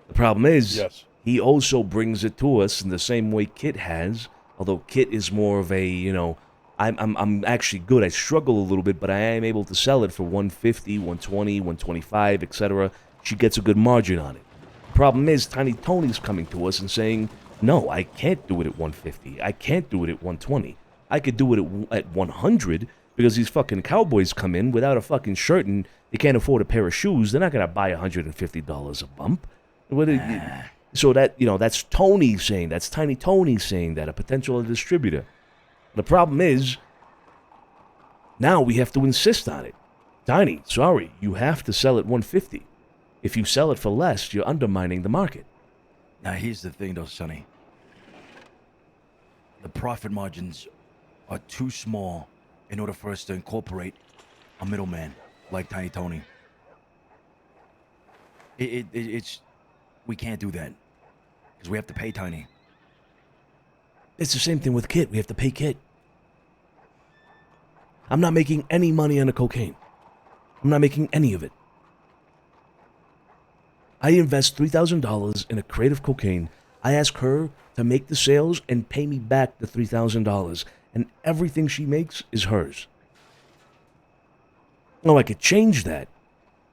Speaker 2: The problem is, he also brings it to us in the same way Kit has, although Kit is more of a, you know, I'm actually good. I struggle a little bit, but I am able to sell it for 150, 120, 125, etc. She gets a good margin on it. The problem is, Tiny Tony's coming to us and saying, no, I can't do it at 150. I can't do it at 120. I could do it at 100 because these fucking cowboys come in without a fucking shirt and they can't afford a pair of shoes. They're not going to buy $150 a bump. So that, you know, that's Tony saying, that's Tiny Tony saying that, a potential distributor. The problem is, now we have to insist on it. Tiny, sorry, you have to sell at 150. If you sell it for less, you're undermining the market.
Speaker 5: Now, here's the thing, though, Sonny. The profit margins are too small in order for us to incorporate a middleman like Tiny Tony. It's we can't do that because we have to pay Tiny.
Speaker 2: It's the same thing with Kit. We have to pay Kit. I'm not making any money on the cocaine. I'm not making any of it. I invest $3,000 in a crate of cocaine. I ask her to make the sales and pay me back the $3,000. And everything she makes is hers. Oh, I could change that.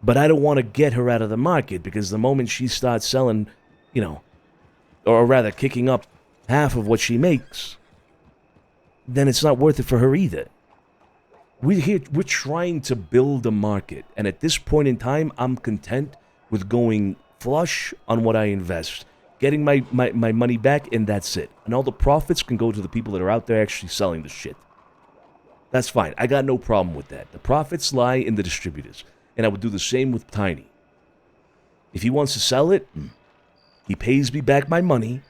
Speaker 2: But I don't want to get her out of the market because the moment she starts selling, you know, or rather kicking up half of what she makes, then it's not worth it for her either. We're trying to build a market, and at this point in time, I'm content with going flush on what I invest, getting my money back, and that's it. And all the profits can go to the people that are out there actually selling the shit. That's fine. I got no problem with that. The profits lie in the distributors, and I would do the same with Tiny. If he wants to sell it, he pays me back my money.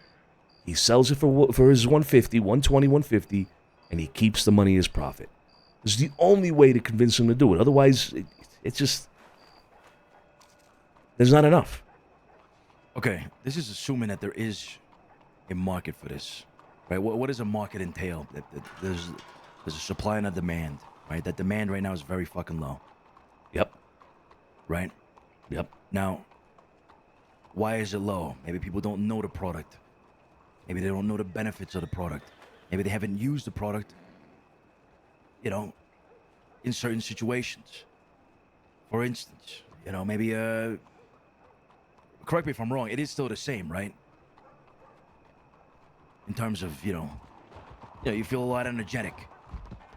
Speaker 2: He sells it for his 150, 120, 150, and he keeps the money as profit. This is the only way to convince him to do it. Otherwise, it's just, there's not enough.
Speaker 5: Okay, this is assuming that there is a market for this, right? What does a market entail? That there's a supply and a demand, right? That demand right now is very fucking low. right?
Speaker 2: Yep.
Speaker 5: Now, why is it low? Maybe people don't know the product. Maybe they don't know the benefits of the product. Maybe they haven't used the product, you know, in certain situations. For instance, you know, maybe, correct me if I'm wrong, it is still the same, right? In terms of, you feel a lot energetic,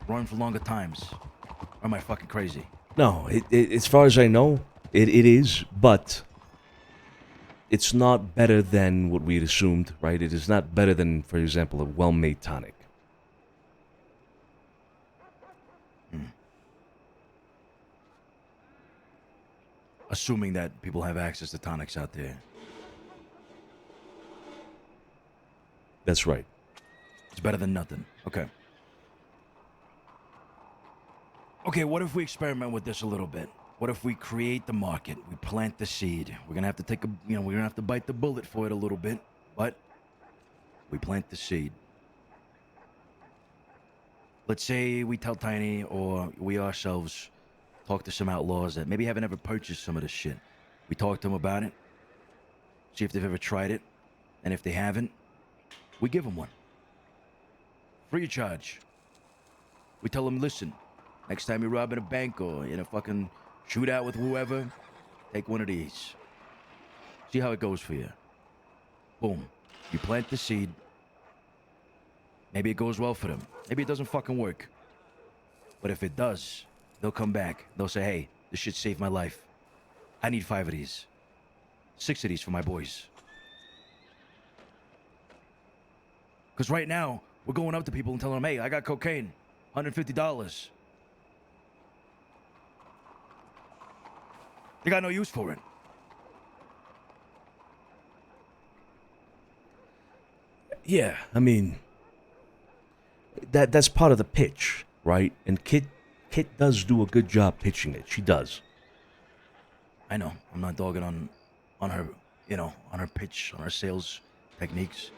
Speaker 5: run for longer times. Or am I fucking crazy?
Speaker 2: No, as far as I know, it is, but it's not better than what we had assumed, right? It is not better than, for example, a well-made tonic.
Speaker 5: Assuming that people have access to tonics out there.
Speaker 2: That's right.
Speaker 5: It's better than nothing. Okay. Okay, what if we experiment with this a little bit? What if we create the market? We plant the seed. We're gonna have to we're gonna have to bite the bullet for it a little bit, but we plant the seed. Let's say we tell Tiny or we ourselves talk to some outlaws that maybe haven't ever purchased some of this shit. We talk to them about it, see if they've ever tried it, and if they haven't, we give them one. Free of charge. We tell them, listen, next time you're robbing a bank or in a fucking shootout with whoever, take one of these. See how it goes for you. Boom. You plant the seed. Maybe it goes well for them. Maybe it doesn't fucking work. But if it does, they'll come back. They'll say, hey, this shit saved my life. I need 5 of these. 6 of these for my boys. Because right now, we're going up to people and telling them, hey, I got cocaine. $150. They got no use for it.
Speaker 2: Yeah, I mean, that's part of the pitch, right? And Kit does do a good job pitching it. She does.
Speaker 5: I know. I'm not dogging on her, on her pitch, on her sales techniques.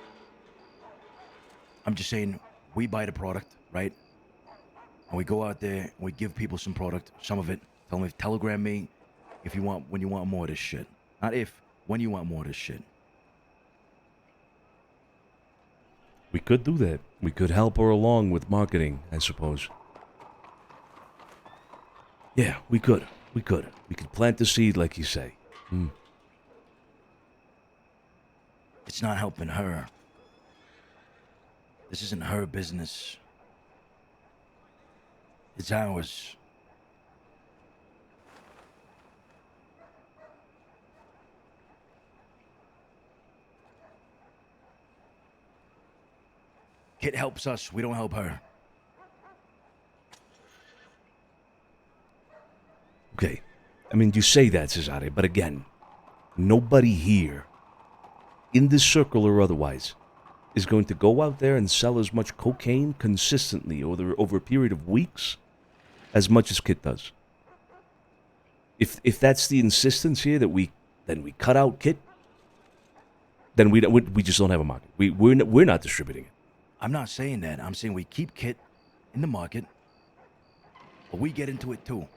Speaker 5: I'm just saying, we buy the product, right? And we go out there, and we give people some product, some of it. Tell them, telegram me when you want more of this shit. Not if, when you want more of this shit.
Speaker 2: We could do that. We could help her along with marketing, I suppose. Yeah, we could. We could plant the seed, like you say.
Speaker 5: It's not helping her. This isn't her business. It's ours. Kit helps us. We don't help her.
Speaker 2: Okay. I mean, you say that, Cesare, but again, nobody here, in this circle or otherwise, is going to go out there and sell as much cocaine consistently over a period of weeks as much as Kit does. If that's the insistence here that we cut out Kit, then we just don't have a market. We're not distributing it.
Speaker 5: I'm not saying that. I'm saying we keep Kit in the market, but we get into it too.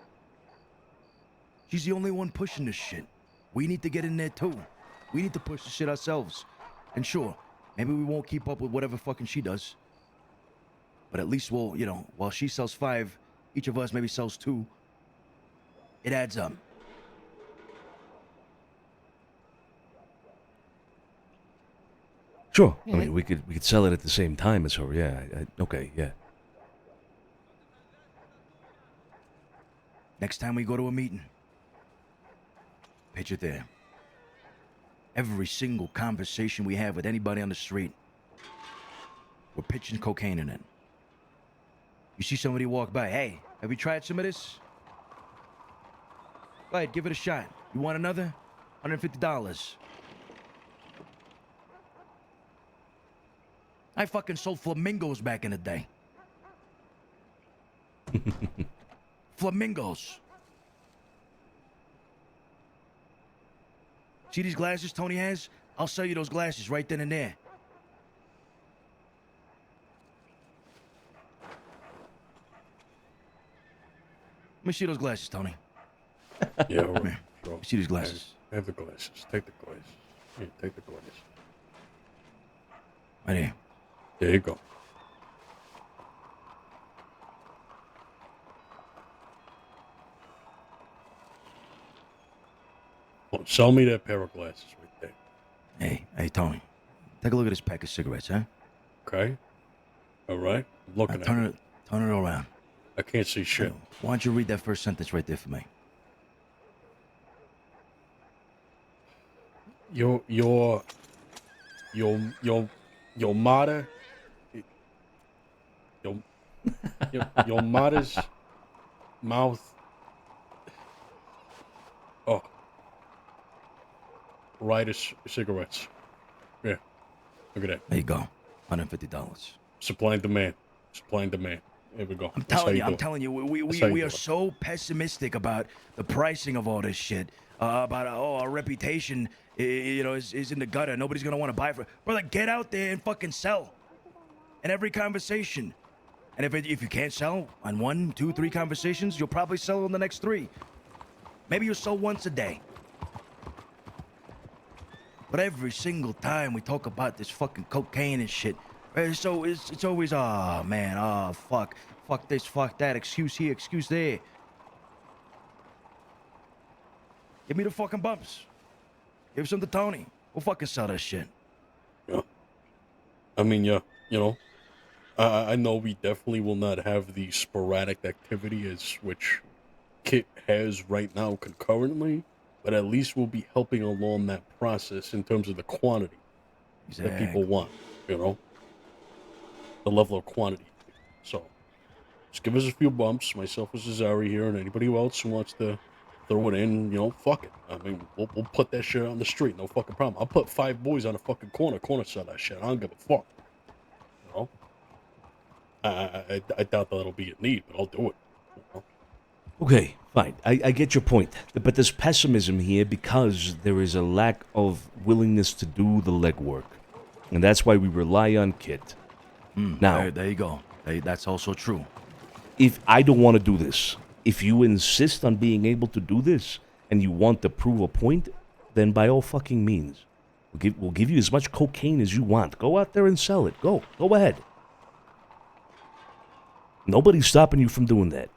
Speaker 5: She's the only one pushing this shit. We need to get in there too. We need to push the shit ourselves. And sure, maybe we won't keep up with whatever fucking she does. But at least we'll, while she sells 5, each of us maybe sells 2. It adds up.
Speaker 2: Sure. I mean, we could sell it at the same time as her. Yeah. Okay. Yeah.
Speaker 5: Next time we go to a meeting, pitch it there. Every single conversation we have with anybody on the street, we're pitching cocaine in it. You see somebody walk by, hey, have you tried some of this? Go ahead, give it a shot. You want another? $150. I fucking sold flamingos back in the day. Flamingos. See these glasses Tony has? I'll sell you those glasses right then and there. Let me see those glasses, Tony.
Speaker 12: Yeah, all right. Sure.
Speaker 5: See these glasses?
Speaker 12: Have the glasses. Take the glasses. Here, take the glasses.
Speaker 5: Right here.
Speaker 12: There you go. Well, sell me that pair of glasses right there.
Speaker 5: Hey, Tony. Take a look at this pack of cigarettes, huh?
Speaker 12: Okay. All right. I'm looking at it.
Speaker 5: Turn it around.
Speaker 12: I can't see shit.
Speaker 5: Why don't you read that first sentence right there for me?
Speaker 12: Your mother, your mother's mouth. Oh, writer's cigarettes. Yeah, look at that.
Speaker 5: There you go. $150.
Speaker 12: Supply and demand. Supply and demand. Here we go.
Speaker 5: I'm telling you, we are so pessimistic about the pricing of all this shit. About our reputation, is in the gutter. Nobody's gonna want to buy it. Brother, get out there and fucking sell. In every conversation. And if you can't sell on 1, 2, 3 conversations, you'll probably sell on the next 3. Maybe you'll sell once a day. But every single time we talk about this fucking cocaine and shit, it's always, oh man, oh fuck this, fuck that, excuse here, excuse there. Give me the fucking bumps. Give some to Tony. We'll fucking sell that shit.
Speaker 12: Yeah. I mean, yeah, I know we definitely will not have the sporadic activity as which Kit has right now concurrently, but at least we'll be helping along that process in terms of the quantity that people want, the level of quantity. So, just give us a few bumps, myself and Cesare here, and anybody else who wants to throw it in, fuck it. I mean, we'll put that shit on the street, no fucking problem. I'll put 5 boys on the fucking corner sell that shit. I don't give a fuck. I doubt that'll be a need, but I'll do it.
Speaker 2: Okay, fine. I get your point. But there's pessimism here because there is a lack of willingness to do the legwork. And that's why we rely on Kit. Now,
Speaker 5: there you go. That's also true.
Speaker 2: If I don't want to do this, if you insist on being able to do this, and you want to prove a point, then by all fucking means, we'll give you as much cocaine as you want. Go out there and sell it. Go ahead. Nobody's stopping you from doing that.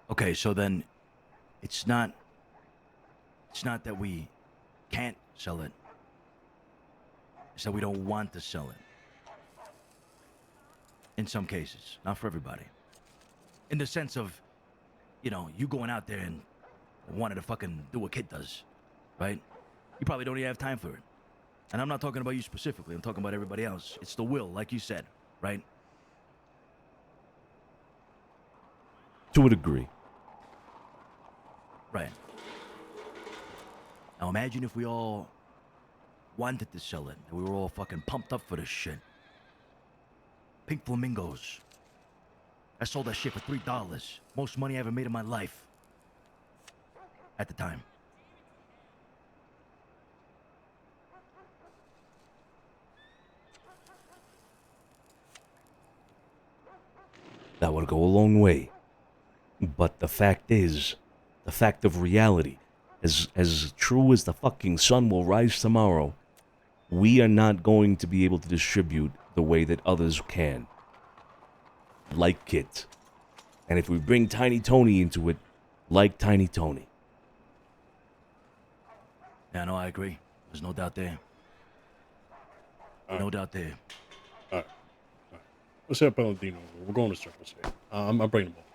Speaker 5: Okay, so then it's not that we can't sell it. It's that we don't want to sell it. In some cases, not for everybody. In the sense of, you going out there and wanting to fucking do what Kid does, right? You probably don't even have time for it. And I'm not talking about you specifically. I'm talking about everybody else. It's the will, like you said, right?
Speaker 2: To a degree.
Speaker 5: Right. Now imagine if we all wanted to sell it, and we were all fucking pumped up for this shit. Pink flamingos. I sold that shit for $3. Most money I ever made in my life. At the time.
Speaker 2: That would go a long way. But the fact is, the fact of reality, as true as the fucking sun will rise tomorrow, we are not going to be able to distribute the way that others can. Like Kit. And if we bring Tiny Tony into it, like Tiny Tony.
Speaker 5: Yeah, no, I agree. There's no doubt there. No doubt there.
Speaker 12: All right. Let's have Palladino. We're going to circles here. I'm bringing them all.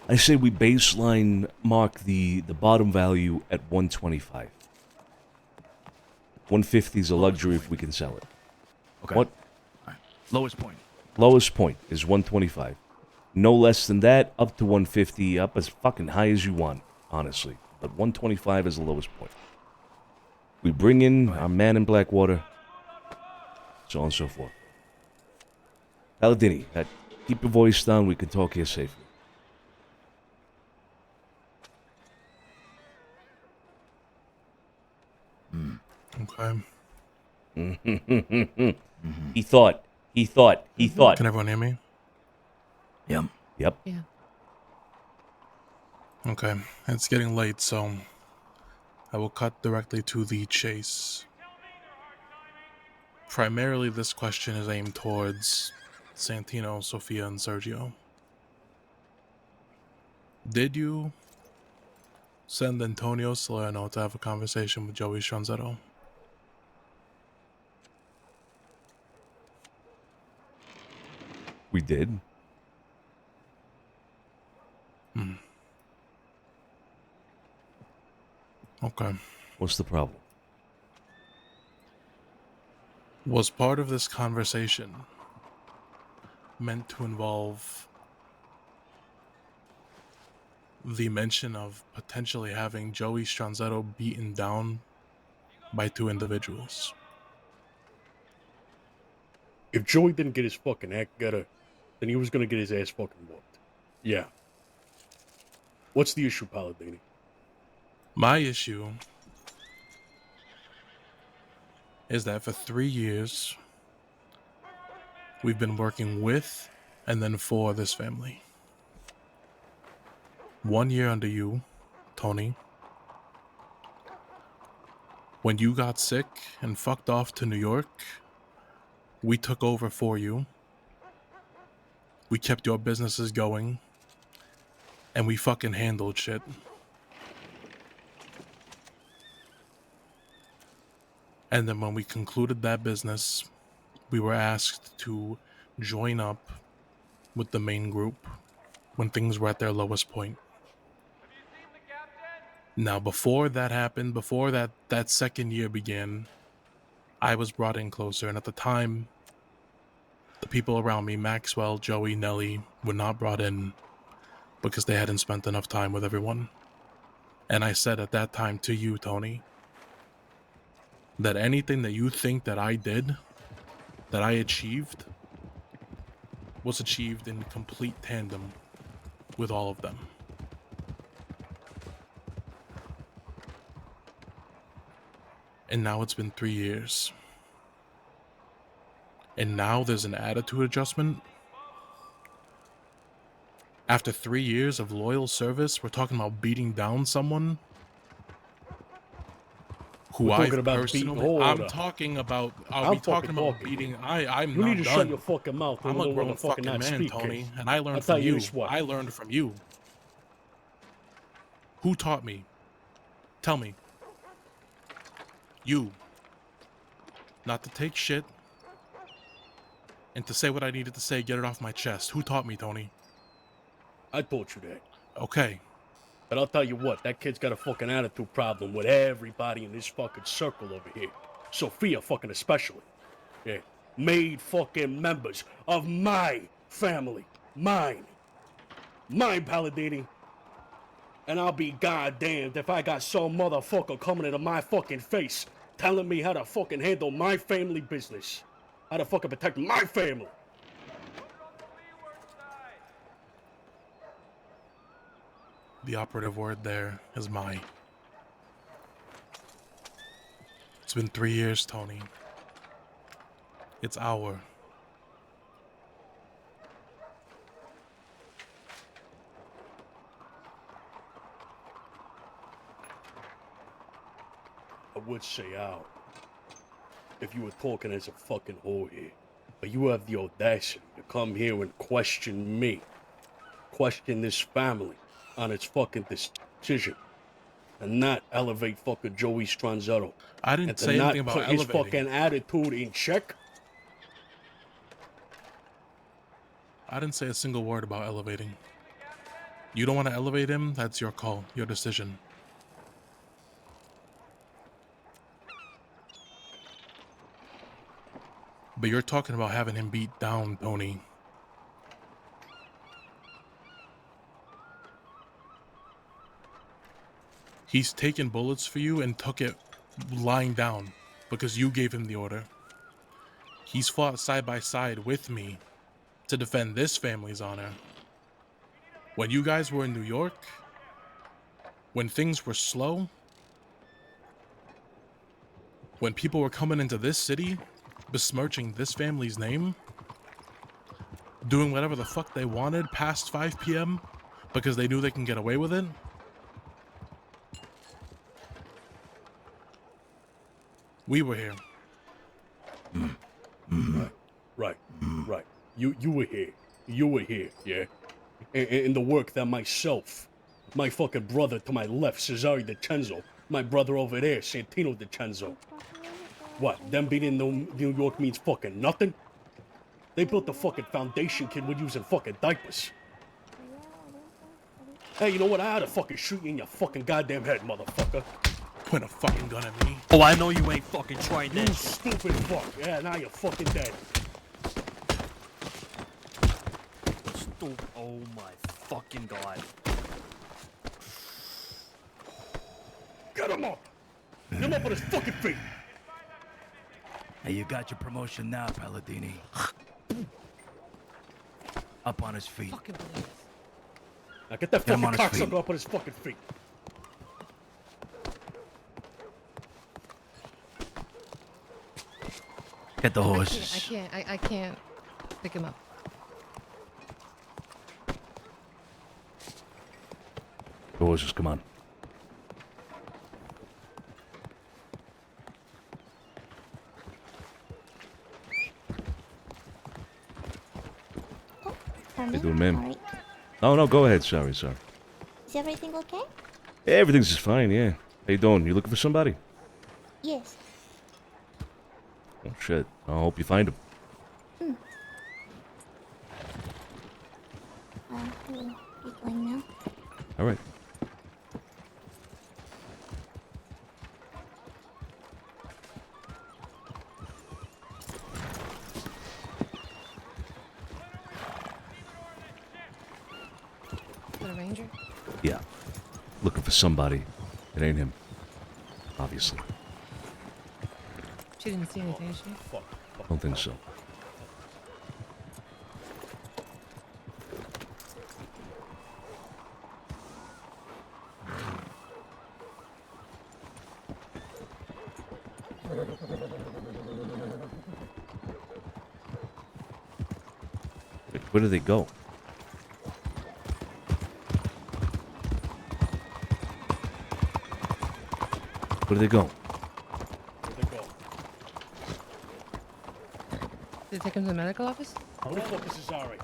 Speaker 2: I say we baseline mark the bottom value at 125. 150 is a luxury if we can sell it.
Speaker 5: Okay.
Speaker 2: What?
Speaker 5: Lowest point.
Speaker 2: Lowest point is 125. No less than that, up to 150, up as fucking high as you want, honestly. But 125 is the lowest point. We bring in our man in Blackwater, so on and so forth. Paladini, keep your voice down, we can talk here safely.
Speaker 1: Okay.
Speaker 2: He thought.
Speaker 1: Can everyone hear me?
Speaker 5: Yep.
Speaker 2: Yep.
Speaker 4: Yeah.
Speaker 1: Okay, it's getting late, so I will cut directly to the chase. Primarily, this question is aimed towards Santino, Sophia, and Sergio. Did you send Antonio Salerno to have a conversation with Joey Stranzetto?
Speaker 2: We did.
Speaker 1: Okay.
Speaker 2: What's the problem?
Speaker 1: Was part of this conversation meant to involve the mention of potentially having Joey Stranzetto beaten down by two individuals?
Speaker 12: If Joey didn't get his fucking act together, then he was gonna get his ass fucking whooped. Yeah. What's the issue, Paladini?
Speaker 1: My issue is that for 3 years, we've been working with and then for this family. 1 year under you, Tony. When you got sick and fucked off to New York, we took over for you. We kept your businesses going. And we fucking handled shit. And then when we concluded that business, we were asked to join up with the main group when things were at their lowest point. Now, before that happened, before that second year began, I was brought in closer. And at the time, the people around me, Maxwell, Joey, Nelly, were not brought in because they hadn't spent enough time with everyone. And I said at that time to you, Tony, that anything that you think that I did, that I achieved, was achieved in complete tandem with all of them. And now it's been 3 years. And now there's an attitude adjustment. After 3 years of loyal service, we're talking about beating down someone who
Speaker 12: We're
Speaker 1: I
Speaker 12: talking about
Speaker 1: personally...
Speaker 12: beating. Hold
Speaker 1: I'm
Speaker 12: up.
Speaker 1: talking about... I'll
Speaker 12: I'm
Speaker 1: be talking
Speaker 12: fucking
Speaker 1: about
Speaker 12: talking.
Speaker 1: beating... I'm
Speaker 12: You
Speaker 1: not
Speaker 12: need to
Speaker 1: done.
Speaker 12: shut your fucking mouth.
Speaker 1: I'm a
Speaker 12: little
Speaker 1: grown
Speaker 12: motherfucker
Speaker 1: fucking
Speaker 12: not
Speaker 1: man,
Speaker 12: speak,
Speaker 1: Tony.
Speaker 12: kid.
Speaker 1: And I
Speaker 12: I'll
Speaker 1: learned
Speaker 12: tell
Speaker 1: from
Speaker 12: you
Speaker 1: you.
Speaker 12: this what.
Speaker 1: I learned from you. Who taught me? Tell me. You. Not to take shit. And to say what I needed to say, get it off my chest. Who taught me, Tony?
Speaker 12: I taught you that.
Speaker 1: Okay.
Speaker 12: But I'll tell you what, that kid's got a fucking attitude problem with everybody in this fucking circle over here. Sophia fucking especially. Yeah. Made fucking members of my family. Mine, Paladini. And I'll be goddamned if I got some motherfucker coming into my fucking face telling me how to fucking handle my family business. How to fucking protect my family.
Speaker 1: The operative word there is my. It's been 3 years, Tony. It's our.
Speaker 12: I would say out if you were talking as a fucking whore here. But you have the audacity to come here and question me. Question this family on its fucking decision. And not elevate fucking Joey Stranzetto.
Speaker 1: I didn't say anything about
Speaker 12: put his
Speaker 1: elevating.
Speaker 12: fucking attitude in check.
Speaker 1: I didn't say a single word about elevating. You don't want to elevate him? That's your call, your decision. But you're talking about having him beat down, Tony. He's taken bullets for you and took it lying down because you gave him the order. He's fought side by side with me to defend this family's honor. When you guys were in New York, when things were slow, when people were coming into this city, besmirching this family's name, doing whatever the fuck they wanted past 5 p.m. because they knew they can get away with it. We were here.
Speaker 12: Right. You were here. Yeah. And the work that myself, my fucking brother to my left, Cesare DiCenzo, my brother over there, Santino DiCenzo. What? Them being in New York means fucking nothing? They built the fucking foundation, kid, with using fucking diapers. Hey, you know what? I ought to fucking shoot you in your fucking goddamn head, motherfucker.
Speaker 1: Point a fucking gun at me.
Speaker 9: Oh, I know you ain't fucking trying
Speaker 12: You
Speaker 9: this.
Speaker 12: stupid fuck. Yeah, now you're fucking dead.
Speaker 9: Oh my fucking god.
Speaker 12: Get him up! Get him up on his fucking feet!
Speaker 5: Hey, you got your promotion now, Palladini. Up on his feet.
Speaker 12: Now get that
Speaker 5: Get him
Speaker 12: fucking
Speaker 5: on his feet.
Speaker 12: cocksucker up on his fucking feet.
Speaker 5: Get the horses.
Speaker 4: I can't pick him up.
Speaker 2: The horses, come on. How you doing, ma'am?
Speaker 21: Alright.
Speaker 2: Oh, no, go ahead. Sorry.
Speaker 21: Is everything okay?
Speaker 2: Everything's just fine, yeah. How you doing? You looking for somebody?
Speaker 21: Yes.
Speaker 2: Oh, shit. I hope you find him.
Speaker 21: We'll be going now.
Speaker 2: All right.
Speaker 4: Is that a ranger?
Speaker 2: Yeah. Looking for somebody. It ain't him. Obviously.
Speaker 4: She didn't see anything, did she?
Speaker 2: Don't think so. Wait, where do they go? Where do they go?
Speaker 4: Did they take him to the medical office?
Speaker 12: Where the fuck is Cesare?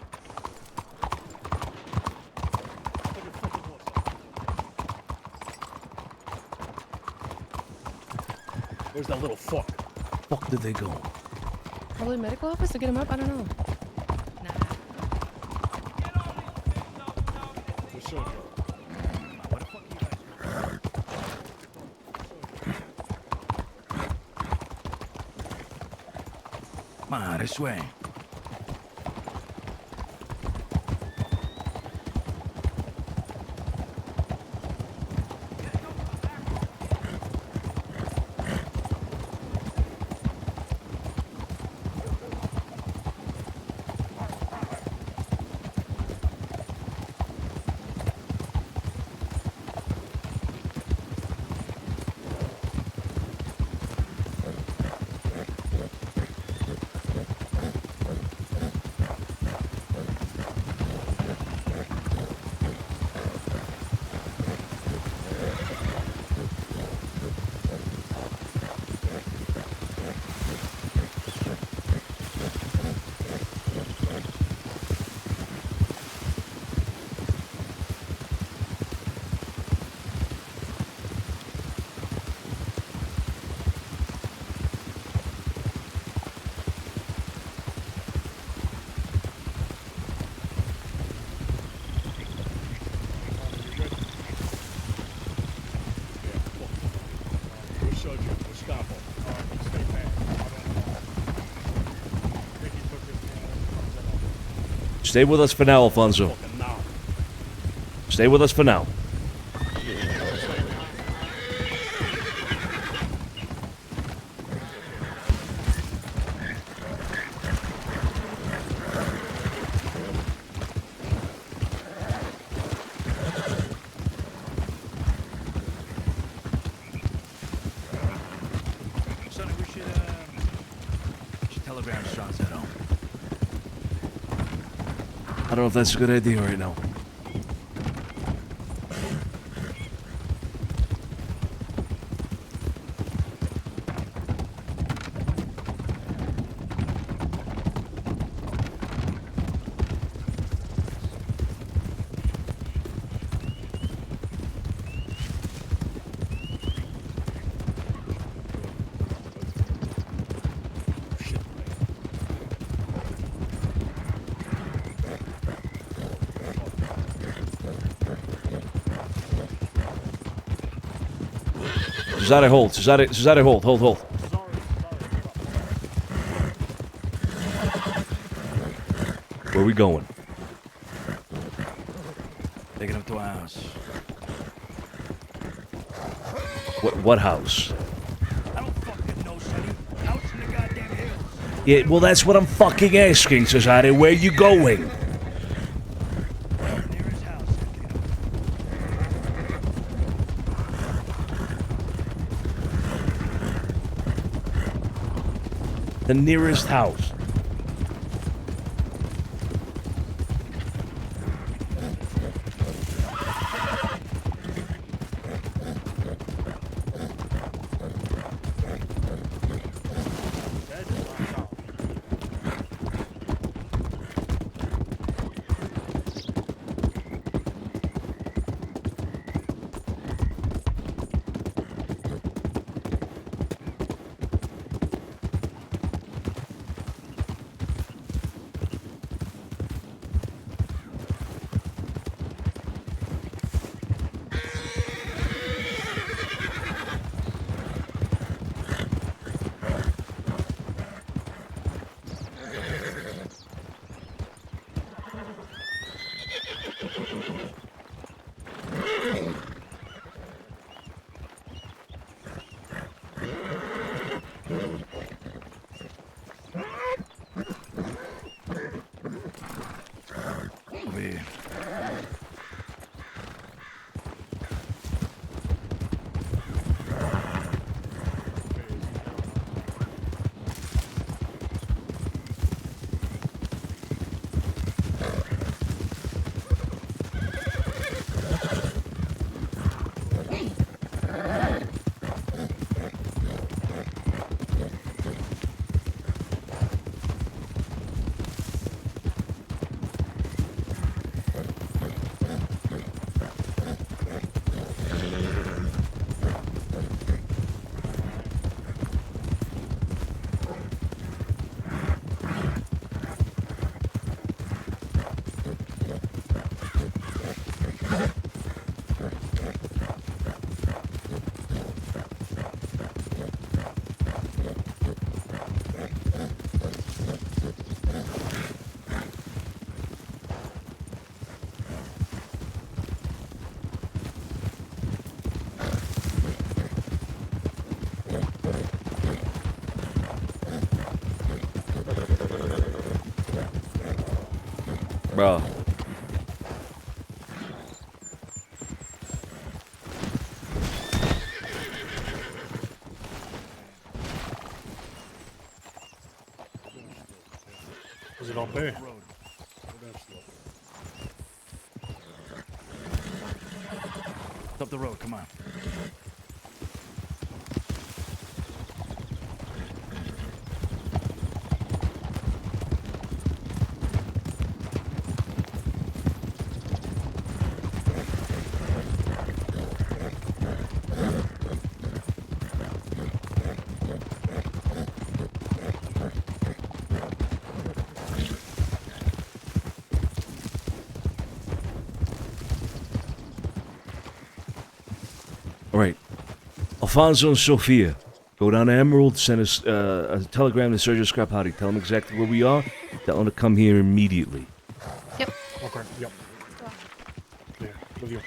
Speaker 12: Where's that little fuck?
Speaker 2: Fuck did they go?
Speaker 4: Probably medical office to get him up? I don't know.
Speaker 12: Where's Sergio?
Speaker 5: Come on, this way.
Speaker 12: Where's Sergio? Where's Scafo?
Speaker 2: Stay with us for now, Alfonso. Stay with us for now.
Speaker 5: Sonny,
Speaker 2: I don't know if that's a good idea right now. Cesare, hold. Cesare, hold. Hold. Where we going?
Speaker 5: Taking him to our house.
Speaker 2: What house?
Speaker 5: I don't fucking know, Sonny. House in the goddamn hills.
Speaker 2: Yeah, well, that's what I'm fucking asking, Cesare. Where you going? The nearest house.
Speaker 5: Over here.
Speaker 2: Bro.
Speaker 14: Is it up there?
Speaker 5: It's up the road, come on.
Speaker 2: All right. Alfonso and Sophia, go down to Emerald, send us a telegram to Sergio Scrapati. Tell him exactly where we are. Tell him to come here immediately.
Speaker 14: Okay, yep. Yeah, with you.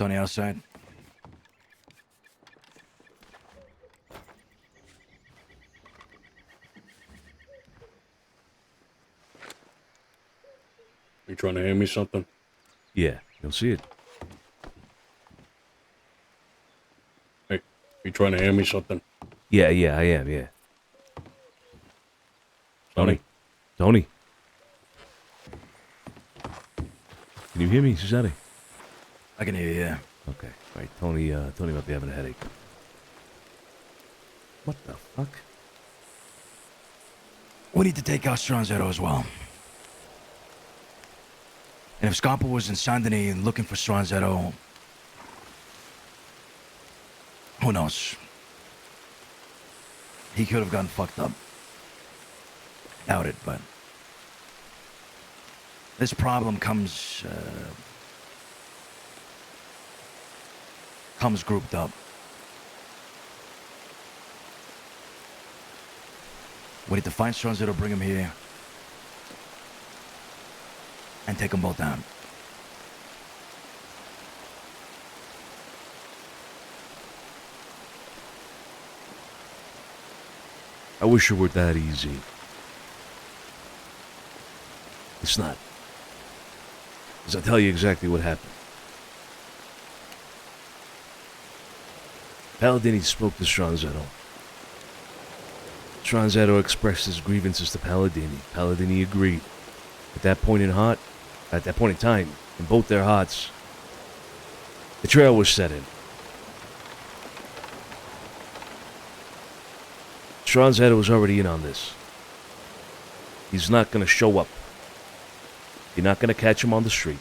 Speaker 5: Tony outside.
Speaker 12: You trying to hand me something?
Speaker 2: Yeah, you'll see it.
Speaker 12: Hey, you trying to hand me something?
Speaker 2: Yeah, I am, yeah.
Speaker 12: Sonny?
Speaker 2: Tony. Can you hear me, Susanne?
Speaker 5: I can hear you, yeah.
Speaker 2: Okay, right. Tony might be having a headache. What the fuck?
Speaker 5: We need to take out Stronzetto as well. And if Scampa was in Saint Denis and looking for Stronzetto, who knows? He could have gotten fucked up. Doubt it, but this problem comes grouped up. We need to find Stronzetto, bring him here, and take them both down.
Speaker 2: I wish it were that easy. It's not. Because I'll tell you exactly what happened. Palladini spoke to Stronzetto. Stronzetto expressed his grievances to Palladini. Palladini agreed. At that point in time, in both their hearts, the trail was set in. Stronzetto was already in on this. He's not going to show up. You're not going to catch him on the street.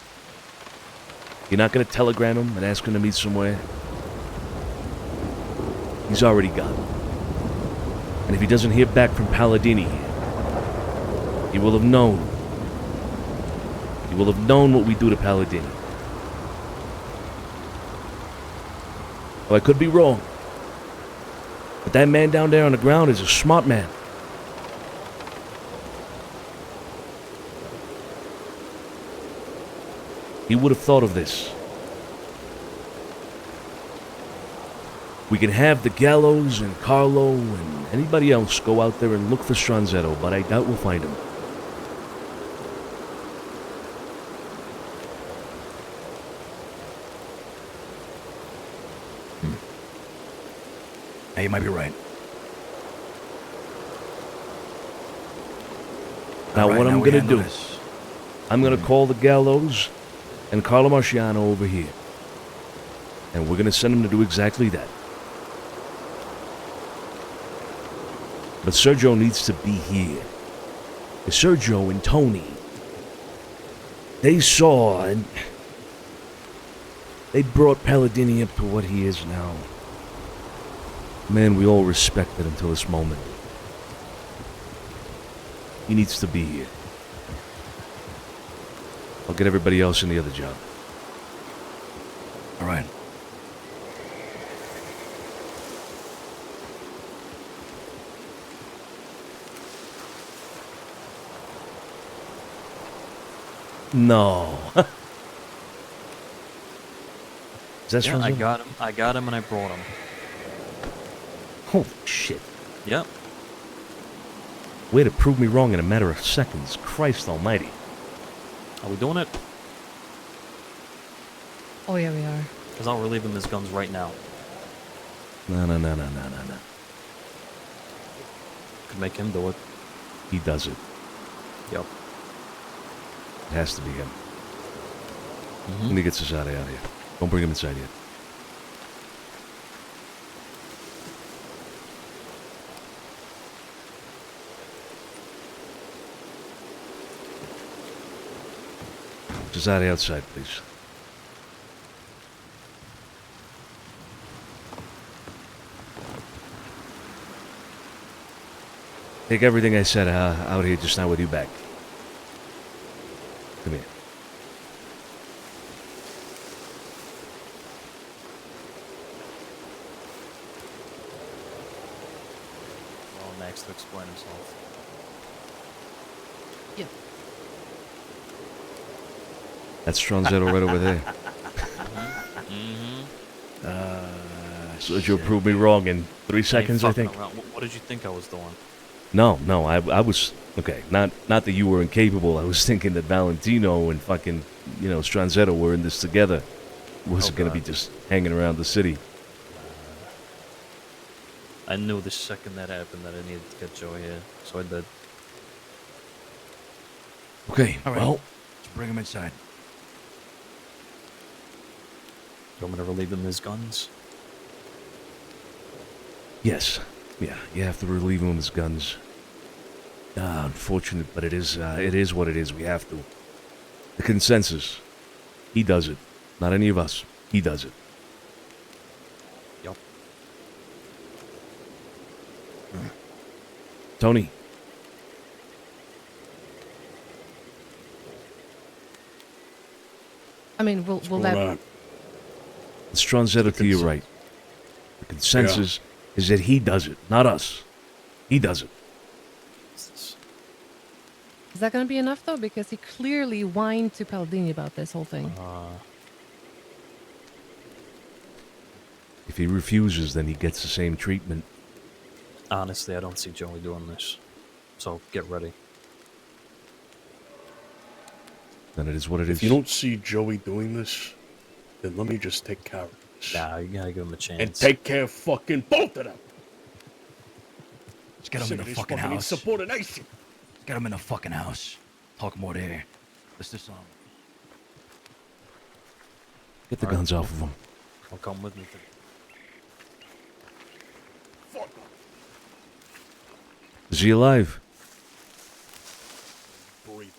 Speaker 2: You're not going to telegram him and ask him to meet somewhere. He's already gone. And if he doesn't hear back from Palladini, he will have known. He will have known what we do to Palladini. Well, I could be wrong. But that man down there on the ground is a smart man. He would have thought of this. We can have the Gallows and Carlo and anybody else go out there and look for Stronzetto, but I doubt we'll find him.
Speaker 5: Hey, you might be right.
Speaker 2: Now,
Speaker 5: All right,
Speaker 2: what
Speaker 5: now
Speaker 2: I'm
Speaker 5: we
Speaker 2: going to
Speaker 5: handle
Speaker 2: do,
Speaker 5: this.
Speaker 2: I'm going to call the Gallows and Carlo Marciano over here. And we're going to send them to do exactly that. But Sergio needs to be here. Sergio and Tony, they saw and they brought Palladini up to what he is now. Man, we all respected until this moment. He needs to be here. I'll get everybody else in the other job.
Speaker 5: All right.
Speaker 2: No. Is that
Speaker 3: Yeah,
Speaker 2: Stronzetto?
Speaker 3: I got him and I brought him.
Speaker 2: Holy shit.
Speaker 3: Yep.
Speaker 2: Way to prove me wrong in a matter of seconds. Christ almighty.
Speaker 3: Are we doing it?
Speaker 4: Oh yeah, we are.
Speaker 3: Because I'll relieve him his guns right now.
Speaker 2: No.
Speaker 3: Could make him do it.
Speaker 2: He does it.
Speaker 3: Yep.
Speaker 2: It has to be him. Let me get Cesare out of here. Don't bring him inside yet. Cesare outside, please. Take everything I said out here just now with you back. Come here.
Speaker 3: Well, Max to explain himself.
Speaker 4: Yeah.
Speaker 2: That's Stronzetto right over there. So that you'll prove me wrong in 3 seconds, I think.
Speaker 3: What did you think I was doing?
Speaker 2: No, I was okay. Not that you were incapable. I was thinking that Valentino and fucking Stranzetto were in this together. Wasn't gonna be just hanging around the city.
Speaker 3: I knew the second that happened that I needed to get Joe here, so I did.
Speaker 2: Okay,
Speaker 5: All right.
Speaker 2: well,
Speaker 5: let's bring him inside.
Speaker 3: You want me to relieve him his guns?
Speaker 2: yes, yeah, you have to relieve him of his guns. Unfortunate, but it is what it is. We have to. The consensus, he does it. Not any of us. He does it.
Speaker 3: Yup.
Speaker 2: Tony.
Speaker 4: I mean, will that...
Speaker 2: Stranzetto to your right. The consensus is that he does it, not us. He does it.
Speaker 4: Is that going to be enough, though? Because he clearly whined to Palladini about this whole thing.
Speaker 2: If he refuses, then he gets the same treatment.
Speaker 3: Honestly, I don't see Joey doing this. So, get ready.
Speaker 2: Then it is what it is.
Speaker 12: If you don't see Joey doing this, then let me just take care of this.
Speaker 3: Nah, you gotta give him a chance.
Speaker 12: And take care of fucking both of them.
Speaker 5: Let's get him in the fucking house.
Speaker 12: Insubordination.
Speaker 5: Let's get him in the fucking house. Talk more there. Let's do something.
Speaker 2: Get the guns off of him.
Speaker 3: I'll come with me.
Speaker 2: Is he alive?
Speaker 12: Breathe.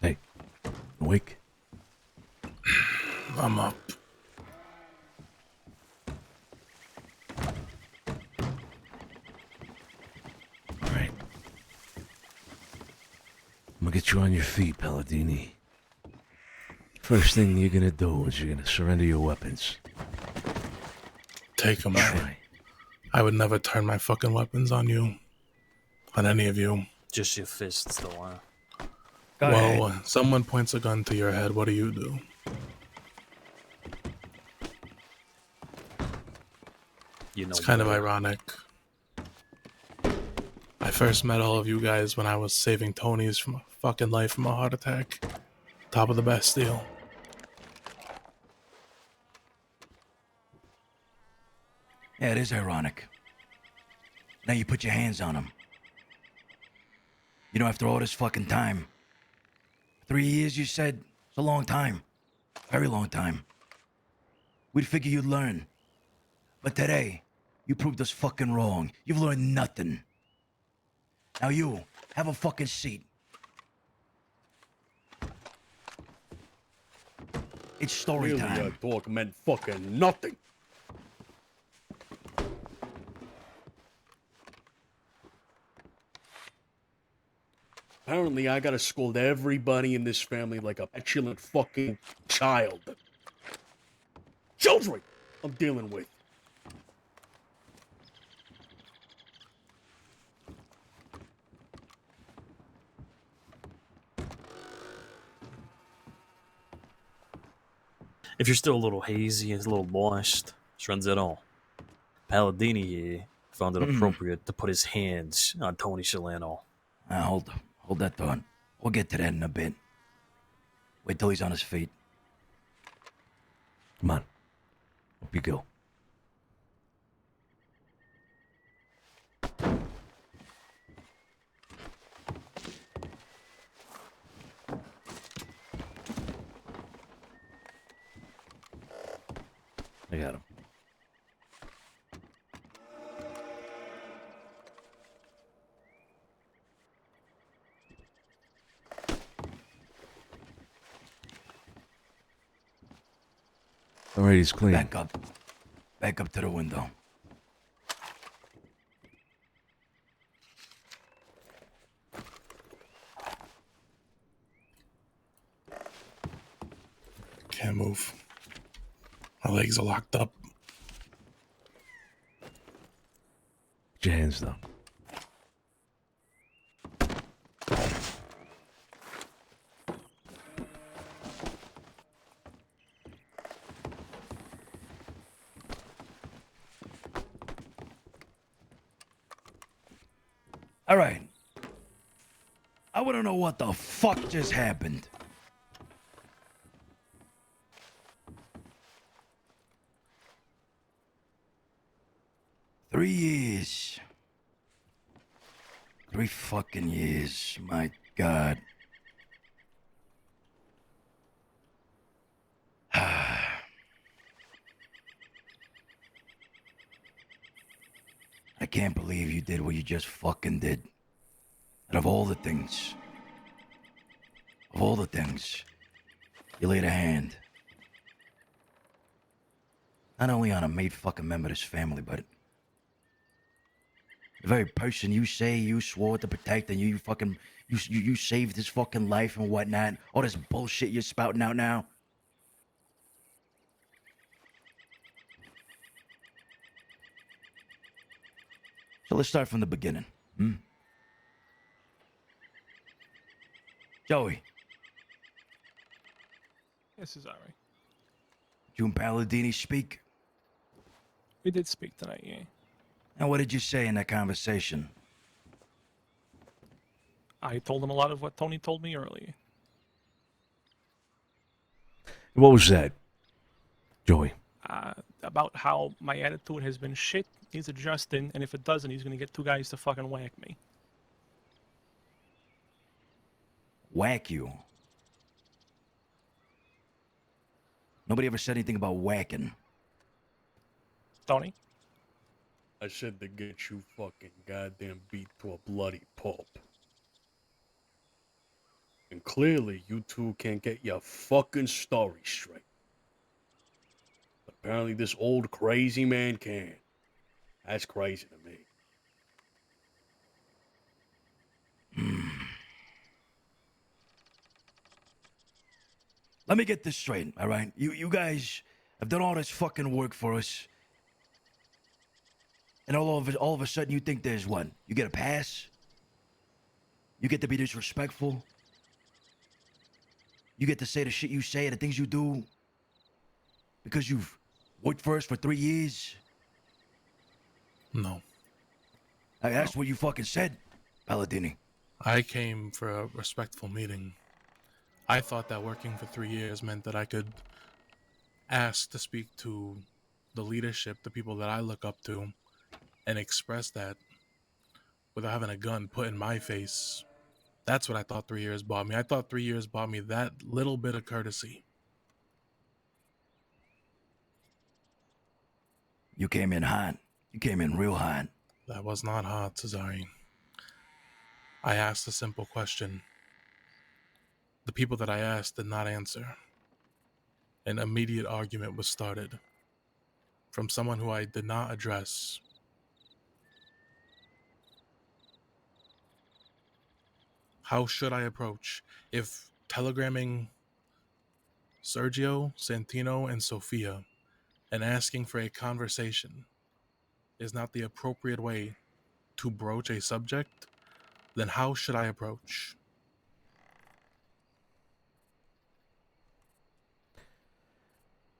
Speaker 2: Hey. Awake?
Speaker 1: I'm up.
Speaker 2: Alright. I'm gonna get you on your feet, Palladini. First thing you're gonna do is you're gonna surrender your weapons.
Speaker 1: Take them. I would never turn my fucking weapons on you. On any of you.
Speaker 3: Just your fists, though, huh?
Speaker 1: Well, someone points a gun to your head, what do you do? It's kind of ironic. I first met all of you guys when I was saving Tony's from a fucking life from a heart attack. Top of the Bastille.
Speaker 5: Yeah, it is ironic. Now you put your hands on him. You know, after all this fucking time. 3 years, you said? It's a long time. Very long time. We'd figure you'd learn. But today, you proved us fucking wrong. You've learned nothing. Now you, have a fucking seat. It's story
Speaker 12: Really,
Speaker 5: time.
Speaker 12: your talk meant fucking nothing. Apparently, I gotta scold everybody in this family like a petulant fucking child. Children I'm dealing with.
Speaker 3: If you're still a little hazy, a little lost, Stranzetto, Palladini here found it appropriate to put his hands on Tony Shalano.
Speaker 5: Hold that thought. We'll get to that in a bit. Wait till he's on his feet.
Speaker 2: Come on. Up you go. I got him. All right, he's clean.
Speaker 5: Back up. Back up to the window.
Speaker 1: can't move. My legs are locked up.
Speaker 2: Put your hands down.
Speaker 5: All right. I want to know what the fuck just happened. $3 years. 3 fucking years. My God. I can't believe you did what you just fucking did. And of all the things, you laid a hand. Not only on a made fucking member of this family, but the very person you say you swore to protect and you saved his fucking life and whatnot. All this bullshit you're spouting out now. So let's start from the beginning. Joey.
Speaker 15: Yes, Cesare.
Speaker 5: You and Palladini speak?
Speaker 15: We did speak tonight, yeah.
Speaker 5: And what did you say in that conversation?
Speaker 15: I told him a lot of what Tony told me earlier.
Speaker 2: What was that, Joey?
Speaker 15: About how my attitude has been shit, he's adjusting, and if it doesn't, he's gonna get 2 guys to fucking whack me.
Speaker 5: Whack you? Nobody ever said anything about whacking.
Speaker 15: Tony?
Speaker 12: I said to get you fucking goddamn beat to a bloody pulp. And clearly you two can't get your fucking story straight. Apparently this old crazy man can. That's crazy to me.
Speaker 5: Let me get this straight, all right? You guys have done all this fucking work for us. And all of a sudden you think there's what? You get a pass? You get to be disrespectful? You get to say the shit you say and the things you do? Because you've worked for us for 3 years?
Speaker 1: No.
Speaker 5: That's what you fucking said, Palladini.
Speaker 1: I came for a respectful meeting. I thought that working for 3 years meant that I could ask to speak to the leadership, the people that I look up to, and express that without having a gun put in my face. That's what I thought 3 years bought me. I thought 3 years bought me that little bit of courtesy.
Speaker 5: You came in hot. You came in real hot.
Speaker 1: That was not hot, Cesare. I asked a simple question. The people that I asked did not answer. An immediate argument was started from someone who I did not address. How should I approach if telegramming Sergio, Santino, and Sofia and asking for a conversation is not the appropriate way to broach a subject? Then how should I approach?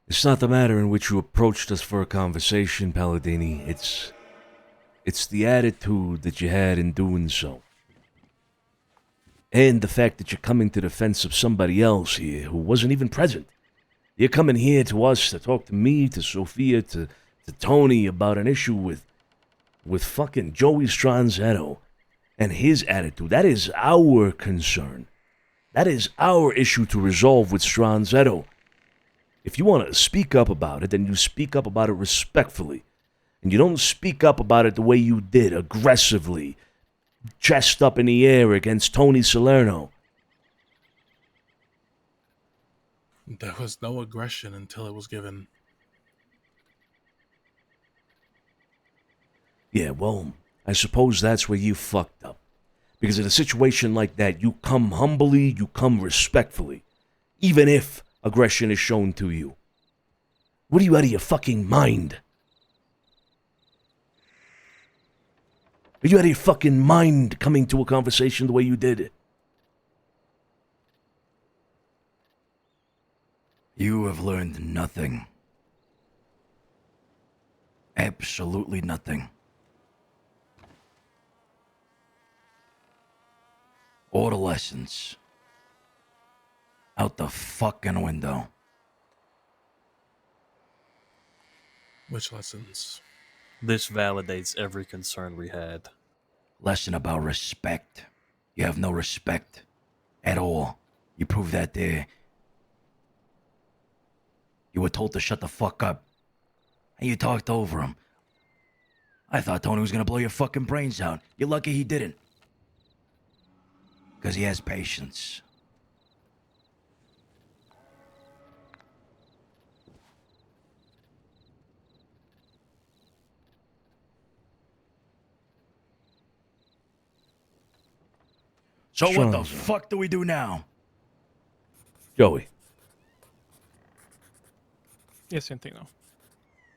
Speaker 2: It's not the manner in which you approached us for a conversation, Palladini. It's the attitude that you had in doing so. And the fact that you're coming to the defense of somebody else here who wasn't even present. You're coming here to us to talk to me, to Sofia, to Tony about an issue with fucking Joey Stranzetto and his attitude. That is our concern. That is our issue to resolve with Stranzetto. If you want to speak up about it, then you speak up about it respectfully. And you don't speak up about it the way you did, aggressively, chest up in the air against Tony Salerno.
Speaker 1: There was no aggression until it was given.
Speaker 2: Yeah, well, I suppose that's where you fucked up. Because in a situation like that, you come humbly, you come respectfully. Even if aggression is shown to you. What are you out of your fucking mind? Are you out of your fucking mind coming to a conversation the way you did?
Speaker 5: You have learned nothing. Absolutely nothing. All the lessons. Out the fucking window.
Speaker 1: Which lessons?
Speaker 3: This validates every concern we had.
Speaker 5: Lesson about respect. You have no respect. At all. You proved that there. You were told to shut the fuck up. And you talked over him. I thought Tony was gonna blow your fucking brains out. You're lucky he didn't. Because he has patience. So what the fuck do we do now?
Speaker 2: Joey,
Speaker 15: Yes, Santino.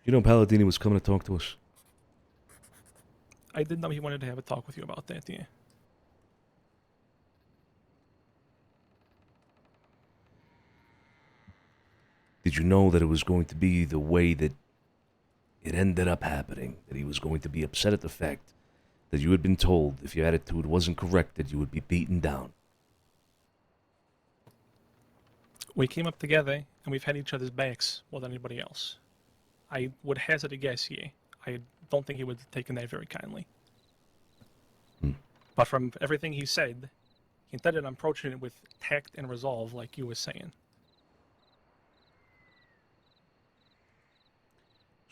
Speaker 2: you know Palladini was coming to talk to us.
Speaker 15: I did know he wanted to have a talk with you about that, yeah.
Speaker 2: Did you know that it was going to be the way that it ended up happening? That he was going to be upset at the fact that you had been told if your attitude wasn't correct that you would be beaten down?
Speaker 15: We came up together, and we've had each other's backs more than anybody else. I would hazard a guess here. I don't think he would have taken that very kindly. But from everything he said, he intended on approaching it with tact and resolve, like you were saying.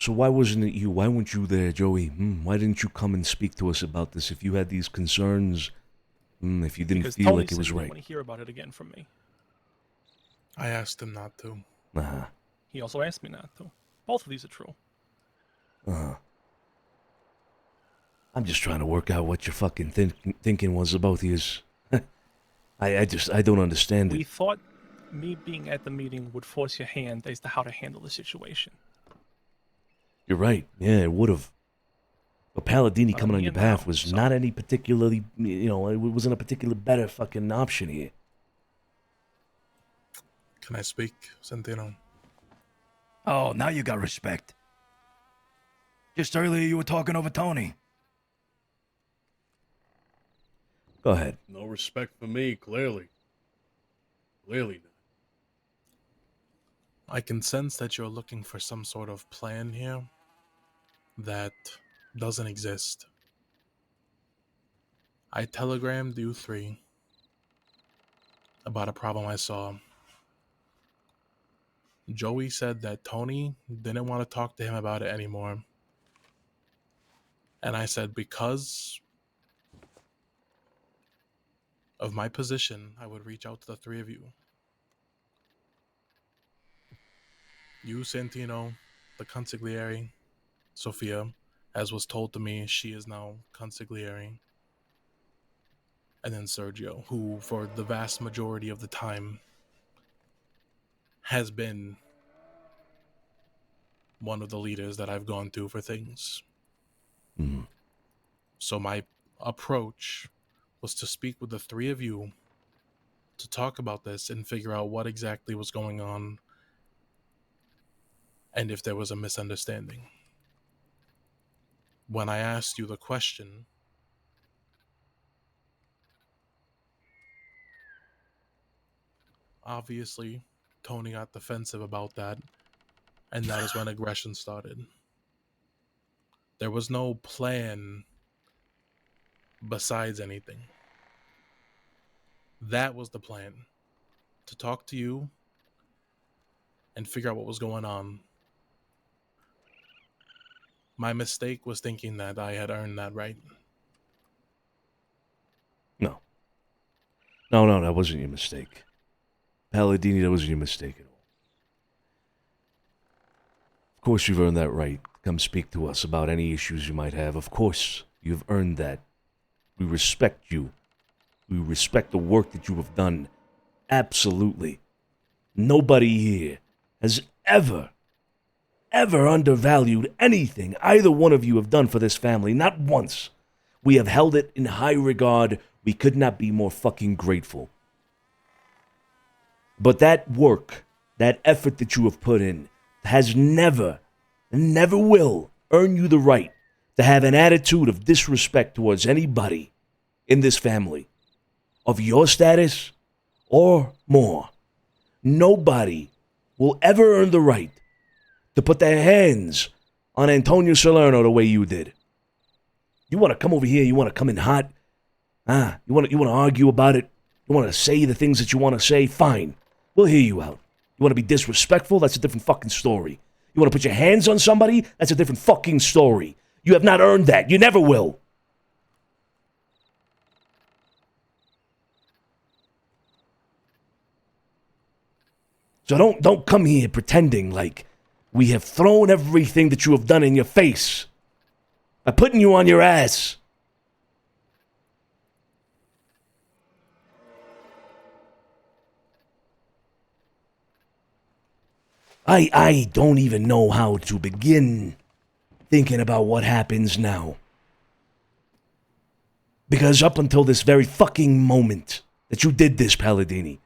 Speaker 2: So why wasn't it you? Why weren't you there, Joey? Why didn't you come and speak to us about this if you had these concerns? If you didn't
Speaker 15: Because
Speaker 2: feel
Speaker 15: Tony
Speaker 2: like it
Speaker 15: said
Speaker 2: was
Speaker 15: he didn't
Speaker 2: right?
Speaker 15: want to hear about it again from me.
Speaker 1: I asked him not to.
Speaker 2: Uh-huh.
Speaker 15: He also asked me not to. Both of these are true.
Speaker 2: Uh-huh. I'm just trying to work out what your fucking thinking was about these. I don't understand
Speaker 15: We
Speaker 2: it.
Speaker 15: thought me being at the meeting would force your hand as to how to handle the situation.
Speaker 2: You're right. Yeah, it would have. But Palladini
Speaker 15: I'm
Speaker 2: coming on
Speaker 15: here
Speaker 2: your behalf
Speaker 15: now,
Speaker 2: was not any particularly, it wasn't a particular better fucking option here.
Speaker 1: Can I speak, Santino?
Speaker 5: Oh, now you got respect. Just earlier you were talking over Tony.
Speaker 2: Go ahead.
Speaker 12: No respect for me, clearly. Clearly not.
Speaker 1: I can sense that you're looking for some sort of plan here that doesn't exist. I telegrammed you three about a problem I saw. Joey said that Tony didn't want to talk to him about it anymore. And I said, because of my position, I would reach out to the three of you. You, Santino, the consigliere, Sophia, as was told to me, she is now consigliere. And then Sergio, who for the vast majority of the time has been one of the leaders that I've gone to for things. So my approach was to speak with the three of you to talk about this and figure out what exactly was going on and if there was a misunderstanding. When I asked you the question, obviously, Tony got defensive about that, and that is when aggression started. There was no plan besides anything. That was the plan. To talk to you and figure out what was going on. My mistake was thinking that I had earned that right.
Speaker 2: No. No, that wasn't your mistake. Palladini, that wasn't your mistake at all. Of course you've earned that right. Come speak to us about any issues you might have. Of course, you've earned that. We respect you. We respect the work that you have done. Absolutely. Nobody here has ever undervalued anything either one of you have done for this family. Not once. We have held it in high regard. We could not be more fucking grateful. But that work, that effort that you have put in, has never, and never will, earn you the right to have an attitude of disrespect towards anybody in this family of your status or more. Nobody will ever earn the right to put their hands on Antonio Salerno the way you did. You want to come over here, you want to come in hot, you want to argue about it, you want to say the things that you want to say, fine. We'll hear you out. You want to be disrespectful? That's a different fucking story. You want to put your hands on somebody? That's a different fucking story. You have not earned that. You never will. So don't come here pretending like we have thrown everything that you have done in your face by putting you on your ass. I don't even know how to begin thinking about what happens now. Because up until this very fucking moment that you did this, Palladini,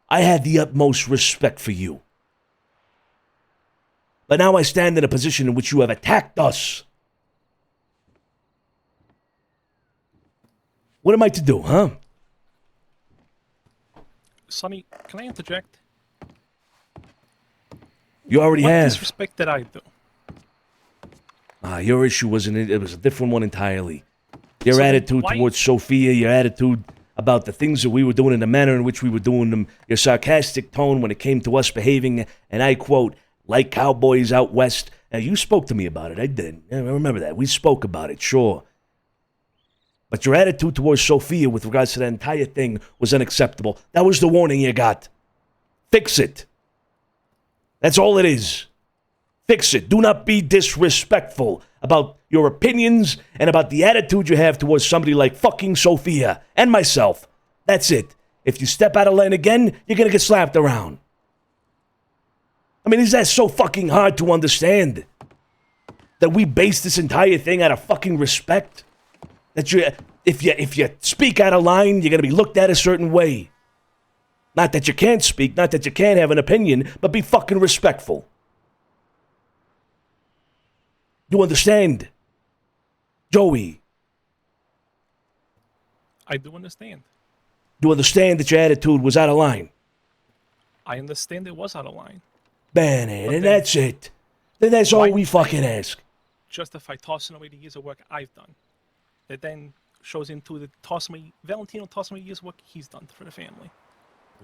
Speaker 2: I had the utmost respect for you. But now I stand in a position in which you have attacked us. What am I to do, huh?
Speaker 15: Sonny, can I interject?
Speaker 2: You already
Speaker 15: What
Speaker 2: have.
Speaker 15: disrespect did I do?
Speaker 2: Your issue wasn't it. It was a different one entirely. Your
Speaker 15: So then
Speaker 2: attitude
Speaker 15: why-
Speaker 2: towards Sophia, your attitude about the things that we were doing and the manner in which we were doing them, your sarcastic tone when it came to us behaving, and I quote, like cowboys out west. Now, you spoke to me about it. I did. Yeah, I remember that. We spoke about it, sure. But your attitude towards Sophia with regards to that entire thing was unacceptable. That was the warning you got. Fix it. That's all it is. Fix it. Do not be disrespectful about your opinions and about the attitude you have towards somebody like fucking Sophia and myself. That's it. If you step out of line again, you're going to get slapped around. I mean, is that so fucking hard to understand? That we base this entire thing out of fucking respect? That if you speak out of line, you're going to be looked at a certain way. Not that you can't speak, not that you can't have an opinion, but be fucking respectful. You understand? Joey.
Speaker 15: I do understand.
Speaker 2: You understand that your attitude was out of line?
Speaker 15: I understand it was out of line.
Speaker 2: Man, and that's it. Then that's all we fucking ask.
Speaker 15: Justify tossing away the years of work I've done. That then shows into the Valentino tossing away years of work he's done for the family.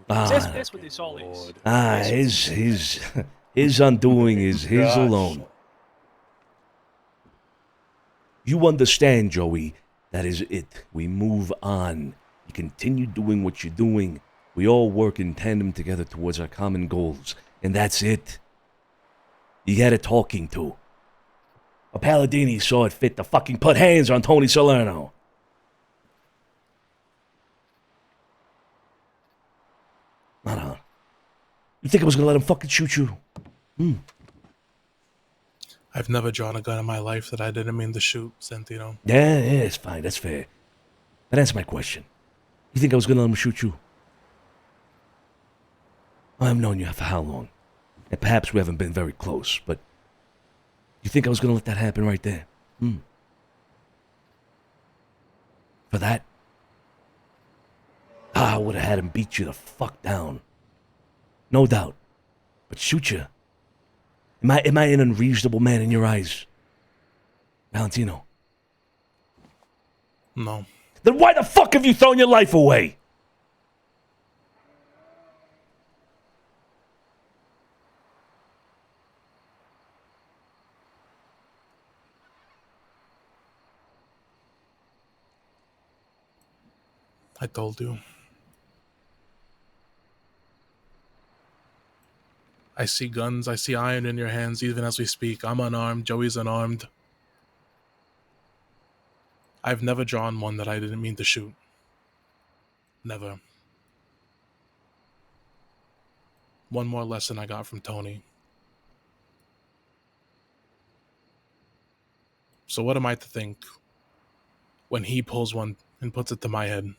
Speaker 15: That's what this all is.
Speaker 2: His undoing is his
Speaker 15: Gosh.
Speaker 2: alone. You understand, Joey, that is it. We move on. You continue doing what you're doing. We all work in tandem together towards our common goals. And that's it. You had a talking to. A Palladini saw it fit to fucking put hands on Tony Salerno. No. You think I was gonna let him fucking shoot you?
Speaker 1: I've never drawn a gun in my life that I didn't mean to shoot, Santino.
Speaker 2: Yeah, it's fine. That's fair. But answer my question. You think I was gonna let him shoot you? I've known you for how long? And perhaps we haven't been very close, but you think I was gonna let that happen right there? For that? I would have had him beat you the fuck down. No doubt. But shoot you? Am I an unreasonable man in your eyes? Valentino?
Speaker 1: No.
Speaker 2: Then why the fuck have you thrown your life away?
Speaker 1: I told you. I see guns, I see iron in your hands even as we speak. I'm unarmed, Joey's unarmed. I've never drawn one that I didn't mean to shoot. Never. one more lesson I got from Tony. So what am I to think when he pulls one and puts it to my head?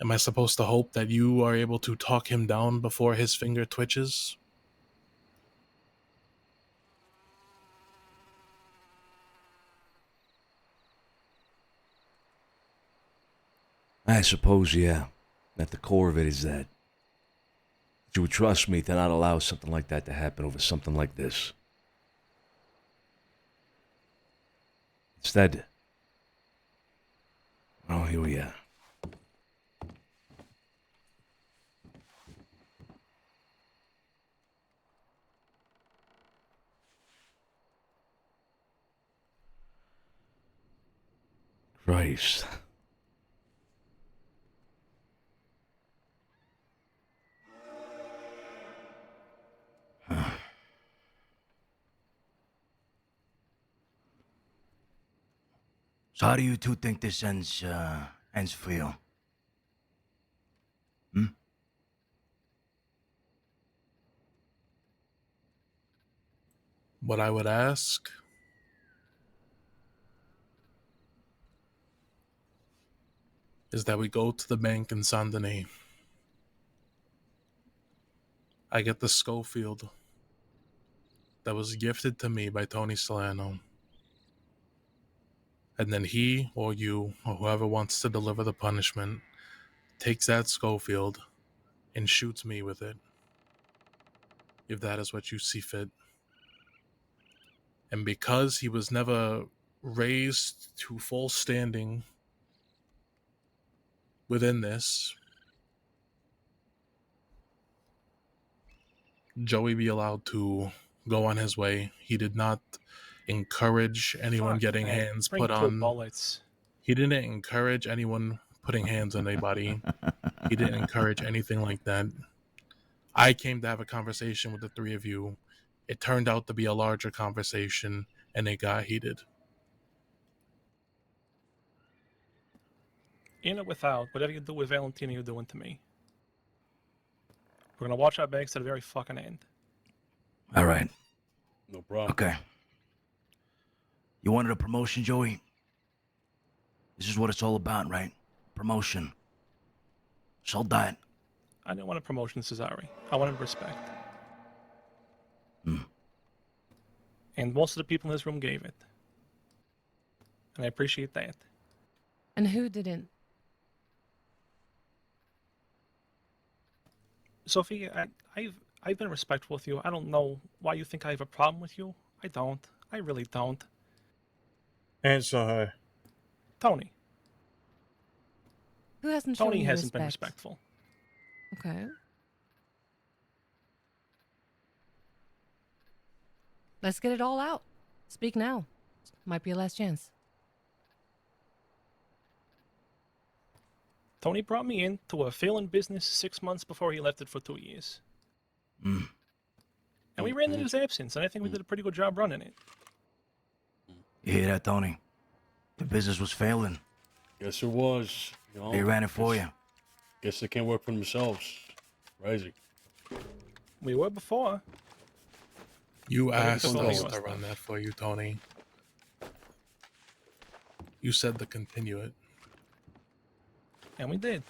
Speaker 1: Am I supposed to hope that you are able to talk him down before his finger twitches?
Speaker 2: I suppose, yeah. At the core of it is that you would trust me to not allow something like that to happen over something like this. Instead, well, here we are. Christ.
Speaker 5: So how do you two think this ends for you? Hmm?
Speaker 1: What I would ask is that we go to the bank in Saint Denis. I get the Schofield that was gifted to me by Tony Solano. And then he or you or whoever wants to deliver the punishment takes that Schofield and shoots me with it, if that is what you see fit. And because he was never raised to full standing within this, Joey be allowed to go on his way. He did not encourage anyone
Speaker 15: Fuck
Speaker 1: getting
Speaker 15: that.
Speaker 1: hands
Speaker 15: Bring
Speaker 1: put
Speaker 15: 2
Speaker 1: on.
Speaker 15: bullets.
Speaker 1: He didn't encourage anyone putting hands on anybody. He didn't encourage anything like that. I came to have a conversation with the three of you. It turned out to be a larger conversation, and it got heated.
Speaker 15: In or without, whatever you do with Valentina, you're doing to me. We're gonna watch our backs to the very fucking end.
Speaker 5: All right.
Speaker 12: No problem.
Speaker 5: Okay. You wanted a promotion, Joey? This is what it's all about, right? Promotion. So that.
Speaker 15: I didn't want a promotion, Cesare. I wanted respect. And most of the people in this room gave it. And I appreciate that.
Speaker 4: And who didn't?
Speaker 15: Sophie, I've been respectful with you. I don't know why you think I have a problem with you. I don't. I really don't.
Speaker 14: Answer her.
Speaker 15: Tony.
Speaker 4: Who hasn't shown
Speaker 15: Tony
Speaker 4: you
Speaker 15: hasn't been
Speaker 4: respect?
Speaker 15: respectful.
Speaker 4: Okay. Let's get it all out. Speak now. Might be your last chance.
Speaker 15: Tony brought me into a failing business 6 months before he left it for 2 years. And we ran in his absence, and I think we did a pretty good job running it.
Speaker 5: You hear that, Tony? The business was failing.
Speaker 12: Yes, it was. You know,
Speaker 5: They ran it for you.
Speaker 12: Guess they can't work for themselves. Crazy.
Speaker 15: We were before.
Speaker 1: You
Speaker 15: I think
Speaker 1: asked
Speaker 15: it's all
Speaker 1: us
Speaker 15: yours.
Speaker 1: to run that for you, Tony. You said to continue it.
Speaker 15: And we did.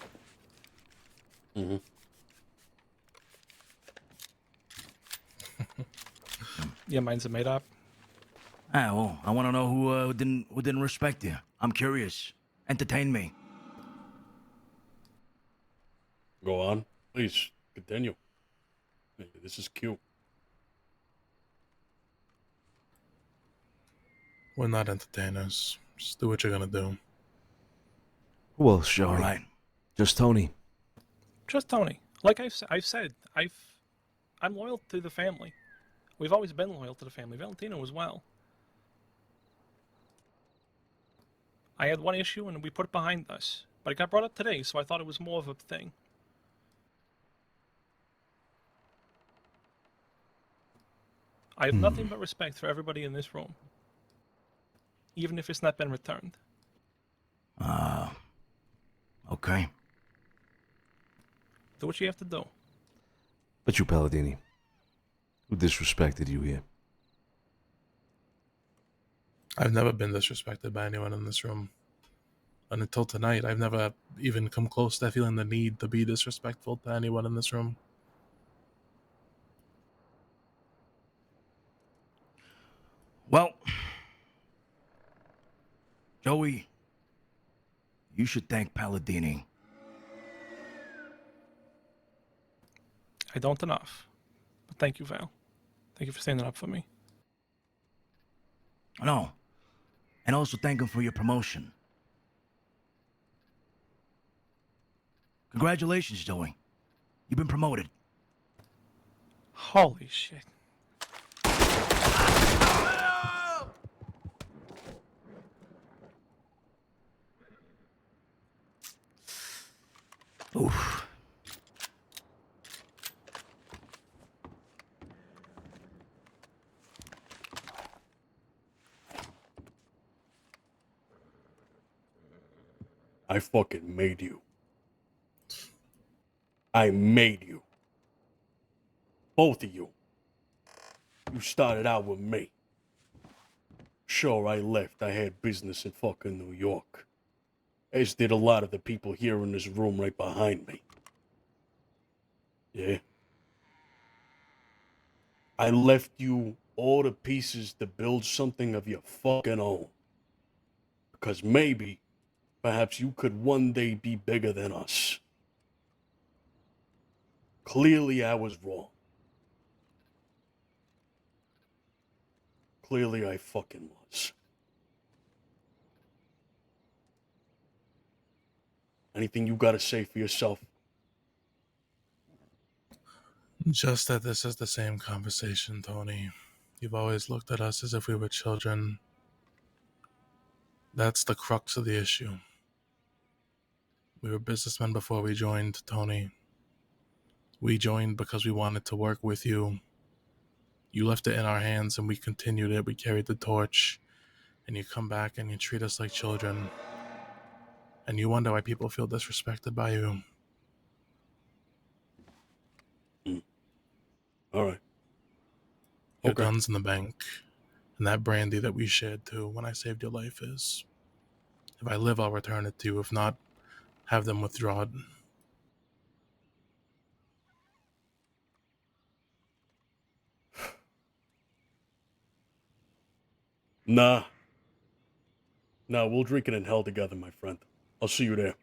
Speaker 12: Mm-hmm.
Speaker 15: Your minds are made up.
Speaker 5: Ah, well, I want to know who didn't respect you. I'm curious. Entertain me.
Speaker 12: Go on. Please, continue. This is cute.
Speaker 1: We're not entertainers. Just do what you're gonna do.
Speaker 2: Who else, Joey?
Speaker 5: All right.
Speaker 2: Just Tony.
Speaker 15: Just Tony. Like I've said, I'm loyal to the family. We've always been loyal to the family. Valentino as well. I had one issue and we put it behind us. But it got brought up today, so I thought it was more of a thing. I have nothing but respect for everybody in this room. Even if it's not been returned.
Speaker 5: Okay.
Speaker 15: Do what you have to do.
Speaker 2: But you, Palladini. Who disrespected you here?
Speaker 1: I've never been disrespected by anyone in this room. And until tonight, I've never even come close to feeling the need to be disrespectful to anyone in this room.
Speaker 5: Well, Joey, you should thank Palladini.
Speaker 15: I don't enough. But thank you, Val. Thank you for standing up for me.
Speaker 5: No. And also thank him for your promotion. Congratulations, Joey. You've been promoted.
Speaker 15: Holy shit.
Speaker 5: Oof.
Speaker 12: I fucking made you. I made you. Both of you. You started out with me. Sure, I left. I had business in fucking New York. As did a lot of the people here in this room right behind me. Yeah. I left you all the pieces to build something of your fucking own. Because maybe, perhaps you could one day be bigger than us. Clearly I was wrong. Clearly I fucking was. Anything you gotta say for yourself?
Speaker 1: Just that this is the same conversation, Tony. You've always looked at us as if we were children. That's the crux of the issue. We were businessmen before we joined, Tony. We joined because we wanted to work with you. You left it in our hands and we continued it. We carried the torch. And you come back and you treat us like children. And you wonder why people feel disrespected by you.
Speaker 12: All right.
Speaker 1: Your
Speaker 12: Okay.
Speaker 1: gun's in the bank. And that brandy that we shared too when I saved your life is. If I live, I'll return it to you. If not, have them withdrawn.
Speaker 12: Nah. Nah, we'll drink it in hell together, my friend. I'll see you there.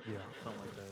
Speaker 14: Yeah, something like that.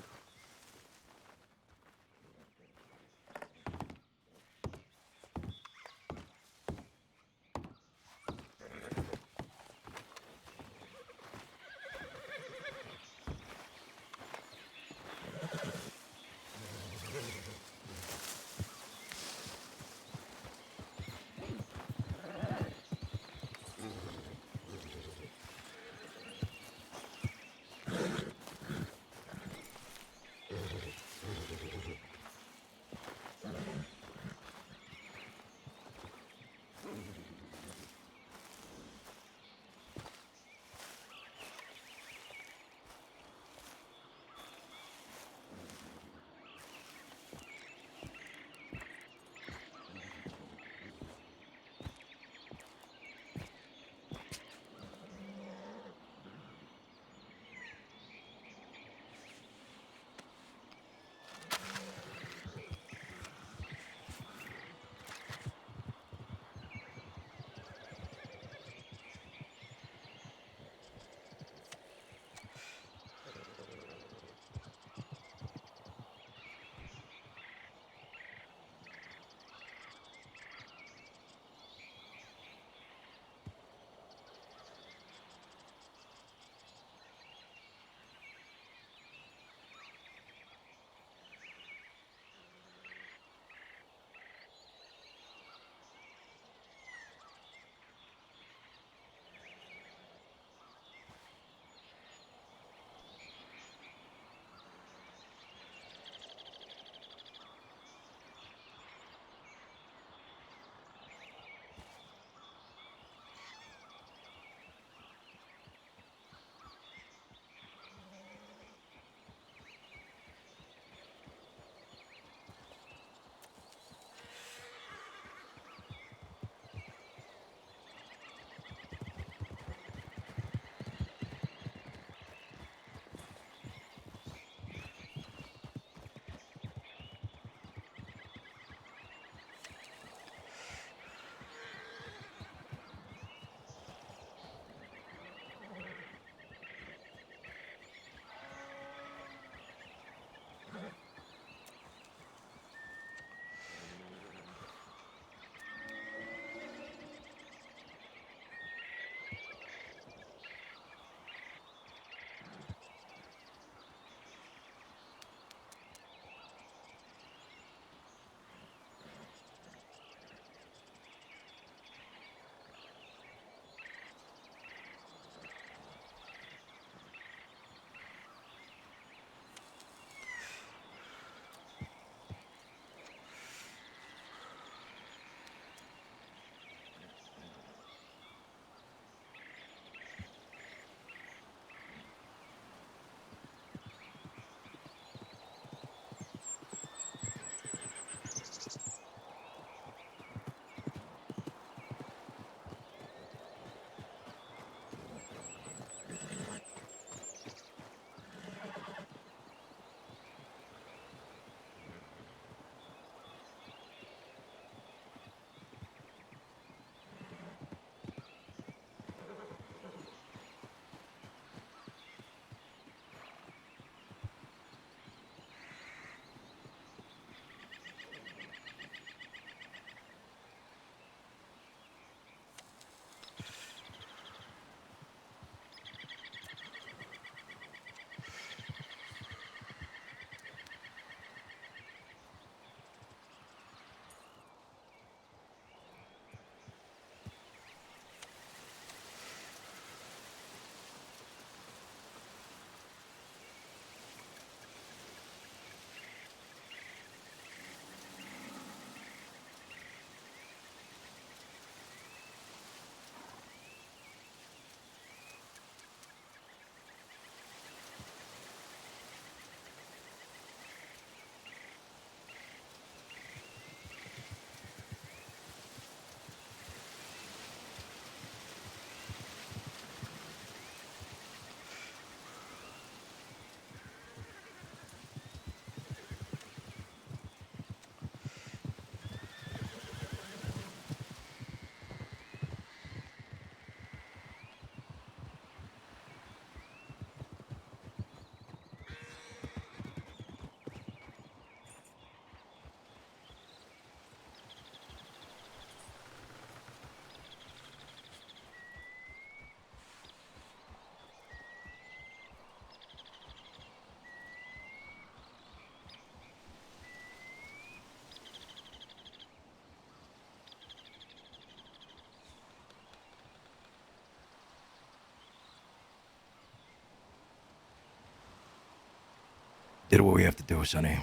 Speaker 5: did what we have to do, Sonny.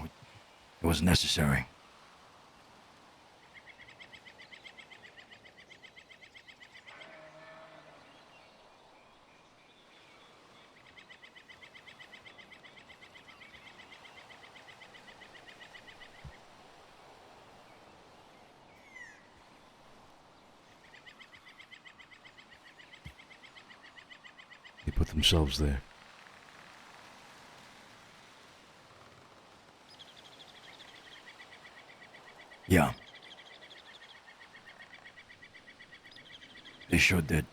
Speaker 5: It was necessary.
Speaker 2: They put themselves there.
Speaker 5: Yeah. They sure did.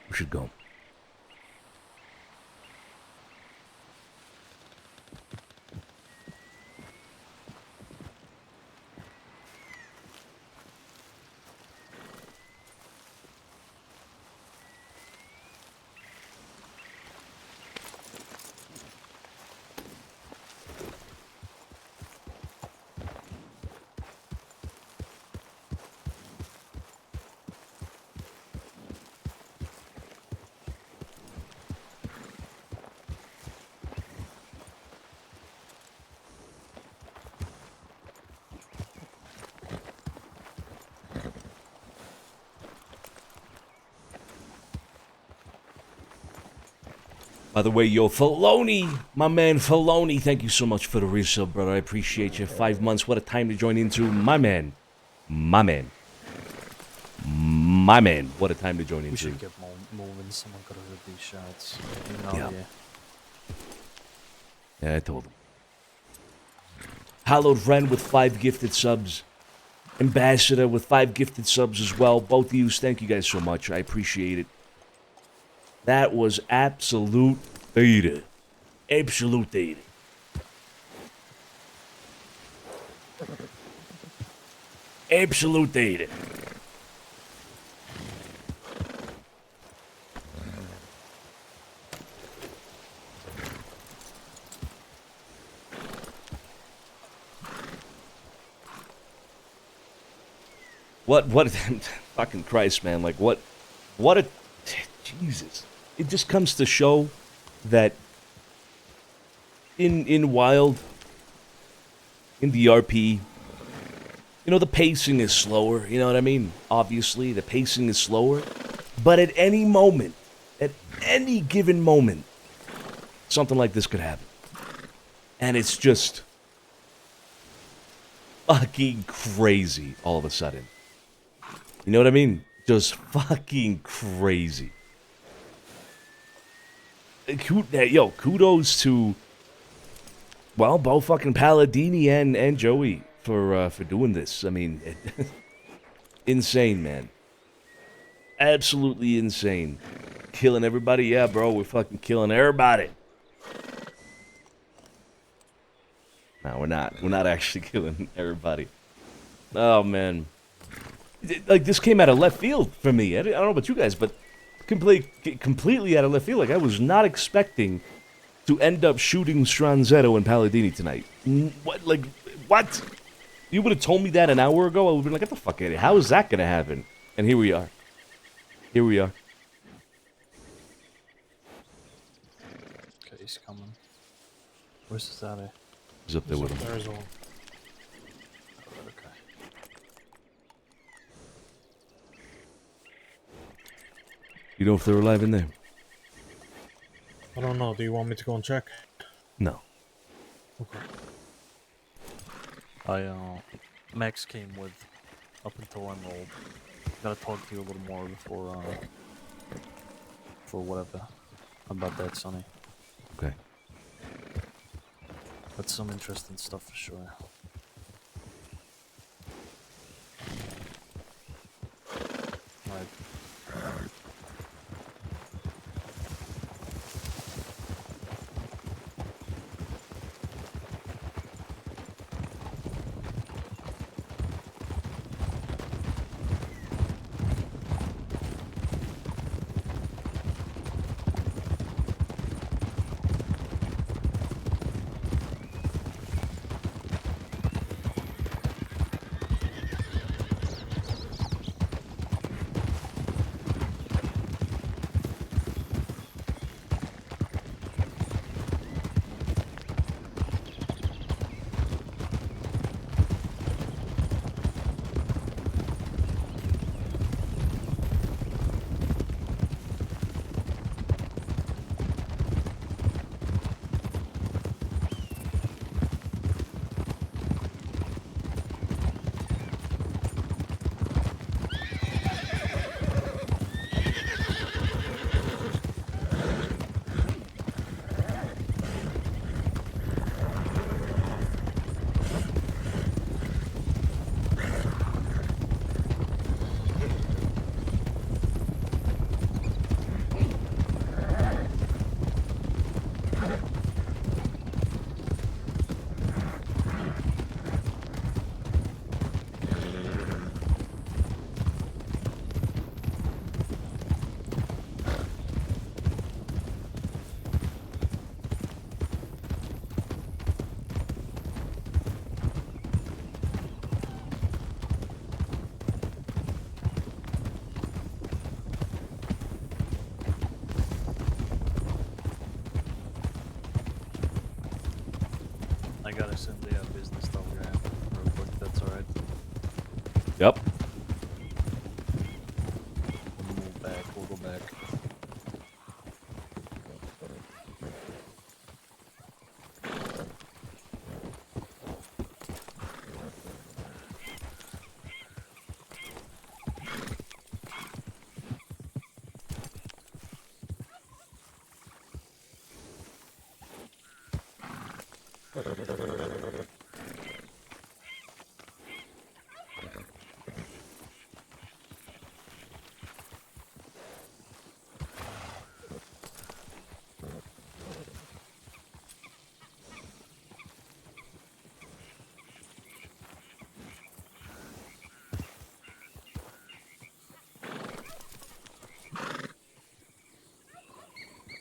Speaker 2: We should go. By the way, yo, Filoni, my man Filoni, thank you so much for the resub, brother. I appreciate you. 5 months, what a time to join into. My man. My man. My man. What a time to join into.
Speaker 3: We should get moving. Someone could have hit these shots.
Speaker 2: Yeah, I told him. Hallowed Ren with 5 gifted subs. Ambassador with 5 gifted subs as well. Both of you, thank you guys so much. I appreciate it. That was absolute data. Absolute data. Absolute data. What, fucking Christ, man, like, what a, Jesus. It just comes to show that in Wild, in the RP, you know, the pacing is slower, you know what I mean? Obviously, the pacing is slower, but at any moment, at any given moment, something like this could happen. And it's just fucking crazy all of a sudden. You know what I mean? Just fucking crazy. Yo, kudos to, well, both fucking Palladini and Joey for doing this. I mean, insane, man. Absolutely insane. Killing everybody? Yeah, bro, we're fucking killing everybody. No, we're not. We're not actually killing everybody. Oh, man. Like, this came out of left field for me. I don't know about you guys, but completely out of left field. Like, I was not expecting to end up shooting Stranzetto and Palladini tonight. What? Like, what? You would have told me that an hour ago, I would have been like, get the fuck out of here. How is that going to happen? And here we are. Here we are.
Speaker 3: Okay, he's coming. Where's this out of?
Speaker 2: He's up there with him.
Speaker 14: There's one.
Speaker 2: You know if they're alive in there?
Speaker 14: I don't know. Do you want me to go and check?
Speaker 2: No.
Speaker 14: Okay.
Speaker 3: Max came with up until Emerald. Gotta talk to you a little more before, for whatever about that, Sonny.
Speaker 2: Okay.
Speaker 3: That's some interesting stuff for sure. Right. I gotta send the business telegram real quick. That's alright.
Speaker 2: Yep.
Speaker 3: We'll move back. We'll go back.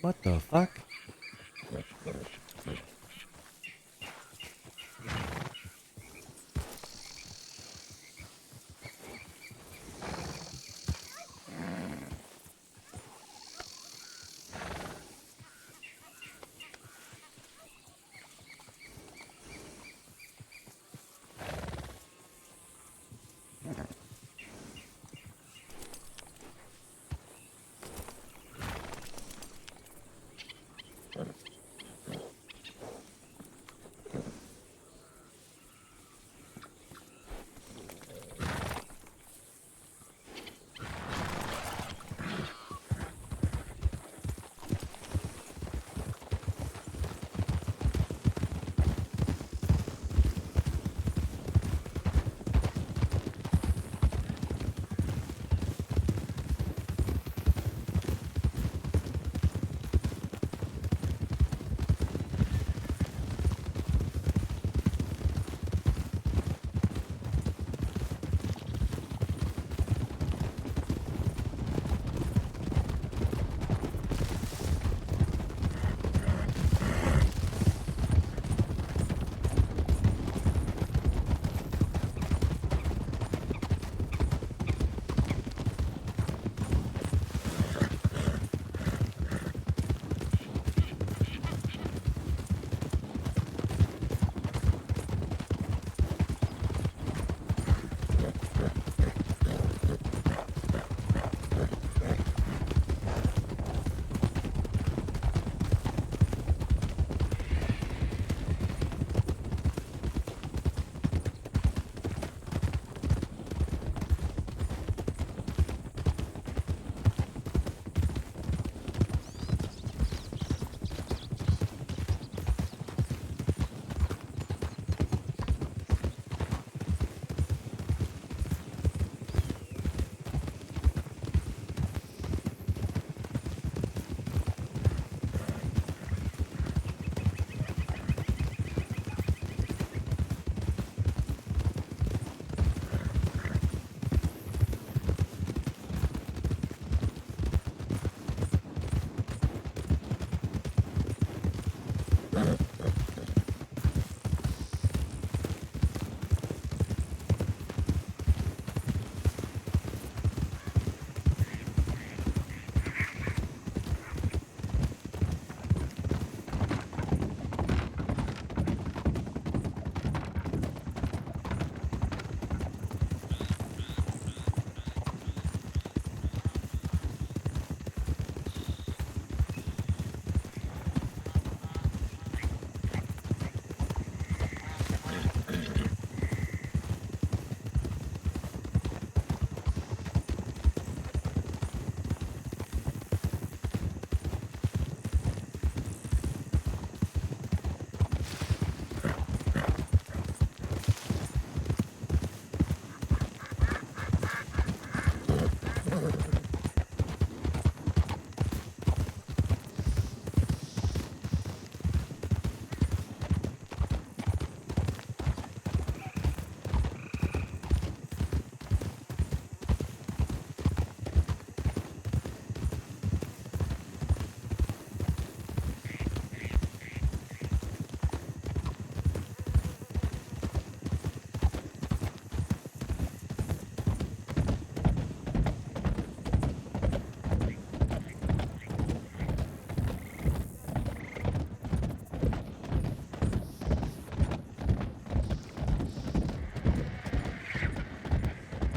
Speaker 2: What the fuck?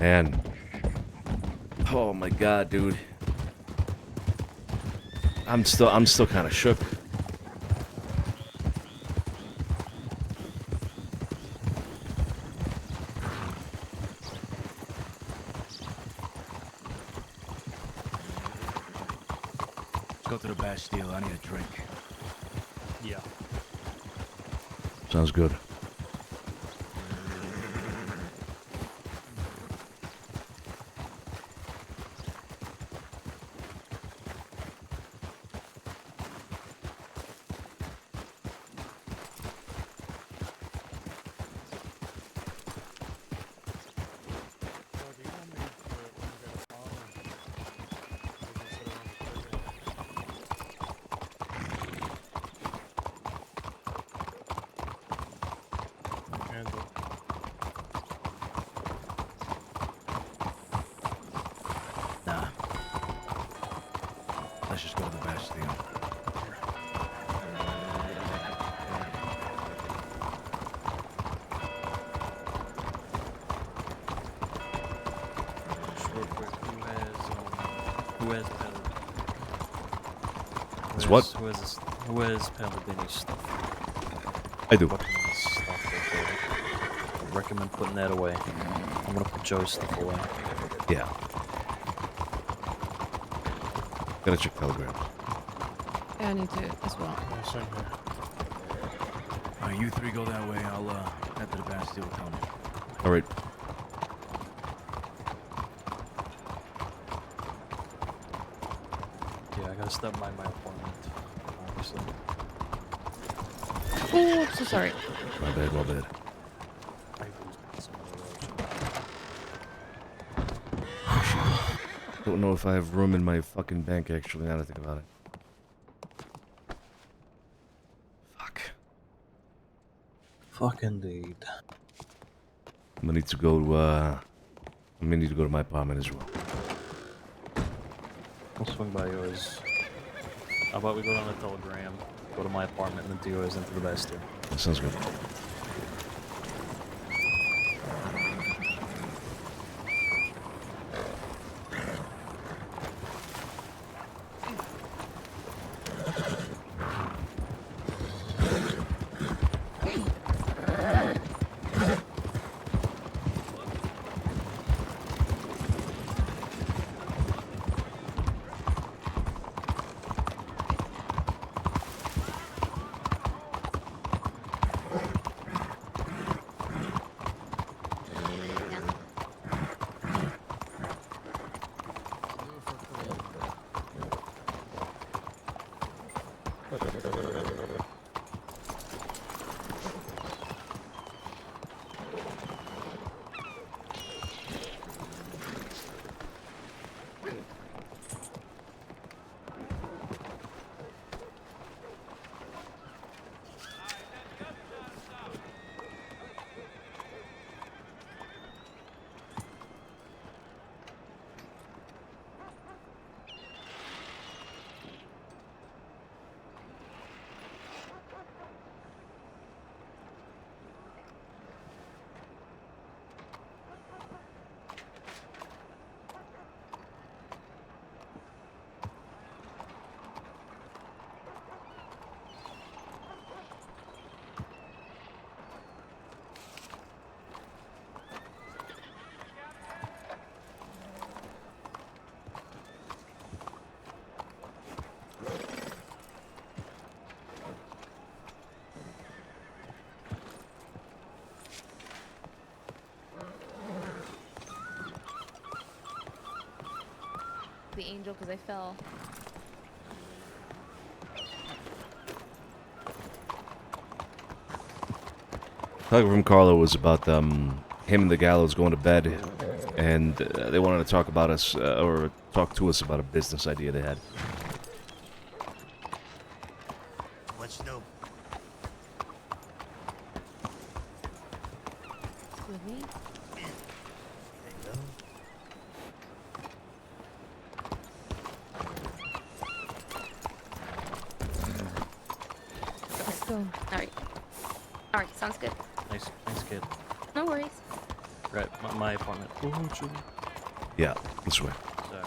Speaker 2: Man. Oh my god, dude. I'm still kind of shook.
Speaker 5: Let's go to the Bastille. I need a drink.
Speaker 14: Yeah.
Speaker 2: Sounds good.
Speaker 5: Nah. Let's just go to the Bastille.
Speaker 3: Just real quick, who has
Speaker 2: It's what?
Speaker 3: Who has Palladini's stuff?
Speaker 2: I do.
Speaker 3: Weapons stuff right there. I recommend putting that away. I'm gonna put Joe's stuff away.
Speaker 2: Yeah. Gotta check telegrams.
Speaker 4: Yeah, I need to as well.
Speaker 14: Yeah, same here.
Speaker 5: Alright, you three go that way. I'll head to the Bastille with Tony.
Speaker 2: All right.
Speaker 3: Yeah, I gotta stop by my appointment, obviously.
Speaker 4: Oh, so sorry.
Speaker 2: My bad, my bad. Don't know if I have room in my fucking bank, actually, now that I think about it. Fuck.
Speaker 3: Fuck indeed.
Speaker 2: I'm gonna need to go to, I'm gonna need to go to my apartment as well.
Speaker 3: I'll swing by yours. How about we go down the telegram, go to my apartment, and then do yours into the Bastille?
Speaker 2: That sounds good.
Speaker 13: The angel because I fell.
Speaker 2: Telegram from Carlo was about him and the Gallows going to bed, and they wanted to talk about us, or talk to us about a business idea they had.
Speaker 17: What's new?
Speaker 4: With me?
Speaker 11: Let's go. Alright. Alright, sounds good.
Speaker 3: Nice kid.
Speaker 11: No worries.
Speaker 3: Right, my apartment. Oh, Julie.
Speaker 2: Yeah, this way.
Speaker 3: Sorry.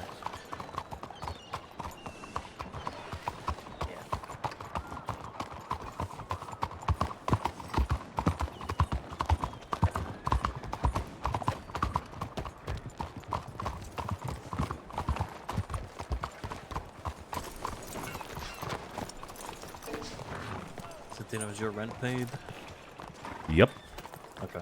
Speaker 3: Santino, is your rent paid?
Speaker 2: Yep.
Speaker 3: Okay.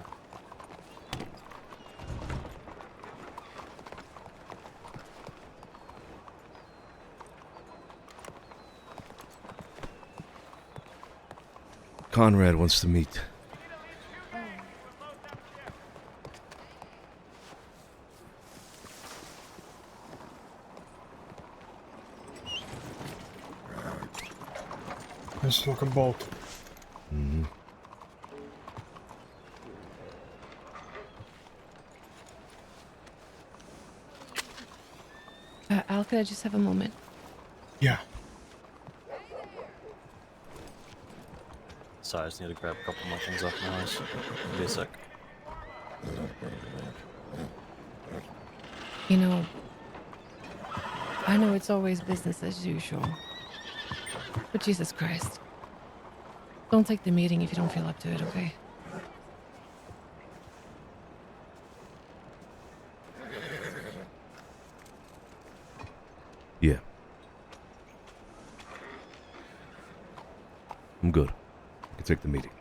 Speaker 2: Conrad wants to meet.
Speaker 14: Nice looking boat.
Speaker 2: Mm-hmm.
Speaker 4: Al, could I just have a moment?
Speaker 14: Yeah.
Speaker 3: Sorry, I just need to grab a couple more things off my house. Give me a sec.
Speaker 4: You know, I know it's always business as usual. But Jesus Christ. Don't take the meeting if you don't feel up to it, okay?
Speaker 2: Yeah. I'm good. I can take the meeting.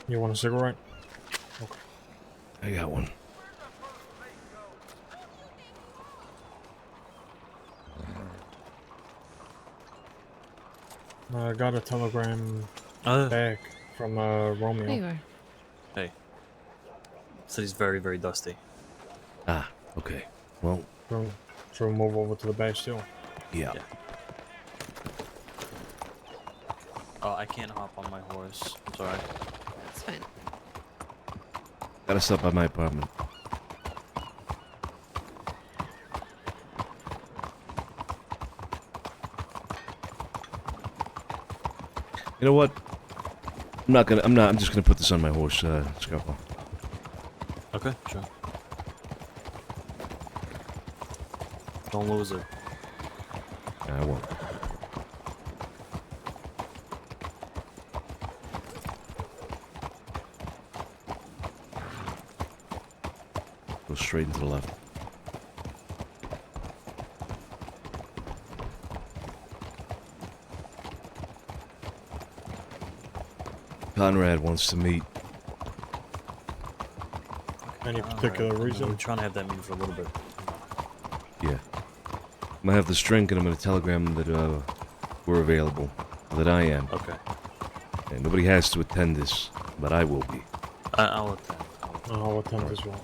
Speaker 14: You want a cigarette? Okay.
Speaker 2: I got one.
Speaker 14: I got a telegram back from Romeo.
Speaker 4: There you are.
Speaker 3: Hey. City's very, very dusty.
Speaker 2: Ah, okay. Well,
Speaker 14: Should we move over to the Bastille?
Speaker 2: yeah.
Speaker 3: Oh, I can't hop on my horse. I'm sorry.
Speaker 4: It's fine.
Speaker 2: Gotta stop by my apartment. You know what? I'm just gonna put this on my horse, Scarpa.
Speaker 3: Okay, sure. Don't lose it.
Speaker 2: I won't. Go straight into the left. Conrad wants to meet.
Speaker 14: Any particular reason?
Speaker 3: I'm trying to have that meeting for a little bit.
Speaker 2: Yeah. I'm gonna have this drink and I'm gonna telegram them that we're available. That I am.
Speaker 3: Okay.
Speaker 2: And nobody has to attend this, but I will be.
Speaker 3: I'll attend.
Speaker 14: I'll attend as well.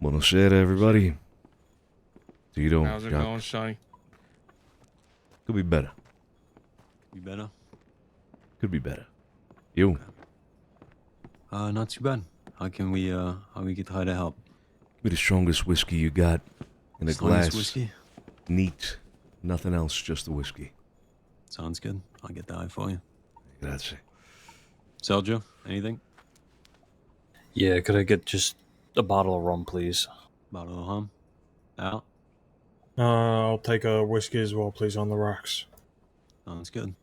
Speaker 2: Buonasera, everybody. Tito,
Speaker 7: How's it
Speaker 2: Jack.
Speaker 7: going, Sonny?
Speaker 2: Could be better.
Speaker 18: You better?
Speaker 2: Could be better. You?
Speaker 18: Not too bad. How can we try to help?
Speaker 2: Give me the strongest whiskey you got in a
Speaker 18: Strongest
Speaker 2: glass.
Speaker 18: whiskey?
Speaker 2: Neat. Nothing else, just the whiskey.
Speaker 18: Sounds good. I'll get that for you.
Speaker 2: Grazie.
Speaker 18: Sergio, anything?
Speaker 3: Yeah, could I get just a bottle of rum, please?
Speaker 18: Bottle of rum? Out?
Speaker 14: I'll take a whiskey as well, please, on the rocks.
Speaker 18: Sounds good.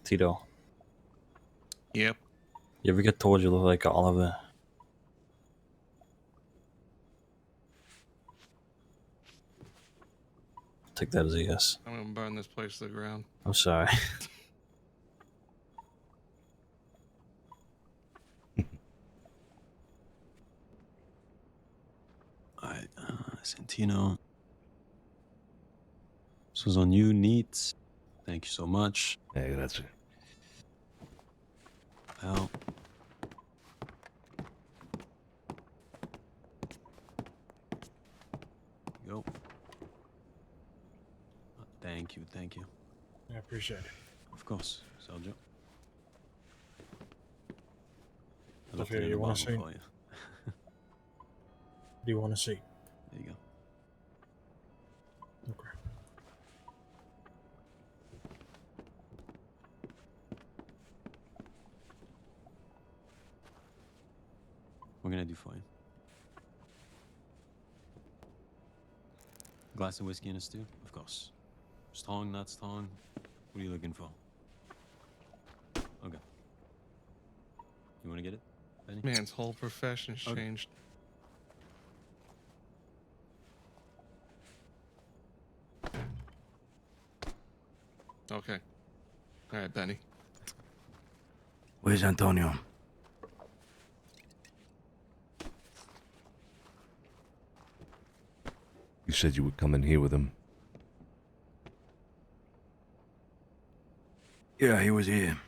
Speaker 3: Tito.
Speaker 7: Yep.
Speaker 3: You ever get told you look like Oliver? Take that as a yes.
Speaker 7: I'm gonna burn this place to the ground.
Speaker 3: I'm sorry.
Speaker 18: Alright, Santino. This was on you, neat. Thank you so much.
Speaker 2: Hey, grazie.
Speaker 18: Out. Go. Thank you, thank you.
Speaker 14: I appreciate it.
Speaker 18: Of course, Sergio.
Speaker 14: Sophia, you want to see?
Speaker 18: You.
Speaker 14: Do you want to see?
Speaker 18: There you go.
Speaker 14: Okay.
Speaker 18: What can I do for you? Glass of whiskey and a stew? Of course. Strong, not strong? What are you looking for? Okay. You want to get it, Benny?
Speaker 7: Man's whole profession's
Speaker 18: Okay.
Speaker 7: changed. Okay. All right, Benny.
Speaker 5: Where's Antonio?
Speaker 2: You said you would come in here with him.
Speaker 5: Yeah, he was here.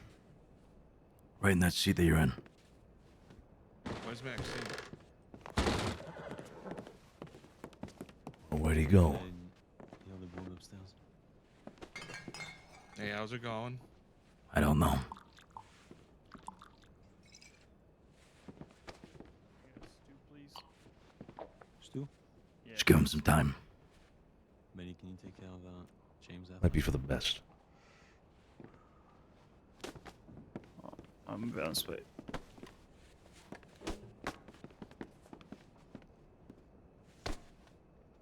Speaker 5: Right in that seat that you're in.
Speaker 7: Where's Maxine?
Speaker 2: Where'd he go?
Speaker 18: The other board upstairs.
Speaker 7: Hey, how's it going?
Speaker 5: I don't know.
Speaker 18: Stew?
Speaker 5: Just give him some time.
Speaker 18: Benny, can you take care of James after?
Speaker 2: Might be for the best.
Speaker 22: I'm going to wait.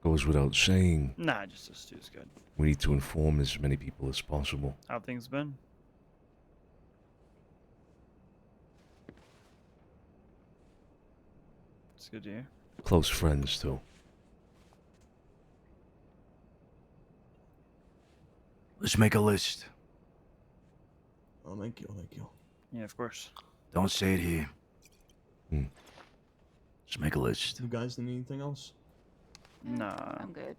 Speaker 2: Goes without saying.
Speaker 22: Nah, just a stew's good.
Speaker 2: We need to inform as many people as possible.
Speaker 22: How things been? It's good to hear.
Speaker 2: Close friends, too.
Speaker 5: Let's make a list.
Speaker 20: Oh, thank you, thank you.
Speaker 22: Yeah, of course.
Speaker 5: Don't say it here. Just make a list.
Speaker 20: You guys need anything else?
Speaker 22: Nah.
Speaker 6: I'm good.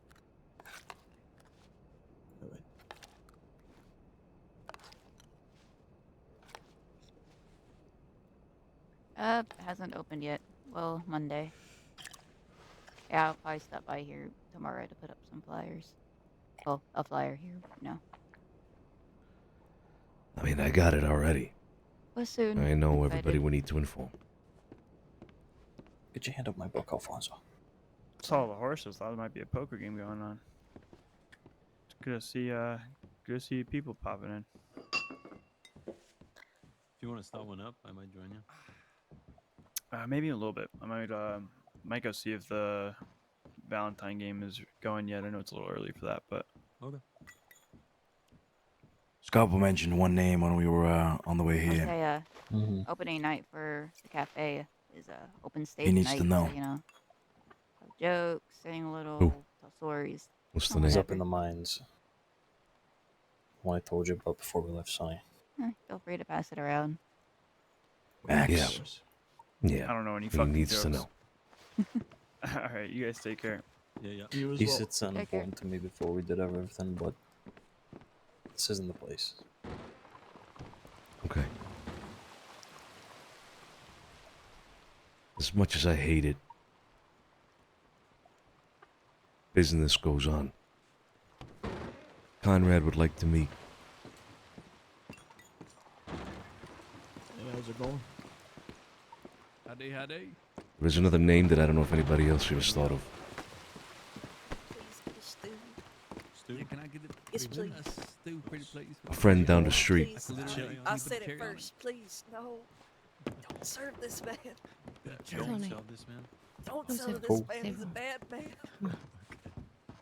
Speaker 6: Hasn't opened yet. Well, Monday. Yeah, I'll probably stop by here tomorrow to put up some flyers. Well, a flyer here, no.
Speaker 2: I mean, I got it already.
Speaker 6: Well, soon.
Speaker 2: I know
Speaker 6: Excited.
Speaker 2: everybody we need to inform.
Speaker 3: Could you hand up my book, Alfonso?
Speaker 22: Saw the horses. Thought there might be a poker game going on. It's good to see people popping in.
Speaker 18: If you want to start one up, I might join you.
Speaker 22: Maybe in a little bit. I might go see if the Valentine game is going yet. I know it's a little early for that, but
Speaker 18: Okay.
Speaker 5: Scalpel mentioned one name when we were on the way here.
Speaker 6: Okay, opening night for the cafe is open stage
Speaker 5: He needs
Speaker 6: night.
Speaker 5: to know.
Speaker 6: So, tell jokes, sing a little,
Speaker 2: Who?
Speaker 6: tell stories.
Speaker 2: What's the
Speaker 6: or
Speaker 2: name?
Speaker 3: He's up
Speaker 6: whatever.
Speaker 3: in the mines. One I told you about before we left Sonny.
Speaker 6: Feel free to pass it around.
Speaker 5: Max.
Speaker 2: Yeah.
Speaker 22: I don't know any
Speaker 2: He
Speaker 22: fucking
Speaker 2: needs
Speaker 22: jokes.
Speaker 2: to know.
Speaker 22: All right, you guys take care.
Speaker 18: Yeah.
Speaker 3: He said something important to me before we did everything, but this isn't the place.
Speaker 2: Okay. As much as I hate it, business goes on. Conrad would like to meet.
Speaker 20: Hey, how's it going? Howdy.
Speaker 2: There's another name that I don't know if anybody else here has thought of.
Speaker 20: Stu, yeah, can I get it?
Speaker 8: Yes, please.
Speaker 20: Stu, pretty please.
Speaker 2: A friend down the street.
Speaker 8: I said it first. Please, no. Don't serve this man.
Speaker 18: Don't sell this man.
Speaker 8: Don't sell this man. He's a bad man.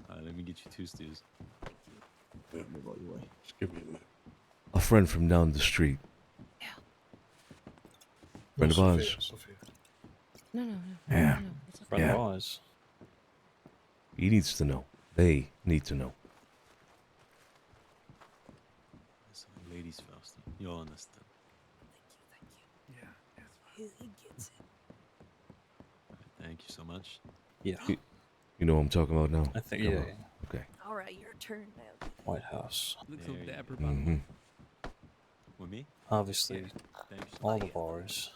Speaker 18: Alright, let me get you 2 stews.
Speaker 20: Wait, let me go your way.
Speaker 12: Just give me a minute.
Speaker 2: A friend from down the street. Friend of ours.
Speaker 7: Sophia.
Speaker 4: No.
Speaker 2: Yeah.
Speaker 4: No, it's okay.
Speaker 3: Friend of ours.
Speaker 2: He needs to know. They need to know.
Speaker 18: So, ladies first. You'll understand.
Speaker 8: Yeah. He gets it.
Speaker 18: Thank you so much.
Speaker 3: Yeah.
Speaker 2: You know what I'm talking about now?
Speaker 3: I think,
Speaker 2: Come
Speaker 3: yeah.
Speaker 2: on. Okay.
Speaker 8: All right, your turn now.
Speaker 3: White House.
Speaker 20: Look so dapper,
Speaker 2: Mm-hmm.
Speaker 18: With me?
Speaker 3: Obviously,
Speaker 18: Thanks.
Speaker 3: all the bars.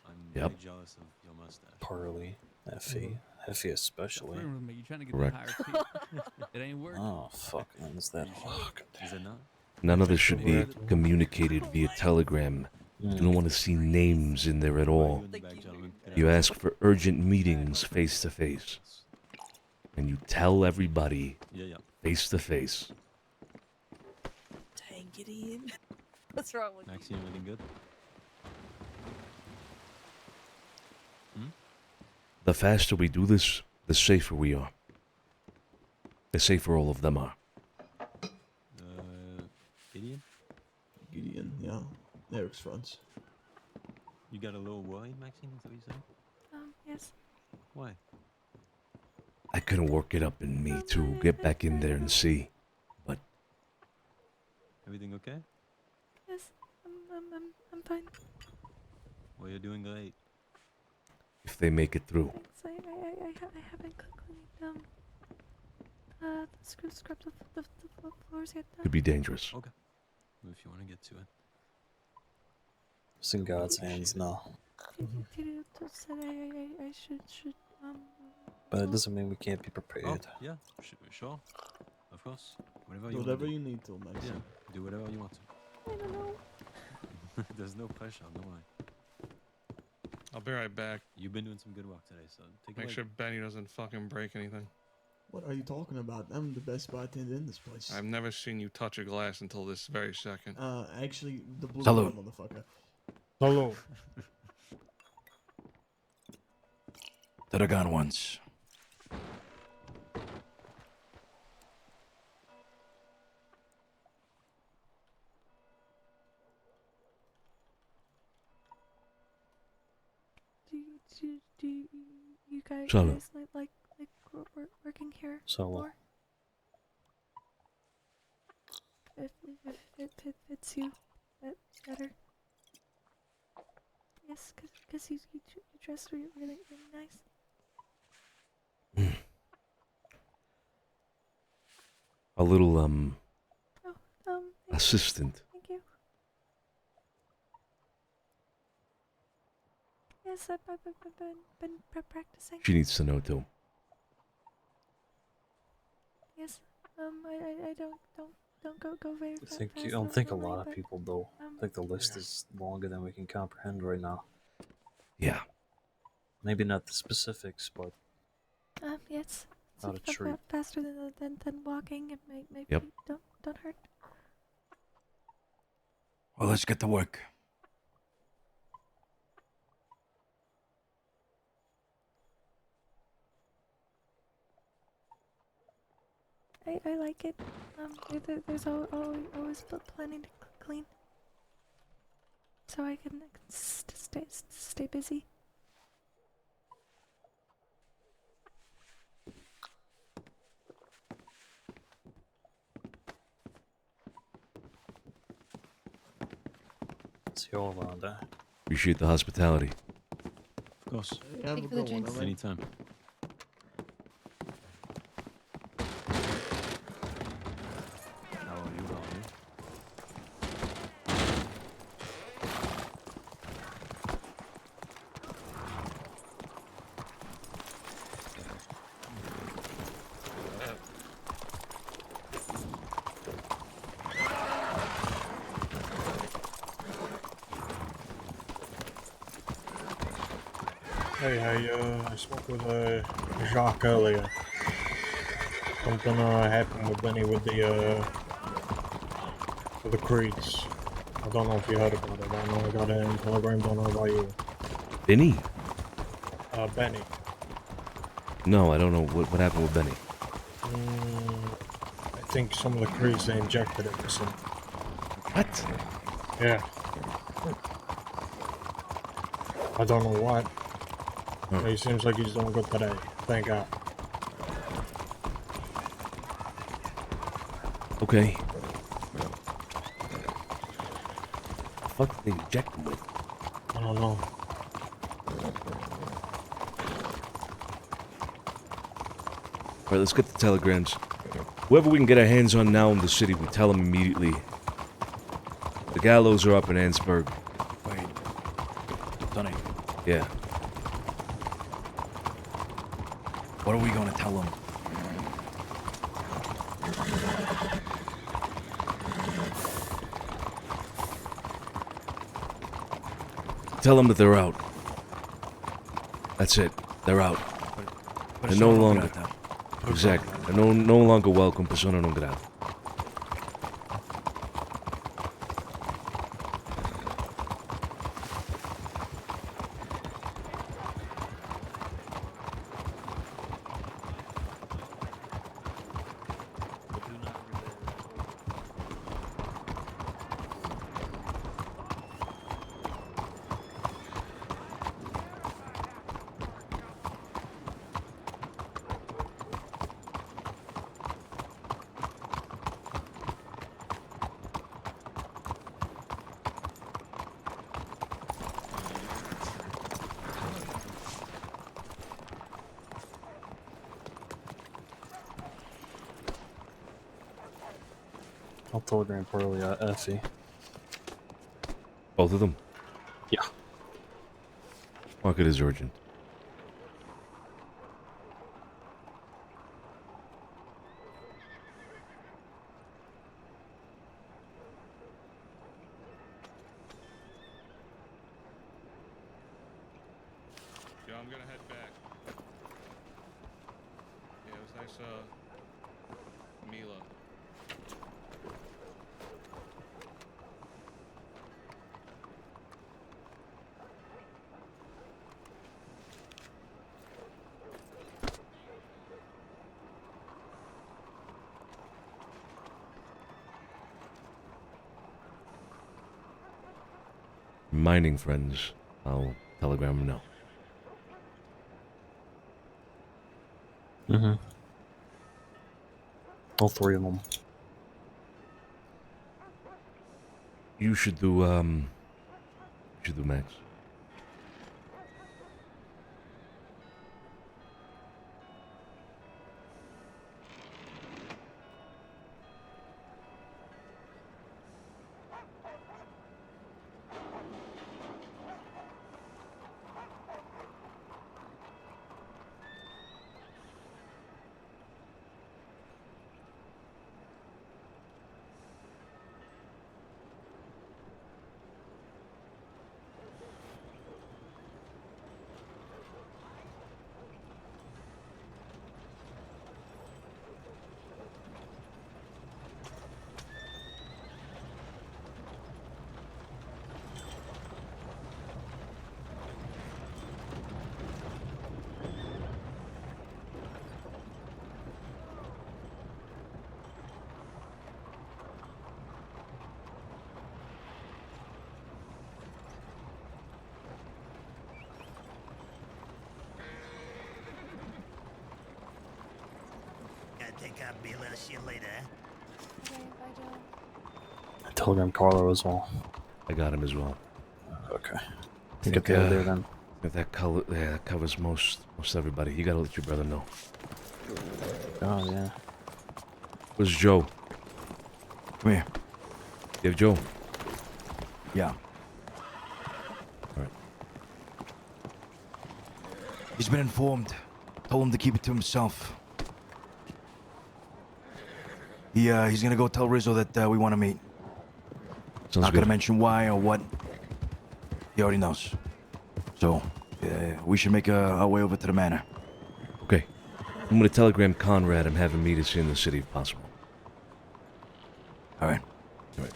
Speaker 18: I'm
Speaker 2: Yep.
Speaker 18: very jealous of your mustache.
Speaker 3: Parley, Effie. Effie especially.
Speaker 20: Flirting with me. You trying to get
Speaker 2: Correct.
Speaker 20: that higher tier? It ain't working.
Speaker 3: Oh, fuck, man. Is that... Oh, God
Speaker 18: Is it not?
Speaker 2: None of this should be communicated via telegram. You don't want to see names in there at all. You ask for urgent meetings face to face. And you tell everybody
Speaker 18: Yeah.
Speaker 2: face to face.
Speaker 8: Dang, Gideon. What's wrong with
Speaker 18: Maxine, everything good?
Speaker 2: The faster we do this, the safer we are. The safer all of them are.
Speaker 18: Gideon?
Speaker 20: Gideon, yeah. Eric's friends.
Speaker 18: You got a little worried, Maxine? Is that what you said?
Speaker 8: Yes.
Speaker 18: Why?
Speaker 2: I couldn't work it up in me to get back in there and see. But
Speaker 18: Everything okay?
Speaker 8: Yes. I'm fine.
Speaker 18: Well, you're doing great.
Speaker 2: if they make it through,
Speaker 8: Thanks. I haven't cleaned scrubbed the floors yet.
Speaker 2: could be dangerous.
Speaker 18: Okay. Well, if you want to get to it.
Speaker 3: It's in God's hands now.
Speaker 8: Said I should
Speaker 3: But it doesn't mean we can't be prepared.
Speaker 18: Oh, yeah, sure. Of course. Whatever you
Speaker 20: Whatever
Speaker 18: want
Speaker 20: you need to, Max.
Speaker 18: Yeah, do whatever you want to.
Speaker 8: I don't know.
Speaker 18: There's no pressure, don't worry.
Speaker 7: I'll be right back.
Speaker 18: You've been doing some good work today, so take
Speaker 7: Make
Speaker 18: it
Speaker 7: sure Benny doesn't fucking break anything.
Speaker 20: What are you talking about? I'm the best bartender in this place.
Speaker 7: I've never seen you touch a glass until this very second.
Speaker 20: Actually, the blue
Speaker 5: Salute.
Speaker 20: one, motherfucker.
Speaker 14: Hello.
Speaker 5: To the gun once.
Speaker 8: Do you guys
Speaker 2: Salute.
Speaker 8: like working here
Speaker 3: Solo.
Speaker 8: more? If it fits you better. Yes, cause you dress really nice.
Speaker 2: a little
Speaker 10: Thank
Speaker 2: assistant.
Speaker 10: Thank you. Yes, I've been practicing.
Speaker 2: She needs to know too.
Speaker 10: Yes. I don't go very
Speaker 3: I think
Speaker 10: fast.
Speaker 3: I don't think a
Speaker 10: normally,
Speaker 3: lot of
Speaker 10: but,
Speaker 3: people do. I think the list is longer than we can comprehend right now.
Speaker 2: Yeah.
Speaker 3: Maybe not the specifics, but
Speaker 10: yes.
Speaker 3: Not a treat.
Speaker 10: Faster than walking. It maybe
Speaker 2: Yep.
Speaker 10: don't hurt.
Speaker 5: Well, let's get to work.
Speaker 10: I like it. There's always plenty to clean, so I can stay busy.
Speaker 3: see you all around there.
Speaker 2: Appreciate the hospitality.
Speaker 18: Of course.
Speaker 4: Thank you for the drinks.
Speaker 18: Anytime. How are you, Ollie?
Speaker 14: Hey, I spoke with Jacques earlier. Something happened with Benny with the crates. I don't know if you heard about it. I know I got it in Telegram. Don't know about you.
Speaker 2: Benny?
Speaker 14: Benny.
Speaker 2: No, I don't know what happened with Benny.
Speaker 14: I think some of the crates they injected it with some.
Speaker 2: What?
Speaker 14: Yeah. I don't know what. He seems like he's doing good today. Thank God.
Speaker 2: Okay. What the fuck did they inject him with?
Speaker 14: I don't know.
Speaker 2: Alright, let's get the telegrams. Whoever we can get our hands on now in the city, we tell them immediately. The gallows are up in Annsburg.
Speaker 5: Wait. Sonny.
Speaker 2: Yeah.
Speaker 5: What are we going to tell them?
Speaker 2: Tell them that they're out. That's it. They're out. They're no
Speaker 5: Persona non
Speaker 2: longer...
Speaker 5: grata.
Speaker 2: Exactly. They're no longer welcome. Persona non grata.
Speaker 3: I'll telegram Pearly Effie.
Speaker 2: Both of them?
Speaker 3: Yeah.
Speaker 2: Mark it as urgent.
Speaker 7: Yeah, I'm gonna head back. Yeah, it was nice, Mila.
Speaker 2: Mining friends. I'll telegram them now.
Speaker 3: Mm-hmm. All three of them.
Speaker 2: You should do, Max.
Speaker 17: Okay, copy. I'll see you later.
Speaker 10: Okay, bye, Joe.
Speaker 3: I telegram Carlo as well.
Speaker 2: I got him as well.
Speaker 3: Okay.
Speaker 2: I
Speaker 3: Get the other then.
Speaker 2: That covers most everybody. You gotta let your brother know.
Speaker 3: Oh yeah.
Speaker 2: Where's Joe?
Speaker 5: Come here.
Speaker 2: You have Joe?
Speaker 5: Yeah.
Speaker 2: Alright.
Speaker 5: He's been informed. Told him to keep it to himself. He's gonna go tell Rizzo that we want to meet.
Speaker 2: Sounds
Speaker 5: Not
Speaker 2: good.
Speaker 5: gonna mention why or what. He already knows. So, we should make our way over to the manor.
Speaker 2: Okay. I'm gonna telegram Conrad and have him meet us here in the city if possible.
Speaker 5: Alright.
Speaker 2: Alright.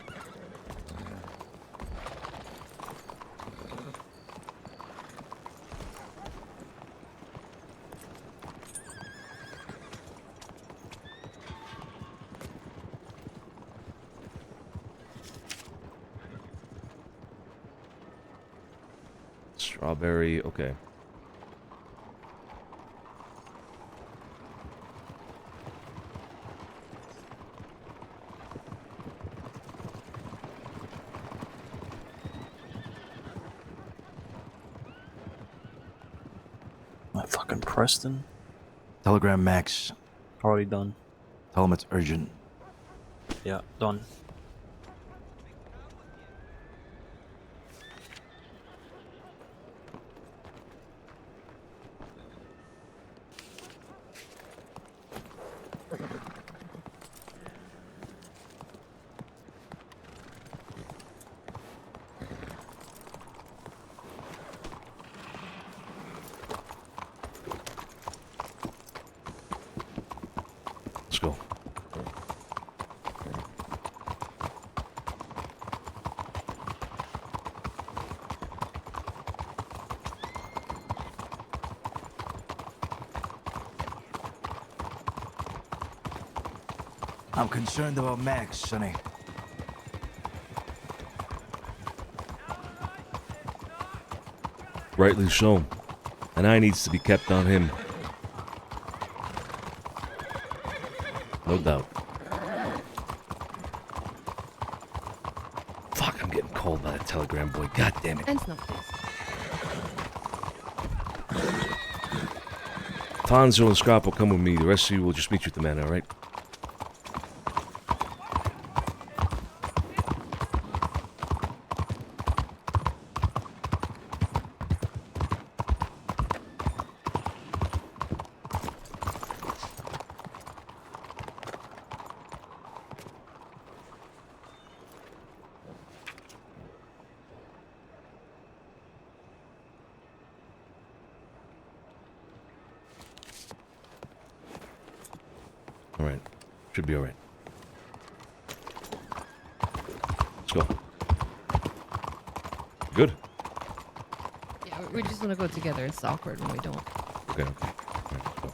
Speaker 2: Strawberry, okay.
Speaker 3: My fucking Preston.
Speaker 5: Telegram Max.
Speaker 3: Already done.
Speaker 5: Tell him it's urgent.
Speaker 3: Yeah, done.
Speaker 2: Let's go.
Speaker 5: I'm concerned about Max, Sonny.
Speaker 2: Rightly so. An eye needs to be kept on him. No doubt. Fuck, I'm getting called by the telegram boy. God damn it.
Speaker 4: And snow, please.
Speaker 2: Fonzo and Scrap will come with me. The rest of you will just meet you at the manor, alright? Alright. Should be alright. Let's go. Good?
Speaker 4: Yeah, we just want to go together. It's awkward when we don't.
Speaker 2: Okay, okay. Alright, let's go.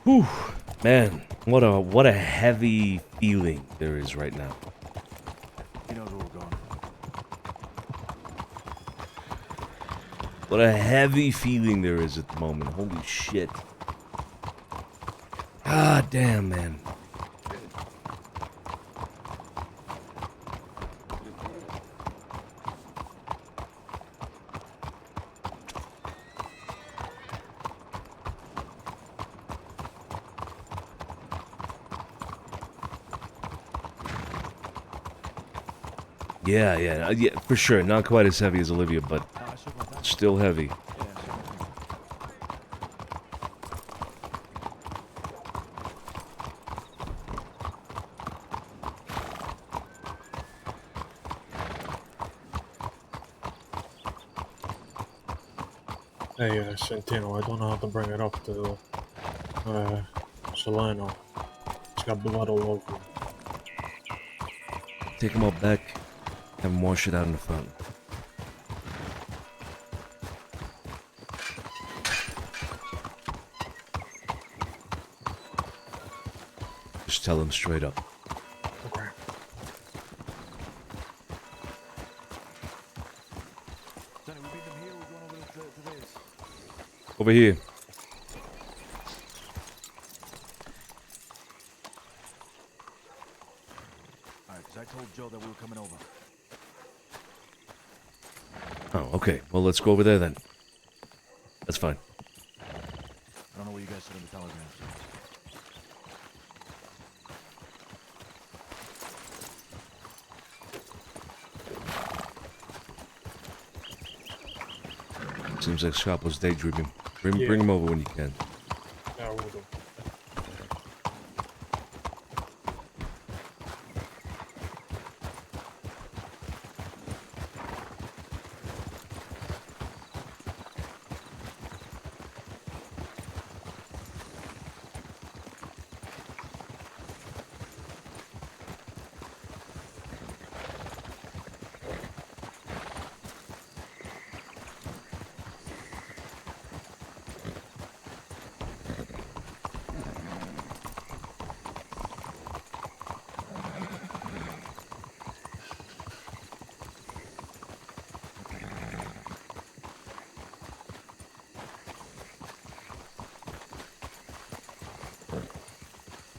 Speaker 2: Whew, man, what a heavy feeling there is right now.
Speaker 5: He knows where we're going.
Speaker 2: What a heavy feeling there is at the moment. Holy shit. God damn, man. Yeah, for sure. Not quite as heavy as Olivia, but still heavy.
Speaker 14: Hey, Santino, I don't know how to bring it up to Solano. It's got blood all over it.
Speaker 2: take them out back, have them wash it out in the fountain. Just tell them straight up.
Speaker 14: Okay.
Speaker 5: Sonny, we meet them here. We're going over to this.
Speaker 2: Over here.
Speaker 5: All right, because I told Joe that we were coming over.
Speaker 2: Oh, okay. Well, let's go over there then. That's fine.
Speaker 5: I don't know what you guys said in the telegram.
Speaker 2: Seems like Scott was daydreaming. Bring
Speaker 14: Yeah.
Speaker 2: him over when you can.
Speaker 14: Yeah, we'll do.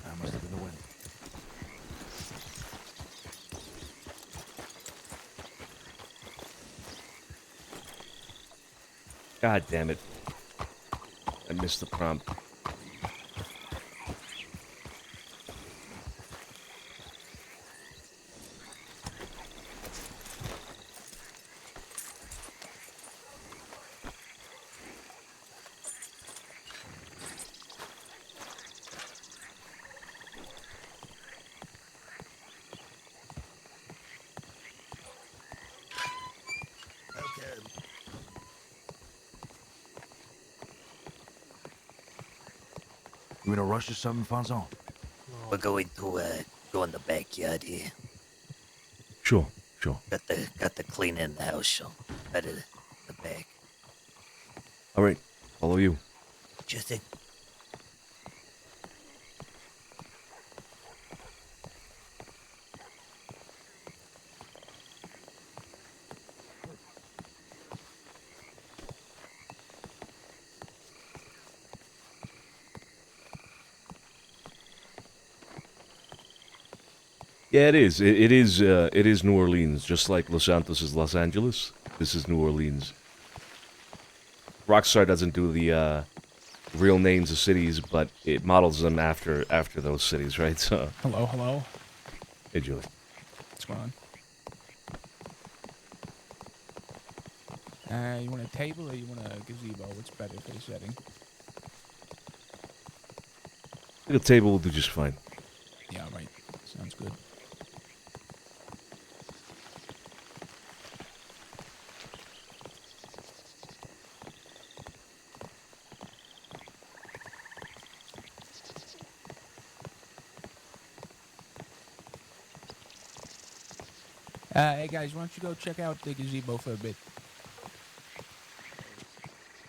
Speaker 5: That must have been the wind.
Speaker 2: God damn it. I missed the prompt.
Speaker 5: You in a rush or something, Fonzo?
Speaker 17: We're going to go in the backyard here.
Speaker 2: Sure.
Speaker 17: Got the clean in the house, so better the back.
Speaker 2: All right. Follow you.
Speaker 17: Just think.
Speaker 2: Yeah, it is. It is New Orleans, just like Los Santos is Los Angeles. This is New Orleans. Rockstar doesn't do the real names of cities, but it models them after those cities, right? So.
Speaker 16: Hello.
Speaker 2: Hey, Julie.
Speaker 16: What's going on? You want a table or you want a gazebo? What's better for the setting?
Speaker 2: I think a table will do just fine.
Speaker 16: Yeah, right. Sounds good. Hey guys, why don't you go check out the gazebo for a bit?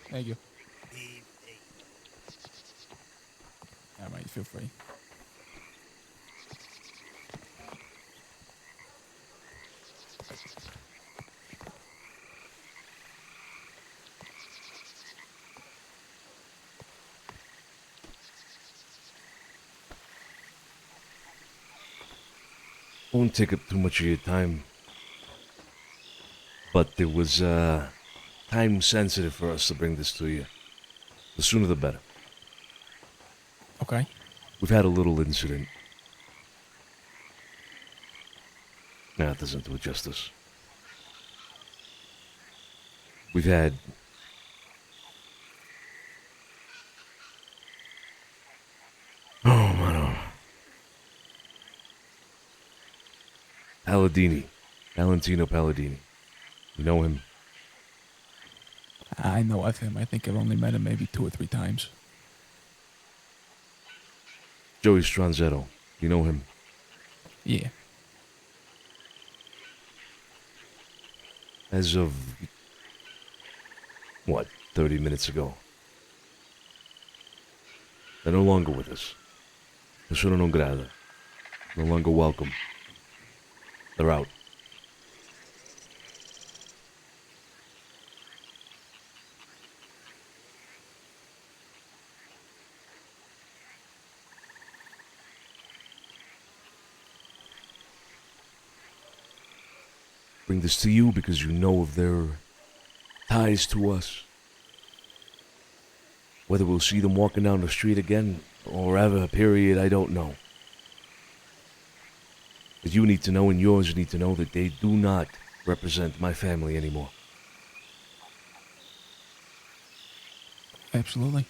Speaker 16: Thank you. Alright, feel free.
Speaker 2: Won't take up too much of your time. But it was time sensitive for us to bring this to you. The sooner the better.
Speaker 16: Okay.
Speaker 2: We've had a little incident. Nah, it doesn't do it justice. We've had... Oh, mano. Palladini. Valentino Palladini. You know him?
Speaker 16: I know of him. I think I've only met him maybe 2 or 3 times.
Speaker 2: Joey Stranzetto. You know him?
Speaker 16: Yeah.
Speaker 2: as of, what, 30 minutes ago. They're no longer with us. Persona non grata. No longer welcome. They're out. Bring this to you because you know of their ties to us. Whether we'll see them walking down the street again or ever, period, I don't know. But you need to know and yours need to know that they do not represent my family anymore.
Speaker 16: Absolutely.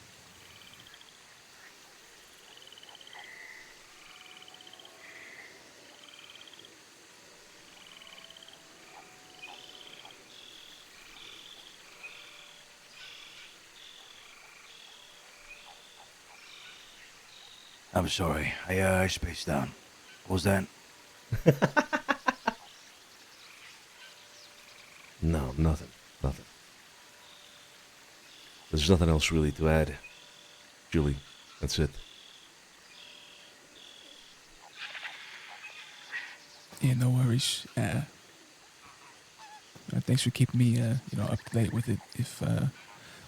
Speaker 5: I'm sorry. I spaced out. What was that?
Speaker 2: No, nothing. Nothing. There's nothing else really to add. Julie, that's it.
Speaker 16: Yeah, no worries. Thanks for keeping me, up to date with it. If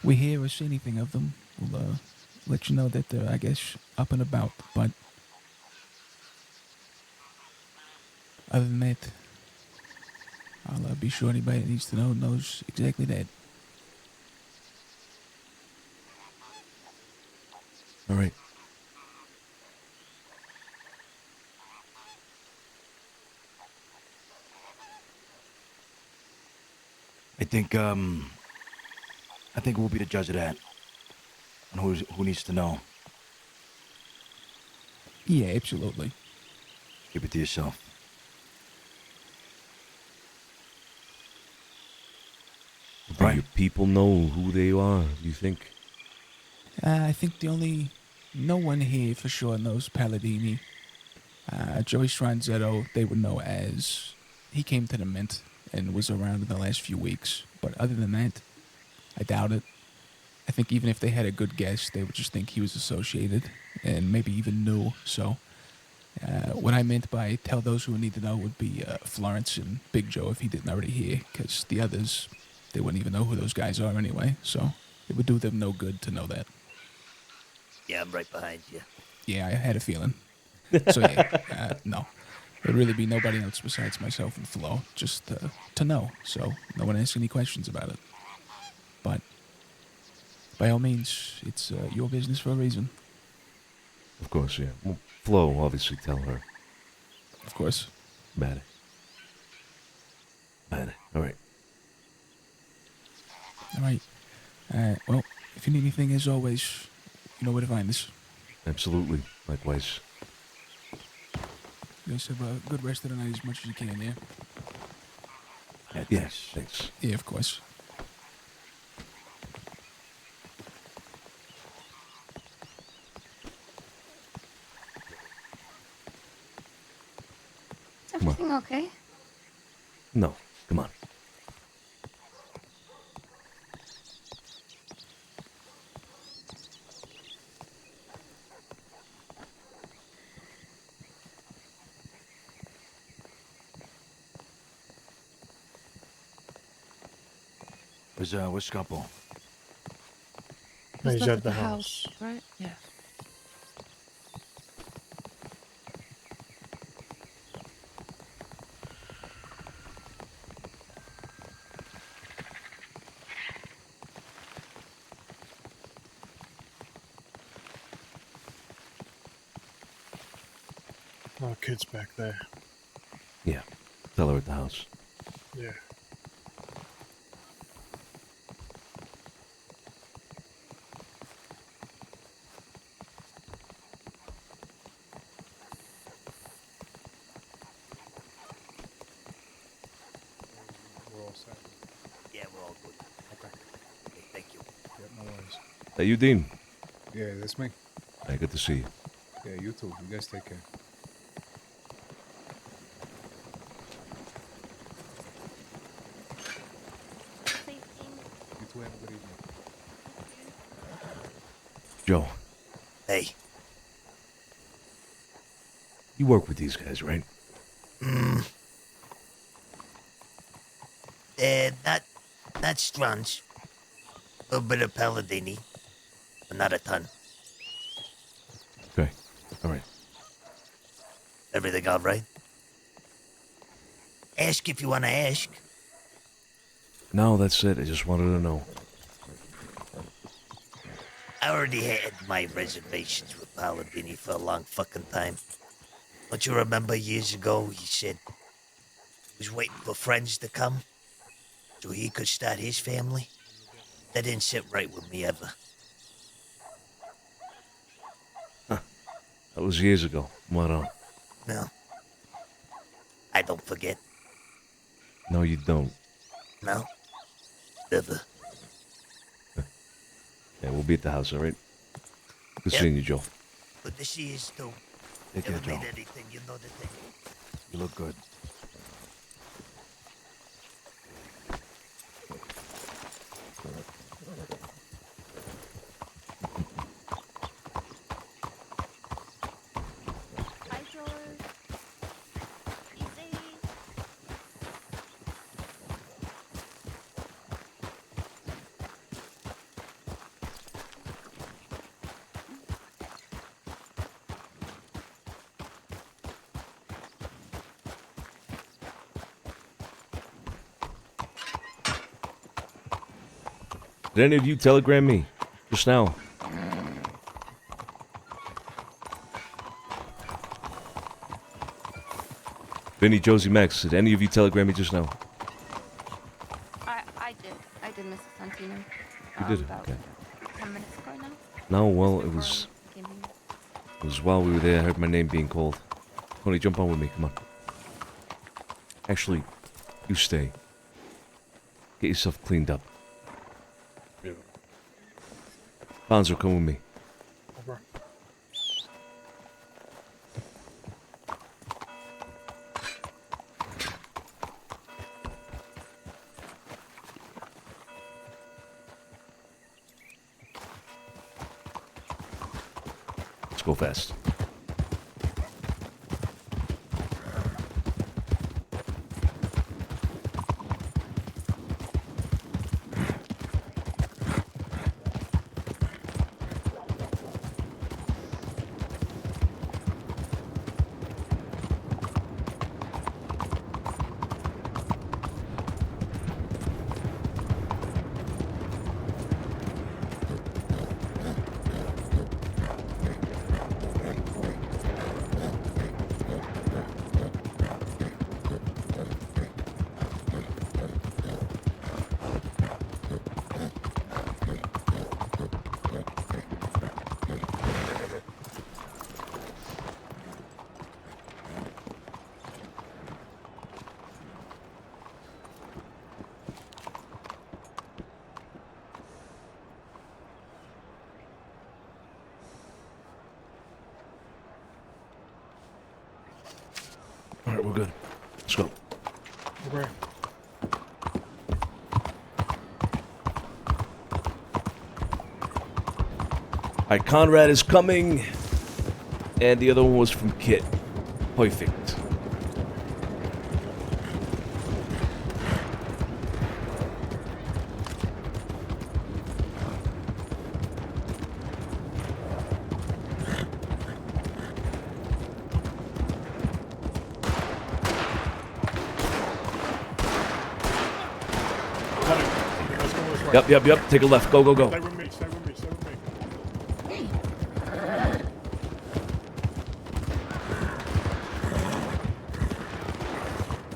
Speaker 16: we hear or see anything of them, we'll let you know that they're, I guess, up and about. But other than that, I'll be sure anybody that needs to know knows exactly that.
Speaker 2: All right.
Speaker 5: I think we'll be the judge of that. And who needs to know.
Speaker 16: Yeah, absolutely.
Speaker 5: Keep it to yourself.
Speaker 2: Do your people know who they are, do you think?
Speaker 16: I think no one here for sure knows Palladini. Joey Stranzetto, they would know as he came to the Mint and was around in the last few weeks. But other than that, I doubt it. I think even if they had a good guess, they would just think he was associated and maybe even knew. So what I meant by tell those who need to know would be Florence and Big Joe if he didn't already hear, because the others, they wouldn't even know who those guys are anyway. So it would do them no good to know that.
Speaker 17: Yeah, I'm right behind you.
Speaker 16: Yeah, I had a feeling. So yeah, no. There'd really be nobody else besides myself and Flo, just to know. So no one asks any questions about it. But by all means, it's your business for a reason.
Speaker 2: Of course, yeah. Well, Flo, obviously, tell her.
Speaker 16: Of course.
Speaker 2: Bad. All right.
Speaker 16: All right. Well, if you need anything, as always, you know where to find us.
Speaker 2: Absolutely. Likewise.
Speaker 16: You guys have a good rest of the night as much as you can, yeah?
Speaker 2: Yes, thanks.
Speaker 16: Yeah, of course.
Speaker 11: Is everything okay?
Speaker 2: No, come on.
Speaker 5: Where's Scapo?
Speaker 14: He's
Speaker 4: left
Speaker 14: at the house.
Speaker 4: right? Yeah.
Speaker 14: Oh, kid's back there.
Speaker 2: Yeah. Tell her at the house.
Speaker 14: Yeah.
Speaker 7: We're all set.
Speaker 17: Yeah, we're all good.
Speaker 7: Okay.
Speaker 17: Okay, thank you.
Speaker 7: Yep, no worries.
Speaker 2: That you, Dean?
Speaker 7: Yeah, that's me.
Speaker 2: Hey, good to see you.
Speaker 7: Yeah, you too. You guys take care.
Speaker 2: Joe,
Speaker 17: Hey.
Speaker 2: you work with these guys, right?
Speaker 17: Not Strunch. A little bit of Palladini, but not a ton.
Speaker 2: Okay. All right.
Speaker 17: Everything all right? Ask if you want to ask.
Speaker 2: No, that's it. I just wanted to know.
Speaker 17: I already had my reservations with Palladini for a long fucking time. Don't you remember years ago he said he was waiting for friends to come so he could start his family? That didn't sit right with me ever.
Speaker 2: That was years ago. What on?
Speaker 17: No. I don't forget.
Speaker 2: No, you don't.
Speaker 17: No. Never.
Speaker 2: Yeah, we'll be at the house, all right? Good
Speaker 17: Yep.
Speaker 2: seeing you, Joe.
Speaker 17: Good to see you, Stu.
Speaker 5: Take care,
Speaker 17: Never
Speaker 5: Joe.
Speaker 17: made anything, you know the thing.
Speaker 5: You look good.
Speaker 6: Hi, George. Easy.
Speaker 2: Did any of you telegram me just now? Vinny, Josie, Max, did any of you telegram me just now?
Speaker 6: I did. I did, Mrs. Santino.
Speaker 2: You did?
Speaker 6: About
Speaker 2: Okay.
Speaker 6: 10 minutes ago now.
Speaker 2: No, well,
Speaker 6: Just
Speaker 2: it
Speaker 6: before
Speaker 2: was...
Speaker 6: I came here.
Speaker 2: It was while we were there, I heard my name being called. Tony, jump on with me, come on. Actually, you stay. Get yourself cleaned up.
Speaker 12: Yeah.
Speaker 2: Bonzo, come with me.
Speaker 12: Okay.
Speaker 2: Let's go fast. Alright, we're good. Let's go.
Speaker 12: Okay.
Speaker 2: Alright, Conrad is coming. And the other one was from Kit. Perfect. Yep. Take a left. Go.
Speaker 12: Stay with me. Stay with me. Stay with me.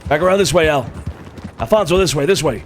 Speaker 2: Back around this way, Al. Alfonso, this way.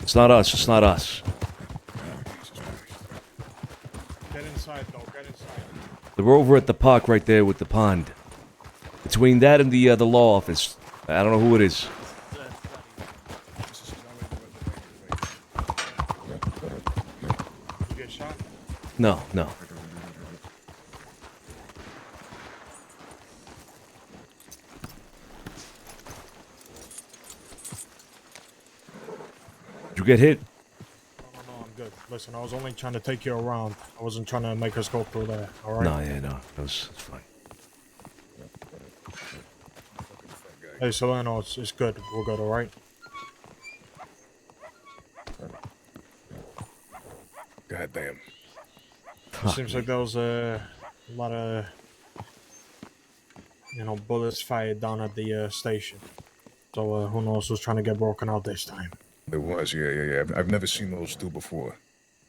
Speaker 2: It's not us.
Speaker 12: Get inside, though.
Speaker 2: They're over at the park right there with the pond. Between that and the law office. I don't know who it is.
Speaker 14: You get shot?
Speaker 2: No, no. Did you get hit?
Speaker 14: No, I'm good. Listen, I was only trying to take you around. I wasn't trying to make us go through there, alright?
Speaker 2: No, yeah, no. It's fine.
Speaker 14: Hey, Solano, it's good. We're good, alright?
Speaker 7: Goddamn.
Speaker 14: It seems like there was a lot of, bullets fired down at the station. So who knows who's trying to get broken out this time.
Speaker 7: There was, yeah. I've never seen those two before.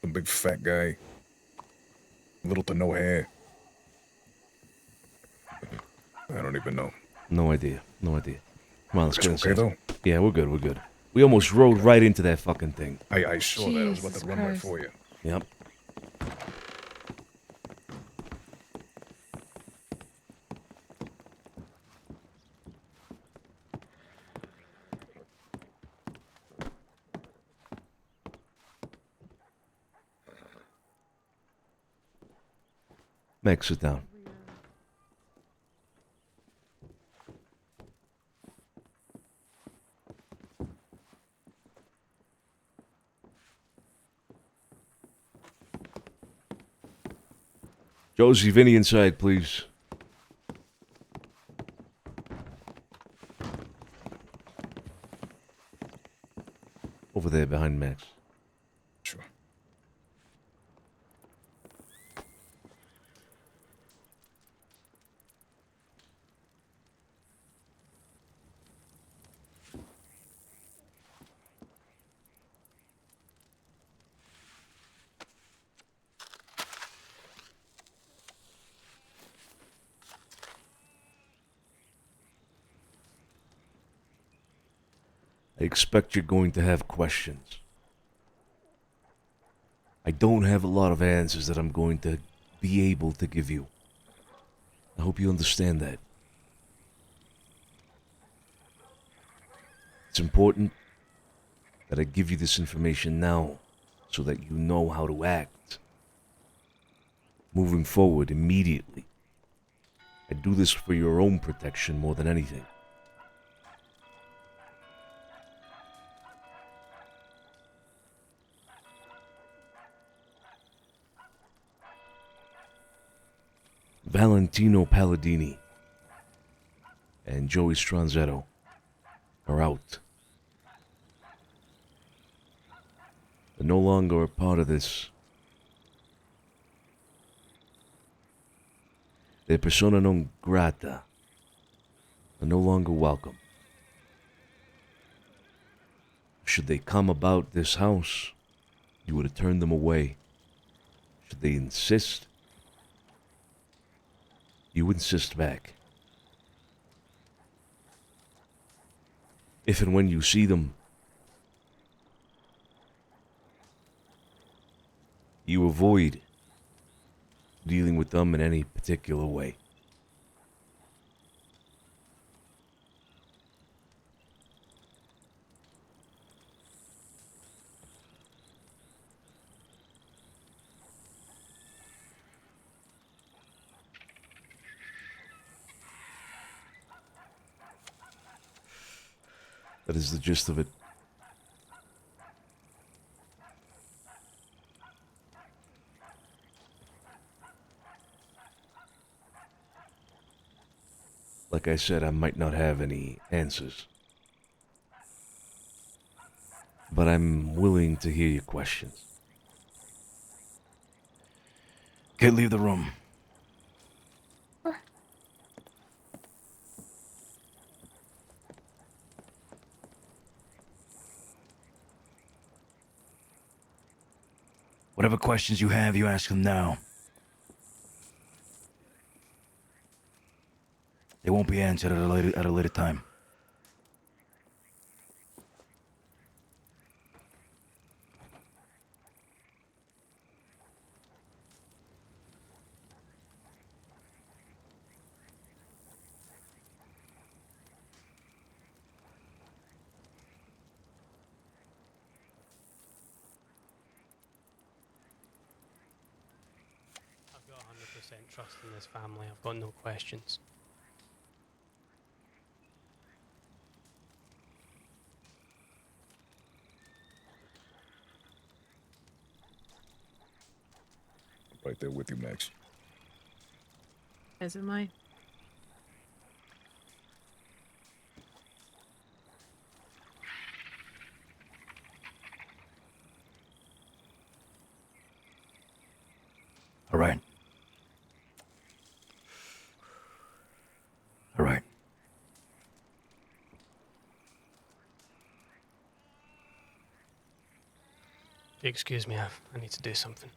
Speaker 7: The big fat guy. Little to no hair. I don't even know.
Speaker 2: No idea. Come on, let's
Speaker 7: It's
Speaker 2: go
Speaker 7: okay,
Speaker 2: inside.
Speaker 7: though?
Speaker 2: Yeah, we're good. We almost rode right into that fucking thing.
Speaker 7: I saw that. I was about to run right for you.
Speaker 2: Yep. Max, sit down. Josie, Vinny inside, please. Over there behind Max.
Speaker 7: Sure.
Speaker 2: I expect you're going to have questions. I don't have a lot of answers that I'm going to be able to give you. I hope you understand that. It's important that I give you this information now so that you know how to act. Moving forward immediately. I do this for your own protection more than anything. Valentino Palladini and Joey Stranzetto are out. They're no longer a part of this. They're persona non grata. They're no longer welcome. Should they come about this house, you would have turned them away. Should they insist, you insist back. If and when you see them, you avoid dealing with them in any particular way. That is the gist of it. Like I said, I might not have any answers. But I'm willing to hear your questions.
Speaker 5: Can't leave the room. Whatever questions you have, you ask them now. They won't be answered at a later time.
Speaker 9: trust in this family. I've got no questions.
Speaker 7: Right there with you, Max.
Speaker 10: As am I.
Speaker 5: All right. All right.
Speaker 9: Excuse me, I need to do something.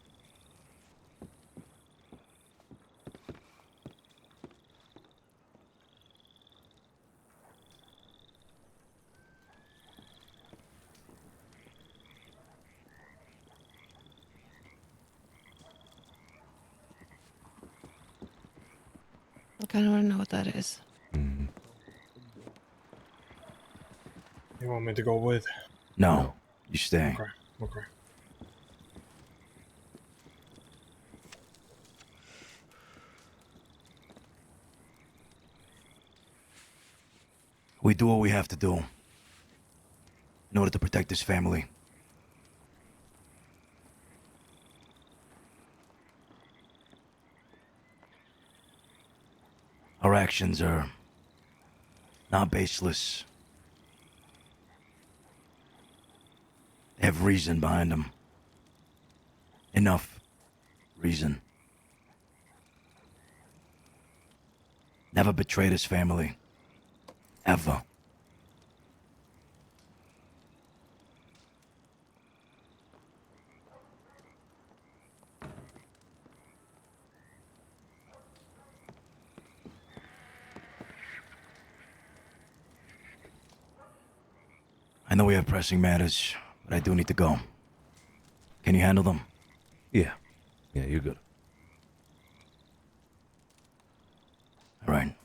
Speaker 4: I kind of want to know what that is.
Speaker 14: You want me to go with?
Speaker 5: No, you stay.
Speaker 14: Okay. Okay.
Speaker 5: We do what we have to do in order to protect this family. Our actions are not baseless. They have reason behind them. Enough reason. Never betrayed his family. Ever. I know we have pressing matters, but I do need to go. Can you handle them?
Speaker 2: Yeah. Yeah, you're good.
Speaker 5: All right.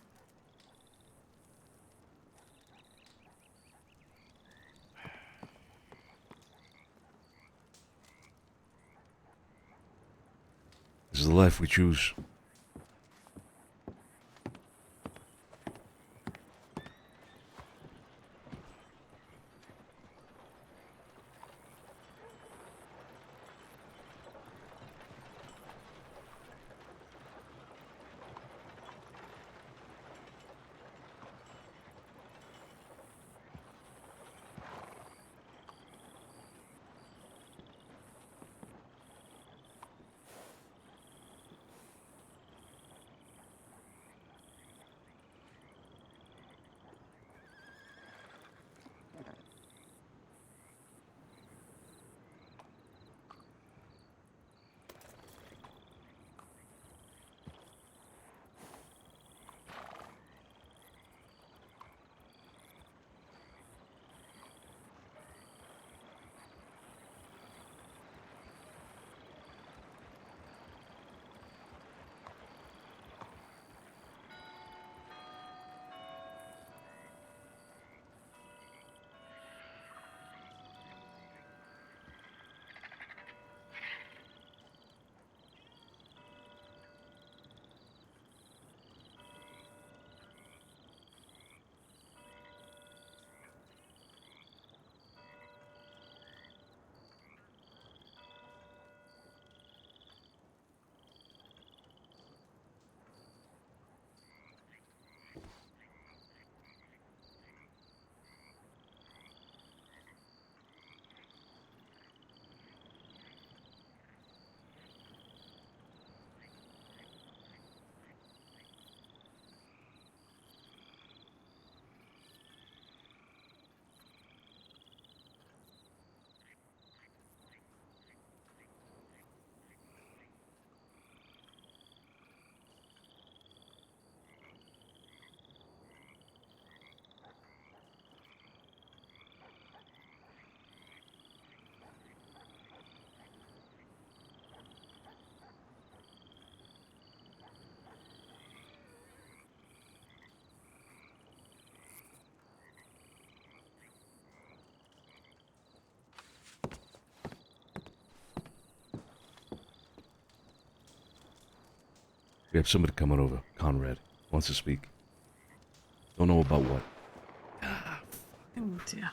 Speaker 2: This is the life we choose. We have somebody coming over. Conrad wants to speak. Don't know about what.
Speaker 19: Oh dear.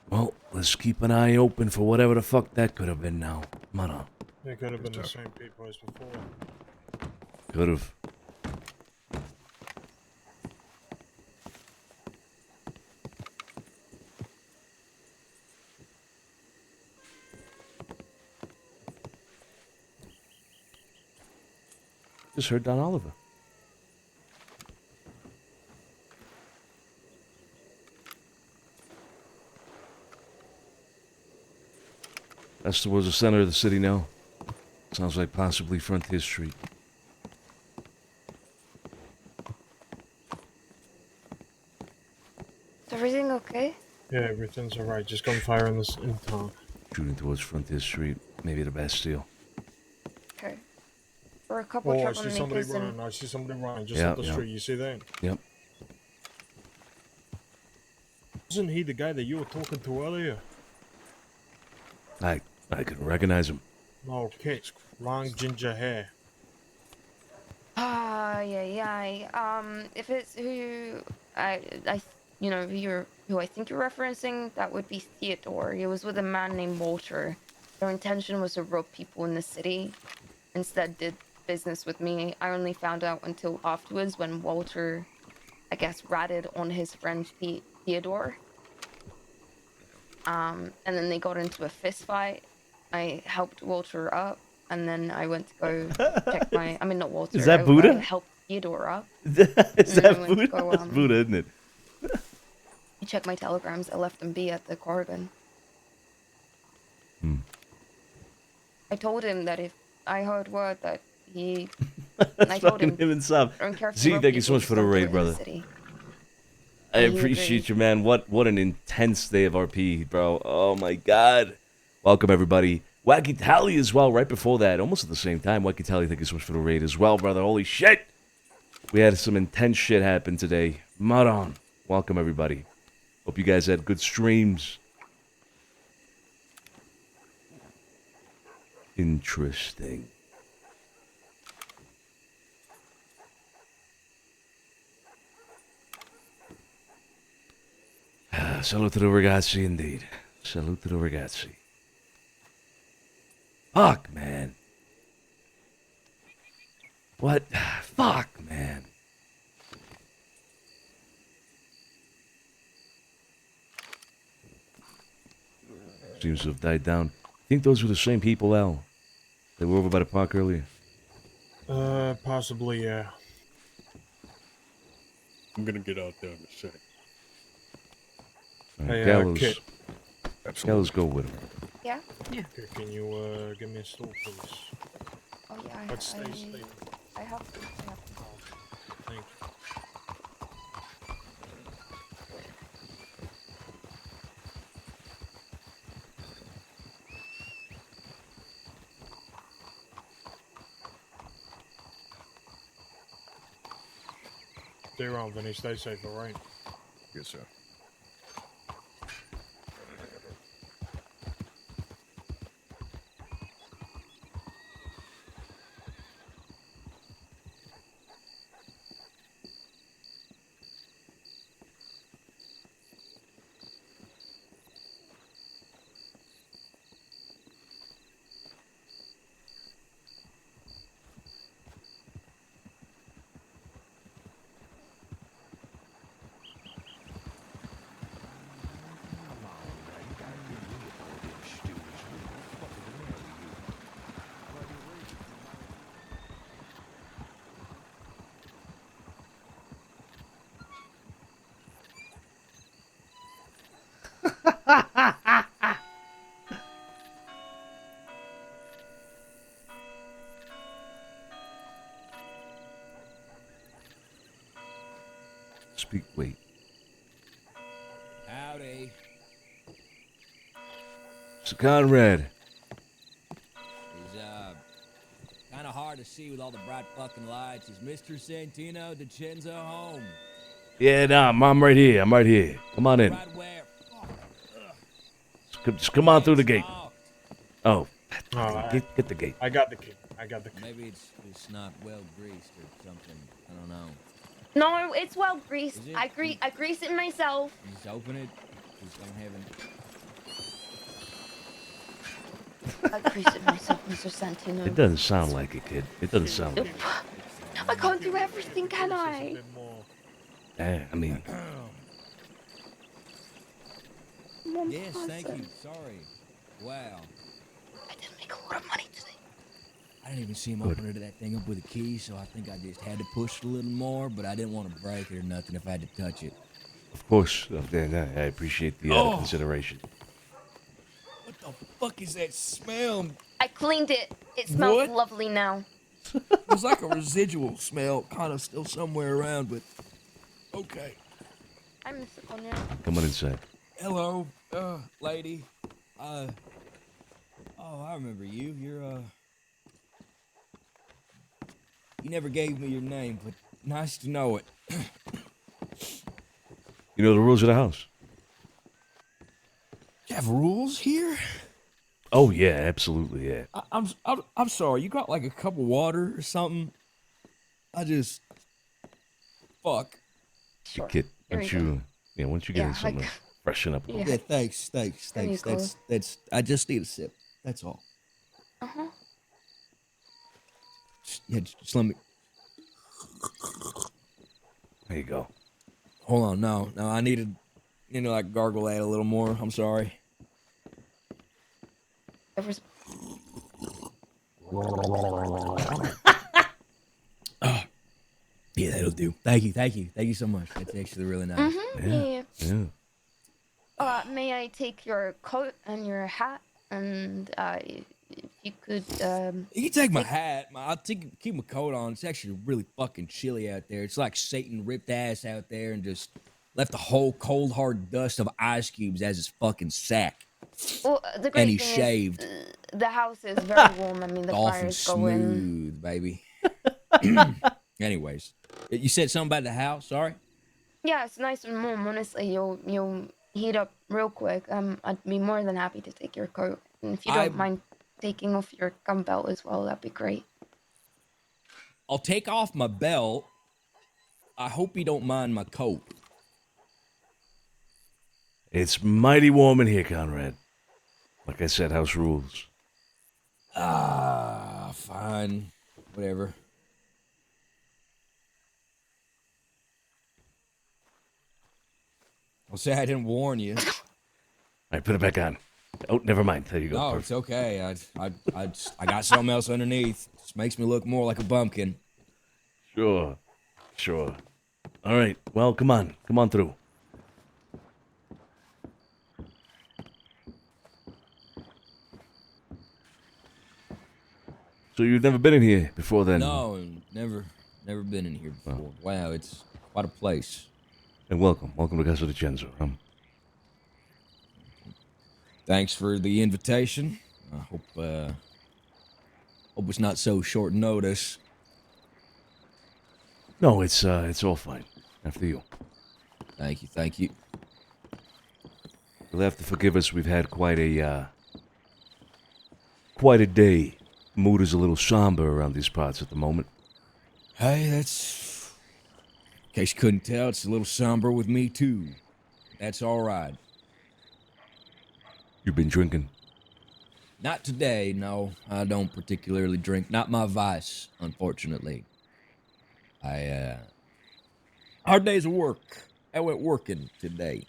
Speaker 2: Well, let's keep an eye open for whatever the fuck that could have been now. Come on.
Speaker 14: They could have been the same people as before.
Speaker 2: Could have. Just heard Don Oliver. That's towards the center of the city now. Sounds like possibly Frontier Street.
Speaker 11: Is everything okay?
Speaker 14: Yeah, everything's alright. Just gunfire in town.
Speaker 2: Shooting towards Frontier Street. Maybe the Bastille.
Speaker 11: Okay. For a couple
Speaker 14: Oh, I see somebody
Speaker 11: troublemakers and
Speaker 14: running. I see somebody running just
Speaker 2: Yeah,
Speaker 14: up the
Speaker 2: yeah.
Speaker 14: street. You see that?
Speaker 2: Yep.
Speaker 14: Wasn't he the guy that you were talking to earlier?
Speaker 2: I can recognize him.
Speaker 14: No, kids. Long ginger hair.
Speaker 11: yeah. If it's who who I think you're referencing, that would be Theodore. He was with a man named Walter. Their intention was to rob people in the city. Instead, did business with me. I only found out until afterwards when Walter, I guess, ratted on his friend Theodore. And then they got into a fist fight. I helped Walter up, and then I went to go check my. I mean, not Walter.
Speaker 2: Is that
Speaker 11: I
Speaker 2: Buddha?
Speaker 11: helped Theodore up.
Speaker 2: Is that Buddha?
Speaker 11: Go,
Speaker 2: That's Buddha, isn't it?
Speaker 11: check my telegrams. I left them be at the Corrigan. I told him that if I heard word that he. I told him.
Speaker 2: Him and Sab.
Speaker 11: I don't care if
Speaker 2: Z,
Speaker 11: rob
Speaker 2: thank you so
Speaker 11: people,
Speaker 2: much for
Speaker 11: just
Speaker 2: the
Speaker 11: don't do it
Speaker 2: raid,
Speaker 11: in
Speaker 2: brother.
Speaker 11: city.
Speaker 2: I
Speaker 11: And he
Speaker 2: appreciate
Speaker 11: agreed.
Speaker 2: you, man. What an intense day of RP, bro. Oh my god. Welcome everybody. Wacky Tally as well, right before that. Almost at the same time. Wacky Tally, thank you so much for the raid as well, brother. Holy shit. We had some intense shit happen today. Maron. Welcome everybody. Hope you guys had good streams. Interesting. Salute to the ragazzi, indeed. Salute to the ragazzi. Fuck, man. What? Fuck, man. Seems to have died down. I think those were the same people, Al. They were over by the park earlier.
Speaker 14: Possibly, yeah.
Speaker 12: I'm gonna get out there in a sec.
Speaker 2: All right,
Speaker 14: Hey,
Speaker 2: Gallows.
Speaker 14: Kit.
Speaker 2: Gallows, go with him.
Speaker 11: Yeah.
Speaker 14: Okay, can you give me a stool, please?
Speaker 11: Oh yeah.
Speaker 14: But stay safe.
Speaker 11: I have to.
Speaker 14: Thank you. Stay around, Vinny. Stay safe, alright?
Speaker 7: Yes, sir.
Speaker 2: Speak, wait.
Speaker 21: Howdy.
Speaker 2: So Conrad.
Speaker 21: He's, kind of hard to see with all the bright fucking lights. Is Mr. Santino DiCenzo home?
Speaker 2: Yeah, nah, I'm right here. I'm right here. Come on in. Just come on through the gate. Oh, get the gate.
Speaker 14: I got the key. I got the key.
Speaker 21: Maybe it's not well greased or something. I don't know.
Speaker 11: No, it's well greased.
Speaker 21: Is it?
Speaker 11: I grease it myself.
Speaker 21: Just open it. Just don't have
Speaker 11: I grease it myself, Mr. Santino.
Speaker 2: It doesn't sound like it, kid. It doesn't sound like it.
Speaker 11: I can't do everything, can I?
Speaker 2: I mean,
Speaker 21: Yes, thank you. Sorry. Wow.
Speaker 11: I didn't make a lot of money today.
Speaker 21: I didn't even see him
Speaker 2: Good.
Speaker 21: open that thing up with a key, so I think I just had to push it a little more, but I didn't want to break it or nothing if I had to touch it.
Speaker 2: of course, I appreciate the consideration.
Speaker 21: What the fuck is that smell?
Speaker 11: I cleaned it. It smells
Speaker 21: What?
Speaker 11: lovely now.
Speaker 21: There's like a residual smell kind of still somewhere around, but okay.
Speaker 11: I miss it on there.
Speaker 2: Come on inside.
Speaker 21: Hello, lady. Oh, I remember you. You're, you never gave me your name, but nice to know it.
Speaker 2: You know the rules of the house.
Speaker 21: You have rules here?
Speaker 2: Oh yeah, absolutely, yeah.
Speaker 21: I'm sorry. You got like a cup of water or something? Fuck.
Speaker 2: You kid,
Speaker 11: Here
Speaker 2: once
Speaker 11: you
Speaker 2: you, yeah, once you get in
Speaker 11: Yeah,
Speaker 2: something, freshen up a little.
Speaker 21: Yeah, thanks.
Speaker 11: There you go.
Speaker 21: That's. I just need a sip. That's all.
Speaker 11: Uh-huh.
Speaker 21: Just let me.
Speaker 2: There you go.
Speaker 21: Hold on. No, I needed, like gargle that a little more. I'm sorry. Yeah, that'll do. Thank you so much. That's actually really nice.
Speaker 11: Yeah. May I take your coat and your hat? And if you could.
Speaker 21: You can take my hat. I'll keep my coat on. It's actually really fucking chilly out there. It's like Satan ripped ass out there and just left the whole cold hard dust of ice cubes as his fucking sack.
Speaker 11: Well, the great
Speaker 21: And he
Speaker 11: thing
Speaker 21: shaved.
Speaker 11: Is, the house is very warm. I mean, the
Speaker 21: Golf and
Speaker 11: fire's going.
Speaker 21: smooth, baby. Anyways, you said something about the house. Sorry.
Speaker 11: Yeah, it's nice and warm. Honestly, you'll heat up real quick. I'd be more than happy to take your coat, and if you don't mind taking off your gun belt as well, that'd be great.
Speaker 21: I'll take off my belt. I hope you don't mind my coat.
Speaker 2: It's mighty warm in here, Conrad. Like I said, house rules.
Speaker 21: Fine. Whatever. I'll say I didn't warn you.
Speaker 2: All right, put it back on. Oh, never mind. There you go.
Speaker 21: No, it's okay. I got something else underneath. Just makes me look more like a bumpkin.
Speaker 2: Sure. All right. Well, come on through. So you've never been in here before then?
Speaker 21: No, never been in here before. Wow, it's quite a place.
Speaker 2: And welcome to Casa DiCenzo.
Speaker 21: Thanks for the invitation. I hope it's not so short notice.
Speaker 2: No, it's all fine. After you.
Speaker 21: Thank you.
Speaker 2: You'll have to forgive us. We've had quite a day. Mood is a little somber around these parts at the moment.
Speaker 21: Hey, that's... In case you couldn't tell, it's a little somber with me, too. That's all right.
Speaker 2: You've been drinking?
Speaker 21: Not today, no. I don't particularly drink. Not my vice, unfortunately. Hard days of work. I went working today.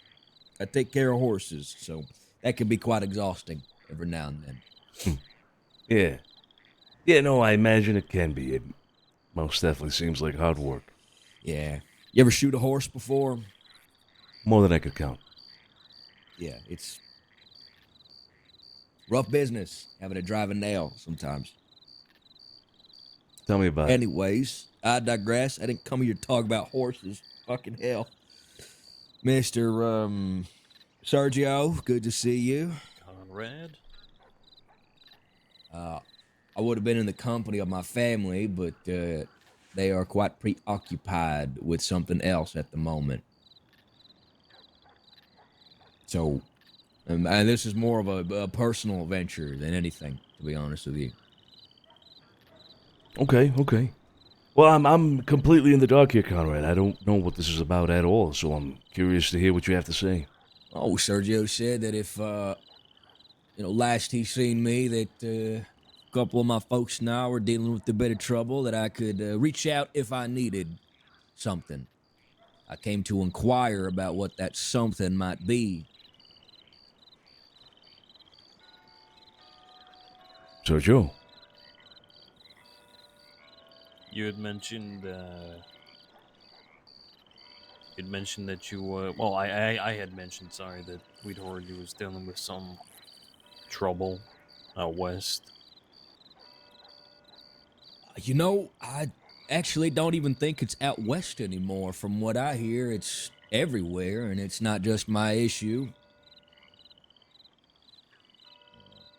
Speaker 21: I take care of horses, so that can be quite exhausting every now and then.
Speaker 2: Yeah. Yeah, no, I imagine it can be. It most definitely seems like hard work.
Speaker 21: Yeah. You ever shoot a horse before?
Speaker 2: More than I could count.
Speaker 21: Yeah, it's rough business having to drive a nail sometimes.
Speaker 2: Tell me about it.
Speaker 21: Anyways, I digress. I didn't come here to talk about horses. Fucking hell. Mr. Sergio, good to see you.
Speaker 3: Conrad?
Speaker 21: I would have been in the company of my family, but they are quite preoccupied with something else at the moment. So, and this is more of a personal venture than anything, to be honest with you.
Speaker 2: Okay, okay. Well, I'm completely in the dark here, Conrad. I don't know what this is about at all, so I'm curious to hear what you have to say.
Speaker 21: Oh, Sergio said that if, last he seen me, that a couple of my folks now were dealing with a bit of trouble, that I could reach out if I needed something. I came to inquire about what that something might be.
Speaker 2: Sergio?
Speaker 3: You had mentioned that you well, I had mentioned, sorry, that we'd heard you was dealing with some trouble out west.
Speaker 21: I actually don't even think it's out west anymore. From what I hear, it's everywhere, and it's not just my issue.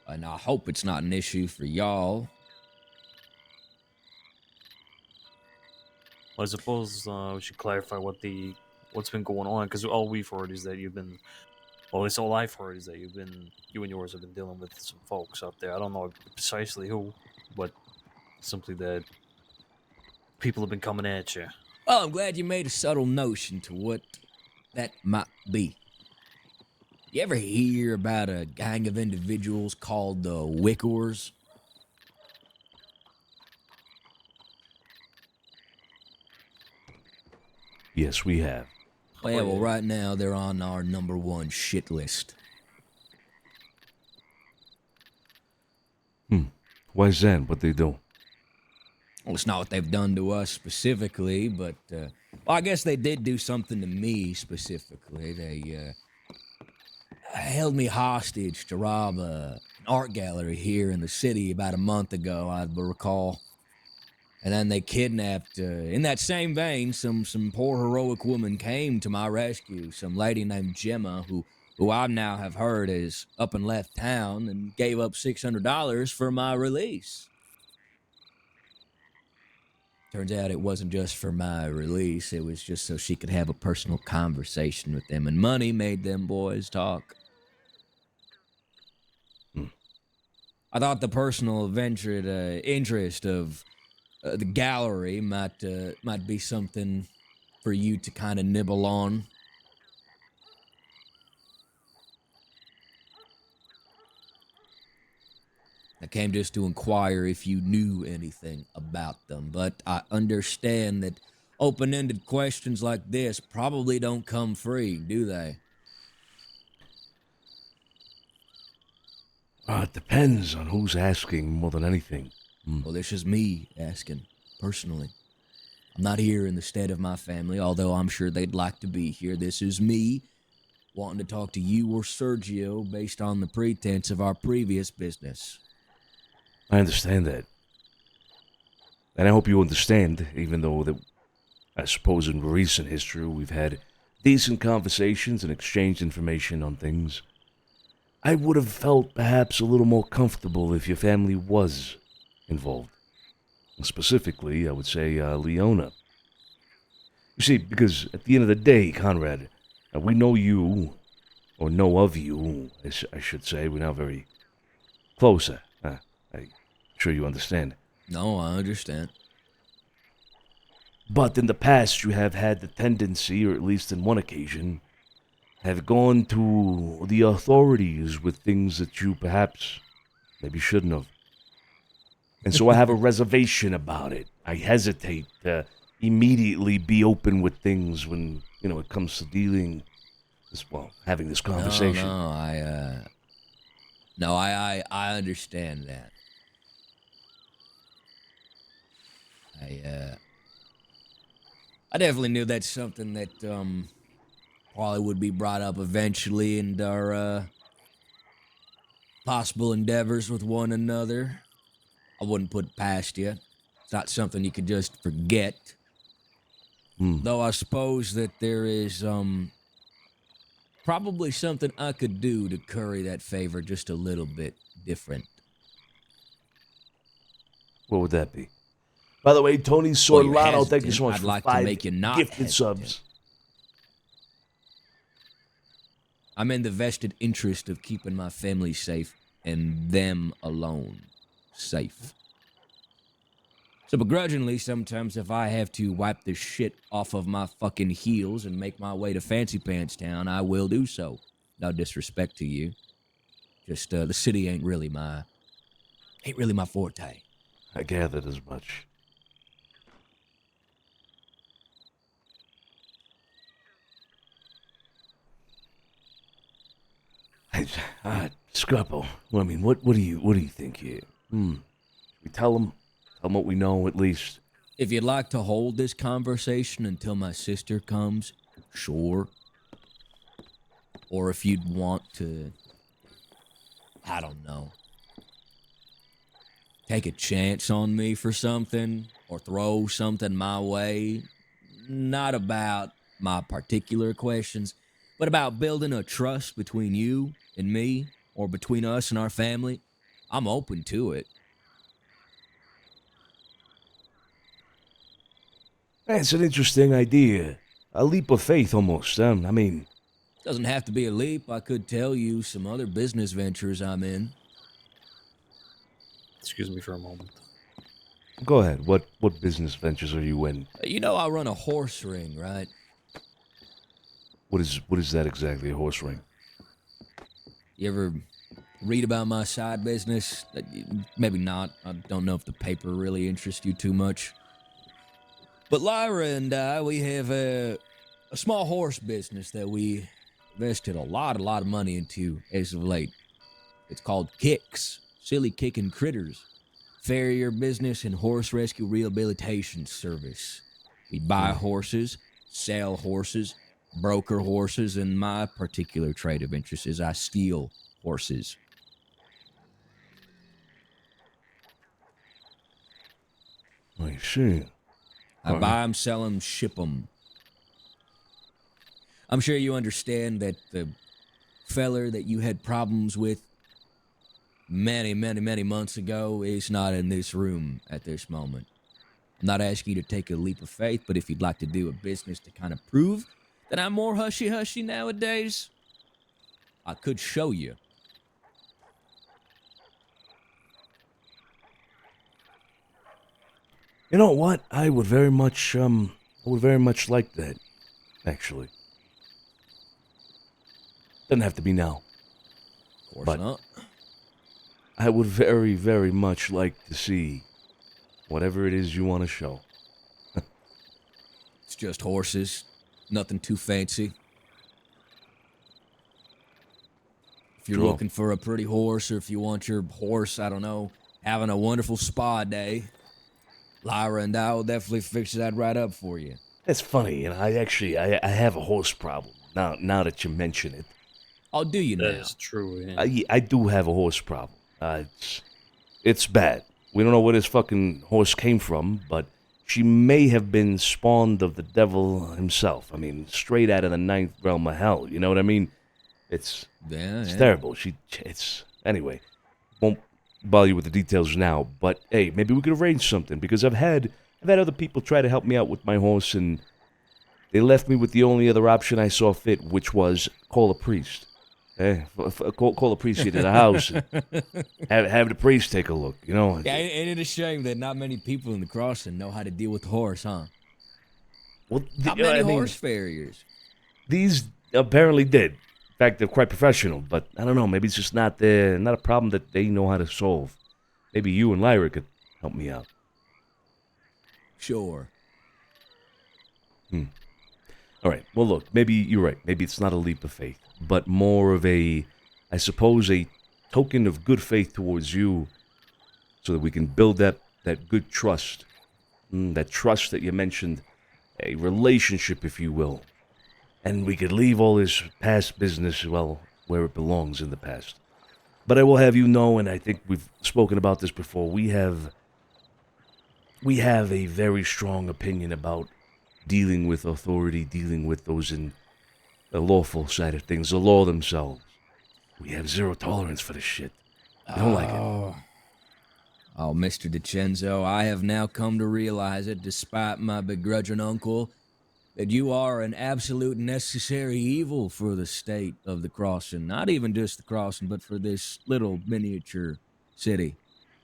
Speaker 21: And I hope it's not an issue for y'all.
Speaker 3: Well, I suppose we should clarify what's been going on, because all we've heard is that you've been, well, it's all I've heard is that you and yours have been dealing with some folks out there. I don't know precisely who, but simply that people have been coming at you.
Speaker 21: Well, I'm glad you made a subtle notion to what that might be. You ever hear about a gang of individuals called the Wickers?
Speaker 2: Yes, we have.
Speaker 21: Well, right now they're on our #1 shit list.
Speaker 2: Why's that? What they do?
Speaker 21: Well, it's not what they've done to us specifically, but, well, I guess they did do something to me specifically. They, held me hostage to rob an art gallery here in the city about a month ago, I recall. And then they kidnapped, in that same vein, some poor heroic woman came to my rescue. Some lady named Gemma, who I now have heard is up and left town, and gave up $600 for my release. Turns out it wasn't just for my release, it was just so she could have a personal conversation with them, and money made them boys talk. I thought the personal interest of the gallery might be something for you to kind of nibble on. I came just to inquire if you knew anything about them, but I understand that open-ended questions like this probably don't come free, do they?
Speaker 2: It depends on who's asking more than anything.
Speaker 21: Well, this is me asking, personally. I'm not here in the stead of my family, although I'm sure they'd like to be here. This is me wanting to talk to you or Sergio based on the pretense of our previous business.
Speaker 2: I understand that. And I hope you understand, even though that I suppose in recent history we've had decent conversations and exchanged information on things. I would have felt perhaps a little more comfortable if your family was involved. And specifically, I would say Leona. You see, because at the end of the day, Conrad, we know you, or know of you, I should say. We're now very close. I'm sure you understand.
Speaker 21: No, I understand.
Speaker 2: But in the past, you have had the tendency, or at least on one occasion, have gone to the authorities with things that you perhaps maybe shouldn't have. And so I have a reservation about it. I hesitate to immediately be open with things when, it comes to having this conversation.
Speaker 21: I understand that. I definitely knew that's something that, probably would be brought up eventually in our, possible endeavors with one another. I wouldn't put it past you. It's not something you could just forget. Though I suppose that there is, probably something I could do to curry that favor just a little bit different.
Speaker 2: What would that be? By the way, Tony
Speaker 21: Well, you're
Speaker 2: Sorlano, thank you
Speaker 21: hesitant.
Speaker 2: so much
Speaker 21: I'd
Speaker 2: for
Speaker 21: like to
Speaker 2: 5
Speaker 21: make you not
Speaker 2: gifted
Speaker 21: hesitant.
Speaker 2: subs.
Speaker 21: I'm in the vested interest of keeping my family safe and them alone safe. So begrudgingly, sometimes if I have to wipe the shit off of my fucking heels and make my way to Fancy Pants Town, I will do so. No disrespect to you. Just the city ain't really my forte.
Speaker 2: I gathered as much. Scrappo. Well, I mean, what do you think here? We tell him what we know at least.
Speaker 21: If you'd like to hold this conversation until my sister comes, sure. Or if you'd want to, I don't know, take a chance on me for something or throw something my way, not about my particular questions, but about building a trust between you and me or between us and our family, I'm open to it.
Speaker 2: That's an interesting idea. A leap of faith, almost. I mean...
Speaker 21: Doesn't have to be a leap. I could tell you some other business ventures I'm in.
Speaker 3: Excuse me for a moment.
Speaker 2: Go ahead. What business ventures are you in?
Speaker 21: You know I run a horse ring, right?
Speaker 2: What is that exactly, a horse ring?
Speaker 21: You ever read about my side business? Maybe not. I don't know if the paper really interests you too much. But Lyra and I, we have a small horse business that we invested a lot of money into as of late. It's called Kicks, Silly Kicking Critters, farrier business and horse rescue rehabilitation service. We buy horses, sell horses, broker horses, and my particular trade of interest is I steal horses.
Speaker 2: I see.
Speaker 21: I buy them, sell them, ship them. I'm sure you understand that the feller that you had problems with many months ago is not in this room at this moment. I'm not asking you to take a leap of faith, but if you'd like to do a business to kind of prove that I'm more hushy-hushy nowadays, I could show you.
Speaker 2: You know what? I would very much like that, actually. Doesn't have to be now.
Speaker 21: Of course
Speaker 2: but
Speaker 21: not.
Speaker 2: I would very, very much like to see whatever it is you want to show.
Speaker 21: It's just horses. Nothing too fancy. If you're
Speaker 2: Sure.
Speaker 21: looking for a pretty horse, or if you want your horse, I don't know, having a wonderful spa day, Lyra and I will definitely fix that right up for you.
Speaker 2: That's funny, and I have a horse problem. Now that you mention it.
Speaker 21: Oh, do you now?
Speaker 3: That's true, yeah.
Speaker 2: I do have a horse problem. It's bad. We don't know where this fucking horse came from, but she may have been spawned of the devil himself. I mean, straight out of the 9th realm of hell. You know what I mean? It's terrible. Anyway. Won't bother you with the details now, but hey, maybe we could arrange something, because I've had other people try to help me out with my horse, and they left me with the only other option I saw fit, which was call a priest. Call a priest into the house and have the priest take a look, you know.
Speaker 21: Yeah, ain't it a shame that not many people in the crossing know how to deal with the horse, huh?
Speaker 2: Well,
Speaker 21: not many horse farriers.
Speaker 2: These apparently did. In fact, they're quite professional, but I don't know, maybe it's just not a problem that they know how to solve. Maybe you and Lyra could help me out.
Speaker 21: Sure.
Speaker 2: All right, well, look, maybe you're right. Maybe it's not a leap of faith, but more of I suppose, a token of good faith towards you, so that we can build that good trust. That trust that you mentioned, a relationship, if you will. And we could leave all this past business, well, where it belongs in the past. But I will have you know, and I think we've spoken about this before, we have a very strong opinion about dealing with authority, dealing with those in the lawful side of things, the law themselves. We have zero tolerance for this shit. We don't like it.
Speaker 21: Oh, Mr. DiCenzo, I have now come to realize it, despite my begrudging uncle, that you are an absolute necessary evil for the state of the crossing. Not even just the crossing, but for this little miniature city.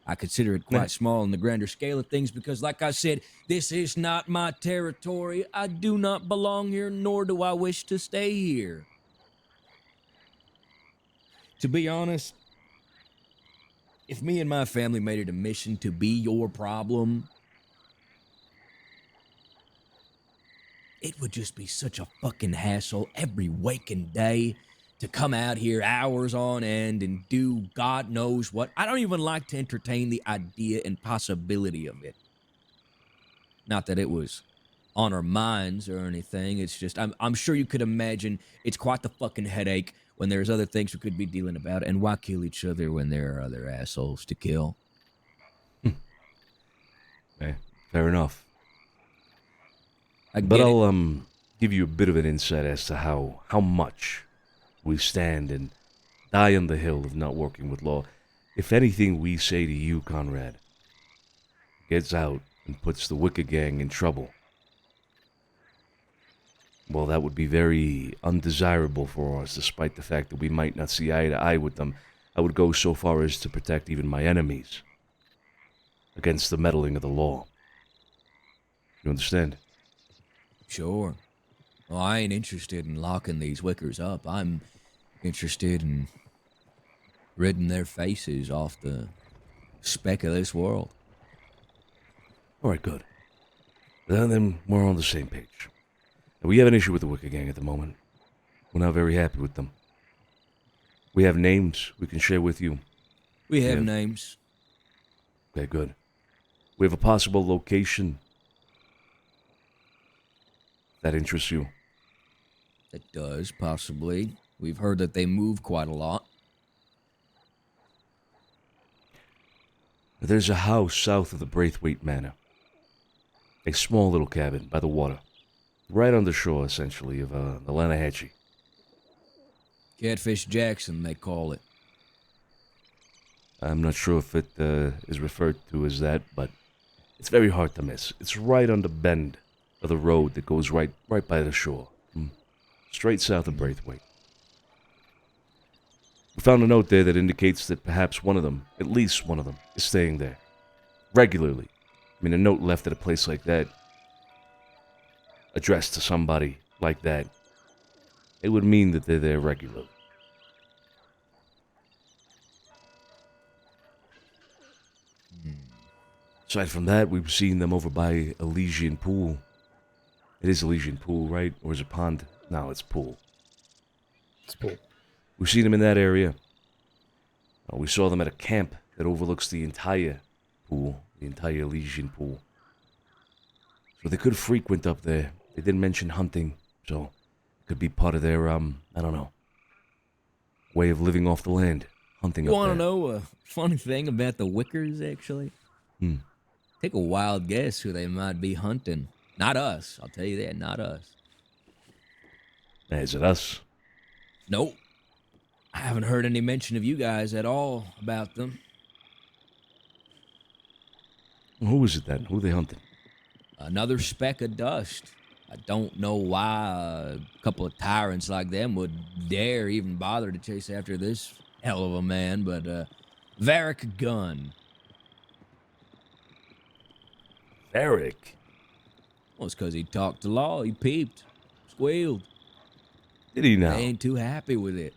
Speaker 21: I consider it quite small in the grander scale of things because, like I said, this is not my territory. I do not belong here, nor do I wish to stay here. To be honest, if me and my family made it a mission to be your problem, it would just be such a fucking hassle every waking day to come out here hours on end and do God knows what. I don't even like to entertain the idea and possibility of it. Not that it was on our minds or anything. It's just, I'm sure you could imagine it's quite the fucking headache when there's other things we could be dealing about. And why kill each other when there are other assholes to kill?
Speaker 2: Fair enough.
Speaker 21: But
Speaker 2: I'll give you a bit of an insight as to how much we stand and die on the hill of not working with law. If anything we say to you, Conrad, gets out and puts the Wicked Gang in trouble, well, that would be very undesirable for us, despite the fact that we might not see eye to eye with them. I would go so far as to protect even my enemies against the meddling of the law. You understand?
Speaker 21: Sure. Well, I ain't interested in locking these Wickers up. I'm interested in ridding their faces off the speck of this world.
Speaker 2: All right, good. Then we're on the same page. Now, we have an issue with the Wicked Gang at the moment. We're not very happy with them. We have names we can share with you.
Speaker 21: We have names.
Speaker 2: Okay, good. We have a possible location. That interests you?
Speaker 21: It does, possibly. We've heard that they move quite a lot.
Speaker 2: There's a house south of the Braithwaite Manor. A small little cabin by the water. Right on the shore, essentially, of the Lanahatchee.
Speaker 21: Catfish Jackson, they call it.
Speaker 2: I'm not sure if it is referred to as that, but it's very hard to miss. It's right on the bend of the road that goes right by the shore. Straight south of Braithwaite. We found a note there that indicates that perhaps one of them, at least one of them, is staying there. Regularly. I mean, a note left at a place like that, addressed to somebody like that, it would mean that they're there regularly. Aside from that, we've seen them over by Elysian Pool. It is Elysian Pool, right? Or is it Pond? No, it's Pool.
Speaker 14: It's Pool.
Speaker 2: We've seen them in that area. We saw them at a camp that overlooks the entire pool, the entire Elysian Pool. So they could frequent up there. They didn't mention hunting, so it could be part of their, I don't know, way of living off the land, hunting
Speaker 21: You
Speaker 2: up
Speaker 21: want
Speaker 2: there.
Speaker 21: to know a funny thing about the Wickers, actually? Take a wild guess who they might be hunting. Not us, I'll tell you that, not us.
Speaker 2: Is it us?
Speaker 21: Nope. I haven't heard any mention of you guys at all about them.
Speaker 2: Who is it then? Who are they hunting?
Speaker 21: Another speck of dust. I don't know why a couple of tyrants like them would dare even bother to chase after this hell of a man, but Varric Gunn.
Speaker 2: Varric?
Speaker 21: Well, it's because he talked the law. He peeped, squealed.
Speaker 2: Did he now?
Speaker 21: They ain't too happy with it.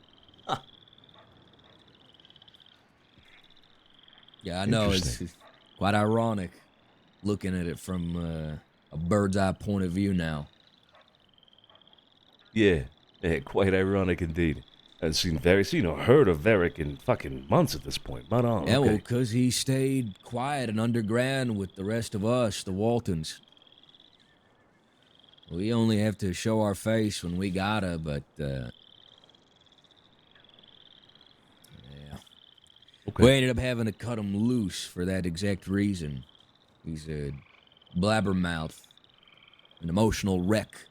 Speaker 21: Yeah, I know. It's quite ironic looking at it from a bird's eye point of view now.
Speaker 2: Yeah, quite ironic indeed. I haven't seen or heard of Varric in fucking months at this point. But
Speaker 21: Yeah, well,
Speaker 2: okay.
Speaker 21: because he stayed quiet and underground with the rest of us, the Waltons. We only have to show our face when we gotta, but, yeah.
Speaker 2: Okay.
Speaker 21: We ended up having to cut him loose for that exact reason. He's a blabbermouth, an emotional wreck.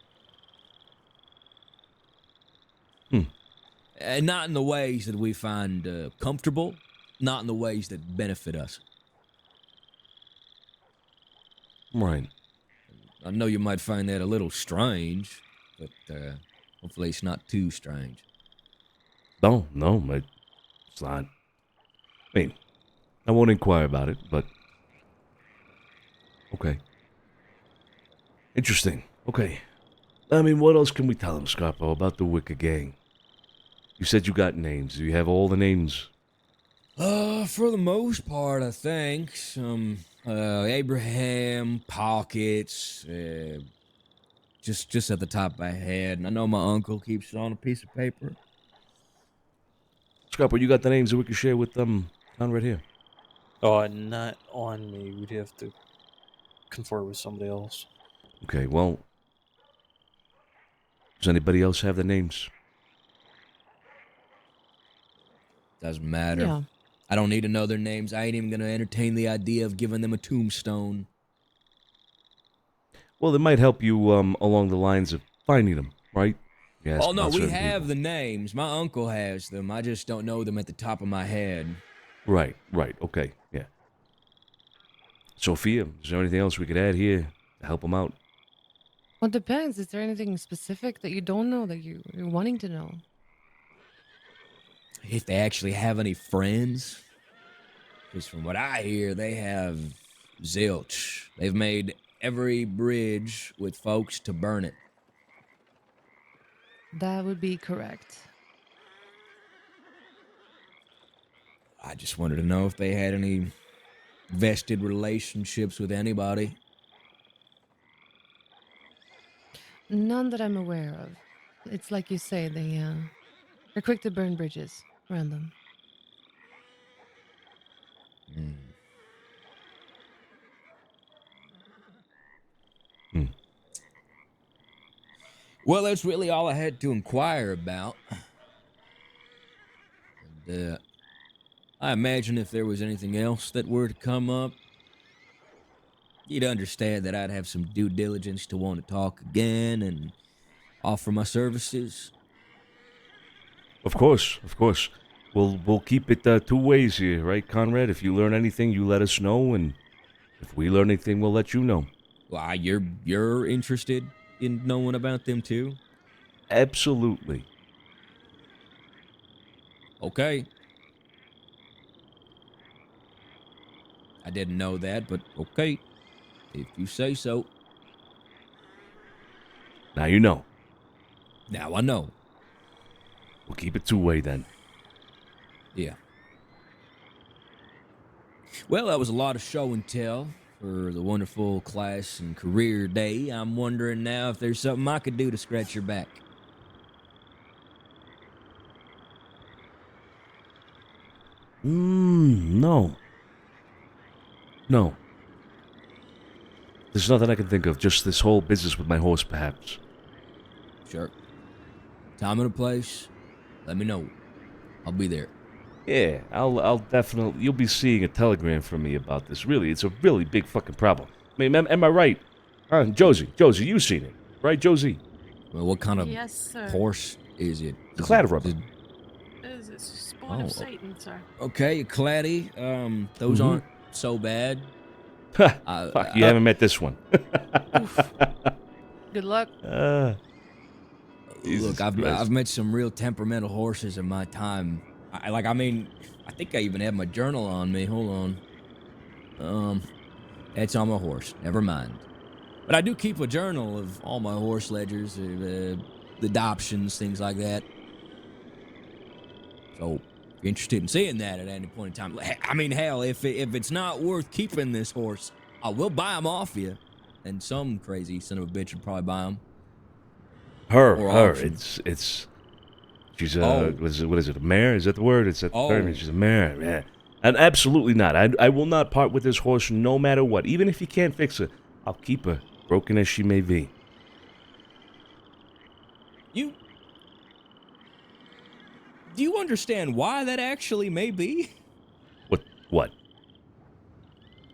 Speaker 21: And not in the ways that we find comfortable, not in the ways that benefit us.
Speaker 2: Right.
Speaker 21: I know you might find that a little strange, but hopefully it's not too strange.
Speaker 2: No, it's not. I mean, I won't inquire about it, but okay. Interesting. Okay. I mean, what else can we tell him, Scarpo, about the Wicked Gang? You said you got names. Do you have all the names?
Speaker 21: For the most part, I think. Some Abraham, Pockets, just at the top of my head. And I know my uncle keeps it on a piece of paper.
Speaker 2: Scarpo, you got the names that we can share with Conrad here?
Speaker 3: Oh, not on me. We'd have to confer with somebody else.
Speaker 2: Okay, well, does anybody else have the names?
Speaker 21: Doesn't matter.
Speaker 4: Yeah.
Speaker 21: I don't need to know their names. I ain't even gonna entertain the idea of giving them a tombstone.
Speaker 2: Well, it might help you along the lines of finding them, right? Yes.
Speaker 21: Oh, no, we have the names. My uncle has them. I just don't know them at the top of my head.
Speaker 2: Right, okay, yeah. Sophia, is there anything else we could add here to help them out?
Speaker 4: Well, it depends. Is there anything specific that you don't know that you're wanting to know?
Speaker 21: If they actually have any friends. Because from what I hear, they have zilch. They've made every bridge with folks to burn it.
Speaker 4: That would be correct.
Speaker 21: I just wanted to know if they had any vested relationships with anybody.
Speaker 4: None that I'm aware of. It's like you say, they're quick to burn bridges around them.
Speaker 21: Well, that's really all I had to inquire about. And, I imagine if there was anything else that were to come up, you'd understand that I'd have some due diligence to want to talk again and offer my services.
Speaker 2: Of course. We'll keep it two ways here, right, Conrad? If you learn anything, you let us know, and if we learn anything, we'll let you know.
Speaker 21: Why, you're interested in knowing about them too?
Speaker 2: Absolutely.
Speaker 21: Okay. I didn't know that, but okay. If you say so.
Speaker 2: Now you know.
Speaker 21: Now I know.
Speaker 2: We'll keep it two-way then.
Speaker 21: Yeah. Well, that was a lot of show and tell for the wonderful class and career day. I'm wondering now if there's something I could do to scratch your back.
Speaker 2: No. There's nothing I can think of. Just this whole business with my horse, perhaps.
Speaker 21: Sure. Time and a place. Let me know. I'll be there.
Speaker 2: Yeah, I'll definitely. You'll be seeing a telegram from me about this. Really, it's a really big fucking problem. I mean, am I right? Josie, you've seen it, right, Josie?
Speaker 21: Well, what kind of
Speaker 10: Yes, sir.
Speaker 21: horse is it?
Speaker 2: Clad rubber.
Speaker 10: It's a spawn of Satan, sir.
Speaker 21: Okay, Claddy. Those aren't so bad.
Speaker 2: Fuck, you haven't met this one.
Speaker 4: Good luck.
Speaker 21: Look, I've met some real temperamental horses in my time. I think I even have my journal on me. Hold on. It's on my horse. Never mind. But I do keep a journal of all my horse ledgers, the adoptions, things like that. So, if you're interested in seeing that at any point in time, I mean, hell, if it's not worth keeping this horse, I will buy him off you. And some crazy son of a bitch would probably buy him.
Speaker 2: Her. She's what is it? A mare? Is that the word? It's that the term. She's a mare. Yeah. And absolutely not. I will not part with this horse no matter what. Even if you can't fix her, I'll keep her, broken as she may be.
Speaker 21: Do you understand why that actually may be?
Speaker 2: What?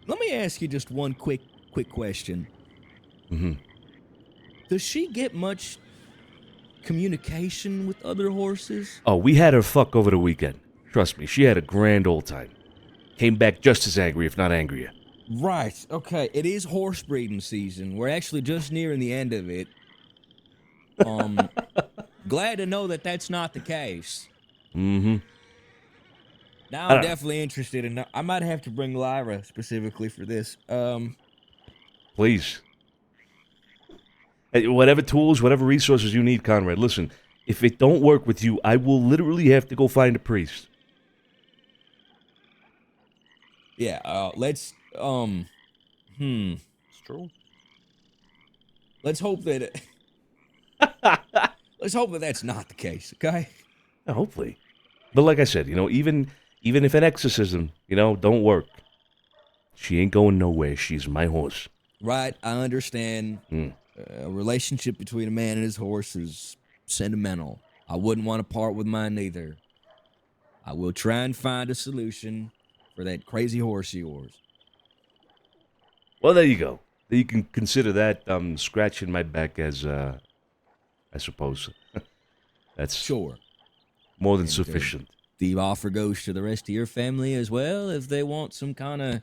Speaker 21: Let me ask you just one quick question.
Speaker 2: Mm-hmm.
Speaker 21: Does she get much communication with other horses?
Speaker 2: Oh, we had her fuck over the weekend. Trust me, she had a grand old time. Came back just as angry, if not angrier.
Speaker 21: Right. Okay. It is horse breeding season. We're actually just nearing the end of it. Glad to know that that's not the case.
Speaker 2: Mm-hmm.
Speaker 21: Now I'm definitely interested in. I might have to bring Lyra specifically for this.
Speaker 2: Please. Hey, whatever tools, whatever resources you need, Conrad. Listen, if it don't work with you, I will literally have to go find a priest.
Speaker 21: Yeah. Let's. It's
Speaker 3: true.
Speaker 21: Let's hope that. Let's hope that that's not the case. Okay.
Speaker 2: Yeah, hopefully. But like I said, even if an exorcism, don't work, she ain't going nowhere. She's my horse.
Speaker 21: Right. I understand. A relationship between a man and his horse is sentimental. I wouldn't want to part with mine either. I will try and find a solution for that crazy horse of yours.
Speaker 2: Well, there you go. You can consider that scratching my back as, I suppose. That's
Speaker 21: sure
Speaker 2: more than sufficient.
Speaker 21: The offer goes to the rest of your family as well if they want some kind of...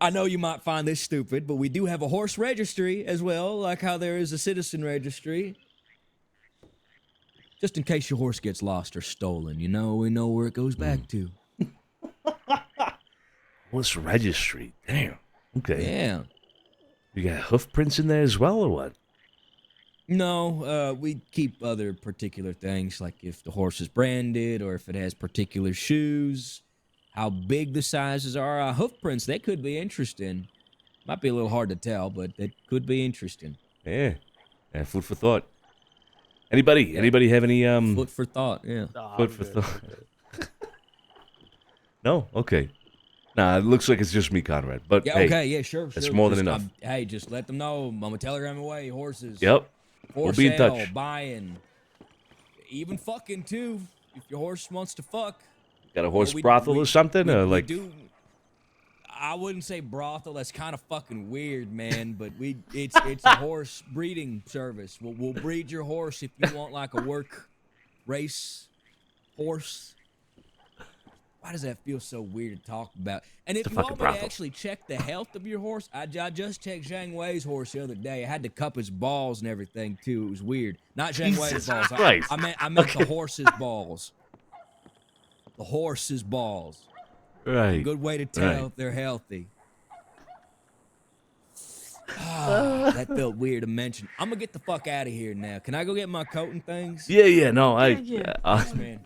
Speaker 21: I know you might find this stupid, but we do have a horse registry as well, like how there is a citizen registry. Just in case your horse gets lost or stolen, we know where it goes back to.
Speaker 2: Horse registry? Damn. Okay.
Speaker 21: Yeah.
Speaker 2: You got hoof prints in there as well, or what?
Speaker 21: No, we keep other particular things, like if the horse is branded or if it has particular shoes, how big the sizes are. Hoof prints, that could be interesting. Might be a little hard to tell, but it could be interesting.
Speaker 2: Yeah. Food for thought. Anybody have any
Speaker 21: food for thought, yeah.
Speaker 2: Food for thought. No? Okay. Nah, it looks like it's just me, Conrad. But
Speaker 21: Yeah,
Speaker 2: hey,
Speaker 21: okay, yeah, sure.
Speaker 2: That's more than enough.
Speaker 21: Hey, just let them know. I'm a telegram away. Horses.
Speaker 2: Yep.
Speaker 21: For
Speaker 2: We'll be in
Speaker 21: sale,
Speaker 2: touch.
Speaker 21: buying. Even fucking, too. If your horse wants to fuck.
Speaker 2: Got a horse brothel or something?
Speaker 21: We do. I wouldn't say brothel. That's kind of fucking weird, man. But it's a horse breeding service. We'll breed your horse if you want like a work race horse. Why does that feel so weird to talk about? And if you want me to actually check the health of your horse, I just checked Zhang Wei's horse the other day. I had to cup his balls and everything too. It was weird. Not Zhang Wei's balls. I meant the horse's balls. The horse's balls.
Speaker 2: Right.
Speaker 21: A good way to tell if they're healthy. That felt weird to mention. I'm gonna get the fuck out of here now. Can I go get my coat and things?
Speaker 2: Yeah. No,
Speaker 21: Thanks, man.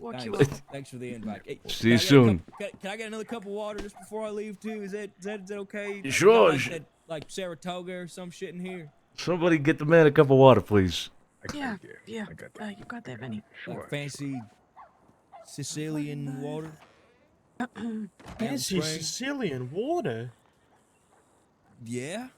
Speaker 21: Thanks for the invite. Hey,
Speaker 2: See you soon.
Speaker 21: Can I get another cup of water just before I leave too? Is that okay?
Speaker 2: Sure.
Speaker 21: Like Saratoga or some shit in here.
Speaker 2: Somebody get the man a cup of water, please.
Speaker 19: Yeah. You got that, Vinny.
Speaker 21: Like fancy Sicilian water.
Speaker 14: Fancy Sicilian water?
Speaker 21: Yeah.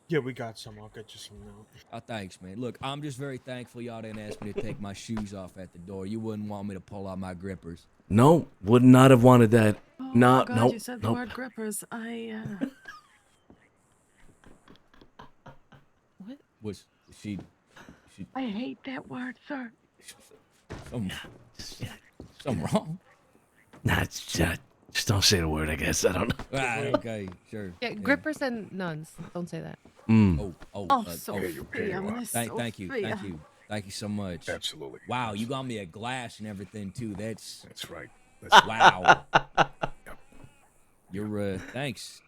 Speaker 14: Yeah, we got some. I'll get you some now.
Speaker 21: Oh, thanks, man. Look, I'm just very thankful y'all didn't ask me to take my shoes off at the door. You wouldn't want me to pull out my grippers.
Speaker 2: No, would not have wanted that.
Speaker 19: Oh,
Speaker 2: No,
Speaker 19: God,
Speaker 2: no,
Speaker 19: you said the
Speaker 2: no.
Speaker 19: word grippers.
Speaker 21: What? Was she?
Speaker 19: I hate that word, sir.
Speaker 21: Something wrong?
Speaker 2: Nah, just don't say the word, I guess. I don't know.
Speaker 21: Right, okay, sure.
Speaker 4: Yeah, grippers and nuns. Don't say that.
Speaker 19: Sophia, Miss
Speaker 21: Thank you.
Speaker 19: Sophia.
Speaker 21: Thank you so much.
Speaker 7: Absolutely.
Speaker 21: Wow, you got me a glass and everything too. That's
Speaker 7: right.
Speaker 21: Wow. You're thanks.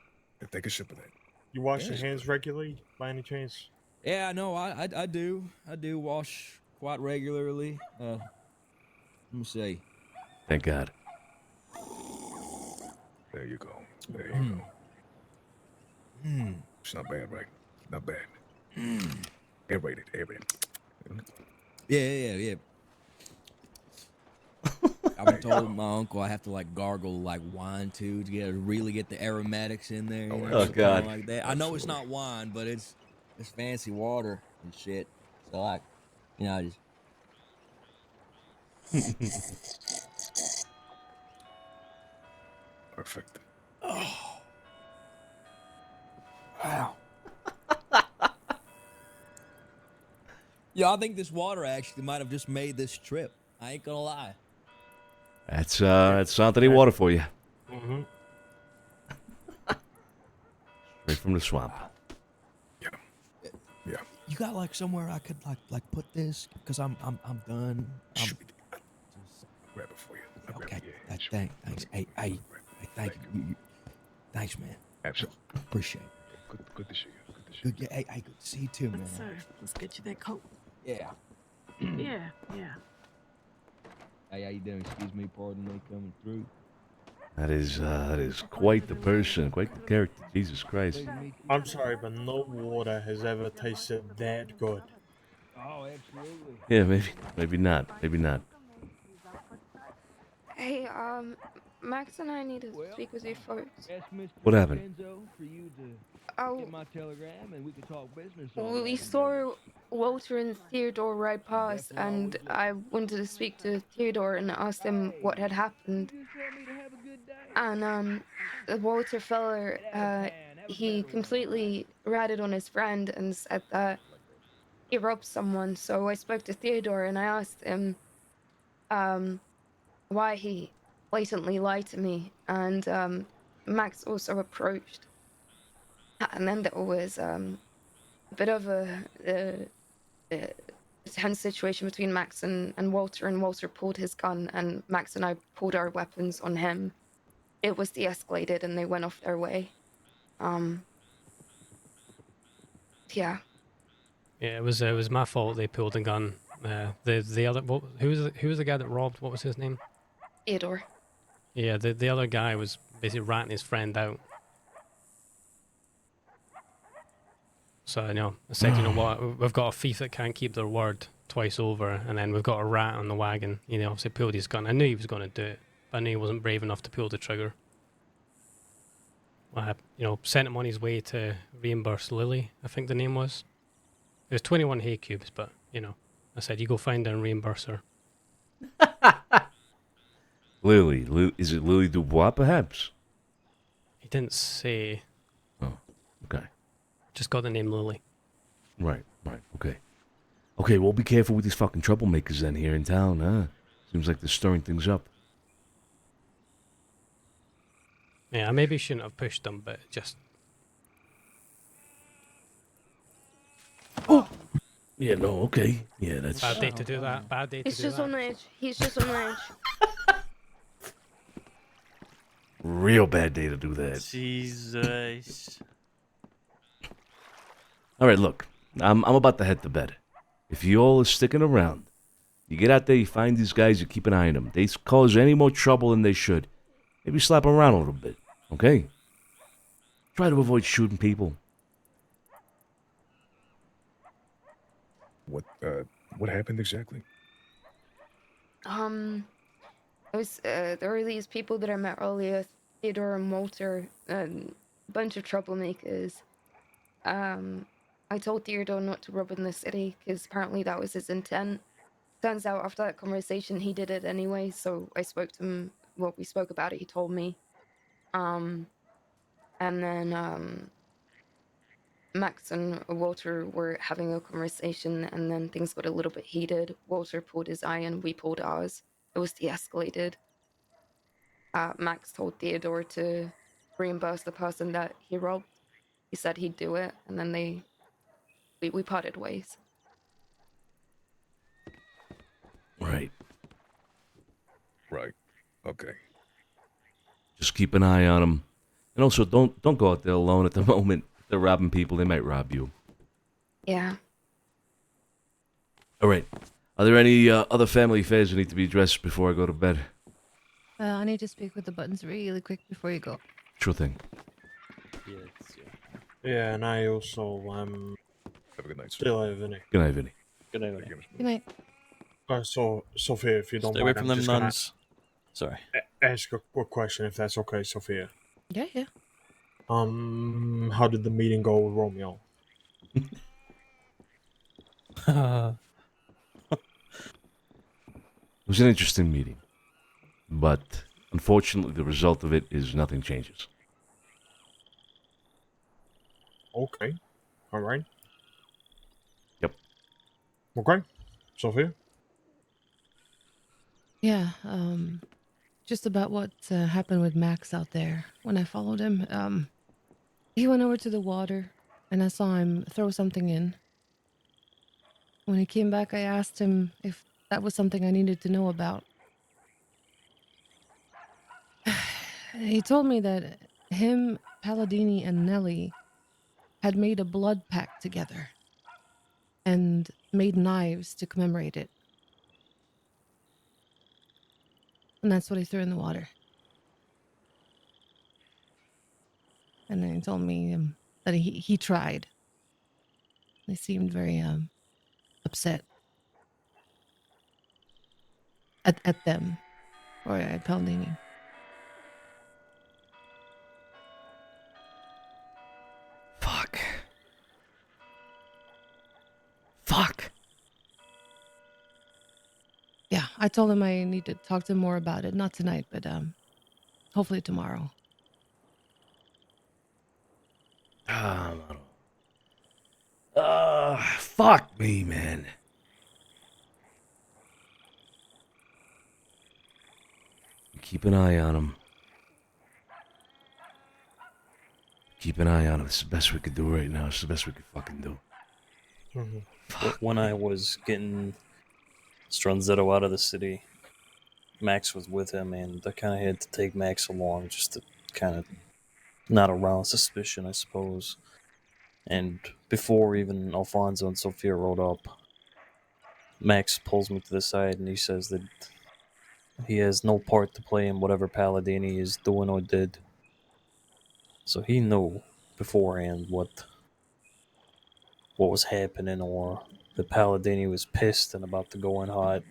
Speaker 7: Take a sip of that.
Speaker 14: You wash your hands regularly, by any chance?
Speaker 21: Yeah, no, I do. I do wash quite regularly. Let me see.
Speaker 2: Thank God.
Speaker 7: There you go. There you go. It's not bad, right? Not bad. Aerated.
Speaker 21: Yeah. I've been told my uncle I have to like gargle like wine too to really get the aromatics in there. You know,
Speaker 2: Oh,
Speaker 21: something
Speaker 2: God.
Speaker 21: Like that. I know it's not wine, but it's fancy water and shit. So like, I just.
Speaker 7: Perfect.
Speaker 21: Oh. Wow. Yeah, I think this water actually might have just made this trip. I ain't gonna lie.
Speaker 2: That's Santini water for you.
Speaker 14: Mm-hmm.
Speaker 2: Right from the swamp.
Speaker 7: Yeah.
Speaker 1: You got like somewhere I could like put this? Because I'm done.
Speaker 7: Grab it for you.
Speaker 1: Okay. Thanks. Hey, thank you. Thanks, man.
Speaker 7: Absolutely.
Speaker 1: Appreciate it.
Speaker 7: Good to see you. Good to see you.
Speaker 1: Good. Hey, good to see you too, man.
Speaker 19: Sir, let's get you that coat.
Speaker 1: Yeah.
Speaker 19: Yeah.
Speaker 1: Hey, how you doing? Excuse me, pardon me coming through.
Speaker 2: That is quite the person, quite the character. Jesus Christ.
Speaker 14: I'm sorry, but no water has ever tasted that good.
Speaker 1: Oh, absolutely.
Speaker 2: Yeah, maybe not.
Speaker 11: Hey, Max and I need to speak with you first.
Speaker 2: What happened?
Speaker 11: Oh,
Speaker 1: my telegram and we can talk business.
Speaker 11: we saw Walter and Theodore ride past, and I wanted to speak to Theodore and ask him what had happened. And the Walter feller, he completely ratted on his friend and said that he robbed someone. So I spoke to Theodore and I asked him, why he blatantly lied to me, and Max also approached. And then there was a bit of a tense situation between Max and Walter pulled his gun, and Max and I pulled our weapons on him. It was de-escalated, and they went off their way. Yeah.
Speaker 9: Yeah, it was my fault. They pulled a gun. The other who was the guy that robbed? What was his name?
Speaker 11: Theodore.
Speaker 9: Yeah, the other guy was basically ratting his friend out. So I said, you know what, we've got a thief that can't keep their word twice over, and then we've got a rat on the wagon. Obviously pulled his gun. I knew he was going to do it, but I knew he wasn't brave enough to pull the trigger. I, sent him on his way to reimburse Lily, I think the name was. It was 21 hay cubes, but, I said, you go find her and reimburse her.
Speaker 2: Lily, is it Lily Dubois, perhaps?
Speaker 9: He didn't say.
Speaker 2: Oh, okay.
Speaker 9: Just got the name Lily.
Speaker 2: Right, okay. Okay, well, be careful with these fucking troublemakers then here in town, huh? Seems like they're stirring things up.
Speaker 9: Yeah, I maybe shouldn't have pushed them, but just...
Speaker 2: Oh! Yeah, no, okay. Yeah, that's...
Speaker 9: Bad day to do that. Bad day to
Speaker 11: He's
Speaker 9: do
Speaker 11: just
Speaker 9: that.
Speaker 11: on edge. He's just on edge.
Speaker 2: Real bad day to do that.
Speaker 3: Jesus.
Speaker 2: All right, look. I'm about to head to bed. If you all are sticking around, you get out there, you find these guys, you keep an eye on them. They cause any more trouble than they should. Maybe slap them around a little bit, okay? Try to avoid shooting people.
Speaker 7: What happened exactly?
Speaker 11: It was there were these people that I met earlier, Theodore and Walter, a bunch of troublemakers. I told Theodore not to rob in the city because apparently that was his intent. Turns out after that conversation he did it anyway, so I spoke to him. Well, we spoke about it, he told me. And then Max and Walter were having a conversation, and then things got a little bit heated. Walter pulled his iron, we pulled ours. It was de-escalated. Max told Theodore to reimburse the person that he robbed. He said he'd do it, and then we parted ways.
Speaker 2: Right.
Speaker 7: Right. Okay.
Speaker 2: Just keep an eye on them. And also, don't go out there alone at the moment. If they're robbing people, they might rob you.
Speaker 11: Yeah.
Speaker 2: All right. Are there any other family affairs that need to be addressed before I go to bed?
Speaker 4: I need to speak with the Buttons really quick before you go.
Speaker 2: Sure thing.
Speaker 14: Yeah, and I also
Speaker 7: have a good night.
Speaker 14: Still have Vinny.
Speaker 2: Good night, Vinny.
Speaker 3: Good night, Vinny.
Speaker 4: Good night.
Speaker 14: So Sophia, if you don't
Speaker 3: Stay away
Speaker 14: mind,
Speaker 3: from
Speaker 14: I'm
Speaker 3: them
Speaker 14: just gonna
Speaker 3: nuns. Sorry.
Speaker 14: Ask a quick question, if that's okay, Sophia.
Speaker 4: Yeah.
Speaker 14: How did the meeting go with Romeo?
Speaker 2: It was an interesting meeting. But, unfortunately, the result of it is nothing changes.
Speaker 14: Okay. All right.
Speaker 2: Yep.
Speaker 14: Okay. Sophia?
Speaker 4: Yeah, just about what happened with Max out there when I followed him. He went over to the water, and I saw him throw something in. When he came back, I asked him if that was something I needed to know about. He told me that him, Palladini, and Nellie had made a blood pact together and made knives to commemorate it. And that's what he threw in the water. And then he told me that he tried. He seemed very upset at them, or at Palladini.
Speaker 2: Fuck. Fuck.
Speaker 4: Yeah, I told him I need to talk to him more about it. Not tonight, but hopefully tomorrow.
Speaker 2: Fuck me, man. Keep an eye on him. Keep an eye on him. It's the best we could do right now. It's the best we could fucking do.
Speaker 3: When I was getting Stronzetto out of the city, Max was with him, and I kind of had to take Max along just to kind of not arouse suspicion, I suppose. And before even Alfonso and Sophia rode up, Max pulls me to the side and he says that he has no part to play in whatever Palladini is doing or did. So he knew beforehand what was happening, or that Palladini was pissed and about to go in hot.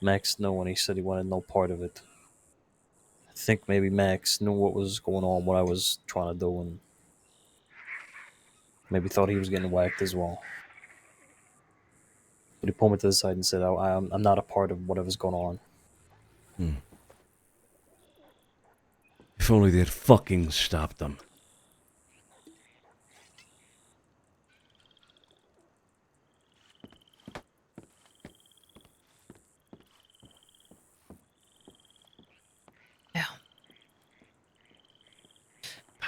Speaker 3: Max knew when he said he wanted no part of it. I think maybe Max knew what was going on, what I was trying to do, and maybe thought he was getting whacked as well. But he pulled me to the side and said, I'm not a part of whatever's going on.
Speaker 2: If only they had fucking stopped them.
Speaker 4: Yeah.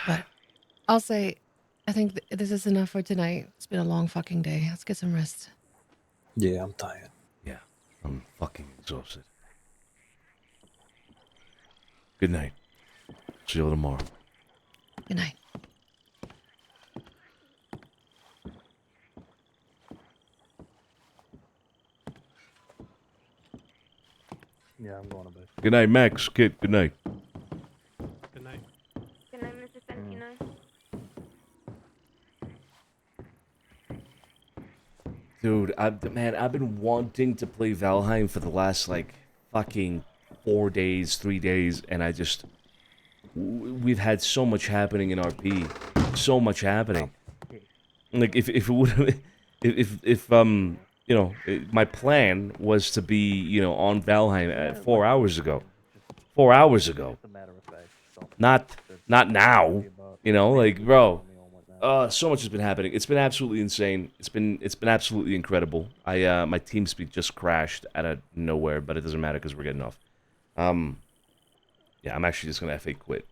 Speaker 4: But I'll say, I think this is enough for tonight. It's been a long fucking day. Let's get some rest.
Speaker 3: Yeah, I'm tired.
Speaker 2: Yeah, I'm fucking exhausted. Good night. See you tomorrow.
Speaker 4: Good night.
Speaker 3: Yeah, I'm going to bed.
Speaker 2: Good night, Max. Kid, good night.
Speaker 9: Good night.
Speaker 11: Good night, Mr. Santino.
Speaker 2: Dude, I've been wanting to play Valheim for the last, like, fucking 4 days, 3 days, and I just... We've had so much happening in RP. So much happening. Like, if it would have... If you know, my plan was to be, you know, on Valheim 4 hours ago. 4 hours ago. Not now. You know, like, bro... so much has been happening. It's been absolutely insane. It's been absolutely incredible. My TeamSpeak just crashed out of nowhere, but it doesn't matter because we're getting off. Yeah, I'm actually just gonna FA quit.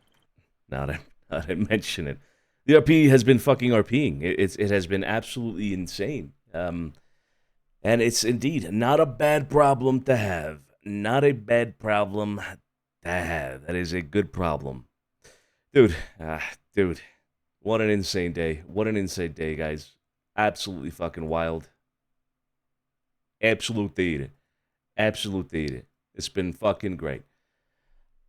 Speaker 2: Now that I mention it, the RP has been fucking RPing. It has been absolutely insane. And it's indeed not a bad problem to have. Not a bad problem to have. That is a good problem, dude. Dude. What an insane day. What an insane day, guys. Absolutely fucking wild. Absolute theater. Absolute theater. It's been fucking great.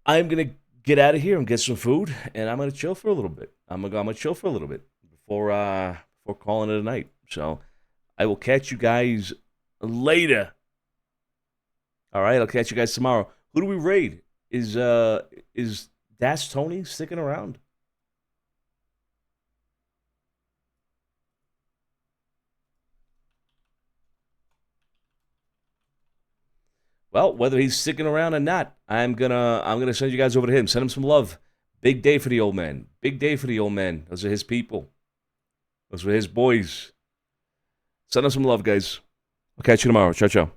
Speaker 2: I'm going to get out of here and get some food, and I'm going to chill for a little bit. I'm gonna chill for a little bit before calling it a night. So I will catch you guys later. All right, I'll catch you guys tomorrow. Who do we raid? Is Das Tony sticking around? Well, whether he's sticking around or not, I'm gonna send you guys over to him. Send him some love. Big day for the old man. Big day for the old man. Those are his people. Those are his boys. Send him some love, guys. I'll catch you tomorrow. Ciao, ciao.